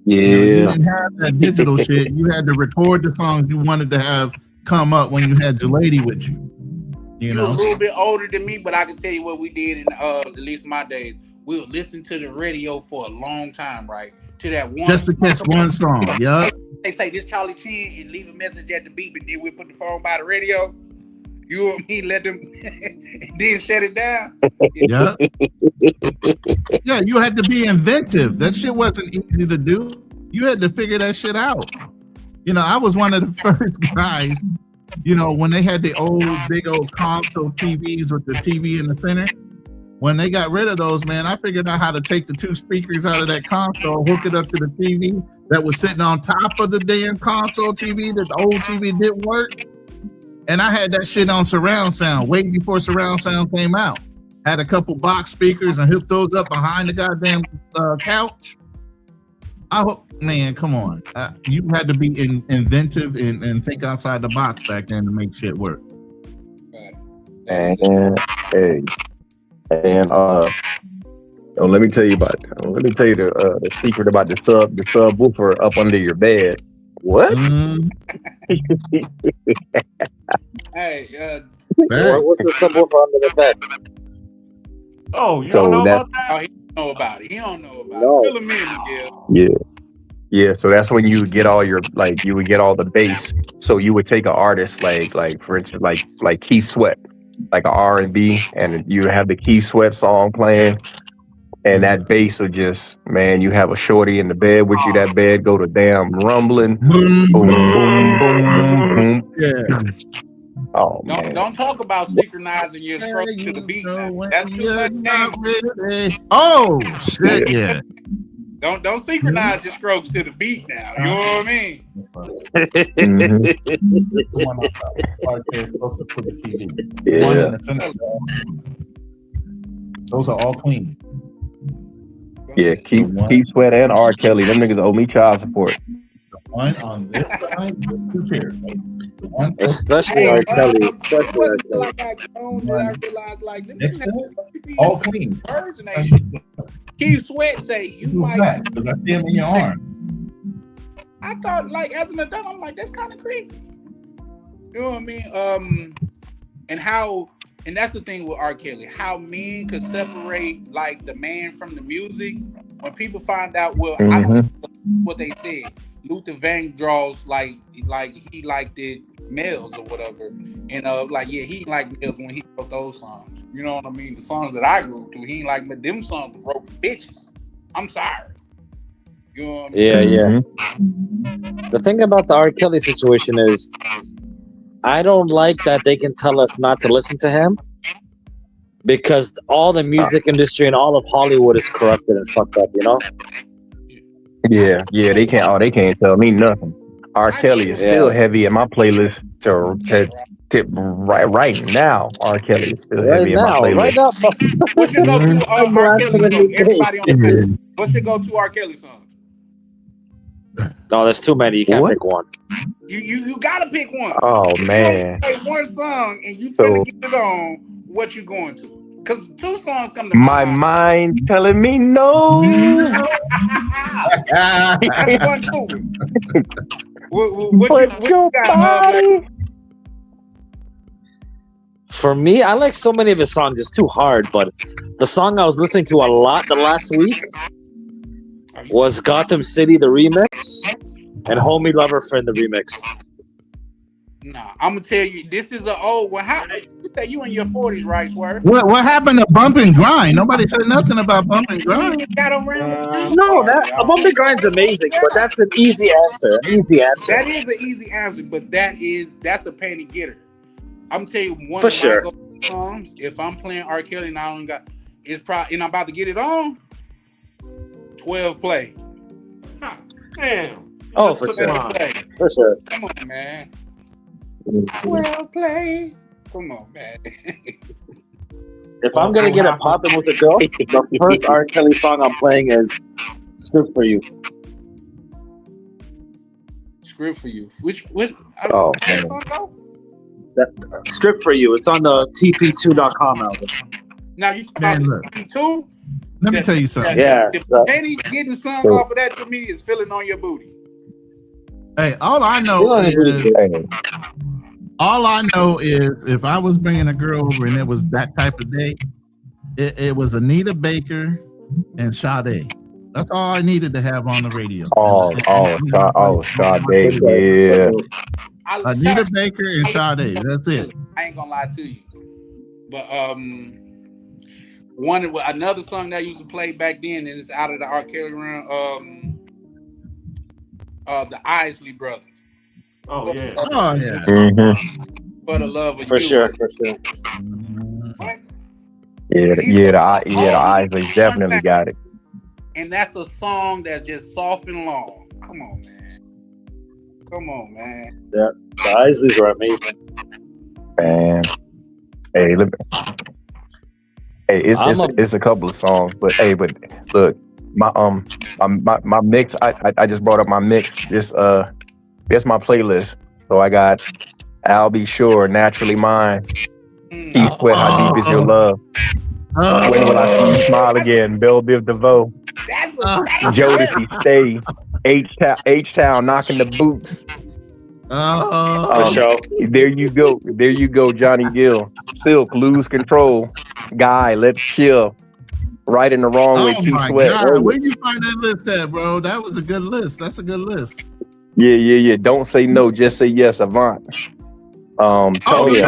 Speaker 18: Yeah,
Speaker 14: you didn't have that digital shit. You had to record the songs you wanted to have come up when you had your lady with you. You know,
Speaker 21: a little bit older than me, but I can tell you what we did in at least my days. We would listen to the radio for a long time, right? To that one,
Speaker 14: just to catch one song. Yeah.
Speaker 21: They say this Charlie Chin and leave a message at the beep, and then we put the phone by the radio. You and me let them and then shut it down.
Speaker 14: Yeah. Yeah, you had to be inventive. That shit wasn't easy to do. You had to figure that shit out. You know, I was one of the first guys, you know, when they had the big old console TVs with the TV in the center. When they got rid of those, man, I figured out how to take the two speakers out of that console, hook it up to the TV that was sitting on top of the damn console TV that the old TV didn't work. And I had that shit on surround sound way before surround sound came out. Had a couple box speakers and hooked those up behind the goddamn couch. I hope, man, come on. You had to be inventive and think outside the box back then to make shit work.
Speaker 18: And let me tell you the secret about the subwoofer up under your bed. What?
Speaker 19: Hey,
Speaker 13: what's the subwoofer under the bed?
Speaker 5: Oh, you don't know about that?
Speaker 19: Oh, he don't know about it. He don't know about it. Fill him in, Miguel.
Speaker 18: Yeah. So that's when you would get all your you would get all the bass. So you would take an artist like for instance like Keith Sweat, like an R&B, and you have the Keith Sweat song playing, and that bass would just, man, you have a shorty in the bed with you. That bed go to damn rumbling. Boom, boom, boom, boom.
Speaker 14: Yeah.
Speaker 18: Oh man.
Speaker 19: Don't talk about synchronizing your strokes to the beat. That's too much game.
Speaker 14: Oh shit, yeah.
Speaker 19: Don't synchronize your strokes to the beat now. You know what I mean?
Speaker 14: Those are all clean.
Speaker 18: Yeah, Keith Sweat and R. Kelly, them niggas owe me child support.
Speaker 14: One on this side, two chairs.
Speaker 13: Especially R. Kelly. Especially R. Kelly.
Speaker 19: Like I realized like this
Speaker 14: all clean.
Speaker 19: Birds Nation. Keith Sweat say you might
Speaker 14: because I see him in your arm.
Speaker 19: I thought like as an adult, I'm like, that's kind of creepy. You know what I mean? And that's the thing with R. Kelly, how men could separate like the man from the music. When people find out, I don't know what they said. Luther Vandross like he liked it males or whatever, and he liked males when he wrote those songs. You know what I mean? The songs that I grew up to, he ain't like them songs wrote for bitches. I'm sorry. You know what I mean?
Speaker 13: Yeah. The thing about the R. Kelly situation is, I don't like that they can tell us not to listen to him because all the music industry and all of Hollywood is corrupted and fucked up, you know?
Speaker 18: Yeah, they can't tell me nothing. R. Kelly is still heavy in my playlist right now. R. Kelly is still heavy in my playlist.
Speaker 13: Right now,
Speaker 19: what's your go-to R. Kelly song? Everybody on the list. What's your go-to R. Kelly song?
Speaker 13: No, there's too many. You can't pick one.
Speaker 19: You gotta pick one.
Speaker 18: Oh man!
Speaker 19: Play one song and you finna get it on. What you going to? Because two songs come to
Speaker 18: my mind telling me no.
Speaker 19: That's one too. What you got?
Speaker 13: For me, I like so many of his songs. It's too hard, but the song I was listening to a lot the last week was Gotham City, the remix, and Homie Lover Friend, the remix.
Speaker 19: Nah, I'm gonna tell you, this is an old one. How you say you in your 40s, right, Swerve?
Speaker 14: What happened to Bump and Grind? Nobody said nothing about Bump and Grind.
Speaker 13: No, a Bump and Grind's amazing, but that's an easy answer.
Speaker 19: That is an easy answer, but that's a penny getter. I'm gonna tell you one
Speaker 13: for sure.
Speaker 19: Songs, if I'm playing R. Kelly and I don't got, it's probably, and I'm about to get it on. 12 play.
Speaker 5: Damn.
Speaker 13: Oh, for sure. For sure.
Speaker 19: Come on, man. 12 play. Come on, man.
Speaker 13: If I'm gonna get it popping with a girl, the first R. Kelly song I'm playing is "Script for You."
Speaker 19: Script for You. Which man.
Speaker 13: Script for You. It's on the TP2.com album.
Speaker 19: Now you talk about TP2.
Speaker 14: Let me tell you something.
Speaker 19: Penny getting songs off of that to me is feeling on your booty.
Speaker 14: Hey, all I know is if I was bringing a girl over and it was that type of day, it was Anita Baker and Sade. That's all I needed to have on the radio.
Speaker 18: Sade, yeah.
Speaker 14: Anita Baker and Sade. That's it.
Speaker 19: I ain't gonna lie to you, but another song that I used to play back then, and it's out of the R. Kelly run, the Isley Brothers.
Speaker 5: Oh yeah.
Speaker 14: Oh yeah.
Speaker 19: For the love of you.
Speaker 13: For sure.
Speaker 19: What?
Speaker 18: Yeah, the Isley definitely got it.
Speaker 19: And that's a song that's just soft and long. Come on, man.
Speaker 13: Yeah, the Isleys are amazing.
Speaker 18: Man, hey, look, hey, it's a couple of songs, but look, my mix. I just brought up my mix. This my playlist. So I got I'll Be Sure, Naturally Mine, Keith Sweat, How Deep Is Your Love, When Will I See You Smile Again, Belle Biv DeVoe, Jodeci, Stay, H-Town, Knocking the Boots.
Speaker 13: For sure.
Speaker 18: There you go, Johnny Gill, Silk, Lose Control, Guy, Let's Chill, Right in the Wrong Way, Keith Sweat.
Speaker 14: God. Where you find that list at, bro? That was a good list. That's a good list.
Speaker 18: Yeah. Don't say no, just say yes, Avant. Tony,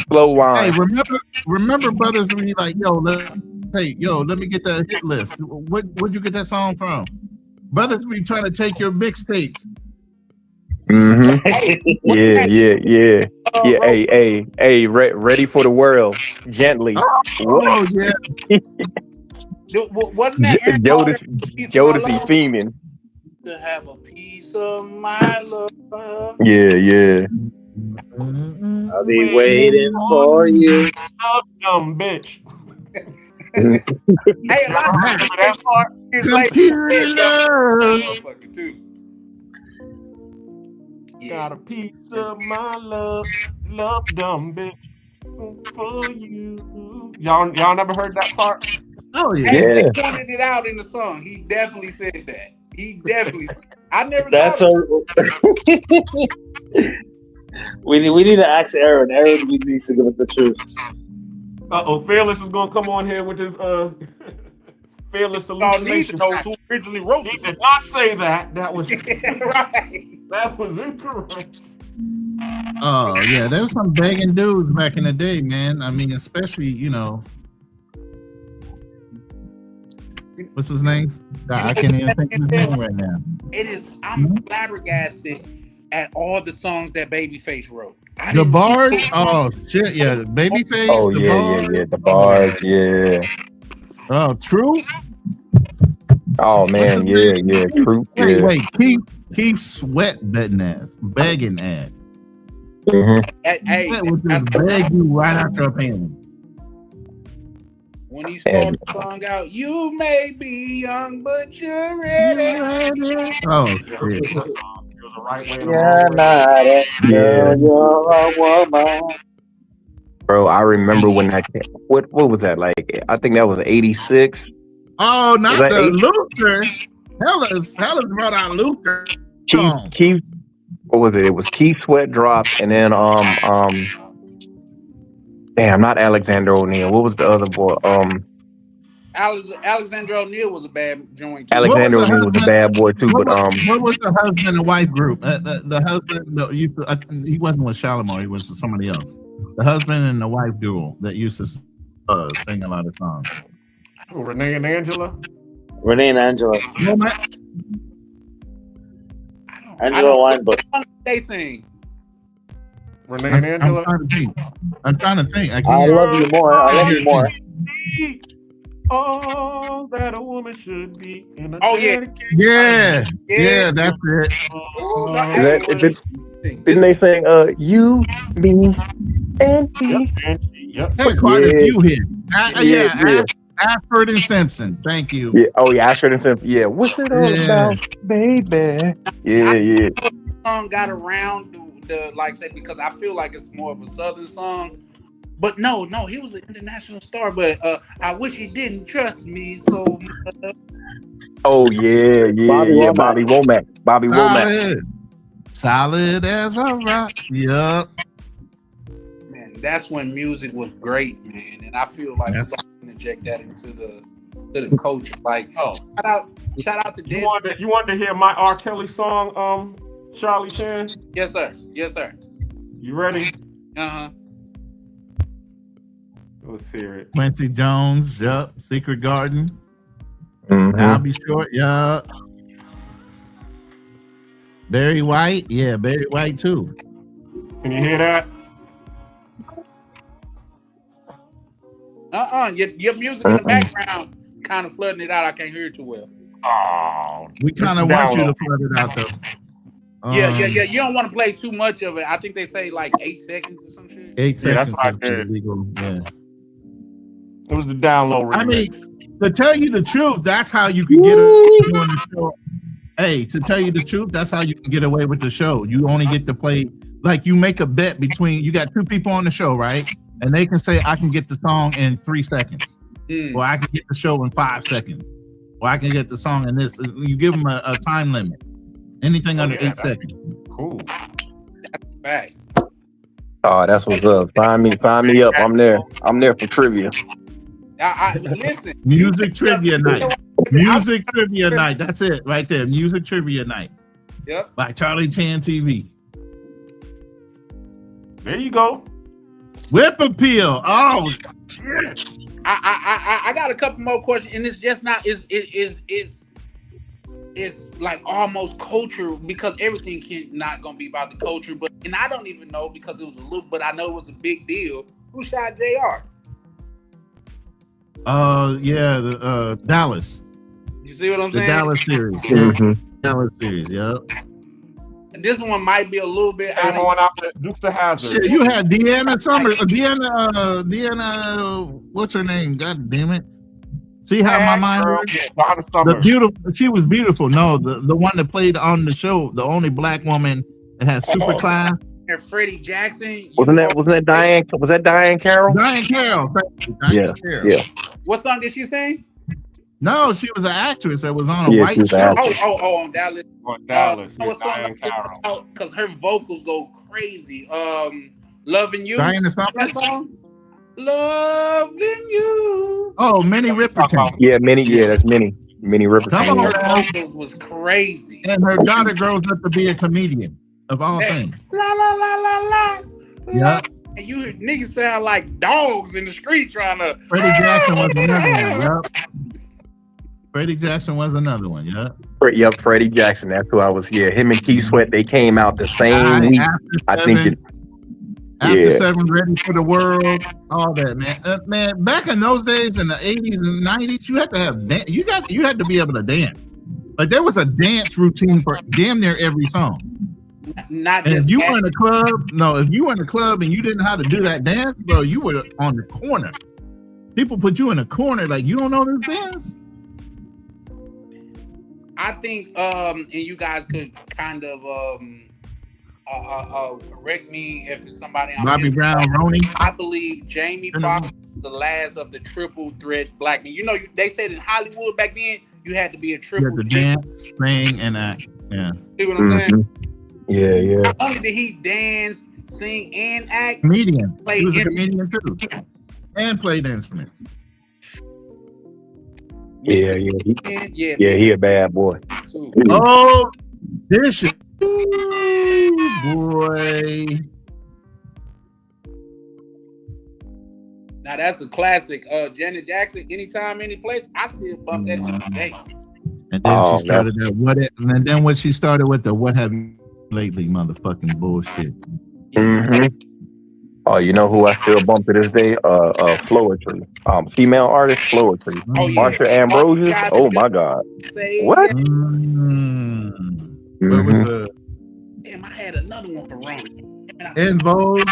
Speaker 18: slow wine.
Speaker 14: Hey, remember, brothers, when you like, let me get that hit list. Where'd you get that song from? Brothers, we trying to take your mixtapes.
Speaker 18: Yeah. Hey, ready for the world, gently.
Speaker 19: Oh yeah. Wasn't that
Speaker 18: Jodeci theming?
Speaker 19: To have a piece of my love.
Speaker 18: Yeah.
Speaker 13: I'll be waiting for you.
Speaker 5: Dumb bitch.
Speaker 19: Hey, a lot of remember that part.
Speaker 5: Got a piece of my love, dumb bitch, for you. Y'all never heard that part?
Speaker 14: Oh
Speaker 19: yeah. Hey, they pointed it out in the song. He definitely said that. I never.
Speaker 13: That's we need to ask Aaron. Aaron needs to give us the truth.
Speaker 5: Fearless is gonna come on here with his Fearless hallucination.
Speaker 19: Those who originally wrote
Speaker 5: He did not say that. That was right. That was incorrect.
Speaker 14: Oh yeah, there was some begging dudes back in the day, man. I mean, especially what's his name? I can't even think of his name right now.
Speaker 19: I'm flabbergasted at all the songs that Babyface wrote.
Speaker 14: The bars? Oh shit, yeah. Babyface.
Speaker 18: Oh yeah. The bars, yeah.
Speaker 14: Oh, True?
Speaker 18: Oh man, yeah. True.
Speaker 14: Wait. Keith Sweat begging ass.
Speaker 19: Hey,
Speaker 14: would just beg you right after a panel.
Speaker 19: When he started the song out, you may be young, but you're ready.
Speaker 14: Oh shit.
Speaker 13: You're a woman.
Speaker 18: Bro, I remember when that came. What was that like? I think that was 86.
Speaker 14: Oh, not the Luther. Hellas brought out Luther.
Speaker 18: Keith. What was it? It was Keith Sweat dropped, and then damn, not Alexander O'Neal. What was the other boy?
Speaker 19: Alexander O'Neal was a bad joint too.
Speaker 18: Alexander O'Neal was a bad boy too,
Speaker 14: what was the husband and wife group? The husband, he wasn't with Shalimar. He was with somebody else. The husband and the wife duo that used to sing a lot of songs.
Speaker 5: Renee and Angela.
Speaker 13: Angela Weinbush.
Speaker 19: They sing.
Speaker 5: Renee and Angela.
Speaker 14: I'm trying to think.
Speaker 13: I love you more.
Speaker 5: All that a woman should be in a
Speaker 14: yeah, that's it.
Speaker 18: Didn't they sing you, me, and me?
Speaker 5: Yep.
Speaker 14: Had quite a few here. Ashford and Simpson. Thank you.
Speaker 18: Yeah. Oh yeah, Ashford and Simpson. Yeah. What's it all about, baby? Yeah.
Speaker 19: Song got around the because I feel like it's more of a southern song. But no, he was an international star. But I wish he didn't trust me so much.
Speaker 18: Oh yeah. Bobby Womack.
Speaker 14: Solid as a rock. Yup.
Speaker 19: Man, that's when music was great, man. And I feel like we got to inject that into the culture. Like, shout out to
Speaker 5: you wanted to hear my R. Kelly song, Charlie Chan?
Speaker 19: Yes, sir.
Speaker 5: You ready?
Speaker 19: Uh-huh.
Speaker 5: Let's hear it.
Speaker 14: Quincy Jones, yup. Secret Garden.
Speaker 18: Mm-hmm.
Speaker 14: I'll Be Short, yup. Barry White, Barry White too.
Speaker 5: Can you hear that?
Speaker 19: Your music in the background kind of flooding it out. I can't hear it too well.
Speaker 5: Oh,
Speaker 14: we kind of want you to flood it out though.
Speaker 19: Yeah. You don't want to play too much of it. I think they say like 8 seconds or some shit.
Speaker 14: 8 seconds.
Speaker 5: That's what I did.
Speaker 14: Illegal. Yeah.
Speaker 5: It was the download remix.
Speaker 14: I mean, to tell you the truth, that's how you can get on the show. Hey, to tell you the truth, that's how you can get away with the show. You only get to play, like you make a bet between, you got two people on the show, right? And they can say, I can get the song in 3 seconds. Or I can get the show in 5 seconds. Or I can get the song in this. You give them a time limit. Anything under 8 seconds.
Speaker 5: Cool.
Speaker 19: That's right.
Speaker 18: Oh, that's what's up. Sign me up. I'm there for trivia.
Speaker 19: Listen.
Speaker 14: Music trivia night. Music trivia night. That's it right there. Music trivia night.
Speaker 19: Yep.
Speaker 14: By Charlie Chan TV.
Speaker 5: There you go.
Speaker 14: Whip appeal. Oh shit.
Speaker 19: I got a couple more questions, and it's just not it's like almost culture, because everything not gonna be about the culture, but and I don't even know because it was a little, but I know it was a big deal. Who shot JR?
Speaker 14: Yeah, Dallas.
Speaker 19: You see what I'm
Speaker 14: The
Speaker 19: saying?
Speaker 14: Dallas series. Dallas series, yeah.
Speaker 19: This one might be a little bit
Speaker 5: out to Dukes of Hazzard.
Speaker 14: Shit, you had Deanna Summers, Deanna, what's her name? God damn it. See how my mind works? The beautiful, she was beautiful. No, the one that played on the show, the only black woman that has super class.
Speaker 19: And Freddie Jackson.
Speaker 18: Wasn't that Diane? Was that Diane Carroll?
Speaker 14: Diane Carroll.
Speaker 18: Yeah.
Speaker 19: What song did she sing?
Speaker 14: No, she was an actress that was on a white show.
Speaker 19: On Dallas.
Speaker 5: On Dallas.
Speaker 19: Diane Carroll. Because her vocals go crazy. Loving You.
Speaker 14: Diana Summers?
Speaker 19: That song? Loving You.
Speaker 14: Oh, Minnie Riperton.
Speaker 18: Yeah, Minnie. Yeah, that's Minnie. Minnie Riperton.
Speaker 14: Come on,
Speaker 19: her vocals was crazy.
Speaker 14: And her daughter grows up to be a comedian, of all things.
Speaker 19: La la la la la.
Speaker 14: Yeah.
Speaker 19: And you niggas sound like dogs in the street trying to.
Speaker 14: Freddie Jackson was another one. Yep. Freddie Jackson was another one. Yeah.
Speaker 18: Yep, Freddie Jackson. That's who I was. Yeah, him and Keith Sweat. They came out the same week. I think.
Speaker 14: After 7, Ready for the World, all that, man. Man, back in those days, in the 80s and 90s, you had to have you had to be able to dance. Like there was a dance routine for damn near every song.
Speaker 19: Not
Speaker 14: and
Speaker 19: just
Speaker 14: if you were in a club, and you didn't know how to do that dance, bro, you were on the corner. People put you in a corner like you don't know this dance.
Speaker 19: I think and you guys could kind of correct me if it's somebody on
Speaker 14: Bobby Brown, Ronnie.
Speaker 19: I believe Jamie Foxx was the last of the triple threat black men. You know, they said in Hollywood back then you had to be a triple.
Speaker 14: You had to dance, sing, and act. Yeah.
Speaker 19: See what I'm saying?
Speaker 18: Yeah.
Speaker 19: Not only did he dance, sing, and act,
Speaker 14: comedian. He was a comedian too, and played instruments.
Speaker 18: Yeah. He a bad boy.
Speaker 14: Oh, this is boy.
Speaker 19: Now that's a classic. Janet Jackson, Anytime, Any Place. I still bump that to today.
Speaker 14: And then she started that and then when she started with the "What Have You Lately" motherfucking bullshit.
Speaker 18: Oh, you know who I still bump to this day? Floetry. Female artist Floetry. Marsha Ambrosius. Oh my God. What?
Speaker 14: What was
Speaker 19: Damn, I had another one for Ron.
Speaker 14: In Vogue.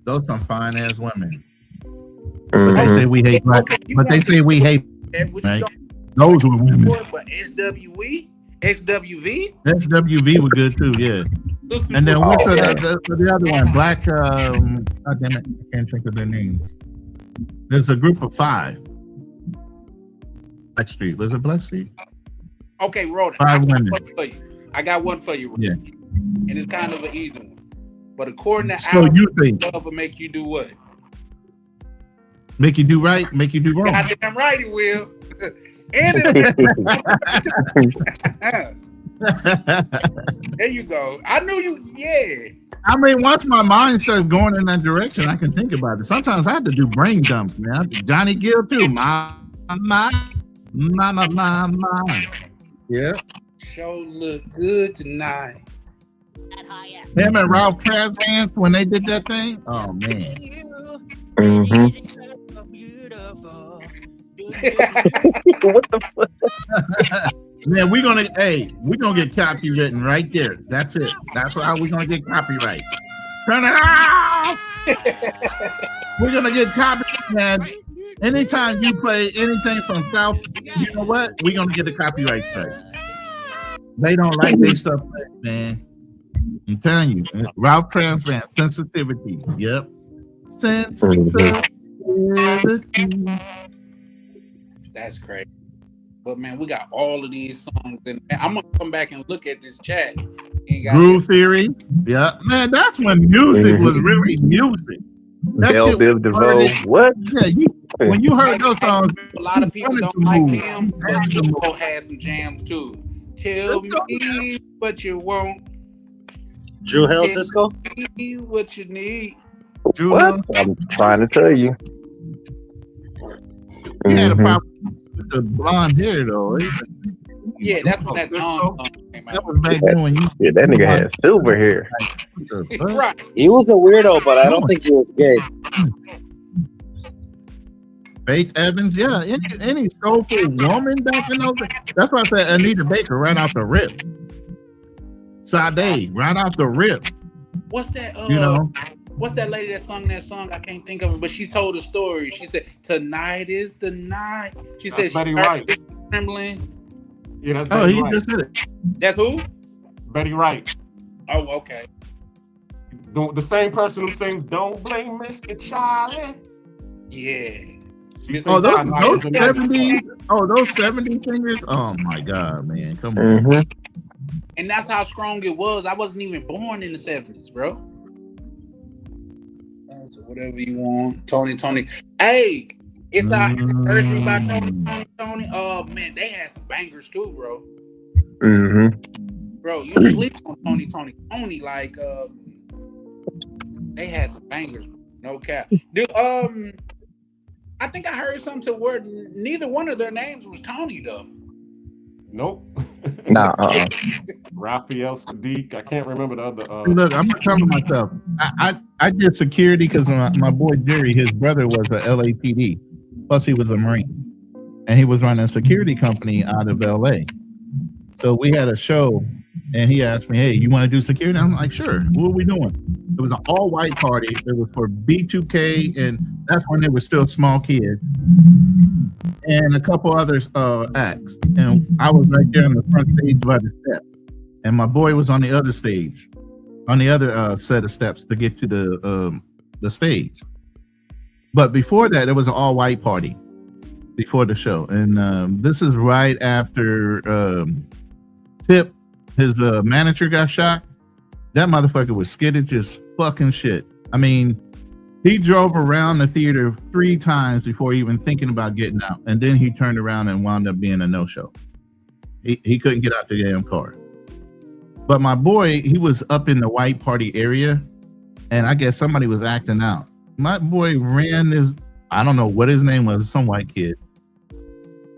Speaker 14: Those some fine ass women. But they say we hate black. But they say we hate. Right? Those were women.
Speaker 19: But SWV?
Speaker 14: SWV was good too, yeah. And then what's the other one? Black, God damn it, I can't think of their name. There's a group of 5. Blackstreet. Was it Blackstreet?
Speaker 19: Okay, Rodan.
Speaker 14: 5 women.
Speaker 19: I got one for you, Rodan.
Speaker 14: Yeah.
Speaker 19: And it's kind of an easy one. But according to
Speaker 14: So you think
Speaker 19: love will make you do what?
Speaker 14: Make you do right, make you do wrong.
Speaker 19: Goddamn right he will. There you go. I knew you. Yeah.
Speaker 14: I mean, once my mind starts going in that direction, I can think about it. Sometimes I have to do brain dumps, man. Johnny Gill too. My. Yeah.
Speaker 19: Show look good tonight.
Speaker 14: Him and Ralph Tresvant when they did that thing. Oh man.
Speaker 18: What the fuck?
Speaker 14: Man, we're gonna get copywritten right there. That's it. That's how we're gonna get copyright. Turn it off. We're gonna get copyright, man. Anytime you play anything from South, you know what? We're gonna get a copyright strike. They don't like their stuff, man. I'm telling you, Ralph Transvan, sensitivity. Yep, sensitivity.
Speaker 21: That's crazy. But man, we got all of these songs, and man, I'm gonna come back and look at this chat.
Speaker 14: Groove Theory. Yeah, man, that's when music was really music.
Speaker 18: Bell Biv DeVoe. What?
Speaker 14: Yeah, when you heard those songs,
Speaker 21: a lot of people don't like them, but Cisco had some jams too. Tell me what you want.
Speaker 20: Drew Hill, Cisco.
Speaker 21: Tell me what you need.
Speaker 18: What? I'm trying to tell you.
Speaker 14: He had a problem with the blonde hair, though.
Speaker 21: Yeah, that's when that song came out.
Speaker 14: That was back then when you.
Speaker 18: Yeah, that nigga had silver hair.
Speaker 21: Right.
Speaker 13: He was a weirdo, but I don't think he was gay.
Speaker 14: Faith Evans, yeah, any soulful woman back in those days. That's why I said Anita Baker right off the rip. Sade right off the rip.
Speaker 21: What's that?
Speaker 14: You know,
Speaker 21: what's that lady that sung that song? I can't think of it, but she told a story. She said, "Tonight is the night." She said,
Speaker 5: Betty
Speaker 21: she
Speaker 5: Wright.
Speaker 21: Trembling.
Speaker 5: Yeah, that's Betty
Speaker 14: he
Speaker 5: Wright.
Speaker 14: just said it.
Speaker 21: That's who?
Speaker 5: Betty Wright.
Speaker 21: Oh, okay.
Speaker 5: The same person who sings "Don't Blame Mr. Charlie."
Speaker 21: Yeah.
Speaker 14: Oh, those 70s. Oh, those 70s singers. Oh my God, man, come on.
Speaker 21: And that's how strong it was. I wasn't even born in the 70s, bro. So whatever you want, Tony. Hey, it's our anniversary by Tony. Oh man, they had some bangers too, bro. Bro, you sleep on Tony. Like, they had some bangers. No cap, dude. I think I heard something to where neither one of their names was Tony though.
Speaker 5: Nope.
Speaker 18: Nah.
Speaker 5: Raphael Sadiq. I can't remember the other.
Speaker 14: Look, I'm not telling myself. I did security because my boy Jerry, his brother was a LAPD. Plus, he was a Marine, and he was running a security company out of LA. So we had a show, and he asked me, "Hey, you want to do security?" I'm like, "Sure." What are we doing? It was an all-white party. It was for B2K, and that's when they were still small kids, and a couple other acts. And I was right there on the front stage by the steps, and my boy was on the other stage, on the other set of steps to get to the stage. But before that, it was an all-white party before the show, and this is right after Tip, his manager, got shot. That motherfucker was scared just fucking shit. I mean, he drove around the theater 3 times before even thinking about getting out, and then he turned around and wound up being a no-show. He couldn't get out the damn car. But my boy, he was up in the white party area, and I guess somebody was acting out. My boy ran this, I don't know what his name was, some white kid.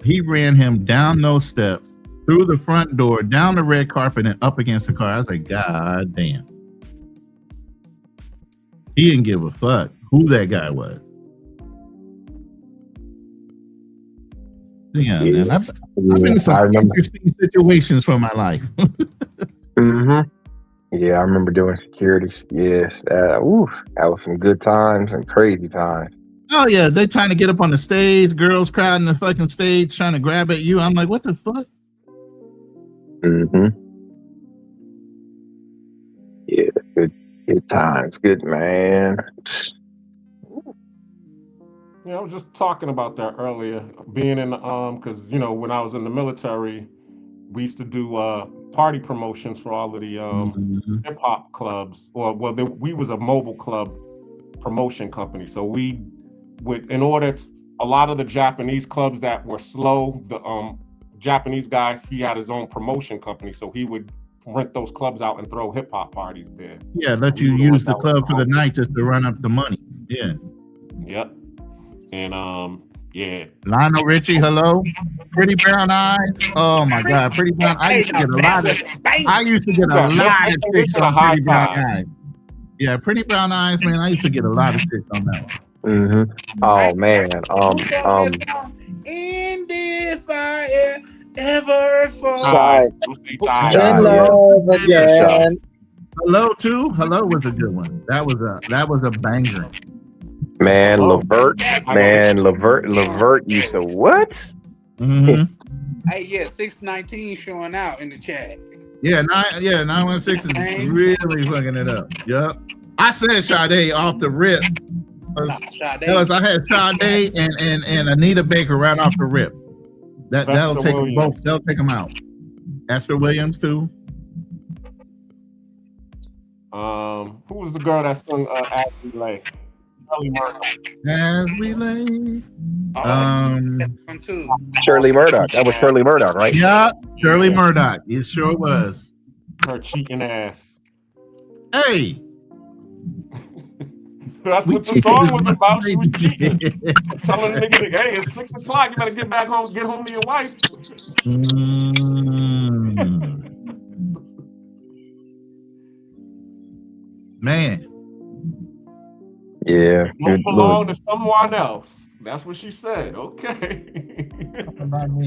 Speaker 14: He ran him down those steps, through the front door, down the red carpet, and up against the car. I was like, God damn. He didn't give a fuck who that guy was. Yeah, man. I've been in some interesting situations for my life.
Speaker 18: Yeah, I remember doing security. Yes, that was some good times and crazy times.
Speaker 14: Oh yeah, they trying to get up on the stage, girls crowding the fucking stage, trying to grab at you. I'm like, what the fuck?
Speaker 18: Yeah, good times, good man.
Speaker 5: Yeah, I was just talking about that earlier. Being in because when I was in the military, we used to do party promotions for all of the hip hop clubs. We was a mobile club promotion company, so we would, a lot of the Japanese clubs that were slow, the Japanese guy, he had his own promotion company, so he would rent those clubs out and throw hip hop parties there.
Speaker 14: Yeah, let you use the club for the night just to run up the money. Yeah.
Speaker 5: Yep. And yeah.
Speaker 14: Lionel Richie, hello. Pretty Brown Eyes. Oh my God, Pretty Brown. I used to get a lot of chicks on Pretty Brown Eyes. Yeah, Pretty Brown Eyes, man. I used to get a lot of chicks on that one.
Speaker 18: Oh man.
Speaker 21: In the fire,
Speaker 19: ever fall.
Speaker 13: Side.
Speaker 6: In love again.
Speaker 14: Hello too. Hello was a good one. That was a banger.
Speaker 18: Man, Levert used to what?
Speaker 14: Mm-hmm.
Speaker 19: Hey, yeah, 619 showing out in the chat.
Speaker 14: Yeah, 916 is really fucking it up. Yep. I said Sade off the rip. Fellas, I had Sade and Anita Baker right off the rip. That'll take them both. They'll take them out. Esther Williams too.
Speaker 5: Who was the girl that sung As We Lay? Shirley Murdoch.
Speaker 14: As we lay.
Speaker 18: Shirley Murdoch. That was Shirley Murdoch, right?
Speaker 14: Yeah, Shirley Murdoch. It sure was.
Speaker 5: Her cheating ass.
Speaker 14: Hey.
Speaker 5: That's what the song was about. She was cheating. Telling the nigga, hey, it's 6 o'clock. You better get back home, get home to your wife.
Speaker 14: Man.
Speaker 18: Yeah.
Speaker 5: You belong to someone else. That's what she said. Okay.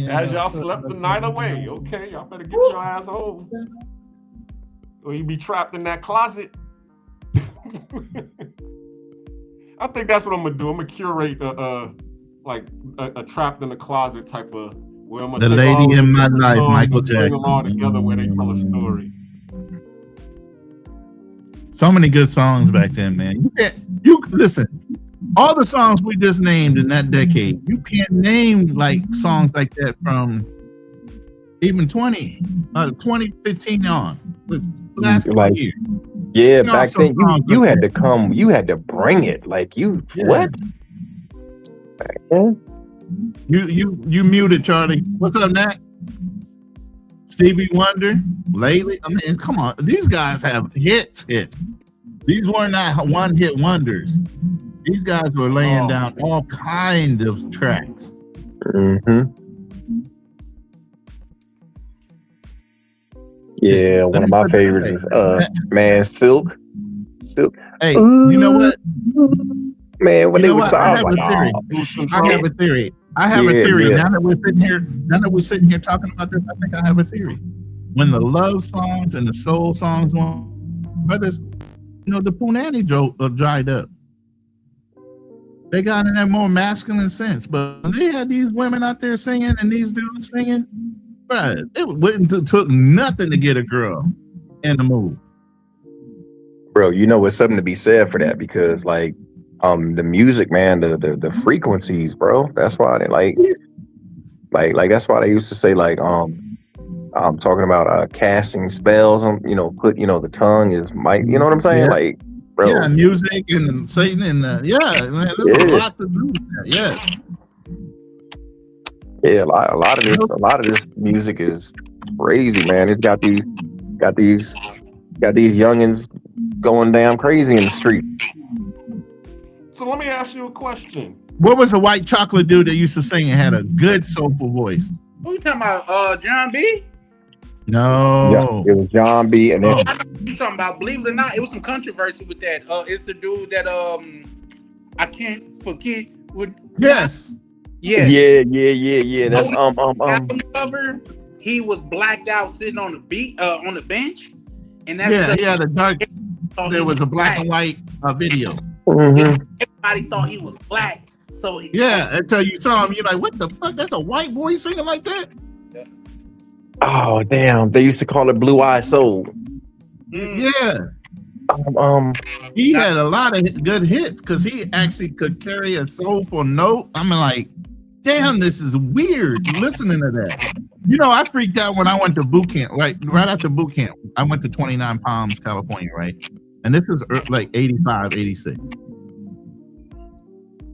Speaker 5: As y'all slept the night away. Okay, y'all better get your ass home. Or you be trapped in that closet. I think that's what I'm gonna do. I'm gonna curate a trapped in the closet type of where I'm gonna
Speaker 14: The
Speaker 5: take
Speaker 14: Lady
Speaker 5: all
Speaker 14: in My
Speaker 5: the
Speaker 14: Life,
Speaker 5: songs
Speaker 14: Michael
Speaker 5: and bring
Speaker 14: Jackson.
Speaker 5: them all together where they tell a story.
Speaker 14: So many good songs back then, man. You listen. All the songs we just named in that decade, you can't name like songs like that from even 2015 on. Last
Speaker 18: like,
Speaker 14: year.
Speaker 18: Yeah, back then you had to come, you had to bring it. Like what? Back then?
Speaker 14: You muted, Charlie. What's up, Nat? Stevie Wonder, lately. I mean, come on. These guys have hits. These were not one-hit wonders. These guys were laying down all kinds of tracks.
Speaker 18: Mm-hmm. Yeah, one of my favorites is man, Silk.
Speaker 14: Hey, you know what?
Speaker 18: Man, when they was
Speaker 14: I have a theory. I have a theory. Now that we're sitting here talking about this, I think I have a theory. When the love songs and the soul songs brothers, the punani dried up. They got in that more masculine sense, but when they had these women out there singing and these dudes singing, bruh, it took nothing to get a girl in the mood.
Speaker 18: Bro, it's something to be said for that because like the music, man, the frequencies, bro. That's why they like that's why they used to say like I'm talking about casting spells on put the tongue is might, you know what I'm saying?
Speaker 14: Yeah.
Speaker 18: Like, bro.
Speaker 14: Yeah, music and Satan and man, there's a lot to do with that. Yes.
Speaker 18: Yeah, a lot of this music is crazy, man. It's got these youngins going damn crazy in the street.
Speaker 5: So let me ask you a question.
Speaker 14: What was the white chocolate dude that used to sing and had a good soulful voice?
Speaker 19: Who you talking about? John B?
Speaker 14: No.
Speaker 18: Yeah, it was John B. And then
Speaker 19: I know you talking about. Believe it or not, it was some controversy with that. It's the dude that I can't forget.
Speaker 14: Yes.
Speaker 18: Yeah. That's
Speaker 19: album cover. He was blacked out sitting on the bench, and that's
Speaker 14: he had a dark. There was a black and white video.
Speaker 18: Mm-hmm.
Speaker 19: Everybody thought he was black, so
Speaker 14: until you saw him, you're like, what the fuck? That's a white boy singing like that?
Speaker 18: Oh damn! They used to call it Blue Eye Soul.
Speaker 14: Yeah. He had a lot of good hits because he actually could carry a soulful note. I mean, like, damn, this is weird listening to that. I freaked out when I went to boot camp. Right after boot camp, I went to 29 Palms, California, right? And this is like 85, 86.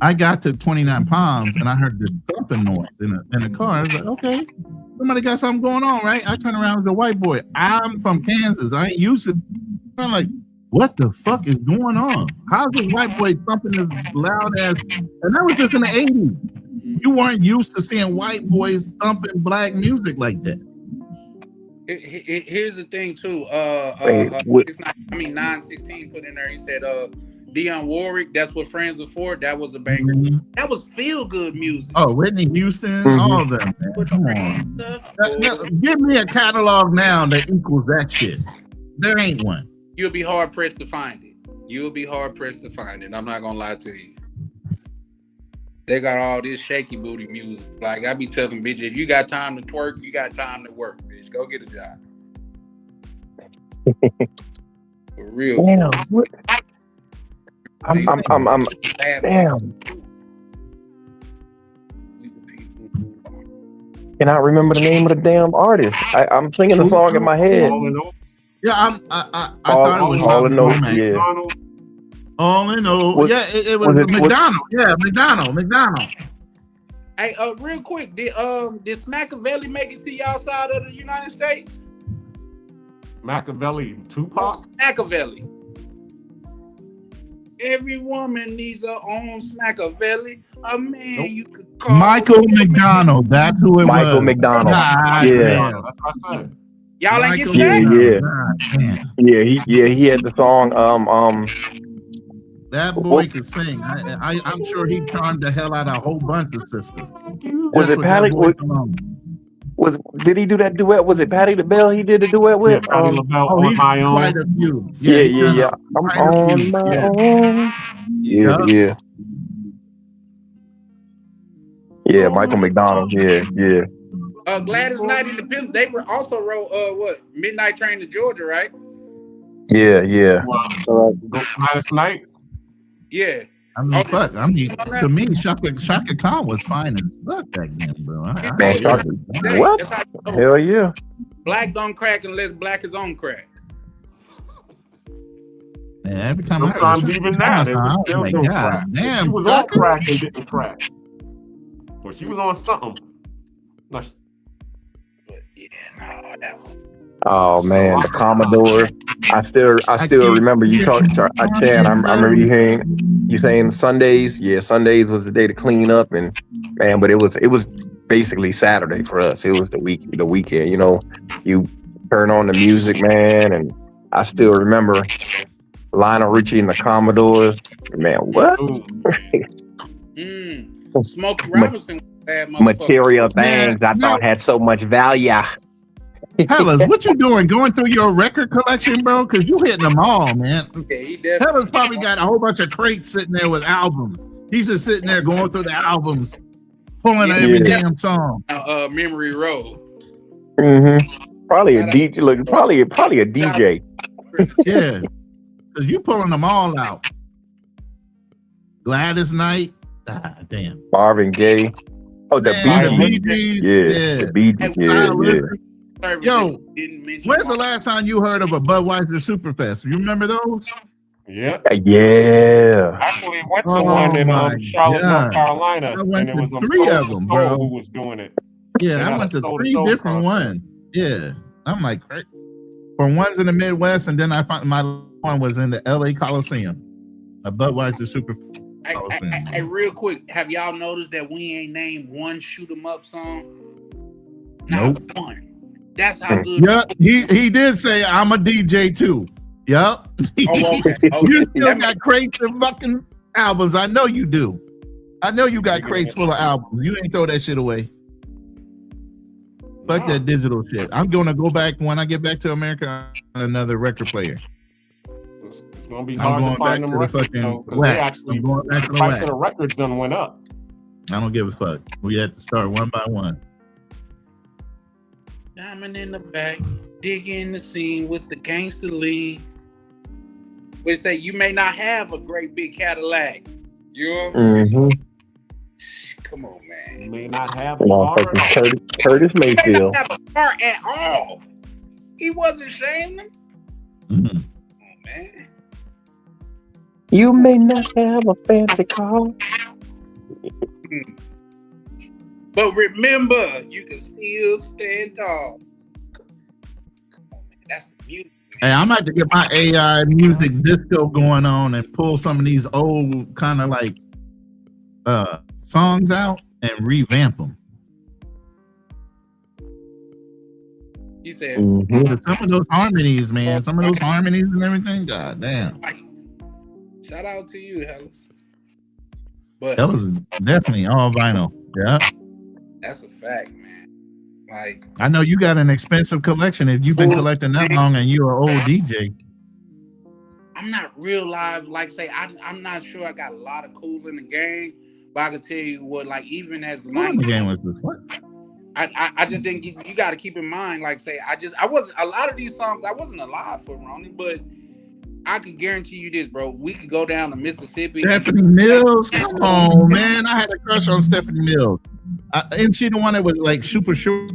Speaker 14: I got to 29 Palms and I heard this thumping noise in a car. I was like, okay, somebody got something going on, right? I turn around as a white boy. I'm from Kansas. I ain't used to. I'm like, what the fuck is going on? How's this white boy thumping as loud as? And that was just in the 80s. You weren't used to seeing white boys thumping black music like that.
Speaker 19: Here's the thing too. It's not. 916 put in there. He said, Dionne Warwick, That's What Friends Are For. That was a banger. That was feel good music.
Speaker 14: Oh, Whitney Houston, all of them. Man. Come on. Give me a catalog now that equals that shit. There ain't one.
Speaker 19: You'll be hard pressed to find it. You'll be hard pressed to find it. I'm not gonna lie to you. They got all this shaky booty music. Like I be telling bitch, if you got time to twerk, you got time to work, bitch. Go get a job. For real.
Speaker 18: Damn. What? I'm damn. Cannot remember the name of the damn artist. I'm singing the song in my head.
Speaker 14: Yeah, I thought it was
Speaker 18: All in All. Yeah.
Speaker 14: All in all. Yeah, it was McDonald. McDonald.
Speaker 19: Hey, real quick, did Machiavelli make it to y'all side of the United States?
Speaker 5: Machiavelli, Tupac?
Speaker 19: Machiavelli. Every woman needs her own Machiavelli. A man you could call
Speaker 14: Michael McDonald. That's who it was.
Speaker 18: Michael McDonald. Yeah.
Speaker 5: That's what I said.
Speaker 19: Y'all ain't get that?
Speaker 18: He had the song.
Speaker 14: That boy could sing. I'm sure he charmed the hell out of a whole bunch of sisters.
Speaker 18: Was it Patty? Did he do that duet? Was it Patty LaBelle he did a duet with?
Speaker 5: Yeah, Patty LaBelle on my own.
Speaker 14: Quite a few.
Speaker 18: Yeah. I'm on my own. Yeah. Yeah, Michael McDonald. Yeah.
Speaker 19: Gladys Knight and the Pimps, they were also wrote Midnight Train to Georgia, right?
Speaker 18: Yeah.
Speaker 5: Gladys Knight?
Speaker 19: Yeah.
Speaker 14: I mean, to me, Shaka Khan was fine as fuck back then, bro.
Speaker 18: Man, Shaka, what? Hell yeah.
Speaker 19: Black don't crack unless black is on crack.
Speaker 14: Man, every time
Speaker 5: sometimes even that, it was still no crack.
Speaker 14: Damn,
Speaker 5: she was on crack and didn't crack. Or she was on something.
Speaker 18: Oh man, the Commodore. I still remember you talking to Chad. I remember you saying Sundays. Yeah, Sundays was the day to clean up, and man, but it was basically Saturday for us. It was the weekend. You know, you turn on the music, man, and I still remember Lionel Richie and the Commodores. Man, what?
Speaker 19: Smokey Robinson.
Speaker 18: Material things I thought had so much value.
Speaker 14: Hellas, what you doing? Going through your record collection, bro? Because you hitting them all, man.
Speaker 19: Okay, he definitely.
Speaker 14: Hellas probably got a whole bunch of crates sitting there with albums. He's just sitting there going through the albums, pulling every damn song.
Speaker 19: Memory Road.
Speaker 18: Probably a DJ. Look, probably a DJ.
Speaker 14: Yeah, because you pulling them all out. Gladys Knight. Ah, damn.
Speaker 18: Marvin Gaye. Oh, the Bee Gees.
Speaker 14: Yeah,
Speaker 18: the Bee Gees. Yeah.
Speaker 14: Yo, when's the last time you heard of a Budweiser Superfest? You remember those?
Speaker 5: Yeah.
Speaker 18: Yeah.
Speaker 5: Actually went to one in Charlotte, North Carolina, and it was
Speaker 14: three of them, bro.
Speaker 5: Who was doing it.
Speaker 14: Yeah, I went to three different ones. Yeah, I'm like, from ones in the Midwest, and then I found my one was in the LA Coliseum, a Budweiser Superfest.
Speaker 19: Hey, real quick, have y'all noticed that we ain't named one shoot 'em up song?
Speaker 14: Nope.
Speaker 19: One. That's how good.
Speaker 14: Yep, he did say I'm a DJ too. Yep.
Speaker 19: Okay.
Speaker 14: You still got crates of fucking albums. I know you do. I know you got crates full of albums. You ain't throw that shit away. Fuck that digital shit. I'm gonna go back when I get back to America on another record player.
Speaker 5: It's gonna be hard to find them records because they actually the price of the records done went up.
Speaker 14: I don't give a fuck. We had to start one by one.
Speaker 19: Diamond in the back, digging the scene with the gangster lean. We say you may not have a great big Cadillac. You know what I mean? Come on, man.
Speaker 5: You may not have a car at all.
Speaker 18: Curtis Mayfield.
Speaker 19: He didn't have a car at all. He wasn't shaming. Come on, man.
Speaker 18: You may not have a fancy car.
Speaker 19: But remember, you can still stand tall. Come on, man. That's the music.
Speaker 14: Hey, I'm about to get my AI music disco going on and pull some of these old kind of like songs out and revamp them.
Speaker 19: You said
Speaker 14: some of those harmonies, man. Some of those harmonies and everything. God damn.
Speaker 21: Shout out to you, Hellas. But
Speaker 14: that was definitely all vinyl. Yeah.
Speaker 21: That's a fact, man. Like,
Speaker 14: I know you got an expensive collection if you've been collecting that long and you're an old DJ.
Speaker 21: I'm not real live. Like, say, I'm not sure I got a lot of cool in the game, but I can tell you what, like, even as
Speaker 14: Cool in the game was this what?
Speaker 21: I just didn't get. You got to keep in mind, like, say, I wasn't a lot of these songs. I wasn't alive for, Ronnie, but I can guarantee you this, bro. We could go down to Mississippi.
Speaker 14: Stephanie Mills, come on, man! I had a crush on Stephanie Mills. Isn't she the one that was like super short?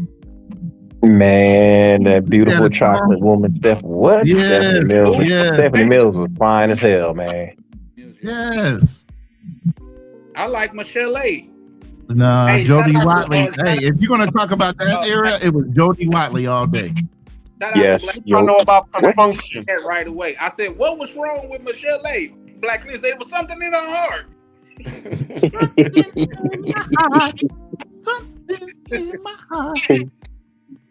Speaker 18: Man, that beautiful chocolate woman, What?
Speaker 14: Yes,
Speaker 18: Stephanie Mills.
Speaker 14: yes.
Speaker 18: Stephanie Mills was fine as hell, man.
Speaker 14: Yes.
Speaker 21: I like Michelle A.
Speaker 14: Nah,
Speaker 21: Hey,
Speaker 14: Jody
Speaker 21: shout out
Speaker 14: Watley.
Speaker 21: to,
Speaker 14: Hey, if you're gonna talk about that era, it was Jody Watley all day.
Speaker 21: Shout out
Speaker 18: Yes,
Speaker 21: to
Speaker 18: yo.
Speaker 5: I know about
Speaker 21: Black
Speaker 5: Function.
Speaker 21: that right away. I said, what was wrong with Michelle A? Black Lynn said it was something in her heart.
Speaker 14: Something in my heart.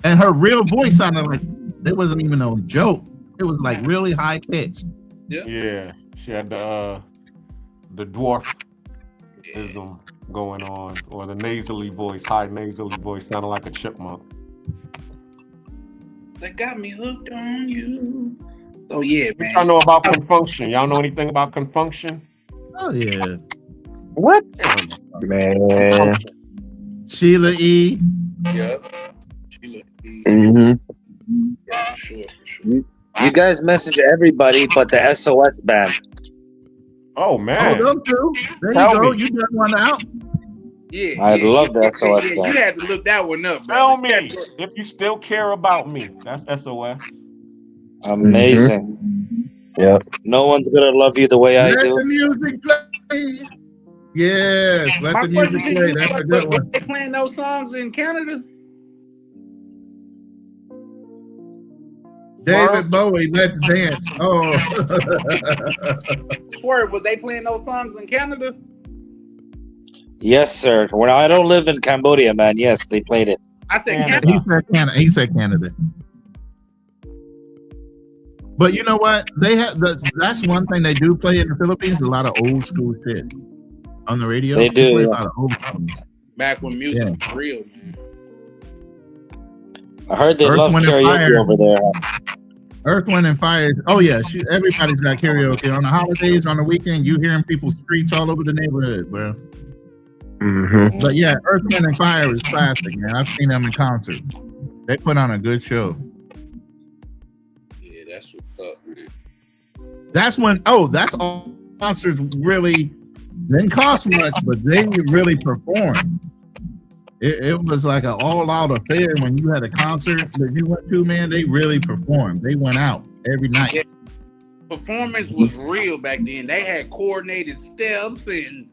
Speaker 14: And her real voice sounded like it wasn't even a joke. It was like really high pitch.
Speaker 5: Yeah, she had the dwarfism going on, or the nasally voice, high nasally voice, sounded like a chipmunk.
Speaker 21: They got me hooked on you. So yeah, man.
Speaker 5: I know about Confunction. Y'all know anything about Confunction?
Speaker 14: Oh yeah.
Speaker 18: What? Man.
Speaker 14: Sheila E.
Speaker 21: Yep. Sheila E.
Speaker 18: Mm-hmm.
Speaker 21: Yeah, for sure.
Speaker 20: You guys message everybody but the SOS band.
Speaker 5: Oh man.
Speaker 14: Oh, them two. There
Speaker 5: Tell
Speaker 14: you go.
Speaker 5: me.
Speaker 14: You got one out.
Speaker 21: Yeah.
Speaker 20: I love the SOS
Speaker 21: You
Speaker 20: band.
Speaker 21: had to look that one up, bro.
Speaker 5: Tell me if you still care about me. That's SOS.
Speaker 20: Amazing.
Speaker 18: Yep.
Speaker 20: No one's gonna love you the way I
Speaker 14: Let
Speaker 20: do.
Speaker 14: the music play. Yes, let
Speaker 21: My
Speaker 14: the music
Speaker 21: question to
Speaker 14: play.
Speaker 21: you,
Speaker 14: That's a
Speaker 21: was
Speaker 14: good one.
Speaker 21: they playing those songs in Canada?
Speaker 14: David Bowie, Let's Dance. Oh.
Speaker 21: Swerve, was they playing those songs in Canada?
Speaker 20: Yes, sir. When I don't live in Cambodia, man. Yes, they played it.
Speaker 21: I said
Speaker 14: He
Speaker 21: Canada.
Speaker 14: said Canada. He said Canada. But you know what? They have that's one thing they do play in the Philippines. A lot of old school shit on the radio.
Speaker 20: They do,
Speaker 14: play
Speaker 20: yeah.
Speaker 14: a lot of old songs.
Speaker 21: Back when music was real, man.
Speaker 20: I heard they
Speaker 14: Earth,
Speaker 20: love
Speaker 14: Wind, and
Speaker 20: karaoke
Speaker 14: Fire.
Speaker 20: over there.
Speaker 14: Earth, Wind, and Fire. Oh yeah, everybody's got karaoke on the holidays, on the weekend. You hearing people streets all over the neighborhood, bro.
Speaker 18: Mm-hmm.
Speaker 14: But yeah, Earth, Wind, and Fire is classic, man. I've seen them in concert. They put on a good show.
Speaker 21: Yeah, that's what's up, man.
Speaker 14: That's when that's all concerts really didn't cost much, but they really performed. It was like an all-out affair when you had a concert that you went to, man. They really performed. They went out every night.
Speaker 21: Yeah. Performance was real back then. They had coordinated steps and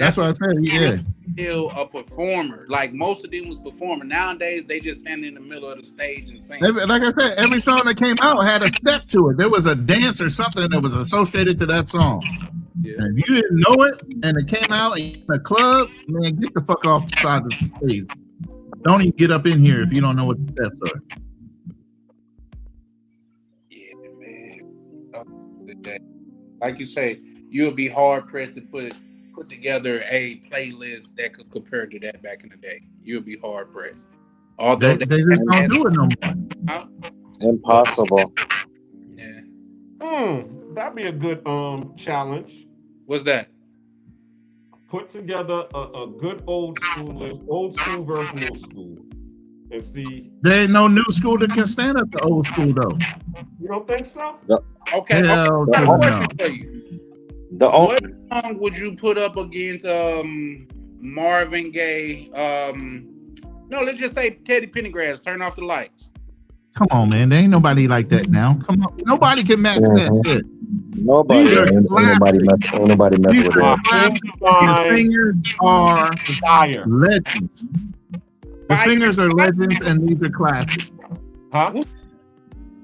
Speaker 14: That's what I said. Yeah.
Speaker 21: Still a performer. Like most of them was performing. Nowadays, they just stand in the middle of the stage and sing.
Speaker 14: Like I said, every song that came out had a step to it. There was a dance or something that was associated to that song.
Speaker 21: Yeah.
Speaker 14: And if you didn't know it and it came out in the club, man, get the fuck off the side of the stage. Don't even get up in here if you don't know what the steps are.
Speaker 21: Yeah, man. Like you say, you'll be hard pressed to put together a playlist that could compare to that back in the day. You'll be hard pressed. Although
Speaker 14: they just don't do it no more.
Speaker 20: Impossible.
Speaker 21: Yeah.
Speaker 5: That'd be a good challenge.
Speaker 21: What's that?
Speaker 5: Put together a good old school list, old school versus new school, and see.
Speaker 14: There ain't no new school that can stand up to old school though.
Speaker 5: You don't think so?
Speaker 21: Okay.
Speaker 14: Hell
Speaker 21: I have
Speaker 14: no.
Speaker 21: a question for you. What song would you put up against Marvin Gaye? No, let's just say Teddy Pendergrass. Turn off the lights.
Speaker 14: Come on, man. There ain't nobody like that now. Come on. Nobody can match that shit.
Speaker 20: Nobody.
Speaker 14: These are
Speaker 18: Ain't nobody mess
Speaker 14: These
Speaker 18: with
Speaker 14: are
Speaker 18: that.
Speaker 14: classics. The singers are legends. The singers are legends, and these are classics.
Speaker 5: Huh?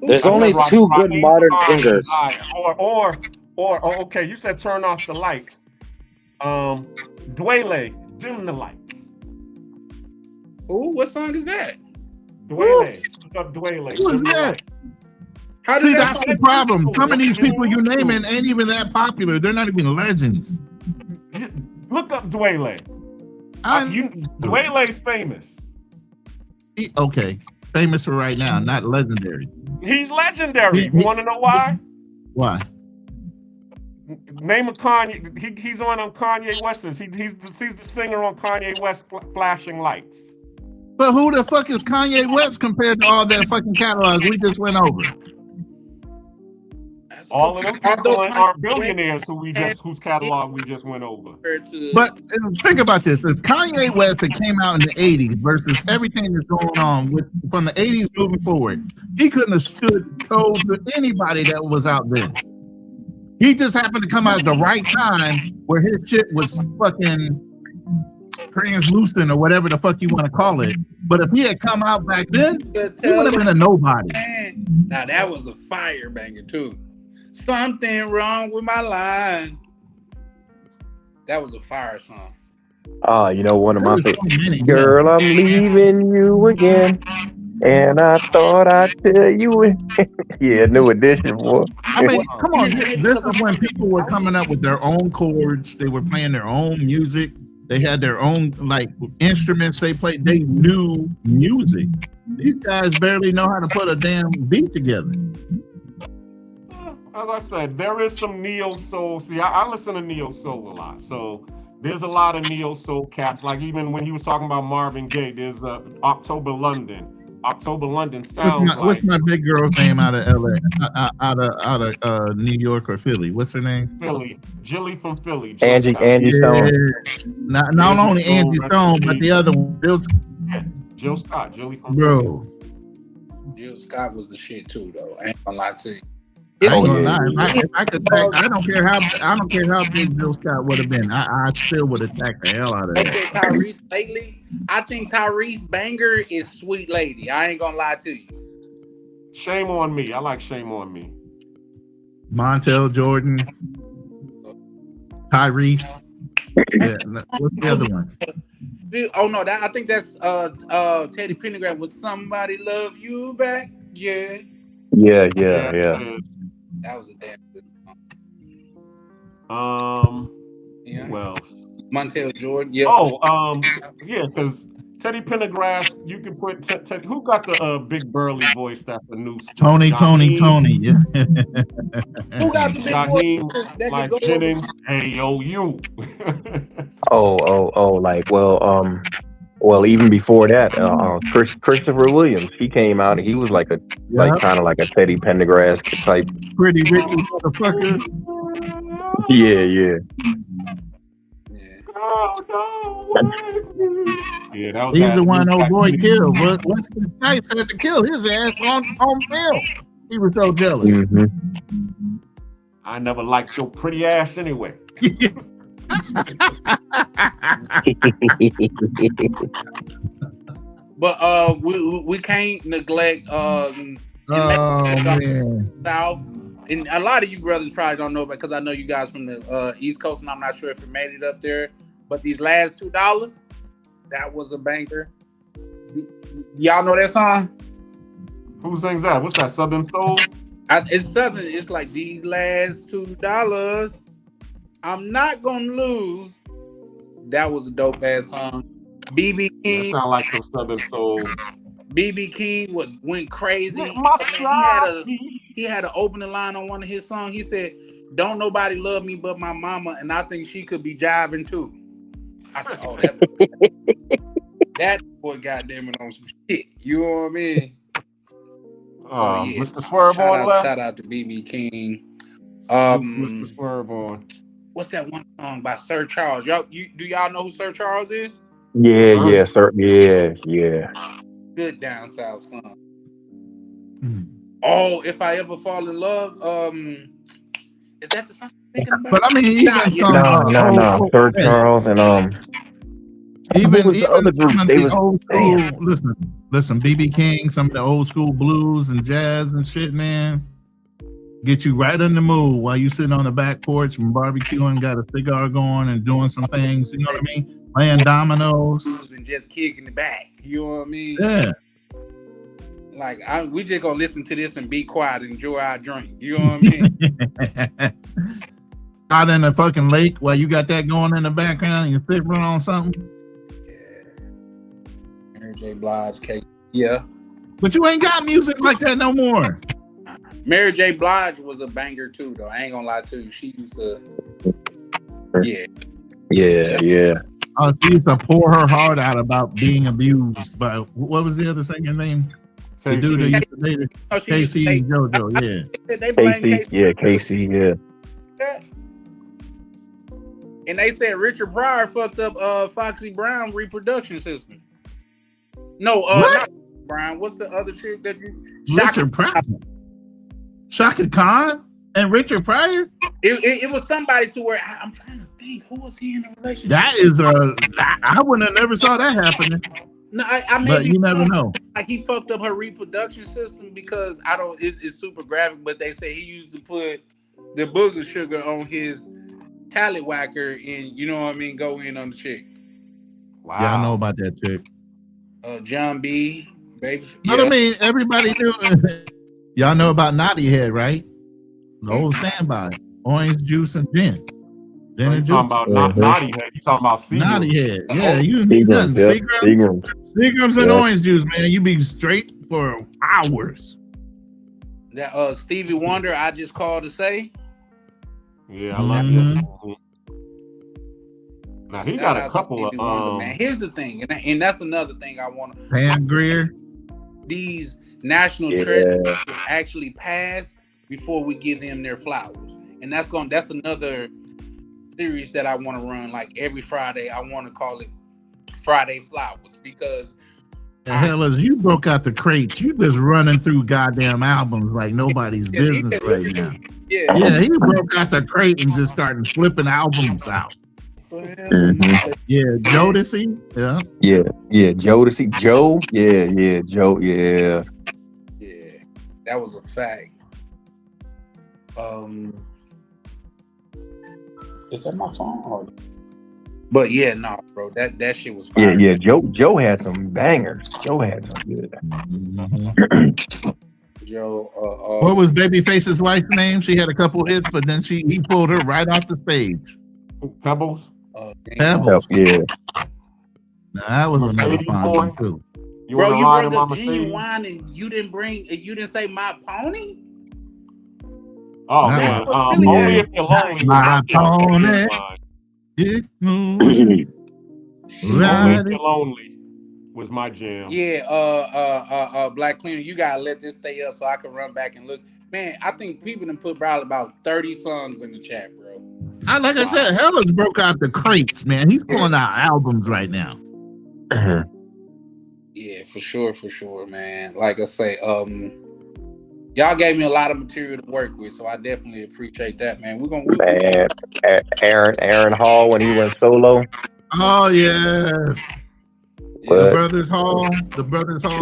Speaker 20: There's only two good modern singers.
Speaker 5: Or okay, you said turn off the lights. Dwele, dim the lights.
Speaker 21: Ooh, what song is that?
Speaker 5: Dwele, look up Dwele.
Speaker 14: Who is that? See, that's the problem. Some of these people you naming ain't even that popular. They're not even legends.
Speaker 5: Look up Dwayne. Dwayne's famous.
Speaker 14: Okay, famous for right now, not legendary.
Speaker 5: He's legendary. You want to know why?
Speaker 14: Why?
Speaker 5: Name of Kanye. He's on Kanye West's. He's the singer on Kanye West Flashing Lights.
Speaker 14: But who the fuck is Kanye West compared to all that fucking catalog we just went over?
Speaker 5: All of them people are billionaires whose catalog we just went over.
Speaker 14: But think about this: if Kanye West that came out in the '80s versus everything that's going on from the '80s moving forward, he couldn't have stood toe to anybody that was out there. He just happened to come out at the right time where his shit was fucking translucent or whatever the fuck you want to call it. But if he had come out back then, he would have been a nobody.
Speaker 19: Now that was a fire banger too. Something wrong with my line. That was a fire song.
Speaker 18: Oh, you know, one of my favorites. Girl, I'm leaving you again. And I thought I'd tell you. Yeah, New Edition, boy.
Speaker 14: I mean, come on. This is when people were coming up with their own chords. They were playing their own music. They had their own like instruments they played. They knew music. These guys barely know how to put a damn beat together.
Speaker 5: As I said, there is some neo soul. See, I listen to neo soul a lot. So there's a lot of neo soul cats. Like even when he was talking about Marvin Gaye, there's October London. October London sounds
Speaker 14: what's my big girl's name out of LA, out of New York or Philly? What's her name?
Speaker 5: Philly, Jilly from Philly.
Speaker 18: Angie Stone.
Speaker 14: Not only Angie Stone, but the other one,
Speaker 5: Jill Scott, Jilly from
Speaker 14: Philly.
Speaker 19: Jill Scott was the shit too, though. I ain't gonna lie to you.
Speaker 14: I ain't gonna lie. I don't care how big Bill Scott would have been. I still would attack the hell out of
Speaker 19: They
Speaker 14: that.
Speaker 19: said Tyrese lately. I think Tyrese banger is Sweet Lady. I ain't gonna lie to you.
Speaker 5: Shame on Me. I like Shame on Me.
Speaker 14: Montel Jordan, Tyrese. Yeah, what's the other one?
Speaker 19: Oh no, I think that's Teddy Pendergrass. Was Somebody Love You Back? Yeah.
Speaker 18: Yeah.
Speaker 19: That was a damn good
Speaker 5: song.
Speaker 19: Yeah.
Speaker 5: Well,
Speaker 19: Montel Jordan. Yeah.
Speaker 5: Oh, yeah, because Teddy Pendergrass, you can put Teddy. Who got the big burly voice? That's the new
Speaker 14: Tony. Yeah.
Speaker 19: Who got the big voice?
Speaker 5: Like Jennings, AOU.
Speaker 18: Well, even before that, Christopher Williams, he came out and he was like kind of like a Teddy Pendergrass type.
Speaker 14: Pretty rich motherfucker.
Speaker 18: Yeah.
Speaker 5: Yeah, that was
Speaker 14: he's the one old boy killed. What's the Snipes had to kill his ass on film? He was so jealous.
Speaker 18: Mm-hmm.
Speaker 5: I never liked your pretty ass anyway.
Speaker 19: But we can't neglect
Speaker 14: man.
Speaker 19: South. And a lot of you brothers probably don't know about, because I know you guys from the East Coast, and I'm not sure if it made it up there. But these last $2, that was a banger. Y'all know that song?
Speaker 5: Who sings that? What's that? Southern Soul?
Speaker 19: It's Southern. It's like these last $2, I'm not gonna lose. That was a dope ass song. BB King.
Speaker 5: That sound like some Southern Soul.
Speaker 19: BB King went crazy. He had an opening line on one of his songs. He said, "Don't nobody love me but my mama, and I think she could be jiving too." I said, "Oh, that boy, goddamn it, on some shit." You know what I mean?
Speaker 5: Yeah. Mr. Swerve on left.
Speaker 19: Shout out to BB King.
Speaker 5: Mr. Swerve on.
Speaker 19: What's that one song by Sir Charles? Do y'all know who Sir Charles is?
Speaker 18: Yeah, sir. Yeah.
Speaker 19: Good down south song. Oh, If I Ever Fall in Love. Is that the song I'm thinking about?
Speaker 14: But I mean,
Speaker 18: no. Sir Charles and
Speaker 14: even other group. They old school. Listen, BB King, some of the old school blues and jazz and shit, man. Get you right in the mood while you sitting on the back porch and barbecuing, got a cigar going and doing some things. You know what I mean? Playing dominoes
Speaker 19: and just kicking it back. You know what I mean?
Speaker 14: Yeah.
Speaker 19: Like we just gonna listen to this and be quiet and enjoy our drink. You know what I mean?
Speaker 14: Out in the fucking lake while you got that going in the background and you're sipping on something.
Speaker 19: Mary J. Blige, yeah.
Speaker 14: But you ain't got music like that no more.
Speaker 19: Mary J. Blige was a banger too, though. I ain't gonna lie to you. She used to,
Speaker 18: Yeah.
Speaker 14: Oh, she used to pour her heart out about being abused by, what was the other singer's name? The dude that used to date her. Casey and JoJo, yeah.
Speaker 19: They blame
Speaker 18: Casey, yeah.
Speaker 19: And they said Richard Pryor fucked up Foxy Brown's reproduction system. No, not Brown. What's the other chick that you?
Speaker 14: Richard Pryor. Shaka Khan and Richard Pryor?
Speaker 19: It was somebody to where I'm trying to think. Who was he in a relationship?
Speaker 14: That is I wouldn't have never saw that happening.
Speaker 19: No, I mean,
Speaker 14: but you never know.
Speaker 19: Like he fucked up her reproduction system because I don't. It's super graphic, but they say he used to put the booger sugar on his tallywhacker and you know what I mean, go in on the chick.
Speaker 14: Wow. Yeah, I know about that chick.
Speaker 19: John B. Baby.
Speaker 14: But I mean, everybody knew. Y'all know about Naughty Head, right? The old standby, orange juice and gin. Gin and juice.
Speaker 5: Talking about Naughty Head. You talking about Seagrams.
Speaker 14: Naughty Head. Yeah, you need nothing. Seagrams and orange juice, man. You be straight for hours.
Speaker 19: That Stevie Wonder, I just called to say.
Speaker 5: Yeah, I love that. Now he got a couple of
Speaker 19: Wonder, man. Here's the thing, and that's another thing I want to.
Speaker 14: Pam Grier.
Speaker 19: These national treasures will actually pass before we give them their flowers, and that's another series that I want to run. Like every Friday, I want to call it Friday Flowers because.
Speaker 14: The hell is you broke out the crates? You just running through goddamn albums like nobody's business right now. Yeah, he broke out the crate and just started flipping albums out.
Speaker 18: Mm-hmm.
Speaker 14: Yeah, Jodeci.
Speaker 18: Yeah, Jodeci. Joe. Yeah, Joe. Yeah.
Speaker 19: Yeah, that was a fact. Is that my phone? But yeah, no, bro, that shit was fire.
Speaker 18: Yeah. Joe had some bangers. Joe had some good.
Speaker 19: Joe.
Speaker 14: What was Babyface's wife's name? She had a couple hits, but then he pulled her right off the stage.
Speaker 5: Pebbles.
Speaker 14: Pebbles.
Speaker 18: Yeah.
Speaker 14: Now, that was another fun one too.
Speaker 19: Bro, you brought the Genuine and you didn't say My Pony?
Speaker 5: Oh man, only if you're lonely.
Speaker 14: My pony.
Speaker 5: Only if you're lonely was my jam.
Speaker 19: Yeah, Black Cleaner, you gotta let this stay up so I can run back and look. Man, I think people done put probably about 30 songs in the chat, bro.
Speaker 14: Like I said, Hellas broke out the crates, man. He's pulling out albums right now.
Speaker 19: Yeah, for sure, man. Like I say, y'all gave me a lot of material to work with, so I definitely appreciate that, man.
Speaker 18: Man, Aaron Hall when he went solo.
Speaker 14: Oh yes. The Brothers Hall.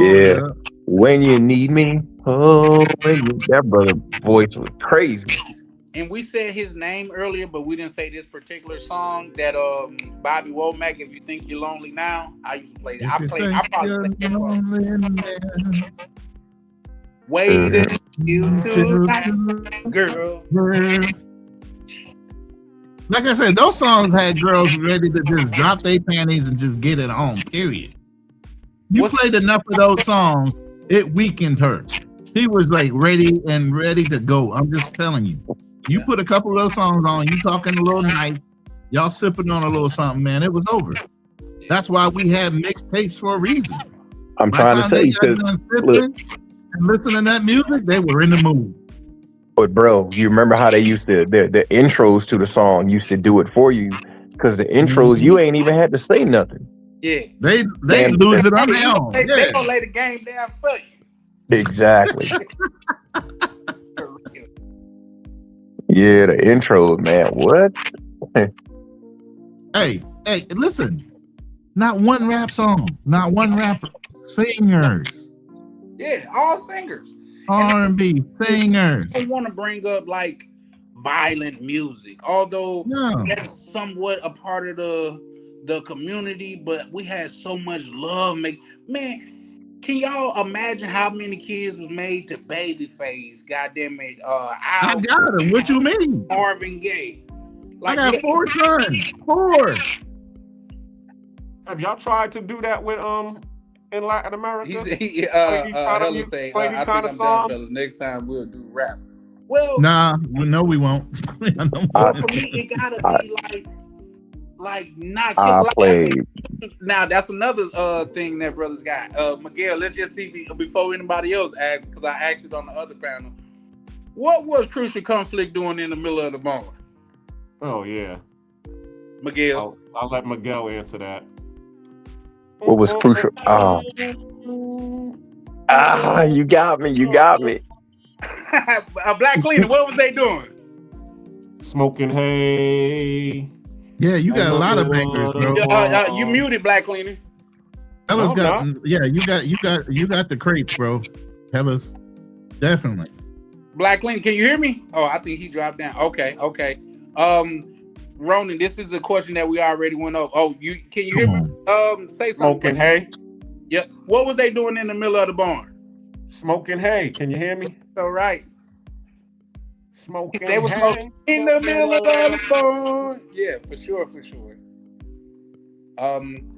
Speaker 18: Yeah. When you need me. That brother voice was crazy.
Speaker 19: And we said his name earlier, but we didn't say this particular song that Bobby Womack, If You Think You're Lonely Now. I used to play that. I probably played that song. Waited you tonight, girl.
Speaker 14: Like I said, those songs had girls ready to just drop their panties and just get it on, period. You played enough of those songs, it weakened her. She was like ready to go. I'm just telling you. You put a couple of those songs on, you talking a little nice, y'all sipping on a little something, man, it was over. That's why we had mixtapes for a reason.
Speaker 18: I'm trying to tell you,
Speaker 14: and listening to that music, they were in the mood.
Speaker 18: But bro, you remember how they used to the intros to the song used to do it for you, because the intros you ain't even had to say nothing.
Speaker 19: Yeah,
Speaker 14: they lose it on their own.
Speaker 19: They gonna lay the game down for you.
Speaker 18: Exactly. Yeah, the intros, man. What?
Speaker 14: Hey, listen. Not one rap song, not one rapper. Singers.
Speaker 19: Yeah, all singers.
Speaker 14: R&B singers.
Speaker 19: I don't want to bring up like violent music, although that's somewhat a part of the community, but we had so much love. Man,
Speaker 21: Can y'all imagine how many kids was made to Babyface? Goddamn it,
Speaker 14: I got him. What you mean?
Speaker 21: Marvin Gaye.
Speaker 14: I got 4 sons. 4.
Speaker 5: Have y'all tried to do that with in Latin America?
Speaker 19: Hella say,
Speaker 5: play these
Speaker 19: I
Speaker 5: kind
Speaker 19: think
Speaker 5: of
Speaker 19: I'm done,
Speaker 5: songs?
Speaker 19: fellas. Next time we'll do rap. Well,
Speaker 14: Nah, no, we won't.
Speaker 19: well, for me, it gotta be like not
Speaker 18: I
Speaker 19: like,
Speaker 18: played.
Speaker 19: now that's another thing that brothers got. Miguel, let's just see before anybody else asks, because I asked it on the other panel. What was Crucial Conflict doing in the middle of the barn?
Speaker 5: Oh yeah,
Speaker 19: Miguel.
Speaker 5: I'll let Miguel answer that.
Speaker 18: What was crucial? You got me. You got me.
Speaker 19: Black Cleaner, what was they doing?
Speaker 5: Smoking hay.
Speaker 14: Yeah, you got a lot of bangers, bro.
Speaker 19: You muted, Black Cleaner.
Speaker 14: Hellas got, yeah, you got the crates, bro. Hellas, definitely.
Speaker 19: Black Cleaner, can you hear me? Oh, I think he dropped down. Okay. Ronan, this is a question that we already went over. Oh, can you hear me? Say something.
Speaker 5: Smoking hay.
Speaker 19: Yep. What was they doing in the middle of the barn?
Speaker 5: Smoking hay. Can you hear me?
Speaker 19: All right.
Speaker 5: Smoking.
Speaker 19: They were smoking in the middle of the barn. Yeah, for sure.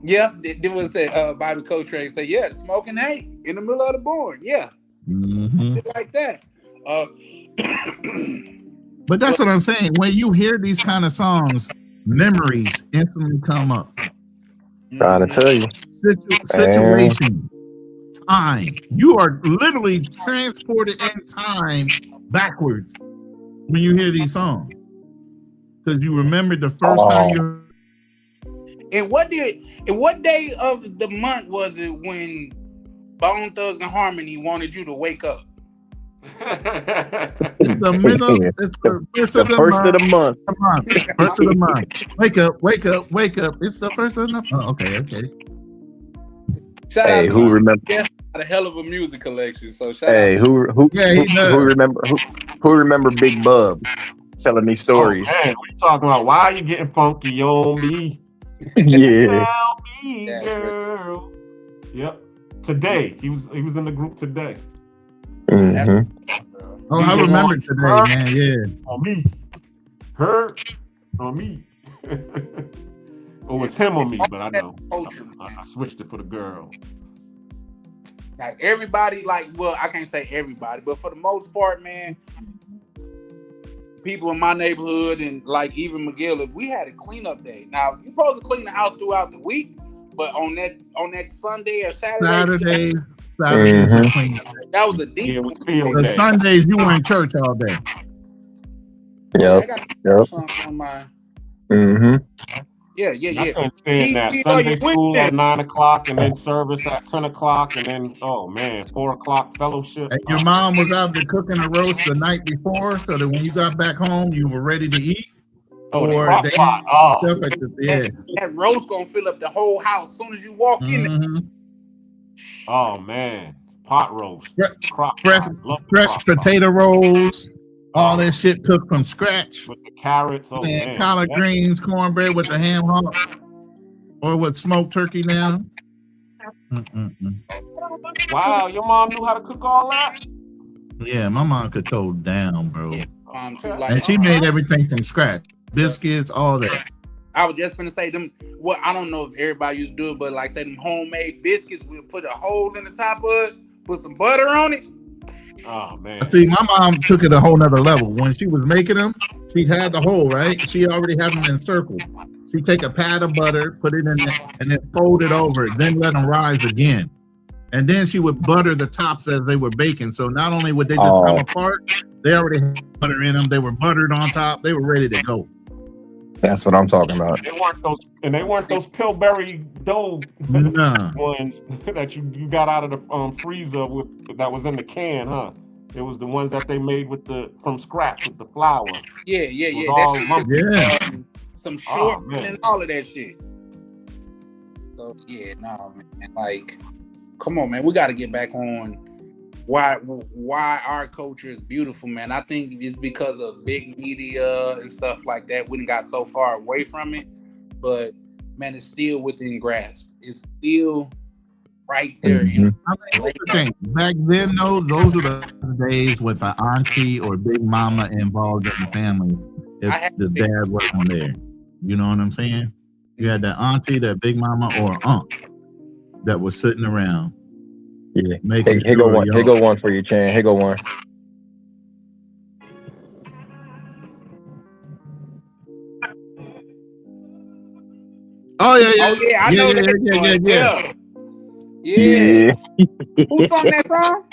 Speaker 19: Yeah, there was a Bobby Coltrane say, yeah, smoking hay in the middle of the barn. Yeah, like that.
Speaker 14: But that's what I'm saying. When you hear these kind of songs, memories instantly come up.
Speaker 18: Trying to tell you.
Speaker 14: Situation, time. You are literally transported in time backwards when you hear these songs, because you remember the first time you.
Speaker 19: And what day of the month was it when Bone Thugs and Harmony wanted you to wake up?
Speaker 14: It's the middle. It's the first of the month. First of the month. Wake up! It's the first of the month. Oh, okay.
Speaker 19: Shout out to
Speaker 18: who remember?
Speaker 19: Yeah, a hell of a music collection. So shout
Speaker 18: Hey,
Speaker 19: out to
Speaker 18: who remember Big Bub telling these stories?
Speaker 5: Oh, man, what you talking about? Why are you getting funky on me?
Speaker 18: Yeah.
Speaker 5: Tell me, girl. Yep. Today he was in the group today.
Speaker 14: Oh, I remember today, man. Yeah.
Speaker 5: On me. Her on me. It was him on me, but I know. I switched it for the girl.
Speaker 19: Like everybody, I can't say everybody, but for the most part, man, people in my neighborhood and even Miguel, if we had a cleanup day. Now you're supposed to clean the house throughout the week, but on that Sunday or Saturday
Speaker 14: is a cleanup day.
Speaker 19: That was a deep
Speaker 14: The Sundays you were in church all day.
Speaker 19: Yeah, I got something on my. Yeah.
Speaker 5: I can't stand that. Sunday school at 9 o'clock and then service at 10 o'clock and then 4 o'clock fellowship.
Speaker 14: And your mom was out there cooking a roast the night before, so that when you got back home, you were ready to eat.
Speaker 5: The crock pot.
Speaker 19: That roast gonna fill up the whole house as soon as you walk in there.
Speaker 5: Oh man, pot roast,
Speaker 14: fresh potato rolls, all that shit cooked from scratch
Speaker 5: with the carrots,
Speaker 14: collard greens, cornbread with the ham hock, or with smoked turkey now.
Speaker 5: Wow, your mom knew how to cook all that?
Speaker 14: Yeah, my mom could throw down, bro.
Speaker 19: Yeah,
Speaker 14: and she made everything from scratch, biscuits, all that.
Speaker 19: I was just gonna say them. Well, I don't know if everybody used to do it, but say them homemade biscuits, we'll put a hole in the top of it, put some butter on it.
Speaker 5: Oh man!
Speaker 14: See, my mom took it a whole nother level. When she was making them, she had the hole right. She already had them in circles. She take a pat of butter, put it in there, and then fold it over. Then let them rise again. And then she would butter the tops as they were baking. So not only would they just come apart, they already had butter in them. They were buttered on top. They were ready to go.
Speaker 18: That's what I'm talking about.
Speaker 5: They weren't those Pillsbury dough ones that you got out of the freezer that was in the can, huh? It was the ones that they made from scratch with the flour.
Speaker 19: Yeah. Some short and all of that shit. So man, come on, man, we got to get back on why our culture is beautiful, man. I think it's because of big media and stuff like that. We done got so far away from it, but man, it's still within grasp. It's still right there.
Speaker 14: I mean, here's the thing. Back then, those were the days with an auntie or big mama involved in the family. If the dad wasn't there, you know what I'm saying? You had that auntie, that big mama, or aunt that was sitting around.
Speaker 18: Yeah.
Speaker 14: Making
Speaker 18: Here go one. Here go one for you, Chan. Here go one.
Speaker 14: Oh yeah, yeah.
Speaker 19: Oh yeah, I know that. Yeah. Who sung that song?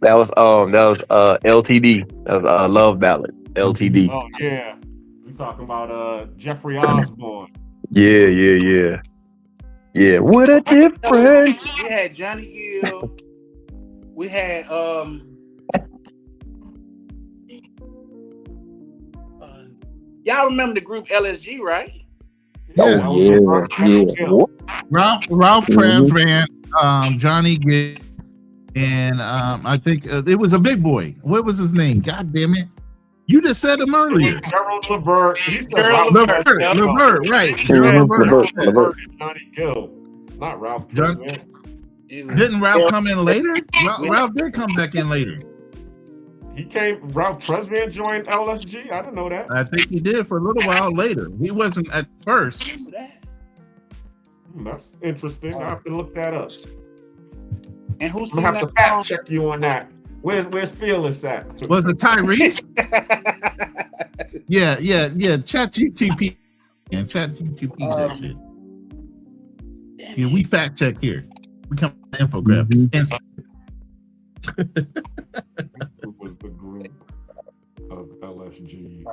Speaker 18: That was LTD. That was Love Ballad. LTD.
Speaker 5: Oh yeah, we talking about Jeffrey Osborne.
Speaker 18: Yeah. What a difference.
Speaker 19: We had Johnny Gill. We had y'all remember the group LSG, right?
Speaker 14: Yeah.
Speaker 18: Yeah.
Speaker 14: Ralph Tresvant, Johnny Gill, and I think it was a big boy. What was his name? God damn it! You just said him earlier.
Speaker 5: Gerald Levert. He said
Speaker 14: Levert, right?
Speaker 5: Levert and Johnny Gill, not Ralph.
Speaker 14: Didn't Ralph come in later? Ralph did come back in later.
Speaker 5: He came. Ralph Tresvant joined LSG. I didn't know that.
Speaker 14: I think he did for a little while later. He wasn't at first.
Speaker 5: That's interesting. I have to look that up.
Speaker 19: And who's
Speaker 5: I'm gonna have to fact check you on that. Where's Fearless at?
Speaker 14: Was it Tyrese? yeah. ChatGPT and ChatGPT that shit. Yeah, we fact check here. We come with infographics.
Speaker 5: Who was the group of LSG?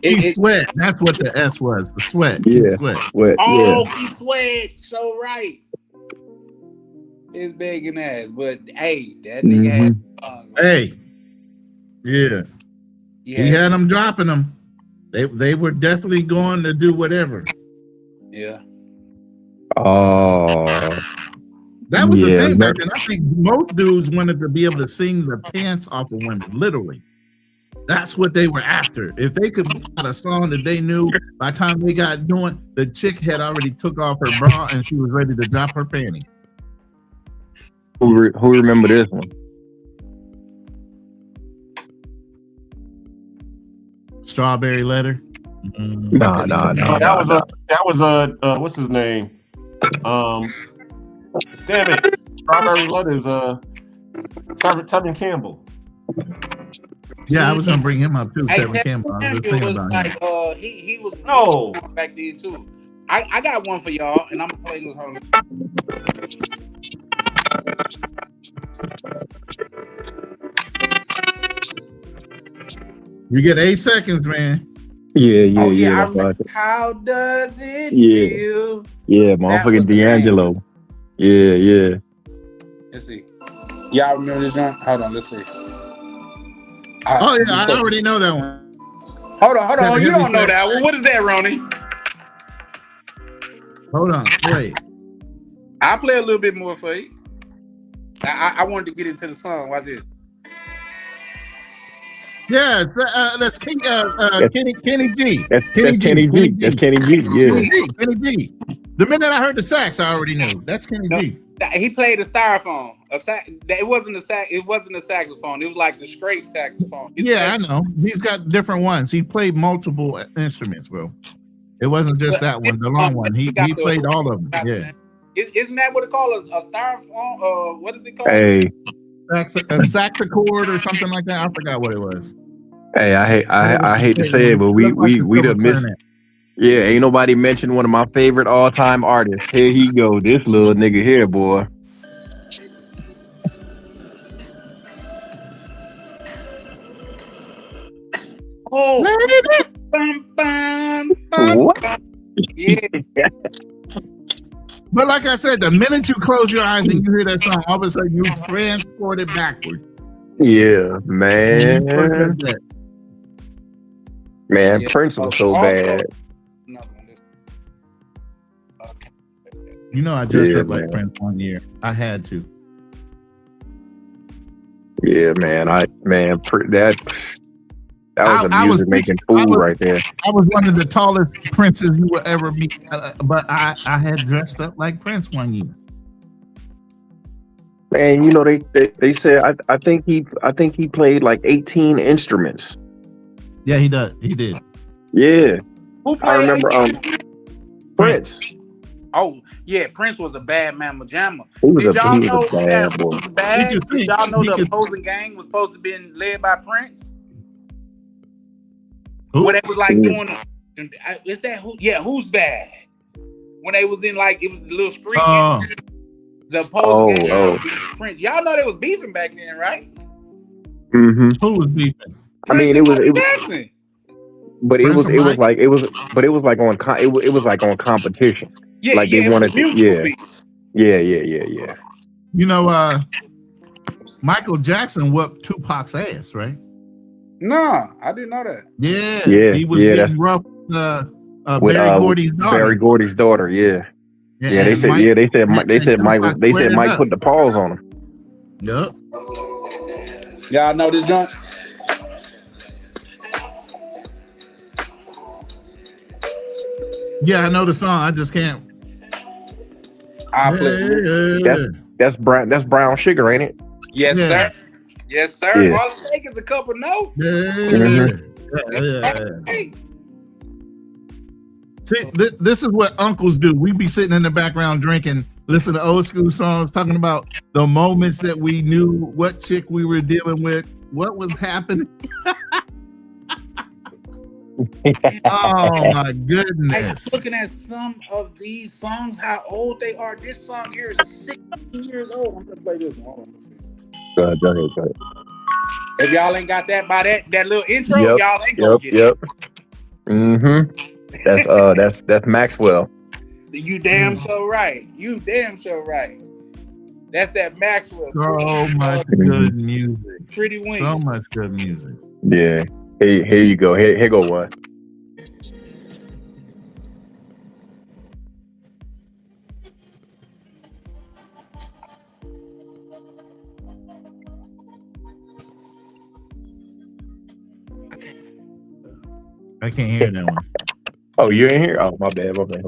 Speaker 14: Keith Sweat. That's what the S was. The Sweat.
Speaker 18: Yeah.
Speaker 14: Sweat.
Speaker 19: Oh, Keith Sweat. So right. His begging ass, but hey, that nigga had.
Speaker 14: Hey. Yeah. He had them dropping them. They were definitely going to do whatever.
Speaker 19: Yeah.
Speaker 18: Oh.
Speaker 14: That was the thing back then. I think most dudes wanted to be able to sing the pants off of women, literally. That's what they were after. If they could put a song that they knew, by the time they got doing, the chick had already took off her bra and she was ready to drop her panty.
Speaker 18: Who remember this one?
Speaker 14: Strawberry Letter.
Speaker 18: No.
Speaker 5: That was a what's his name? Damn it! Strawberry Letter is Tevin Campbell.
Speaker 14: Yeah, I was gonna bring him up too.
Speaker 19: Hey,
Speaker 14: Tevin Campbell. I was just thinking about him.
Speaker 19: He was back then too. I got one for y'all, and I'm gonna play this whole.
Speaker 14: You get 8 seconds, man.
Speaker 18: Yeah.
Speaker 19: How does it feel?
Speaker 18: Yeah, motherfucking D'Angelo. Yeah.
Speaker 19: Let's see. Y'all remember this one? Hold on, let's see.
Speaker 14: I already know that one.
Speaker 19: Hold on. You don't know that one. What is that, Ronnie?
Speaker 14: Hold on, wait.
Speaker 19: I'll play a little bit more for you. I wanted to get into the song. Watch this.
Speaker 14: Yeah, that's Kenny G.
Speaker 18: That's Kenny G. That's Kenny G. Yeah.
Speaker 14: Kenny G. The minute I heard the sax, I already knew. That's Kenny G.
Speaker 19: He played a styrofoam. It wasn't a sax. It wasn't a saxophone. It was like the straight saxophone.
Speaker 14: I know. He's got different ones. He played multiple instruments, bro. It wasn't just that one, the long one. He played all of them. Yeah.
Speaker 19: Isn't that what it called? A styrofoam? What is it called?
Speaker 18: Hey.
Speaker 14: A saxochord or something like that. I forgot what it was.
Speaker 18: Hey, I hate to say it, but we done missed it. Yeah, ain't nobody mentioned one of my favorite all-time artists. Here he go, this little nigga here, boy.
Speaker 19: Oh,
Speaker 18: what?
Speaker 19: Yeah.
Speaker 14: But like I said, the minute you close your eyes and you hear that song, all of a sudden you transport it backward.
Speaker 18: Yeah, man. Man, yeah. Prince was so bad.
Speaker 14: You know, I dressed up like Prince one year. I had to.
Speaker 18: Yeah, man. That was a music making fool right there.
Speaker 14: I was one of the tallest princes you will ever meet, but I had dressed up like Prince one year.
Speaker 18: And you know they said I think he played like 18 instruments.
Speaker 14: Yeah, he did.
Speaker 18: Yeah.
Speaker 19: Who played?
Speaker 18: I remember Prince.
Speaker 19: Oh yeah, Prince was a bad mamma jamma.
Speaker 18: He was
Speaker 19: Did y'all
Speaker 18: a
Speaker 19: know
Speaker 18: bad boy.
Speaker 19: he was bad? Did y'all know the opposing gang was supposed to be led by Prince? When they was like doing, is that who? Yeah, who's bad? When they was in like it was the little street. The opposing gang was Prince. Y'all know they was beefing back then, right?
Speaker 18: Mm-hmm.
Speaker 14: Who was beefing?
Speaker 18: I mean, it was
Speaker 19: Jackson.
Speaker 18: But it was like on competition.
Speaker 19: Yeah,
Speaker 18: like they wanted to. Yeah.
Speaker 14: You know, Michael Jackson whooped Tupac's ass, right?
Speaker 19: No, I didn't know that.
Speaker 14: Yeah. He was getting rough with Berry Gordy's daughter.
Speaker 18: Berry Gordy's daughter, yeah. They said Mike put the paws on him.
Speaker 14: Yep.
Speaker 19: Y'all know this joint?
Speaker 14: Yeah, I know the song. I just can't.
Speaker 19: I play.
Speaker 18: That's brown sugar, ain't it?
Speaker 19: Yes, sir. Yes, sir.
Speaker 18: Yeah.
Speaker 19: All it takes is a couple notes. Hey.
Speaker 14: See, this is what uncles do. We be sitting in the background drinking, listening to old school songs, talking about the moments that we knew what chick we were dealing with, what was happening. Oh my goodness!
Speaker 19: I'm looking at some of these songs, how old they are. This song here is 16 years old. I'm gonna play this one. Hold on.
Speaker 18: Go ahead.
Speaker 19: If y'all ain't got that by that little intro, y'all ain't gonna get it.
Speaker 18: Mm-hmm. That's Maxwell.
Speaker 19: You damn so right. You damn so right. That's that Maxwell.
Speaker 14: So much good music.
Speaker 19: Pretty Wings.
Speaker 14: So much good music.
Speaker 18: Yeah. Here you go. Here go one.
Speaker 14: I can't hear that one.
Speaker 18: Oh, you ain't here? Oh, my bad. Hold on.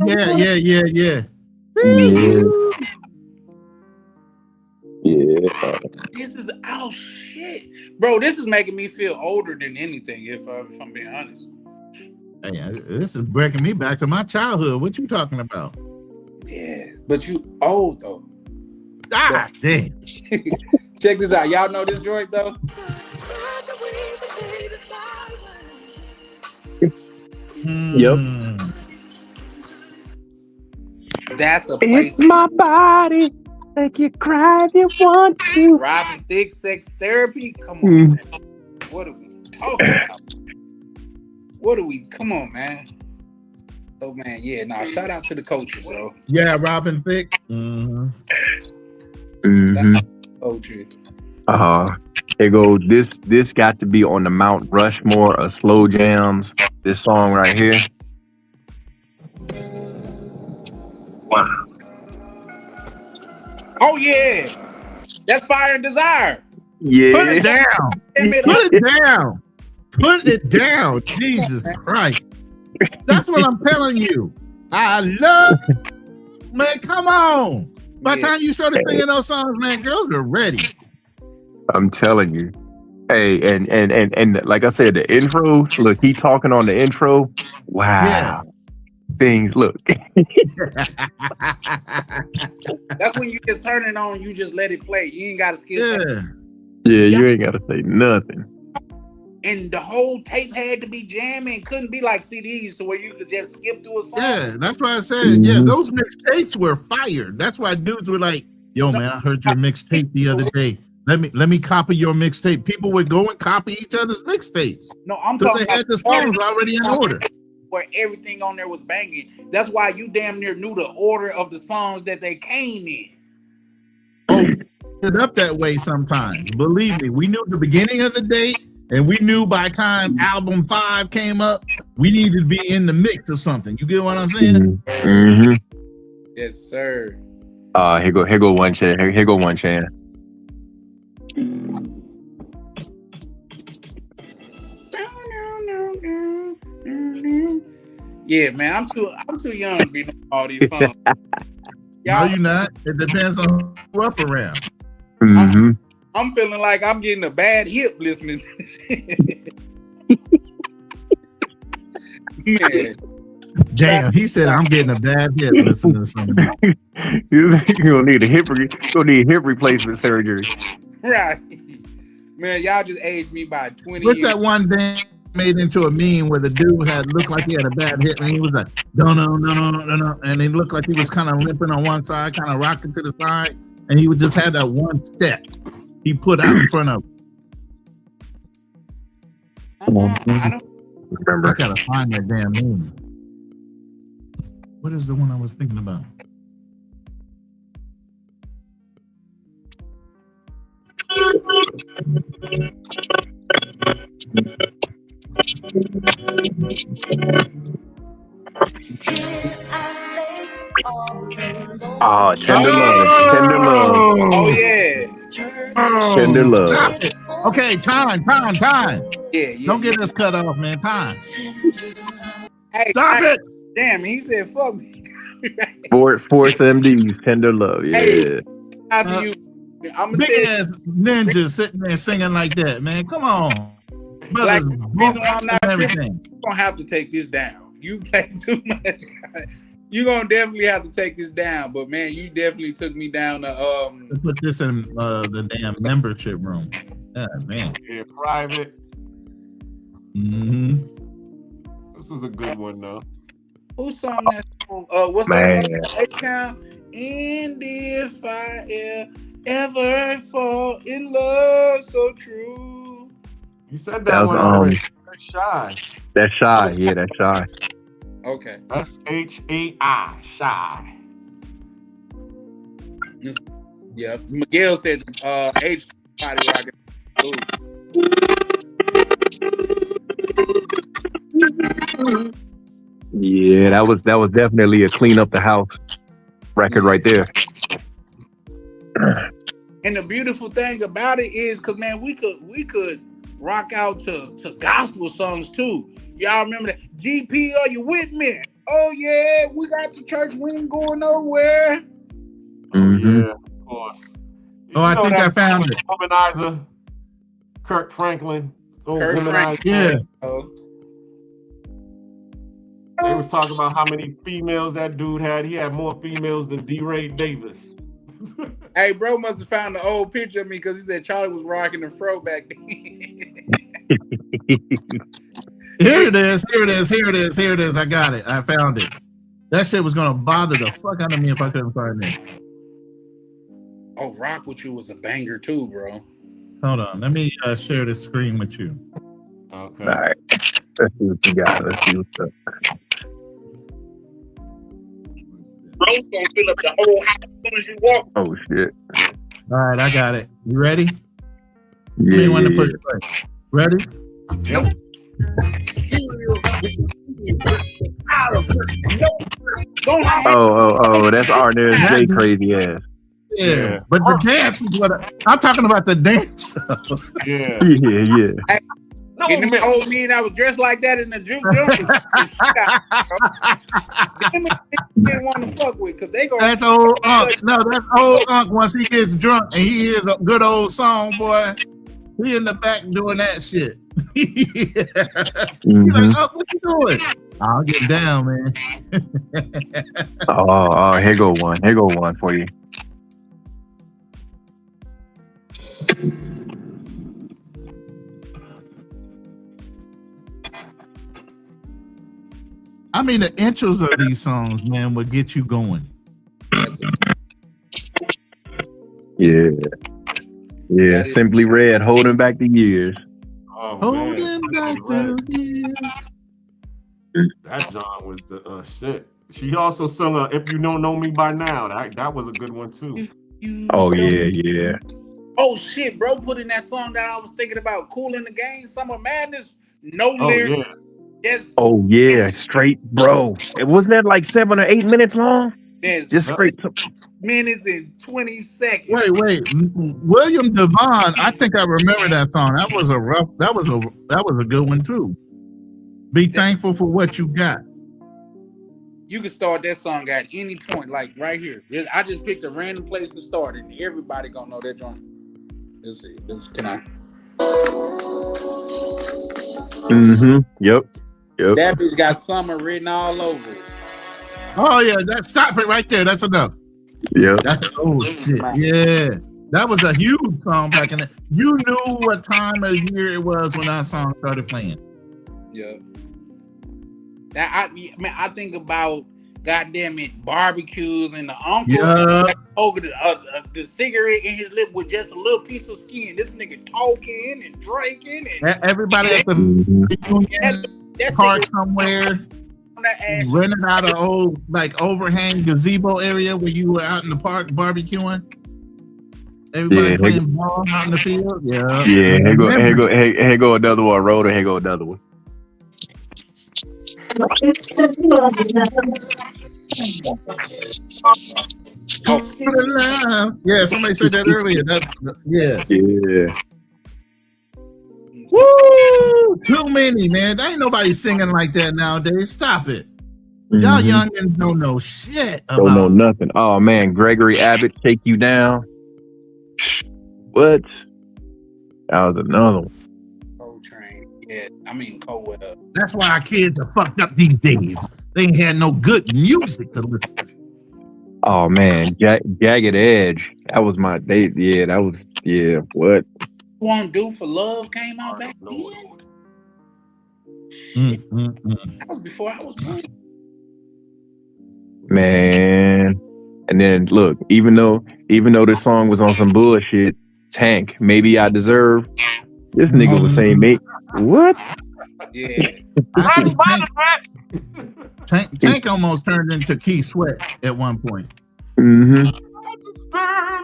Speaker 14: Yeah.
Speaker 18: Yeah.
Speaker 19: This is shit, bro. This is making me feel older than anything. If I'm being honest.
Speaker 14: Hey, this is breaking me back to my childhood. What you talking about?
Speaker 19: Yes, but you old though.
Speaker 14: Ah, damn.
Speaker 19: Check this out. Y'all know this joint though.
Speaker 18: Yep.
Speaker 19: That's a place.
Speaker 18: It's my body. Make you cry if you want to.
Speaker 19: Robin Thicke, Sex Therapy. Come on, man. What are we talking about? Come on, man. Oh man, yeah. Nah, shout out to the coaches, bro.
Speaker 14: Yeah, Robin Thicke.
Speaker 19: Coaches.
Speaker 18: Here goes this got to be on the Mount Rushmore of slow jams. This song right here. Wow.
Speaker 19: Oh yeah, that's Fire and Desire.
Speaker 18: Yeah.
Speaker 14: Put it down. Put it down. Jesus Christ. That's what I'm telling you. I love, man, come on. By the time you started singing those songs, man, girls are ready.
Speaker 18: I'm telling you. Hey, and like I said, the intro, look, he talking on the intro. Wow.
Speaker 14: Yeah.
Speaker 18: Things look.
Speaker 19: That's when you just turn it on, you just let it play. You ain't gotta skip
Speaker 18: Yeah, you ain't gotta say nothing.
Speaker 19: And the whole tape had to be jamming. Couldn't be like CDs to where you could just skip through a song.
Speaker 14: Yeah, that's why I said, yeah, those mixtapes were fired. That's why dudes were like, yo, man, I heard your mixtape the other day. Let me copy your mixtape. People would go and copy each other's mixtapes.
Speaker 19: No, I'm
Speaker 14: because
Speaker 19: talking
Speaker 14: they had the songs already in order.
Speaker 19: Where everything on there was banging. That's why you damn near knew the order of the songs that they came in.
Speaker 14: Oh, it up that way sometimes. Believe me, we knew the beginning of the date, and we knew by the time album 5 came up, we needed to be in the mix or something. You get what I'm saying?
Speaker 18: Mm-hmm.
Speaker 19: Yes, sir.
Speaker 18: Here go one chance. Here go one chance.
Speaker 19: Yeah, man, I'm too young to be knowing all these songs.
Speaker 14: No, you're not. It depends on who up around.
Speaker 18: Mm-hmm.
Speaker 19: I'm feeling like I'm getting a bad hip listening. Man.
Speaker 14: Damn, he said I'm getting a bad hip listening to something.
Speaker 18: You're gonna need hip replacement surgery.
Speaker 19: Right. Man, y'all just aged me by 20
Speaker 14: What's
Speaker 19: years.
Speaker 14: that one dance made into a meme where the dude had looked like he had a bad hip and he was like, no, and he looked like he was kind of limping on one side, kind of rocking to the side, and he would just have that one step he put out in front of him.
Speaker 19: I don't
Speaker 18: remember.
Speaker 14: I gotta find that damn meme. What is the one I was thinking about?
Speaker 18: Oh, tender love.
Speaker 19: Oh yeah.
Speaker 18: Tender love.
Speaker 14: Stop it. Okay, time.
Speaker 19: Yeah.
Speaker 14: Don't get us cut off, man. Time.
Speaker 19: Hey,
Speaker 14: Stop it.
Speaker 19: Damn, he said fuck me.
Speaker 18: Force MDs, tender love. Yeah.
Speaker 19: Hey, after you, I'm
Speaker 14: Big ass ninjas sitting there singing like that, man. Come on.
Speaker 19: Like,
Speaker 14: Brothers,
Speaker 19: the reason why I'm not
Speaker 14: everything.
Speaker 19: tripping, you're gonna have to take this down. You play too much. You're gonna definitely have to take this down. But man, you definitely took me down to
Speaker 14: Put this in the damn membership room. Yeah, man.
Speaker 5: Yeah, private.
Speaker 14: Mm-hmm.
Speaker 5: This was a good one though.
Speaker 19: Who sung that song? What's
Speaker 18: Man.
Speaker 19: that? H-Town. And if I ever fall in love so true.
Speaker 5: You said
Speaker 18: That
Speaker 5: that
Speaker 18: was,
Speaker 5: one already. That's Shy.
Speaker 18: That's Shy. Yeah, that's Shy.
Speaker 19: Okay.
Speaker 5: That's H-A-I. Shy.
Speaker 19: Yeah. Miguel said H body rocket.
Speaker 18: Yeah, that was definitely a clean up the house record right there.
Speaker 19: And the beautiful thing about it is, cause man, we could rock out to gospel songs too. Y'all remember that? GP, are you with me? Oh yeah, we got the church. We ain't going nowhere.
Speaker 18: Mm-hmm.
Speaker 5: Yeah, of course.
Speaker 14: Oh, I think I found it.
Speaker 5: Womanizer. Kirk Franklin.
Speaker 19: Kirk Franklin.
Speaker 14: Yeah.
Speaker 5: They was talking about how many females that dude had. He had more females than D-Ray Davis.
Speaker 19: Hey, bro must have found the old picture of me because he said Charlie was rocking the fro back then.
Speaker 14: Here it is. I got it. I found it. That shit was gonna bother the fuck out of me if I couldn't find it.
Speaker 19: Oh, Rock With You was a banger too, bro.
Speaker 14: Hold on. Let me share the screen with you.
Speaker 5: Okay.
Speaker 18: All right. Let's see what you got. Let's see what's up.
Speaker 19: Bro's gonna fill up the whole house as soon as you walk.
Speaker 18: Oh shit.
Speaker 14: All right, I got it. You ready?
Speaker 18: Yeah.
Speaker 14: When to push play. Ready?
Speaker 5: Yep.
Speaker 18: Oh, that's Arnez J crazy ass.
Speaker 14: Yeah. But the dance is what I'm talking about. The dance.
Speaker 5: Yeah.
Speaker 18: Yeah.
Speaker 19: Hey, and them old me and I was dressed like that in the juke joint. Them didn't want to fuck with because they gonna.
Speaker 14: That's old Unc. No, that's old Unc. Once he gets drunk and he hears a good old song, boy, he in the back doing that shit. He's like, Unc, what you doing? I'll get down, man.
Speaker 18: Oh, here go one for you.
Speaker 14: I mean, the intros of these songs, man, will get you going.
Speaker 18: Yeah. Simply Red, holding back the years.
Speaker 5: Oh,
Speaker 14: Holding back the years.
Speaker 5: That John was the shit. She also sung "If You Don't Know Me by Now." That was a good one too.
Speaker 18: Oh yeah.
Speaker 19: Oh shit, bro! Put in that song that I was thinking about, "Cool in the Game," Summer Madness. No lyrics.
Speaker 5: Yeah.
Speaker 19: Yes.
Speaker 18: Oh yeah, straight bro. It wasn't that like 7 or 8 minutes long?
Speaker 19: There's
Speaker 18: Just straight to
Speaker 19: minutes and 20 seconds.
Speaker 14: Wait. William Devon. I think I remember that song. That was a good one too. Be thankful for what you got.
Speaker 19: You can start that song at any point, like right here. I just picked a random place to start, and everybody gonna know that joint. Let's see. Can I?
Speaker 18: Yep.
Speaker 19: That bitch got summer written all over it.
Speaker 14: Oh yeah, stop it right there. That's enough.
Speaker 18: Yeah.
Speaker 14: That's shit. Yeah. That was a huge song back in the. You knew what time of year it was when that song started playing.
Speaker 19: Yeah. I think about goddamn it barbecues and the uncle over the cigarette in his lip with just a little piece of skin. This nigga talking and drinking and
Speaker 14: everybody at the reunion park somewhere. Renting out an old overhang gazebo area where you were out in the park barbecuing. Everybody playing ball out in the field. Yeah.
Speaker 18: Yeah. Here go another one. Road or here go another one.
Speaker 14: Yeah, somebody said that earlier.
Speaker 18: Yeah.
Speaker 14: Woo! Too many, man. There ain't nobody singing like that nowadays. Stop it. Y'all youngins don't know shit about.
Speaker 18: Don't know nothing. Oh man, Gregory Abbott, Take You Down. What? That was another one.
Speaker 19: Coltrane. Yeah, I mean Colwell.
Speaker 14: That's why our kids are fucked up these days. They ain't had no good music to listen to.
Speaker 18: Oh man, Jagged Edge. That was my date. Yeah, that was what?
Speaker 19: Won't Do for Love came out back then. That was before I was born.
Speaker 18: Man. And then look, even though this song was on some bullshit, Tank, Maybe I Deserve. This nigga was saying, mate, what?
Speaker 19: Yeah.
Speaker 14: Tank almost turned into Keith Sweat at one point.
Speaker 18: Mm-hmm.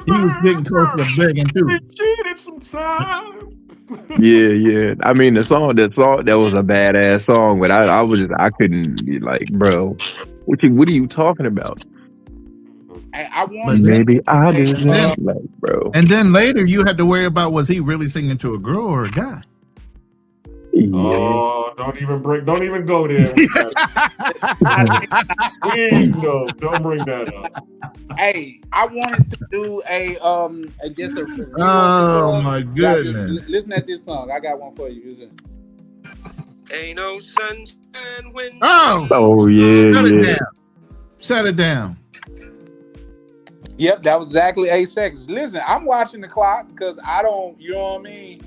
Speaker 14: He was getting close to begging too.
Speaker 5: Cheated some time.
Speaker 18: Yeah. I mean, that was a badass song, but I couldn't be like, bro, what are you talking about? Maybe I deserve, bro.
Speaker 14: And then later you had to worry about, was he really singing to a girl or a guy?
Speaker 18: Yeah.
Speaker 5: Oh, don't even go there. Please no, don't bring that up.
Speaker 19: Hey, I wanted to do a review.
Speaker 14: Oh my goodness!
Speaker 19: Listen at this song. I got one for you. Listen.
Speaker 15: Ain't no sunshine when.
Speaker 18: Oh yeah.
Speaker 14: Shut it down.
Speaker 19: Yep, that was exactly 8 seconds. Listen, I'm watching the clock because I don't, you know what I mean?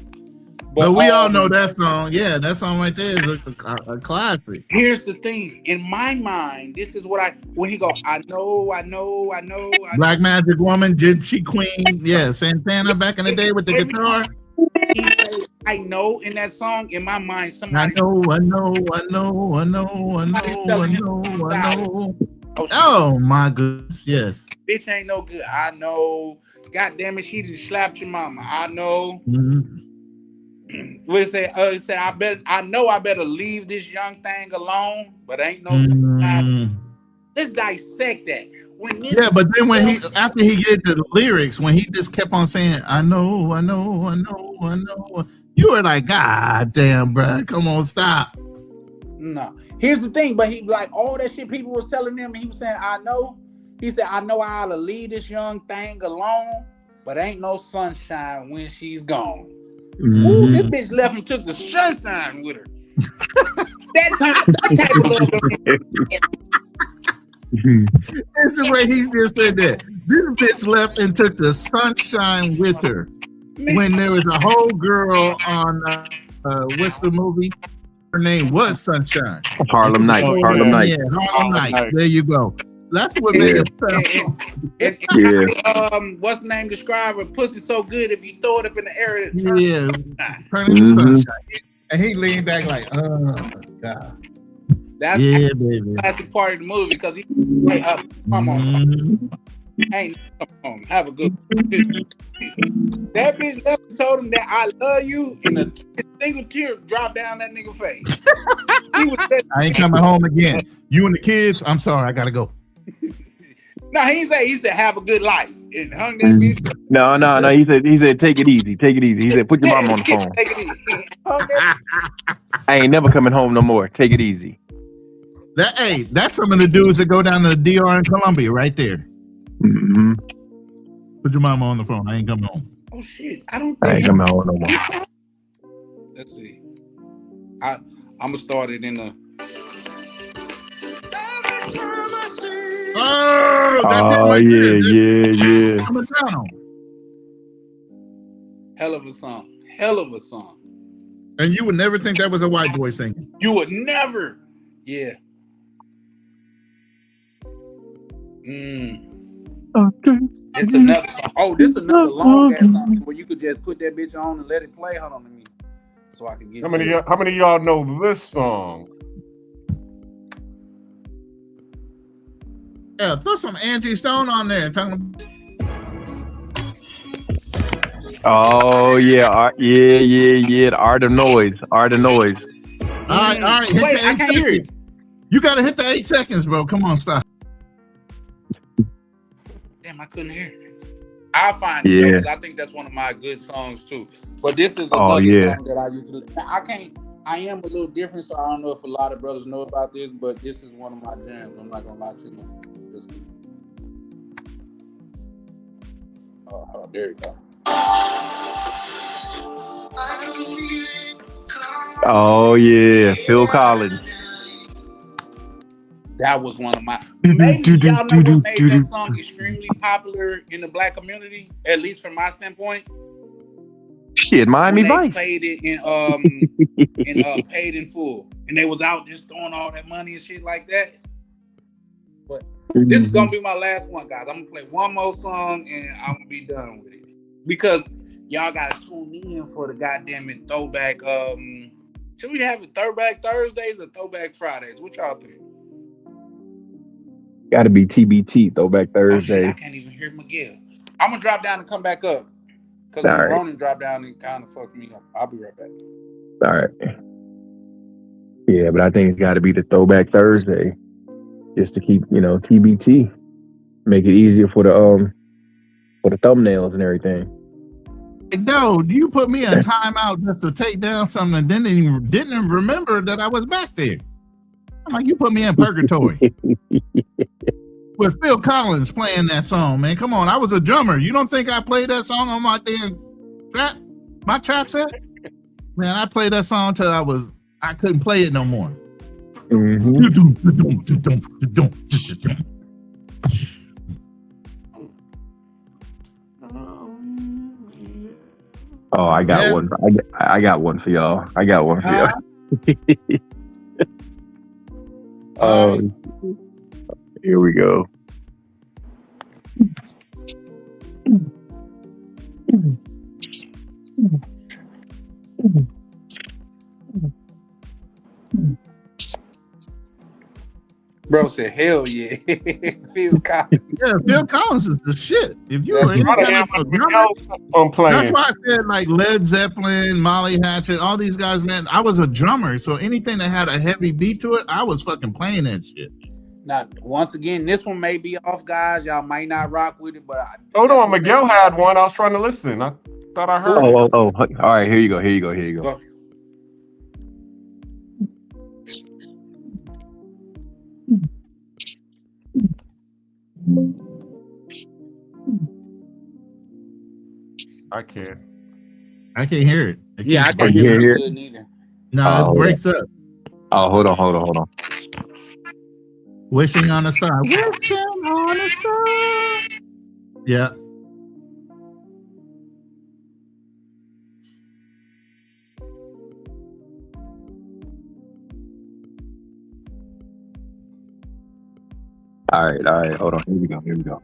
Speaker 14: But we all know that song. Yeah, that song right there is a classic.
Speaker 19: Here's the thing. In my mind, this is what when he goes, I know.
Speaker 14: Black Magic Woman, Gypsy Queen. Yeah, Santana back in the day with the guitar.
Speaker 19: He said, I know in that song, in my mind, somebody.
Speaker 14: I know. Oh my goodness, yes.
Speaker 19: Bitch ain't no good. I know. God damn it, she just slapped your mama. I know. What it say? It said, I better leave this young thing alone, but ain't no. Let's dissect that.
Speaker 14: But then after he get the lyrics, when he just kept on saying, I know, you were like, God damn, bro, come on, stop.
Speaker 19: No. Here's the thing, but he like all that shit people was telling him, he was saying, I know. He said, I know I ought to leave this young thing alone, but ain't no sunshine when she's gone. Ooh, this bitch left and took the sunshine with her. that type of love.
Speaker 14: That's the way he just said that. This bitch left and took the sunshine with her. When there was a whole girl on what's the movie? Her name was Sunshine.
Speaker 18: Harlem Night.
Speaker 14: Yeah, Harlem Night. There you go. That's what made it
Speaker 19: sound. What's the name? Describe her pussy so good if you throw it up in the air.
Speaker 14: Turn into sunshine. And he leaned back like, oh God.
Speaker 19: That's the classic part of the movie because he hey, come on. Hey, come on, have a good that bitch left and told him that I love you, and a single tear dropped down that nigga face.
Speaker 14: I ain't coming home again. You and the kids, I'm sorry, I gotta go.
Speaker 19: No, he said he said have a good life and hung that bitch.
Speaker 18: No. He said take it easy. Take it easy. He said put your mom on the phone.
Speaker 19: Take it easy. Hung that
Speaker 18: I ain't never coming home no more. Take it easy.
Speaker 14: That's some of the dudes that go down to the DR in Colombia right there.
Speaker 18: Mm-hmm.
Speaker 14: Put your mama on the phone. I ain't coming home.
Speaker 19: Oh shit! I ain't
Speaker 18: coming home no more.
Speaker 19: Let's see. I'm gonna start it in the.
Speaker 18: Oh yeah.
Speaker 14: I'm a down.
Speaker 19: Hell of a song.
Speaker 14: And you would never think that was a white boy singing.
Speaker 19: You would never. Yeah.
Speaker 18: Okay.
Speaker 19: This another song. Oh, this another long ass song where you could just put that bitch on and let it play. Hold on to me, so I can get.
Speaker 5: How many of y'all know this song?
Speaker 14: Yeah, throw some Angie Stone on there.
Speaker 18: Oh yeah, The Art of Noise.
Speaker 14: All right.
Speaker 19: Wait, I can't hear it.
Speaker 14: You gotta hit the 8 seconds, bro. Come on, stop.
Speaker 19: Damn, I couldn't hear it. I'll find it because I think that's one of my good songs too. But this is another song that I usually. I am a little different, so I don't know if a lot of brothers know about this, but this is one of my jams. I'm not gonna lie to you. Oh, there you go.
Speaker 18: Oh yeah, Phil Collins.
Speaker 19: That was one of my. Maybe y'all know what made that song extremely popular in the black community, at least from my standpoint.
Speaker 18: Shit, Miami Vice.
Speaker 19: Played it in Paid in Full, and they was out just throwing all that money and shit like that. But this is gonna be my last one, guys. I'm gonna play one more song and I'm gonna be done with it because y'all gotta tune in for the goddamn it throwback. Should we have it Throwback Thursdays or Throwback Fridays? What y'all think?
Speaker 18: Got to be TBT, Throwback Thursday.
Speaker 19: Oh, shit, I can't even hear Miguel. I'm gonna drop down and come back up because when Ronan dropped down and kind of fucked me up. I'll be right back.
Speaker 18: All right. Yeah, but I think it's got to be the Throwback Thursday, just to keep TBT, make it easier for the thumbnails and everything.
Speaker 14: No, you put me in timeout just to take down something and then didn't remember that I was back there. I'm like, you put me in purgatory. With Phil Collins playing that song, man. Come on, I was a drummer. You don't think I played that song on my damn trap set? Man, I played that song till I couldn't play it no more.
Speaker 18: Oh, I got one. I got one for y'all. Here we go.
Speaker 19: Bro said, "Hell yeah, Phil Collins."
Speaker 14: Yeah, Phil Collins is the shit. If you were any kind of drummer, that's why I said like Led Zeppelin, Molly Hatchet, all these guys, man. I was a drummer, so anything that had a heavy beat to it, I was fucking playing that shit.
Speaker 19: Now, once again, this one may be off, guys. Y'all might not rock with it, but
Speaker 5: hold on, Miguel had one. I was trying to listen. I thought I heard.
Speaker 18: Oh! All right, here you go.
Speaker 19: Go.
Speaker 5: I can't
Speaker 14: hear it.
Speaker 19: I can't hear it neither.
Speaker 14: No, it breaks up.
Speaker 18: Oh, hold on.
Speaker 14: Wishing on a star. Wishing on a star. Yeah.
Speaker 18: All right. Hold on. Here we go.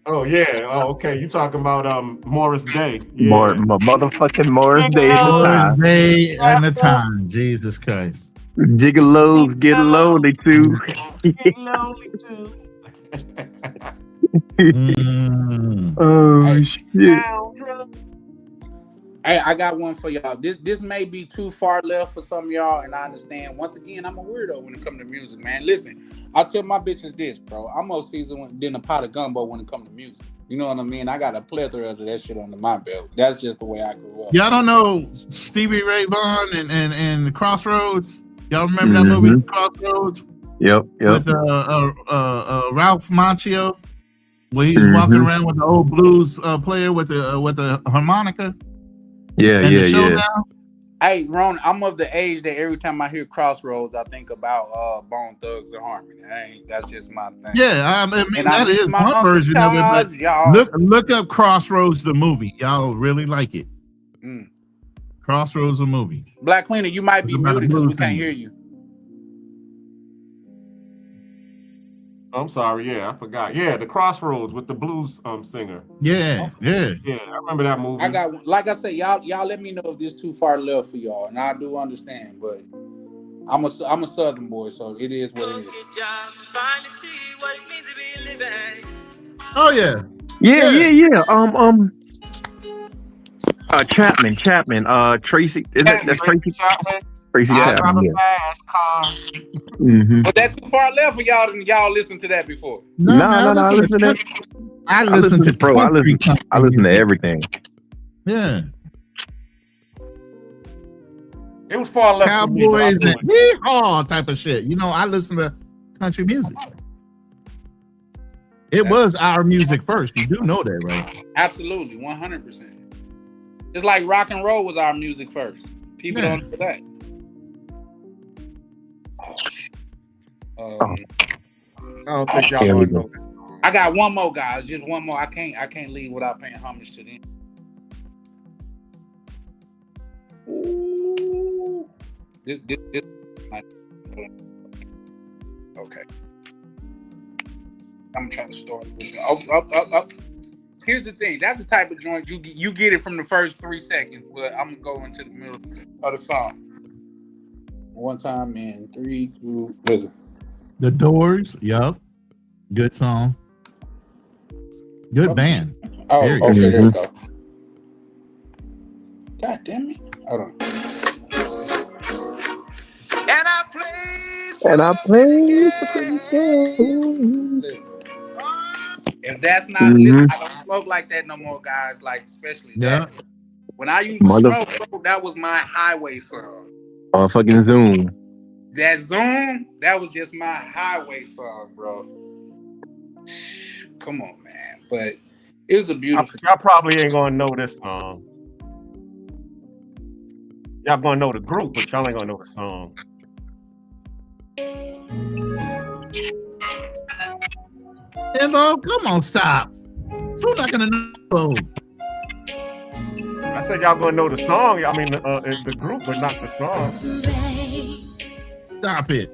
Speaker 5: Oh yeah. Oh, okay. You talking about Morris Day? Yeah.
Speaker 18: Motherfucking Morris Day.
Speaker 14: Morris Day and the time. Jesus Christ.
Speaker 18: Gigolos get lonely too.
Speaker 5: Get lonely too.
Speaker 18: Oh shit.
Speaker 19: Hey, I got one for y'all. This may be too far left for some of y'all, and I understand. Once again, I'm a weirdo when it comes to music, man. Listen, I tell my bitches this, bro. I'm more seasoned than a pot of gumbo when it comes to music. You know what I mean? I got a plethora of that shit under my belt. That's just the way I grew up.
Speaker 14: Y'all don't know Stevie Ray Vaughan and Crossroads? Y'all remember that movie, Crossroads?
Speaker 18: Yep.
Speaker 14: With Ralph Macchio, where he was walking around with the old blues player with the harmonica.
Speaker 18: Yeah.
Speaker 19: Hey, Ron, I'm of the age that every time I hear Crossroads, I think about Bone Thugs and Harmony. That's just my thing.
Speaker 14: Yeah, I mean
Speaker 19: And
Speaker 14: that is one version of it. But look up Crossroads the movie. Y'all really like it. Crossroads the movie.
Speaker 19: Black Cleaner, you might be muted because we can't hear you.
Speaker 5: I'm sorry. Yeah, I forgot. Yeah, the Crossroads with the blues singer.
Speaker 14: Yeah.
Speaker 5: I remember that movie.
Speaker 19: I got, like I said, y'all let me know if this too far left for y'all, and I do understand, but I'm a Southern boy, so it is what it is.
Speaker 14: Oh yeah.
Speaker 18: Chapman. Tracy. That's Tracy Chapman? Tracy Chapman. Yeah.
Speaker 19: But that's too far left for y'all, and y'all listened to that before.
Speaker 18: No. I listen to
Speaker 14: I listen to
Speaker 18: bro. I listen to everything.
Speaker 14: Yeah.
Speaker 5: It was far left.
Speaker 14: Cowboys and hee-haw type of shit. You know, I listen to country music. It was our music first. You do know that, right?
Speaker 19: Absolutely, 100%. It's like rock and roll was our music first. People don't know that.
Speaker 5: I don't think y'all gonna know that.
Speaker 19: I got one more, guys. Just one more. I can't leave without paying homage to them. Ooh. This okay. I'm trying to start. Up. Here's the thing. That's the type of joint you get it from the first 3 seconds, but I'm gonna go into the middle of the song. One time in 3, 2, listen.
Speaker 14: The Doors, yup. Good song. Good band.
Speaker 19: Oh, okay, there we go. God damn it. Hold on.
Speaker 18: And I played.
Speaker 19: If that's not listen, I don't smoke like that no more, guys. Like especially that. When I used to smoke, bro, that was my highway song.
Speaker 18: Fucking Zoom.
Speaker 19: That Zoom, that was just my highway song, bro. Come on, man. But it was a beautiful.
Speaker 5: Y'all probably ain't gonna know this song. Y'all gonna know the group, but y'all ain't gonna know the song.
Speaker 14: Hello, come on, stop. Who's not gonna know?
Speaker 5: I said y'all gonna know the song. I mean the group, but not the song.
Speaker 14: Stop it.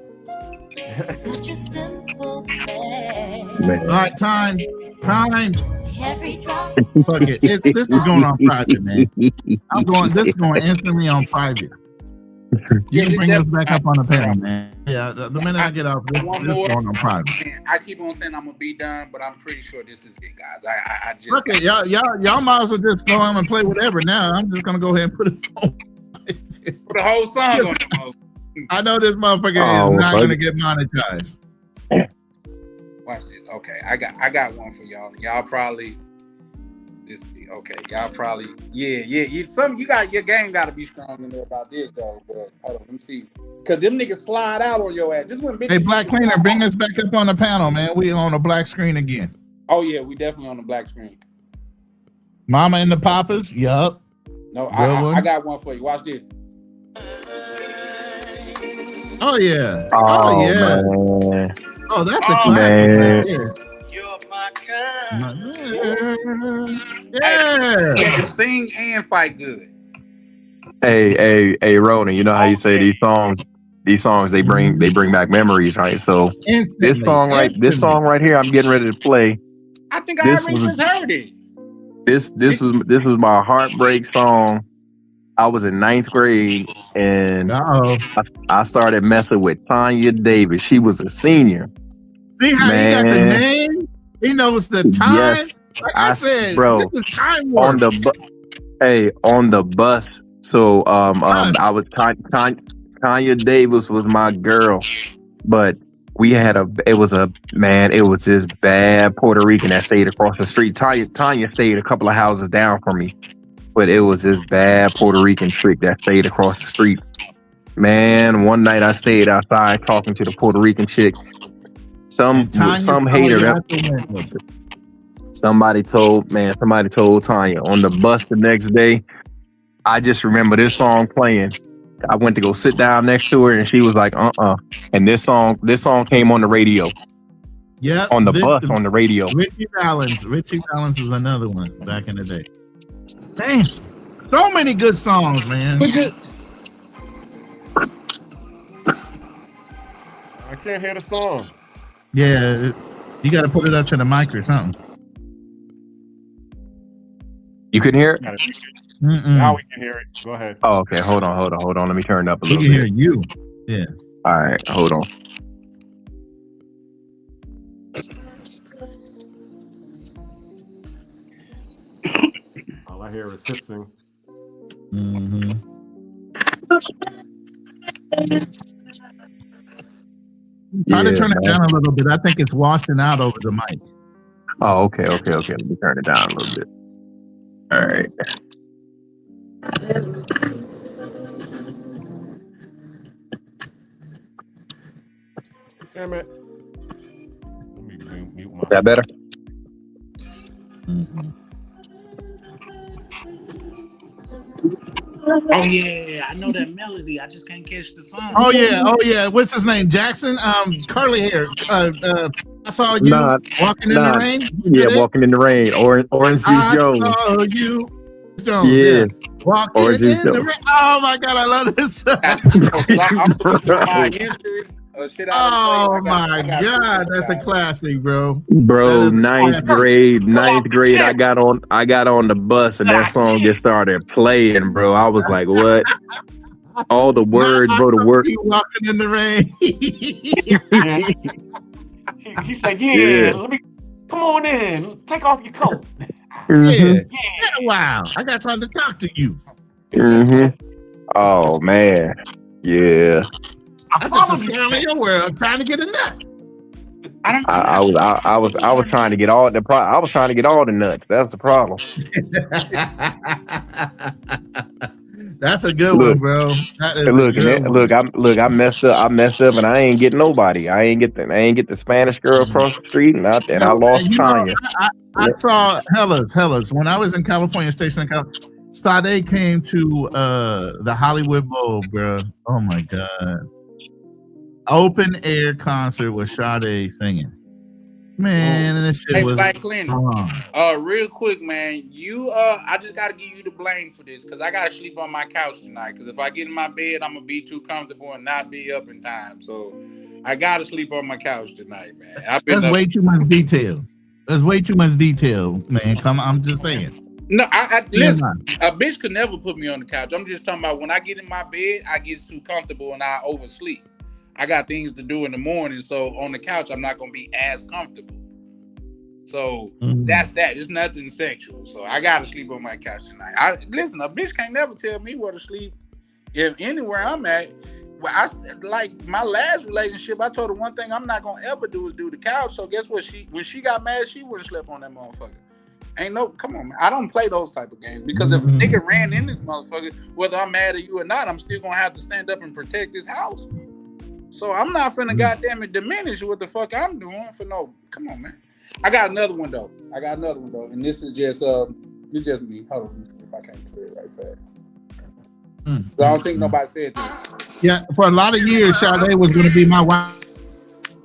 Speaker 16: Such a simple thing.
Speaker 14: All right, time. Fuck it. This is going on private, man. This is going instantly on private. You can bring us back up on the panel, man. Yeah, the minute I get off, this is going on private.
Speaker 19: I keep on saying I'm gonna be done, but I'm pretty sure this is it, guys. I just
Speaker 14: okay. Y'all might as well just go on and play whatever. Now I'm just gonna go ahead and put it on.
Speaker 19: Put the whole song on.
Speaker 14: I know this motherfucker is not gonna get monetized.
Speaker 19: Watch this. Okay, I got one for y'all. Y'all probably y'all probably your game gotta be strong in there about this though. But hold on, let me see. Cause them niggas slide out on your ass. This one bitch.
Speaker 14: Hey, Black Cleaner, bring us back up on the panel, man. We on a black screen again.
Speaker 19: Oh yeah, we definitely on the black screen.
Speaker 14: Mama and the Papas, yup.
Speaker 19: No, I got one for you. Watch this.
Speaker 14: Oh yeah.
Speaker 18: Oh
Speaker 14: yeah.
Speaker 18: Man.
Speaker 14: Oh, that's a classic.
Speaker 19: Yeah. Sing and fight good.
Speaker 18: Hey, Ronan, you know how you say these songs they bring back memories, right? So this song right here, I'm getting ready to play.
Speaker 19: I think I already just heard it.
Speaker 18: This was my heartbreak song. I was in 9th grade and I started messing with Tanya Davis. She was a senior.
Speaker 14: See how he got the name? He knows the time.
Speaker 18: Yes,
Speaker 14: Like I said,
Speaker 18: bro,
Speaker 14: this is time
Speaker 18: on
Speaker 14: warp.
Speaker 18: on the bus. So I was Tanya Davis was my girl, but we had it was this bad Puerto Rican that stayed across the street. Tanya stayed a couple of houses down from me, but it was this bad Puerto Rican chick that stayed across the street. Man, one night I stayed outside talking to the Puerto Rican chick. Some hater. Somebody told Tanya on the bus the next day. I just remember this song playing. I went to go sit down next to her, and she was like, And this song came on the radio.
Speaker 14: Yeah,
Speaker 18: on the bus on the radio.
Speaker 14: Richie Valens is another one back in the day. Man, so many good songs, man.
Speaker 5: I can't hear the song.
Speaker 14: Yeah, you got to put it up to the mic or something.
Speaker 18: You can hear it?
Speaker 5: Now we can hear it. Go ahead.
Speaker 18: Oh, okay. Hold on. Let me turn it up a little
Speaker 14: bit. We
Speaker 18: bit.
Speaker 14: can hear you. Yeah.
Speaker 18: All right. Hold on.
Speaker 5: All I hear is hissing.
Speaker 14: Try to turn it down a little bit. I think it's washing out over the mic.
Speaker 18: Oh, okay. Let me turn it down a little bit. All right.
Speaker 5: Damn it. Let me mute my.
Speaker 18: Is that better?
Speaker 21: Oh yeah, I know that melody. I just can't catch the song.
Speaker 14: Oh yeah. What's his name? Jackson. Curly hair. I saw you walking in the rain.
Speaker 18: Yeah, walking in the rain. Orange Juice Jones.
Speaker 14: I saw you. Jones.
Speaker 18: Yeah.
Speaker 14: Walking
Speaker 18: Orange
Speaker 14: in
Speaker 18: Juice
Speaker 14: the
Speaker 18: Jones.
Speaker 14: rain. Oh my God, I love this.
Speaker 19: My history.
Speaker 14: Oh my God, that's a classic, bro.
Speaker 18: Bro, ninth grade, I got on the bus and that song just started playing, bro. I was like, what? All the words, bro, the word.
Speaker 14: Walking in the rain.
Speaker 5: He said, yeah, let me come on in. Take off your coat.
Speaker 14: Yeah. Wow. I got time to talk to you.
Speaker 18: Oh man. Yeah.
Speaker 14: I just was in your world trying to get a nut.
Speaker 18: I was trying to get all the I was trying to get all the nuts. That's the problem.
Speaker 14: That's a good one, bro.
Speaker 18: I messed up, and I ain't get nobody. I ain't get the Spanish girl across the street, and I lost Tanya.
Speaker 14: I saw Hellas when I was in California Station. Sade came to the Hollywood Bowl, bro. Oh my God. Open air concert with Sade singing. Man, and this shit was
Speaker 19: real quick, man. I just gotta give you the blame for this because I gotta sleep on my couch tonight. Because if I get in my bed, I'm gonna be too comfortable and not be up in time. So I gotta sleep on my couch tonight, man.
Speaker 14: That's way too much detail. That's way too much detail, man. I'm just saying.
Speaker 19: No, listen. A bitch could never put me on the couch. I'm just talking about when I get in my bed, I get too comfortable and I oversleep. I got things to do in the morning, so on the couch, I'm not gonna be as comfortable. So that's that. It's nothing sexual. So I gotta sleep on my couch tonight. Listen, a bitch can't never tell me where to sleep. If anywhere I'm at, like my last relationship, I told her one thing I'm not gonna ever do is do the couch. So guess what? When she got mad, she wouldn't sleep on that motherfucker. Come on, man. I don't play those type of games because if a nigga ran in this motherfucker, whether I'm mad at you or not, I'm still gonna have to stand up and protect this house. So I'm not finna goddamn it diminish what the fuck I'm doing for no. Come on, man. I got another one though, and this is just it's just me. Hold on, if I can't play it right fast. I don't think nobody said this.
Speaker 14: Yeah, for a lot of years, Sade was gonna be my wife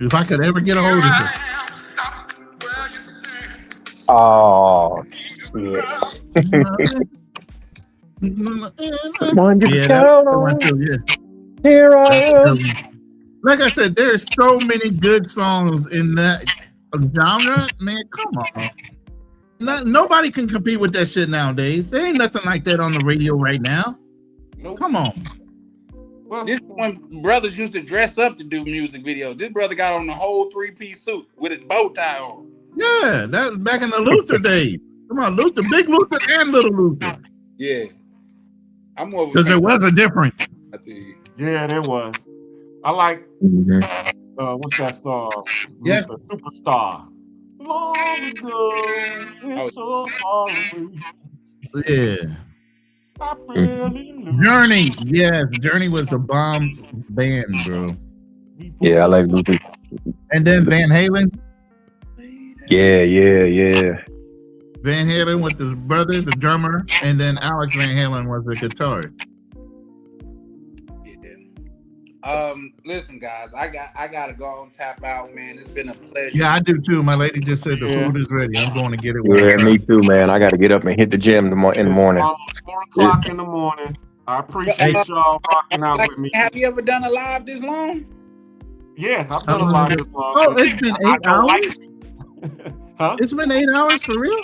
Speaker 14: if I could ever get a hold of her.
Speaker 18: Oh shit. Come on, you count on. Here I am.
Speaker 14: Like I said, there's so many good songs in that genre, man. Come on, nobody can compete with that shit nowadays. There ain't nothing like that on the radio right now.
Speaker 5: Nope.
Speaker 14: Come on.
Speaker 19: Well, this is when brothers used to dress up to do music videos. This brother got on the whole 3-piece suit with a bow tie on.
Speaker 14: Yeah, that was back in the Luther days. Come on, Luther, Big Luther and Little Luther.
Speaker 19: Yeah. I'm more
Speaker 14: Because there was a difference.
Speaker 19: I tell you.
Speaker 5: Yeah, there was. I like what's that song?
Speaker 14: Yes.
Speaker 5: Luther, Superstar. Long ago, it's so far away.
Speaker 14: Yeah.
Speaker 5: I really lose.
Speaker 14: Journey. Yes, Journey was the bomb band, bro.
Speaker 18: Yeah, I like Luther.
Speaker 14: And then Van Halen.
Speaker 18: Yeah.
Speaker 14: Van Halen with his brother, the drummer, and then Alex Van Halen was the guitarist.
Speaker 19: Listen, guys, I gotta go and tap out, man. It's been a pleasure.
Speaker 14: Yeah, I do too. My lady just said the food is ready. I'm going to get it.
Speaker 18: Yeah, me too, man. I got to get up and hit the gym in the morning.
Speaker 5: Almost 4 o'clock in the morning. I appreciate y'all rocking out with me.
Speaker 19: Have you ever done a live this long?
Speaker 5: Yeah, I've done a live this long.
Speaker 14: Oh, it's been 8 hours?
Speaker 5: Huh?
Speaker 14: It's been 8 hours for real?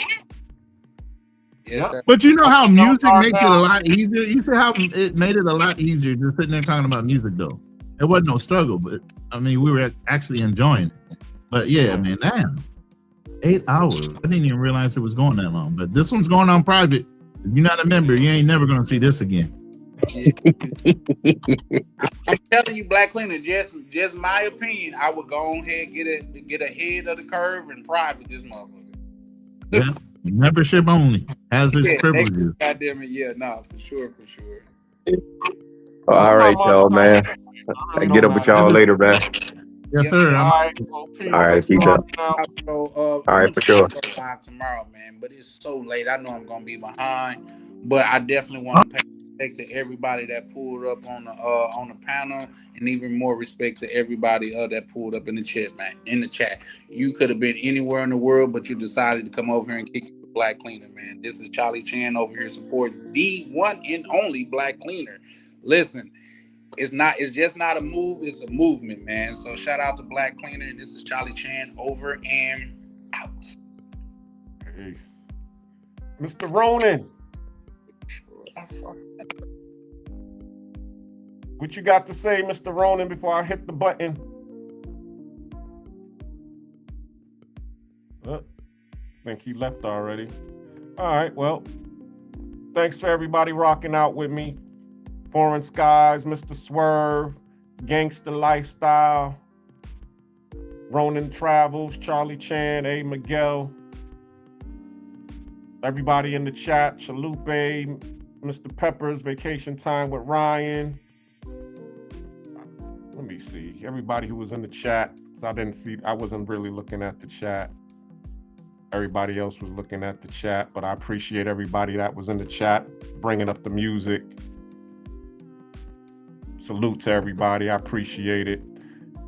Speaker 19: Yes, sir.
Speaker 14: But you know how music makes it a lot easier? You see how it made it a lot easier just sitting there talking about music, though. It wasn't no struggle, but I mean, we were actually enjoying it. But yeah, man, damn. 8 hours. I didn't even realize it was going that long. But this one's going on private. If you're not a member, you ain't never going to see this again.
Speaker 19: I'm telling you, Black Cleaner, just my opinion. I would go ahead and get ahead of the curve and private this motherfucker.
Speaker 14: Yeah, membership only has its privileges.
Speaker 19: God damn it, yeah, no, for sure.
Speaker 18: All right, y'all, man. I get up with y'all later, man.
Speaker 14: Yes, sir.
Speaker 5: All
Speaker 18: right, peace out.
Speaker 19: All
Speaker 18: right, for sure.
Speaker 19: Live tomorrow, man, but it's so late. I know I'm gonna be behind, but I definitely want to pay respect to everybody that pulled up on the panel, and even more respect to everybody that pulled up in the chat, man. In the chat, you could have been anywhere in the world, but you decided to come over here and kick it with Black Cleaner, man. This is Charlie Chan over here supporting the one and only Black Cleaner. Listen. It's just not a move, it's a movement, man. So shout out to Black Cleaner, and this is Charlie Chan over and out.
Speaker 5: Peace. Mr. Ronan. What you got to say, Mr. Ronan, before I hit the button? I think he left already. All right, well, thanks for everybody rocking out with me. Foreign Skies, Mr. Swerve, Gangster Lifestyle, Ronan Travels, Charlie Chan, A. Miguel, everybody in the chat, Chalupe, Mr. Peppers, Vacation Time with Ryan. Let me see, everybody who was in the chat, because I wasn't really looking at the chat. Everybody else was looking at the chat, but I appreciate everybody that was in the chat, bringing up the music. Salute to everybody. I appreciate it.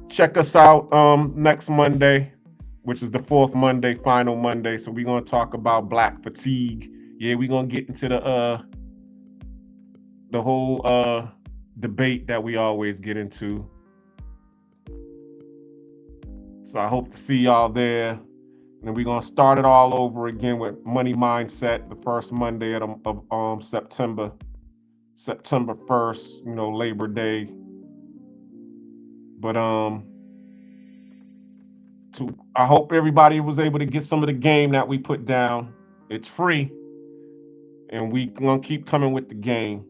Speaker 5: Check us out next Monday, which is the 4th Monday, final Monday. So we're going to talk about Black fatigue. Yeah, we're going to get into the whole debate that we always get into. So I hope to see y'all there. And then we're going to start it all over again with Money Mindset, the first Monday of September 1st, Labor Day. But I hope everybody was able to get some of the game that we put down. It's free, and we gonna keep coming with the game.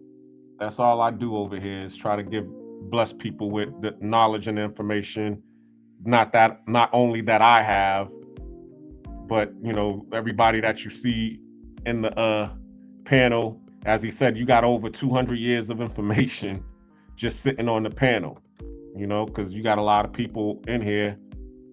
Speaker 5: That's all I do over here, is try to bless people with the knowledge and information. Not only that I have, but everybody that you see in the panel. As he said, you got over 200 years of information just sitting on the panel, because you got a lot of people in here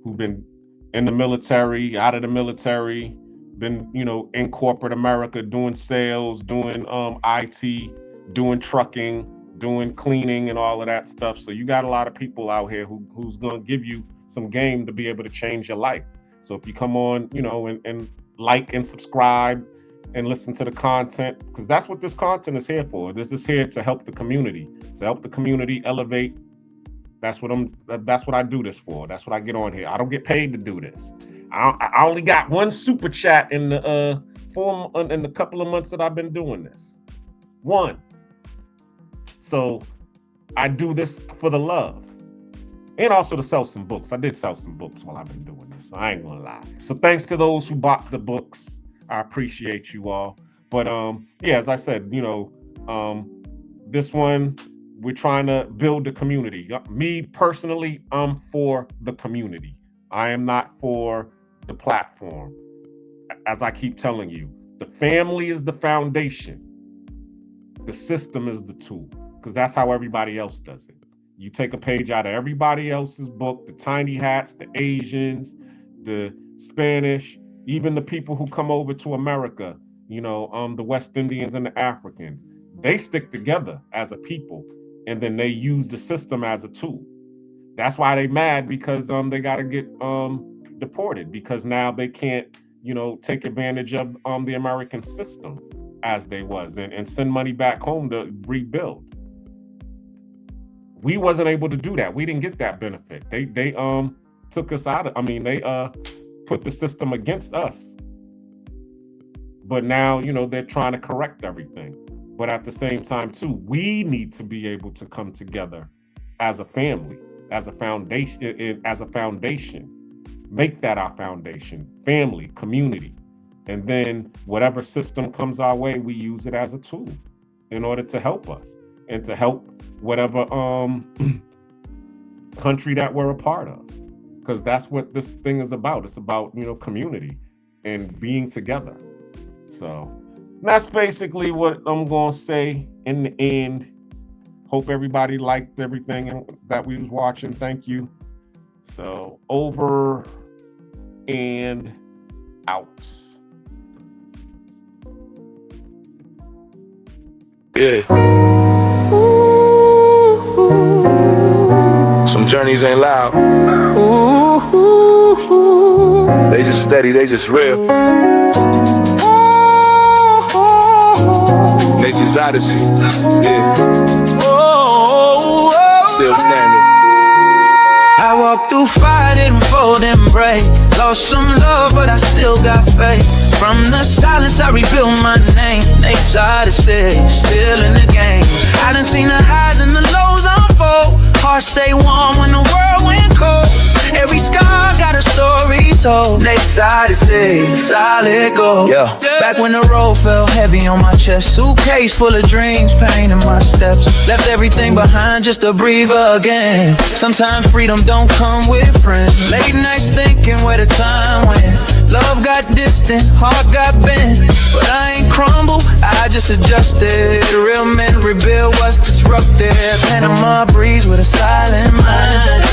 Speaker 5: who've been in the military, out of the military, been, in corporate America, doing sales, doing IT, doing trucking, doing cleaning and all of that stuff. So you got a lot of people out here who's going to give you some game to be able to change your life. So if you come on, and like and subscribe, and listen to the content, because that's what this content is here for. This is here to help the community, elevate. That's what I do this for. That's what I get on here. I don't get paid to do this. I only got one super chat in the couple of months that I've been doing this. One. So I do this for the love. And also to sell some books. I did sell some books while I've been doing this, so I ain't gonna lie. So thanks to those who bought the books. I appreciate you all. But yeah, as I said, you know, this one, we're trying to build the community. Me personally, I'm for the community. I am not for the platform. As I keep telling you, the family is the foundation. The system is the tool, because that's how everybody else does it. You take a page out of everybody else's book, the tiny hats, the Asians, the Spanish, even the people who come over to America, you know, the West Indians and the Africans. They stick together as a people, and then they use the system as a tool. That's why they mad, because they got to get deported, because now they can't, you know, take advantage of the American system as they was and send money back home to rebuild. We wasn't able to do that. We didn't get that benefit. They took us out of, I mean, they put the system against us. But now, you know, they're trying to correct everything. But at the same time, too, we need to be able to come together as a family, as a foundation, make that our foundation, family, community. And then whatever system comes our way, we use it as a tool in order to help us and to help whatever country that we're a part of. Because that's what this thing is about. It's about, you know, community and being together. So that's basically what I'm going to say in the end. Hope everybody liked everything that we was watching. Thank you. So over and out.
Speaker 8: Yeah. Some journeys ain't loud. They just steady, they just real. Nature's Odyssey. Yeah. Still standing.
Speaker 17: I walked through fire, didn't fold and break. Lost some love, but I still got faith. From the silence, I rebuilt my name. Nature's Odyssey, still in the game. I done seen the highs and the lows unfold. Heart stay warm when the world went cold. Every scar got a story told. Nature's Odyssey, solid gold. Yeah. Back when the road felt heavy on my chest. Suitcase full of dreams, pain in my steps. Left everything behind just to breathe again. Sometimes freedom don't come with friends. Late nights thinking where the time went. Love got distant, heart got bent. But I ain't crumbled, I just adjusted. Real men rebuild what's disrupted. Panama breeze with a silent mind.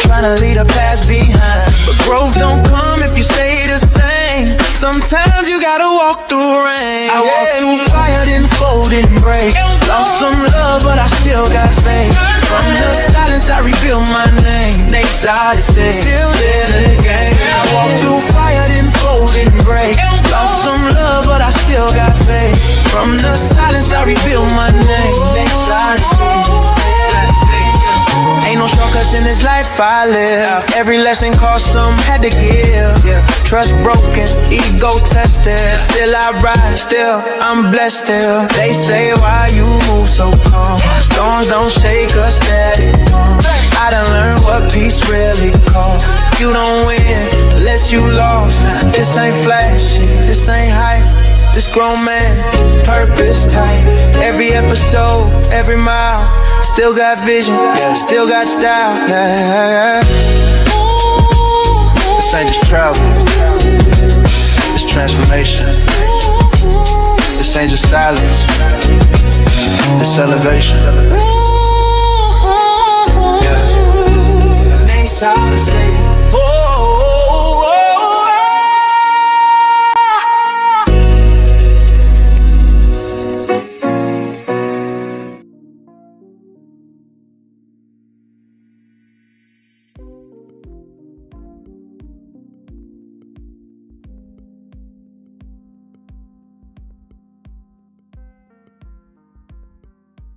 Speaker 17: Tryna leave the past behind. But growth don't come if you stay the same. Sometimes you gotta walk through rain. I walked through fire, didn't fold, didn't break. Lost some love, but I still got faith. From the silence, I rebuilt my name. Nature's Odyssey, still in the game. I walked through fire, didn't fold, didn't break. Lost some love, but I still got faith. From the silence, I rebuilt my name. Nature's Odyssey. Ain't no shortcuts in this life I live. Every lesson cost some, had to give. Trust broken, ego tested. Still I rise, still I'm blessed still. They say why you move so calm. Storms don't shake us steady. I done learned what peace really costs. You don't win unless you lost. This ain't flashy, this ain't hype. This grown man, purpose tight. Every episode, every mile. Still got vision, yeah, still got style, yeah. This ain't just travel, it's transformation. This ain't just silence, it's elevation.